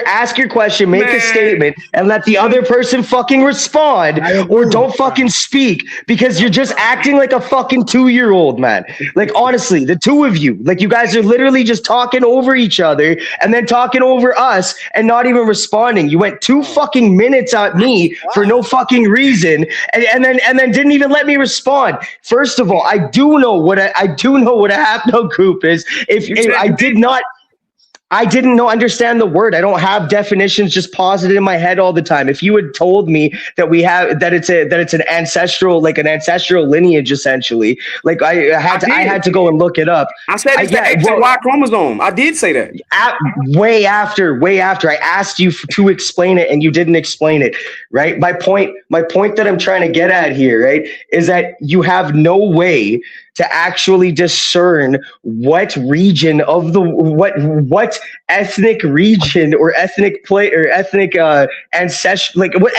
ask your question, make a statement, and let the other person fucking respond, or don't fucking speak because you're just acting like a fucking 2-year-old, man. Like honestly, the two of you, like you guys are literally just talking over each other and then talking over us and not even responding. You went 2 fucking minutes at me for no fucking reason, and then didn't even let me respond. First of all, I do know what a haplogroup is. I didn't understand the word. I don't have definitions just posited in my head all the time. If you had told me that it's an ancestral lineage, essentially, like I had to go and look it up. I said it's the X and Y chromosome. I did say that. Way after. I asked you to explain it and you didn't explain it, right? My point that I'm trying to get at here, right, is that you have no way to actually discern what region of what ethnic region or ethnic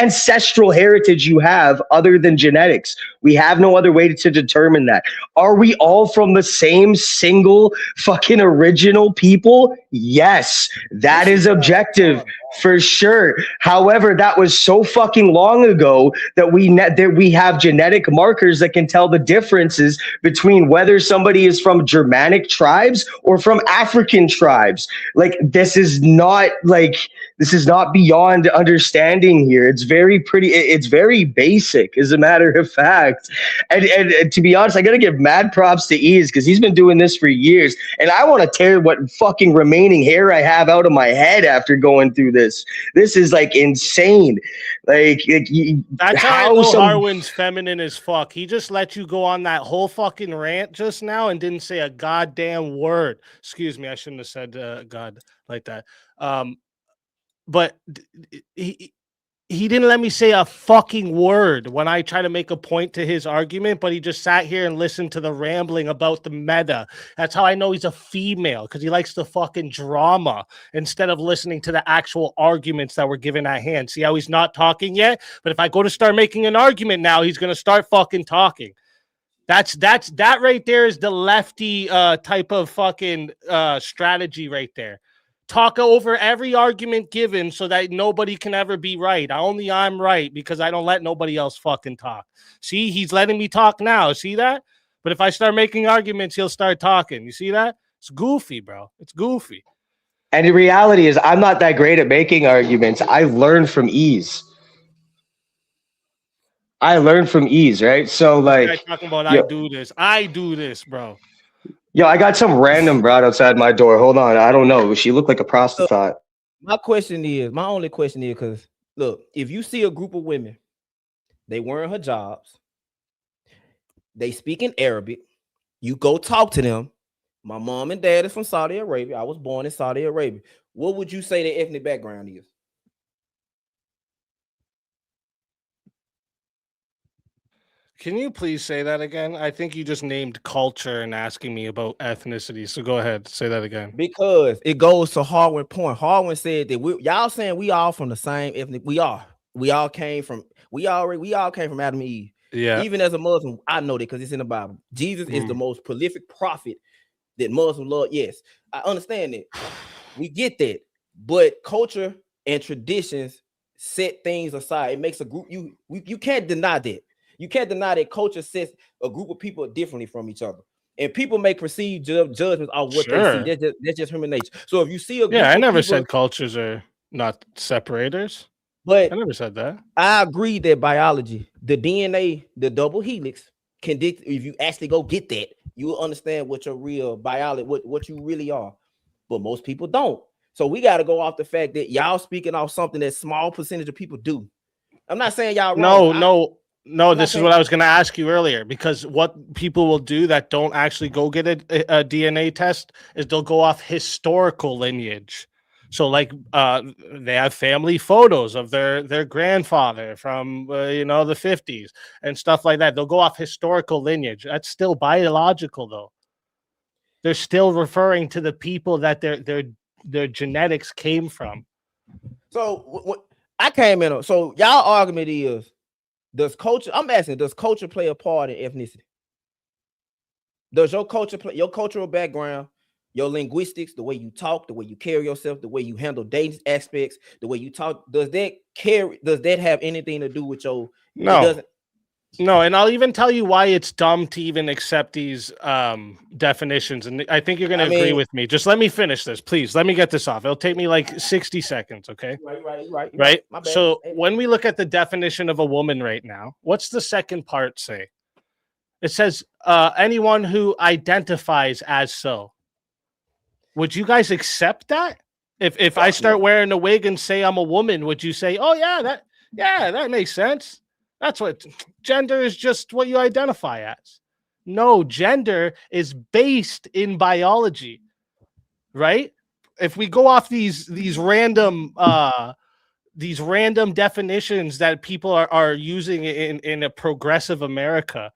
ancestral heritage you have other than genetics. We have no other way to determine that. Are we all from the same single fucking original people? Yes, that is objective for sure. However, that was so fucking long ago that we have genetic markers that can tell the differences between whether somebody is from Germanic tribes or from African tribes. Like this is not beyond understanding here. It's very basic, as a matter of fact. And to be honest, I gotta give mad props to Ease because he's been doing this for years, and I want to tear what fucking remaining hair I have out of my head after going through this. This is like insane. That's how I know Harwin's feminine as fuck. He just let you go on that whole fucking rant just now and didn't say a goddamn word. Excuse me, I shouldn't have said God like that. But he didn't let me say a fucking word when I try to make a point to his argument, but he just sat here and listened to the rambling about the meta. That's how I know he's a female, because he likes the fucking drama instead of listening to the actual arguments that were given at hand. See how he's not talking yet? But if I go to start making an argument now, he's going to start fucking talking. That right there is the lefty type of fucking strategy right there. Talk over every argument given so that nobody can ever be right. I'm right because I don't let nobody else fucking talk. See, he's letting me talk now. See that? But if I start making arguments, he'll start talking. You see that? It's goofy, bro. It's goofy. And the reality is I'm not that great at making arguments. I learned from Ease. Right? So like talking about I do this, bro. Yo, I got some random broad outside my door. Hold on. I don't know. She looked like a prostitute. My only question is, because look, if you see a group of women, they wearing hijabs, they speak in Arabic, you go talk to them. My mom and dad is from Saudi Arabia. I was born in Saudi Arabia. What would you say their ethnic background is? Can you please say that again? I think you just named culture and asking me about ethnicity. So go ahead, say that again. Because it goes to Harwin point. Harwin said that y'all saying we all from the same ethnic. We all came from Adam and Eve. Yeah. Even as a Muslim, I know that because it's in the Bible. Jesus is the most prolific prophet that Muslims love. Yes, I understand that. We get that. But culture and traditions set things aside. It makes a group. You can't deny that. You can't deny that culture sets a group of people differently from each other. And people may perceive judgments on what they see. That's just human nature. So if you see a group I of never people, said cultures are not separators. But I never said that. I agree that biology, the DNA, the double helix, can if you actually go get that, you will understand what your real biology, what you really are. But most people don't. So we got to go off the fact that y'all speaking off something that small percentage of people do. I'm not saying y'all wrong. No, this is what I was going to ask you earlier, because what people will do that don't actually go get a DNA test is they'll go off historical lineage. So like they have family photos of their grandfather from the 50s and stuff like that. They'll go off historical lineage. That's still biological though. They're still referring to the people that their genetics came from. So I came in. So y'all argument is, does culture play a part in ethnicity? Does your culture play, your cultural background, your linguistics, the way you talk, the way you carry yourself, the way you handle dating aspects, the way you talk, does that have anything to do with your? No, and I'll even tell you why it's dumb to even accept these definitions. And I think you're going to agree with me. Just let me finish this, please. Let me get this off. It'll take me like 60 seconds, okay? Right. So when we look at the definition of a woman right now, what's the second part say? It says anyone who identifies as so. Would you guys accept that? If I start wearing a wig and say I'm a woman, would you say, oh, that makes sense? That's what gender is, just what you identify as. No, gender is based in biology, right? If we go off these random definitions that people are using in a progressive America,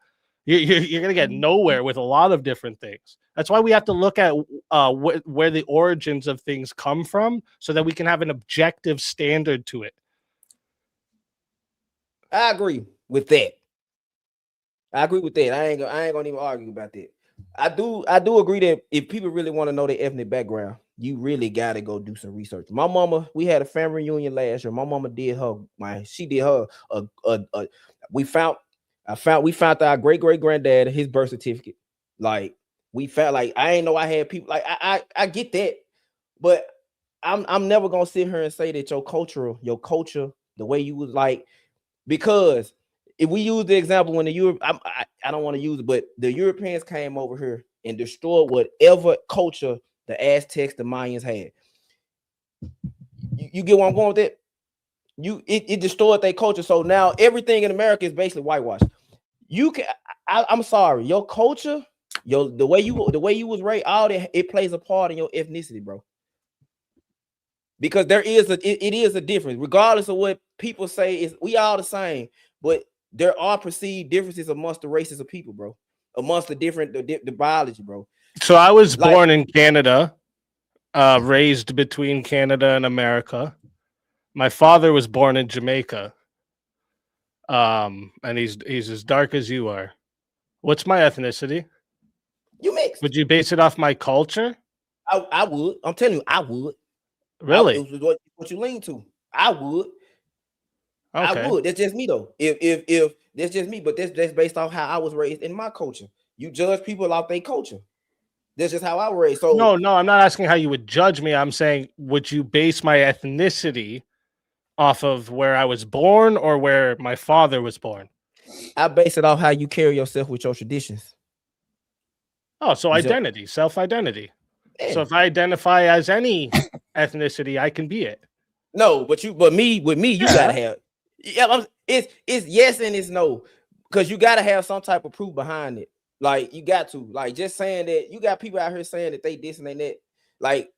you're going to get nowhere with a lot of different things. That's why we have to look at where the origins of things come from so that we can have an objective standard to it. I agree with that. I ain't gonna even argue about that. I do agree that if people really want to know their ethnic background, you really gotta go do some research. My mama, we had a family reunion last year. My mama did her. We found our great granddad, his birth certificate. Like we found, like I ain't know I had people. Like I get that, but I'm never gonna sit here and say that your culture, the way you was like. Because if we use the example when I don't want to use it, but the Europeans came over here and destroyed whatever culture the Aztecs, the Mayans had. You get where I'm going with it? It destroyed their culture. So now everything in America is basically whitewashed. I'm sorry, your culture, the way you was raised, all that, it plays a part in your ethnicity, bro. Because it is a difference, regardless of what people say. We all the same, but there are perceived differences amongst the races of people, bro. Amongst the biology, bro. So I was born in Canada, raised between Canada and America. My father was born in Jamaica, and he's as dark as you are. What's my ethnicity? You mixed. Would you base it off my culture? I would. I'm telling you, I would. Really? What you lean to? I would. Okay. I would. That's just me though. If that's just me, but that's based off how I was raised in my culture. You judge people off their culture. That's just how I was raised. So no, I'm not asking how you would judge me. I'm saying, would you base my ethnicity off of where I was born or where my father was born? I base it off how you carry yourself with your traditions. Oh, so identity, self-identity. Yeah. So if I identify as any ethnicity, I can be it. No, with me, you gotta have. Yeah, it's yes and it's no, because you gotta have some type of proof behind it. Like you got to, like just saying that you got people out here saying that they this and they that. Like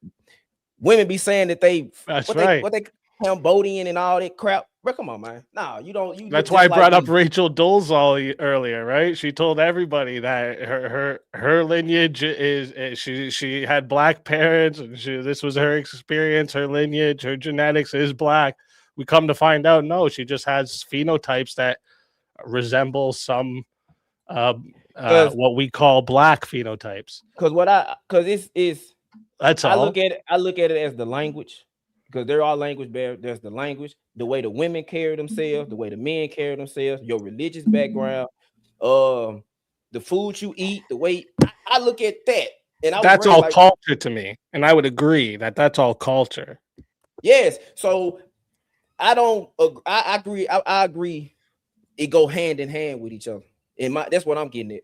women be saying that they what they Cambodian and all that crap. Bro, come on, man. No, you don't. You That's why I brought up Rachel Dolezal earlier, right? She told everybody that her lineage is she had black parents, and this was her experience, her lineage, her genetics is black. We come to find out, no, she just has phenotypes that resemble some what we call black phenotypes. Because it's that's all. I look at it as the language. Because there are language barriers. There's the language, the way the women carry themselves, the way the men carry themselves, your religious background, the food you eat, the way I look at that, and that's all culture to me, and I would agree that that's all culture. Yes, so I don't. I agree. I agree. It go hand in hand with each other, and that's what I'm getting at.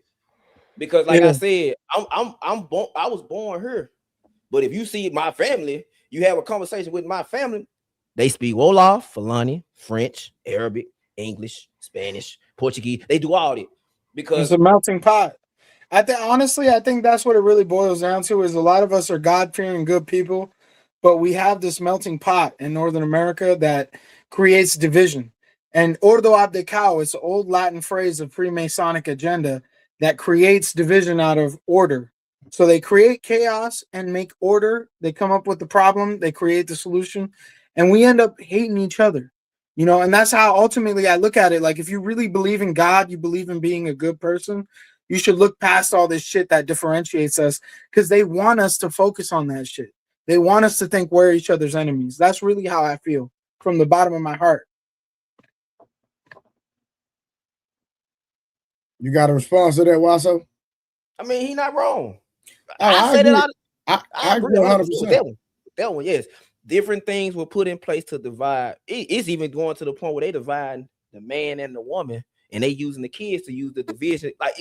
Because, like I said, I was born here, but if you see my family. You have a conversation with my family, they speak Wolof, Fulani, French, Arabic, English, Spanish, Portuguese. They do all that because it's a melting pot. I think that's what it really boils down to is a lot of us are God-fearing good people, but we have this melting pot in Northern America that creates division. And Ordo Abdicao, it's an old Latin phrase of Freemasonic agenda that creates division out of order. So they create chaos and make order. They come up with the problem. They create the solution. And we end up hating each other, and that's how ultimately I look at it. Like, if you really believe in God, you believe in being a good person, you should look past all this shit that differentiates us because they want us to focus on that shit. They want us to think we're each other's enemies. That's really how I feel from the bottom of my heart. You got a response to that, Wasso? I mean, he's not wrong. I said agree. it. I agree 100%. That one, yes. Different things were put in place to divide. It's even going to the point where they divide the man and the woman, and they using the kids to use the division. Like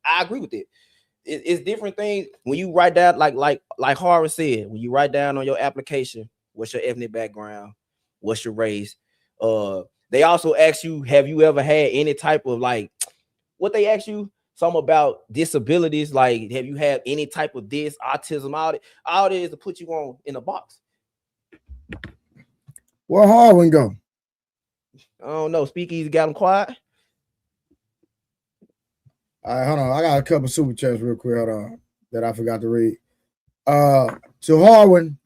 I agree with it. It's different things when you write down, like Harvard said, when you write down on your application, what's your ethnic background, what's your race. They also ask you, have you ever had any type of what they ask you? Something about disabilities, like have you had any type of autism, all it is to put you on in a box. Where Harwin go? I don't know. Speakeasy got him quiet. All right, hold on. I got a couple super chats real quick. Hold on, that I forgot to read. To Harwin,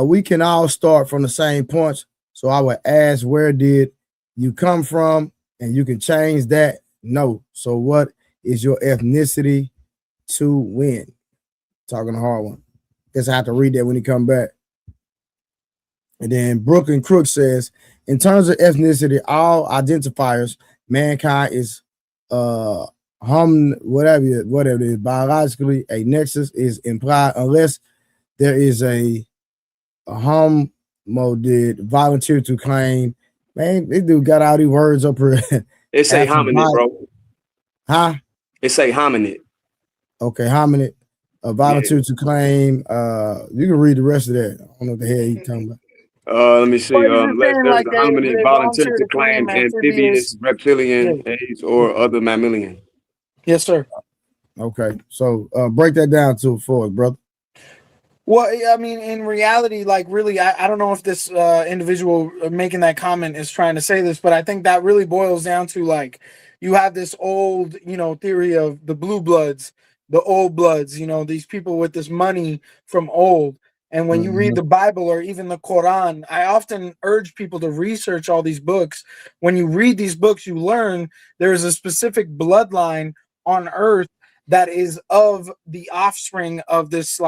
we can all start from the same points. So I would ask, where did you come from? And you can change that. No. So what is your ethnicity to win? Talking to Harwin. Guess I have to read that when he come back. And then Brooklyn Crook says, in terms of ethnicity, all identifiers, mankind is whatever it is, biologically a nexus is implied unless there is a homo did volunteer to claim. Man, this dude got all these words up here. It's a hominid, bro. Huh? It's a hominid. Okay, hominid. Volunteer to claim. You can read the rest of that. I don't know what the hell you talking about. Let me see. Unless there's a hominid volunteer to claim amphibious, reptilian, apes, or other mammalian. Yes, sir. Okay, so break that down for us, brother. Well, I mean, in reality, really, I don't know if this individual making that comment is trying to say this, but I think that really boils down to you have this old, theory of the blue bloods, the old bloods, these people with this money from old. And when you read the Bible or even the Quran, I often urge people to research all these books. When you read these books, you learn there is a specific bloodline on earth that is of the offspring of this,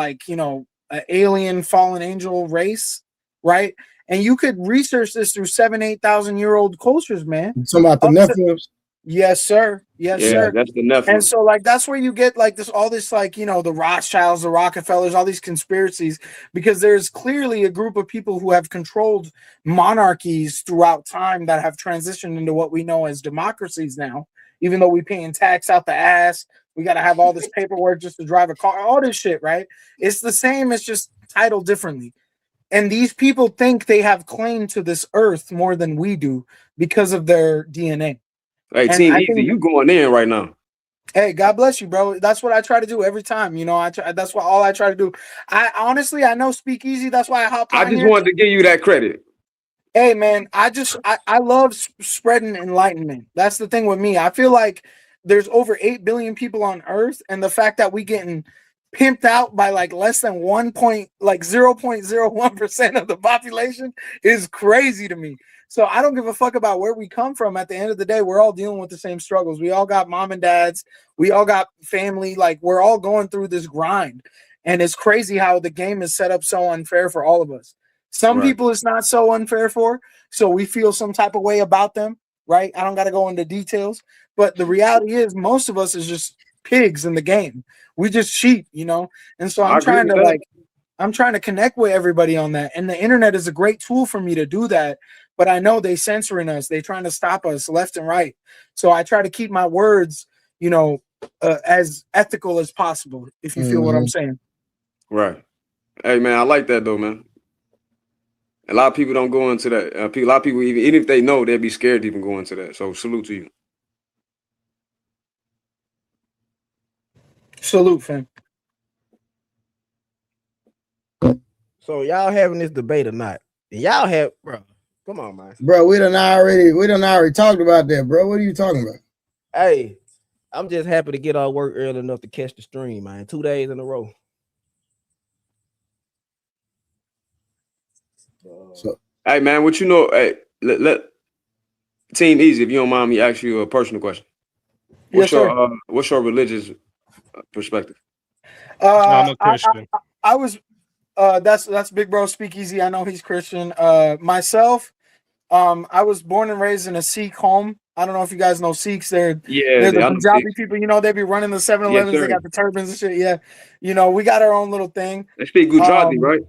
alien fallen angel race, right? And you could research this through 7,000-8,000 year old cultures, man. You talking about the Nephilim? Yes, sir. Yes, sir. That's the Nephilim. And so, that's where you get all this, the Rothschilds, the Rockefellers, all these conspiracies, because there's clearly a group of people who have controlled monarchies throughout time that have transitioned into what we know as democracies now. Even though we're paying tax out the ass, we got to have all this paperwork just to drive a car, all this shit, right? It's the same, it's just titled differently. And these people think they have claim to this earth more than we do because of their DNA. Hey, and Team Easy, you going in right now. Hey, God bless you, bro. That's what I try to do every time. That's what all I try to do. I honestly know Speakeasy. That's why I hopped on. I just wanted to give you that credit. Hey man, I love spreading enlightenment. That's the thing with me. I feel like there's over 8 billion people on Earth, and the fact that we getting pimped out by like less than 0.01% of the population is crazy to me. So I don't give a fuck about where we come from. At the end of the day, we're all dealing with the same struggles. We all got mom and dads. We all got family. Like, we're all going through this grind. And it's crazy how the game is set up so unfair for all of us. Some people it's not so unfair for, so we feel some type of way about them, right? I don't got to go into details, but the reality is most of us is just pigs in the game. We just sheep, you know? And so I'm trying to connect with everybody on that. And the internet is a great tool for me to do that. But I know they censoring us. They trying to stop us left and right. So I try to keep my words, you know, as ethical as possible, if you feel what I'm saying. Right. Hey, man, I like that, though, man. A lot of people don't go into that. A lot of people, even if they know, they'd be scared to even go into that. So salute to you. Salute, fam. So y'all having this debate or not? Y'all have, bro. Come on, man. Bro, we done already talked about that, bro. What are you talking about? Hey, I'm just happy to get off work early enough to catch the stream, man. 2 days in a row. So, hey, man, what you know? Hey, let Team Easy, if you don't mind me, ask you a personal question. What's your religious perspective? I'm a Christian. I was that's Big Bro Speakeasy. I know he's Christian. Myself, I was born and raised in a Sikh home. I don't know if you guys know Sikhs. They're the Punjabi people. You know, they be running the 7-Elevens. They got the turbans and shit. Yeah, you know, we got our own little thing. They speak Gujarati, right?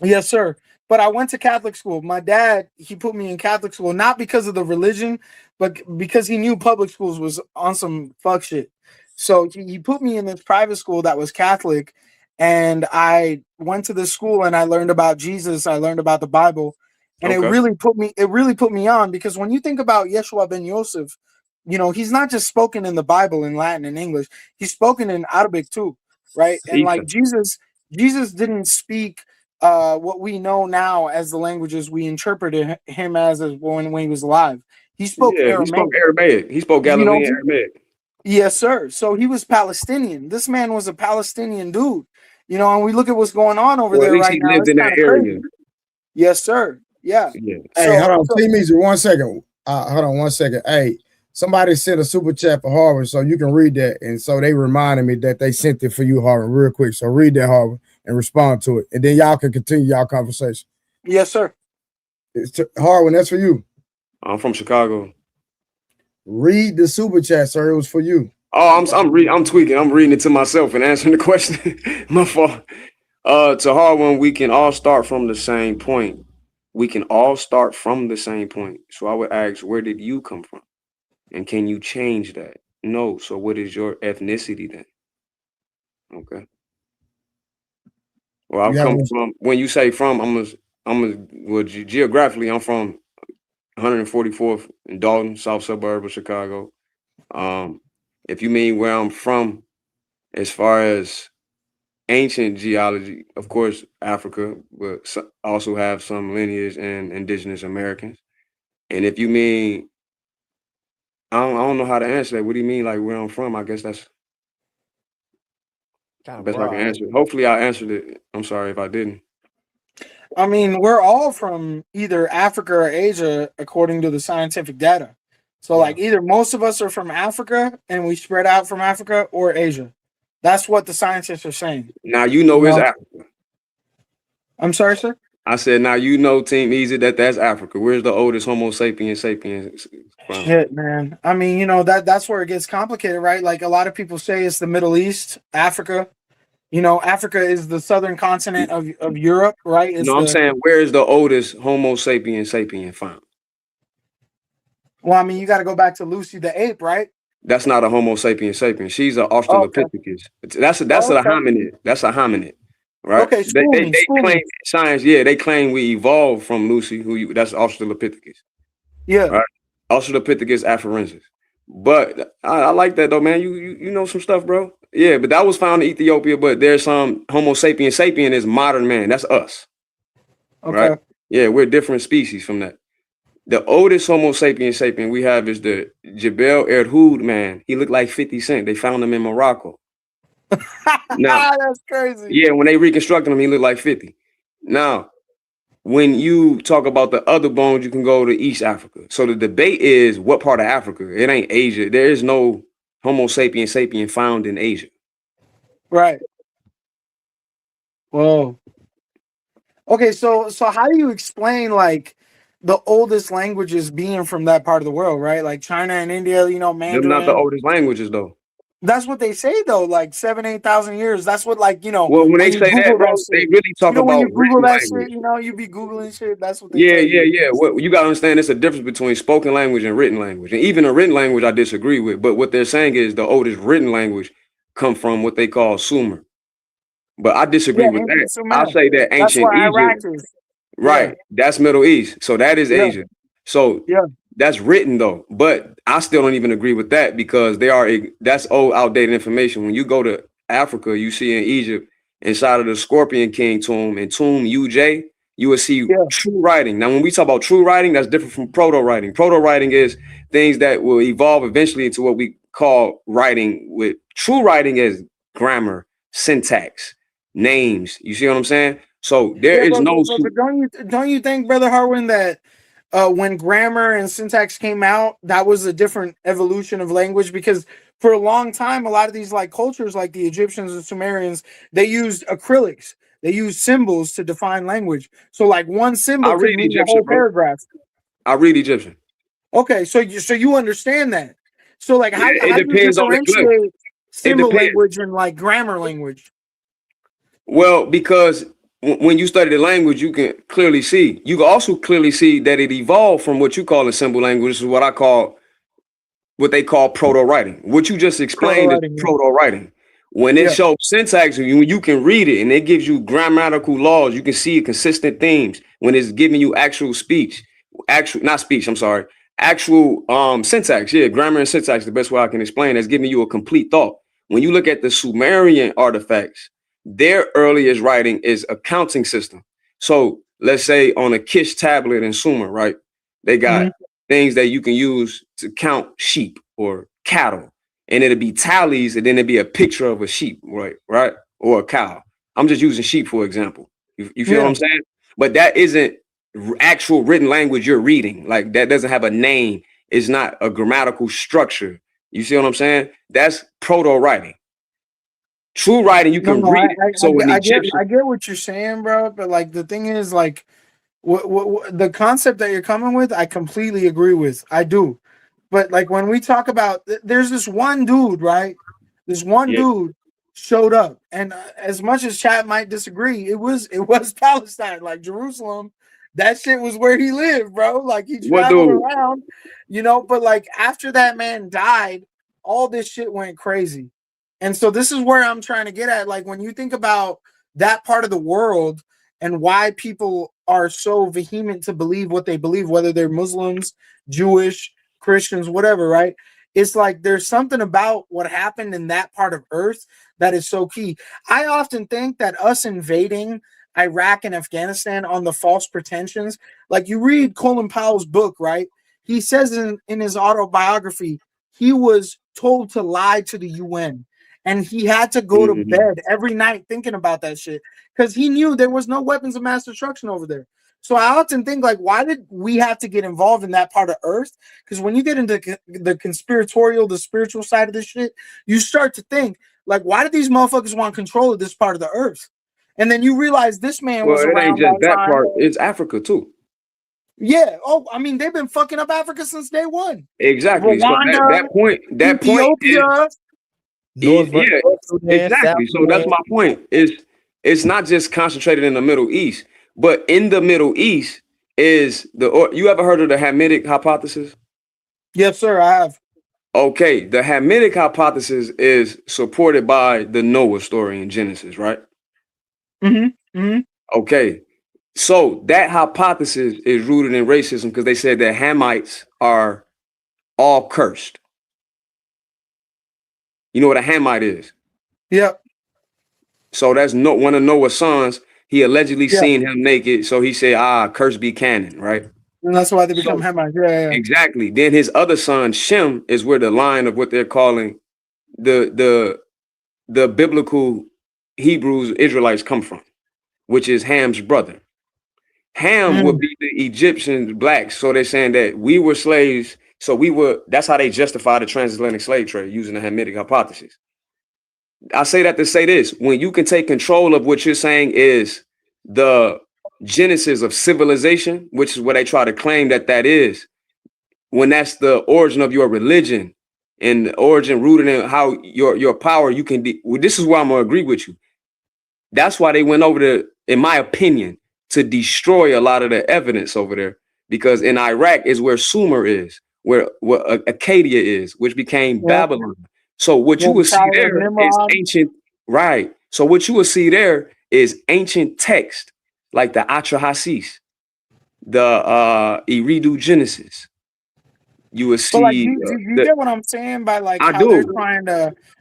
Yes, sir. But I went to Catholic school. My dad, he put me in Catholic school, not because of the religion, but because he knew public schools was on some fuck shit. So he put me in this private school that was Catholic, and I went to this school and I learned about Jesus. I learned about the Bible, and it really put me on, because when you think about Yeshua ben Yosef, you know, he's not just spoken in the Bible in Latin and English. He's spoken in Arabic too, right? And like Jesus didn't speak what we know now as the languages we interpreted him as when he was alive. He spoke Aramaic. He spoke Aramaic. He spoke Galilean Aramaic. Yes, sir. So he was Palestinian. This man was a Palestinian dude. You know, and we look at what's going on over there right now. Lived in that area. Crazy. Yes, sir. Yeah. Hey, hold on. Team Easy, 1 second. Hold on 1 second. Hey, somebody sent a super chat for Harvard, so you can read that. And so they reminded me that they sent it for you, Harvard, real quick. So read that, Harvard, and respond to it. And then y'all can continue y'all conversation. Yes, sir. Harvard, that's for you. I'm from Chicago. Read the super chat, sir. It was for you. Oh, I'm tweaking. I'm reading it to myself and answering the question. My fault. To Harwin, we can all start from the same point. We can all start from the same point. So I would ask, where did you come from? And can you change that? No. So what is your ethnicity then? Okay. Well, I've come from, when you say from, geographically, I'm from 144th in Dalton, south suburb of Chicago. If you mean where I'm from, as far as ancient geology, of course, Africa, but also have some lineage and indigenous Americans. And if you mean, I don't know how to answer that. What do you mean, like where I'm from? I guess that's the best I can answer. Hopefully I answered it. I'm sorry if I didn't. I mean, we're all from either Africa or Asia, according to the scientific data. So like either most of us are from Africa and we spread out from Africa, or Asia. That's what the scientists are saying. Now you know it's Africa. I'm sorry, sir? I said, now you know, Team Easy, that's Africa. Where's the oldest Homo sapiens from? Shit, man. I mean, you know, that's where it gets complicated, right? Like a lot of people say it's the Middle East, Africa. You know, Africa is the southern continent of Europe, right? I'm saying, where is the oldest Homo sapiens found? Well, I mean, you got to go back to Lucy the ape, right? That's not a Homo sapiens. She's an Australopithecus. That's a hominid. That's a hominid, right? Okay, they claim science. Yeah, they claim we evolved from Lucy, that's Australopithecus. Yeah, right? Australopithecus afarensis. But I like that though, man. You know some stuff, bro. Yeah, but that was found in Ethiopia. But there's some Homo sapiens is modern man. That's us. Okay. Right? Yeah, we're different species from that. The oldest Homo sapien we have is the Jebel Erhoud man. He looked like 50 Cent. They found him in Morocco. Now, That's crazy. yeah, when they reconstructed him, he looked like 50. Now, when you talk about the other bones, you can go to East Africa. So the debate is what part of Africa? It ain't Asia. There is no Homo sapien found in Asia. Right. Whoa. Okay, so how do you explain like the oldest languages being from that part of the world, right? Like China and India, you know, They're Mandarin. not the oldest languages, though. That's what they say, though. Like 7,000-8,000 years. That's what, like, you know. Well, when they say that, bro, they really talk when about you Google written that language. shit, you know, you be Googling shit. That's what they Yeah, tell you. yeah. Well, you gotta understand, there's a difference between spoken language and written language. And even a written language, I disagree with. But what they're saying is the oldest written language come from what they call Sumer. But I disagree with that. I'll say that That's ancient where Iraq Egypt, is. right? That's Middle East. So that is Asia. So that's written though. But I still don't even agree with that because that's old, outdated information. When you go to Africa, you see in Egypt, inside of the Scorpion King tomb and tomb UJ, you will see true writing. Now, when we talk about true writing, that's different from proto writing. Proto writing is things that will evolve eventually into what we call writing. With true writing is grammar, syntax, names. You see what I'm saying? So there is no. But don't you think, Brother Harwin, that when grammar and syntax came out, that was a different evolution of language? Because for a long time, a lot of these like cultures, like the Egyptians and Sumerians, they used acrylics. They used symbols to define language. So like one symbol could mean the whole paragraph. I read Egyptian. Okay, so you understand that. So like how do you depends on the differentiate symbol language and like grammar language? Well, because when you study the language, you can clearly see. You can also clearly see that it evolved from what you call a symbol language. This is what they call proto writing. What you just explained is proto writing. When it shows syntax, when you can read it and it gives you grammatical laws, you can see consistent themes. When it's giving you actual speech, actual syntax. Yeah, grammar and syntax, the best way I can explain, that's giving you a complete thought. When you look at the Sumerian artifacts, their earliest writing is a counting system. So let's say on a Kish tablet in Sumer, right? They got things that you can use to count sheep or cattle, and it'll be tallies, and then it'll be a picture of a sheep, right? Or a cow. I'm just using sheep for example. You feel what I'm saying? But that isn't actual written language you're reading. Like that doesn't have a name. It's not a grammatical structure. You see what I'm saying? That's proto writing. True writing, you can read it. I get what you're saying, bro. But like the thing is, like, what the concept that you're coming with, I completely agree with. I do. But like when we talk about, there's this one dude, right? This one dude showed up, and as much as chat might disagree, it was Palestine, like Jerusalem. That shit was where he lived, bro. Like he traveled around, you know. But like after that man died, all this shit went crazy. And so this is where I'm trying to get at. Like when you think about that part of the world and why people are so vehement to believe what they believe, whether they're Muslims, Jewish, Christians, whatever, right? It's like there's something about what happened in that part of Earth that is so key. I often think that us invading Iraq and Afghanistan on the false pretensions, like you read Colin Powell's book, right? He says in his autobiography, he was told to lie to the UN. And he had to go to bed every night thinking about that shit because he knew there was no weapons of mass destruction over there. So I often think, like, why did we have to get involved in that part of Earth? Because when you get into the conspiratorial, the spiritual side of this shit, you start to think, like, why did these motherfuckers want control of this part of the Earth? And then you realize this man was around. Ain't just that part. It's Africa too. Yeah. Oh, I mean, they've been fucking up Africa since day one. Exactly. Rwanda, so that Ethiopia. point exactly. So that's my point. It's not just concentrated in the Middle East, but in the Middle East is you ever heard of the Hamitic hypothesis? Yes, sir, I have. Okay, the Hamitic hypothesis is supported by the Noah story in Genesis, right? Okay, so that hypothesis is rooted in racism because they said that Hamites are all cursed. You know what a Hamite is? Yep. So that's one of Noah's sons. He allegedly seen him naked, so he said, "Curse be Canaan," right? And that's why they become Hamites. Yeah. Exactly. Then his other son, Shem, is where the line of what they're calling the biblical Hebrews Israelites come from, which is Ham's brother. Ham would be the Egyptian blacks. So they're saying that we were slaves. So that's how they justify the transatlantic slave trade using the Hamitic hypothesis. I say that to say this: when you can take control of what you're saying is the genesis of civilization, which is what they try to claim that is, when that's the origin of your religion and the origin rooted in how your power, you can this is where I'm gonna agree with you. That's why they went over to, in my opinion, to destroy a lot of the evidence over there, because in Iraq is where Sumer is, where Acadia is, which became Babylon. So what you will see there is ancient, right? So what you will see there is ancient text, like the Atrahasis, the Eridu Genesis. You will see. But like, you get what I'm saying by like I how do.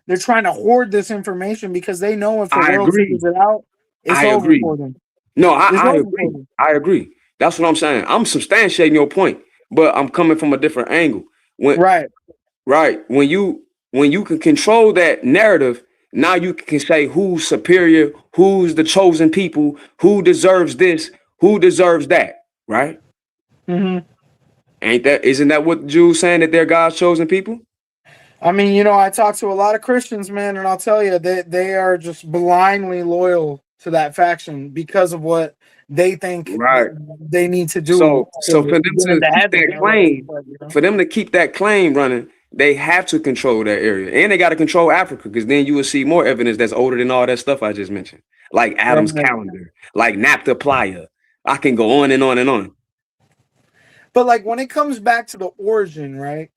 they're trying to hoard this information because they know if the I world agree. figures it out, it's I over agree. for them. No, It's I over agree. for them. I agree. That's what I'm saying. I'm substantiating your point, but I'm coming from a different angle. Right. When you can control that narrative, now you can say who's superior, who's the chosen people, who deserves this, who deserves that, right? Mm-hmm. Isn't that what the Jews saying, that they're God's chosen people? I mean, you know, I talk to a lot of Christians, man, and I'll tell you that they are just blindly loyal to that faction because of what they think they need to do. So for them to get into keep heaven, that claim, for them to keep that claim running, they have to control that area, and they got to control Africa, because then you will see more evidence that's older than all that stuff I just mentioned, like Adam's calendar, like Naphtha Playa. I can go on and on and on. But like when it comes back to the origin, right?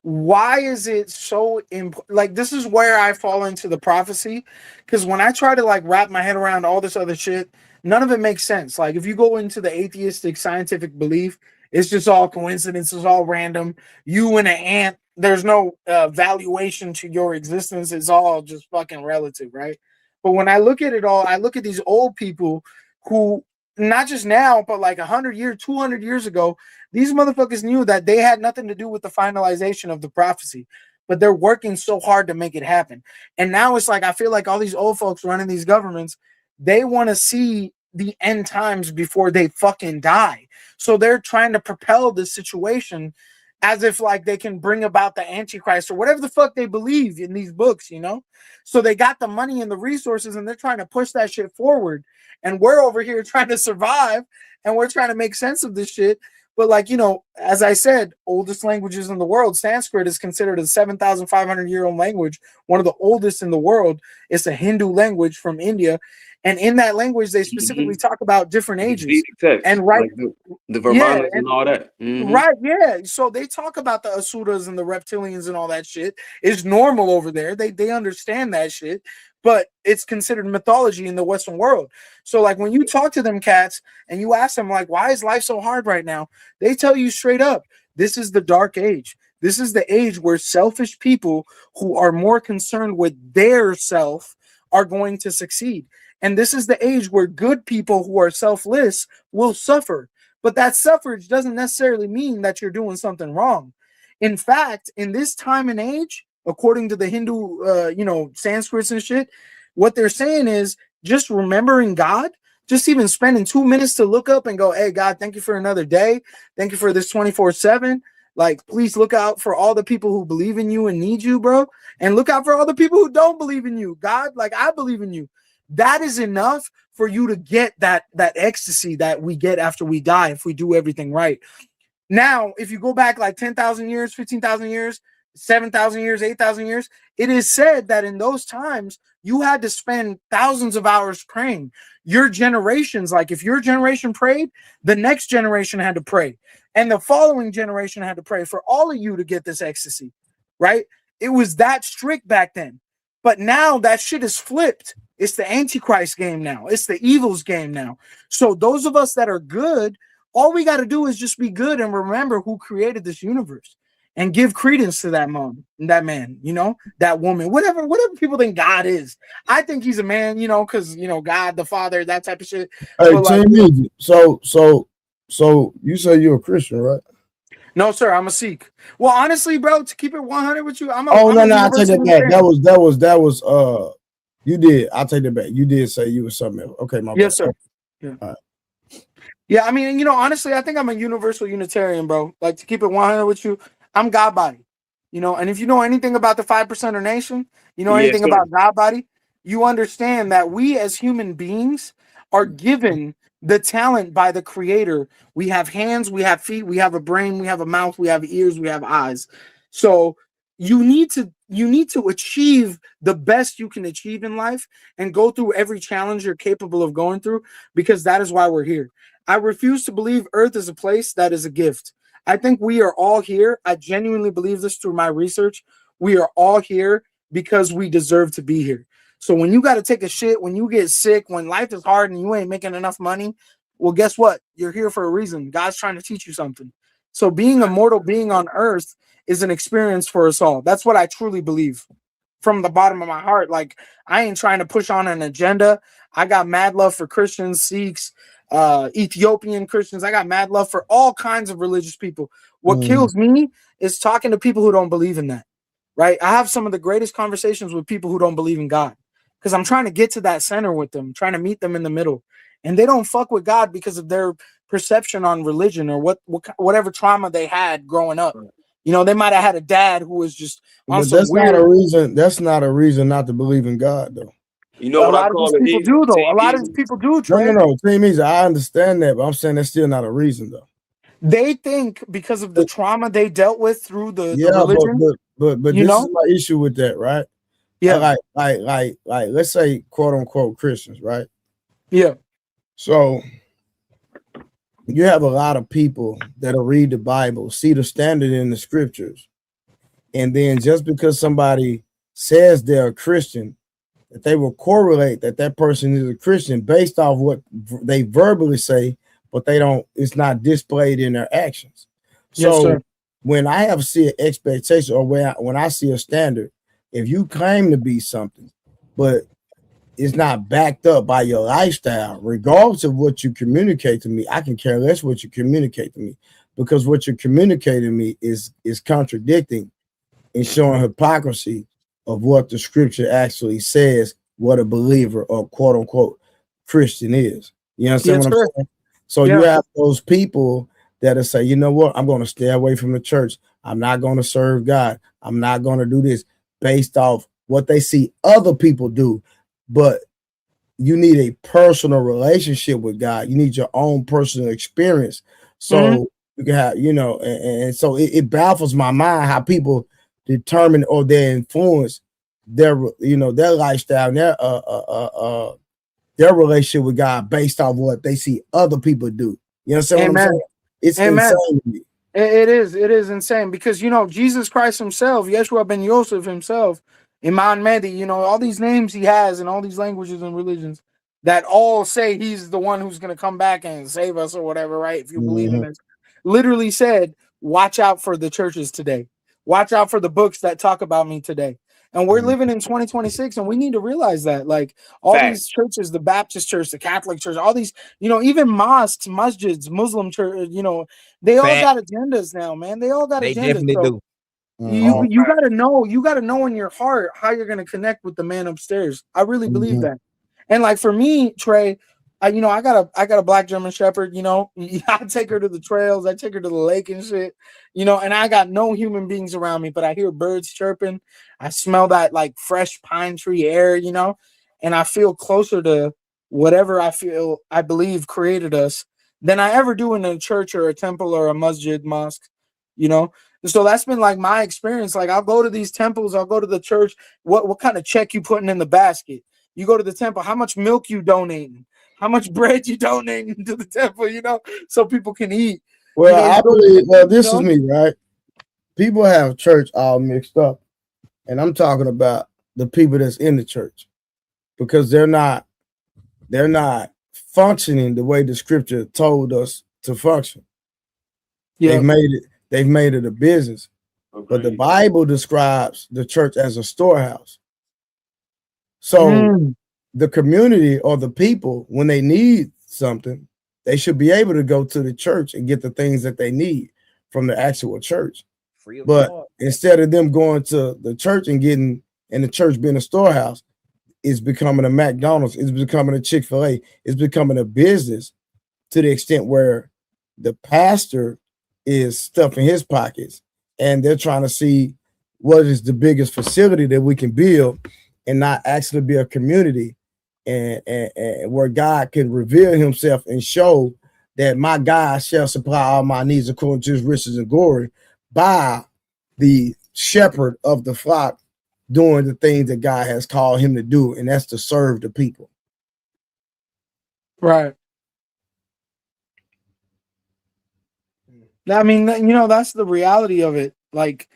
Why is it so important? Like, this is where I fall into the prophecy, because when I try to like wrap my head around all this other shit, none of it makes sense. Like, if you go into the atheistic scientific belief, it's just all coincidence, it's all random. You and an ant, there's no valuation to your existence. It's all just fucking relative, right? But when I look at it all, I look at these old people who, not just now, but like 100 years, 200 years ago, these motherfuckers knew that they had nothing to do with the finalization of the prophecy, but they're working so hard to make it happen. And now it's like, I feel like all these old folks running these governments, they want to see the end times before they fucking die. So they're trying to propel this situation as if like they can bring about the Antichrist or whatever the fuck they believe in these books, you know? So they got the money and the resources and they're trying to push that shit forward. And we're over here trying to survive and we're trying to make sense of this shit. But like, you know, as I said, oldest languages in the world, Sanskrit is considered a 7,500-year-old language, one of the oldest in the world. It's a Hindu language from India. And in that language, they specifically talk about different ages. And like the Vermanas and all that. Right, yeah. So they talk about the Asuras and the reptilians and all that shit. It's normal over there. They understand that shit, but it's considered mythology in the Western world. So like when you talk to them cats and you ask them like, why is life so hard right now? They tell you straight up, this is the dark age. This is the age where selfish people who are more concerned with their self are going to succeed. And this is the age where good people who are selfless will suffer. But that suffrage doesn't necessarily mean that you're doing something wrong. In fact, in this time and age, according to the Hindu, Sanskrits and shit, what they're saying is just remembering God, just even spending 2 minutes to look up and go, hey, God, thank you for another day. Thank you for this 24/7. Like, please look out for all the people who believe in you and need you, bro. And look out for all the people who don't believe in you. God, like, I believe in you. That is enough for you to get that ecstasy that we get after we die if we do everything right. Now, if you go back like 10,000 years, 15,000 years, 7,000 years, 8,000 years, it is said that in those times, you had to spend thousands of hours praying. Your generations, like if your generation prayed, the next generation had to pray. And the following generation had to pray for all of you to get this ecstasy, right? It was that strict back then. But now that shit is flipped. It's the Antichrist game now. It's the evil's game now. So those of us that are good, all we got to do is just be good and remember who created this universe. and give credence to that man, that woman, whatever people think God is. I think he's a man, because God the Father, that type of shit. Hey, Timmy, so you say you're a Christian, right? No, sir, I'm a Sikh. Well, honestly, bro, to keep it 100 with you, no, I take it back. That was you did. I'll take it back. You did say you was something else. Okay, my yes, bad. sir. Yeah. All right. Yeah, I mean, honestly, I think I'm a universal Unitarian, bro. Like, to keep it 100 with you, I'm God body. And if you know anything about the 5%er nation, anything about God body, you understand that we as human beings are given the talent by the Creator. We have hands, we have feet, we have a brain, we have a mouth, we have ears, we have eyes. So you need to achieve the best you can achieve in life and go through every challenge you're capable of going through, because that is why we're here. I refuse to believe Earth is a place that is a gift. I think we are all here. I genuinely believe this through my research. We are all here because we deserve to be here. So when you got to take a shit, when you get sick, when life is hard and you ain't making enough money, well, guess what? You're here for a reason. God's trying to teach you something. So being a mortal being on Earth is an experience for us all. That's what I truly believe from the bottom of my heart. Like, I ain't trying to push on an agenda. I got mad love for Christians, Sikhs, Ethiopian Christians. I got mad love for all kinds of religious people. What kills me is talking to people who don't believe in that, right? I have some of the greatest conversations with people who don't believe in God, because I'm trying to get to that center with them, trying to meet them in the middle. And they don't fuck with God because of their perception on religion or whatever trauma they had growing up. They might have had a dad who was just on some weird. That's not a reason not to believe in God, though. A lot of these people do, though. A lot of these people do, Trey. No. I understand that, but I'm saying that's still not a reason, though. They think because of the trauma they dealt with through the religion. But this is my issue with that, right? Yeah. Like let's say quote unquote Christians, right? Yeah. So you have a lot of people that'll read the Bible, see the standard in the scriptures, and then just because somebody says they're a Christian, that they will correlate that person is a Christian based off what they verbally say, but it's not displayed in their actions. So when I have see an expectation, or when I see a standard, if you claim to be something, but it's not backed up by your lifestyle, regardless of what you communicate to me, I can care less what you communicate to me, because what you're communicating to me is contradicting and showing hypocrisy of what the scripture actually says what a believer or quote unquote Christian is. You understand what I'm saying? So you have those people that'll say, you know what, I'm going to stay away from the church. I'm not going to serve God. I'm not going to do this based off what they see other people do. But you need a personal relationship with God. You need your own personal experience. So you can have, and so it baffles my mind how people determine or they influence their lifestyle and their relationship with God based off what they see other people do. You understand what I'm saying? It's insane to me. It is insane, because Jesus Christ himself, Yeshua ben Yosef himself, Imam Mehdi, all these names he has in all these languages and religions that all say he's the one who's going to come back and save us or whatever, right? If you believe in this, literally said, watch out for the churches today. Watch out for the books that talk about me today. And we're living in 2026, and we need to realize that, like, all these churches, the Baptist church, the Catholic church, all these, even mosques, masjids, Muslim church, they all got agendas now, man. They all got agendas. They definitely do. You gotta know in your heart how you're gonna connect with the man upstairs. I really believe that. And like for me, Trey, I got a black German Shepherd. I take her to the trails, I take her to the lake and shit. And I got no human beings around me, but I hear birds chirping. I smell that like fresh pine tree air, and I feel closer to whatever I believe created us than I ever do in a church or a temple or a masjid, mosque. So that's been like my experience. Like, I'll go to these temples, I'll go to the church. What kind of check you putting in the basket? You go to the temple, how much milk you donating? How much bread you donating to the temple, so people can eat. Well, I believe, this is me, right? People have church all mixed up. And I'm talking about the people that's in the church, because they're not functioning the way the scripture told us to function. Yeah. They've made it a business But the Bible describes the church as a storehouse. So the community or the people, when they need something, they should be able to go to the church and get the things that they need from the actual church. But instead of them going to the church and getting, and the church being a storehouse, it's becoming a McDonald's, it's becoming a Chick-fil-A, it's becoming a business to the extent where the pastor is stuffing his pockets and they're trying to see what is the biggest facility that we can build and not actually be a community and where God can reveal himself and show that my God shall supply all my needs according to his riches and glory by the shepherd of the flock doing the things that God has called him to do, and that's to serve the people. Right. I mean, you know, that's the reality of it. Like,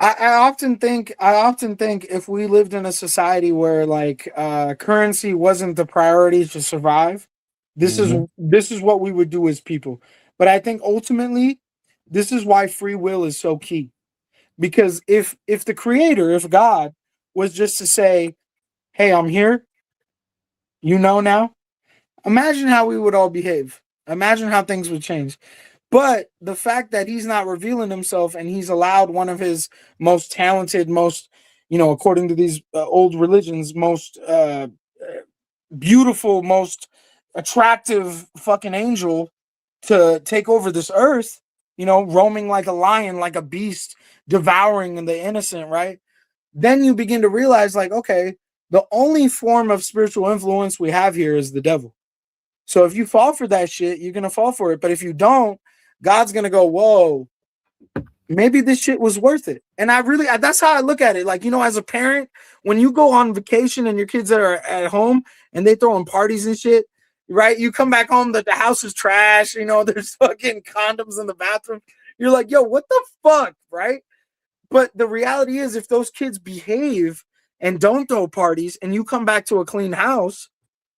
I often think if we lived in a society where like currency wasn't the priority to survive, this is what we would do as people. But I think ultimately, this is why free will is so key. Because if the creator, if God was just to say, hey, I'm here, you know now, imagine how we would all behave. Imagine how things would change. But the fact that he's not revealing himself and he's allowed one of his most talented, most, you know, according to these old religions, most beautiful, most attractive fucking angel to take over this earth, you know, roaming like a lion, like a beast, devouring the innocent, right? Then you begin to realize, like, okay, the only form of spiritual influence we have here is the devil. So if you fall for that shit, you're going to fall for it. But if you don't, God's going to go, whoa, maybe this shit was worth it. And that's how I look at it. Like, you know, as a parent, when you go on vacation and your kids are at home and they throwing parties and shit, right? You come back home, the house is trash. You know, there's fucking condoms in the bathroom. You're like, yo, what the fuck, right? But the reality is, if those kids behave and don't throw parties and you come back to a clean house,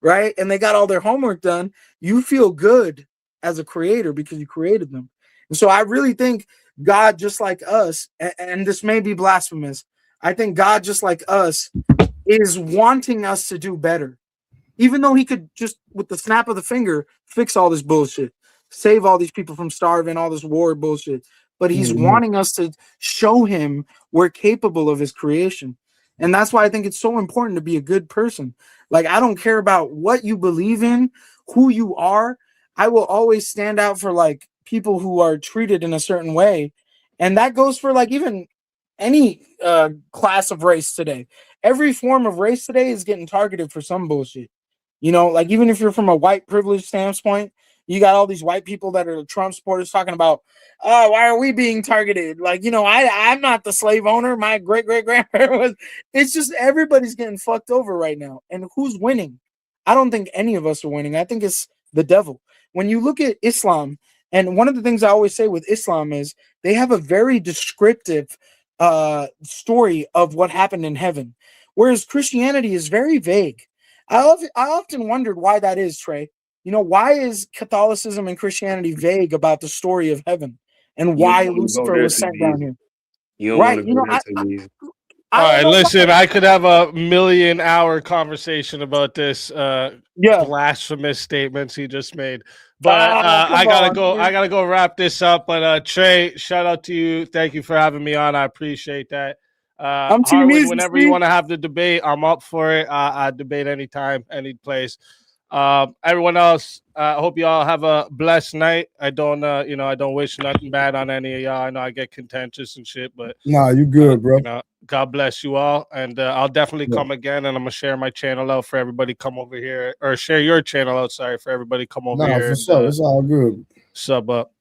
right, and they got all their homework done, you feel good as a creator because you created them. And so I really think God, just like us, and this may be blasphemous, I think God, just like us, is wanting us to do better. Even though he could just, with the snap of the finger, fix all this bullshit, save all these people from starving, all this war bullshit. But he's wanting us to show him we're capable of his creation. And that's why I think it's so important to be a good person. Like, I don't care about what you believe in, who you are. I will always stand out for like people who are treated in a certain way. And that goes for like even any class of race today. Every form of race today is getting targeted for some bullshit. You know, like even if you're from a white privilege standpoint, you got all these white people that are Trump supporters talking about, oh, why are we being targeted? Like, you know, I'm not the slave owner. My great-great-grandparent was. It's just everybody's getting fucked over right now. And who's winning? I don't think any of us are winning. I think it's the devil. When you look at Islam, and one of the things I always say with Islam is they have a very descriptive story of what happened in heaven, whereas Christianity is very vague. I often wondered why that is, Trey. You know, why is Catholicism and Christianity vague about the story of heaven and why Lucifer was sent down here? You don't want to go there too easy. All right, listen, I could have a 1,000,000-hour conversation about this blasphemous statements he just made. But I gotta go wrap this up. But Trey, shout out to you. Thank you for having me on. I appreciate that. I'm Harlan, whenever you want to have the debate, I'm up for it. I debate anytime, any place. Everyone else, I hope you all have a blessed night. I don't wish nothing bad on any of y'all. I know I get contentious and shit, but nah, you good, bro. You know, God bless you all, and I'll definitely come again, and I'm gonna share my channel out for everybody. Come over here, or share your channel out. Sorry, for everybody. Come over here. For sure. It's all good. Sub up.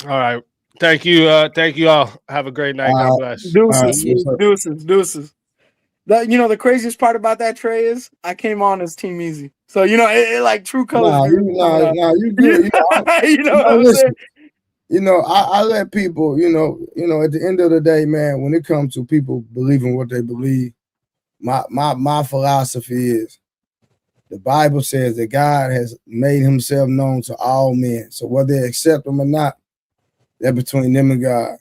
All right. Thank you all. Have a great night. God bless. Deuces. You know, the craziest part about that, Trey, is I came on as Team Easy. So, you know, it like true colors. You good. You know what I'm saying? You know, I let people, you know, at the end of the day, man, when it comes to people believing what they believe, my philosophy is the Bible says that God has made himself known to all men. So whether they accept him or not, that's between them and God.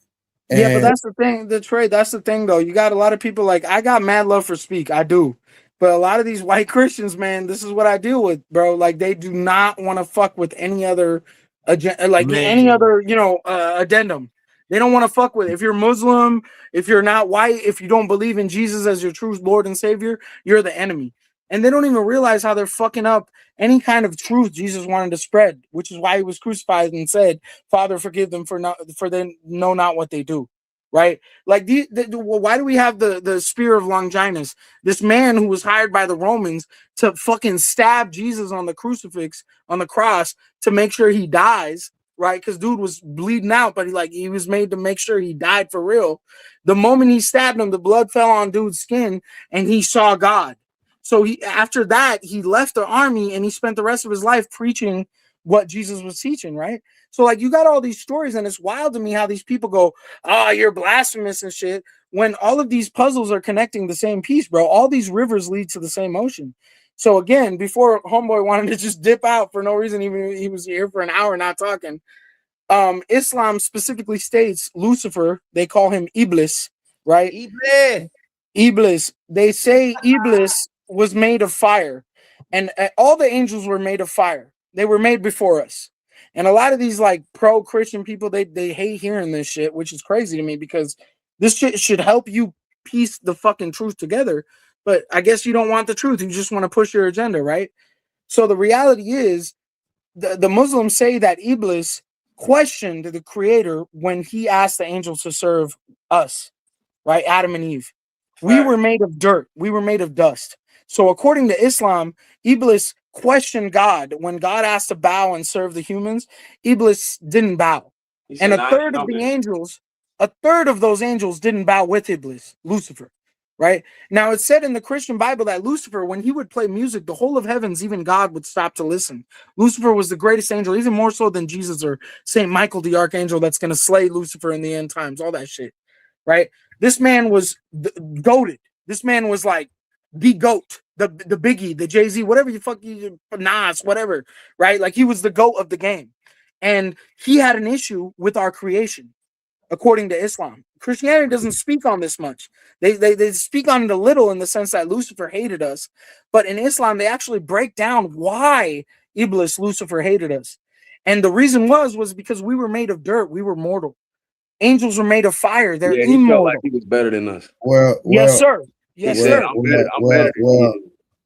Yeah, but that's the thing, Detroit. That's the thing, though. You got a lot of people like I got mad love for Speak. I do. But a lot of these white Christians, man, this is what I deal with, bro. Like they do not want to fuck with any other any other, addendum. They don't want to fuck with it. If you're Muslim, if you're not white, if you don't believe in Jesus as your true Lord and Savior, you're the enemy. And they don't even realize how they're fucking up any kind of truth Jesus wanted to spread, which is why he was crucified and said, "Father, forgive them for they know not what they do." Right? Like, why do we have the spear of Longinus? This man who was hired by the Romans to fucking stab Jesus on the crucifix, on the cross, to make sure he dies, right? Because dude was bleeding out, but he was made to make sure he died for real. The moment he stabbed him, the blood fell on dude's skin, and he saw God. So after that, he left the army and he spent the rest of his life preaching what Jesus was teaching, right? So you got all these stories, and it's wild to me how these people go, "Oh, you're blasphemous and shit," when all of these puzzles are connecting the same piece, bro. All these rivers lead to the same ocean. So again, before Homeboy wanted to just dip out for no reason, even he was here for an hour not talking. Islam specifically states Lucifer, they call him Iblis, right? Iblis. They say Iblis was made of fire, and all the angels were made of fire. They were made before us. And a lot of these pro-Christian people, they hate hearing this shit, which is crazy to me because this shit should help you piece the fucking truth together. But I guess you don't want the truth. You just want to push your agenda, right? So the reality is the Muslims say that Iblis questioned the creator when he asked the angels to serve us, right? Adam and Eve. We were made of dirt. We were made of dust. So according to Islam, Iblis questioned God. When God asked to bow and serve the humans, Iblis didn't bow. And a third of those angels didn't bow with Iblis, Lucifer, right? Now it's said in the Christian Bible that Lucifer, when he would play music, the whole of heavens, even God, would stop to listen. Lucifer was the greatest angel, even more so than Jesus or Saint Michael the Archangel that's going to slay Lucifer in the end times, all that shit, right? This man was goated. This man was like the GOAT, the Biggie, the Jay-Z, whatever Nas, whatever, right? He was the GOAT of the game. And he had an issue with our creation, according to Islam. Christianity doesn't speak on this much. They speak on it a little in the sense that Lucifer hated us. But in Islam, they actually break down why Iblis, Lucifer, hated us. And the reason was because we were made of dirt. We were mortal. Angels were made of fire. They're immortal. He felt like he was better than us. Yes, sir. Yes, sir.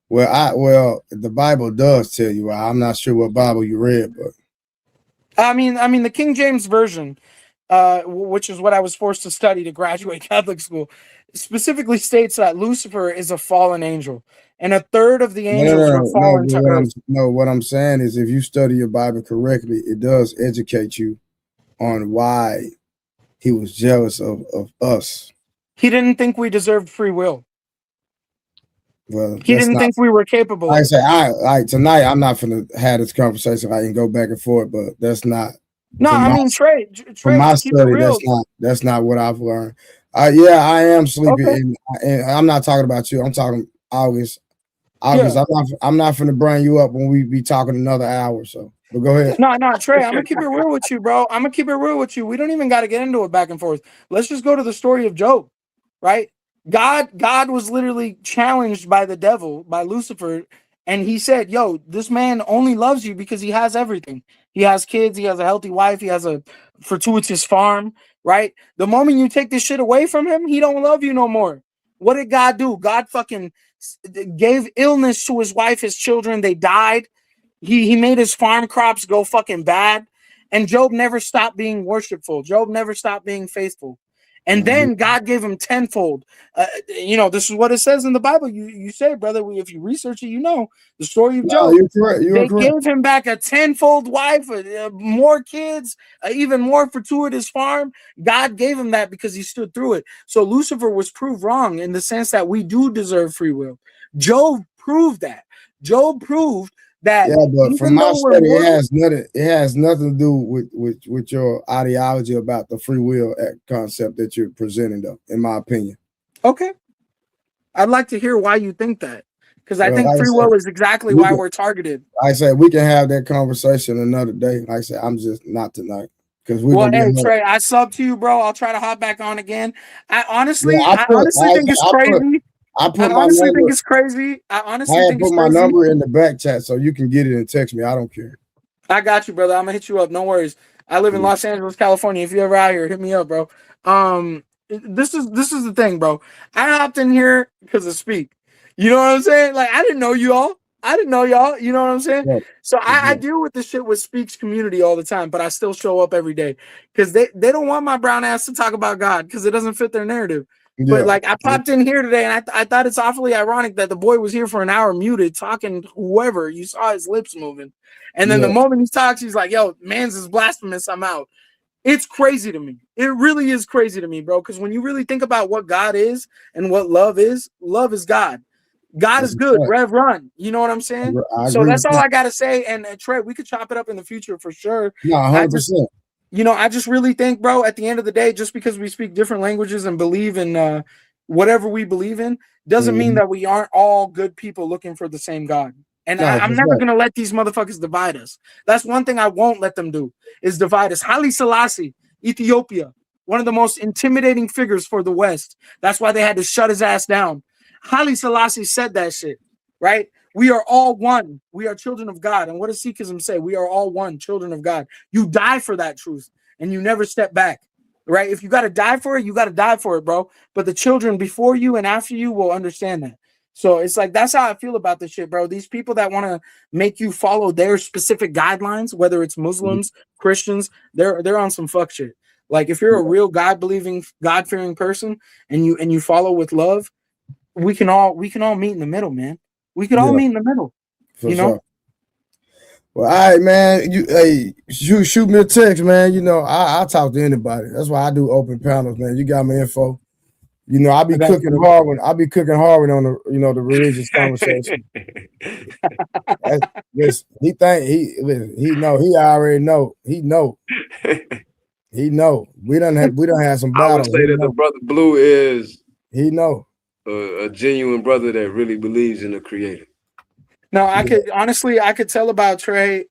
The Bible does tell you. I'm not sure what Bible you read, but I mean, the King James Version, which is what I was forced to study to graduate Catholic school, specifically states that Lucifer is a fallen angel, and a third of the angels were fallen to earth. What I'm saying is, if you study your Bible correctly, it does educate you on why he was jealous of us. He didn't think we deserved free will. Well, he didn't think we were capable. I say, tonight I'm not going to have this conversation. I can go back and forth, but that's not. No, I mean, Trey, from my study, that's not what I've learned. I am sleepy, and I'm not talking about you. I'm talking August. Yeah. I'm not going to bring you up when we be talking another hour. So, but go ahead. No, Trey, I'm gonna keep it real with you, bro. I'm gonna keep it real with you. We don't even got to get into it back and forth. Let's just go to the story of Job, right? God was literally challenged by the devil, by Lucifer, and he said, "Yo, this man only loves you because he has everything. He has kids, he has a healthy wife, he has a fortuitous farm, right? The moment you take this shit away from him, he don't love you no more." What did God do? God fucking gave illness to his wife, his children, they died. He made his farm crops go fucking bad. And Job never stopped being worshipful. Job never stopped being faithful. And then God gave him tenfold. This is what it says in the Bible. You say, brother, if you research it, the story of Job. You're correct. They gave him back a tenfold wife, more kids, even more fortuitous farm. God gave him that because he stood through it. So Lucifer was proved wrong in the sense that we do deserve free will. Job proved that. Job proved that. Yeah, but from my study, it has nothing to do with your ideology about the free will concept that you're presenting, though, in my opinion. Okay. I'd like to hear why you think that, because I think free will is exactly why we're targeted. I said we can have that conversation another day. Like I said, I'm just not tonight. Because well, hey Trey, I sub to you, bro. I'll try to hop back on again. I honestly think it's crazy. I honestly think it's crazy. I honestly think it's my crazy. number in the back chat so you can get it and text me. I don't care. I got you, brother. I'm gonna hit you up. No worries. I live in Los Angeles, California. If you're ever out here, hit me up, bro. This is the thing, bro. I hopped in here because of Speak. You know what I'm saying? Like, I didn't know you all. You know what I'm saying? Yeah. So I deal with this shit with Speak's community all the time, but I still show up every day because they don't want my brown ass to talk about God because it doesn't fit their narrative. Yeah. But like, I popped in here today and I thought it's awfully ironic that the boy was here for an hour muted talking to whoever. You saw his lips moving. And then the moment he talks, he's like, yo, man's is blasphemous. I'm out. It's crazy to me. It really is crazy to me, bro. Because when you really think about what God is and what love is God. God is good. Rev run. You know what I'm saying? So that's all I got to say. And Trey, we could chop it up in the future for sure. No, 100%. I just really think, bro, at the end of the day, just because we speak different languages and believe in whatever we believe in, doesn't mean that we aren't all good people looking for the same God. And I'm never going to let these motherfuckers divide us. That's one thing I won't let them do, is divide us. Haile Selassie, Ethiopia, one of the most intimidating figures for the West. That's why they had to shut his ass down. Haile Selassie said that shit, right? We are all one. We are children of God. And what does Sikhism say? We are all one, children of God. You die for that truth, and you never step back, right? If you got to die for it, you got to die for it, bro. But the children before you and after you will understand that. So it's like, that's how I feel about this shit, bro. These people that want to make you follow their specific guidelines, whether it's Muslims, Christians, they're on some fuck shit. Like, if you're a real God-believing, God-fearing person and you follow with love, we can all meet in the middle, man. We could all meet in the middle. For sure. Well, all right, man. Shoot me a text, man. I'll talk to anybody. That's why I do open panels, man. You got my info. I'll be cooking Harwin. I'll be cooking Harwin on the religious conversation. He already know. He know. We don't have some battles. I would say that the brother Blue is a genuine brother that really believes in the Creator. No, I could tell about Trey.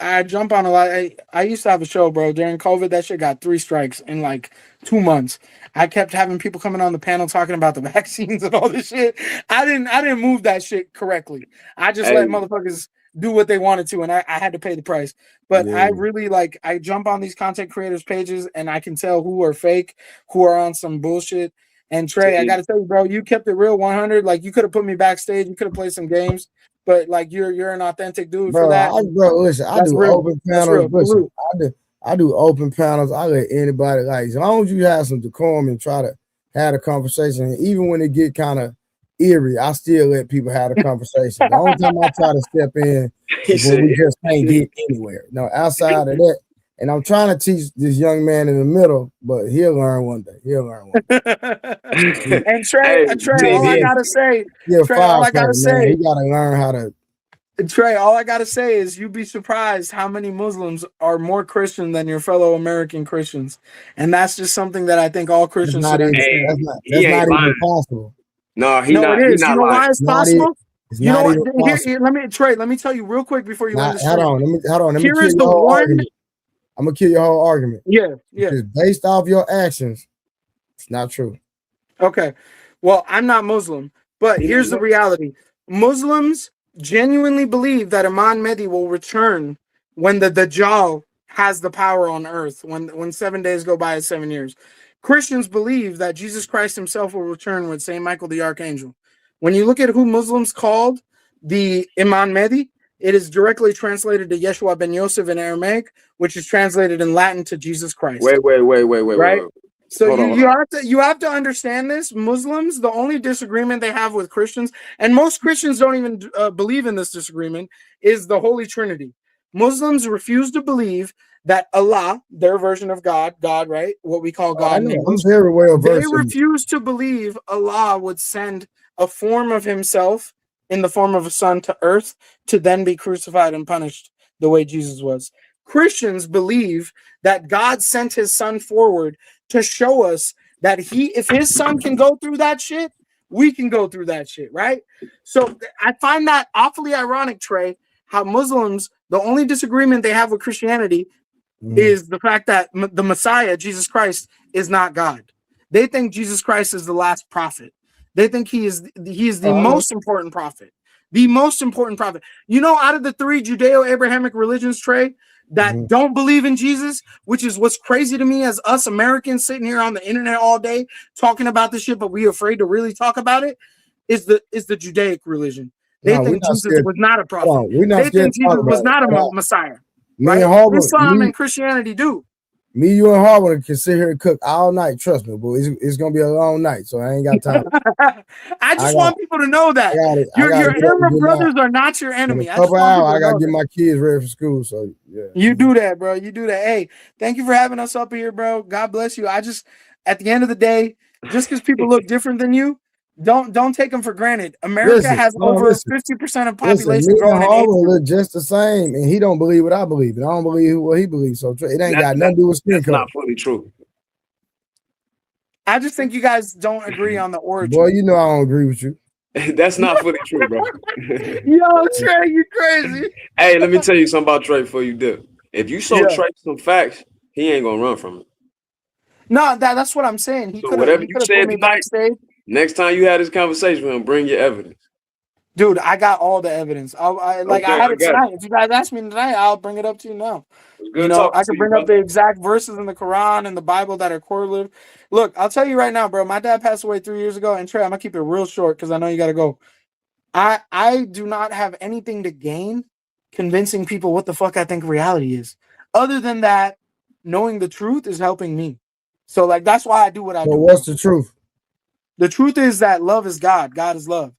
I jump on a lot. I used to have a show, bro. During COVID, that shit got 3 strikes in like 2 months. I kept having people coming on the panel talking about the vaccines and all this shit. I didn't move that shit correctly. I just let motherfuckers do what they wanted to, and I had to pay the price. But I really I jump on these content creators' pages, and I can tell who are fake, who are on some bullshit. And Trey, I gotta tell you, bro, you kept it real 100. Like, you could have put me backstage, you could have played some games, but like you're an authentic dude for that. Listen, I do open panels. Listen, I do open panels. I let anybody, like, as long as you have some decorum and try to have a conversation, even when it get kind of eerie, I still let people have a conversation. The only time I try to step in is when we just can't get anywhere. No, outside of that, and I'm trying to teach this young man in the middle, but he'll learn one day. And Trey, all I gotta say, he gotta learn how to. Trey, all I gotta say is, you'd be surprised how many Muslims are more Christian than your fellow American Christians, and that's just something that I think all Christians should understand. That's not even possible. No, it is. You know why it's possible? You know what? Let me tell you real quick before you understand. Hold on. Let me kill your whole argument. I'm gonna kill your whole argument. Yeah. Because based off your actions, it's not true. Okay. Well, I'm not Muslim, but here's the reality. Muslims genuinely believe that Imam Mahdi will return when the Dajjal has the power on earth, when 7 days go by as 7 years. Christians believe that Jesus Christ himself will return with St. Michael the Archangel. When you look at who Muslims called the Imam Mahdi, it is directly translated to Yeshua ben Yosef in Aramaic, which is translated in Latin to Jesus Christ. Wait. Right? So you have to understand this. Muslims, the only disagreement they have with Christians, and most Christians don't even believe in this disagreement, is the Holy Trinity. Muslims refuse to believe that Allah, their version of God, right? What we call God. I'm very well versed. They refuse to believe Allah would send a form of himself in the form of a son to earth to then be crucified and punished the way Jesus was. Christians believe that God sent his son forward to show us that if his son can go through that shit, we can go through that shit, right? So I find that awfully ironic, Trey, how Muslims, the only disagreement they have with Christianity is the fact that the Messiah, Jesus Christ, is not God. They think Jesus Christ is the last prophet. They think he is the most important prophet. The most important prophet. You know, out of the 3 Judeo-Abrahamic religions, Trey, that don't believe in Jesus, which is what's crazy to me as us Americans sitting here on the internet all day talking about this shit, but we afraid to really talk about it, is the Judaic religion. They think Jesus was not a prophet. They think Jesus was not a Messiah. Right? Islam and Christianity do. Me, you, and Harvard can sit here and cook all night. Trust me, boy. It's gonna be a long night, so I ain't got time. I just want people to know that your Arab brothers are not your enemy. I gotta get my kids ready for school. So yeah, you do that, bro. You do that. Hey, thank you for having us up here, bro. God bless you. At the end of the day, just because people look different than you, don't take them for granted. America has over 50% of population growing in age. Look just the same, and he don't believe what I believe, and I don't believe what he believes. So it ain't got nothing to do with skin color. Not fully true. I just think you guys don't agree on the origin. Boy, you know I don't agree with you. That's not fully true, bro. Yo, Trey, you crazy. Hey, let me tell you something about Trey before you do. If you show Trey some facts, he ain't gonna run from it. No, that's what I'm saying. He could have put me backstage. Next time you had this conversation with him, bring your evidence. Dude, I got all the evidence. I had it tonight. If you guys ask me tonight, I'll bring it up to you now. You know, I can bring up the exact verses in the Quran and the Bible that are correlative. Look, I'll tell you right now, bro. My dad passed away 3 years ago, and Trey, I'm gonna keep it real short because I know you gotta go. I do not have anything to gain convincing people what the fuck I think reality is. Other than that, knowing the truth is helping me. So like that's why I do what I do. What's the truth? The truth is that love is God. God is love.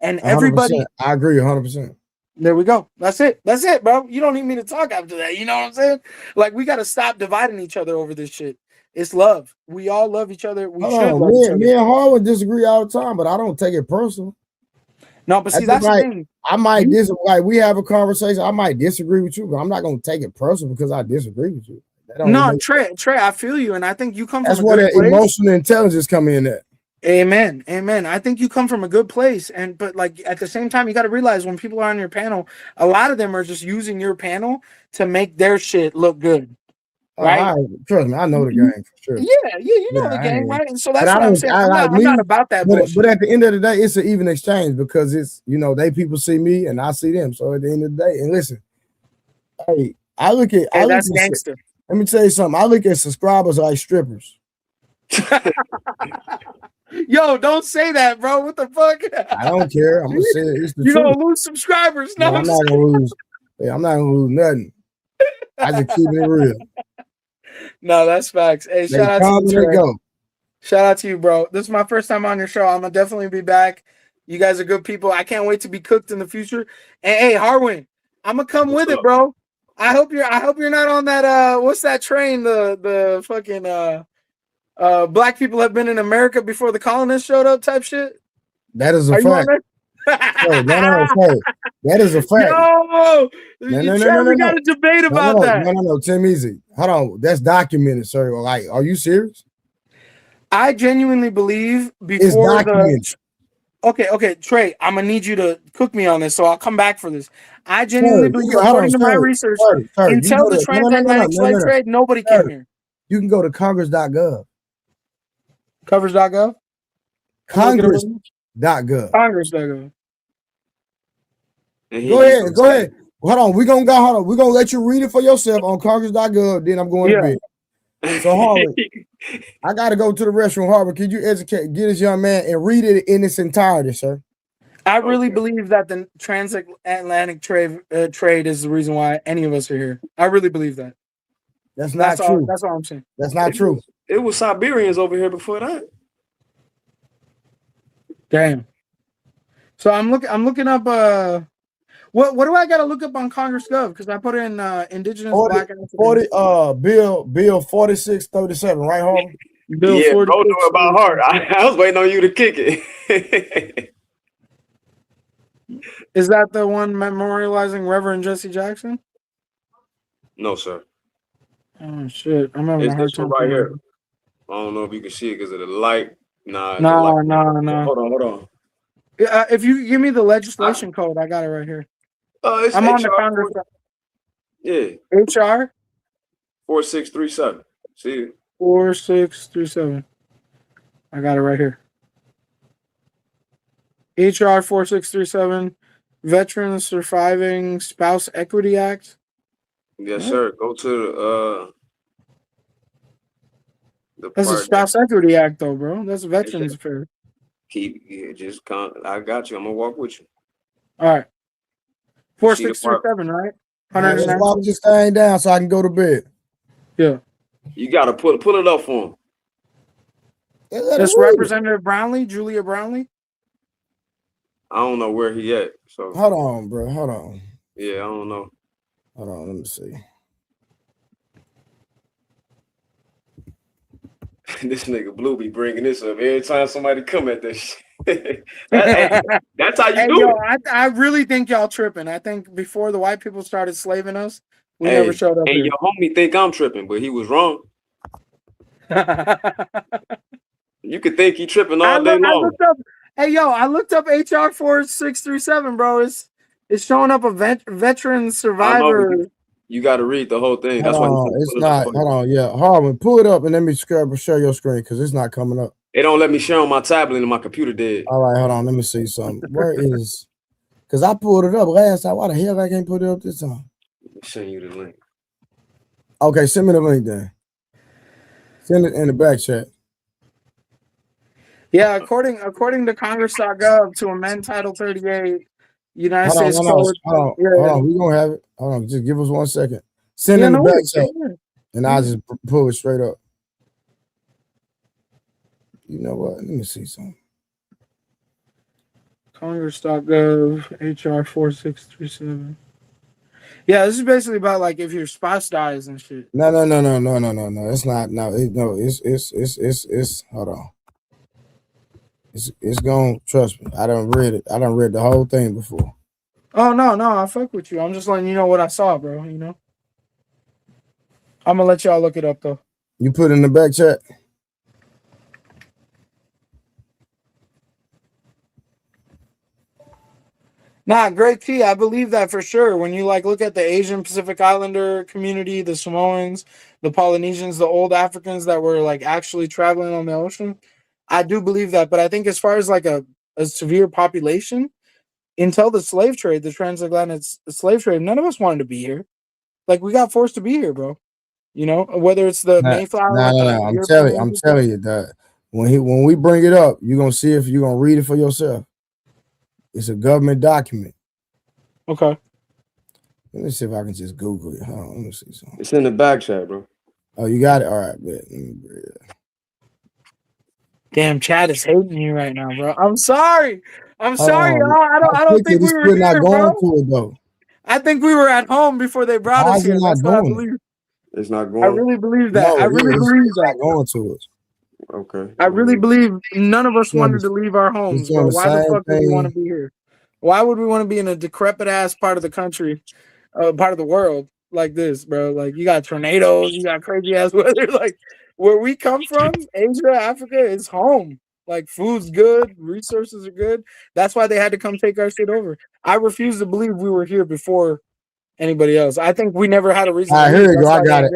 And everybody. I agree 100%. There we go. That's it. That's it, bro. You don't need me to talk after that. You know what I'm saying? Like, we got to stop dividing each other over this shit. It's love. We all love each other. We should love each other. Me and Harlan disagree all the time, but I don't take it personal. No, but see, that's the thing. I might disagree. Like, we have a conversation. I might disagree with you, but I'm not going to take it personal because I disagree with you. No, Trey, I feel you. And I think you come from that's where that emotional intelligence come in at. Amen. I think you come from a good place, but like at the same time, you got to realize when people are on your panel, a lot of them are just using your panel to make their shit look good. Right? Trust me, I know the game for sure. Yeah, you know the game, right? And so that's what I'm saying. I'm not about that bullshit. But at the end of the day, it's an even exchange because it's people see me and I see them. So at the end of the day, and listen, hey, that's gangster. Let me tell you something. I look at subscribers like strippers. Yo, don't say that, bro. What the fuck? I don't care. I'm gonna say it's the You're truth. Gonna lose subscribers. No, I'm not gonna lose. I'm not gonna lose nothing. I just keep it real. No, that's facts. Hey, shout out to you. Shout out to you, bro. This is my first time on your show. I'm gonna definitely be back. You guys are good people. I can't wait to be cooked in the future. And hey, Harwin, I'm gonna come with it, bro. I hope you're not on that what's that train? The fucking black people have been in America before the colonists showed up type shit. That is a fact. No, that is a fact. No, we got a debate about that. No, Tim Easy. Hold on. That's documented, sir. Like, are you serious? I genuinely believe before it's documented. Okay, Trey, I'm gonna need you to cook me on this, so I'll come back for this. I genuinely believe, according to my research, until the transatlantic slave trade, nobody came here. You can go to congress.gov. Congress.gov? Congress.gov. Congress.gov. Go ahead. Hold on. We're gonna let you read it for yourself on congress.gov. Then I'm going to bed. So Harvard, I gotta go to the restroom. Harvard, could you get this young man and read it in its entirety, sir? I really believe that the transatlantic trade is the reason why any of us are here. I really believe that. That's not true. That's all I'm saying. That's not true. It was Siberians over here before that. Damn. So I'm looking up what do I gotta look up on Congress.gov? Because I put in indigenous black Bill 4637, right, Harvey? Bill 46. Bro, do it by heart. I was waiting on you to kick it. Is that the one memorializing Reverend Jesse Jackson? No, sir. Oh shit! I'm having a hard time right here. I don't know if you can see it because of the light. No. Hold on. If you give me the legislation code, I got it right here. It's I'm HR on the Congress. Yeah. HR. 4637. See? 4637. I got it right here. HR 4637, Veterans Surviving Spouse Equity Act. Yes, sir. Go to the That's a part Spouse Equity Act, though, bro. That's a Veterans Affair. I got you. I'm gonna walk with you. All right. 4637, right? Let's walk this thing down so I can go to bed. Yeah. You gotta pull it up for him. That's Representative Brownlee, Julia Brownlee. I don't know where he at. So hold on, bro. Hold on. Yeah, I don't know. Hold on, let me see. This nigga Blue be bringing this up every time somebody come at this shit. That's how you do it. I really think y'all tripping. I think before the white people started slaving us, we never showed up. And your homie think I'm tripping, but he was wrong. You could think he tripping all day long. I looked up HR 4637, bro. It's showing up a veteran survivor. You got to read the whole thing. That's why it's not. Hold on, yeah, Harvin, pull it up and let me share your screen because it's not coming up. It don't let me share on my tablet and my computer dead. All right, hold on, let me see something. Where is? Because I pulled it up last time. Why the hell I can't put it up this time? Let me send you the link. Okay, send me the link then. Send it in the back chat. Yeah, according to Congress.gov, to amend Title 38, United States Code. Hold on, we're gonna have it. Hold on, just give us 1 second. Send in the back chat, and I'll just pull it straight up. You know what? Let me see something. Congress.gov, HR 4637. Yeah, this is basically about like if your spouse dies and shit. No. It's not. It's hold on. It's gonna trust me. I done read it. I done read the whole thing before. Oh no, I fuck with you. I'm just letting you know what I saw, bro. You know. I'm gonna let y'all look it up though. You put it in the back chat. Nah, great key. I believe that for sure. When you like look at the Asian Pacific Islander community, the Samoans, the Polynesians, the old Africans that were like actually traveling on the ocean, I do believe that. But I think as far as like a severe population, until the slave trade, the transatlantic slave trade, none of us wanted to be here. Like we got forced to be here, bro. You know, whether it's the Mayflower. No. I'm telling you that when we bring it up, you're gonna see if you're gonna read it for yourself. It's a government document. Okay. Let me see if I can just Google it. Hold on, let me see something. It's in the back chat, bro. Oh, you got it? All right, bet. Damn, Chad is hating you right now, bro. I'm sorry, y'all. I don't think we were here, not going bro. to it though. I think we were at home before they brought us here. That's what I believe. It's not going. I really believe that. No, I really believe that. Not going to it. Okay. I really believe none of us wanted to leave our homes, bro. Why the fuck would we want to be here? Why would we want to be in a decrepit ass part of the country, part of the world like this, bro? Like you got tornadoes, you got crazy ass weather. Like where we come from, Asia, Africa is home. Like food's good, resources are good. That's why they had to come take our shit over. I refuse to believe we were here before anybody else. I think we never had a reason. All right, here you go. I got it.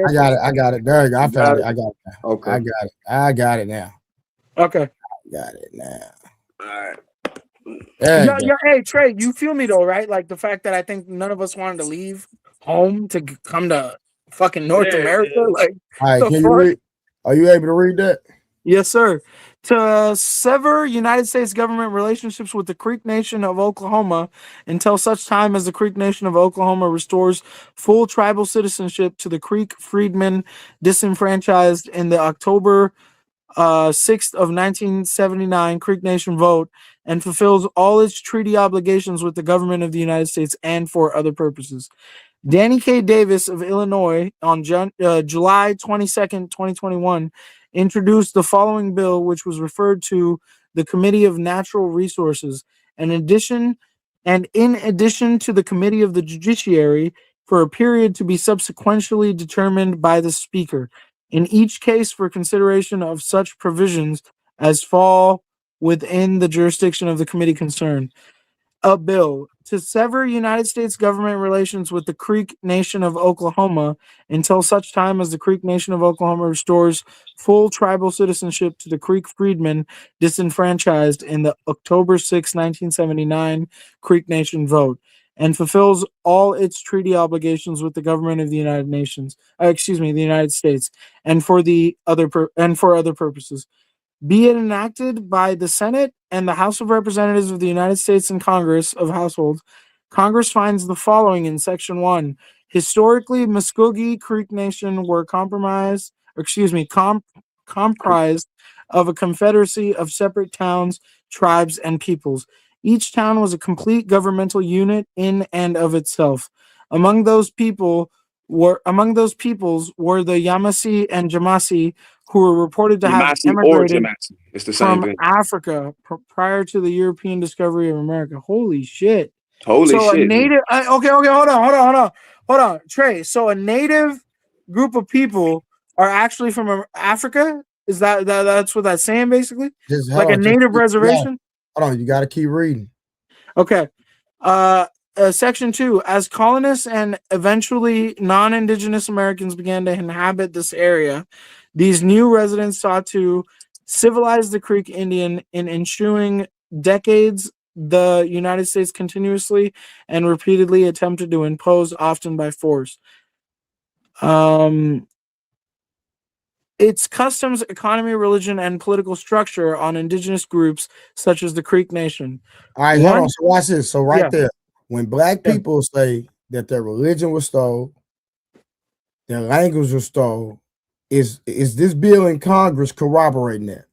There you go. I found it. I got it. Now. Okay. I got it now. Okay. I got it now. All right. Yeah, hey Trey, you feel me though, right? Like the fact that I think none of us wanted to leave home to come to fucking North America. Yeah. Like, all right, can you read? Are you able to read that? Yes, sir. To sever United States government relationships with the Creek Nation of Oklahoma until such time as the Creek Nation of Oklahoma restores full tribal citizenship to the Creek freedmen disenfranchised in the October 6th of 1979 Creek Nation vote and fulfills all its treaty obligations with the government of the United States and for other purposes. Danny K. Davis of Illinois on July 22nd, 2021 introduced the following bill, which was referred to the Committee of Natural Resources, in addition to the Committee of the Judiciary for a period to be subsequently determined by the Speaker, in each case for consideration of such provisions as fall within the jurisdiction of the committee concerned. a bill to sever United States government relations with the Creek Nation of Oklahoma until such time as the Creek Nation of Oklahoma restores full tribal citizenship to the Creek freedmen disenfranchised in the October 6, 1979 Creek Nation vote, and fulfills all its treaty obligations with the government of the United Nations, the United States, and for other purposes. Be it enacted by the Senate and the House of Representatives of the United States and Congress of Households, Congress finds the following in Section 1. Historically, Muskogee Creek Nation were comprised of a confederacy of separate towns, tribes, and peoples. Each town was a complete governmental unit in and of itself. Among those peoples were the Yamasee and Jamasi, who were reported to have emigrated it's the same from thing. Africa prior to the European discovery of America. Holy shit! Holy shit! A native. Okay. Hold on, Trey. So a native group of people are actually from Africa. Is that's what that's saying basically? Like a native reservation. Hold on, you got to keep reading. Okay. Section 2, as colonists and eventually non-Indigenous Americans began to inhabit this area, these new residents sought to civilize the Creek Indian in ensuing decades. The United States continuously and repeatedly attempted to impose, often by force, its customs, economy, religion, and political structure on indigenous groups such as the Creek Nation. All right, hold on. So watch this. So there. When black people say that their religion was stole, their language was stole, is this bill in Congress corroborating that?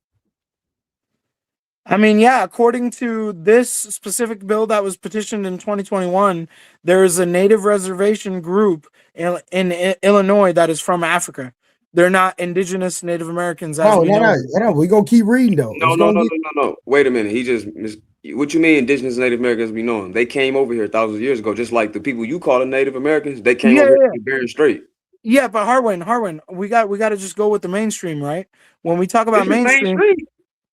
I mean, yeah, according to this specific bill that was petitioned in 2021, there is a native reservation group in Illinois that is from Africa. They're not indigenous Native Americans. No. We're going to keep reading, though. No. Wait a minute. What you mean indigenous Native Americans we know them? They came over here thousands of years ago, just like the people you call the Native Americans. They came over here Bering Strait. Yeah, but Harwin, we got to just go with the mainstream, right? When we talk about mainstream.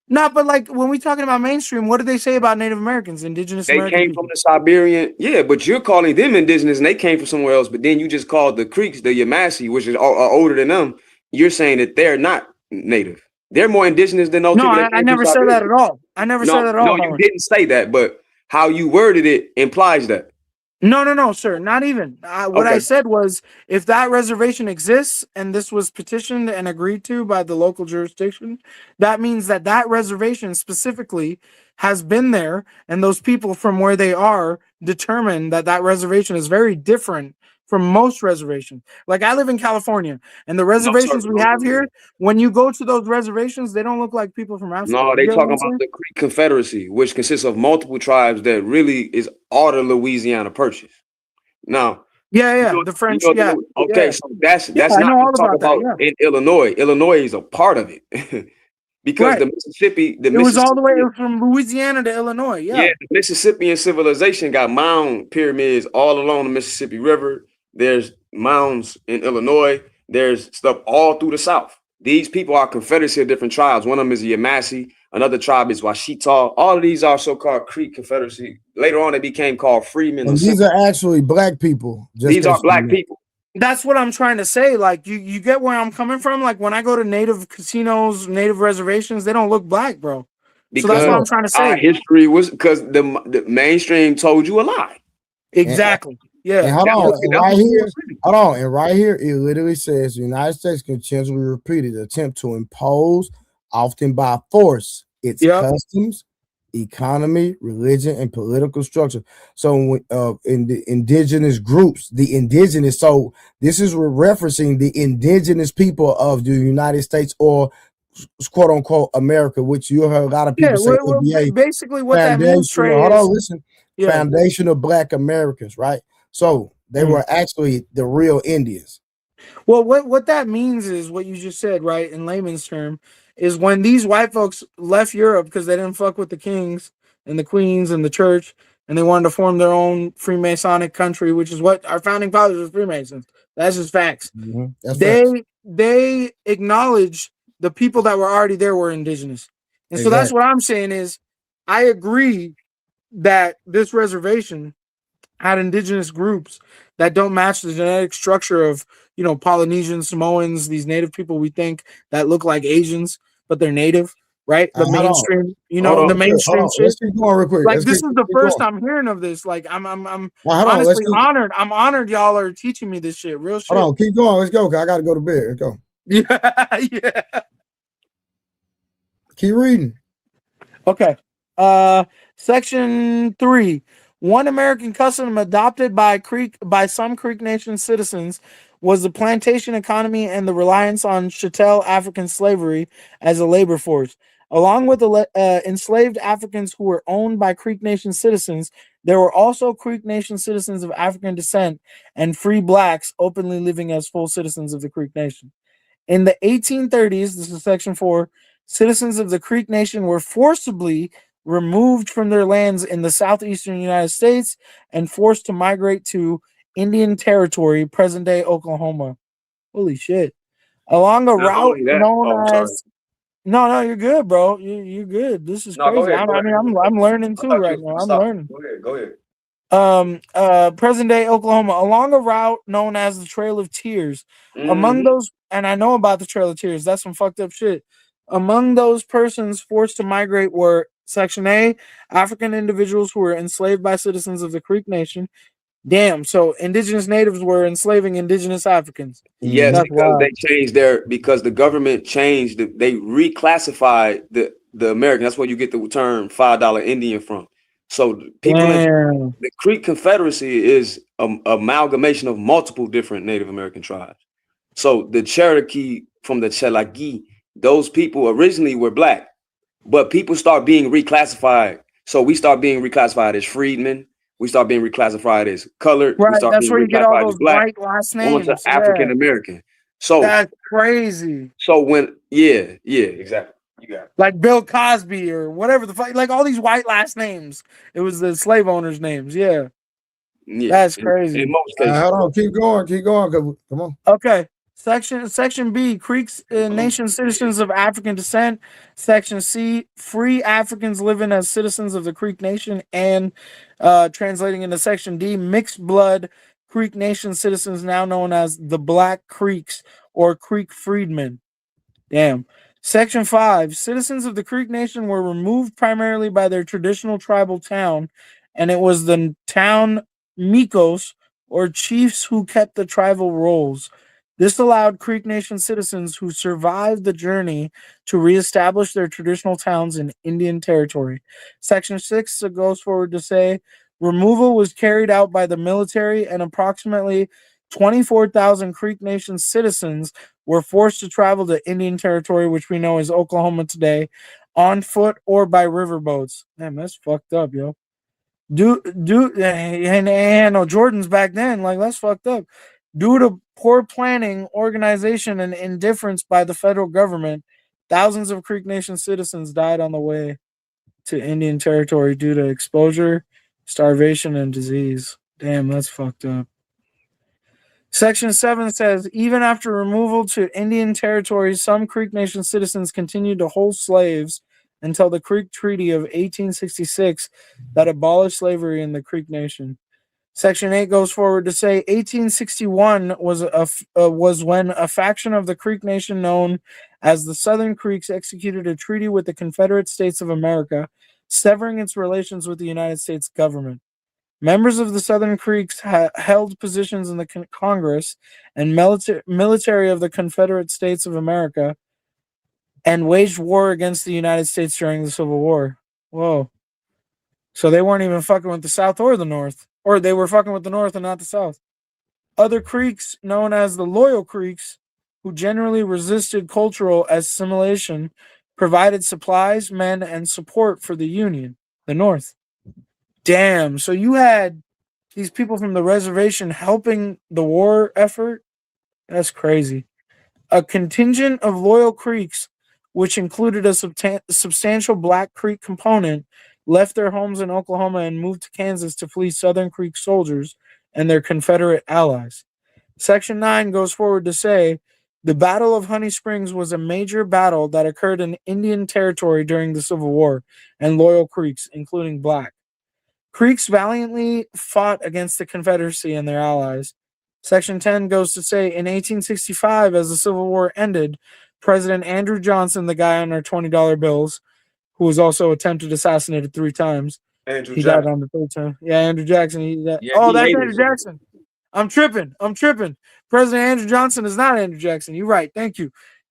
No, but like when we talking about mainstream, what do they say about Native Americans, indigenous Americans? They came from the Siberian, but you're calling them indigenous and they came from somewhere else. But then you just called the Creeks, the Yamasee, which is older than them. You're saying that they're not native. They're more indigenous than those people. I never said that at all. I never said that at all. No, you didn't say that, but how you worded it implies that. No, sir. Not even. What I said was, if that reservation exists and this was petitioned and agreed to by the local jurisdiction, that means that reservation specifically has been there, and those people from where they are determine that reservation is very different from most reservations. Like I live in California, and the reservations we have here, when you go to those reservations, they don't look like people from Africa. No, they talking about the Creek Confederacy, which consists of multiple tribes that really is all the Louisiana Purchase. Now, the French, so that's not talk about in Illinois. Illinois is a part of it. Because the Mississippi, it was all the way from Louisiana to Illinois. Yeah, the Mississippian civilization got mound pyramids all along the Mississippi River. There's mounds in Illinois. There's stuff all through the South. These people are confederacy of different tribes. One of them is the Yamasee. Another tribe is Washita. All of these are so-called Creek Confederacy. Later on, they became called freemen. And these are actually black people. These are black people. That's what I'm trying to say. Like you get where I'm coming from. Like when I go to native casinos, native reservations, they don't look black, bro. Because so that's what I'm trying to say. Our history was because the mainstream told you a lie. Exactly. Yeah. And hold on. And right here, it literally says the United States continually repeated attempt to impose, often by force, its customs, economy, religion, and political structure. So in the indigenous groups, so this is referencing the indigenous people of the United States, or quote unquote America, which you heard a lot of people say. Basically what that means, Trey, hold on, listen. Foundational Black Americans, right? So they were actually the real Indians. Well, what that means is what you just said, right? In layman's term, is when these white folks left Europe because they didn't fuck with the kings and the queens and the church, and they wanted to form their own Freemasonic country, which is what our founding fathers were Freemasons. That's just facts. Mm-hmm. They acknowledged the people that were already there were indigenous. And so that's what I'm saying is I agree that this reservation had indigenous groups that don't match the genetic structure of, you know, Polynesian, Samoans, these native people we think that look like Asians, but they're native, right? The mainstream, you know, the mainstream shit. Let's keep going real quick. Like, this is the first I'm hearing of this. Like, I'm honestly honored. I'm honored y'all are teaching me this shit. Real shit. Hold on, keep going. Let's go. I gotta go to bed. Let's go. Yeah. Keep reading. Okay. Section 3. One American custom adopted by some Creek Nation citizens was the plantation economy and the reliance on chattel African slavery as a labor force. Along with the enslaved Africans who were owned by Creek Nation citizens, there were also Creek Nation citizens of African descent and free blacks openly living as full citizens of the Creek Nation. In the 1830s, this is Section 4, citizens of the Creek Nation were forcibly removed from their lands in the southeastern United States and forced to migrate to Indian Territory, present-day Oklahoma. Holy shit. Along a route known as... No, you're good, bro. You're good. This is crazy. I'm learning too right now. I'm learning. Go ahead. Present-day Oklahoma, along a route known as the Trail of Tears. Among those, and I know about the Trail of Tears, that's some fucked up shit. Among those persons forced to migrate were Section A, African individuals who were enslaved by citizens of the Creek Nation. Damn, so indigenous natives were enslaving indigenous Africans. Yes, because the government changed, they reclassified the American. That's where you get the term $5 Indian from. So the Creek Confederacy is an amalgamation of multiple different Native American tribes. So the Cherokee from the Chelagee, those people originally were black, but people start being reclassified. So we start being reclassified as freedmen. We start being reclassified as colored. Right, we start that's being where you get all reclassified those as black. white last names. Onto African American. So that's crazy. So when exactly. You got it. Like Bill Cosby or whatever the fuck, like all these white last names. It was the slave owners' names. Yeah. That's crazy. In most cases. Hold on, keep going. Come on. Okay. Section B, Creeks Nation citizens of African descent. Section C, free Africans living as citizens of the Creek Nation. And translating into Section D, mixed blood Creek Nation citizens now known as the Black Creeks or Creek Freedmen. Damn. Section 5, citizens of the Creek Nation were removed primarily by their traditional tribal town, and it was the town Mikos or chiefs who kept the tribal roles. This allowed Creek Nation citizens who survived the journey to reestablish their traditional towns in Indian Territory. Section 6 goes forward to say removal was carried out by the military, and approximately 24,000 Creek Nation citizens were forced to travel to Indian Territory, which we know is Oklahoma today, on foot or by riverboats. Damn, that's fucked up, yo. And Jordan's back then, like, that's fucked up. Due to poor planning, organization, and indifference by the federal government, thousands of Creek Nation citizens died on the way to Indian Territory due to exposure, starvation, and disease. Damn, that's fucked up. Section 7 says, even after removal to Indian Territory, some Creek Nation citizens continued to hold slaves until the Creek Treaty of 1866 that abolished slavery in the Creek Nation. Section 8 goes forward to say 1861 was when a faction of the Creek Nation known as the Southern Creeks executed a treaty with the Confederate States of America, severing its relations with the United States government. Members of the Southern Creeks held positions in the Congress and military of the Confederate States of America and waged war against the United States during the Civil War. Whoa. So they weren't even fucking with the South or the North. Or they were fucking with the North and not the South. Other Creeks, known as the Loyal Creeks, who generally resisted cultural assimilation, provided supplies, men, and support for the Union, the North. Damn, so you had these people from the reservation helping the war effort? That's crazy. A contingent of Loyal Creeks, which included a substantial Black Creek component, left their homes in Oklahoma and moved to Kansas to flee Southern Creek soldiers and their Confederate allies. Section 9 goes forward to say, the Battle of Honey Springs was a major battle that occurred in Indian Territory during the Civil War, and Loyal Creeks, including Black. Creeks valiantly fought against the Confederacy and their allies. Section 10 goes to say, in 1865, as the Civil War ended, President Andrew Johnson, the guy on our $20 bills, who was also attempted assassinated 3 times. Andrew He Jackson. died on the 3rd time. Yeah, Andrew Jackson. Yeah, that's hated Andrew you. Jackson. I'm tripping. President Andrew Johnson is not Andrew Jackson. You're right. Thank you.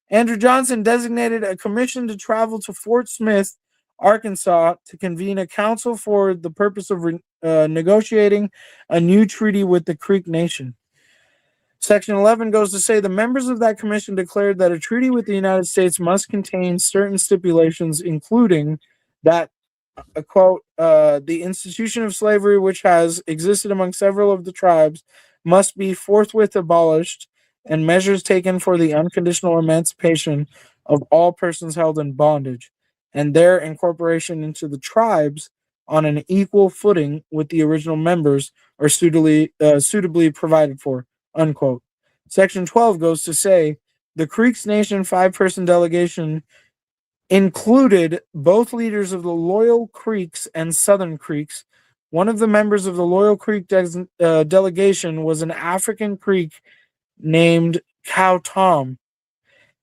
Andrew Johnson designated a commission to travel to Fort Smith, Arkansas, to convene a council for the purpose of negotiating a new treaty with the Creek Nation. Section 11 goes to say the members of that commission declared that a treaty with the United States must contain certain stipulations, including that, quote, the institution of slavery, which has existed among several of the tribes, must be forthwith abolished, and measures taken for the unconditional emancipation of all persons held in bondage, and their incorporation into the tribes on an equal footing with the original members are suitably provided for, unquote. Section 12 goes to say the Creeks Nation 5-person delegation included both leaders of the Loyal Creeks and Southern Creeks. One of the members of the Loyal Creek delegation was an African Creek named Cow Tom.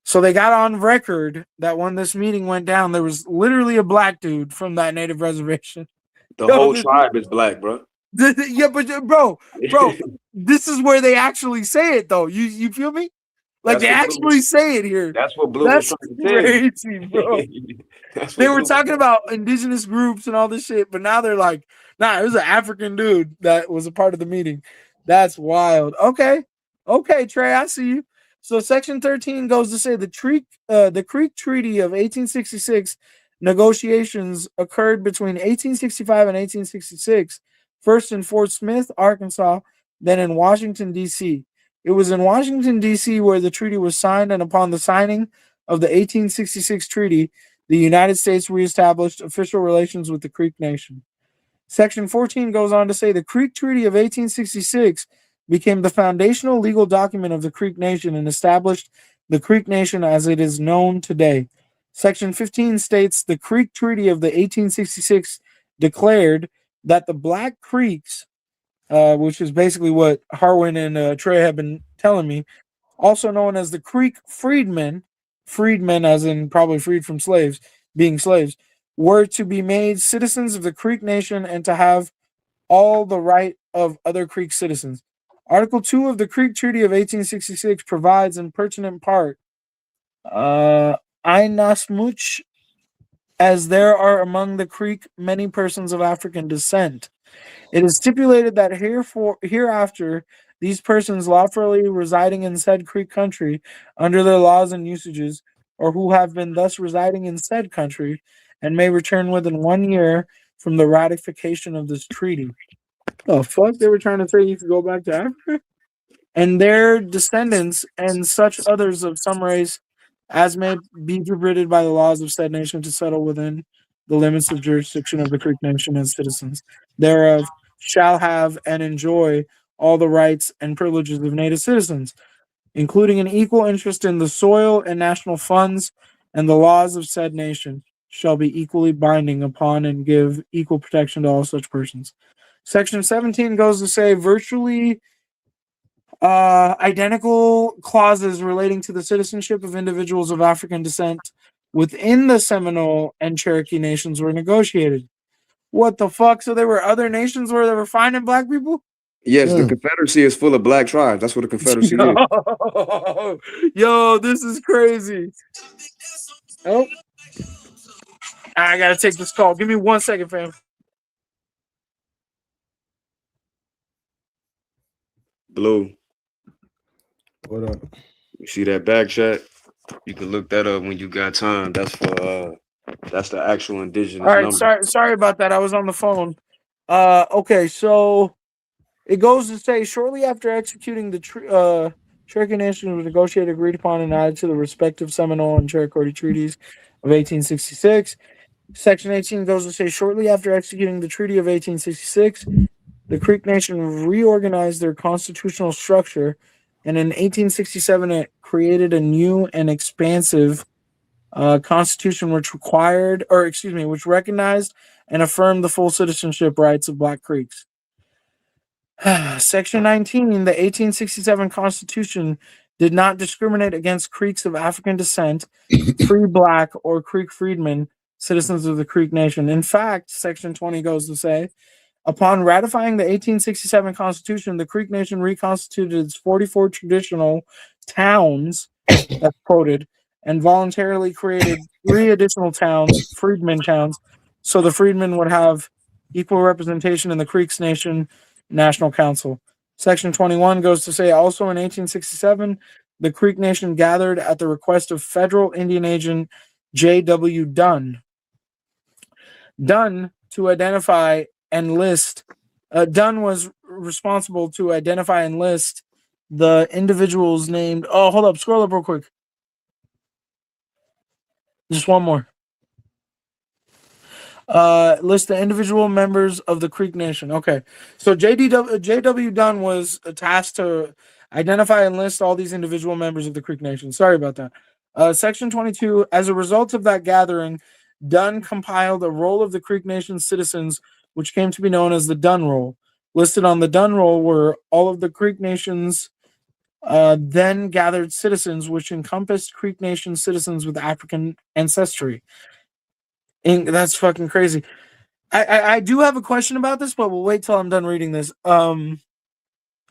So they got on record that when this meeting went down, there was literally a black dude from that native reservation. The whole tribe is black, bro. Yeah, but bro, this is where they actually say it, though. You feel me? Like, they actually say it here. That's what Blue was trying to say. Crazy, bro. They were talking about indigenous groups and all this shit, but now they're like, nah, it was an African dude that was a part of the meeting. That's wild. Okay, Trey, I see you. So Section 13 goes to say the Creek Treaty of 1866 negotiations occurred between 1865 and 1866, first in Fort Smith, Arkansas, then in Washington, D.C. It was in Washington, D.C. where the treaty was signed, and upon the signing of the 1866 treaty, the United States reestablished official relations with the Creek Nation. Section 14 goes on to say the Creek Treaty of 1866 became the foundational legal document of the Creek Nation and established the Creek Nation as it is known today. Section 15 states the Creek Treaty of the 1866 declared that the Black Creeks, which is basically what Harwin and Trey have been telling me, also known as the Creek Freedmen as in probably freed from slaves, being slaves, were to be made citizens of the Creek Nation and to have all the right of other Creek citizens. Article 2 of the Creek Treaty of 1866 provides in pertinent part, Inasmuch as there are among the Creek many persons of African descent, it is stipulated that hereafter these persons lawfully residing in said Creek country under their laws and usages, or who have been thus residing in said country, and may return within 1 year from the ratification of this treaty. The fuck? They were trying to say you could go back to Africa? And their descendants and such others of some race as may be permitted by the laws of said nation to settle within the limits of jurisdiction of the Creek Nation as citizens thereof shall have and enjoy all the rights and privileges of native citizens, including an equal interest in the soil and national funds, and the laws of said nation shall be equally binding upon and give equal protection to all such persons. Section 17 goes to say virtually identical clauses relating to the citizenship of individuals of African descent within the Seminole and Cherokee nations were negotiated. What the fuck? So there were other nations where they were finding black people? Yes, the Confederacy is full of black tribes. That's what the Confederacy is. Yo, this is crazy. Oh, I gotta take this call. Give me 1 second, fam. Blue. What up? You see that back chat? You can look that up when you got time. That's for that's the actual indigenous All right, number. sorry about that. I was on the phone. Okay, so it goes to say shortly after executing the Cherokee Nation was negotiated, agreed upon, and added to the respective Seminole and Cherokee treaties of 1866. Section 18 goes to say shortly after executing the Treaty of 1866, the Creek Nation reorganized their constitutional structure, and in 1867 it created a new and expansive Constitution which recognized and affirmed the full citizenship rights of Black Creeks. Section 19, the 1867 Constitution did not discriminate against Creeks of African descent, free Black, or Creek freedmen, citizens of the Creek Nation. In fact, Section 20 goes to say, upon ratifying the 1867 Constitution, the Creek Nation reconstituted its 44 traditional towns, that's quoted, and voluntarily created 3 additional towns, freedmen towns, so the freedmen would have equal representation in the Creeks Nation National Council. Section 21 goes to say, also in 1867, the Creek Nation gathered at the request of federal Indian agent J.W. Dunn. Dunn was responsible to identify and list the individuals named. Oh, hold up. Scroll up real quick. Just one more. List the individual members of the Creek Nation. Okay. So J.W. Dunn was tasked to identify and list all these individual members of the Creek Nation. Sorry about that. Section 22, as a result of that gathering, Dunn compiled a roll of the Creek Nation citizens, which came to be known as the Dunn Roll. Listed on the Dunn Roll were all of the Creek Nation's then gathered citizens, which encompassed Creek Nation citizens with African ancestry. And that's fucking crazy. I do have a question about this, but we'll wait till I'm done reading this.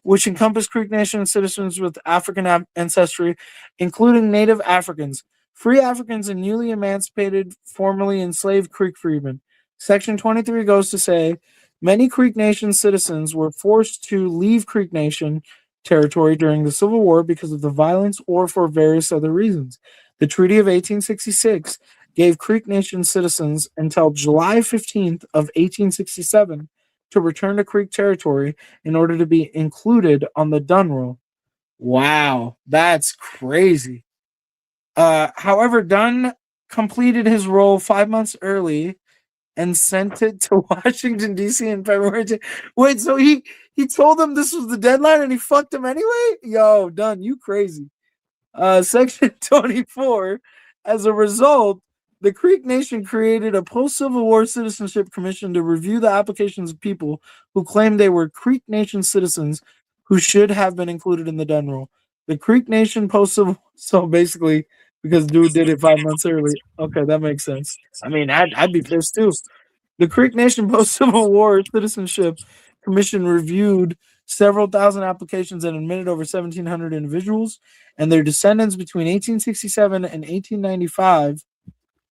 Which encompass Creek Nation citizens with African ancestry, including Native Africans, free Africans, and newly emancipated, formerly enslaved Creek freedmen. Section 23 goes to say, many Creek Nation citizens were forced to leave Creek Nation territory during the Civil War because of the violence or for various other reasons. The Treaty of 1866 gave Creek Nation citizens until July 15th of 1867 to return to Creek territory in order to be included on the Dunn Roll. Wow, that's crazy. However, Dunn completed his role 5 months early and sent it to Washington, D.C. in February. Wait, so he told them this was the deadline and he fucked them anyway? Yo, Dunn, you crazy. Section 24, as a result, the Creek Nation created a post-Civil War Citizenship Commission to review the applications of people who claimed they were Creek Nation citizens who should have been included in the Dunn Roll. The Creek Nation post-Civil, so basically, because dude did it 5 months early. Okay, that makes sense. I mean, I'd be pissed too. The Creek Nation post-Civil War Citizenship Commission reviewed several thousand applications and admitted over 1,700 individuals and their descendants between 1867 and 1895.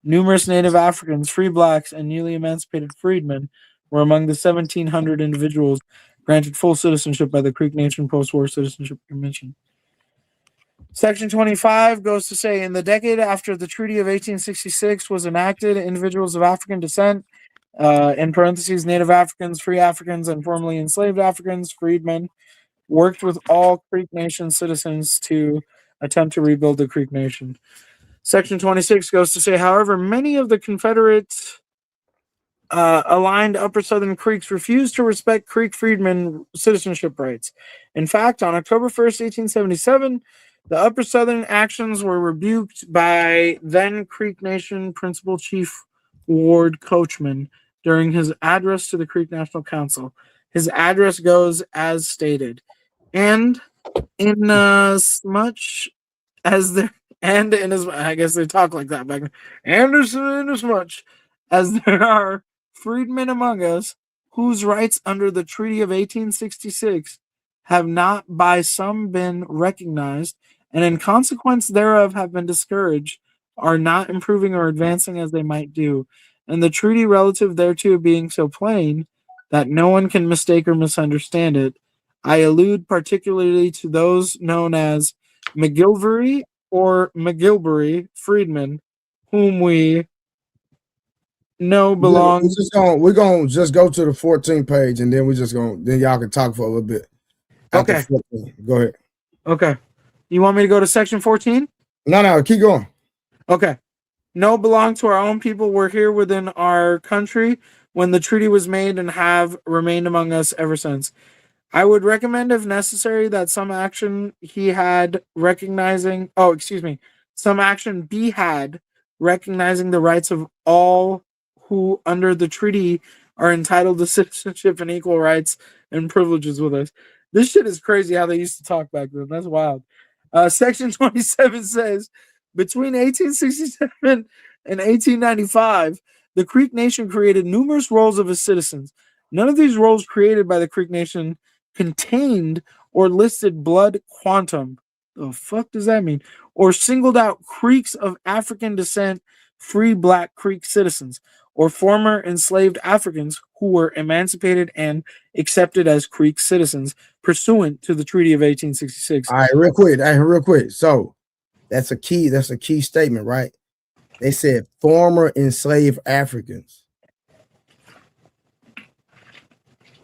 Numerous Native Africans, free Blacks, and newly emancipated freedmen were among the 1,700 individuals granted full citizenship by the Creek Nation Post-War Citizenship Commission. Section 25 goes to say, in the decade after the Treaty of 1866 was enacted, individuals of African descent, in parentheses, Native Africans, free Africans, and formerly enslaved Africans, freedmen, worked with all Creek Nation citizens to attempt to rebuild the Creek Nation. Section 26 goes to say, however, many of the Confederate aligned Upper Southern Creeks refused to respect Creek freedmen citizenship rights. In fact, on October 1st, 1877, the Upper Southern actions were rebuked by then Creek Nation Principal Chief Ward Coachman during his address to the Creek National Council. His address goes as stated, and in as much as there and in as I guess they talk like that back then. And in as much as there are freedmen among us whose rights under the Treaty of 1866 have not by some been recognized, and in consequence thereof have been discouraged, are not improving or advancing as they might do, and the treaty relative thereto being so plain that no one can mistake or misunderstand it, I allude particularly to those known as McGilvery or McGilbury freedmen, whom we know belong. We're gonna just go to the 14th page, and then then y'all can talk for a little bit. Okay, go ahead. Okay, you want me to go to section 14? No, keep going. Okay. No, belong to our own people, were here within our country when the treaty was made and have remained among us ever since. I would recommend, if necessary, that some action be had recognizing the rights of all who under the treaty are entitled to citizenship and equal rights and privileges with us. This shit is crazy how they used to talk back then. That's wild. Section 27 says, between 1867 and 1895, the Creek Nation created numerous rolls of its citizens. None of these rolls created by the Creek Nation contained or listed blood quantum. The fuck does that mean? Or singled out Creeks of African descent, free Black Creek citizens, or former enslaved Africans who were emancipated and accepted as Creek citizens pursuant to the Treaty of 1866. All right, real quick. So that's a key statement, right? They said former enslaved Africans.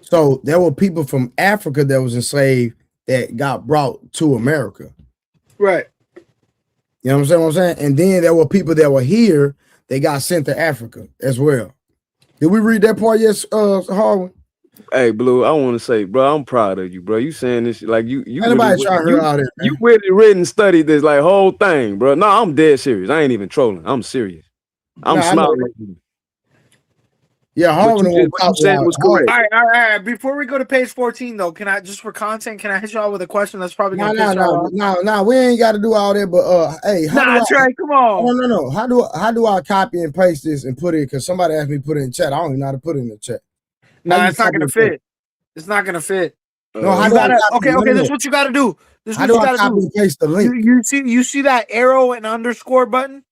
So there were people from Africa that was enslaved that got brought to America. Right. You know what I'm saying? And then there were people that were here, they got sent to Africa as well. Did we read that part? Yes, Harwin? Hey, Blue, I want to say, bro, I'm proud of you, bro. You saying this like you Anybody trying to hear all this, man? You really read and studied this like whole thing, bro. No, I'm dead serious. I ain't even trolling. I'm serious. I'm smiling. Yeah, Harwin was correct. All right. Before we go to page 14, though, can I just for content, can I hit y'all with a question that's probably gonna piss y'all off? No, we ain't got to do all that. But hey, Trey, come on. No. How do I copy and paste this and put it? Because somebody asked me to put it in chat. I don't even know how to put it in the chat. No, it's not gonna fit. It's not gonna fit. No, you gotta. Okay. This is what you gotta do. This is how what do you I gotta copy do. and paste the link? You see that arrow and underscore button?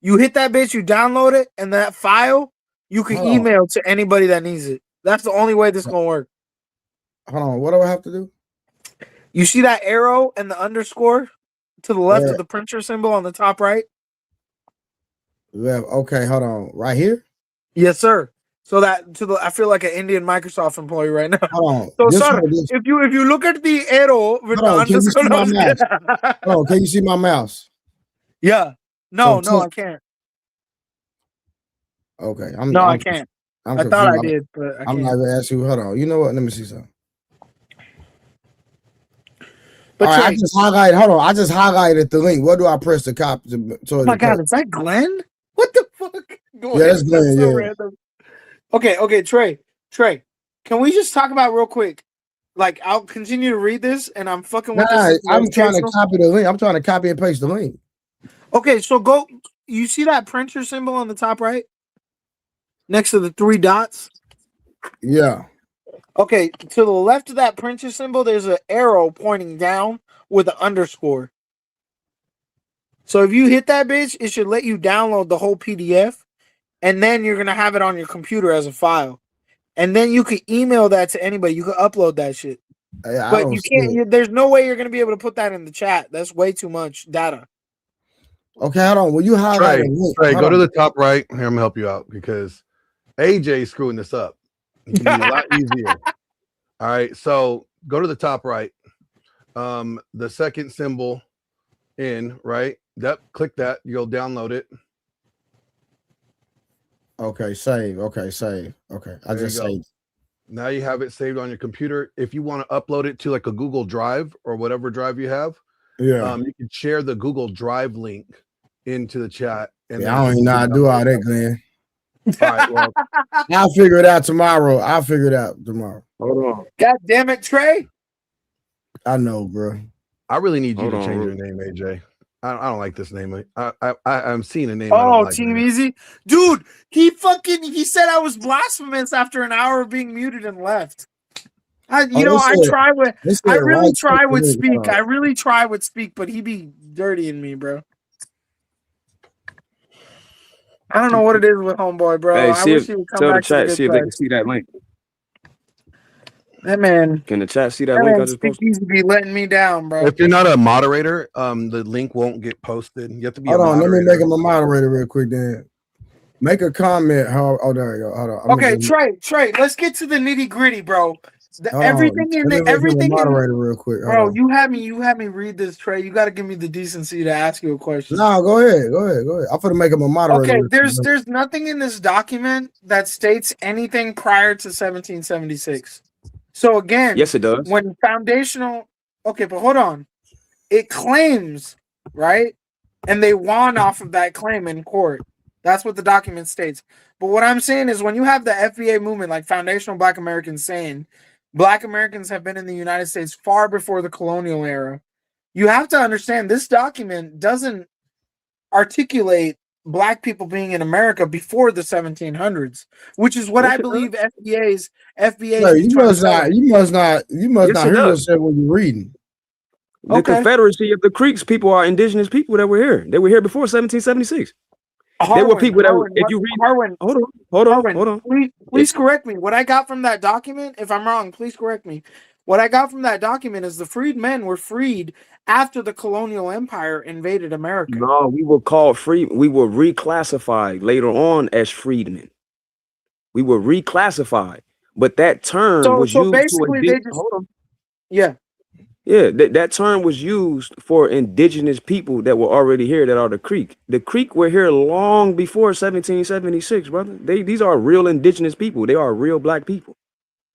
You hit that bitch. You download it, and that file you can email to anybody that needs it. That's the only way this is gonna work. Hold on. What do I have to do? You see that arrow and the underscore to the left of the printer symbol on the top right? Left. Okay, hold on. Right here? Yes, sir. So that I feel like an Indian Microsoft employee right now. Hold on. So, sir, if you look at the arrow with the underscore, can you see my mouse? Yeah. No, I can't. Okay. I can't. I thought I did, but I'm not gonna ask you. Hold on. You know what? Let me see something. But I just highlighted. Hold on. I just highlighted the link. What do I press to copy? Oh my God, is that Glenn? What the fuck? That's Glenn. So yeah. random. Okay, Trey. Can we just talk about real quick? Like, I'll continue to read this, and I'm fucking with this. I'm trying to copy the link. I'm trying to copy and paste the link. Okay, so go. You see that printer symbol on the top right, next to the 3 dots? Yeah. Okay, to the left of that printer symbol, there's an arrow pointing down with an underscore. So if you hit that bitch, it should let you download the whole PDF, and then you're gonna have it on your computer as a file, and then you can email that to anybody. You can upload that shit, but you can't. There's no way you're gonna be able to put that in the chat. That's way too much data. Okay, hold on. Will you highlight the link? Trey, go to the top right. Here, I'm gonna help you out because AJ's screwing this up. It's gonna be a lot easier. All right, so go to the top right. The second symbol in, right? Click that. You'll download it. Okay, save. Okay, save. Okay, I just saved. Now you have it saved on your computer. If you want to upload it to like a Google Drive or whatever drive you have, you can share the Google Drive link into the chat. And I don't even know how to do all that, Glenn. All right, well, I'll figure it out tomorrow. Hold on. God damn it, Trey. I know, bro. I really need you to change your name, AJ. I don't like this name. I'm seeing a name. Team Easy, dude. He said I was blasphemous after an hour of being muted and left. I really try with speak, but he be dirtying me, bro. I don't know what it is with homeboy, bro. Hey, I wish he would come back to the good see if they can see that link. That man. Can the chat see that link? I just posted? He's be letting me down, bro. If you're not a moderator, the link won't get posted. You have to be. Hold on, let me make him a moderator real quick. Then make a comment. There you go. Hold on. Okay, Trey. Let's get to the nitty gritty, bro. Everything moderator real quick, bro. You had me read this, Trey. You got to give me the decency to ask you a question. No, go ahead. I'm gonna make him a moderator. Okay, there's nothing in this document that states anything prior to 1776. So again, yes, it does. When foundational, okay, but hold on. It claims, right, and they won off of that claim in court. That's what the document states. But what I'm saying is when you have the FBA movement, like Foundational Black Americans saying, Black Americans have been in the United States far before the colonial era, you have to understand this document doesn't articulate Black people being in America before the 1700s, which is what I believe FBA's. No, you must not hear yourself when you're reading. The Confederacy of the Creeks people are indigenous people that were here. They were here before 1776. They were people that were, if you read Harwin, hold on. Please correct me. What I got from that document, if I'm wrong, please correct me. What I got from that document is the freedmen were freed after the colonial empire invaded America. No, we were called free. We were reclassified later on as freedmen. We were reclassified, but that term was used basically to they just, hold on. Yeah. Yeah, that term was used for indigenous people that were already here, that are the Creek. The Creek were here long before 1776, brother. These are real indigenous people. They are real Black people.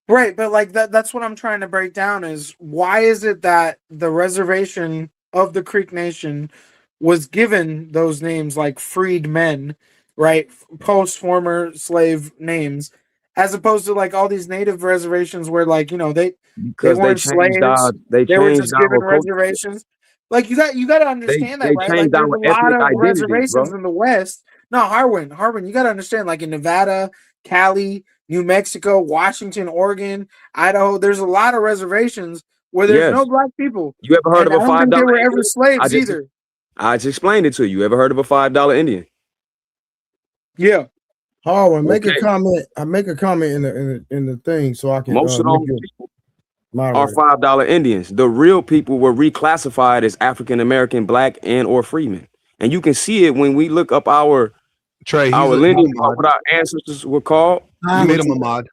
Right, but like that's what I'm trying to break down is why is it that the reservation of the Creek Nation was given those names like freedmen, right? Post former slave names, as opposed to like all these native reservations where like, you know, they weren't slaves. They were just given reservations. Like you got to understand that, right? Like there's a lot of reservations in the West. No, Harwin, you got to understand, like in Nevada, Cali, New Mexico, Washington, Oregon, Idaho, there's a lot of reservations where there's no Black people. You ever heard of a $5? They were ever slaves either. I just explained it to you. Ever heard of a $5 Indian? Yeah. Harwin, make a comment. I make a comment in the thing so I can. Most of them are $5 Indians. The real people were reclassified as African American, Black, and or freemen, and you can see it when we look up our lineage, what our ancestors were called. You made him a mod.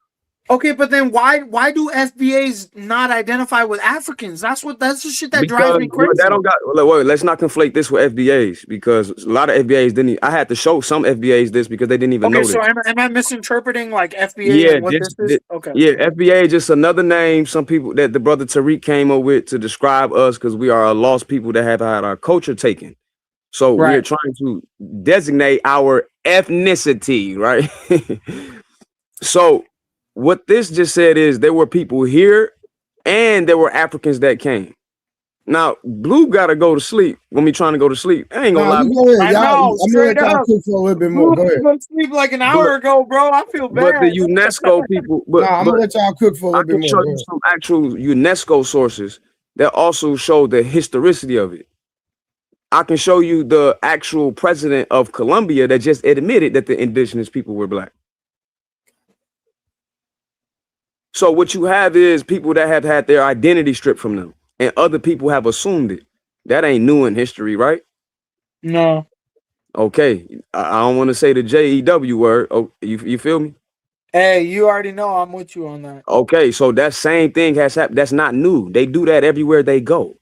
Okay, but then why do FBAs not identify with Africans? That's the shit that drives me crazy. Wait, let's not conflate this with FBAs, because a lot of FBAs didn't. I had to show some FBAs this because they didn't even know this. So am I misinterpreting like FBA and what this is? Okay. Yeah, FBA is just another name some people that the brother Tariq came up with to describe us, because we are a lost people that have had our culture taken. So we're trying to designate our ethnicity, right? So what this just said is there were people here and there were Africans that came. Now, Blue got to go to sleep when we trying to go to sleep. I ain't gonna lie. I'm gonna cook for a little bit more. Go ahead. Go to sleep like an hour ago, bro. I feel bad. But the UNESCO people, I'm gonna let y'all cook for a little bit more. I can show you some actual UNESCO sources that also show the historicity of it. I can show you the actual president of Colombia that just admitted that the indigenous people were Black. So what you have is people that have had their identity stripped from them, and other people have assumed it. That ain't new in history, right? No. Okay, I don't want to say the JEW word. Oh, you feel me? Hey, you already know I'm with you on that. Okay, so that same thing has happened. That's not new. They do that everywhere they go.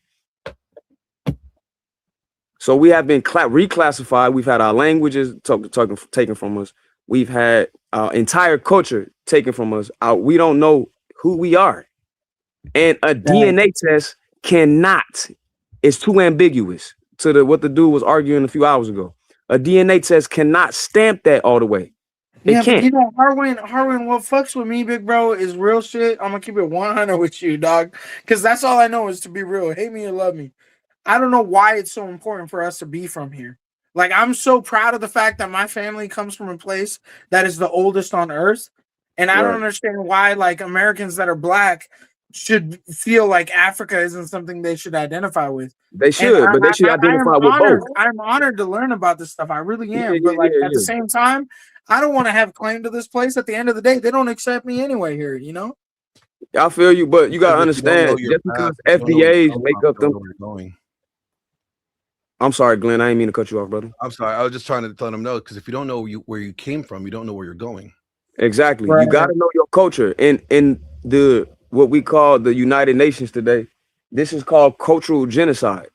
So we have been reclassified. We've had our languages taken from us. We've had our entire culture taken from us. We don't know who we are. And a DNA test cannot. It's too ambiguous to what the dude was arguing a few hours ago. A DNA test cannot stamp that all the way. Yeah, but you know, Harwin, what fucks with me, big bro, is real shit. I'm gonna keep it 100 with you, dog. Because that's all I know is to be real. Hate me or love me. I don't know why it's so important for us to be from here. Like, I'm so proud of the fact that my family comes from a place that is the oldest on earth. And I don't understand why, like, Americans that are Black should feel like Africa isn't something they should identify with. They should, but they should identify with both. I'm honored to learn about this stuff. I really am. At the same time, I don't want to have claim to this place. At the end of the day, they don't accept me anyway here, you know? I feel you, but you got to understand, just because FBAs make up them. I'm sorry, Glenn. I didn't mean to cut you off, brother. I'm sorry. I was just trying to let them know, because if you don't know where you came from, you don't know where you're going. Exactly. Right. You got to know your culture. In the what we call the United Nations today, this is called cultural genocide.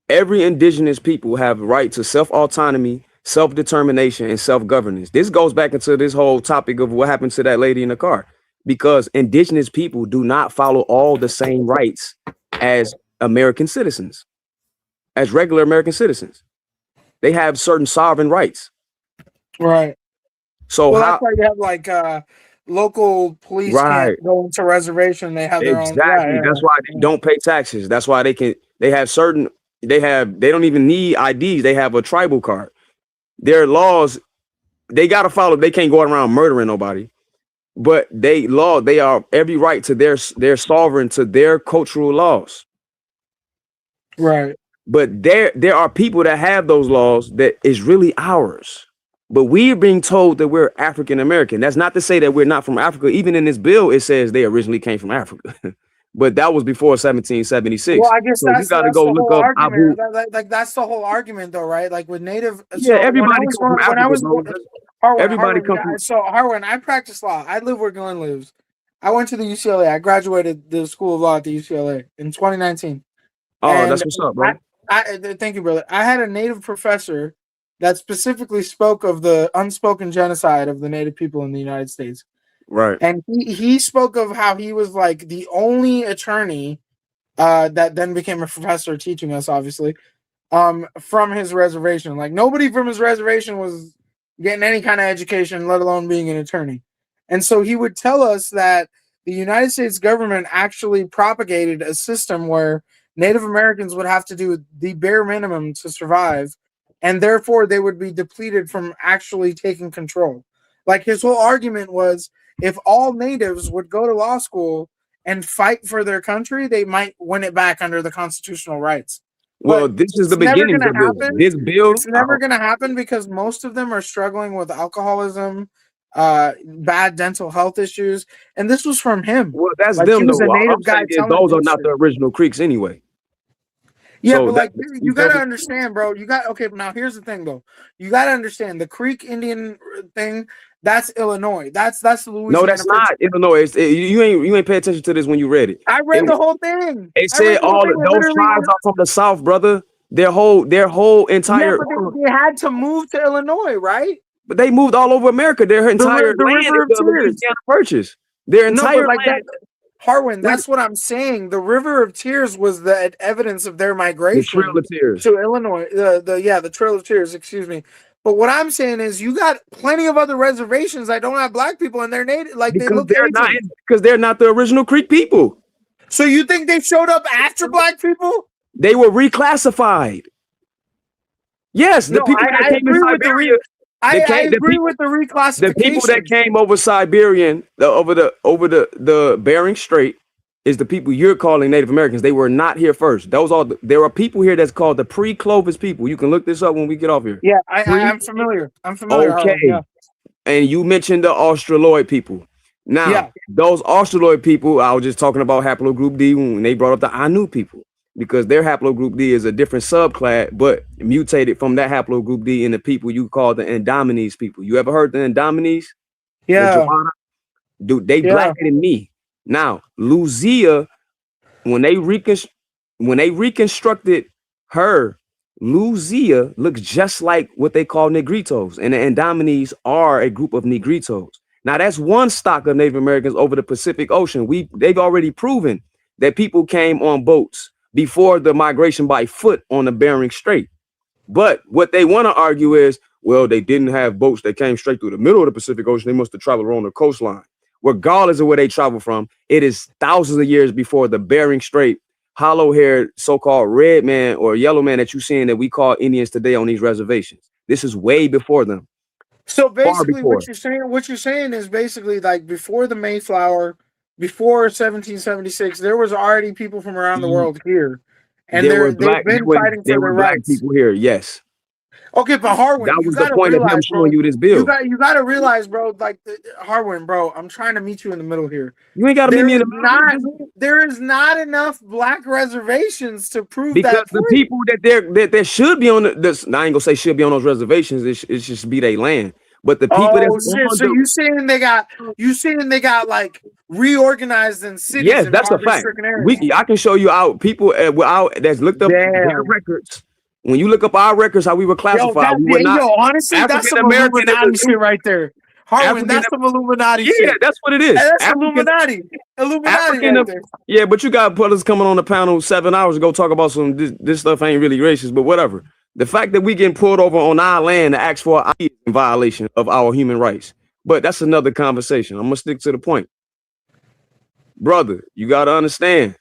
Every indigenous people have right to self-autonomy, self-determination, and self-governance. This goes back into this whole topic of what happened to that lady in the car, because indigenous people do not follow all the same rights as American citizens. As regular American citizens. They have certain sovereign rights. Right. So well, how, that's why you have like local police right. can't go into reservation. They have their own. Exactly. Yeah, That's why they don't pay taxes. That's why they have certain, they don't even need IDs. They have a tribal card. Their laws, they got to follow. They can't go around murdering nobody, but they are every right to their sovereign to their cultural laws. Right. But there are people that have those laws that is really ours. But we're being told that we're African American. That's not to say that we're not from Africa. Even in this bill, it says they originally came from Africa. But that was before 1776. Well, I guess so you got to go look up Abu. That's the whole argument, though, right? Like with Native. Yeah, everybody comes from Africa. Everybody comes from. So Harwin, I practice law. I live where Glenn lives. I went to the UCLA. I graduated the School of Law at the UCLA in 2019. Oh, and that's what's up, bro. Thank you, brother. I had a Native professor that specifically spoke of the unspoken genocide of the Native people in the United States. Right. And he spoke of how he was like the only attorney that then became a professor teaching us, obviously, from his reservation. Like nobody from his reservation was getting any kind of education, let alone being an attorney. And so he would tell us that the United States government actually propagated a system where Native Americans would have to do the bare minimum to survive, and therefore they would be depleted from actually taking control. Like his whole argument was, if all natives would go to law school and fight for their country, they might win it back under the constitutional rights. Well, But this is the it's never beginning gonna of happen. this bill. It's never going to happen because most of them are struggling with alcoholism, bad dental health issues, and this was from him. Well, that's Like, them he was though. a native I'm guy saying is telling those are this not shit. the original Creeks anyway. Yeah, So but like that- you gotta understand, bro. Okay, but now here's the thing, though. You gotta understand the Creek Indian thing. That's Illinois. That's Louisiana. No, that's not Illinois. You ain't pay attention to this when you read it. I read the whole thing. It said all of those tribes are from the South, brother. Their whole entire. Yeah, but they had to move to Illinois, right? But they moved all over America. Their entire the land River of is the Tears. Louisiana Purchase. Their entire like land. that, Harwin, that's what I'm saying. The River of Tears was the evidence of their migration. The Trail of Tears. To Illinois. The Trail of Tears, excuse me. But what I'm saying is you got plenty of other reservations that don't have black people and they're native. Like they look Because they're not the original Creek people. So you think they showed up after black people? They were reclassified. Yes, the people that came in Siberia. I agree with the reclassification. The people that came over Siberian, over the Bering Strait, is the people you're calling Native Americans. They were not here first. There are people here that's called the pre-Clovis people. You can look this up when we get off here. Yeah, I'm familiar. I'm familiar. Okay. Yeah. And you mentioned the Australoid people. Now, those Australoid people, I was just talking about haplogroup D when they brought up the Anu people, because their haplogroup D is a different subclass, but mutated from that haplogroup D in the people you call the Indominese people. You ever heard the Indominese? Yeah. Dude, they blacker than me. Now, Luzia, when they reconstructed her, Luzia looks just like what they call Negritos, and the Indominese are a group of Negritos. Now, that's one stock of Native Americans over the Pacific Ocean. They've already proven that people came on boats before the migration by foot on the Bering Strait. But what they want to argue is, well, they didn't have boats that came straight through the middle of the Pacific Ocean. They must have traveled along the coastline. Regardless of where they travel from, it is thousands of years before the Bering Strait, hollow-haired so-called red man or yellow man that you're seeing that we call Indians today on these reservations. This is way before them. So basically what you're saying is basically like before the Mayflower, before 1776, there was already people from around the world here. And they've been fighting for their rights. People here, yes. Okay, but Harwin, that was the point of him showing you this bill. You got to realize, bro. Like Harwin, bro, I'm trying to meet you in the middle here. You ain't got to meet me in the middle. There is not enough black reservations to prove because that. Because the people that should be on this, I ain't gonna say should be on those reservations. It should be their land. But the people so you saying they got like reorganized in cities? Yes, that's a fact. I can show you out people that's looked up their records. When you look up our records, how we were classified, we were not. Honestly, that's some Illuminati shit right there. Harwin, that's some Illuminati shit. Yeah, that's what it is. That's Illuminati. Right there. Yeah, but you got brothers coming on the panel 7 hours ago talk about some this stuff ain't really racist, but whatever. The fact that we getting pulled over on our land to ask for ID is in violation of our human rights. But that's another conversation. I'm gonna stick to the point. Brother, you gotta understand.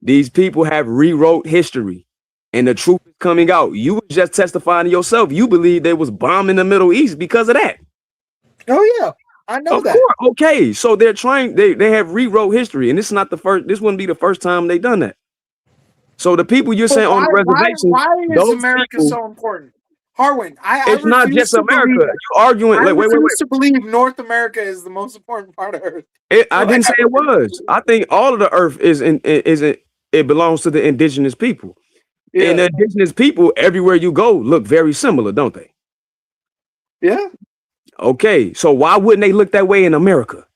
These people have rewrote history and the truth is coming out. You was just testifying to yourself. You believe they was bombing the Middle East because of that. Oh yeah, I know Of that. course. Okay, so they're trying, they have rewrote history, and this is not the first, this wouldn't be the first time they done that. So the people you're But saying on the reservation, why is those America people, so important? Harwin, I it's not refuse just to America. believe that. You're arguing, I like, wait. refuse to believe North America is the most important part of Earth. I didn't say it was. I think all of the earth it belongs to the indigenous people. Yeah. And the indigenous people, everywhere you go, look very similar, don't they? Yeah. Okay, so why wouldn't they look that way in America?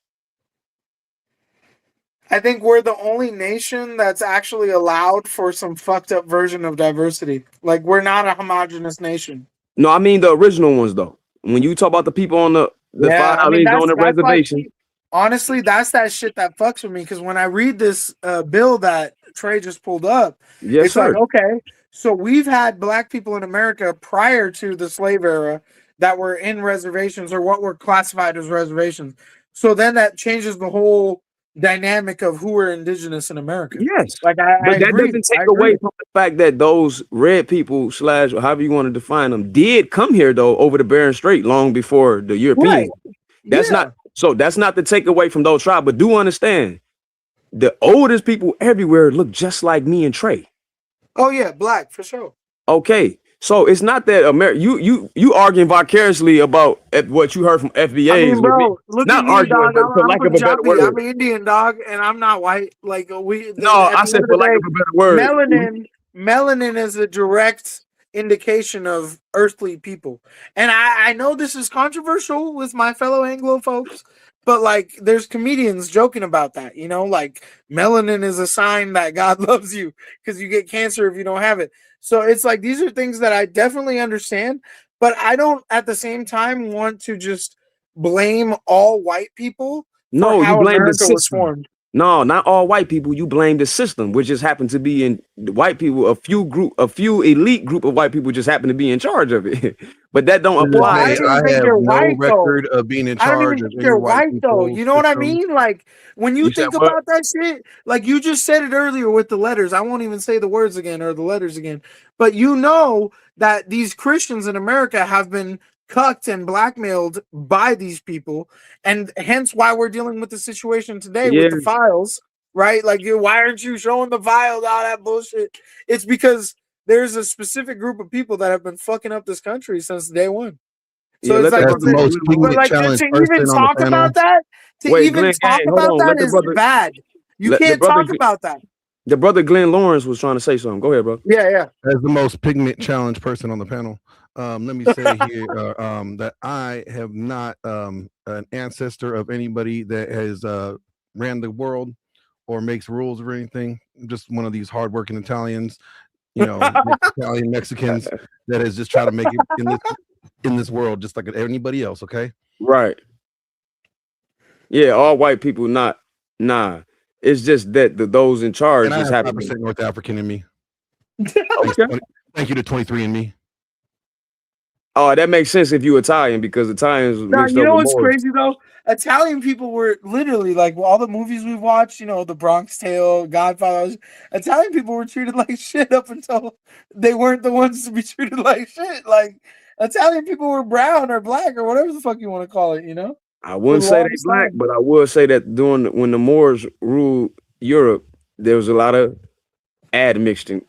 I think we're the only nation that's actually allowed for some fucked up version of diversity. Like, we're not a homogenous nation. No, I mean the original ones though. When you talk about the people on the five islands on the reservation, honestly, that's that shit that fucks with me. Because when I read this bill that Trey just pulled up, yes, it's sir. like, okay, so we've had black people in America prior to the slave era that were in reservations or what were classified as reservations. So then that changes the whole dynamic of who are indigenous in America. Yes, like but that agree. doesn't take away from the fact that those red people / or however you want to define them did come here though over the Bering Strait long before the Europeans. Right. That's not to take away from those tribes, but do understand the oldest people everywhere look just like me and Trey. Oh yeah, black for sure. Okay, so it's not that America. You arguing vicariously about what you heard from FBAs. I mean, bro, look not at me, arguing, dog. but for lack of a better Punjabi. word. I'm Indian, dog, and I'm not white. Like No, I said for lack of a better word. Melanin is a direct indication of earthly people, and I know this is controversial with my fellow Anglo folks, but like, there's comedians joking about that. You know, like melanin is a sign that God loves you because you get cancer if you don't have it. So it's like, these are things that I definitely understand, but I don't at the same time want to just blame all white people. No, for how you blame America the was system. formed. No, not all white people. You blame the system, which just happened to be in white people. A few elite group of white people just happen to be in charge of it. But that don't apply. I have no record of being in I don't charge even of think any you're white white though. people's You know what I system. mean? Like, when you You said think what? about that shit, like you just said it earlier with the letters. I won't even say the words again or the letters again. But you know that these Christians in America have been cucked and blackmailed by these people, and hence why we're dealing with the situation today with the files, right? Like, why aren't you showing the files, all that bullshit? It's because there's a specific group of people that have been fucking up this country since day one. So it's like, that's the most poignant challenge to person even on the talk panel. about that, Wait, Glenn, hey, hold on. Let the is brother- bad. You let the can't brother talk get- about that. The brother Glenn Lawrence was trying to say something. Go ahead, bro. Yeah. As the most pigment challenge person on the panel, let me say here that I have not an ancestor of anybody that has ran the world or makes rules or anything. I'm just one of these hardworking Italians, Italian Mexicans that has just tried to make it in this world just like anybody else. Okay. Right. Yeah, all white people nah. It's just that those in charge And I just have happen 5% North African in me. Okay. Thank you to 23 and me. Oh, that makes sense if you Italian, because Italians No, mixed you up know with what's Moors. crazy though? Italian people were literally like, all the movies we've watched, The Bronx Tale, Godfather. Italian people were treated like shit up until they weren't the ones to be treated like shit. Like, Italian people were brown or black or whatever the fuck you want to call it. I wouldn't For say the they longest black, time. but I would say that when the Moors ruled Europe, there was a lot of admixture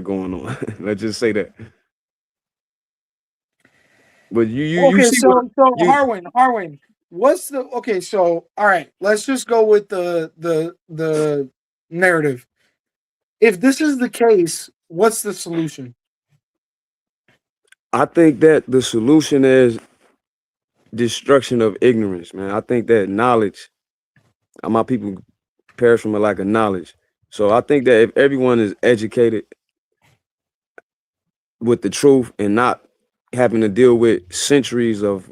going on. Let's just say that. But you Okay, see so what you, Harwin, what's the okay? So all right, let's just go with the narrative. If this is the case, what's the solution? I think that the solution is destruction of ignorance, man. I think that knowledge, my people perish from a lack of knowledge. So I think that if everyone is educated with the truth and not having to deal with centuries of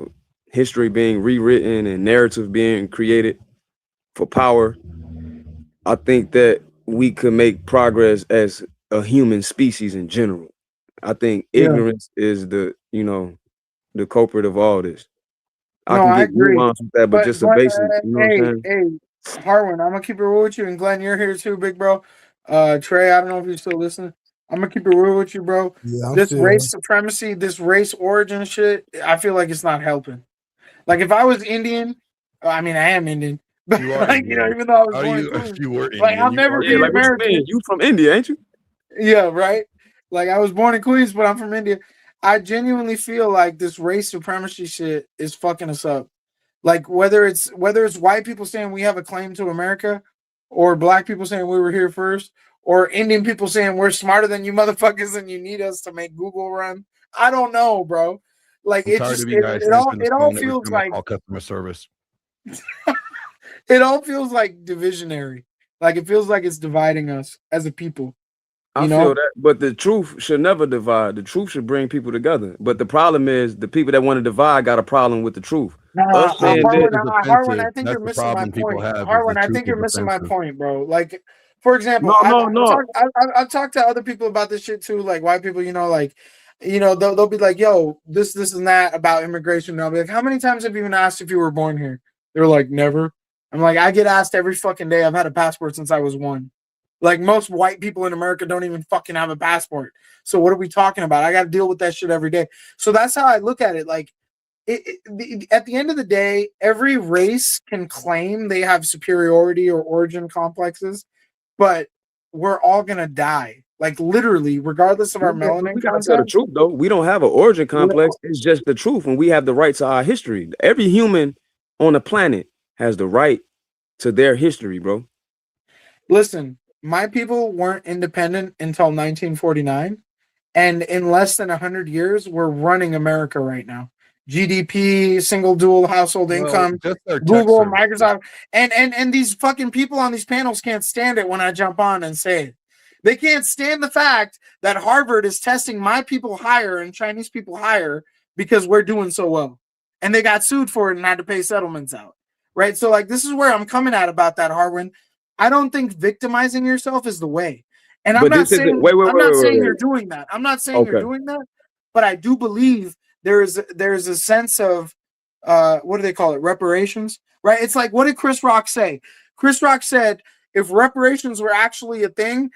history being rewritten and narrative being created for power, I think that we could make progress as a human species in general. I think ignorance is the the culprit of all this. I agree. nuance with that, but just a basic, you know what I'm saying? Hey, Harwin, I'm gonna keep it real with you, and Glenn, you're here too, big bro. Trey, I don't know if you're still listening. I'm gonna keep it real with you, bro. Yeah, this race supremacy, this race origin shit, I feel like it's not helping. Like if I was Indian, I mean I am Indian, but like even though I was born in Queens, you were like I'll never be American. You from India, ain't you? Yeah, right. Like I was born in Queens, but I'm from India. I genuinely feel like this race supremacy shit is fucking us up. Like whether it's white people saying we have a claim to America, or black people saying we were here first, or Indian people saying we're smarter than you motherfuckers and you need us to make Google run. I don't know, bro. Like it all feels like all customer service. It all feels like divisionary. Like it feels like it's dividing us as a people. I feel that, but the truth should never divide. The truth should bring people together. But the problem is the people that want to divide got a problem with the truth. Harwin, I think you're missing my point. Harwin, I think you're missing my point, bro. Like, for example, I've talked to other people about this shit too, like white people, they'll be like, yo, this and that about immigration. And I'll be like, how many times have you been asked if you were born here? They're like, never. I'm like, I get asked every fucking day. I've had a passport since I was 1. Like most white people in America don't even fucking have a passport. So what are we talking about? I got to deal with that shit every day. So that's how I look at it. Like at the end of the day, every race can claim they have superiority or origin complexes, but we're all going to die. Like literally, regardless of our melanin. We gotta tell the truth though. We don't have an origin complex. It's just the truth. And we have the right to our history. Every human on the planet has the right to their history, bro. Listen, my people weren't independent until 1949, and in less than 100 years, we're running America right now. GDP, single dual household income, Google, Microsoft, and these fucking people on these panels can't stand it when I jump on and say it. They can't stand the fact that Harvard is testing my people higher and Chinese people higher because we're doing so well, and they got sued for it and had to pay settlements out. Right, so like this is where I'm coming at about that, Harwin. I don't think victimizing yourself is the way. And I'm not saying you're doing that. I'm not saying you're doing that, but I do believe there's a sense of what do they call it? Reparations, right? It's like, what did Chris Rock say? Chris Rock said if reparations were actually a thing,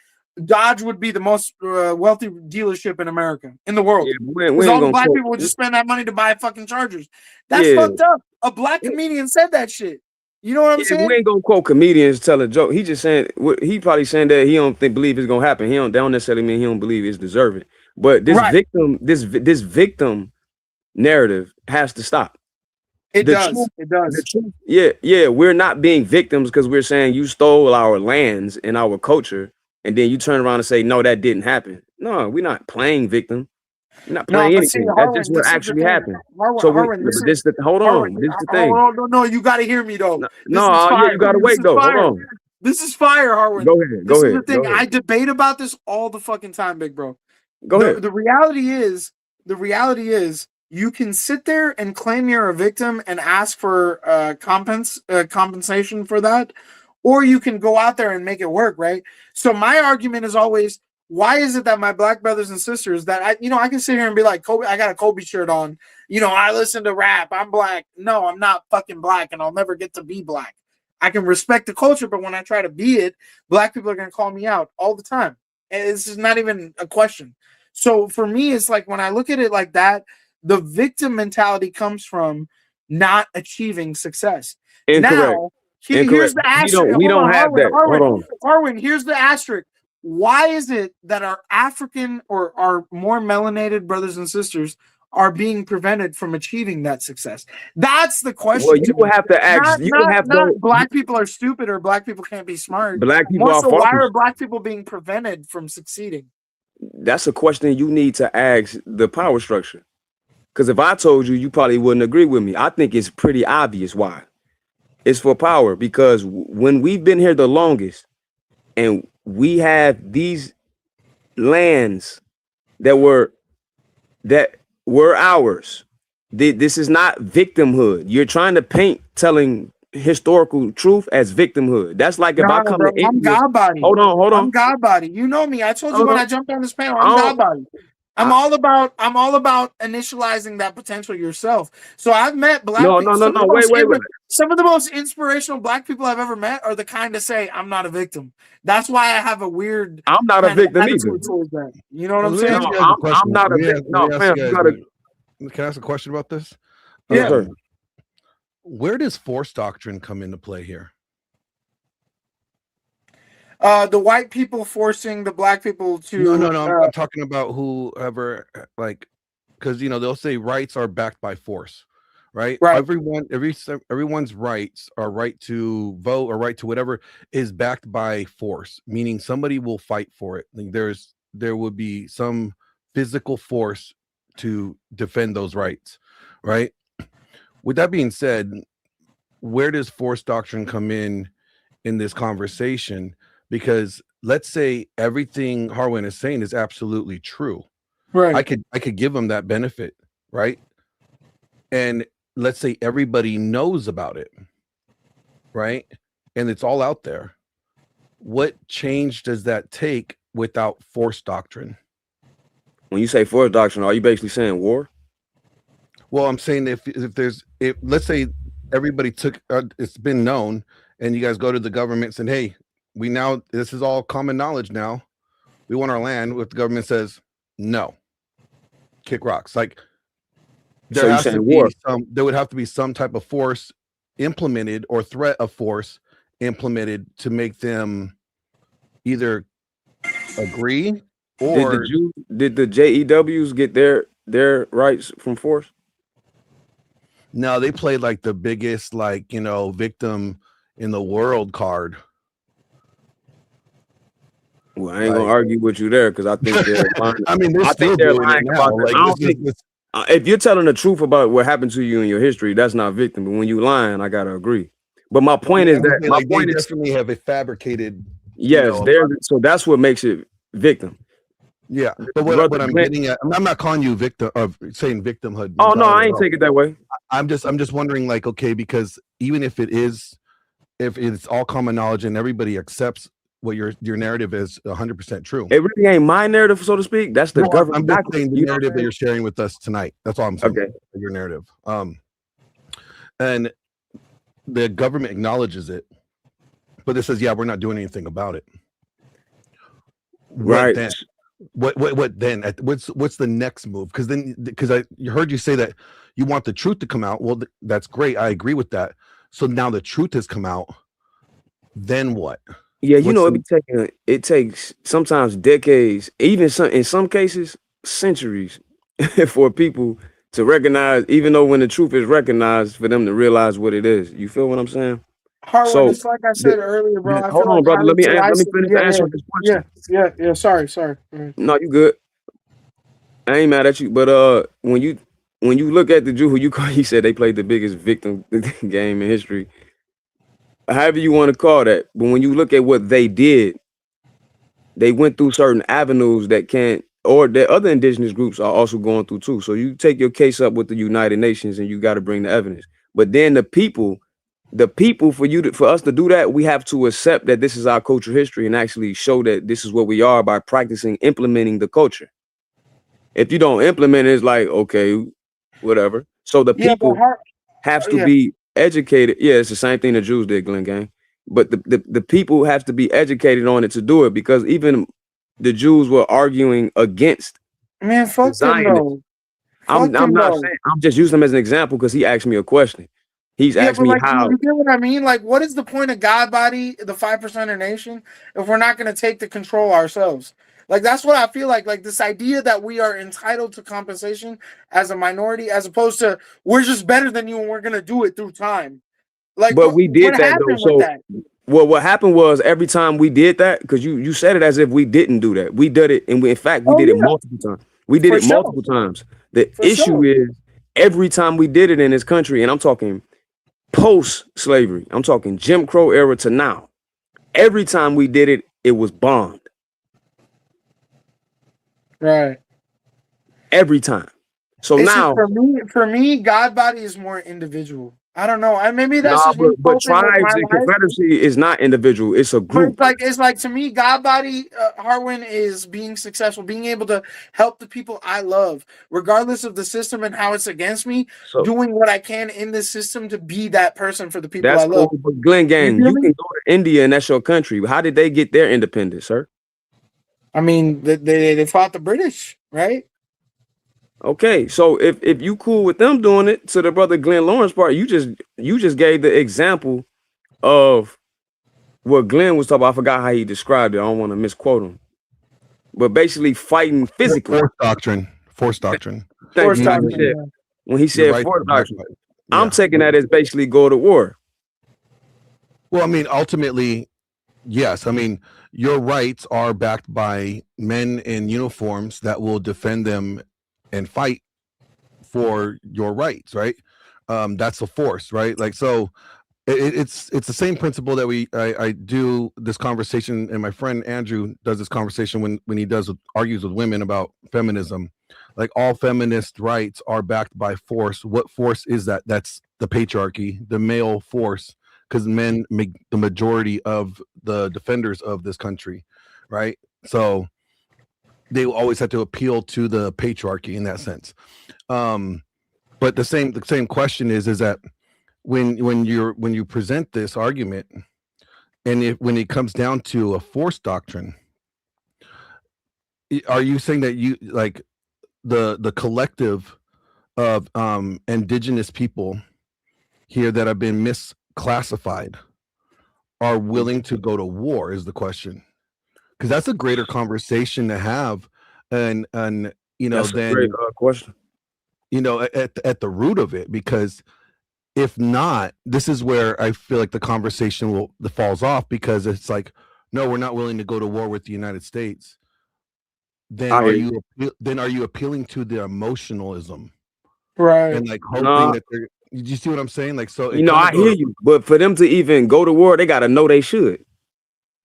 Dodge would be the most wealthy dealership in America, in the world. Because all the black people would just spend that money to buy fucking Chargers. That's fucked up. A black comedian said that shit. You know what I'm saying? We ain't gonna quote comedians tell a joke. He just saying he probably saying that he don't believe it's gonna happen. That don't necessarily mean he don't believe it's deserving. But this this victim narrative has to stop. It does. Yeah. We're not being victims because we're saying you stole our lands and our culture, and then you turn around and say, no, that didn't happen. No, we're not playing victim. We're not playing anything. That's just what actually happened. This is the thing. No, you got to hear me though. You got to wait though. Hold on. This is fire, Harwin. Go ahead. This is the thing. I debate about this all the fucking time, big bro. Go ahead. The reality is, you can sit there and claim you're a victim and ask for compensation for that, or you can go out there and make it work, right? So my argument is always, why is it that my black brothers and sisters that I can sit here and be like, Kobe, I got a Kobe shirt on, I listen to rap, I'm black. No, I'm not fucking black, and I'll never get to be black. I can respect the culture, but when I try to be it, black people are going to call me out all the time. And it's just not even a question. So for me, it's like when I look at it like that, the victim mentality comes from not achieving success. Incorrect. Now, here's the asterisk. We don't have that. Hold on. Harwin, here's the asterisk. Why is it that our African or our more melanated brothers and sisters are being prevented from achieving that success? That's the question. Well, you will have to ask. Not black people are stupid or black people can't be smart. Black people are why are black people being prevented from succeeding? That's a question you need to ask the power structure. Because if I told you, you probably wouldn't agree with me. I think it's pretty obvious why. It's for power. Because when we've been here the longest and we have these lands that were ours, this is not victimhood. You're trying to paint telling historical truth as victimhood. That's like if I come to India. I'm God body. Hold on. I'm God body. You know me. I told you when I jumped on this panel, I'm God body. I'm all about initializing that potential yourself. So I've met black No, people. wait. Some of the most inspirational black people I've ever met are the kind to say, I'm not a victim. That's why I have a weird I'm not a victim either. towards that. You know what I'm Let me saying? ask you guys a question. I'm not a Let me victim. ask- let No, me ask fam, you you guys- gotta. Can I ask a question about this? Yes, sir. Where does force doctrine come into play here? The white people forcing the black people to No. I'm talking about whoever, like, because they'll say rights are backed by force, right? Everyone's rights, or right to vote or right to whatever, is backed by force, meaning somebody will fight for it. Like there would be some physical force to defend those rights, right? With that being said, where does force doctrine come in this conversation? Because let's say everything Harwin is saying is absolutely true. Right. I could give them that benefit, right? And let's say everybody knows about it, right? And it's all out there. What change does that take without force doctrine? When you say force doctrine, are you basically saying war? Well, I'm saying if let's say everybody took it's been known, and you guys go to the government and hey, this is all common knowledge now. We want our land. What the government says, no. Kick rocks. Like there would have to be some type of force implemented, or threat of force implemented, to make them either agree or did the JEWs get their rights from force? No, they played like the biggest, victim in the world card. Well, I ain't gonna argue with you there, because I think they're lying. I mean, they're still doing it now. If you're telling the truth about what happened to you in your history, that's not victim. But when you lying, I gotta agree. But my point is that they definitely have a fabricated. Yes, so that's what makes it victim. Yeah, but what I'm getting at, I'm not calling you victim of saying victimhood. Oh no, I ain't take it that way. I'm just wondering, like, okay, because even if it's all common knowledge and everybody accepts what your narrative is 100% true, it really ain't my narrative, so to speak. That's the government. I'm just saying the narrative that you're sharing with us tonight. That's all I'm saying. Okay, your narrative. And the government acknowledges it, but it says, yeah, we're not doing anything about it. Right. Then? What then? What's the next move? Because I heard you say that you want the truth to come out. Well, that's great. I agree with that. So now the truth has come out. Then what? Yeah, it takes sometimes decades, even in some cases centuries, for people to recognize, even though when the truth is recognized, for them to realize what it is. You feel what I'm saying? Harwin, it's like I said earlier, bro. Hold on, brother. Let me finish answering this question. Yeah. Sorry. No, you good. I ain't mad at you, but when you look at the Jew who you call, he said they played the biggest victim game in history. However you want to call that, but when you look at what they did, they went through certain avenues that other indigenous groups are also going through too. So you take your case up with the United Nations and you got to bring the evidence. But then the people, for us to do that, we have to accept that this is our cultural history and actually show that this is what we are by implementing the culture. If you don't implement it, it's like, okay, whatever. So the people have to be educated. Yeah, it's the same thing the Jews did, Glenn Gang. But the people have to be educated on it to do it, because even the Jews were arguing against. Man, fuck them though. I'm not saying, I'm just using them as an example because he asked me a question. He's asked me how. You get what I mean? Like, what is the point of God body, the 5%er nation, if we're not going to take the control ourselves? Like, that's what I feel like. Like, this idea that we are entitled to compensation as a minority, as opposed to we're just better than you and we're going to do it through time. Like, but we did that though. So, well, what happened was every time we did that, because you said it as if we didn't do that. We did it, and in fact, we did it multiple times. We did it multiple times. The issue is every time we did it in this country, and I'm talking post-slavery, I'm talking Jim Crow era to now. Every time we did it, it was bombed. Right. Every time. So It's now, for me, God body is more individual. I don't know. And maybe that's Nah, just me but coping with tribes my and life. confederacy is not individual. It's a But group. it's like to me, Godbody Harwin is being successful, being able to help the people I love, regardless of the system and how it's against me, So doing what I can in this system to be that person for the people that's I love. cool. But Glenn Gang, feel you me? can go to India and that's your country. How did they get their independence, sir? I mean, they fought the British, right? Okay, so if you cool with them doing it, to the brother Glenn Lawrence part, you just gave the example of what Glenn was talking about. I forgot how he described it. I don't want to misquote him, but basically fighting physically. Force doctrine. Thank you. When he said force doctrine, I'm taking that as basically go to war. Well, I mean, ultimately, yes. I mean, your rights are backed by men in uniforms that will defend them and fight for your rights, right? That's a force, right? Like, so it's the same principle that I do this conversation, and my friend Andrew does this conversation when he argues with women about feminism. Like, all feminist rights are backed by force. What force is that? That's the patriarchy, the male force, because men make the majority of the defenders of this country, right? So they will always have to appeal to the patriarchy in that sense. But the same question is that when you present this argument, and when it comes down to a force doctrine, are you saying that you like the collective of indigenous people here that have been misclassified are willing to go to war? Is the question. Because that's a greater conversation to have, and you know, that's a great question. You know, at the root of it, because if not, this is where I feel like the conversation falls off, because it's like, no, we're not willing to go to war with the United States. Then are you appealing to the emotionalism, right? And like hoping that they're. Do you see what I'm saying? Like, so you know, I hear you, but for them to even go to war, they got to know they should.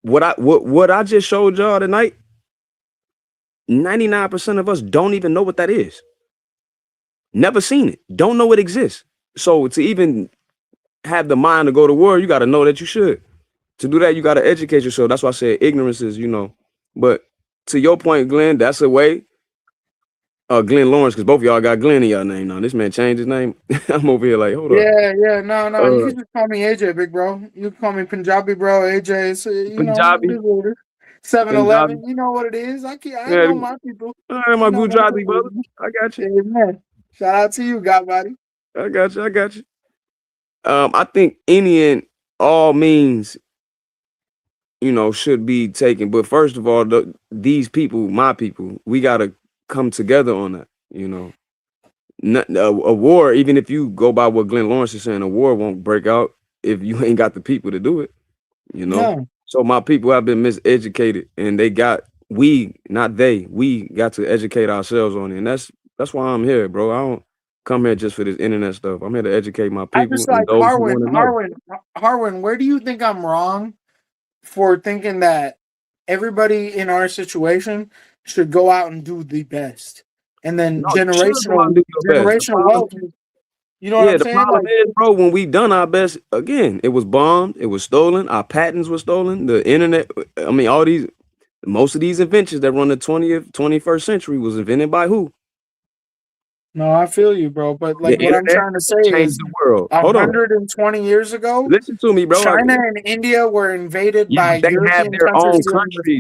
What I just showed y'all tonight, 99% of us don't even know what that is. Never seen it. Don't know it exists. So to even have the mind to go to war, you got to know that you should. To do that, you got to educate yourself. That's why I said ignorance is, you know. But to your point, Glenn, that's a way. Glenn Lawrence, because both of y'all got Glenn in y'all name now. This man changed his name. I'm over here like, hold up. Yeah, no. You can just call me AJ, big bro. You can call me Punjabi, bro. AJ, so, Punjabi. 7-Eleven. You know what it is. I know my people. All right, my Gujarati brother. I got you. Amen. Shout out to you, Godbody. I got you. I think any and all means, you know, should be taken. But first of all, these people, my people, we gotta come together on that. You know, a war. Even if you go by what Glenn Lawrence is saying, a war won't break out if you ain't got the people to do it. You know. No. So my people have been miseducated, and we got to educate ourselves on it, and that's why I'm here, bro. I don't come here just for this internet stuff. I'm here to educate my people. I just like Harwin, where do you think I'm wrong for thinking that everybody in our situation should go out and do the best, and then generational wealth? You know what I'm saying? The problem is, bro, when we done our best, again, it was bombed, it was stolen, our patents were stolen, the internet, I mean, most of these inventions that run the 20th, 21st century was invented by who? No, I feel you, bro. But like what I'm trying to say is the world. 120 years ago, listen to me, bro. China and India were invaded by they European have their own country.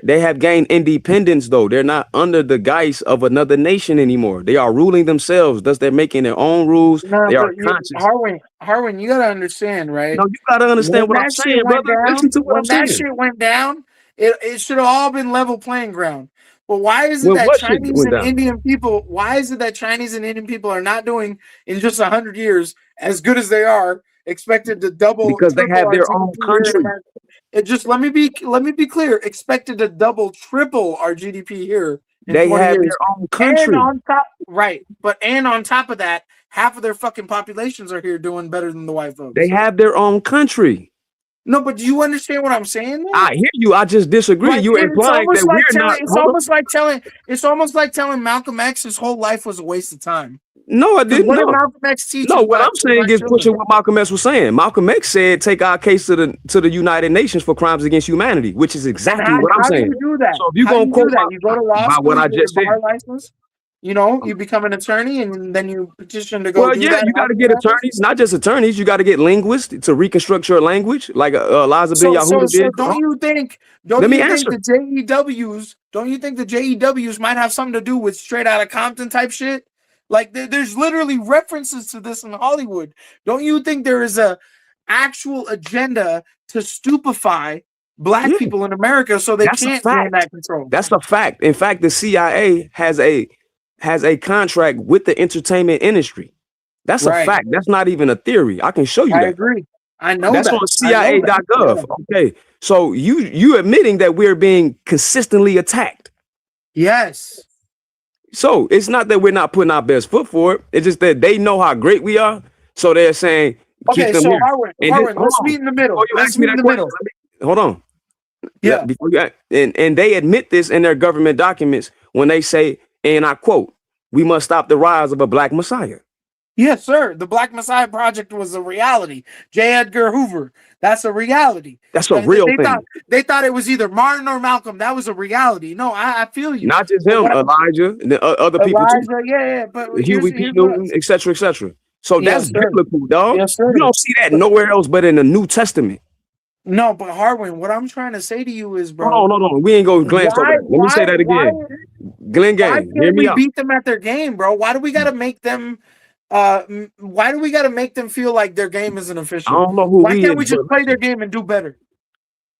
They have gained independence, though. They're not under the guise of another nation anymore. They are ruling themselves. Thus, they're making their own rules. They are conscious. Harwin, you gotta understand, right? No, you gotta understand what I'm saying, brother. Listen to what I'm saying. When that shit went down, it should have all been level playing ground. But why is it that Chinese and Indian people? Why is it that Chinese and Indian people are not doing in just 100 years as good as they are? Expected to double because they have their own country. Let me be clear. Expected to double, triple our GDP here. They have their own country, and on top, right? But on top of that, half of their fucking populations are here doing better than the white folks. They have their own country. No, but do you understand what I'm saying? Though? I hear you. I just disagree. Like, You're implying that we're not. It's almost like telling Malcolm X his whole life was a waste of time. No, I didn't. What did No. Malcolm X teach? No, you what black- I'm saying black is children? pushing what Malcolm X was saying. Malcolm X said, "Take our case to the United Nations for crimes against humanity," which is exactly what I'm How do saying. you do that? So if you How do gonna you quote do that? You go to law by school, what I you get just your bar said, license. You know, you become an attorney, and then you petition to go. well, do yeah, that you got to after get that? attorneys, not just attorneys. You got to get linguists to reconstruct your language, like Eliza Ben Yahuda did. Don't you think? Let me the answer. JEWs? Don't you think the JEWs might have something to do with Straight Outta Compton type shit? Like there's literally references to this in Hollywood. Don't you think there is a actual agenda to stupefy black people in America so they That's a can't gain fact. that control? That's a fact. In fact, the CIA has a contract with the entertainment industry. That's Right. a fact. That's not even a theory. I can show you I that. agree. I know That's that. on I know that. CIA.gov. Okay. So you admitting that we're being consistently attacked. Yes. So it's not that we're not putting our best foot forward. It's just that they know how great we are. So they're saying, keep Okay, them so here. Harwin, And let's hold on. meet in the middle. Before you Let's ask me meet in that the question, middle. hold on. Yeah. Before you and they admit this in their government documents when they say, and I quote, "We must stop the rise of a black messiah." Yes, sir. The Black Messiah Project was a reality. J. Edgar Hoover, that's a reality. That's a real thing. They thought it was either Martin or Malcolm. That was a reality. No, I feel you. Not just But him, what I- Elijah, and the other people too. Elijah, yeah. But Huey P. Newton, etc., etc. So Yes, that's sir. biblical, dog. Yes, sir. You don't see that nowhere else but in the New Testament. No, but Harwin, what I'm trying to say to you is, bro. Hold on. We ain't gonna glance over that. Let me say that again. Glenn Why Gang, hear can't me we out. beat them at their game, bro? Why do we gotta make them? Why do we gotta make them feel like their game isn't official? I don't know who Why we can't we is, just but play their game and do better?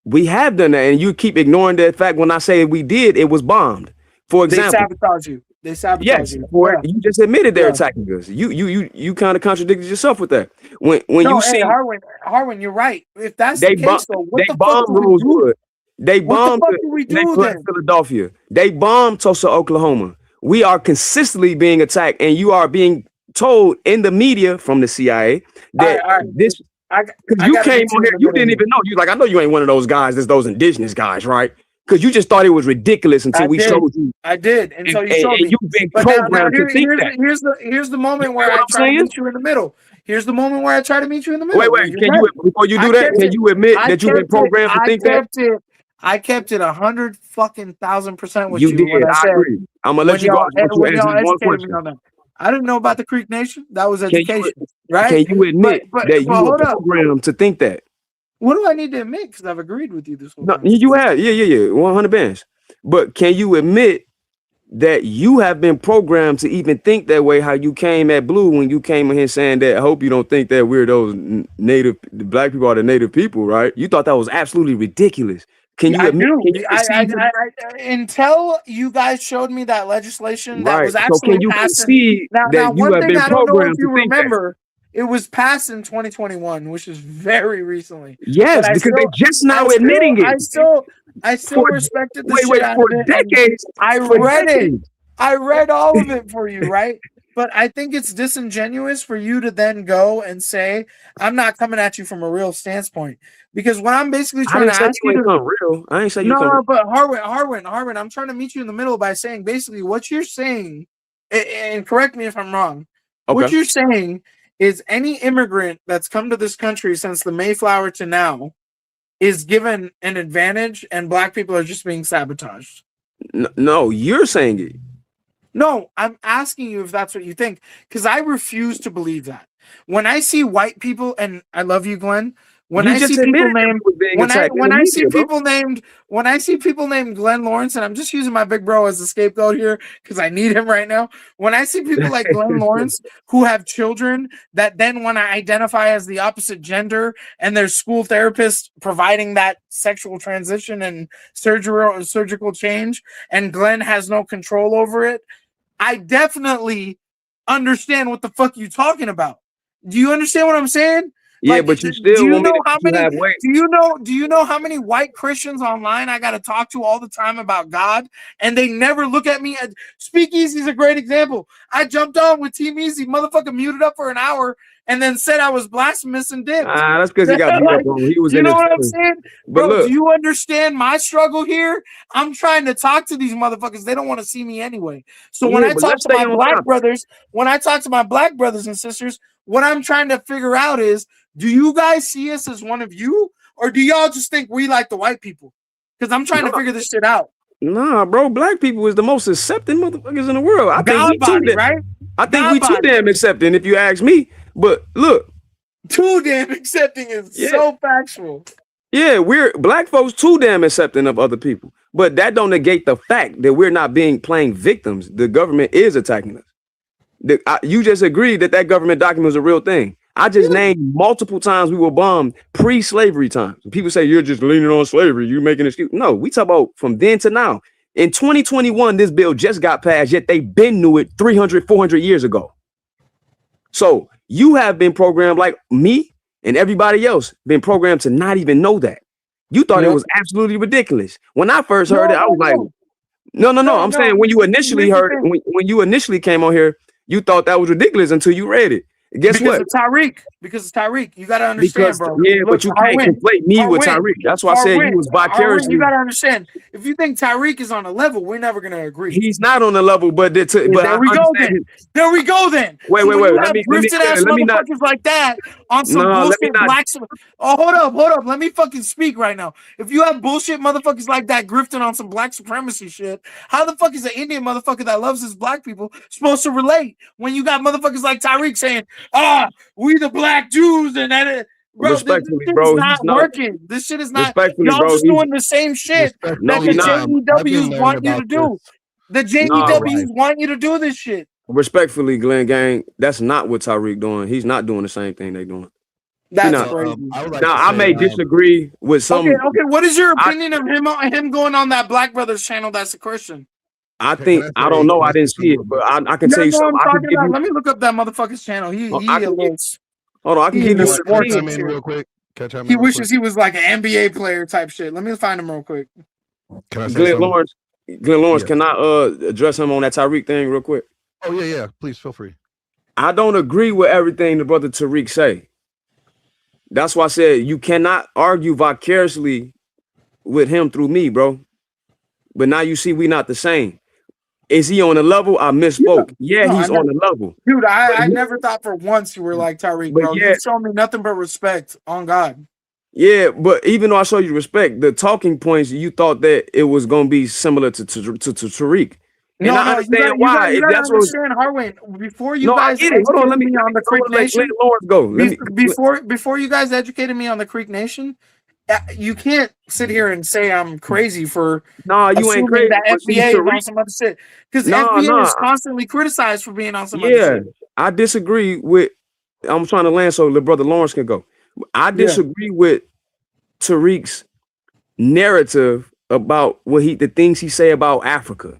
we have done that, and you keep ignoring that fact. When I say we did, it was bombed. For They example, sabotage you. They sabotage yes, you. for you just admitted they're Yeah. attacking us. You kind of contradicted yourself with that. When No, you hey, see Harwin, you're right. If that's they the case, though, what they the fuck bombed do we do? Rosewood, they What the bombed fuck do we they do put then? Philadelphia, they bombed Tulsa, Oklahoma. We are consistently being attacked, and you are being told in the media from the CIA that All right. this. I Because you gotta came meet you on in here, the you middle didn't here. even know. You like, I know you ain't one of those guys. That's those indigenous guys, right? Because you just thought it was ridiculous until we showed you. I did until you showed me. You've been But now programmed to think that. here's the moment where what I I'm try to saying? meet you in the middle. Here's the moment where I try to meet you in the middle. Wait, You're can right. you before you do I that? kept Can it- you admit I that you've been kept it- programmed to think that? I kept it 100,000% with You you when did. I I said. agree. I'm gonna let you go. I just want you to answer this one educated me question. on that. I didn't know about the Creek Nation. That was Can you- education, right? Can you admit But that you were hold up. programmed to think that? What do I need to admit? Because I've agreed with you this whole No, time. you have, yeah, 100 bands. But can you admit that you have been programmed to even think that way? How you came at Blue when you came in here saying that? I hope you don't think that we're those native the black people are the native people, right? You thought that was absolutely ridiculous. Can you I admit? do. Can you concede to Until you guys showed me that legislation that Right. was So actually can you passed. concede Now, that you one have thing been I don't know if programmed you to think that? remember, it was passed in 2021, which is very recently. Yes, But I because they're just now I still- admitting it. I still For- respected the wait, shit out for of it. and decades. I for read it. decades. I read all of it for you, right? But I think it's disingenuous for you to then go and say, I'm not coming at you from a real standpoint. Because what I'm basically I trying didn't to say ask you you ain't to come real. I ain't say you no, come. no, but Harwin, I'm trying to meet you in the middle by saying basically what you're saying, and correct me if I'm wrong. What Okay. you're saying is any immigrant that's come to this country since the Mayflower to now is given an advantage, and black people are just being sabotaged. No, you're saying it. No, I'm asking you if that's what you think, because I refuse to believe that. When I see white people, and I love you, Glenn. When You I just see people admitted that named we was being when I attacked in when the I see media, bro. people named when I see people named Glenn Lawrence, and I'm just using my big bro as a scapegoat here because I need him right now. When I see people like Glenn Lawrence who have children that then want to identify as the opposite gender, and there's school therapists providing that sexual transition and surgical change, and Glenn has no control over it, I definitely understand what the fuck you talking about. Do you understand what I'm saying? Yeah, Like, but you do still you want me know to how let you many? have weight. Do you know how many white Christians online I got to talk to all the time about God, and they never look at me? Speakeasy is a great example. I jumped on with Team Easy, motherfucker muted up for an hour, and then said I was blasphemous and dipped. That's because he got beat up on. He was you in know his what I'm feelings. saying? But Bro, look, do you understand my struggle here? I'm trying to talk to these motherfuckers. They don't want to see me anyway. So when Yeah, I but talk let's to my stay on black topic. brothers, and sisters, what I'm trying to figure out is, do you guys see us as one of you, or do y'all just think we like the white people? Because I'm trying to figure this shit out. Nah, bro, black people is the most accepting motherfuckers in the world. I think we too damn, right? I think we too damn accepting, if you ask me. But look, too damn accepting is so factual. Yeah, we're black folks too damn accepting of other people. But that don't negate the fact that we're not playing victims. The government is attacking us. You just agreed that government document was a real thing. I just named multiple times we were bombed pre-slavery times. People say you're just leaning on slavery. You're making an excuse. No, we talk about from then to now. In 2021, this bill just got passed, yet they been knew it 300, 400 years ago. So you have been programmed like me and everybody else been programmed to not even know that. You thought it was absolutely ridiculous. When I first heard it, I was like, no. I'm saying when you initially heard it, when you initially came on here, you thought that was ridiculous until you read it. Guess what? Because it's Tyreek. You gotta understand, bro. Yeah, but you can't conflate me with Tyreek. That's why I said you was vicariously. You gotta understand. If you think Tyreek is on a level, we're never gonna agree. He's not on the level, but there we go then. There we go then. Wait. Let me motherfuckers like that on some bullshit black. Oh, hold up. Let me fucking speak right now. If you have bullshit motherfuckers like that grifting on some black supremacy shit, how the fuck is an Indian motherfucker that loves his black people supposed to relate when you got motherfuckers like Tyreek saying, we the black Jews and that? Bro, respectfully, this bro, not working. This shit is not. Respectfully, y'all bro, just doing the same shit that the JEWs want you to do. The JEWs want you to do this shit. Respectfully, Glenn Gang, that's not what Tyreek doing. He's not doing the same thing they doing. That's crazy. I may disagree with some. Okay. What is your opinion of him going on that Black Brothers channel that's a Christian? I think I don't know. I didn't see it, but I can tell you something. Let me look up that motherfucker's channel. Hold on, I can give you sports real quick. He wishes he was like an NBA player type shit. Let me find him real quick. Can I say Glenn Lawrence, can I address him on that Tyreek thing real quick? Oh yeah. Please feel free. I don't agree with everything the brother Tariq say. That's why I said you cannot argue vicariously with him through me, bro. But now you see we not the same. Is he on a level? I misspoke. Yeah, he's on a level. Dude, I never thought for once you were like Tyreek, bro. You showed me nothing but respect on God. Yeah, but even though I show you respect, the talking points, you thought that it was going to be similar to Tariq. And I understand why. You gotta understand, Harwin, before you guys educated me on the Creek Nation, before you guys educated me on the Creek Nation, you can't sit here and say I'm crazy for you ain't crazy. That FBA is on some other shit, because FBA is constantly criticized for being on some other shit. I disagree with. I'm trying to land so the brother Lawrence can go. I disagree with Tariq's narrative about the things he say about Africa.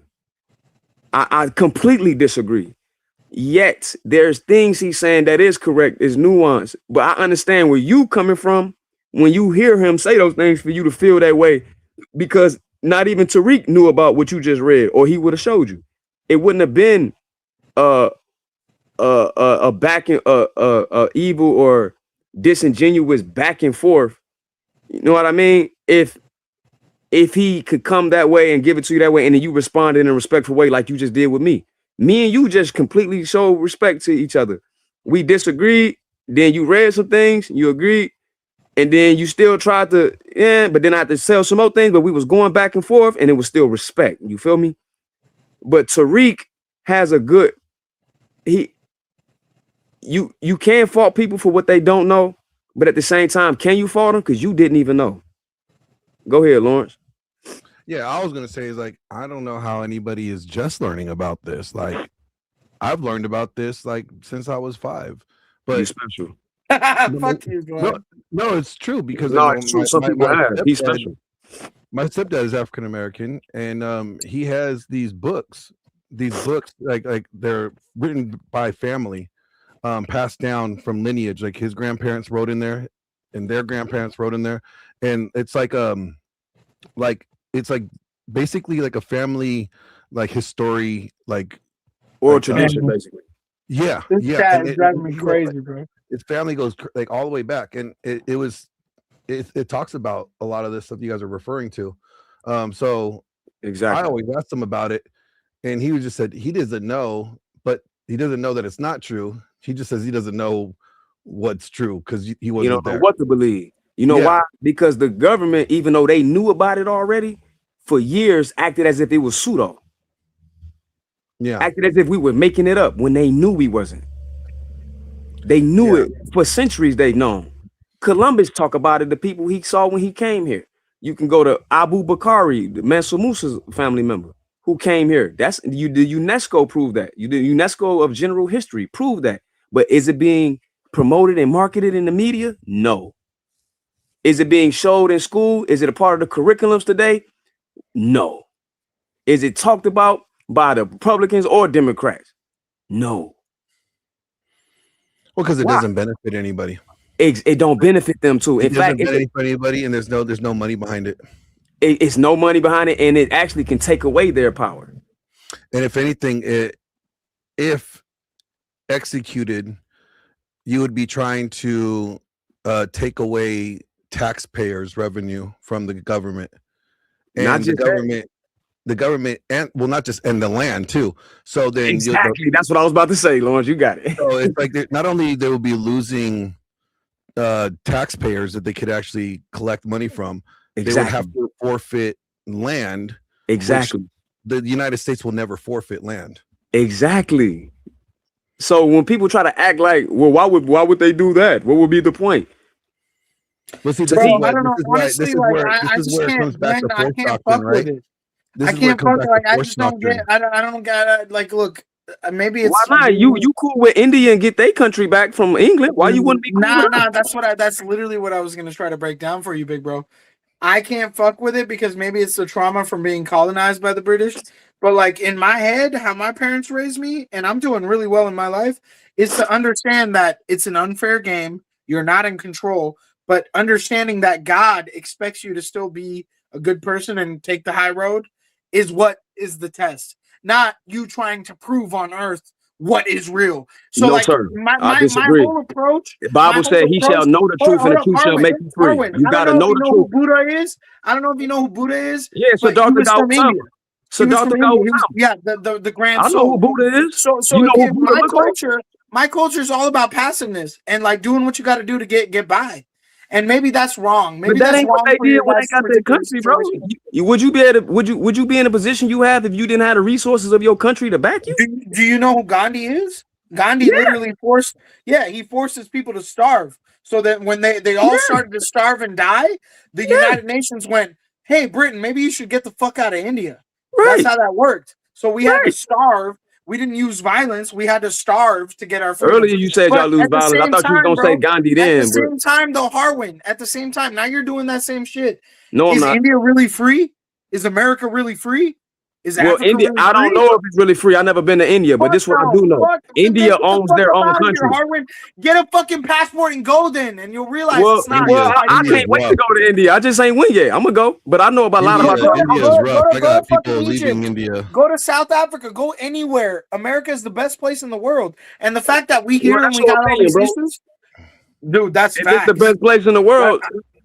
I completely disagree. Yet there's things he's saying that is correct, is nuanced. But I understand where you coming from when you hear him say those things for you to feel that way, because not even Tariq knew about what you just read, or he would have showed you. It wouldn't have been a evil or disingenuous back and forth. You know what I mean? If he could come that way and give it to you that way, and then you responded in a respectful way like you just did with me. Me and you just completely show respect to each other. We disagreed, then you read some things, you agreed, and then you still tried to, but then I had to sell some more things, but we was going back and forth, and it was still respect. You feel me? But Tariq has a good, you can't fault people for what they don't know, but at the same time, can you fault them? Because you didn't even know. Go ahead, Lawrence. Yeah, I was gonna say is like, I don't know how anybody is just learning about this. Like, I've learned about this like since I was 5. But he's special. Fuck you, Glenn. No, it's true because it's true. Some people have. He's special. My stepdad is African American, and he has these books. These books, like they're written by family, passed down from lineage. Like his grandparents wrote in there, and their grandparents wrote in there, and it's like it's like basically like a family like history, like oral tradition, basically. Yeah, this cat is driving me crazy, bro. His family goes like all the way back, and it talks about a lot of this stuff you guys are referring to. So exactly, I always asked him about it, and he just said he doesn't know, but he doesn't know that it's not true. He just says he doesn't know what's true because he wasn't don't know there. what to believe. You know why? Because the government, even though they knew about it already, for years acted as if it was pseudo. Yeah, acted as if we were making it up when they knew we wasn't. They knew it for centuries. They've known. Columbus talked about it. The people he saw when he came here. You can go to Abu Bakari, the Mansour Musa's family member who came here. That's the UNESCO proved that. The UNESCO of general history proved that. But is it being promoted and marketed in the media? No. Is it being showed in school? Is it a part of the curriculums today? No. Is it talked about by the Republicans or Democrats? No. Well, because it doesn't benefit anybody. It don't benefit them too. In fact, it doesn't benefit anybody, and there's no money behind it. It's no money behind it, and it actually can take away their power. And if anything, if executed, you would be trying to take away taxpayers' revenue from the government, and Not just the government, and not just and the land too. So then exactly, that's what I was about to say, Lawrence. You got it. So it's like not only they will be losing taxpayers that they could actually collect money from, they would have to forfeit land. Exactly. The United States will never forfeit land. Exactly. So when people try to act like, well, why would they do that? What would be the point? But see, I don't know. Honestly, I just can't. I can't fuck with it. I can't fuck with it. Like, I just don't get. I don't get. Like, look. Maybe it's why not? You cool with India and get their country back from England? Why you wouldn't be cool with that? That's literally what I was gonna try to break down for you, big bro. I can't fuck with it because maybe it's the trauma from being colonized by the British. But like in my head, how my parents raised me, and I'm doing really well in my life, is to understand that it's an unfair game. You're not in control, but understanding that God expects you to still be a good person and take the high road is what is the test. Not you trying to prove on earth what is real. So, no, like, sir. I disagree. My whole approach. The Bible said, "He shall know the truth, and the truth shall make you free." You gotta know the truth. Who Buddha is? I don't know if you know who Buddha is. Yeah, so Dr. Gautama. So Dr. Gautama. Yeah, the grand. I know who Buddha is. So you know who Buddha my culture is all about passiveness and like doing what you got to do to get by. And maybe that's wrong. Maybe but that ain't what they did when they got their country, bro. Would you be able to, would you be in a position you have if you didn't have the resources of your country to back you? Do you know who Gandhi is? Gandhi literally forced his people to starve. So that when they all started to starve and die, the United Nations went, "Hey, Britain, maybe you should get the fuck out of India." That's how that worked. So we had to starve. We didn't use violence. We had to starve to get our food. Earlier you said y'all lose violence. I thought you were going to say Gandhi then. At the same time, though, Harwin, at the same time, now you're doing that same shit. No, I'm not. Is India really free? Is America really free? Is Africa India, really I don't know if it's really free. I've never been to India, but this is what I do know. India owns their own country. Get a fucking passport and go then, and you'll realize it's not. Well, I can't wait to go to India. I just ain't went yet. I'm gonna go, but I know about a lot about India is rough. I got people leaving India. Go to South Africa. Go anywhere. America is the best place in the world, and the fact that we here and we got all these issues, dude, that's facts. It's the best place in the world.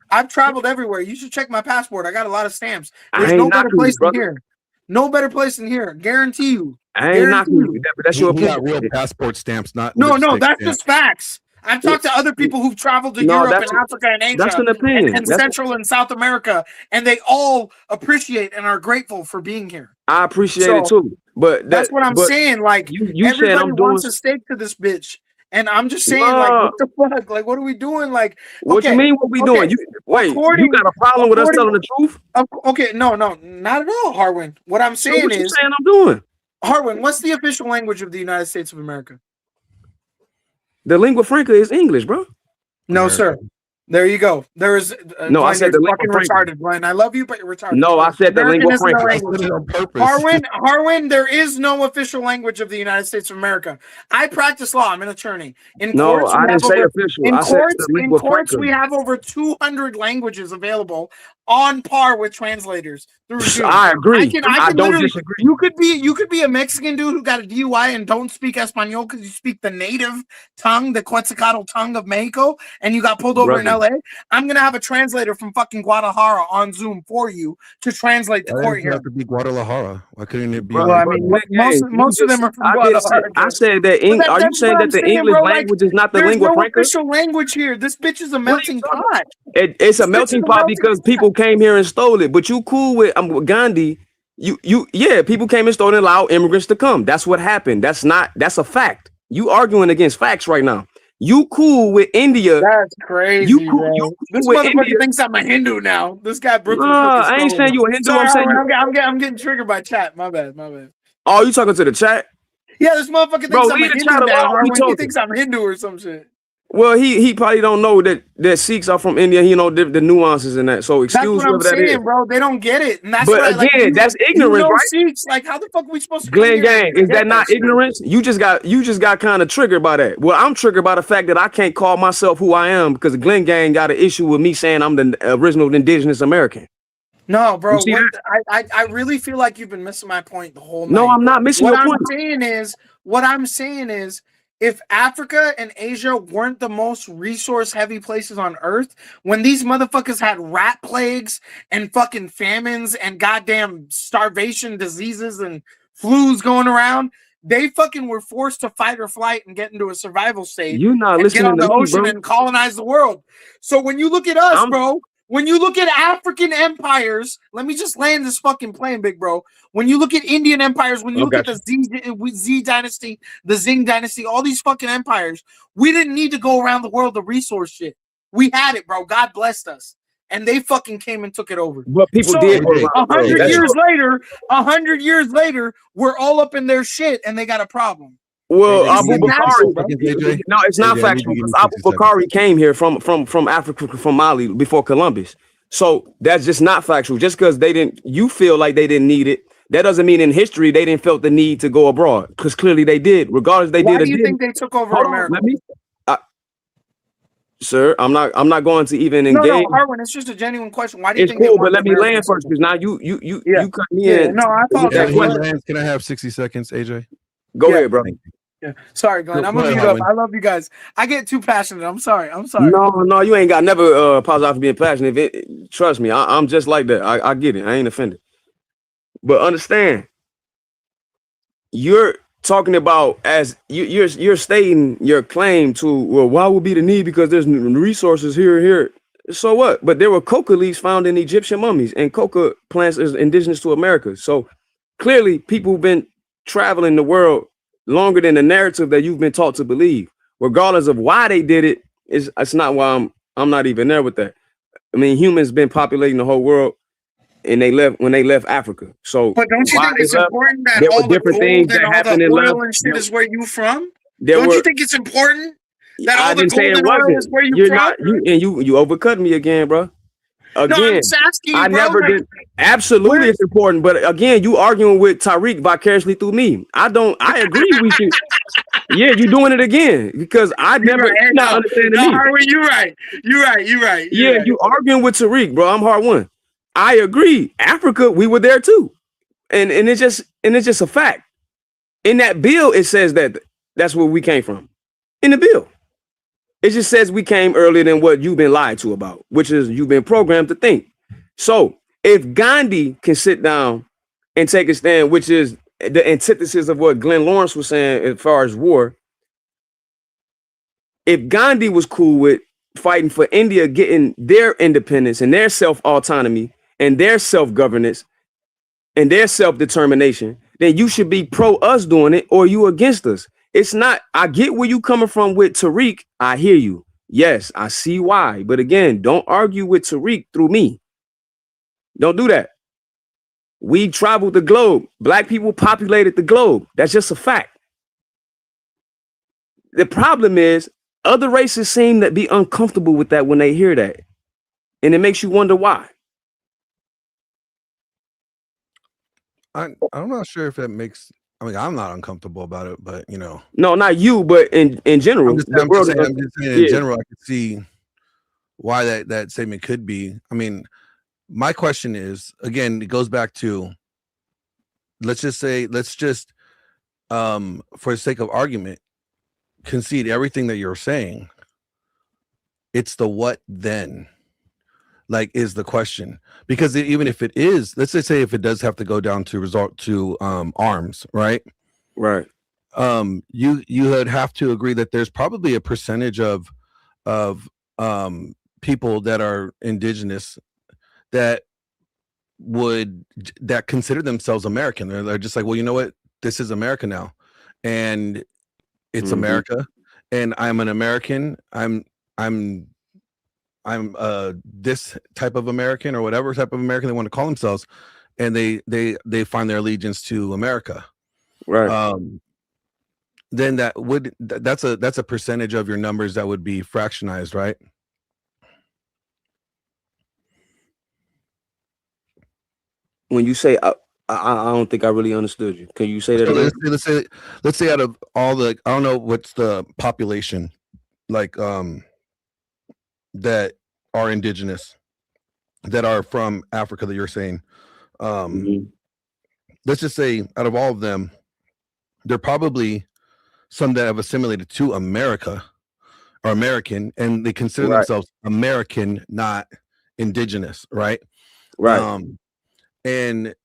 I've traveled everywhere. You should check my passport. I got a lot of stamps. There's no better place than here. No better place than here. Guarantee you. I ain't knocking you. That's your opinion. Got real passport stamps, not no. That's just facts. I've talked to other people who've traveled to Europe and Africa and Asia that's an opinion. And Central and South America, and they all appreciate and are grateful for being here. I appreciate it too. But that's what I'm saying. Like you everybody wants a stake to this bitch. And I'm just saying, like, what the fuck? Like, what are we doing? Like, what you mean? What we doing? You got a problem with us telling the truth? Okay, no, not at all, Harwin. What I'm saying what is, you saying I'm doing? Harwin, what's the official language of the United States of America? The lingua franca is English, bro. No, sir. There you go. There is no. I said the lingua franca. Retarded, Glenn. I love you, but you're retarded. No, I said the lingua franca. Harwin, there is no official language of the United States of America. I practice law. I'm an attorney. I didn't say official. In courts, we have over 200 languages available on par with translators through Zoom. I agree. I don't literally, disagree. you could be a Mexican dude who got a DUI and don't speak Espanol because you speak the native tongue, the Quetzalcoatl tongue of Mexico, and you got pulled over in LA. I'm gonna have a translator from fucking Guadalajara on Zoom for you to translate the court It have here. to be Guadalajara. Why couldn't it be? Well, I mean, most of them are from Guadalajara. I said that. Are you saying that the English language is not the there's lingua no franca? official language here. This bitch is a melting pot. It's a melting pot because people came here and stole it. But you cool with Gandhi? Yeah, people came and stole and allowed immigrants to come. That's what happened. That's a fact. You arguing against facts right now. You cool with India? That's crazy, bro. This motherfucker thinks I'm a Hindu now. This guy Brooklyn. I ain't saying you a Hindu. Sorry, I'm saying I'm getting triggered by chat. My bad. Oh, you talking to the chat? Yeah, this motherfucker thinks I'm a Hindu now. He thinks I'm Hindu or some shit. Well, he probably don't know that Sikhs are from India. He know the nuances in that. So excuse whatever that is. Bro. They don't get it. And that's but again, that's ignorance, right? Sikhs, like, how the fuck are we supposed to? Glenn Gang, is that not ignorance? You just got kind of triggered by that. Well, I'm triggered by the fact that I can't call myself who I am because Glenn Gang got an issue with me saying I'm the original indigenous American. No, bro. I really feel like you've been missing my point the whole night. No, I'm not missing your point. What I'm saying is, if Africa and Asia weren't the most resource-heavy places on Earth, when these motherfuckers had rat plagues and fucking famines and goddamn starvation diseases and flus going around, they fucking were forced to fight or flight and get into a survival state. You're not and listening get on to the me, ocean bro. and colonize the world. So when you look at us, bro, when you look at African empires, let me just land this fucking plane, big bro. When you look at Indian empires, when you look at the Z dynasty, the Zing dynasty, all these fucking empires, we didn't need to go around the world to resource shit. We had it, bro. God blessed us. And they fucking came and took it over. But people did. 100 years later, we're all up in their shit and they got a problem. Well, Abu Bakari. No, it's not factual because Abu Bakari came here from Africa, from Mali before Columbus. So that's just not factual. Just because you feel like they didn't need it, that doesn't mean in history they didn't felt the need to go abroad. Because clearly they did. Regardless, they did. Why do you think they took over America? Sir, I'm not going to even engage. No, Harwin, it's just a genuine question. Why do you think cool, but let me land first because now you cut me in. No, I apologize. Can I have 60 seconds, AJ? Go ahead, bro. Yeah. Sorry, Glenn. I'm gonna mute up. I love you guys. I get too passionate. I'm sorry. No, you ain't got never apologize for being passionate. Trust me, I'm just like that. I get it. I ain't offended. But understand, you're talking about as you're stating your claim to, well, why would be the need because there's resources here. So what? But there were coca leaves found in Egyptian mummies, and coca plants is indigenous to America. So clearly, people who've been traveling the world longer than the narrative that you've been taught to believe, regardless of why they did it, it's not why I'm not even there with that. I mean, humans been populating the whole world, and when they left Africa. So, but don't you think it's important that all the gold and all the oil and shit is where you from? Don't you think it's important that all the gold and oil is where you from? You overcut me again, bro. Again, no, I'm just asking you, I never did. Absolutely, it's important. But again, you arguing with Tariq vicariously through me. I agree. We should. Yeah, you doing it again because I never. You're not understanding me. You're right. Yeah, you arguing with Tariq, bro. I'm hard one. I agree. Africa, we were there too, and it's just a fact. In that bill, it says that's where we came from. In the bill. It just says we came earlier than what you've been lied to about, which is you've been programmed to think. So if Gandhi can sit down and take a stand, which is the antithesis of what Glenn Lawrence was saying as far as war, if Gandhi was cool with fighting for India getting their independence and their self-autonomy and their self-governance and their self-determination, then you should be pro us doing it or you against us. It's not, I get where you coming from with Tariq. I hear you. Yes, I see why. But again, don't argue with Tariq through me. Don't do that. We traveled the globe. Black people populated the globe. That's just a fact. The problem is other races seem to be uncomfortable with that when they hear that. And it makes you wonder why. I'm not sure if that makes... I mean, I'm not uncomfortable about it, but you know. No, not you, but in general. I'm just saying in general, I could see why that statement could be. I mean, my question is, again, it goes back to, let's just for the sake of argument, concede everything that you're saying. It's the what then, like, is the question. Because even if it is, let's just say if it does have to go down to resort to arms, right? Right. You would have to agree that there's probably a percentage of people that are indigenous that consider themselves American. They're just like, well, you know what? This is America now, and it's America, and I'm an American. I'm this type of American, or whatever type of American they want to call themselves, and they find their allegiance to America. Right. Then that's a percentage of your numbers that would be fractionized, right? When you say I don't think I really understood you. Can you say that again? Let's say out of all the, I don't know what's the population like that are indigenous, that are from Africa that you're saying. Let's just say out of all of them, there are probably some that have assimilated to America or American, and they consider themselves American, not indigenous, right? Right. And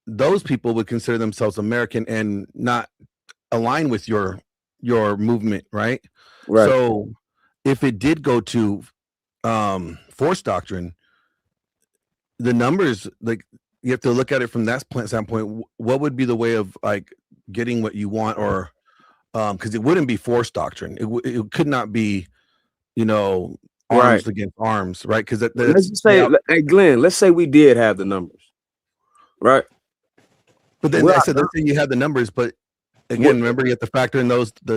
those people would consider themselves American and not align with your movement, right? Right. So if it did go to force doctrine, the numbers, like, you have to look at it from that standpoint. What would be the way of like getting what you want, or because it wouldn't be force doctrine. It could not be, arms against arms, right? Because let's just say, hey Glenn, let's say we did have the numbers, right? But then I said, let's say you have the numbers, but again, remember, you have to factor in those the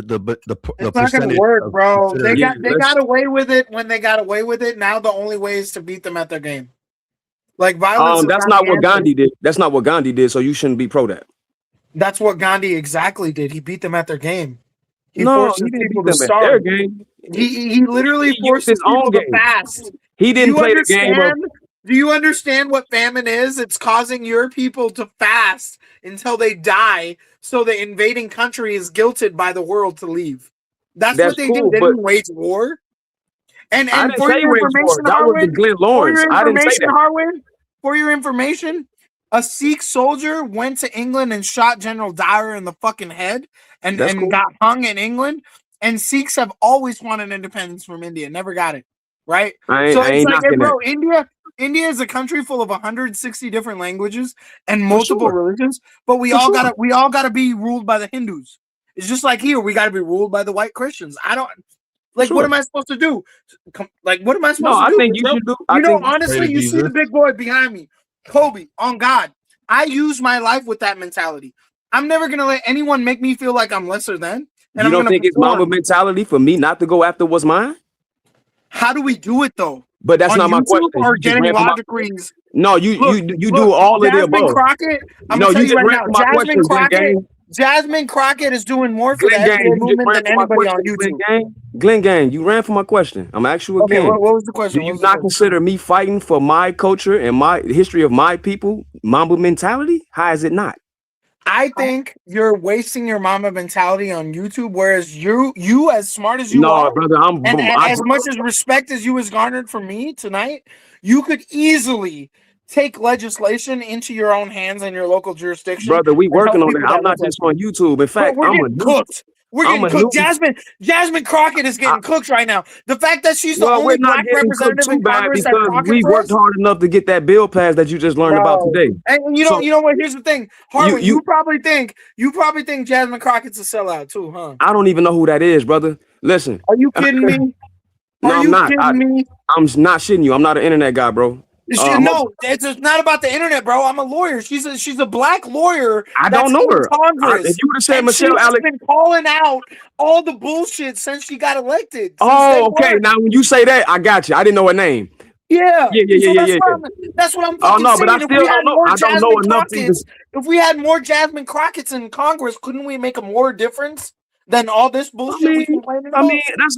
it's not gonna work, bro. They got away with it when they got away with it. Now the only way is to beat them at their game. Like violence. That's not what Gandhi did. That's not what Gandhi did. So you shouldn't be pro that. That's what Gandhi exactly did. He beat them at their game. He forced people to starve. At their game. He literally forced his people to fast. He didn't play the game. Do you understand what famine is? It's causing your people to fast until they die, so the invading country is guilted by the world to leave. That's what they did. They didn't wage war. And for your information, Harwin, for your information, a Sikh soldier went to England and shot General Dyer in the fucking head and got hung in England. And Sikhs have always wanted independence from India, never got it. Right? So it's like, hey, bro, India is a country full of 160 different languages and multiple religions, but we all gotta be ruled by the Hindus. It's just like here, we gotta be ruled by the white Christians. I don't like. What am I supposed to do? Like, what am I supposed to do? I think you should do. Honestly, you see the big boy behind me, Kobe. On God, I use my life with that mentality. I'm never gonna let anyone make me feel like I'm lesser than. And you don't think it's Mamba mentality for me not to go after what's mine? How do we do it though? But that's not my question. Or getting logic reads. No, you do all of the above. Crockett, I'm gonna tell you right now, Jasmine Crockett is doing more for the NBA movement than anybody on YouTube. Glenn Gang, you ran for my question. I'm asking you again. Okay, what was the question? Do you not consider me fighting for my culture and my history of my people Mamba mentality? How is it not? I think you're wasting your Mamba mentality on YouTube, whereas you as smart as you are, brother, and as much as respect as you has garnered from me tonight, you could easily take legislation into your own hands in your local jurisdiction. Brother, we working on that. I'm not just on YouTube. In fact, we're getting cooked. We're getting cooked. Jasmine Crockett is getting cooked right now. The fact that she's the only black representative in Congress that Crockett we worked hard enough to get that bill passed that you just learned about today. And you know what? Here's the thing, Harvey. You probably think Jasmine Crockett's a sellout too, huh? I don't even know who that is, brother. Listen, are you kidding me? I'm not shitting you. I'm not an internet guy, bro. No, it's not about the internet, bro. I'm a lawyer. She's a black lawyer. I don't know her. If you would have said Michelle Alex, been calling out all the bullshit since she got elected. Oh, okay. Now when you say that, I got you. I didn't know her name. Yeah. That's what I'm fucking saying. But I still don't know. I don't know enough. If we had more Jasmine Crockett's in Congress, couldn't we make a more difference? than all this bullshit we complaining about?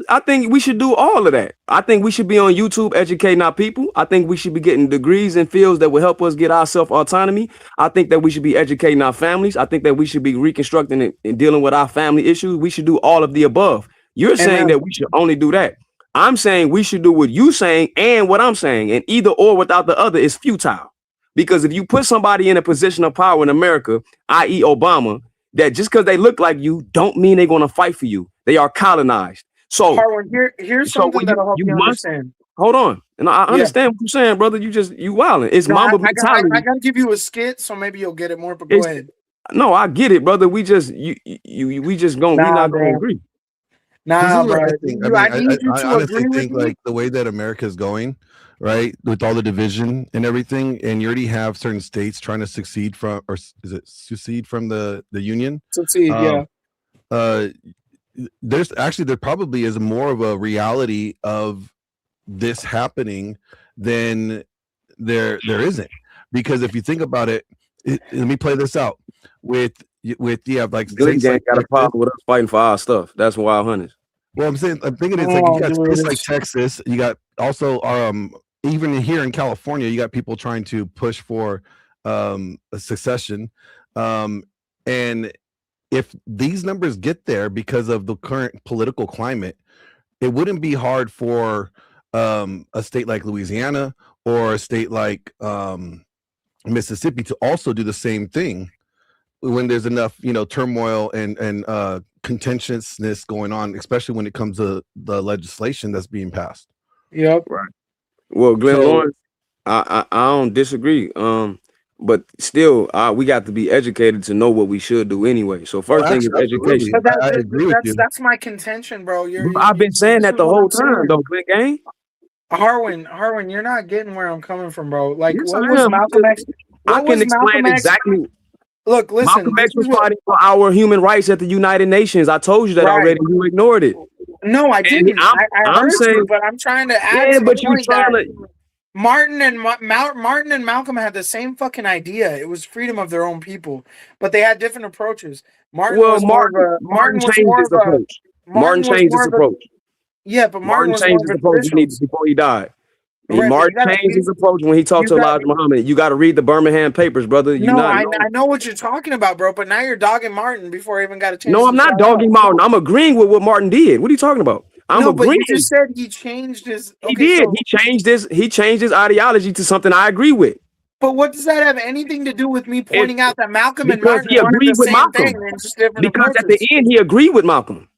I think we should do all of that. I think we should be on YouTube educating our people. I think we should be getting degrees in fields that will help us get our self-autonomy. I think that we should be educating our families. I think that we should be reconstructing and dealing with our family issues. We should do all of the above. You're saying that we should only do that. I'm saying we should do what you saying and what I'm saying, and either or without the other is futile. Because if you put somebody in a position of power in America, i.e. Obama, that just because they look like you don't mean they're going to fight for you. They are colonized. So Harwin, here's something that'll help you understand. Hold on. And I understand what you're saying, brother. You wilding. It's Mamba mentality. I gotta give you a skit, so maybe you'll get it more, but go ahead. No, I get it, brother. We just not gonna agree. Nah, bro. I honestly think like the way that America is going, right, with all the division and everything, and you already have certain states trying to secede from, or is it secede from the union? Secede, yeah. There probably is more of a reality of this happening than there isn't, because if you think about it, let me play this out with like Glenn Gang got a problem with us fighting for our stuff. That's Wild Hunters. Well, I'm thinking it's like you got states like Texas, you got also even here in California, you got people trying to push for a secession, and if these numbers get there because of the current political climate, it wouldn't be hard for a state like Louisiana or a state like Mississippi to also do the same thing when there's enough, turmoil and contentiousness going on, especially when it comes to the legislation that's being passed. Yep. Right. Well, Glenn Lawrence, I don't disagree. But still, we got to be educated to know what we should do anyway. So first thing is education. I agree with you. That's my contention, bro. I've been saying that the whole time, though, Glenn Gang. Harwin, you're not getting where I'm coming from, bro. Like, Yes, what I was am. Malcolm X? I can explain exactly. Look, listen. Malcolm X was fighting for our human rights at the United Nations. I told you that already. You ignored it. No, I didn't. I I'm heard saying, you, but I'm trying to add to but the you point trying that to. Martin and Malcolm had the same fucking idea. It was freedom of their own people, but they had different approaches. Martin changed his approach. Martin changed his approach. Yeah, but Martin changed his approach before he died. And Martin changed his approach when he talked to Elijah Muhammad. You got to read the Birmingham Papers, brother. I know what you're talking about, bro. But now you're dogging Martin before I even got a chance. No, I'm not dogging Martin. I'm agreeing with what Martin did. What are you talking about? I'm agreeing. But you just said he changed his. He did. He changed his ideology to something I agree with. But what does that have anything to do with me pointing out that Malcolm and Martin he agreed with same Malcolm. thing and just different Because approaches? at the end, he agreed with Malcolm.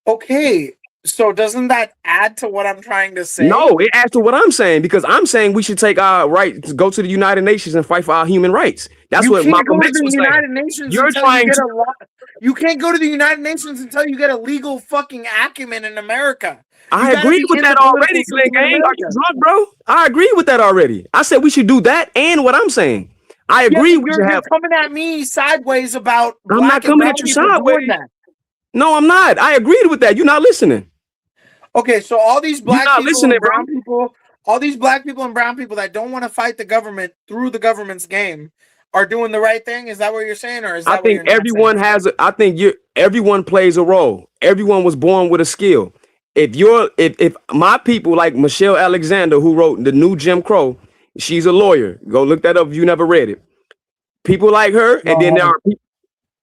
Okay. So doesn't that add to what I'm trying to say? No, it adds to what I'm saying, because I'm saying we should take our right to go to the United Nations and fight for our human rights. That's what Malcolm X was saying. You're trying to. You can't go to the United Nations until you get a legal fucking acumen in America. I agree with that already, Glenn Gang. Are you drunk, bro? I agree with that already. I said we should do that and what I'm saying. I agree. You're coming at me sideways about. I'm not coming at you sideways. No, I'm not. I agreed with that. You're not listening. Okay, so all these black people and brown people, all these black people and brown people that don't want to fight the government through the government's game are doing the right thing. Is that what you're saying, or is that? I think everyone has. I think everyone plays a role. Everyone was born with a skill. If my people like Michelle Alexander, who wrote The New Jim Crow, she's a lawyer. Go look that up if you never read it. People like her, and then there are people.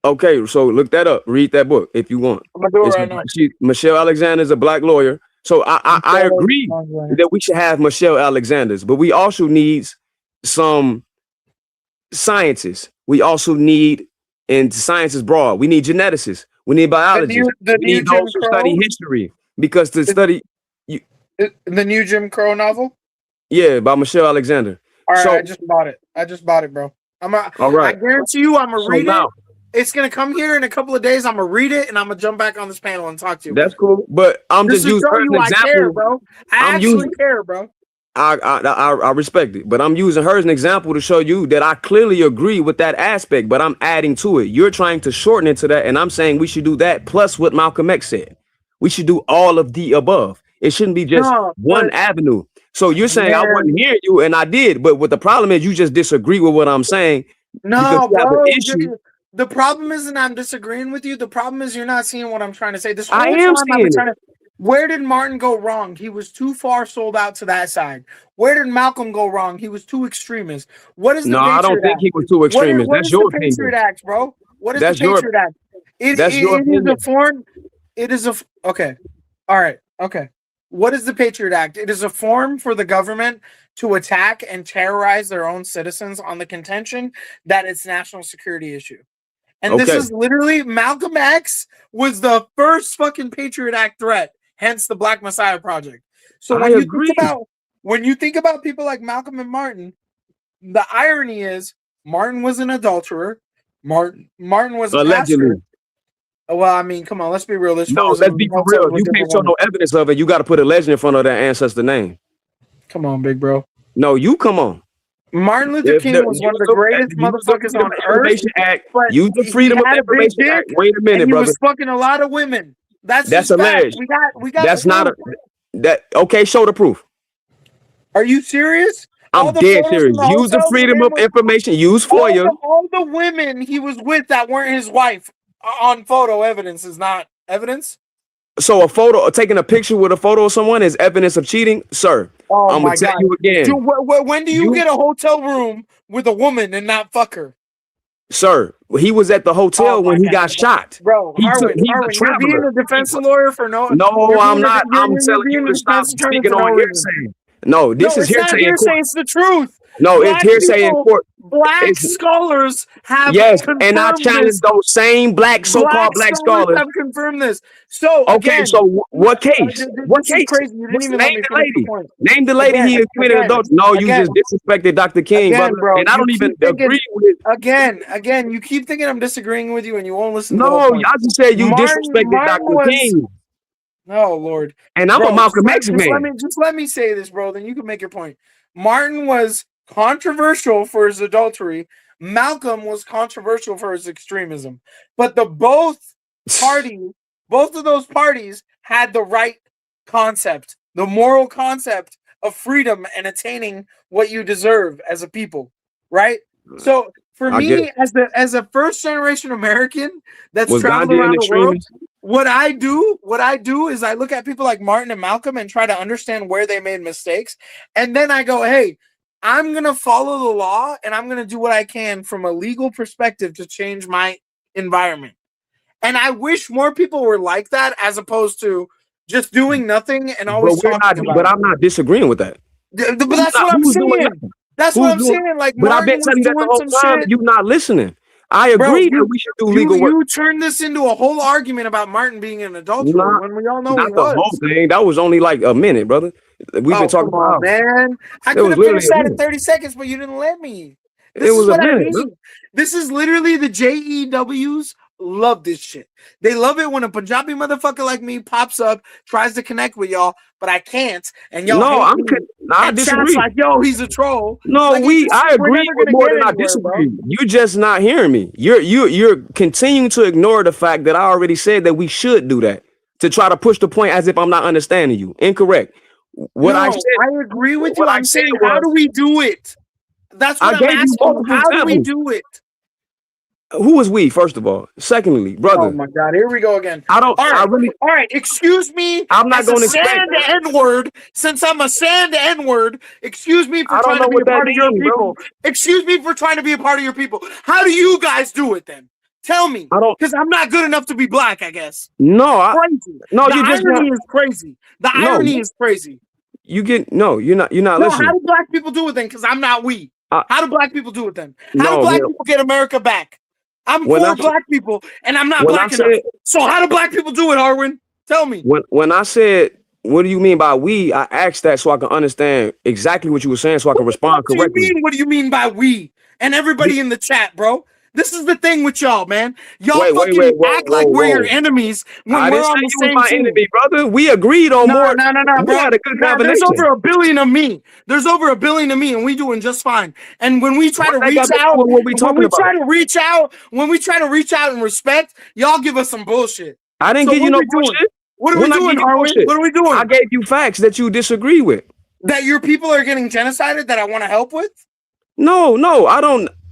Okay, so look that up. Read that book if you want. I'm gonna do it right now. Michelle Alexander is a black lawyer. So I agree that we should have Michelle Alexanders, but we also need some scientists. We also need, and science is broad, we need geneticists. We need biologists. We need those who study history, because to study the new Jim Crow novel. Yeah, by Michelle Alexander. All right, I just bought it, bro. All right. I guarantee you, I'm gonna read it. It's gonna come here in a couple of days. I'm gonna read it and I'm gonna jump back on this panel and talk to you. That's cool, but I'm just using her as an example. I care, bro. I actually care, bro. I respect it, but I'm using her as an example to show you that I clearly agree with that aspect, but I'm adding to it. You're trying to shorten it to that, and I'm saying we should do that plus what Malcolm X said. We should do all of the above. It shouldn't be just one avenue. So you're saying I wasn't hearing you, and I did, but what the problem is, you just disagree with what I'm saying. No, bro. The problem isn't I'm disagreeing with you. The problem is you're not seeing what I'm trying to say. This whole I am time I've seeing been trying it. to. Where did Martin go wrong? He was too far sold out to that side. Where did Malcolm go wrong? He was too extremist. What is the No, Patriot I don't think Act? he was too extremist. What That's is your the Patriot opinion. Act, bro? What is That's the your- Patriot Act? That's your It is opinion. a form. It is a okay. All right. Okay. What is the Patriot Act? It is a form for the government to attack and terrorize their own citizens on the contention that it's national security issue. And this Okay. is literally Malcolm X was the first fucking Patriot Act threat, hence the Black Messiah Project. So I agree. when you think about people like Malcolm and Martin, the irony is Martin was an adulterer. Martin was a Allegedly. pastor. Well, I mean, come on, let's be real. This No, fool was let's in be a for hotel real. with You different can't show women. no evidence of it. You got to put a legend in front of that ancestor name. Come on, big bro. No, you come on. Martin Luther King was one of the greatest motherfuckers on earth. Act. But Use the Freedom he of had a big Information dick, Act. Wait a minute, and he brother. was fucking a lot of women. That's That's just fact. alleged. We got. That's the not a proof. that. Okay, show the proof. Are you serious? All I'm the dead photos serious. from the Use the hotels Freedom with of him, Information. Use FOIA. all the women he was with that weren't his wife on photo evidence is not evidence. So a photo, taking a picture with a photo of someone is evidence of cheating, sir. Oh I'm my gonna tell God. you again, Dude, when do you get a hotel room with a woman and not fuck her? sir. He was at the hotel when he got shot. Bro, He's Harwin, you're being a defense lawyer for no. No, you're I'm being a- not. you're- I'm you're telling being you a to stop defense attorney speaking for no on reason. hearsay. No, this No, is it's not hearsay in hearsay. court. It's the truth. No, it's Black hearsay in people- court. Black It's- scholars have Yes, confirmed and I challenge this. those same so-called black scholars. have confirmed this. So Okay, again, so what case? this What is case? crazy. You didn't even let Name me the finish the lady. point. Name the lady he has committed adultery. No, you again, just disrespected Dr. King, again, brother. bro, And I you don't even keep thinking- agree with. Again, you keep thinking I'm disagreeing with you, and you won't listen. to the No, whole point. I just said you Martin disrespected Dr. was- King. Oh Lord. And I'm Bro, a Malcolm X just man. let me say this, bro. Then you can make your point. Martin was controversial for his adultery. Malcolm was controversial for his extremism. But both of those parties had the right concept, the moral concept of freedom and attaining what you deserve as a people, right? So for I get me, it. as a first generation American that's Was traveled Gandhi an around the world, extremist? what I do is I look at people like Martin and Malcolm and try to understand where they made mistakes. And then I go, hey, I'm going to follow the law and I'm going to do what I can from a legal perspective to change my environment. And I wish more people were like that as opposed to just doing nothing and always talking about But it. I'm not disagreeing with that. But that's what I'm Who's doing saying. that? That's Who's what I'm doing- saying. Like, but I've been Martin telling you that was the whole doing some time. shit. You're not listening. I Bro, agree that we should do legal work. You turned this into a whole argument about Martin being an adulterer Not- when we all know Not he the was. whole thing. That was only like a minute, brother. We've been talking come on, about man. I It could was have literally finished a that in minute. 30 seconds, but you didn't let me. It This was is a what I minute, mean. This is literally the JEWs love this shit. They love it when a Punjabi motherfucker like me pops up, tries to connect with y'all, but I can't. And y'all No, hate me. I And chat's disagree. like, yo, he's a troll. No, Like, I we're agree never with gonna more get than I anywhere, disagree. bro. You just not hearing me. You're continuing to ignore the fact that I already said that we should do that to try to push the point as if I'm not understanding you. Incorrect. What I No, said, I agree with you. what I I'm said saying, how was- do we do it? That's what I I'm gave you asking. multiple How do we examples. do it? Who is we? First of all, secondly, brother. Oh my God, here we go again. I don't. All right, I really. all right. Excuse me. I'm not as a gonna expect- sand N-word. Since I'm a sand N-word, excuse me for I don't trying know to be what a that part of your means, bro. people. Excuse me for trying to be a part of your people. How do you guys do it then? Tell me. I don't. Because I'm not good enough to be black. I guess. No, Crazy. no, the you just irony not- is crazy. The No. irony is crazy. You get no. You're not. You're not No, listening. how do black people do it then? Because I'm not we. How do black people do it then? How No, do black man. people get America back? I'm When for I- black people, and I'm not when I black enough. said- So how do black people do it, Harwin? Tell me. When I said, what do you mean by we? I asked that so I can understand exactly what you were saying, so I can respond What do you correctly. mean? What do you mean by we? And everybody in the chat, bro. This is the thing with y'all, man. Y'all Wait, fucking whoa, act like whoa, we're whoa. your enemies when I we're didn't say on the you was same my team. enemy, brother. We agreed on more. No, We bro. had a good Nah, there's combination. over 1 billion of me. There's over 1 billion of me, and we doing just fine. And when we try What to that reach got to do out, with what we talking about? when we try to reach out and respect, y'all give us some bullshit. I didn't So give you what no we doing? bullshit. What are we When I doing, give you Harwin? bullshit, What are we doing? I gave you facts that you disagree with. That your people are getting genocided that I want to help with? No,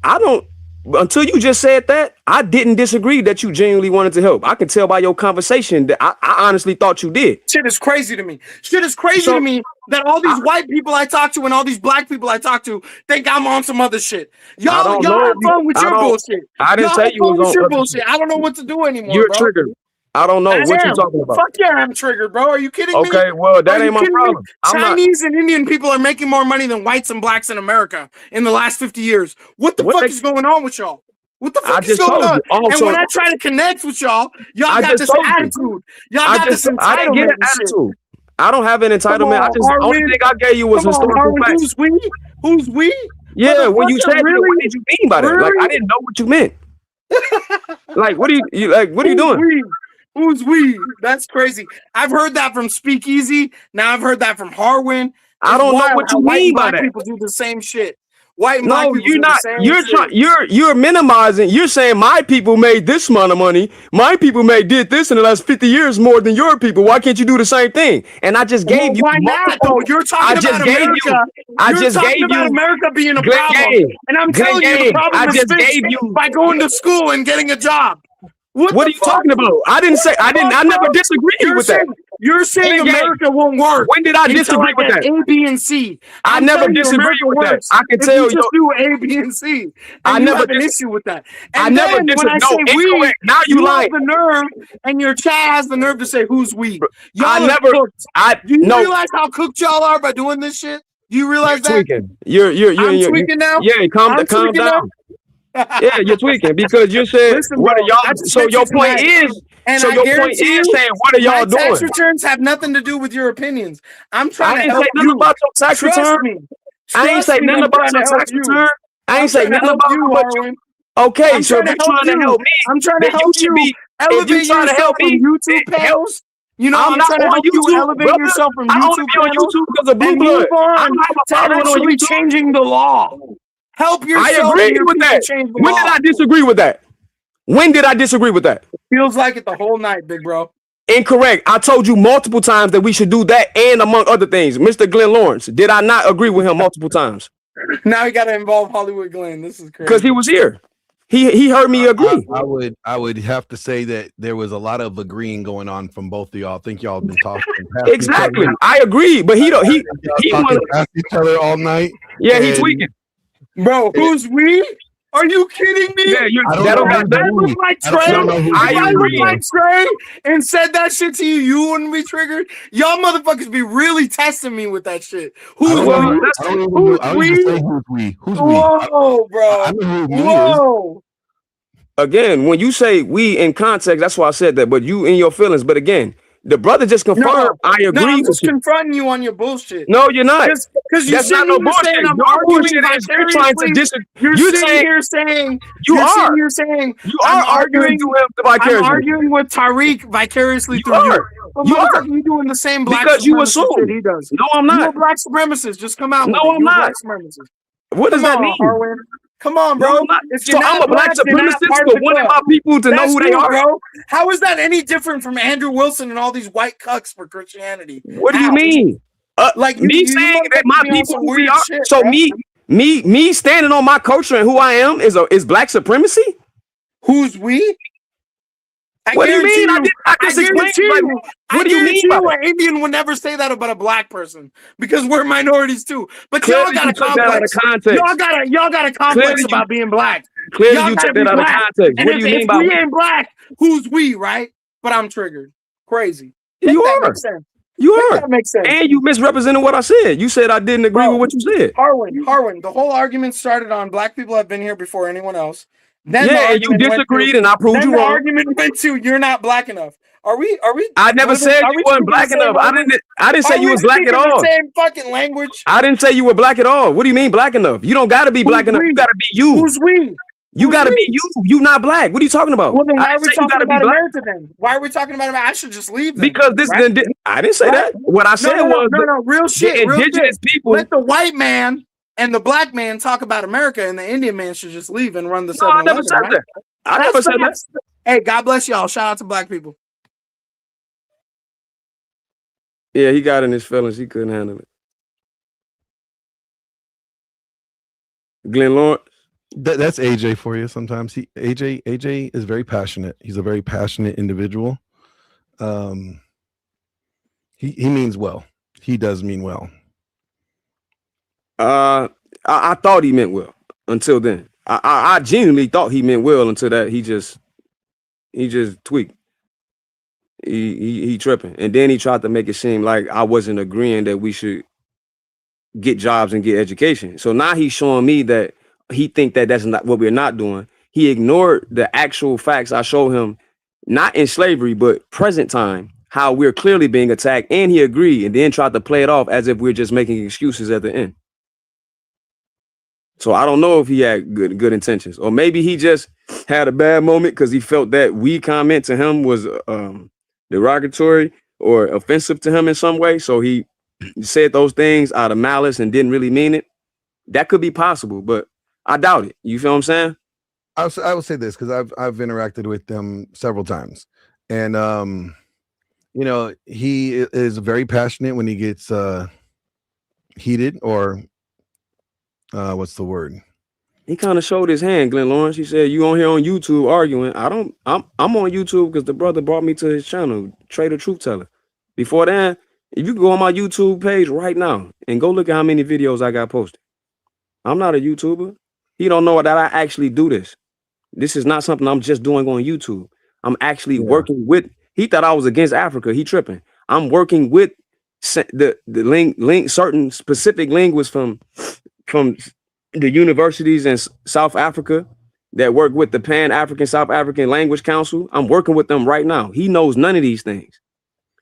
I don't. until you just said that, I didn't disagree that you genuinely wanted to help. I can tell by your conversation that I honestly thought you did. Shit is crazy to me. Shit is crazy to me that all these white people I talk to and all these black people I talk to think I'm on some other shit. Y'all have fun with your bullshit. I didn't say you was on your bullshit. I don't know what to do anymore. You're bro. triggered. I don't know what you're talking about. Fuck yeah, I'm triggered, bro. Are you kidding me? Okay, well, that ain't my problem. Chinese and Indian people are making more money than whites and blacks in America in the last 50 years. What the fuck is going on with y'all? What the fuck is going on? And when I try to connect with y'all got this attitude. Y'all got this entitlement. I didn't get an attitude. I don't have an entitlement. The only thing I gave you was historical facts. Who's we? Who's we? Yeah, when you said really, what did you mean by that? Really? Like, I didn't know what you meant. Like, what are you doing? Who's we? That's crazy. I've heard that from Speakeasy. Now I've heard that from Harwin. I don't know what you mean by that. People do the same shit. White and black people you're not. You're minimizing. You're saying my people made this amount of money. My people did this in the last 50 years more than your people. Why can't you do the same thing? And I just gave you. Why not? Though you're talking about America. You're talking about America being a problem, and I'm telling you the problem is fixed by going to school and getting a job. What are you talking about? I never disagreed with that. You're saying America won't work. When did I disagree with that? A, B, and C. I never disagreed with that. I can tell you. Just do A, B, and C. I never have an issue with that. And I never disagreed. No, incorrect. Now you lying. The nerve, and your chat has the nerve to say who's we. I never. Do you realize how cooked y'all are by doing this shit? Do you realize that? Tweaking. You're tweaking now. Yeah, calm down. Yeah, you're tweaking because you said what are y'all? So your point is. And so your point is saying, what are y'all doing? Tax returns have nothing to do with your opinions. I'm trying to help you. About your tax return. I ain't say nothing about your tax return. I ain't say nothing about you. Okay, so if you're trying to help me, I'm trying to help you. Elevate yourself from YouTube panels. You know, I'm trying to help you elevate yourself from YouTube. I only be on YouTube because of Blue Blood. I'm actually changing the law. Help yourself. I agree with that. When did I disagree with that? When did I disagree with that? Feels like it the whole night, big bro. Incorrect. I told you multiple times that we should do that and among other things. Mr. Glenn Lawrence, did I not agree with him multiple times? Now you got to involve Hollywood Glenn. This is crazy. Because he was here. He heard me agree. I would have to say that there was a lot of agreeing going on from both of y'all. I think y'all have been talking. Exactly. I agree, but he was past each other all night. Yeah, he's tweaking. Bro, who's we? Are you kidding me? Yeah, I look like Trey. I look like Trey and said that shit to you. You wouldn't be triggered. Y'all motherfuckers be really testing me with that shit. Who's we? Whoa, bro. Whoa. Again, when you say we in context, that's why I said that. But you in your feelings. But again, the brother just confirmed. I agree. I'm with just you. confronting you on your bullshit. No, you're not. Because that's not no bullshit. Your bullshit is you're trying to disagree. You're sitting here saying you are arguing vicariously. I'm arguing with Tariq vicariously through you. You are. You doing the same black because you assume shit he does. No, I'm not. You're a black supremacist. Just come out. No, with I'm not. What does that mean? Harwin. Come on, bro. So I'm a black supremacist, but wanting my people to know who they are. Bro. How is that any different from Andrew Wilson and all these white cucks for Christianity? What do you mean? Like me saying that my people who we are. So me standing on my culture and who I am is black supremacy. Who's we? What do you mean? I just explained. What do you mean? An Indian would never say that about a black person because we're minorities too. But y'all got a complex. Y'all got a complex about being black. Clearly, you took that out of context. What do you mean by we ain't black? Who's we? Right? But I'm triggered. Crazy. You are. You are. That makes sense. And you misrepresented what I said. You said I didn't agree with what you said. Harwin. The whole argument started on black people have been here before anyone else. Then you disagreed, and I proved you wrong. The argument went to you're not black enough. Are we? I never said you weren't black enough. I didn't say you was black at all. The same fucking language. I didn't say you were black at all. What do you mean black enough? You don't got to be black enough. You got to be you. Who's we? You got to be you. You not black. What are you talking about? Well, then why are we talking about America then? Why are we talking about America? I should just leave. Because this. Right? I didn't say that. What I said was real shit. Indigenous people. Let the white man and the black man talk about America, and the Indian man should just leave and run the 7-11. No, I never said that. I never said that. Hey, God bless y'all. Shout out to black people. Yeah, he got in his feelings. He couldn't handle it. Glenn Lawrence. That's AJ for you. Sometimes AJ is very passionate. He's a very passionate individual. He means well. He does mean well. I thought he meant well until then. I genuinely thought he meant well until that he just tweaked. He tripping, and then he tried to make it seem like I wasn't agreeing that we should get jobs and get education. So now he's showing me that he think that that's not what we're not doing. He ignored the actual facts I showed him, not in slavery, but present time, how we're clearly being attacked, and he agreed, and then tried to play it off as if we're just making excuses at the end. So I don't know if he had good intentions, or maybe he just had a bad moment because he felt that we comment to him was derogatory or offensive to him in some way. So he said those things out of malice and didn't really mean it. That could be possible, but I doubt it. You feel what I'm saying? I would say this because I've interacted with them several times, and you know, he is very passionate when he gets heated, or what's the word? He kind of showed his hand, Glenn Lawrence. He said, "You on here on YouTube arguing?" I'm on YouTube because the brother brought me to his channel, Trader Truth Teller. Before that, if you go on my YouTube page right now and go look at how many videos I got posted. I'm not a YouTuber. He don't know that I actually do this. This is not something I'm just doing on YouTube. I'm actually working with. He thought I was against Africa. He tripping. I'm working with the link certain specific linguists from the universities in South Africa that work with the Pan-African South African Language Council. I'm working with them right now. He knows none of these things.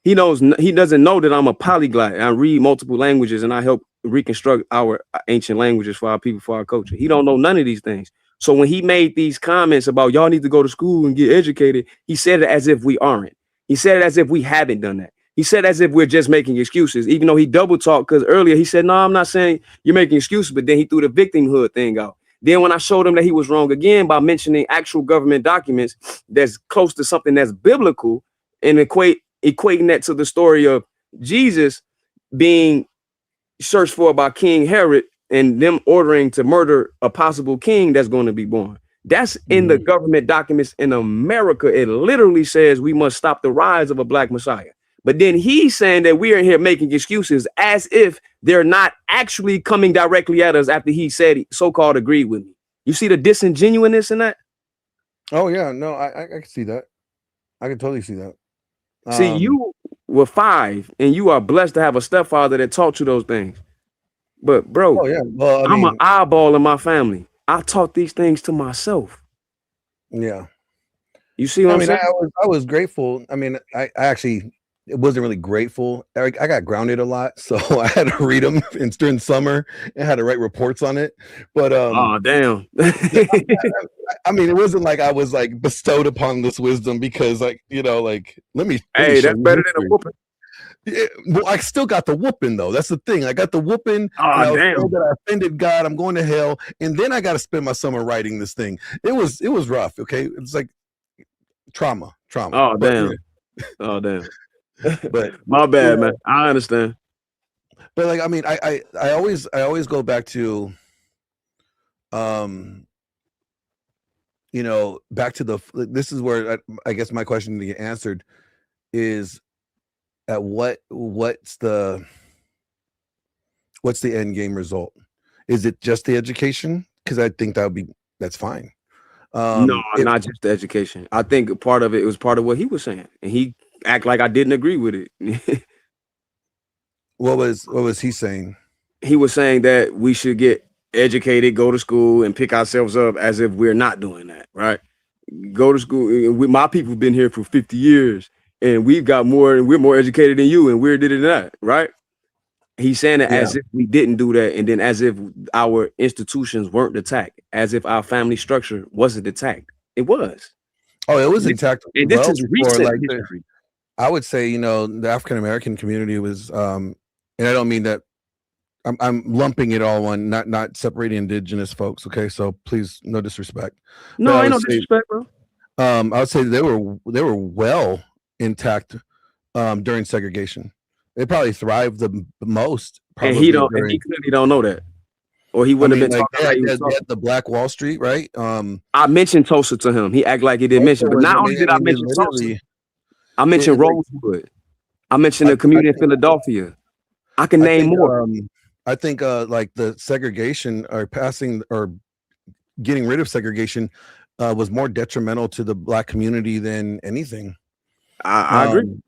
He doesn't know that I'm a polyglot. I read multiple languages and I help reconstruct our ancient languages for our people, for our culture. He don't know none of these things. So when he made these comments about y'all need to go to school and get educated, he said it as if we aren't. He said it as if we haven't done that. He said as if we're just making excuses, even though he double talked, because earlier he said, no, I'm not saying you're making excuses, but then he threw the victimhood thing out. Then when I showed him that he was wrong again by mentioning actual government documents that's close to something that's biblical and equating that to the story of Jesus being searched for by King Herod and them ordering to murder a possible king that's going to be born. That's in the government documents in America. It literally says we must stop the rise of a black Messiah. But then he's saying that we are here making excuses as if they're not actually coming directly at us after he said he so-called agreed with me. You see the disingenuousness in that? Oh yeah, no, I can see that. I can totally see that. See, you were 5 and you are blessed to have a stepfather that taught you those things. But bro, oh, yeah. Well, I'm an eyeball in my family. I taught these things to myself. Yeah. You see what I'm saying? I was grateful. I mean, I actually wasn't really grateful. I got grounded a lot, so I had to read them during summer and had to write reports on it. But oh damn. I mean, it wasn't like I was like bestowed upon this wisdom because, like, you know, like let me. Hey, that's better than a whooping. Yeah, well, I still got the whooping though. That's the thing. I got the whooping. Oh damn! That I offended God. I'm going to hell, and then I got to spend my summer writing this thing. It was rough. Okay, it's like trauma. Oh damn! Oh damn! But my bad, man. I understand. But like, I mean, I always go back to, you know, back to this is where I guess my question to get answered is, at what's the end game result? Is it just the education? Because I think that's fine. No, not just the education. I think part of it was part of what he was saying, and he act like I didn't agree with it. What was he saying? He was saying that we should get educated, go to school, and pick ourselves up as if we're not doing that, right? Go to school. My people have been here for 50 years. And we've got more, and we're more educated than you, and we're did that, right? He's saying it as if we didn't do that, and then as if our institutions weren't attacked, as if our family structure wasn't attacked. It was. Oh, it was attacked. And this is recent history. I would say, you know, the African American community was, and I don't mean that. I'm lumping it all on, not separating indigenous folks. Okay, so please, no disrespect. No, ain't no disrespect, bro. I would say they were well intact during segregation. They probably thrived the most. And he clearly don't know that. or he wouldn't have been talking like he was they talking. had the Black Wall Street, right? I mentioned Tulsa to him. He acted like he didn't mention, but not only did I mention Tulsa, I mentioned Rosewood. I mentioned the community in Philadelphia. I can name more. I think like the segregation or passing or getting rid of segregation was more detrimental to the Black community than anything. I agree.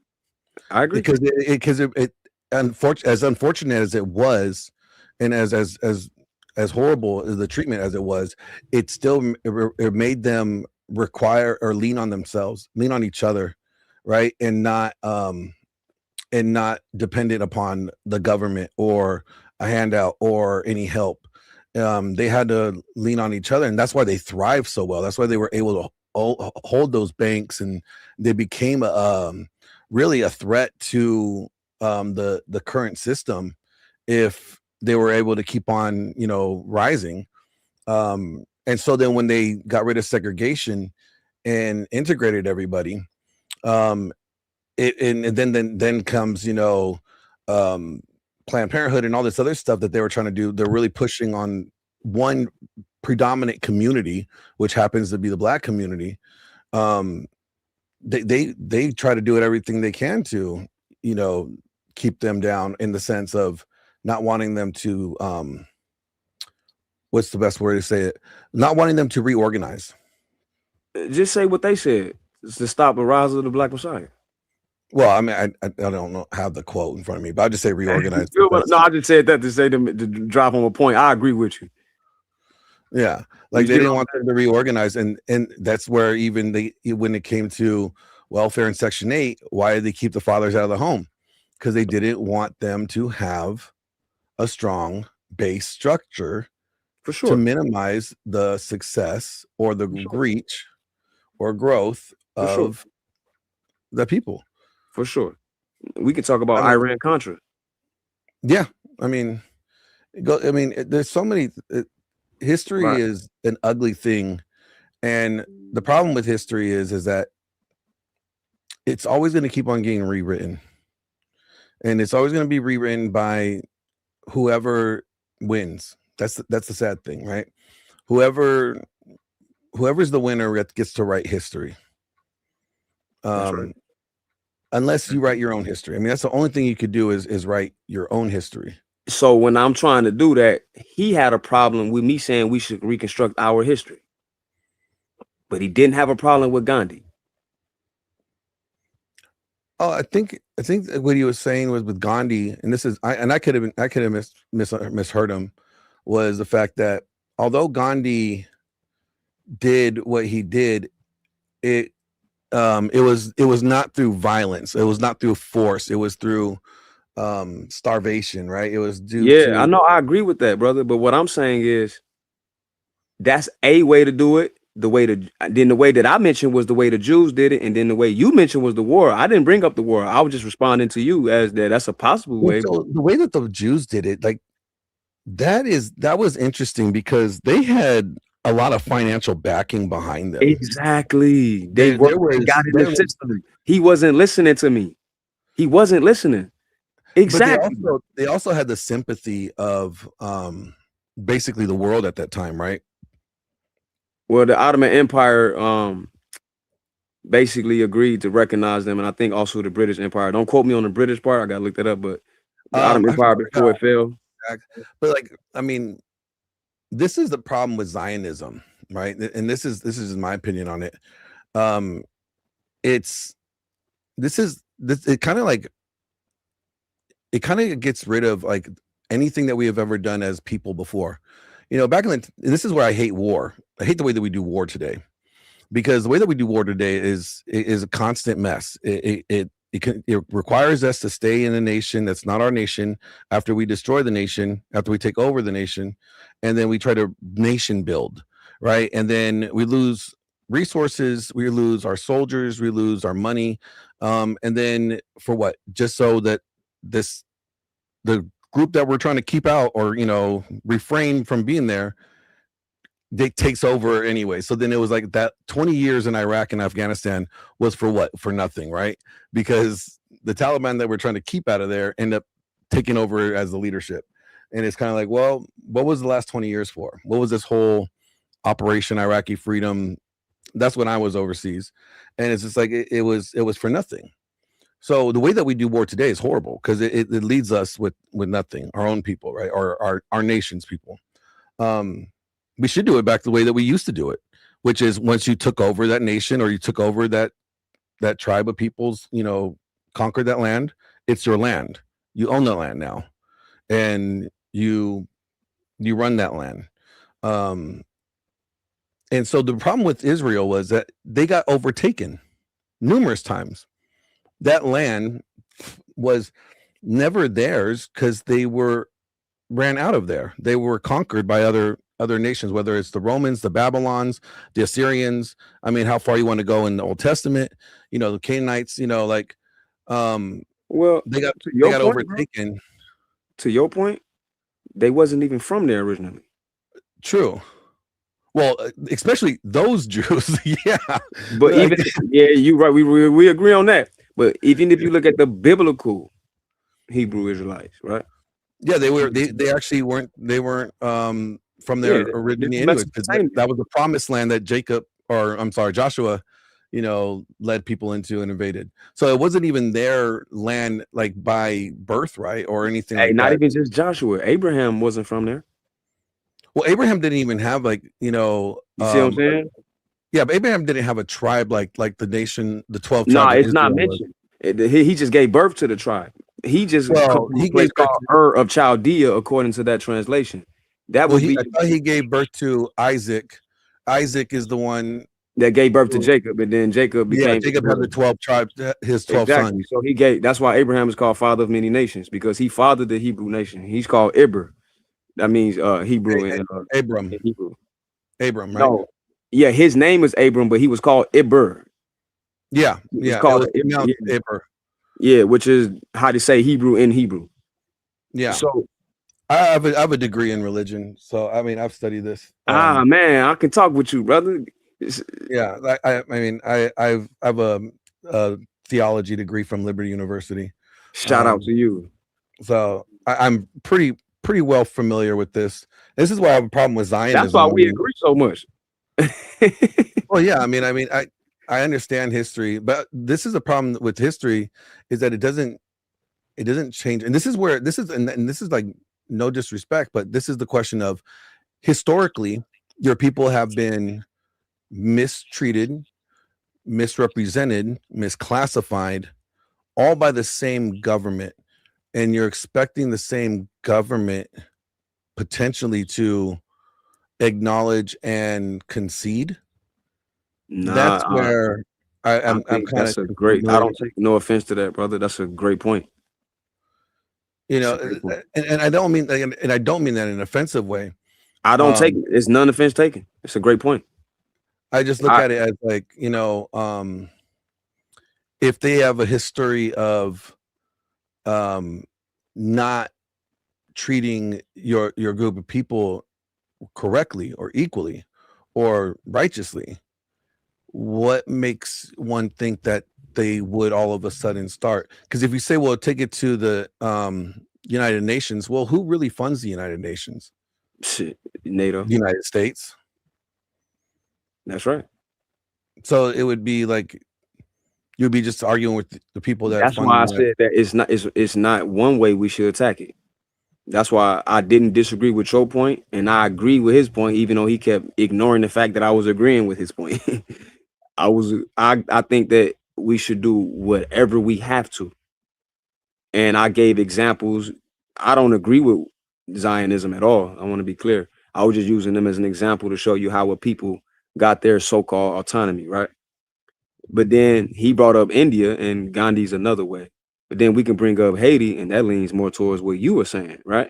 I agree because it as unfortunate as it was, and as horrible as the treatment as it was, it still it made them require or lean on themselves, lean on each other, right, and not dependent upon the government or a handout or any help. They had to lean on each other, and that's why they thrived so well. That's why they were able to hold those banks, and they became really a threat to the current system if they were able to keep on, rising. And so then when they got rid of segregation and integrated everybody, and then comes, Planned Parenthood and all this other stuff that they were trying to do. They're really pushing on one predominant community, which happens to be the Black community. They try to do everything they can to, keep them down, in the sense of not wanting them to, what's the best way to say it? Not wanting them to reorganize. Just say what they said, to stop the rise of the Black Messiah. Well, I mean, I don't have the quote in front of me, but I'll just say reorganize. No, I just said that to say to drop home a point. I agree with you. Yeah, like they didn't want them to reorganize, and that's where even when it came to welfare in Section 8, why did they keep the fathers out of the home? Because they didn't want them to have a strong base structure, for sure, to minimize the success or the reach or growth of the people. For sure. We could talk about Iran Contra. Yeah. I mean, there's so many. History is an ugly thing. And the problem with history is that it's always going to keep on getting rewritten. And it's always going to be rewritten by whoever wins. That's the sad thing, right? Whoever's the winner gets to write history. Unless you write your own history. I mean, that's the only thing you could do is write your own history. So when I'm trying to do that, he had a problem with me saying we should reconstruct our history. But he didn't have a problem with Gandhi. Oh, I think what he was saying was with Gandhi, and this is I could have misheard him, was the fact that although Gandhi did what he did, it was not through violence. It was not through force. It was through starvation, right? It was due to... I know, I agree with that, brother. But what I'm saying is that's a way to do it. The way that I mentioned was the way the Jews did it, and then the way you mentioned was the war. I didn't bring up the war. I was just responding to you as that's a possible way. So the way that the Jews did it, like that was interesting because they had a lot of financial backing behind them. Exactly. They got in the system. He wasn't listening to me. He wasn't listening. Exactly. But they also had the sympathy of basically the world at that time, right? Well, the Ottoman Empire basically agreed to recognize them, and I think also the British Empire. Don't quote me on the British part. I gotta look that up, but the Ottoman Empire before it fell. But like, I mean, this is the problem with Zionism, right? And this is my opinion on it. It kind of gets rid of like anything that we have ever done as people before. Back in this is where I hate war. I hate the way that we do war today, because the way that we do war today is a constant mess. It requires us to stay in a nation that's not our nation after we destroy the nation, after we take over the nation, and then we try to nation build, right? And then we lose resources, we lose our soldiers, we lose our money, and then for what? Just so that the group that we're trying to keep out or refrain from being there, they takes over anyway. So then it was like that 20 years in Iraq and Afghanistan was for what? For nothing, right? Because the Taliban that we're trying to keep out of there end up taking over as the leadership. And it's kind of like, well, what was the last 20 years for? What was this whole Operation Iraqi Freedom? That's when I was overseas. And it's just like, it was for nothing. So the way that we do war today is horrible because it leads us with nothing, our own people, right? Or our nation's people. We should do it back the way that we used to do it, which is once you took over that nation or you took over that tribe of peoples, conquered that land, it's your land. You own the land now. And you run that land. And so the problem with Israel was that they got overtaken numerous times. That land was never theirs because they ran out of there. They were conquered by other nations, whether it's the Romans, the Babylons, the Assyrians. I mean, how far you want to go in the Old Testament, the Canaanites, well, they got point, overtaken. Bro, to your point, they wasn't even from there originally. True. Well, especially those Jews, yeah. But even you're right. We agree on that. But even if you look at the biblical Hebrew Israelites, right? Yeah, they actually weren't. They weren't from there originally anyway, because that was the promised land that Joshua, led people into and invaded. So it wasn't even their land, like by birthright or anything. Hey, not even just Joshua. Abraham wasn't from there. Well, Abraham didn't even have you see what I'm saying? Yeah, but Abraham didn't have a tribe like the nation, the 12 tribes. No, it's not mentioned. He just gave birth to the tribe. He just he gave called Ur of Chaldea, according to that translation. That would be. I thought he gave birth to Isaac. Isaac is the one that gave birth to Jacob, and then Jacob became. Yeah, Jacob had the 12 tribes, his 12 sons. So that's why Abraham is called father of many nations, because he fathered the Hebrew nation. He's called Ibr. That means Hebrew and Abram. In Hebrew. Abram, right? No, yeah, his name is Abram, but he was called Ibr. Yeah, called Ibr. Yeah, which is how to say Hebrew in Hebrew. Yeah. So I have a degree in religion, so I mean I've studied this. Man, I can talk with you, brother. Yeah, I have a theology degree from Liberty University. Shout out to you. So I'm pretty well familiar with this. This is why I have a problem with Zionism. That's why we agree so much. Well, yeah, I mean, I understand history, but this is a problem with history, is that it doesn't change. And this is like no disrespect, but this is the question of historically, your people have been mistreated, misrepresented, misclassified, all by the same government. And you're expecting the same government potentially to acknowledge and concede. That's where I'm kind of great. I don't take no offense to that, brother. That's a great point. And I don't mean that in an offensive way. I don't take it. It's none offense taken. It's a great point. I just look at it as like, if they have a history of not treating your group of people correctly or equally or righteously, what makes one think that they would all of a sudden start? Because if you say, well, take it to the United Nations, well, who really funds the United Nations? NATO. United States. That's right. So it would be like you'd be just arguing with the people that. That's why I said that it's not one way we should attack it. That's why I didn't disagree with your point, and I agree with his point, even though he kept ignoring the fact that I was agreeing with his point. I think that we should do whatever we have to. And I gave examples. I don't agree with Zionism at all. I want to be clear. I was just using them as an example to show you how a people got their so-called autonomy, right? But then he brought up India, and Gandhi's another way. But then we can bring up Haiti, and that leans more towards what you were saying, right?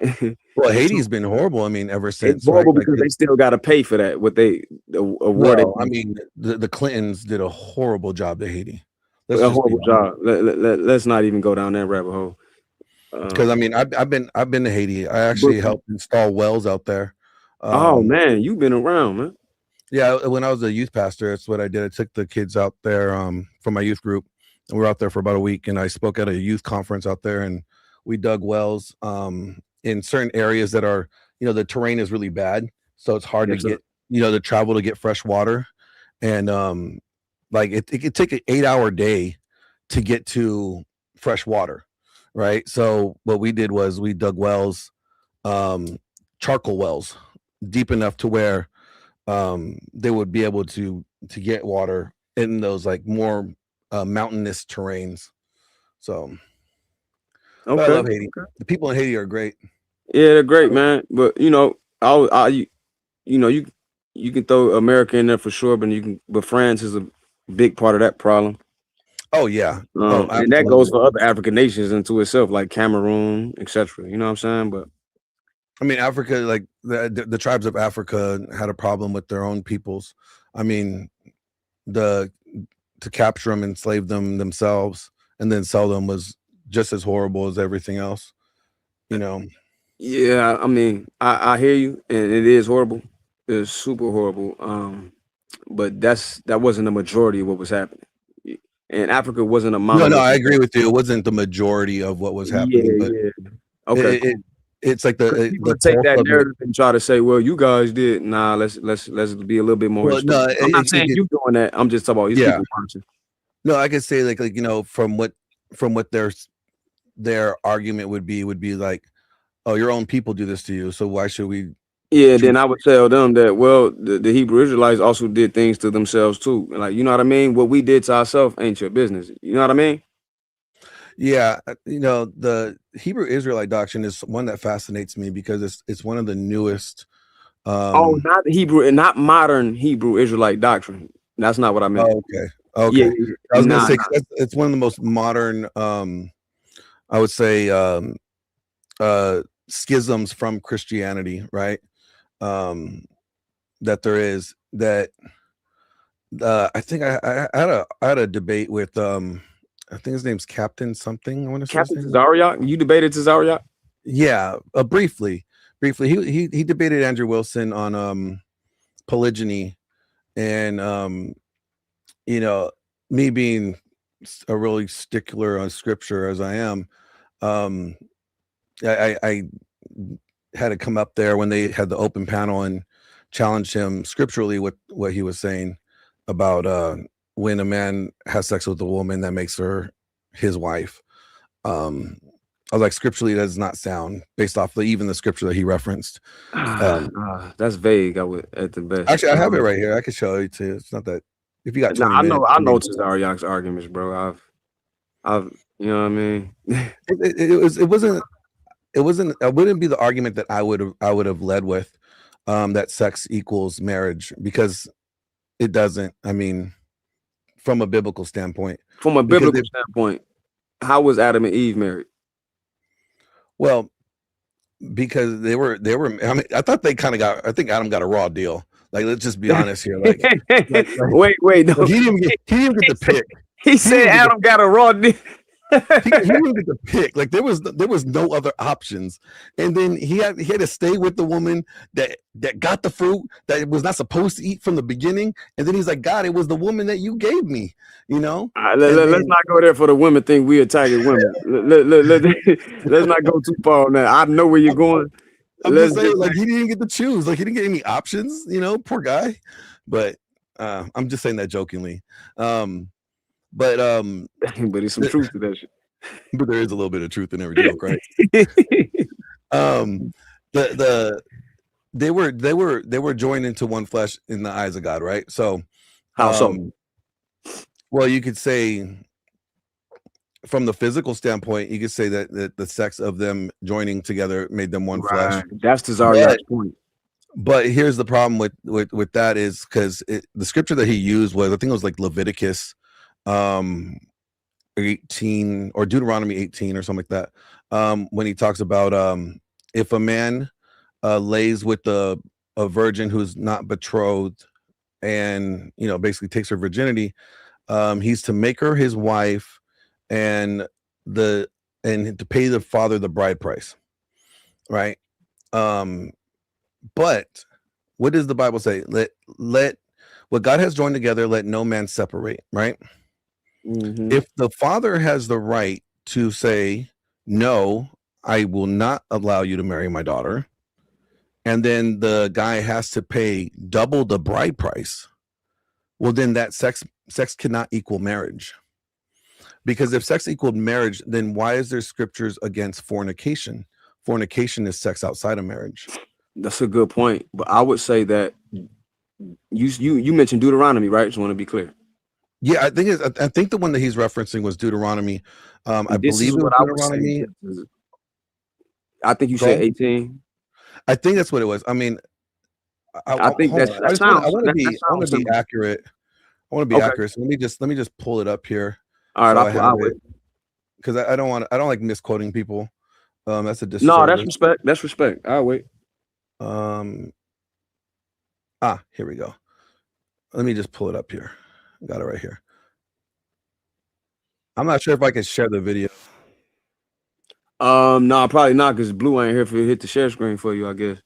Well, Haiti's been horrible. I mean, ever since. It's horrible, right? Because they still got to pay for that. I mean, the Clintons did a horrible job to Haiti. A horrible job. Let's not even go down that rabbit hole. Because I mean, I've been to Haiti. I actually helped install wells out there. Oh man, you've been around, man. Yeah, when I was a youth pastor, that's what I did. I took the kids out there from my youth group, and we were out there for about a week. And I spoke at a youth conference out there, and we dug wells. And in certain areas that are, the terrain is really bad, so it's hard to get, to travel to get fresh water, and like it could take an 8-hour day to get to fresh water, right? So what we did was we dug wells, charcoal wells, deep enough to where they would be able to get water in those like more mountainous terrains. So I love Haiti. The people in Haiti are great. Yeah, they're great, man. But you can throw America in there for sure, but France is a big part of that problem. Oh yeah, and that goes for other African nations into itself, like Cameroon, etc. You know what I'm saying? But I mean, Africa, like the tribes of Africa had a problem with their own peoples. I mean, to capture them, enslave them themselves, and then sell them was just as horrible as everything else. Yeah, I mean, I hear you, and it is horrible. It's super horrible. But that wasn't the majority of what was happening. And Africa wasn't a monolith. No, I agree with you. It wasn't the majority of what was happening. Okay. It's like the take that narrative and try to say, well, you guys did. Nah, let's be a little bit more. Well, no, I'm not saying you doing that. I'm just talking about these people watching. No, I could say like from what their argument would be like, oh, your own people do this to you, so why should we? Yeah, then I would tell them that, well, the Hebrew Israelites also did things to themselves too. Like, you know what I mean? What we did to ourselves ain't your business. You know what I mean? Yeah, the Hebrew Israelite doctrine is one that fascinates me because it's one of the newest. Not Hebrew and not modern Hebrew Israelite doctrine. That's not what I meant. Okay. Yeah, I was gonna say it's one of the most modern. I would say schisms from Christianity, right? That there is that. I think I had a debate with I think his name's Captain something. I want to say Captain Tazariak. You debated Tazariak? Yeah, briefly. He debated Andrew Wilson on polygyny, and me being a really stickler on scripture as I am, I had to come up there when they had the open panel and challenge him scripturally with what he was saying about when a man has sex with a woman that makes her his wife. I was like, scripturally, that does not sound based off even the scripture that he referenced. That's vague. I would at the best. Actually, I have it right here. I can show you too. It's not that. If you got 20 minutes, I know Tazariak's arguments, bro. I've you know what I mean. It wasn't. It wouldn't be the argument that I would have led with, that sex equals marriage, because it doesn't. I mean, from a biblical standpoint. From a biblical standpoint, how was Adam and Eve married? Well, because they were. I mean, I thought they kind of got. I think Adam got a raw deal. Like, let's just be honest here. Like, wait, no, he didn't get the pick. He said Adam got a raw deal. he didn't get the pick. Like, there was no other options, and then he had to stay with the woman that got the fruit that was not supposed to eat from the beginning, and then he's like, God, it was the woman that you gave me. Let's not go there for the women thing. We attacking women. Let's not go too far on that. I know where you're going. I'm just saying, like, he didn't get to choose. Like, he didn't get any options. Poor guy. But I'm just saying that jokingly. But there's some truth to that shit. But there is a little bit of truth in every joke, right? They were joined into one flesh in the eyes of God, right? So how so? Well, you could say from the physical standpoint, you could say that the sex of them joining together made them one flesh. That's Tazariak's point. But here's the problem with that is because the scripture that he used was, I think it was like Leviticus 18 or Deuteronomy 18 or something like that, when he talks about if a man lays with a virgin who's not betrothed and basically takes her virginity, he's to make her his wife and to pay the father the bride price, right? But what does the Bible say? Let what God has joined together, let no man separate, right? Mm-hmm. If the father has the right to say, no, I will not allow you to marry my daughter, and then the guy has to pay double the bride price, well, then that sex cannot equal marriage. Because if sex equaled marriage, then why is there scriptures against fornication? Fornication is sex outside of marriage. That's a good point. But I would say that you mentioned Deuteronomy, right? Just want to be clear. Yeah, I think the one that he's referencing was Deuteronomy. I believe it was Deuteronomy. I think you said 18. I think that's what it was. I mean, I think I want to be accurate. I want to be accurate. So let me just pull it up here. All right, I'll wait. Because I don't like misquoting people. That's a disservice. No, that's respect. That's respect. I'll wait. Here we go. Let me just pull it up here. Got it right here. I'm not sure if I can share the video. No, probably not, because Blue ain't here for hit the share screen for you, I guess.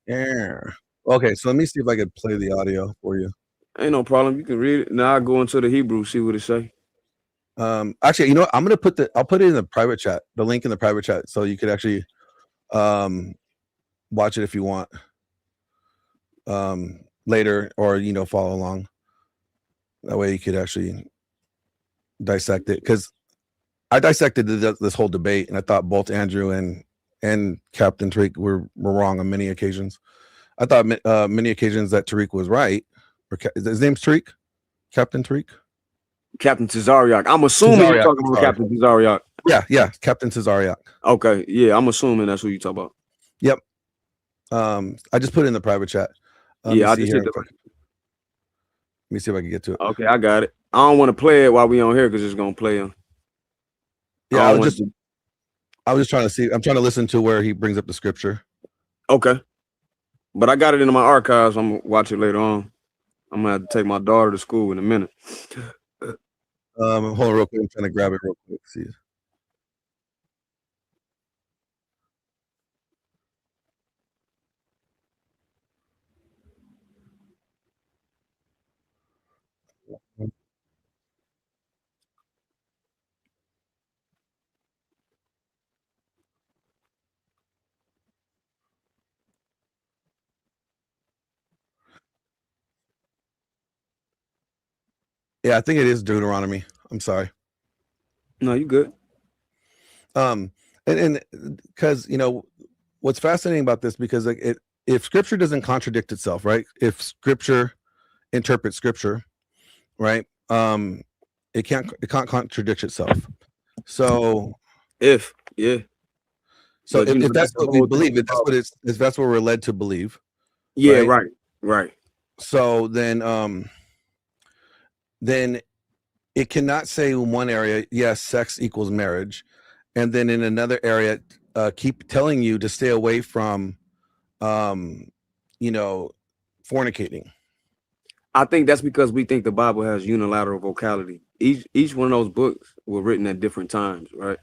Yeah. Okay, so let me see if I can play the audio for you. Ain't no problem. You can read it. Now I go into the Hebrew, see what it say. Actually, you know what? I'll put it in the private chat, the link in the private chat, so you could actually watch it if you want later, or follow along. That way you could actually dissect it, because I dissected this whole debate, and I thought both Andrew and Captain Tariq were wrong on many occasions. I thought many occasions that Tariq was right. His name's Tariq? Captain Tariq? Captain Tazariak. I'm assuming you're talking about Captain Tazariak. Yeah, Captain Tazariak. Okay, yeah, I'm assuming that's who you talk about. Yep. I just put it in the private chat. Yeah, I just did Let me see if I can get to it. Okay, I got it. I don't want to play it while we on here because it's gonna play on. Yeah, I was just trying to see. I'm trying to listen to where he brings up the scripture. Okay, but I got it in my archives. I'm gonna watch it later on. I'm gonna have to take my daughter to school in a minute. Hold on real quick. I'm trying to grab it real quick. See. Yeah, I think it is Deuteronomy. I'm sorry. No, you good. And because what's fascinating about this, because if scripture doesn't contradict itself, right? If scripture interprets scripture, right? It can't contradict itself. So if that's what we believe, if that's what we're led to believe. Yeah, right. So then it cannot say in one area, yes, sex equals marriage, and then in another area, keep telling you to stay away from, fornicating. I think that's because we think the Bible has unilateral vocality. Each one of those books were written at different times, right?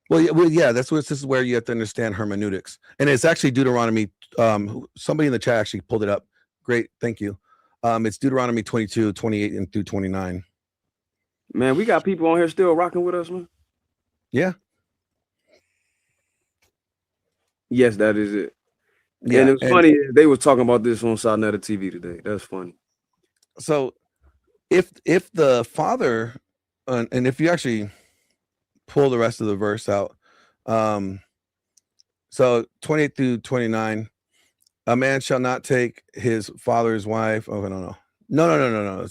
Well, yeah. This is where you have to understand hermeneutics, and it's actually Deuteronomy. Somebody in the chat actually pulled it up. Great, thank you. It's Deuteronomy 22, 28 and through 29. Man, we got people on here still rocking with us, man. Yeah. Yes, that is it. Yeah, and it's funny they was talking about this on Sarnetta TV today. That's funny. So, if the father, and if you actually pull the rest of the verse out, so 28 through 29. A man shall not take his father's wife. Oh, no.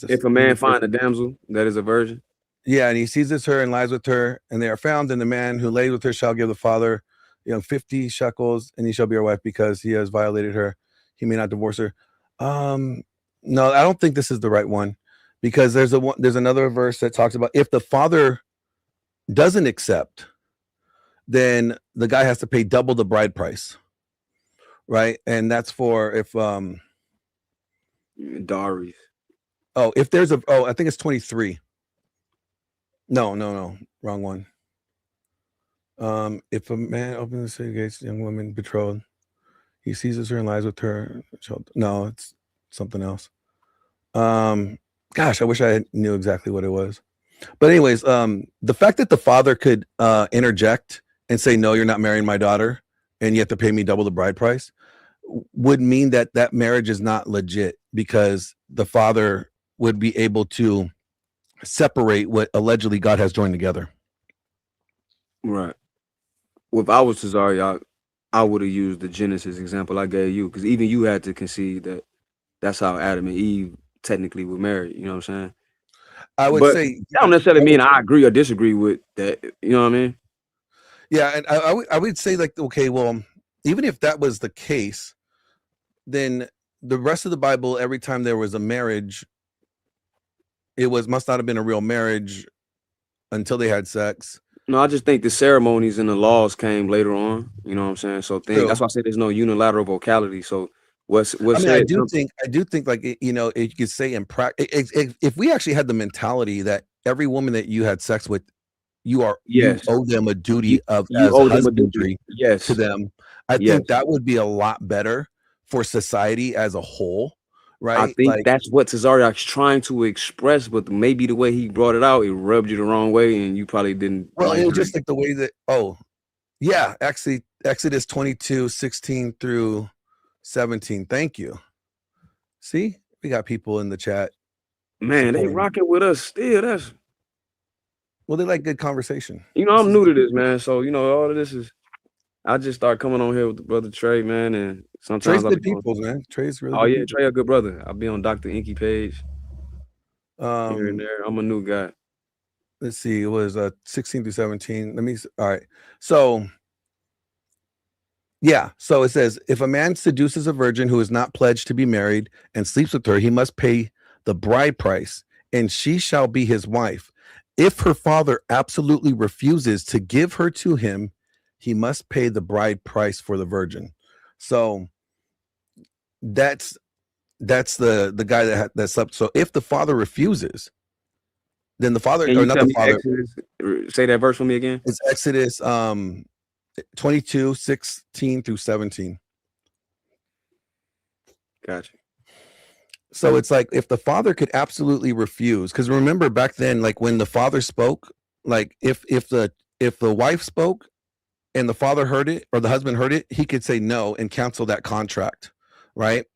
If a man find a damsel that is a virgin. Yeah, and he seizes her and lies with her, and they are found, and the man who lays with her shall give the father 50 shekels, and he shall be her wife because he has violated her. He may not divorce her. No, I don't think this is the right one, because there's another verse that talks about if the father doesn't accept, then the guy has to pay double the bride price. Right, and that's for if dowries. Oh, if there's I think it's 23. No, wrong one. If a man opens the city gates, young woman betrothed, he seizes her and lies with her. No, it's something else. Gosh, I wish I knew exactly what it was. But anyways, the fact that the father could interject and say, no, you're not marrying my daughter, and you have to pay me double the bride price, would mean that that marriage is not legit, because the father would be able to separate what allegedly God has joined together. Right. Well, if I was Cesario, I would have used the Genesis example I gave you, because even you had to concede that that's how Adam and Eve technically were married. You know what I'm saying? I would say that don't necessarily mean I agree or disagree with that. You know what I mean? Yeah, and I would say, like, okay, well, even if that was the case, then the rest of the Bible, every time there was a marriage, it must not have been a real marriage until they had sex. No, I just think the ceremonies and the laws came later on. You know what I'm saying? So that's why I say there's no unilateral vocality. So what's I mean, I do think like, you know, you could say in practice, if we actually had the mentality that every woman that you had sex with, you owe them a duty of husbandry to them, I think that would be a lot better for society as a whole, right? I think that's what Cesariak's trying to express, but maybe the way he brought it out, it rubbed you the wrong way, and you probably didn't. Well, it was just like the way that, actually, Exodus 22:16 through 17. Thank you. See, we got people in the chat. Man, they rocking with us still. Well, they like good conversation. You know, I'm new to this, man. So, you know, all of this is, I just started coming on here with the brother Trey, man. And sometimes Trey's good people, man. Trey's really good. People. Trey a good brother. I'll be on Dr. Inky page. Here and there. I'm a new guy. Let's see. It was 16 through 17. All right. So, yeah. So it says, if a man seduces a virgin who is not pledged to be married and sleeps with her, he must pay the bride price, and she shall be his wife. If her father absolutely refuses to give her to him, he must pay the bride price for the virgin. So that's the guy that slept. So if the father refuses, then the father, or not the father. Exodus, say that verse for me again. It's Exodus 22:16 through 17. Gotcha. So it's like, if the father could absolutely refuse, because remember back then, like when the father spoke, like if the wife spoke and the father heard it, or the husband heard it, he could say no and cancel that contract, right?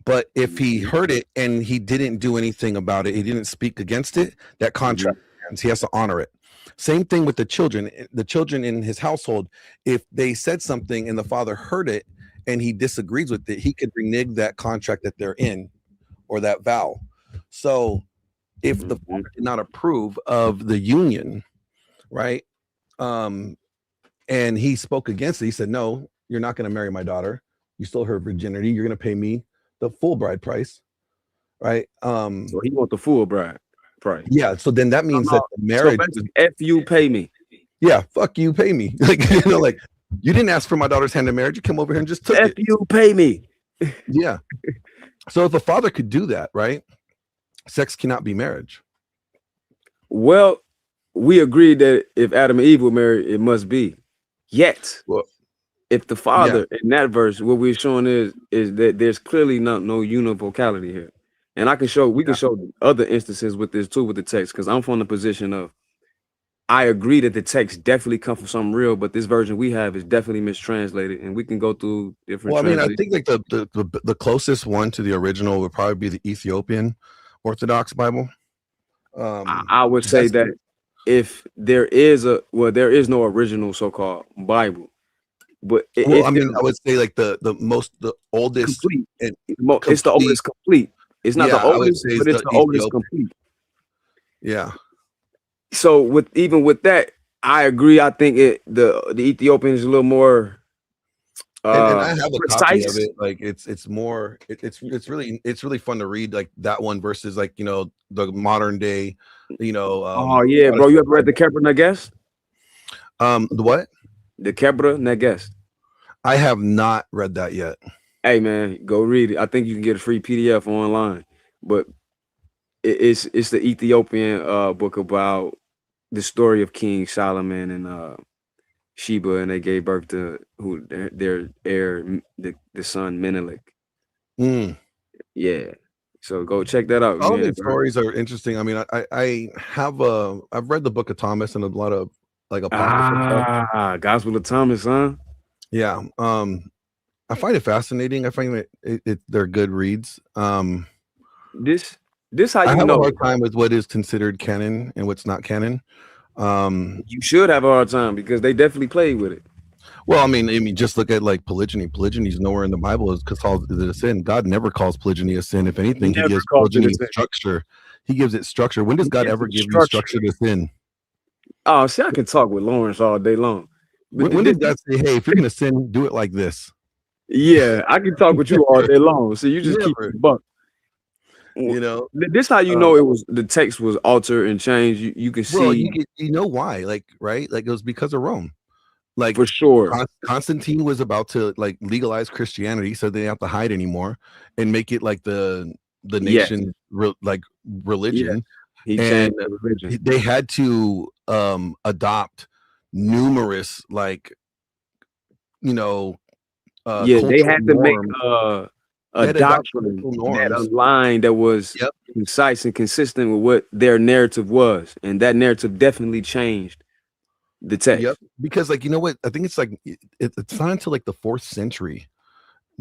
But if he heard it and he didn't do anything about it, he didn't speak against it, that contract ends. He has to honor it. Same thing with the children. The children in his household, if they said something and the father heard it and he disagrees with it, he could renege that contract that they're in, or that vow. So if the father did not approve of the union, right, and he spoke against it, he said, no, you're not going to marry my daughter. You stole her virginity. You're going to pay me the full bride price, right? So he wants the full bride price. Yeah. So then that means that the marriage, so F you, pay me. Yeah, fuck you, pay me. Like, you know, like, you didn't ask for my daughter's hand in marriage. You come over here and just took it. You pay me. Yeah. So if a father could do that, right? Sex cannot be marriage. Well, we agreed that if Adam and Eve were married, it must be. Yet, if the father in that verse, what we're showing is that there's clearly no univocality here. And we can show other instances with this too, with the text, because I'm from the position of, I agree that the text definitely comes from something real, but this version we have is definitely mistranslated, and we can go through different. Well, I mean, I think like the closest one to the original would probably be the Ethiopian Orthodox Bible. I would say that if there is no original so-called Bible, but I would say like the oldest complete. It's the oldest complete. It's not the oldest, but it's the oldest complete. Yeah. So even with that, I agree. I think the Ethiopian is a little more and I have a precise. Copy of it. Like it's really fun to read, like that one versus like, you know, the modern day, you know. Oh yeah, bro. You ever read the Kebra Nagast? The what? The Kebra Nagast. I have not read that yet. Hey man, go read it. I think you can get a free PDF online, but it's the Ethiopian book about the story of King Solomon and Sheba, and they gave birth to their heir, the son Menelik. Yeah, so go check that out. All of the stories are interesting. I mean, I've read the Book of Thomas and a lot of like apocryphal. Gospel of Thomas, huh? Yeah. I find it fascinating. I find it they're good reads. This how I you have know a hard time with what is considered canon and what's not canon. You should have a hard time because they definitely played with it. Well, I mean, just look at like polygyny. Polygyny is nowhere in the Bible is called a sin. God never calls polygyny a sin. If anything, he gives polygyny structure. He gives it structure. When does God ever give you structure to sin? Oh, see, I can talk with Lawrence all day long. When did God say, "Hey, if you're gonna sin, do it like this"? Yeah, I can talk with you all day long. So you just keep it buck. You know, this how you know it was the text was altered and changed. You can see. Well, you know why? Like, right? Like it was because of Rome. Like for sure, Constantine was about to like legalize Christianity, so they didn't have to hide anymore and make it like the nation religion. Yeah. He changed the religion. They had to adopt numerous they had to make a doctrine that aligned that was concise and consistent with what their narrative was, and that narrative definitely changed the text. Yep. Because like, you know what? I think it's like it's not until like the 4th century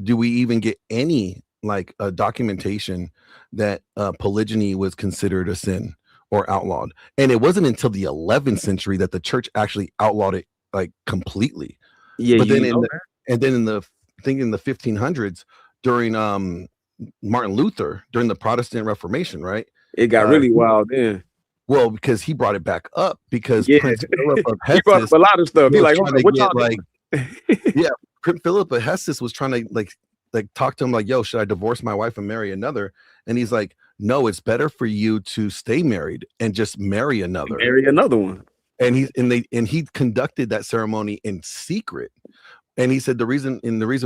do we even get any like documentation that polygyny was considered a sin or outlawed. And it wasn't until the 11th century that the church actually outlawed it like completely. Yeah. But then in the 1500s during Martin Luther, during the Protestant Reformation, right? It got really wild then. Well, because he brought it back up because Prince Philip of Hesse, he brought up a lot of stuff. He's like, Prince Philip of Hesse was trying to like talk to him like, yo, should I divorce my wife and marry another? And he's like, no, it's better for you to stay married and just marry another. Marry another one. And he conducted that ceremony in secret. And he said the reason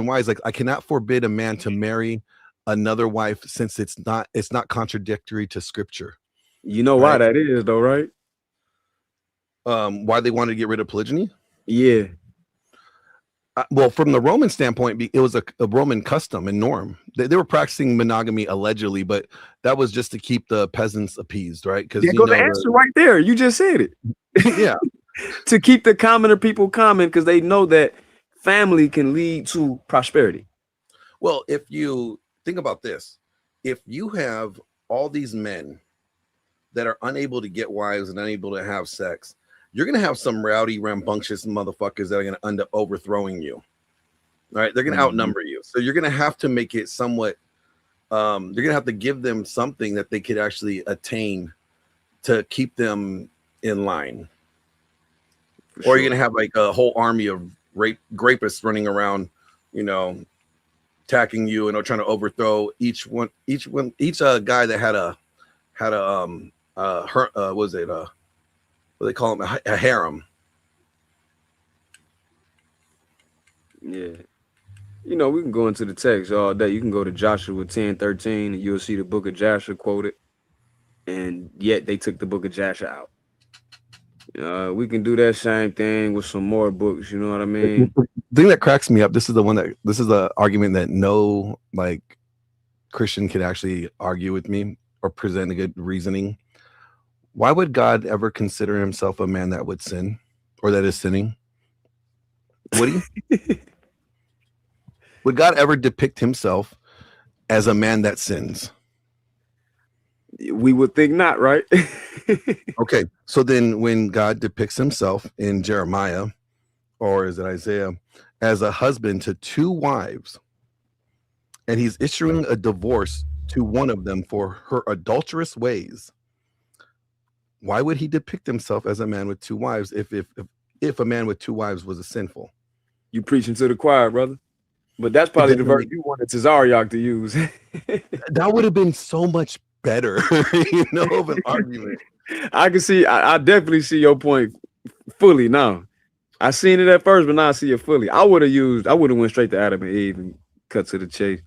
why is like, I cannot forbid a man to marry another wife since it's not contradictory to scripture. You know why that is though, right? Why they wanted to get rid of polygyny? Yeah. Well, from the Roman standpoint, it was a Roman custom and norm. They were practicing monogamy allegedly, but that was just to keep the peasants appeased, right? Because the answer right there. You just said it. Yeah. To keep the commoner people common because they know that family can lead to prosperity. Well, if you think about this, if you have all these men that are unable to get wives and unable to have sex, you're going to have some rowdy, rambunctious motherfuckers that are going to end up overthrowing you. All right. They're going to outnumber you. So you're going to have to make it somewhat, you're going to have to give them something that they could actually attain to keep them in line. Or you're going to have like a whole army of rapists running around, attacking you and trying to overthrow each guy that had a what they call them, a harem. Yeah. We can go into the text all day. You can go to Joshua 10:13 and you'll see the book of Joshua quoted. And yet they took the book of Joshua out. We can do that same thing with some more books, you know what I mean? The thing that cracks me up, this is the argument that no like Christian could actually argue with me or present a good reasoning. Why would God ever consider himself a man that would sin or that is sinning? Would he? Would God ever depict himself as a man that sins? We would think not, right? Okay, so then when God depicts himself in Jeremiah, or is it Isaiah, as a husband to 2 wives, and he's issuing a divorce to one of them for her adulterous ways, why would he depict himself as a man with 2 wives if a man with 2 wives was a sinful? You preaching to the choir, brother. But that's probably the verse you wanted Tazariak to use. That would have been so much better, of an argument. I can see, I definitely see your point fully now. I seen it at first, but now I see it fully. I would have went straight to Adam and Eve and cut to the chase.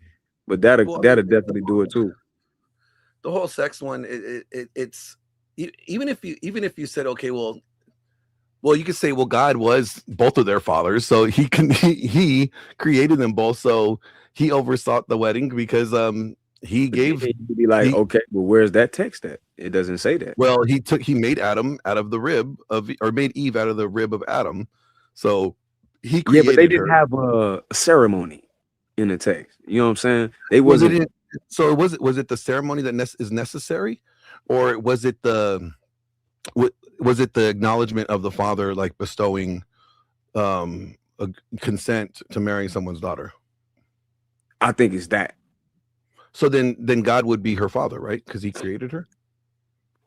But that'll definitely do it too. The whole sex one, it's even if you said, okay, well, you could say, well, God was both of their fathers, so he created them both, so he oversaw the wedding because He gave. He'd be like, okay, well, where's that text at? It doesn't say that. Well, he made Adam out of the rib of, or made Eve out of the rib of Adam. So he created but they didn't her. have a ceremony in the text. You know what I'm saying? They wasn't. So was it the ceremony that is necessary, or was it the acknowledgement of the father, like bestowing a consent to marrying someone's daughter? I think it's that. So then God would be her father, right? Because he created her.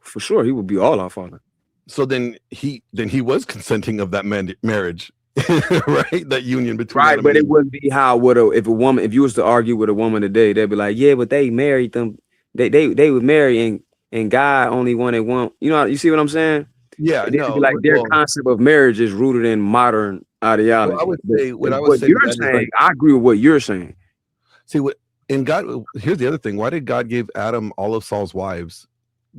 For sure, he would be all our father. So then he was consenting of that marriage, right? That union between right, Adam but and it Eve. wouldn't be how would if you was to argue with a woman today, they'd be like, yeah, but they married them. They would marry and God only wanted one. You know, you see what I'm saying? Yeah, no. Like their concept of marriage is rooted in modern ideology. Well, I would say what you're saying, I agree with what you're saying. See what in God. Here's the other thing. Why did God give Adam all of Saul's wives?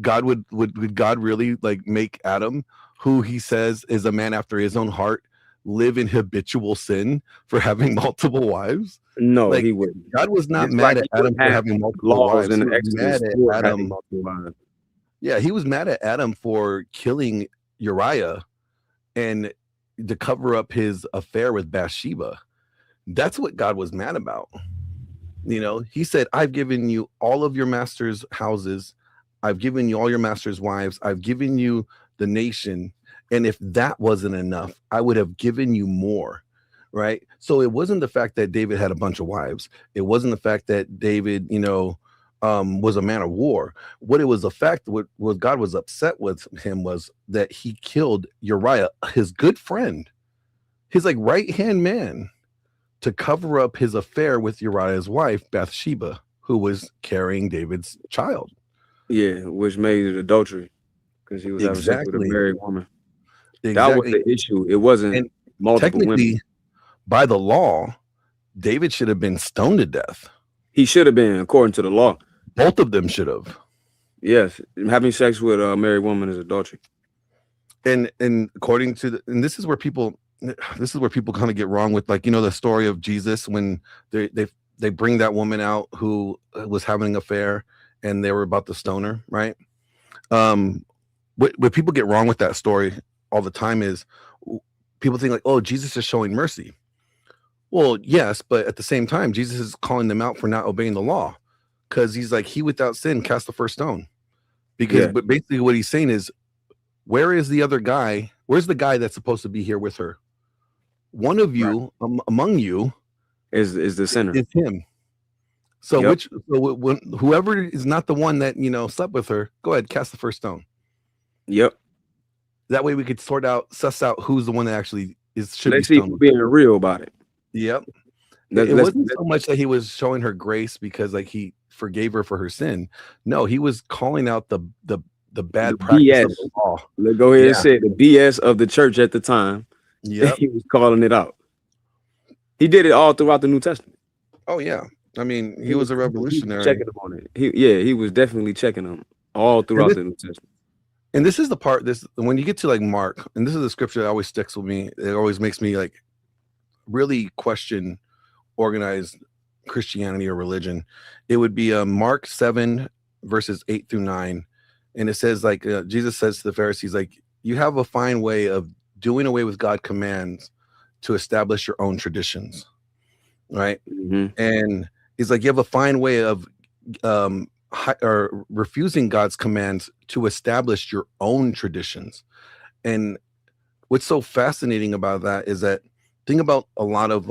God would God really like make Adam, who he says is a man after his own heart, live in habitual sin for having multiple wives? No, like, he wouldn't. God was not mad at Adam for having multiple wives. In He the was mad Exodus at Adam. Yeah, he was mad at Adam for killing Uriah and to cover up his affair with Bathsheba. That's what God was mad about. You know, he said, I've given you all of your master's houses. I've given you all your master's wives. I've given you the nation. And if that wasn't enough, I would have given you more. Right. So it wasn't the fact that David had a bunch of wives. It wasn't the fact that David, was a man of war. What it was, the fact what God was upset with him was that he killed Uriah, his good friend, his like right hand man, to cover up his affair with Uriah's wife, Bathsheba, who was carrying David's child. Yeah, which made it adultery because he was having sex with a married woman. That was the issue. It wasn't multiple women. By the law, David should have been stoned to death. He should have been, according to the law. Both of them should have. Yes, having sex with a married woman is adultery. And according to this is where people kind of get wrong with, like, the story of Jesus when they bring that woman out who was having an affair and they were about to stone her, right? What people get wrong with that story all the time is people think like, oh, Jesus is showing mercy. Well, yes, but at the same time, Jesus is calling them out for not obeying the law, because he's like, he without sin cast the first stone. Because but basically what he's saying is, where is the other guy? Where's the guy that's supposed to be here with her? One of you among you is the sinner. Is him. So whoever is not the one that slept with her, go ahead, cast the first stone. Yep. That way we could suss out who's the one that actually should be stoned. Being real about it. Yep. It wasn't so much that he was showing her grace because like he forgave her for her sin. No, he was calling out the bad practice BS. of the law. Let's go ahead and say the BS of the church at the time. Yeah, he was calling it out. He did it all throughout the New Testament. Oh yeah, I mean he was a revolutionary. Checking him on it. He was definitely checking them all throughout the New Testament. And this is the part. When you get to like Mark, and this is the scripture that always sticks with me. It always makes me like really question organized Christianity or religion. It would be Mark 7 verses 8 through 9, and it says like Jesus says to the Pharisees, like, you have a fine way of doing away with God's commands to establish your own traditions, right? Mm-hmm. And he's like, you have a fine way of or refusing God's commands to establish your own traditions. And what's so fascinating about that is that think about a lot of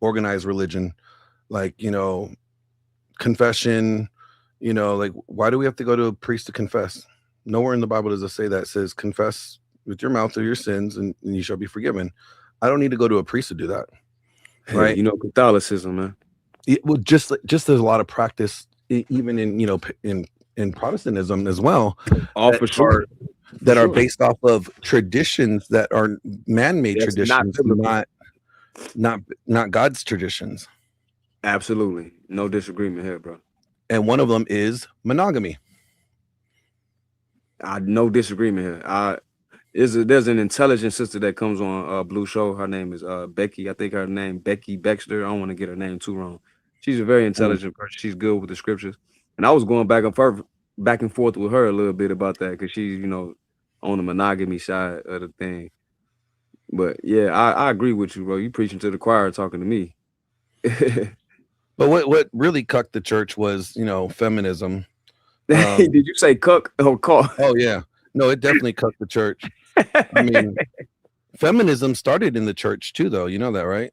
organized religion, like confession, like, why do we have to go to a priest to confess? Nowhere in the Bible does it say that. It says confess with your mouth of your sins and you shall be forgiven. I don't need to go to a priest to do that, right? Catholicism, man. Well, just there's a lot of practice even in in Protestantism as well, for sure, that are based off of traditions that are man-made traditions, not God's traditions. Absolutely, no disagreement here, bro. And one of them is monogamy. No disagreement here. There's an intelligent sister that comes on Blue Show. Her name is Becky. I think her name Becky Baxter. I don't want to get her name too wrong. She's a very intelligent person. She's good with the scriptures. And I was going back and forth with her a little bit about that because she's, you know, on the monogamy side of the thing. But yeah, I agree with you, bro. You preaching to the choir, talking to me. But what really cucked the church was, you know, feminism. Did you say cuck or call? Oh yeah, no, it definitely cucked the church. I mean, feminism started in the church too, though. You know that, right?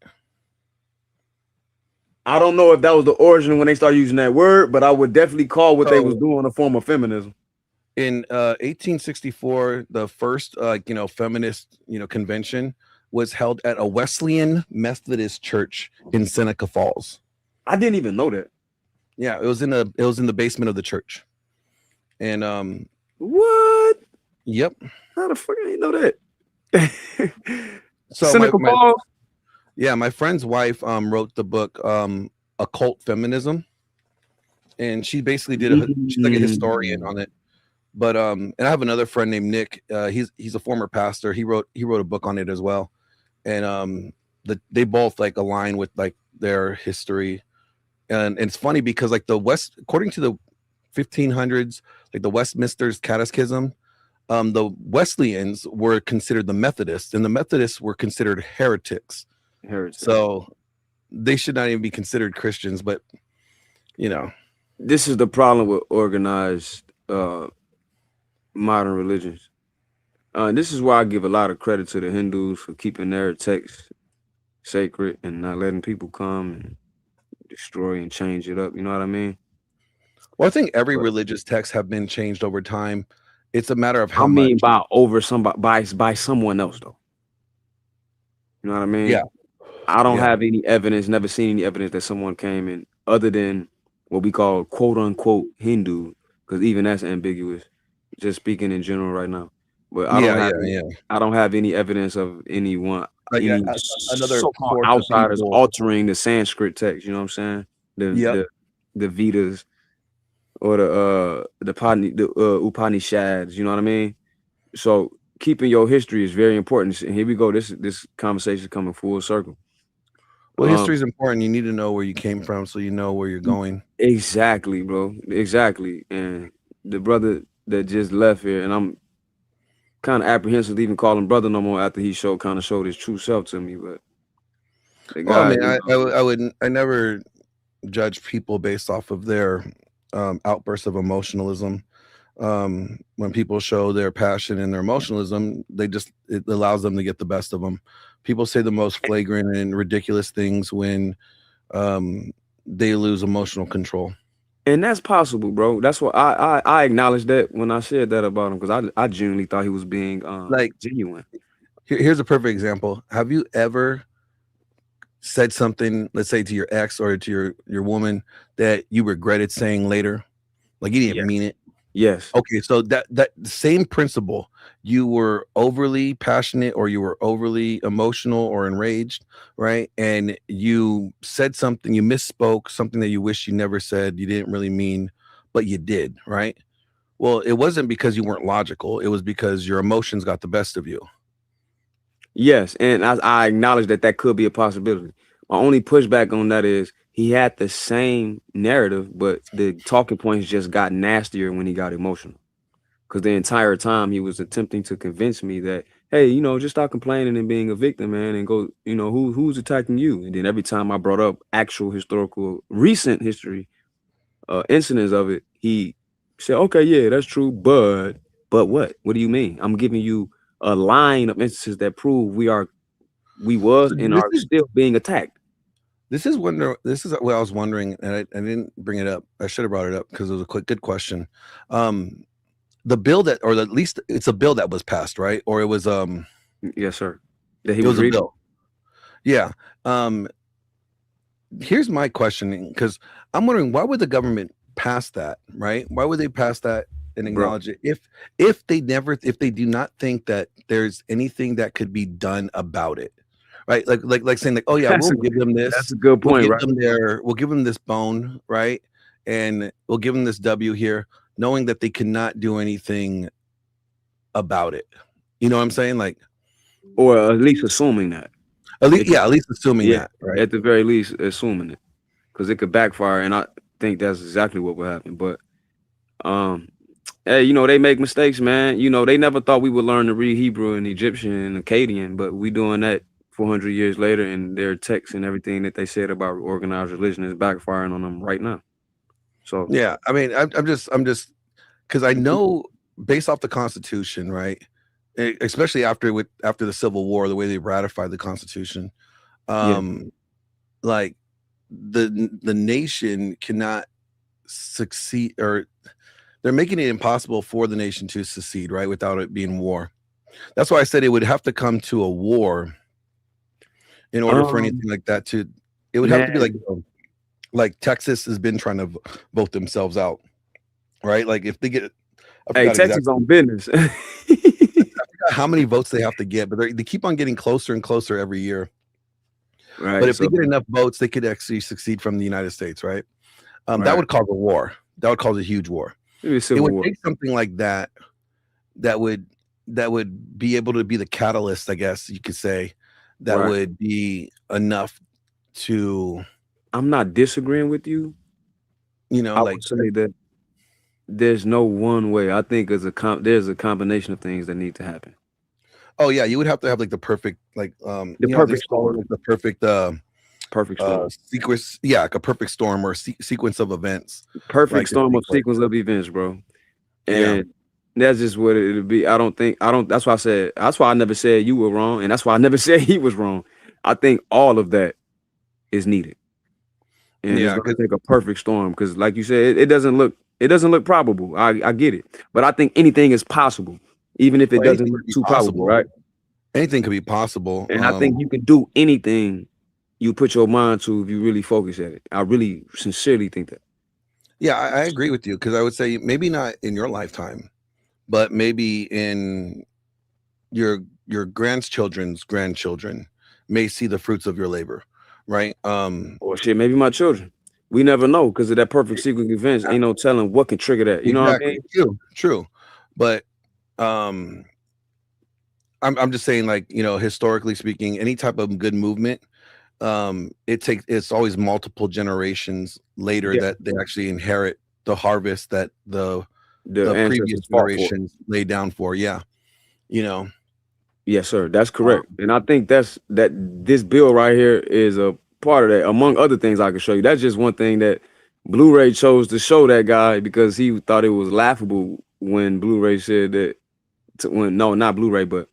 I don't know if that was the origin when they started using that word, but I would definitely call what they was doing a form of feminism. In 1864, the first feminist convention was held at a Wesleyan Methodist church in Seneca Falls. I didn't even know that. Yeah, it was in the basement of the church. And what? Yep. How the fuck I didn't know that? So Seneca Falls. Yeah, my friend's wife wrote the book Occult Feminism, and she basically she's like a historian on it. But and I have another friend named Nick. He's a former pastor. He wrote a book on it as well, and they both like align with like their history, and it's funny because like according to the 1500s, like the Westminster's Catechism, the Wesleyans were considered the Methodists, and the Methodists were considered heretics. So they should not even be considered Christians. But you know, this is the problem with organized modern religions. This is why I give a lot of credit to the Hindus for keeping their texts sacred and not letting people come and destroy and change it up. You know what I mean? Well, I think every religious text have been changed over time. It's a matter of how much. By someone else, though. You know what I mean? Yeah. I don't have any evidence, never seen any evidence that someone came in other than what we call quote unquote Hindu, because even that's ambiguous. Just speaking in general right now. But I don't have any evidence of anyone, another outsiders altering the Sanskrit text. You know what I'm saying? The Vedas or the Upanishads. You know what I mean? So keeping your history is very important. And here we go. This conversation is coming full circle. Well, history is important. You need to know where you came from so you know where you're going. Exactly, bro. Exactly. And the brother that just left here, and I'm kind of apprehensive to even call him brother no more after he showed his true self to me. But the guy, I never judge people based off of their outbursts of emotionalism. When people show their passion and their emotionalism, it allows them to get the best of them. People say the most flagrant and ridiculous things when they lose emotional control. And that's possible, bro. That's what I acknowledge that when I said that about him, because I genuinely thought he was being genuine. Here's a perfect example. Have you ever said something, let's say to your ex or to your woman, that you regretted saying later? Like you didn't mean it? Yes. Okay, so that same principle, you were overly passionate or you were overly emotional or enraged, right? And you said something, you misspoke, something that you wish you never said, you didn't really mean, but you did, right? Well, it wasn't because you weren't logical. It was because your emotions got the best of you. Yes, and I acknowledge that could be a possibility. My only pushback on that is he had the same narrative, but the talking points just got nastier when he got emotional. Because the entire time he was attempting to convince me that, hey, you know, just stop complaining and being a victim, man, and go, you know, who's attacking you? And then every time I brought up actual historical, recent history, incidents of it, he said, okay, yeah, that's true, but what? What do you mean? I'm giving you a line of instances that prove we are still being attacked. This is what I was wondering, and I didn't bring it up. I should have brought it up because it was a good question. The bill that, or at least it's a bill that was passed, right? Or it was yes, sir. It was a bill. Yeah. Here's my question, because I'm wondering, why would the government pass that, right? Why would they pass that and acknowledge it if they do not think that there's anything that could be done about it? Right, like saying like, oh yeah, we'll give them this. That's a good point, right? We'll give them this bone, right, and we'll give them this W here, knowing that they cannot do anything about it. You know what I'm saying? Like, or at least assuming that. At least assuming that. Right. At the very least, assuming it. because it could backfire, and I think that's exactly what will happen. But hey, you know, they make mistakes, man. You know, they never thought we would learn to read Hebrew and Egyptian and Akkadian, but we doing that 400 years later, and their texts and everything that they said about organized religion is backfiring on them right now. So yeah, I mean, I'm just because I know based off the Constitution, right? Especially after the Civil War, the way they ratified the Constitution, like the nation cannot succeed, or they're making it impossible for the nation to succeed, right, without it being war. That's why I said it would have to come to a war in order for anything like that to. It would have to be like Texas has been trying to vote themselves out, right? Like if they get, Texas on business. How many votes they have to get, but they keep on getting closer and closer every year. Right. But if they get enough votes, they could actually succeed from the United States, right? That would cause a war. That would cause a huge war. It would take something like that that would be able to be the catalyst, I guess you could say, that would be enough to. I'm not disagreeing with you. You know, I like would say that there's no one way. I think there's a combination of things that need to happen. Oh yeah, you would have to have like the perfect, like the perfect storm, the perfect storm sequence, like a perfect storm or sequence of events. Perfect storm of sequence of events, bro. And that's just what it'll be. That's why I said. That's why I never said you were wrong, and that's why I never said he was wrong. I think all of that is needed, and it's gonna take a perfect storm because, like you said, it doesn't look probable. I get it, but I think anything is possible. Even if it doesn't look too possible, right? Anything could be possible. And I think you can do anything you put your mind to if you really focus at it. I really sincerely think that. Yeah, I agree with you because I would say maybe not in your lifetime, but maybe in your grandchildren's grandchildren may see the fruits of your labor, right? Or shit, maybe my children. We never know because of that perfect sequence of events. Ain't no telling what can trigger that. You know what I mean? True. But I'm just saying, like, you know, historically speaking, any type of good movement, it's always multiple generations later that they actually inherit the harvest that the previous generations laid down for. Yeah, you know. Yes, sir. That's correct. And I think that this bill right here is a part of that. Among other things I can show you. That's just one thing that Blu-ray chose to show that guy because he thought it was laughable when Blu-ray said that. No, not Blu-ray, but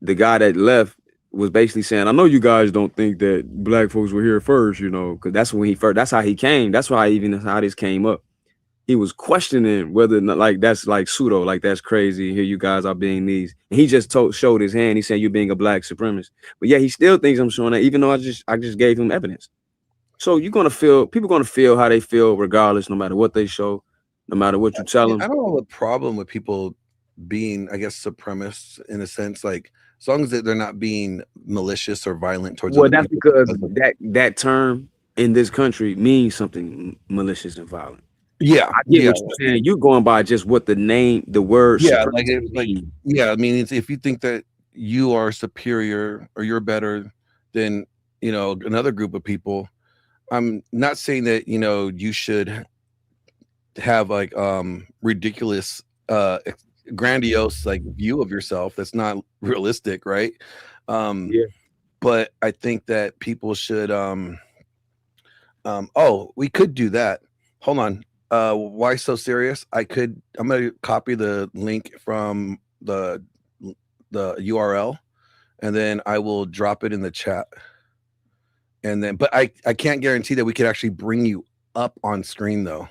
the guy that left was basically saying, I know you guys don't think that black folks were here first, you know, because that's how he came. That's why how this came up. He was questioning whether or not, like, that's like pseudo, like that's crazy. Here you guys are being these. And he just showed his hand. He said, you're being a black supremacist. But yeah, he still thinks I'm showing that, even though I just gave him evidence. So people gonna feel how they feel regardless, no matter what they show, no matter what you tell them. I don't have a problem with people being, I guess, supremacists in a sense, like as long as they're not being malicious or violent towards. Well, that's because that term in this country means something malicious and violent. Yeah, I get what you're saying. You're going by just what the word. Yeah, I mean, if you think that you are superior or you're better than, you know, another group of people, I'm not saying that, you know, you should have like ridiculous grandiose like view of yourself that's not realistic, right? But I think that people should we could do that. Hold on. Why so serious? I'm gonna copy the link from the URL and then I will drop it in the chat. And then but I can't guarantee that we could actually bring you up on screen though.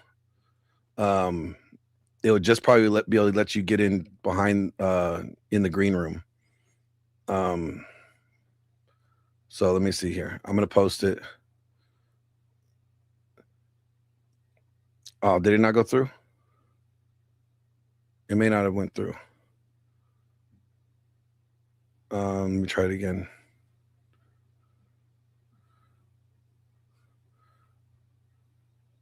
It would just probably be able to let you get in behind in the green room. So let me see here. I'm gonna post it. Oh, did it not go through? It may not have went through. Let me try it again.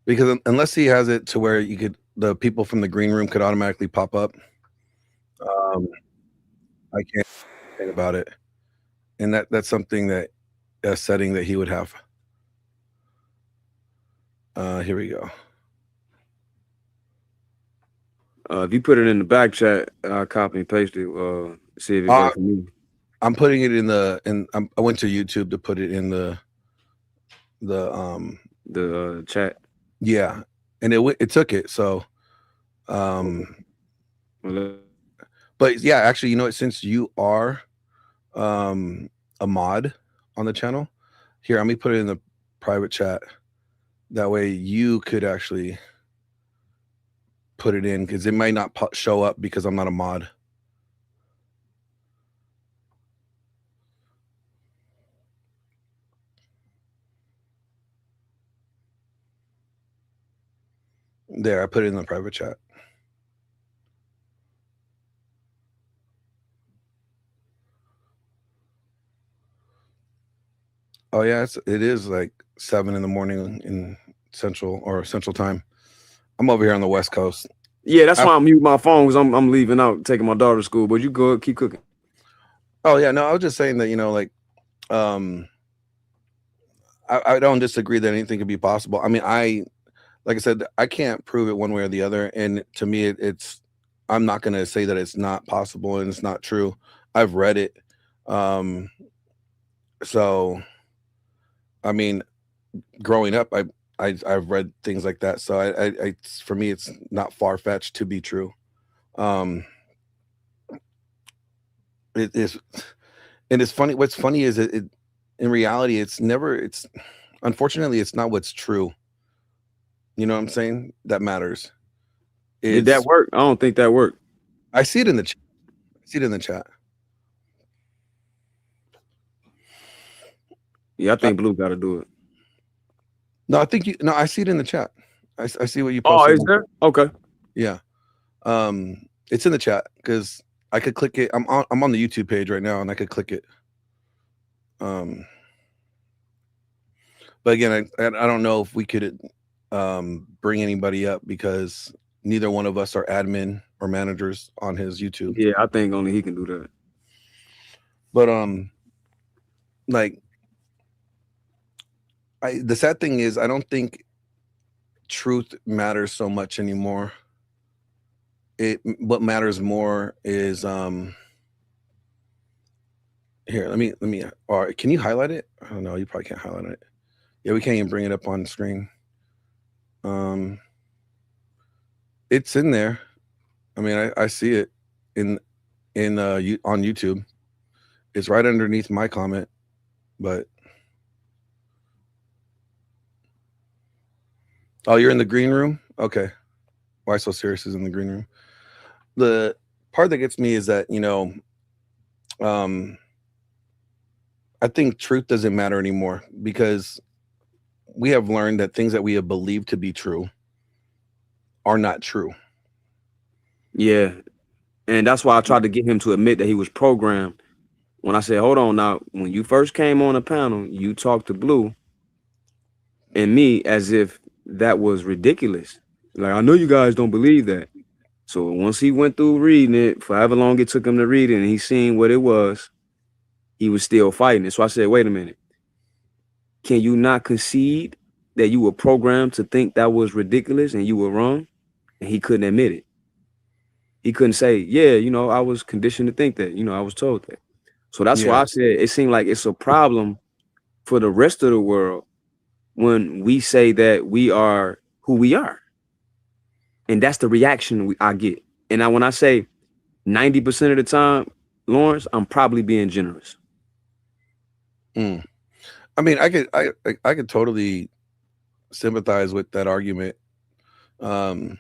Because unless he has it to where the people from the green room could automatically pop up, I can't think about it. And that's something that a setting that he would have. Here we go. If you put it in the back chat, I'll copy and paste it. See if it works for me. I'm putting it in I went to YouTube to put it in the chat. Yeah, and it took it. So, but yeah, actually, you know what? Since you are a mod on the channel, here, let me put it in the private chat. That way, you could actually put it in because it might not show up because I'm not a mod. There, I put it in the private chat. Oh yeah, it is like 7 in the morning in Central Time. I'm over here on the West Coast. Yeah, that's why I'm muting my phone because I'm leaving out, taking my daughter to school. But you go keep cooking. Oh yeah, no, I was just saying that, you know, like, I don't disagree that anything could be possible. I mean, like I said, I can't prove it one way or the other, and to me, I'm not going to say that it's not possible and it's not true. I've read it, so I mean, growing up, I've read things like that, so I for me, it's not far fetched to be true. It is, and it's funny. What's funny is in reality, unfortunately, it's not what's true. You know what I'm saying? That matters. Did that work? I don't think that worked. I see it in the chat. Yeah, I think Blue got to do it. No, I think I see it in the chat. I see what you posted. Oh, is there? Okay. Yeah. It's in the chat because I could click it. I'm on the YouTube page right now and I could click it. But again, I don't know if we could bring anybody up because neither one of us are admin or managers on his YouTube. Yeah, I think only he can do that. But like, the sad thing is I don't think truth matters so much anymore. What matters more is here, let me or can you highlight it? I don't know, you probably can't highlight it. Yeah, we can't even bring it up on screen. It's in there. I mean, I see it on YouTube. It's right underneath my comment, but oh, you're in the green room? Okay. Why So Serious is in the green room. The part that gets me is that, you know, I think truth doesn't matter anymore because we have learned that things that we have believed to be true are not true. Yeah. And that's why I tried to get him to admit that he was programmed. When I said, hold on now, when you first came on the panel, you talked to Blue and me as if that was ridiculous. Like, I know you guys don't believe that. So once he went through reading it, for however long it took him to read it, and he seen what it was, he was still fighting it. So I said, wait a minute. Can you not concede that you were programmed to think that was ridiculous and you were wrong? And he couldn't admit it. He couldn't say, yeah, you know, I was conditioned to think that, you know, I was told that. So that's why I said it seemed like it's a problem for the rest of the world when we say that we are who we are. And that's the reaction I get. And when I say 90% of the time, Lawrence, I'm probably being generous. I mean, I could totally sympathize with that argument. And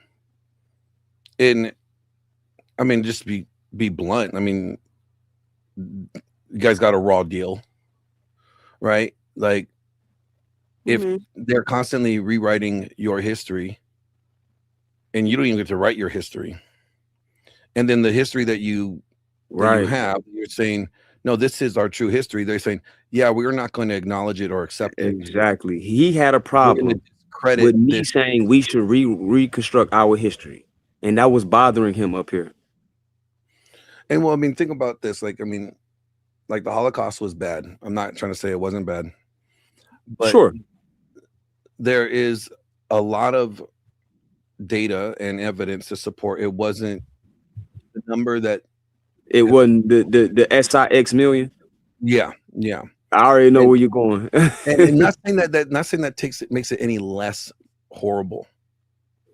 I mean, just be blunt. I mean, you guys got a raw deal, right? Like, if they're constantly rewriting your history and you don't even get to write your history, and then the history that you have, you're saying, no, this is our true history. They're saying, yeah, we're not going to acknowledge it or accept it. Exactly. He had a problem with me saying we should reconstruct our history. And that was bothering him up here. And well, I mean, think about this. Like, I mean, like the Holocaust was bad. I'm not trying to say it wasn't bad. But sure. There is a lot of data and evidence to support it wasn't the number that it wasn't the SIX million. Yeah. I already know where you're going. and not saying that makes it any less horrible.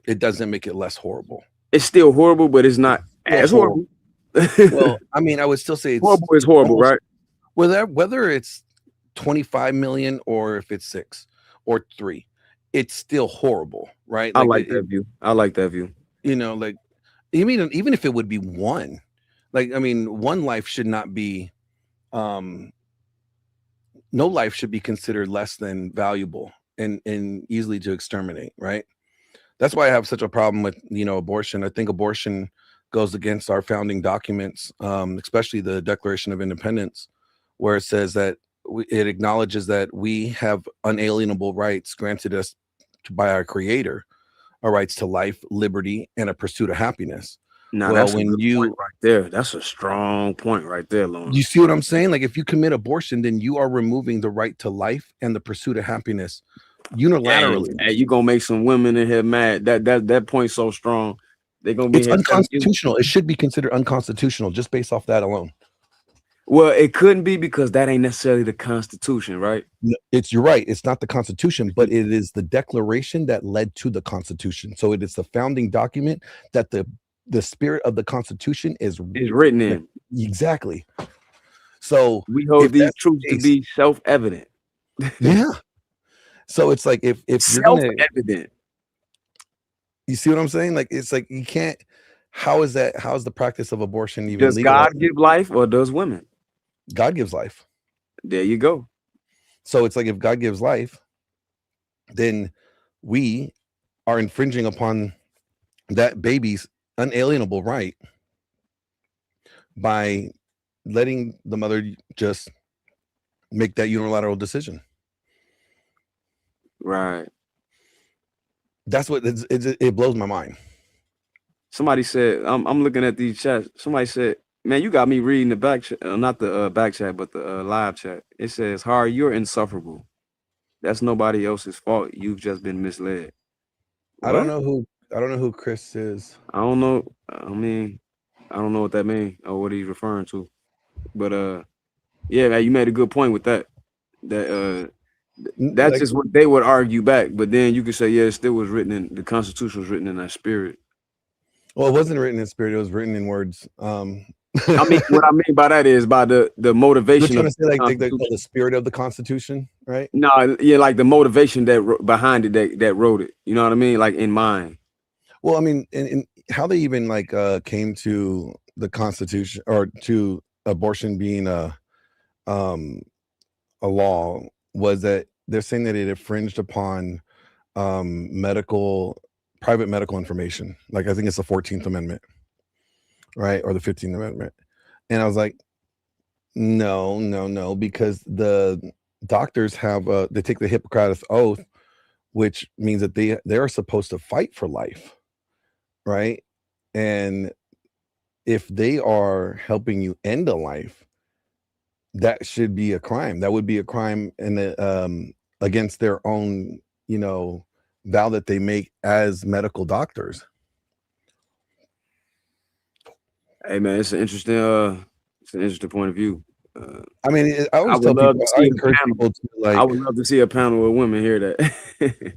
It doesn't make it less horrible. It's still horrible, but it's not as horrible. Well, I mean, I would still say it's horrible is horrible, right? Whether it's 25 million or if it's 6 or 3, it's still horrible, right? I like that view. I like that view. You know, like even if it would be 1, like I mean, 1 life should not be no life should be considered less than valuable and easily to exterminate, right? That's why I have such a problem with, abortion. I think abortion goes against our founding documents, especially the Declaration of Independence, where it says that it acknowledges that we have unalienable rights granted us by our Creator, our rights to life, liberty, and a pursuit of happiness. Now, that's when point right there. That's a strong point right there, Lauren. You see what I'm saying? Like, if you commit abortion, then you are removing the right to life and the pursuit of happiness unilaterally. Hey, you gonna make some women in here mad. That point's so strong. They're gonna be. It's unconstitutional. It should be considered unconstitutional just based off that alone. Well, it couldn't be because that ain't necessarily the Constitution, right? No, you're right. It's not the Constitution, but it is the Declaration that led to the Constitution. So it is the founding document that the spirit of the Constitution is written in. Exactly. So we hold these truths to be self-evident. Yeah. So it's like if self-evident. You see what I'm saying? Like it's like you can't. How is the practice of abortion even? Does legal? God give life or does women? God gives life. There you go. So it's like if God gives life, then we are infringing upon that baby's unalienable right by letting the mother just make that unilateral decision. Right. That's what it blows my mind. Somebody said, I'm looking at these chats. Somebody said, man, you got me reading the back chat, not the back chat, but the live chat. It says, Harry, you're insufferable. That's nobody else's fault. You've just been misled. What? I don't know who Chris is. I don't know. I mean, I don't know what that means or what he's referring to. But yeah, man, you made a good point with that. That's just what they would argue back. But then you could say, yeah, it still was written in the Constitution was written in that spirit. Well, it wasn't written in spirit; it was written in words. I mean, what I mean by that is by the motivation. You're trying to say like the spirit of the Constitution, right? No, yeah, like the motivation that behind it that wrote it. You know what I mean? Like in mind. Well, I mean, in how they even like came to the Constitution or to abortion being a law was that they're saying that it infringed upon private medical information. Like I think it's the 14th Amendment, right? Or the 15th Amendment. And I was like, no, because the doctors have they take the Hippocratic Oath, which means that they are supposed to fight for life, right? And if they are helping you end a life, that should be a crime. That would be a crime in against their own, vow that they make as medical doctors. Hey man, it's an interesting point of view. I mean, I always tell people, I encourage people to like. I would love to see a panel of women hear that.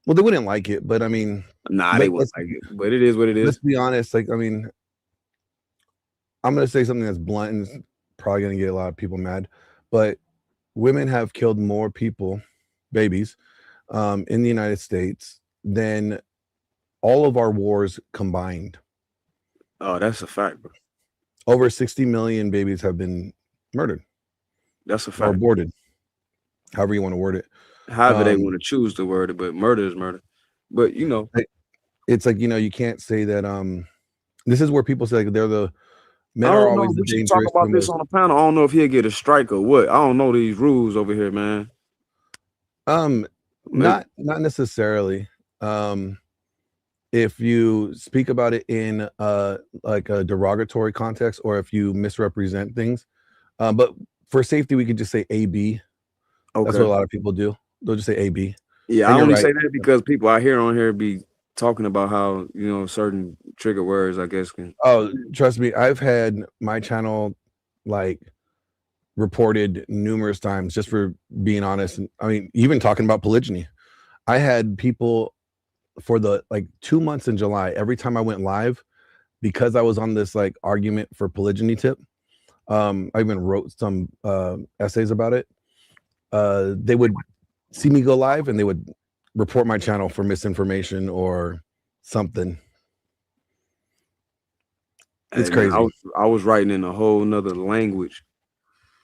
Well, they wouldn't like it, but I mean, they wouldn't like it. But it is what it is. Let's be honest. Like, I mean, I'm gonna say something that's blunt and it's probably gonna get a lot of people mad, but women have killed more people, babies, in the United States than all of our wars combined. Oh, that's a fact, bro. Over 60 million babies have been murdered. That's a fact. Or aborted. However you want to word it. However they want to choose to word it, but murder is murder. But it's like, you can't say that this is where people say like, they're the men are always the dangerous. Talk about this on a panel. I don't know if he'll get a strike or what. I don't know these rules over here, man. Not necessarily. If you speak about it in like a derogatory context or if you misrepresent things, but for safety we could just say AB. Okay. That's what a lot of people do. They'll just say AB. Yeah, I only say that because people I hear on here be talking about how, you know, certain trigger words, I guess, can. Oh, trust me, I've had my channel like reported numerous times just for being honest. And I mean, even talking about polygyny. I had people for the like 2 months in July, every time I went live, because I was on this like argument for polygyny tip. I even wrote some essays about it. They would see me go live and they would report my channel for misinformation or something. It's crazy. Man, I was writing in a whole nother language,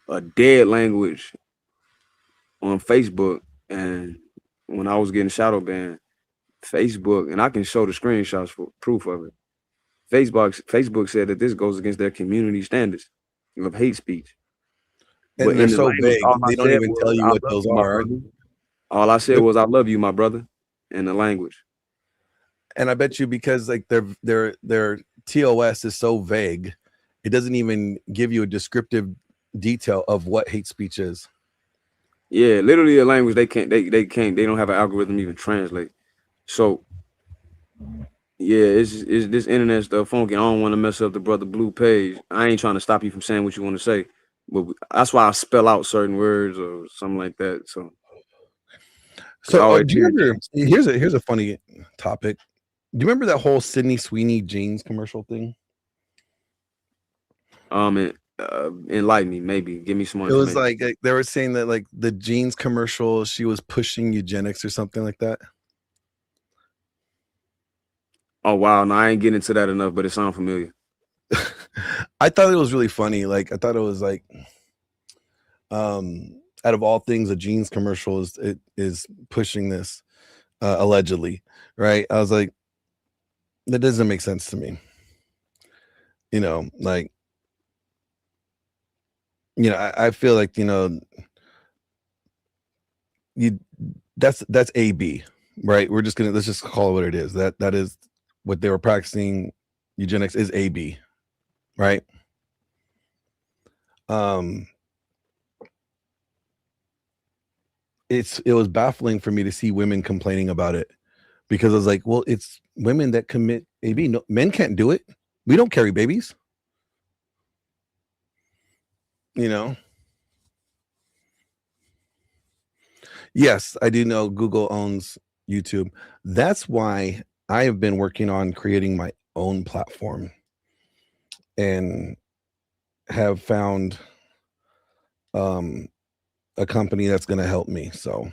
a dead language on Facebook, and when I was getting shadow banned, Facebook, and I can show the screenshots for proof of it. Facebook said that this goes against their community standards of hate speech. And but they're so vague. They don't even tell you what those are. All I said was, "I love you, my brother," in the language. And I bet you because like their TOS is so vague, it doesn't even give you a descriptive detail of what hate speech is. Yeah, literally a language they don't have an algorithm even translate. So yeah, it's this internet stuff funky. I don't want to mess up the Brother Blue page. I ain't trying to stop you from saying what you want to say, but that's why I spell out certain words or something like that. So do you remember, here's a funny topic. Do you remember that whole Sydney Sweeney jeans commercial thing? Enlighten me, maybe give me some more. It was like they were saying that like the jeans commercial, she was pushing eugenics or something like that. Oh wow, no, I ain't getting into that enough, but it sounds familiar. I thought it was really funny. Like I thought it was like, out of all things, a jeans commercial is pushing this allegedly, right? I was like, that doesn't make sense to me. You know, like, you know, I feel like, you know, that's AB, right? Let's just call it what it is. That is what they were practicing. Eugenics is AB, right? It was baffling for me to see women complaining about it, because I was like, well, it's women that commit AB. No, men can't do it. We don't carry babies. You know? Yes, I do know Google owns YouTube. That's why I have been working on creating my own platform and have found a company that's going to help me. So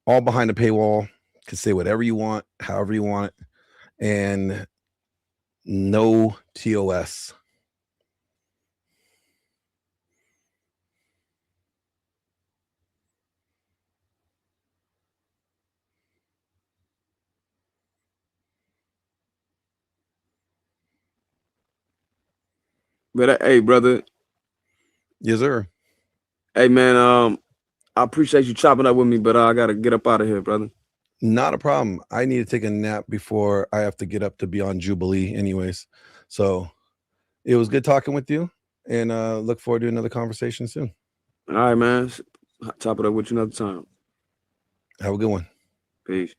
all behind a paywall, can say whatever you want, however you want, and no TOS. But hey, brother. Yes, sir. Hey, man. I appreciate you chopping up with me, but I gotta get up out of here, brother. Not a problem. I need to take a nap before I have to get up to be on Jubilee, anyways. So it was good talking with you, and look forward to another conversation soon. All right, man. Chop it up with you another time. Have a good one. Peace.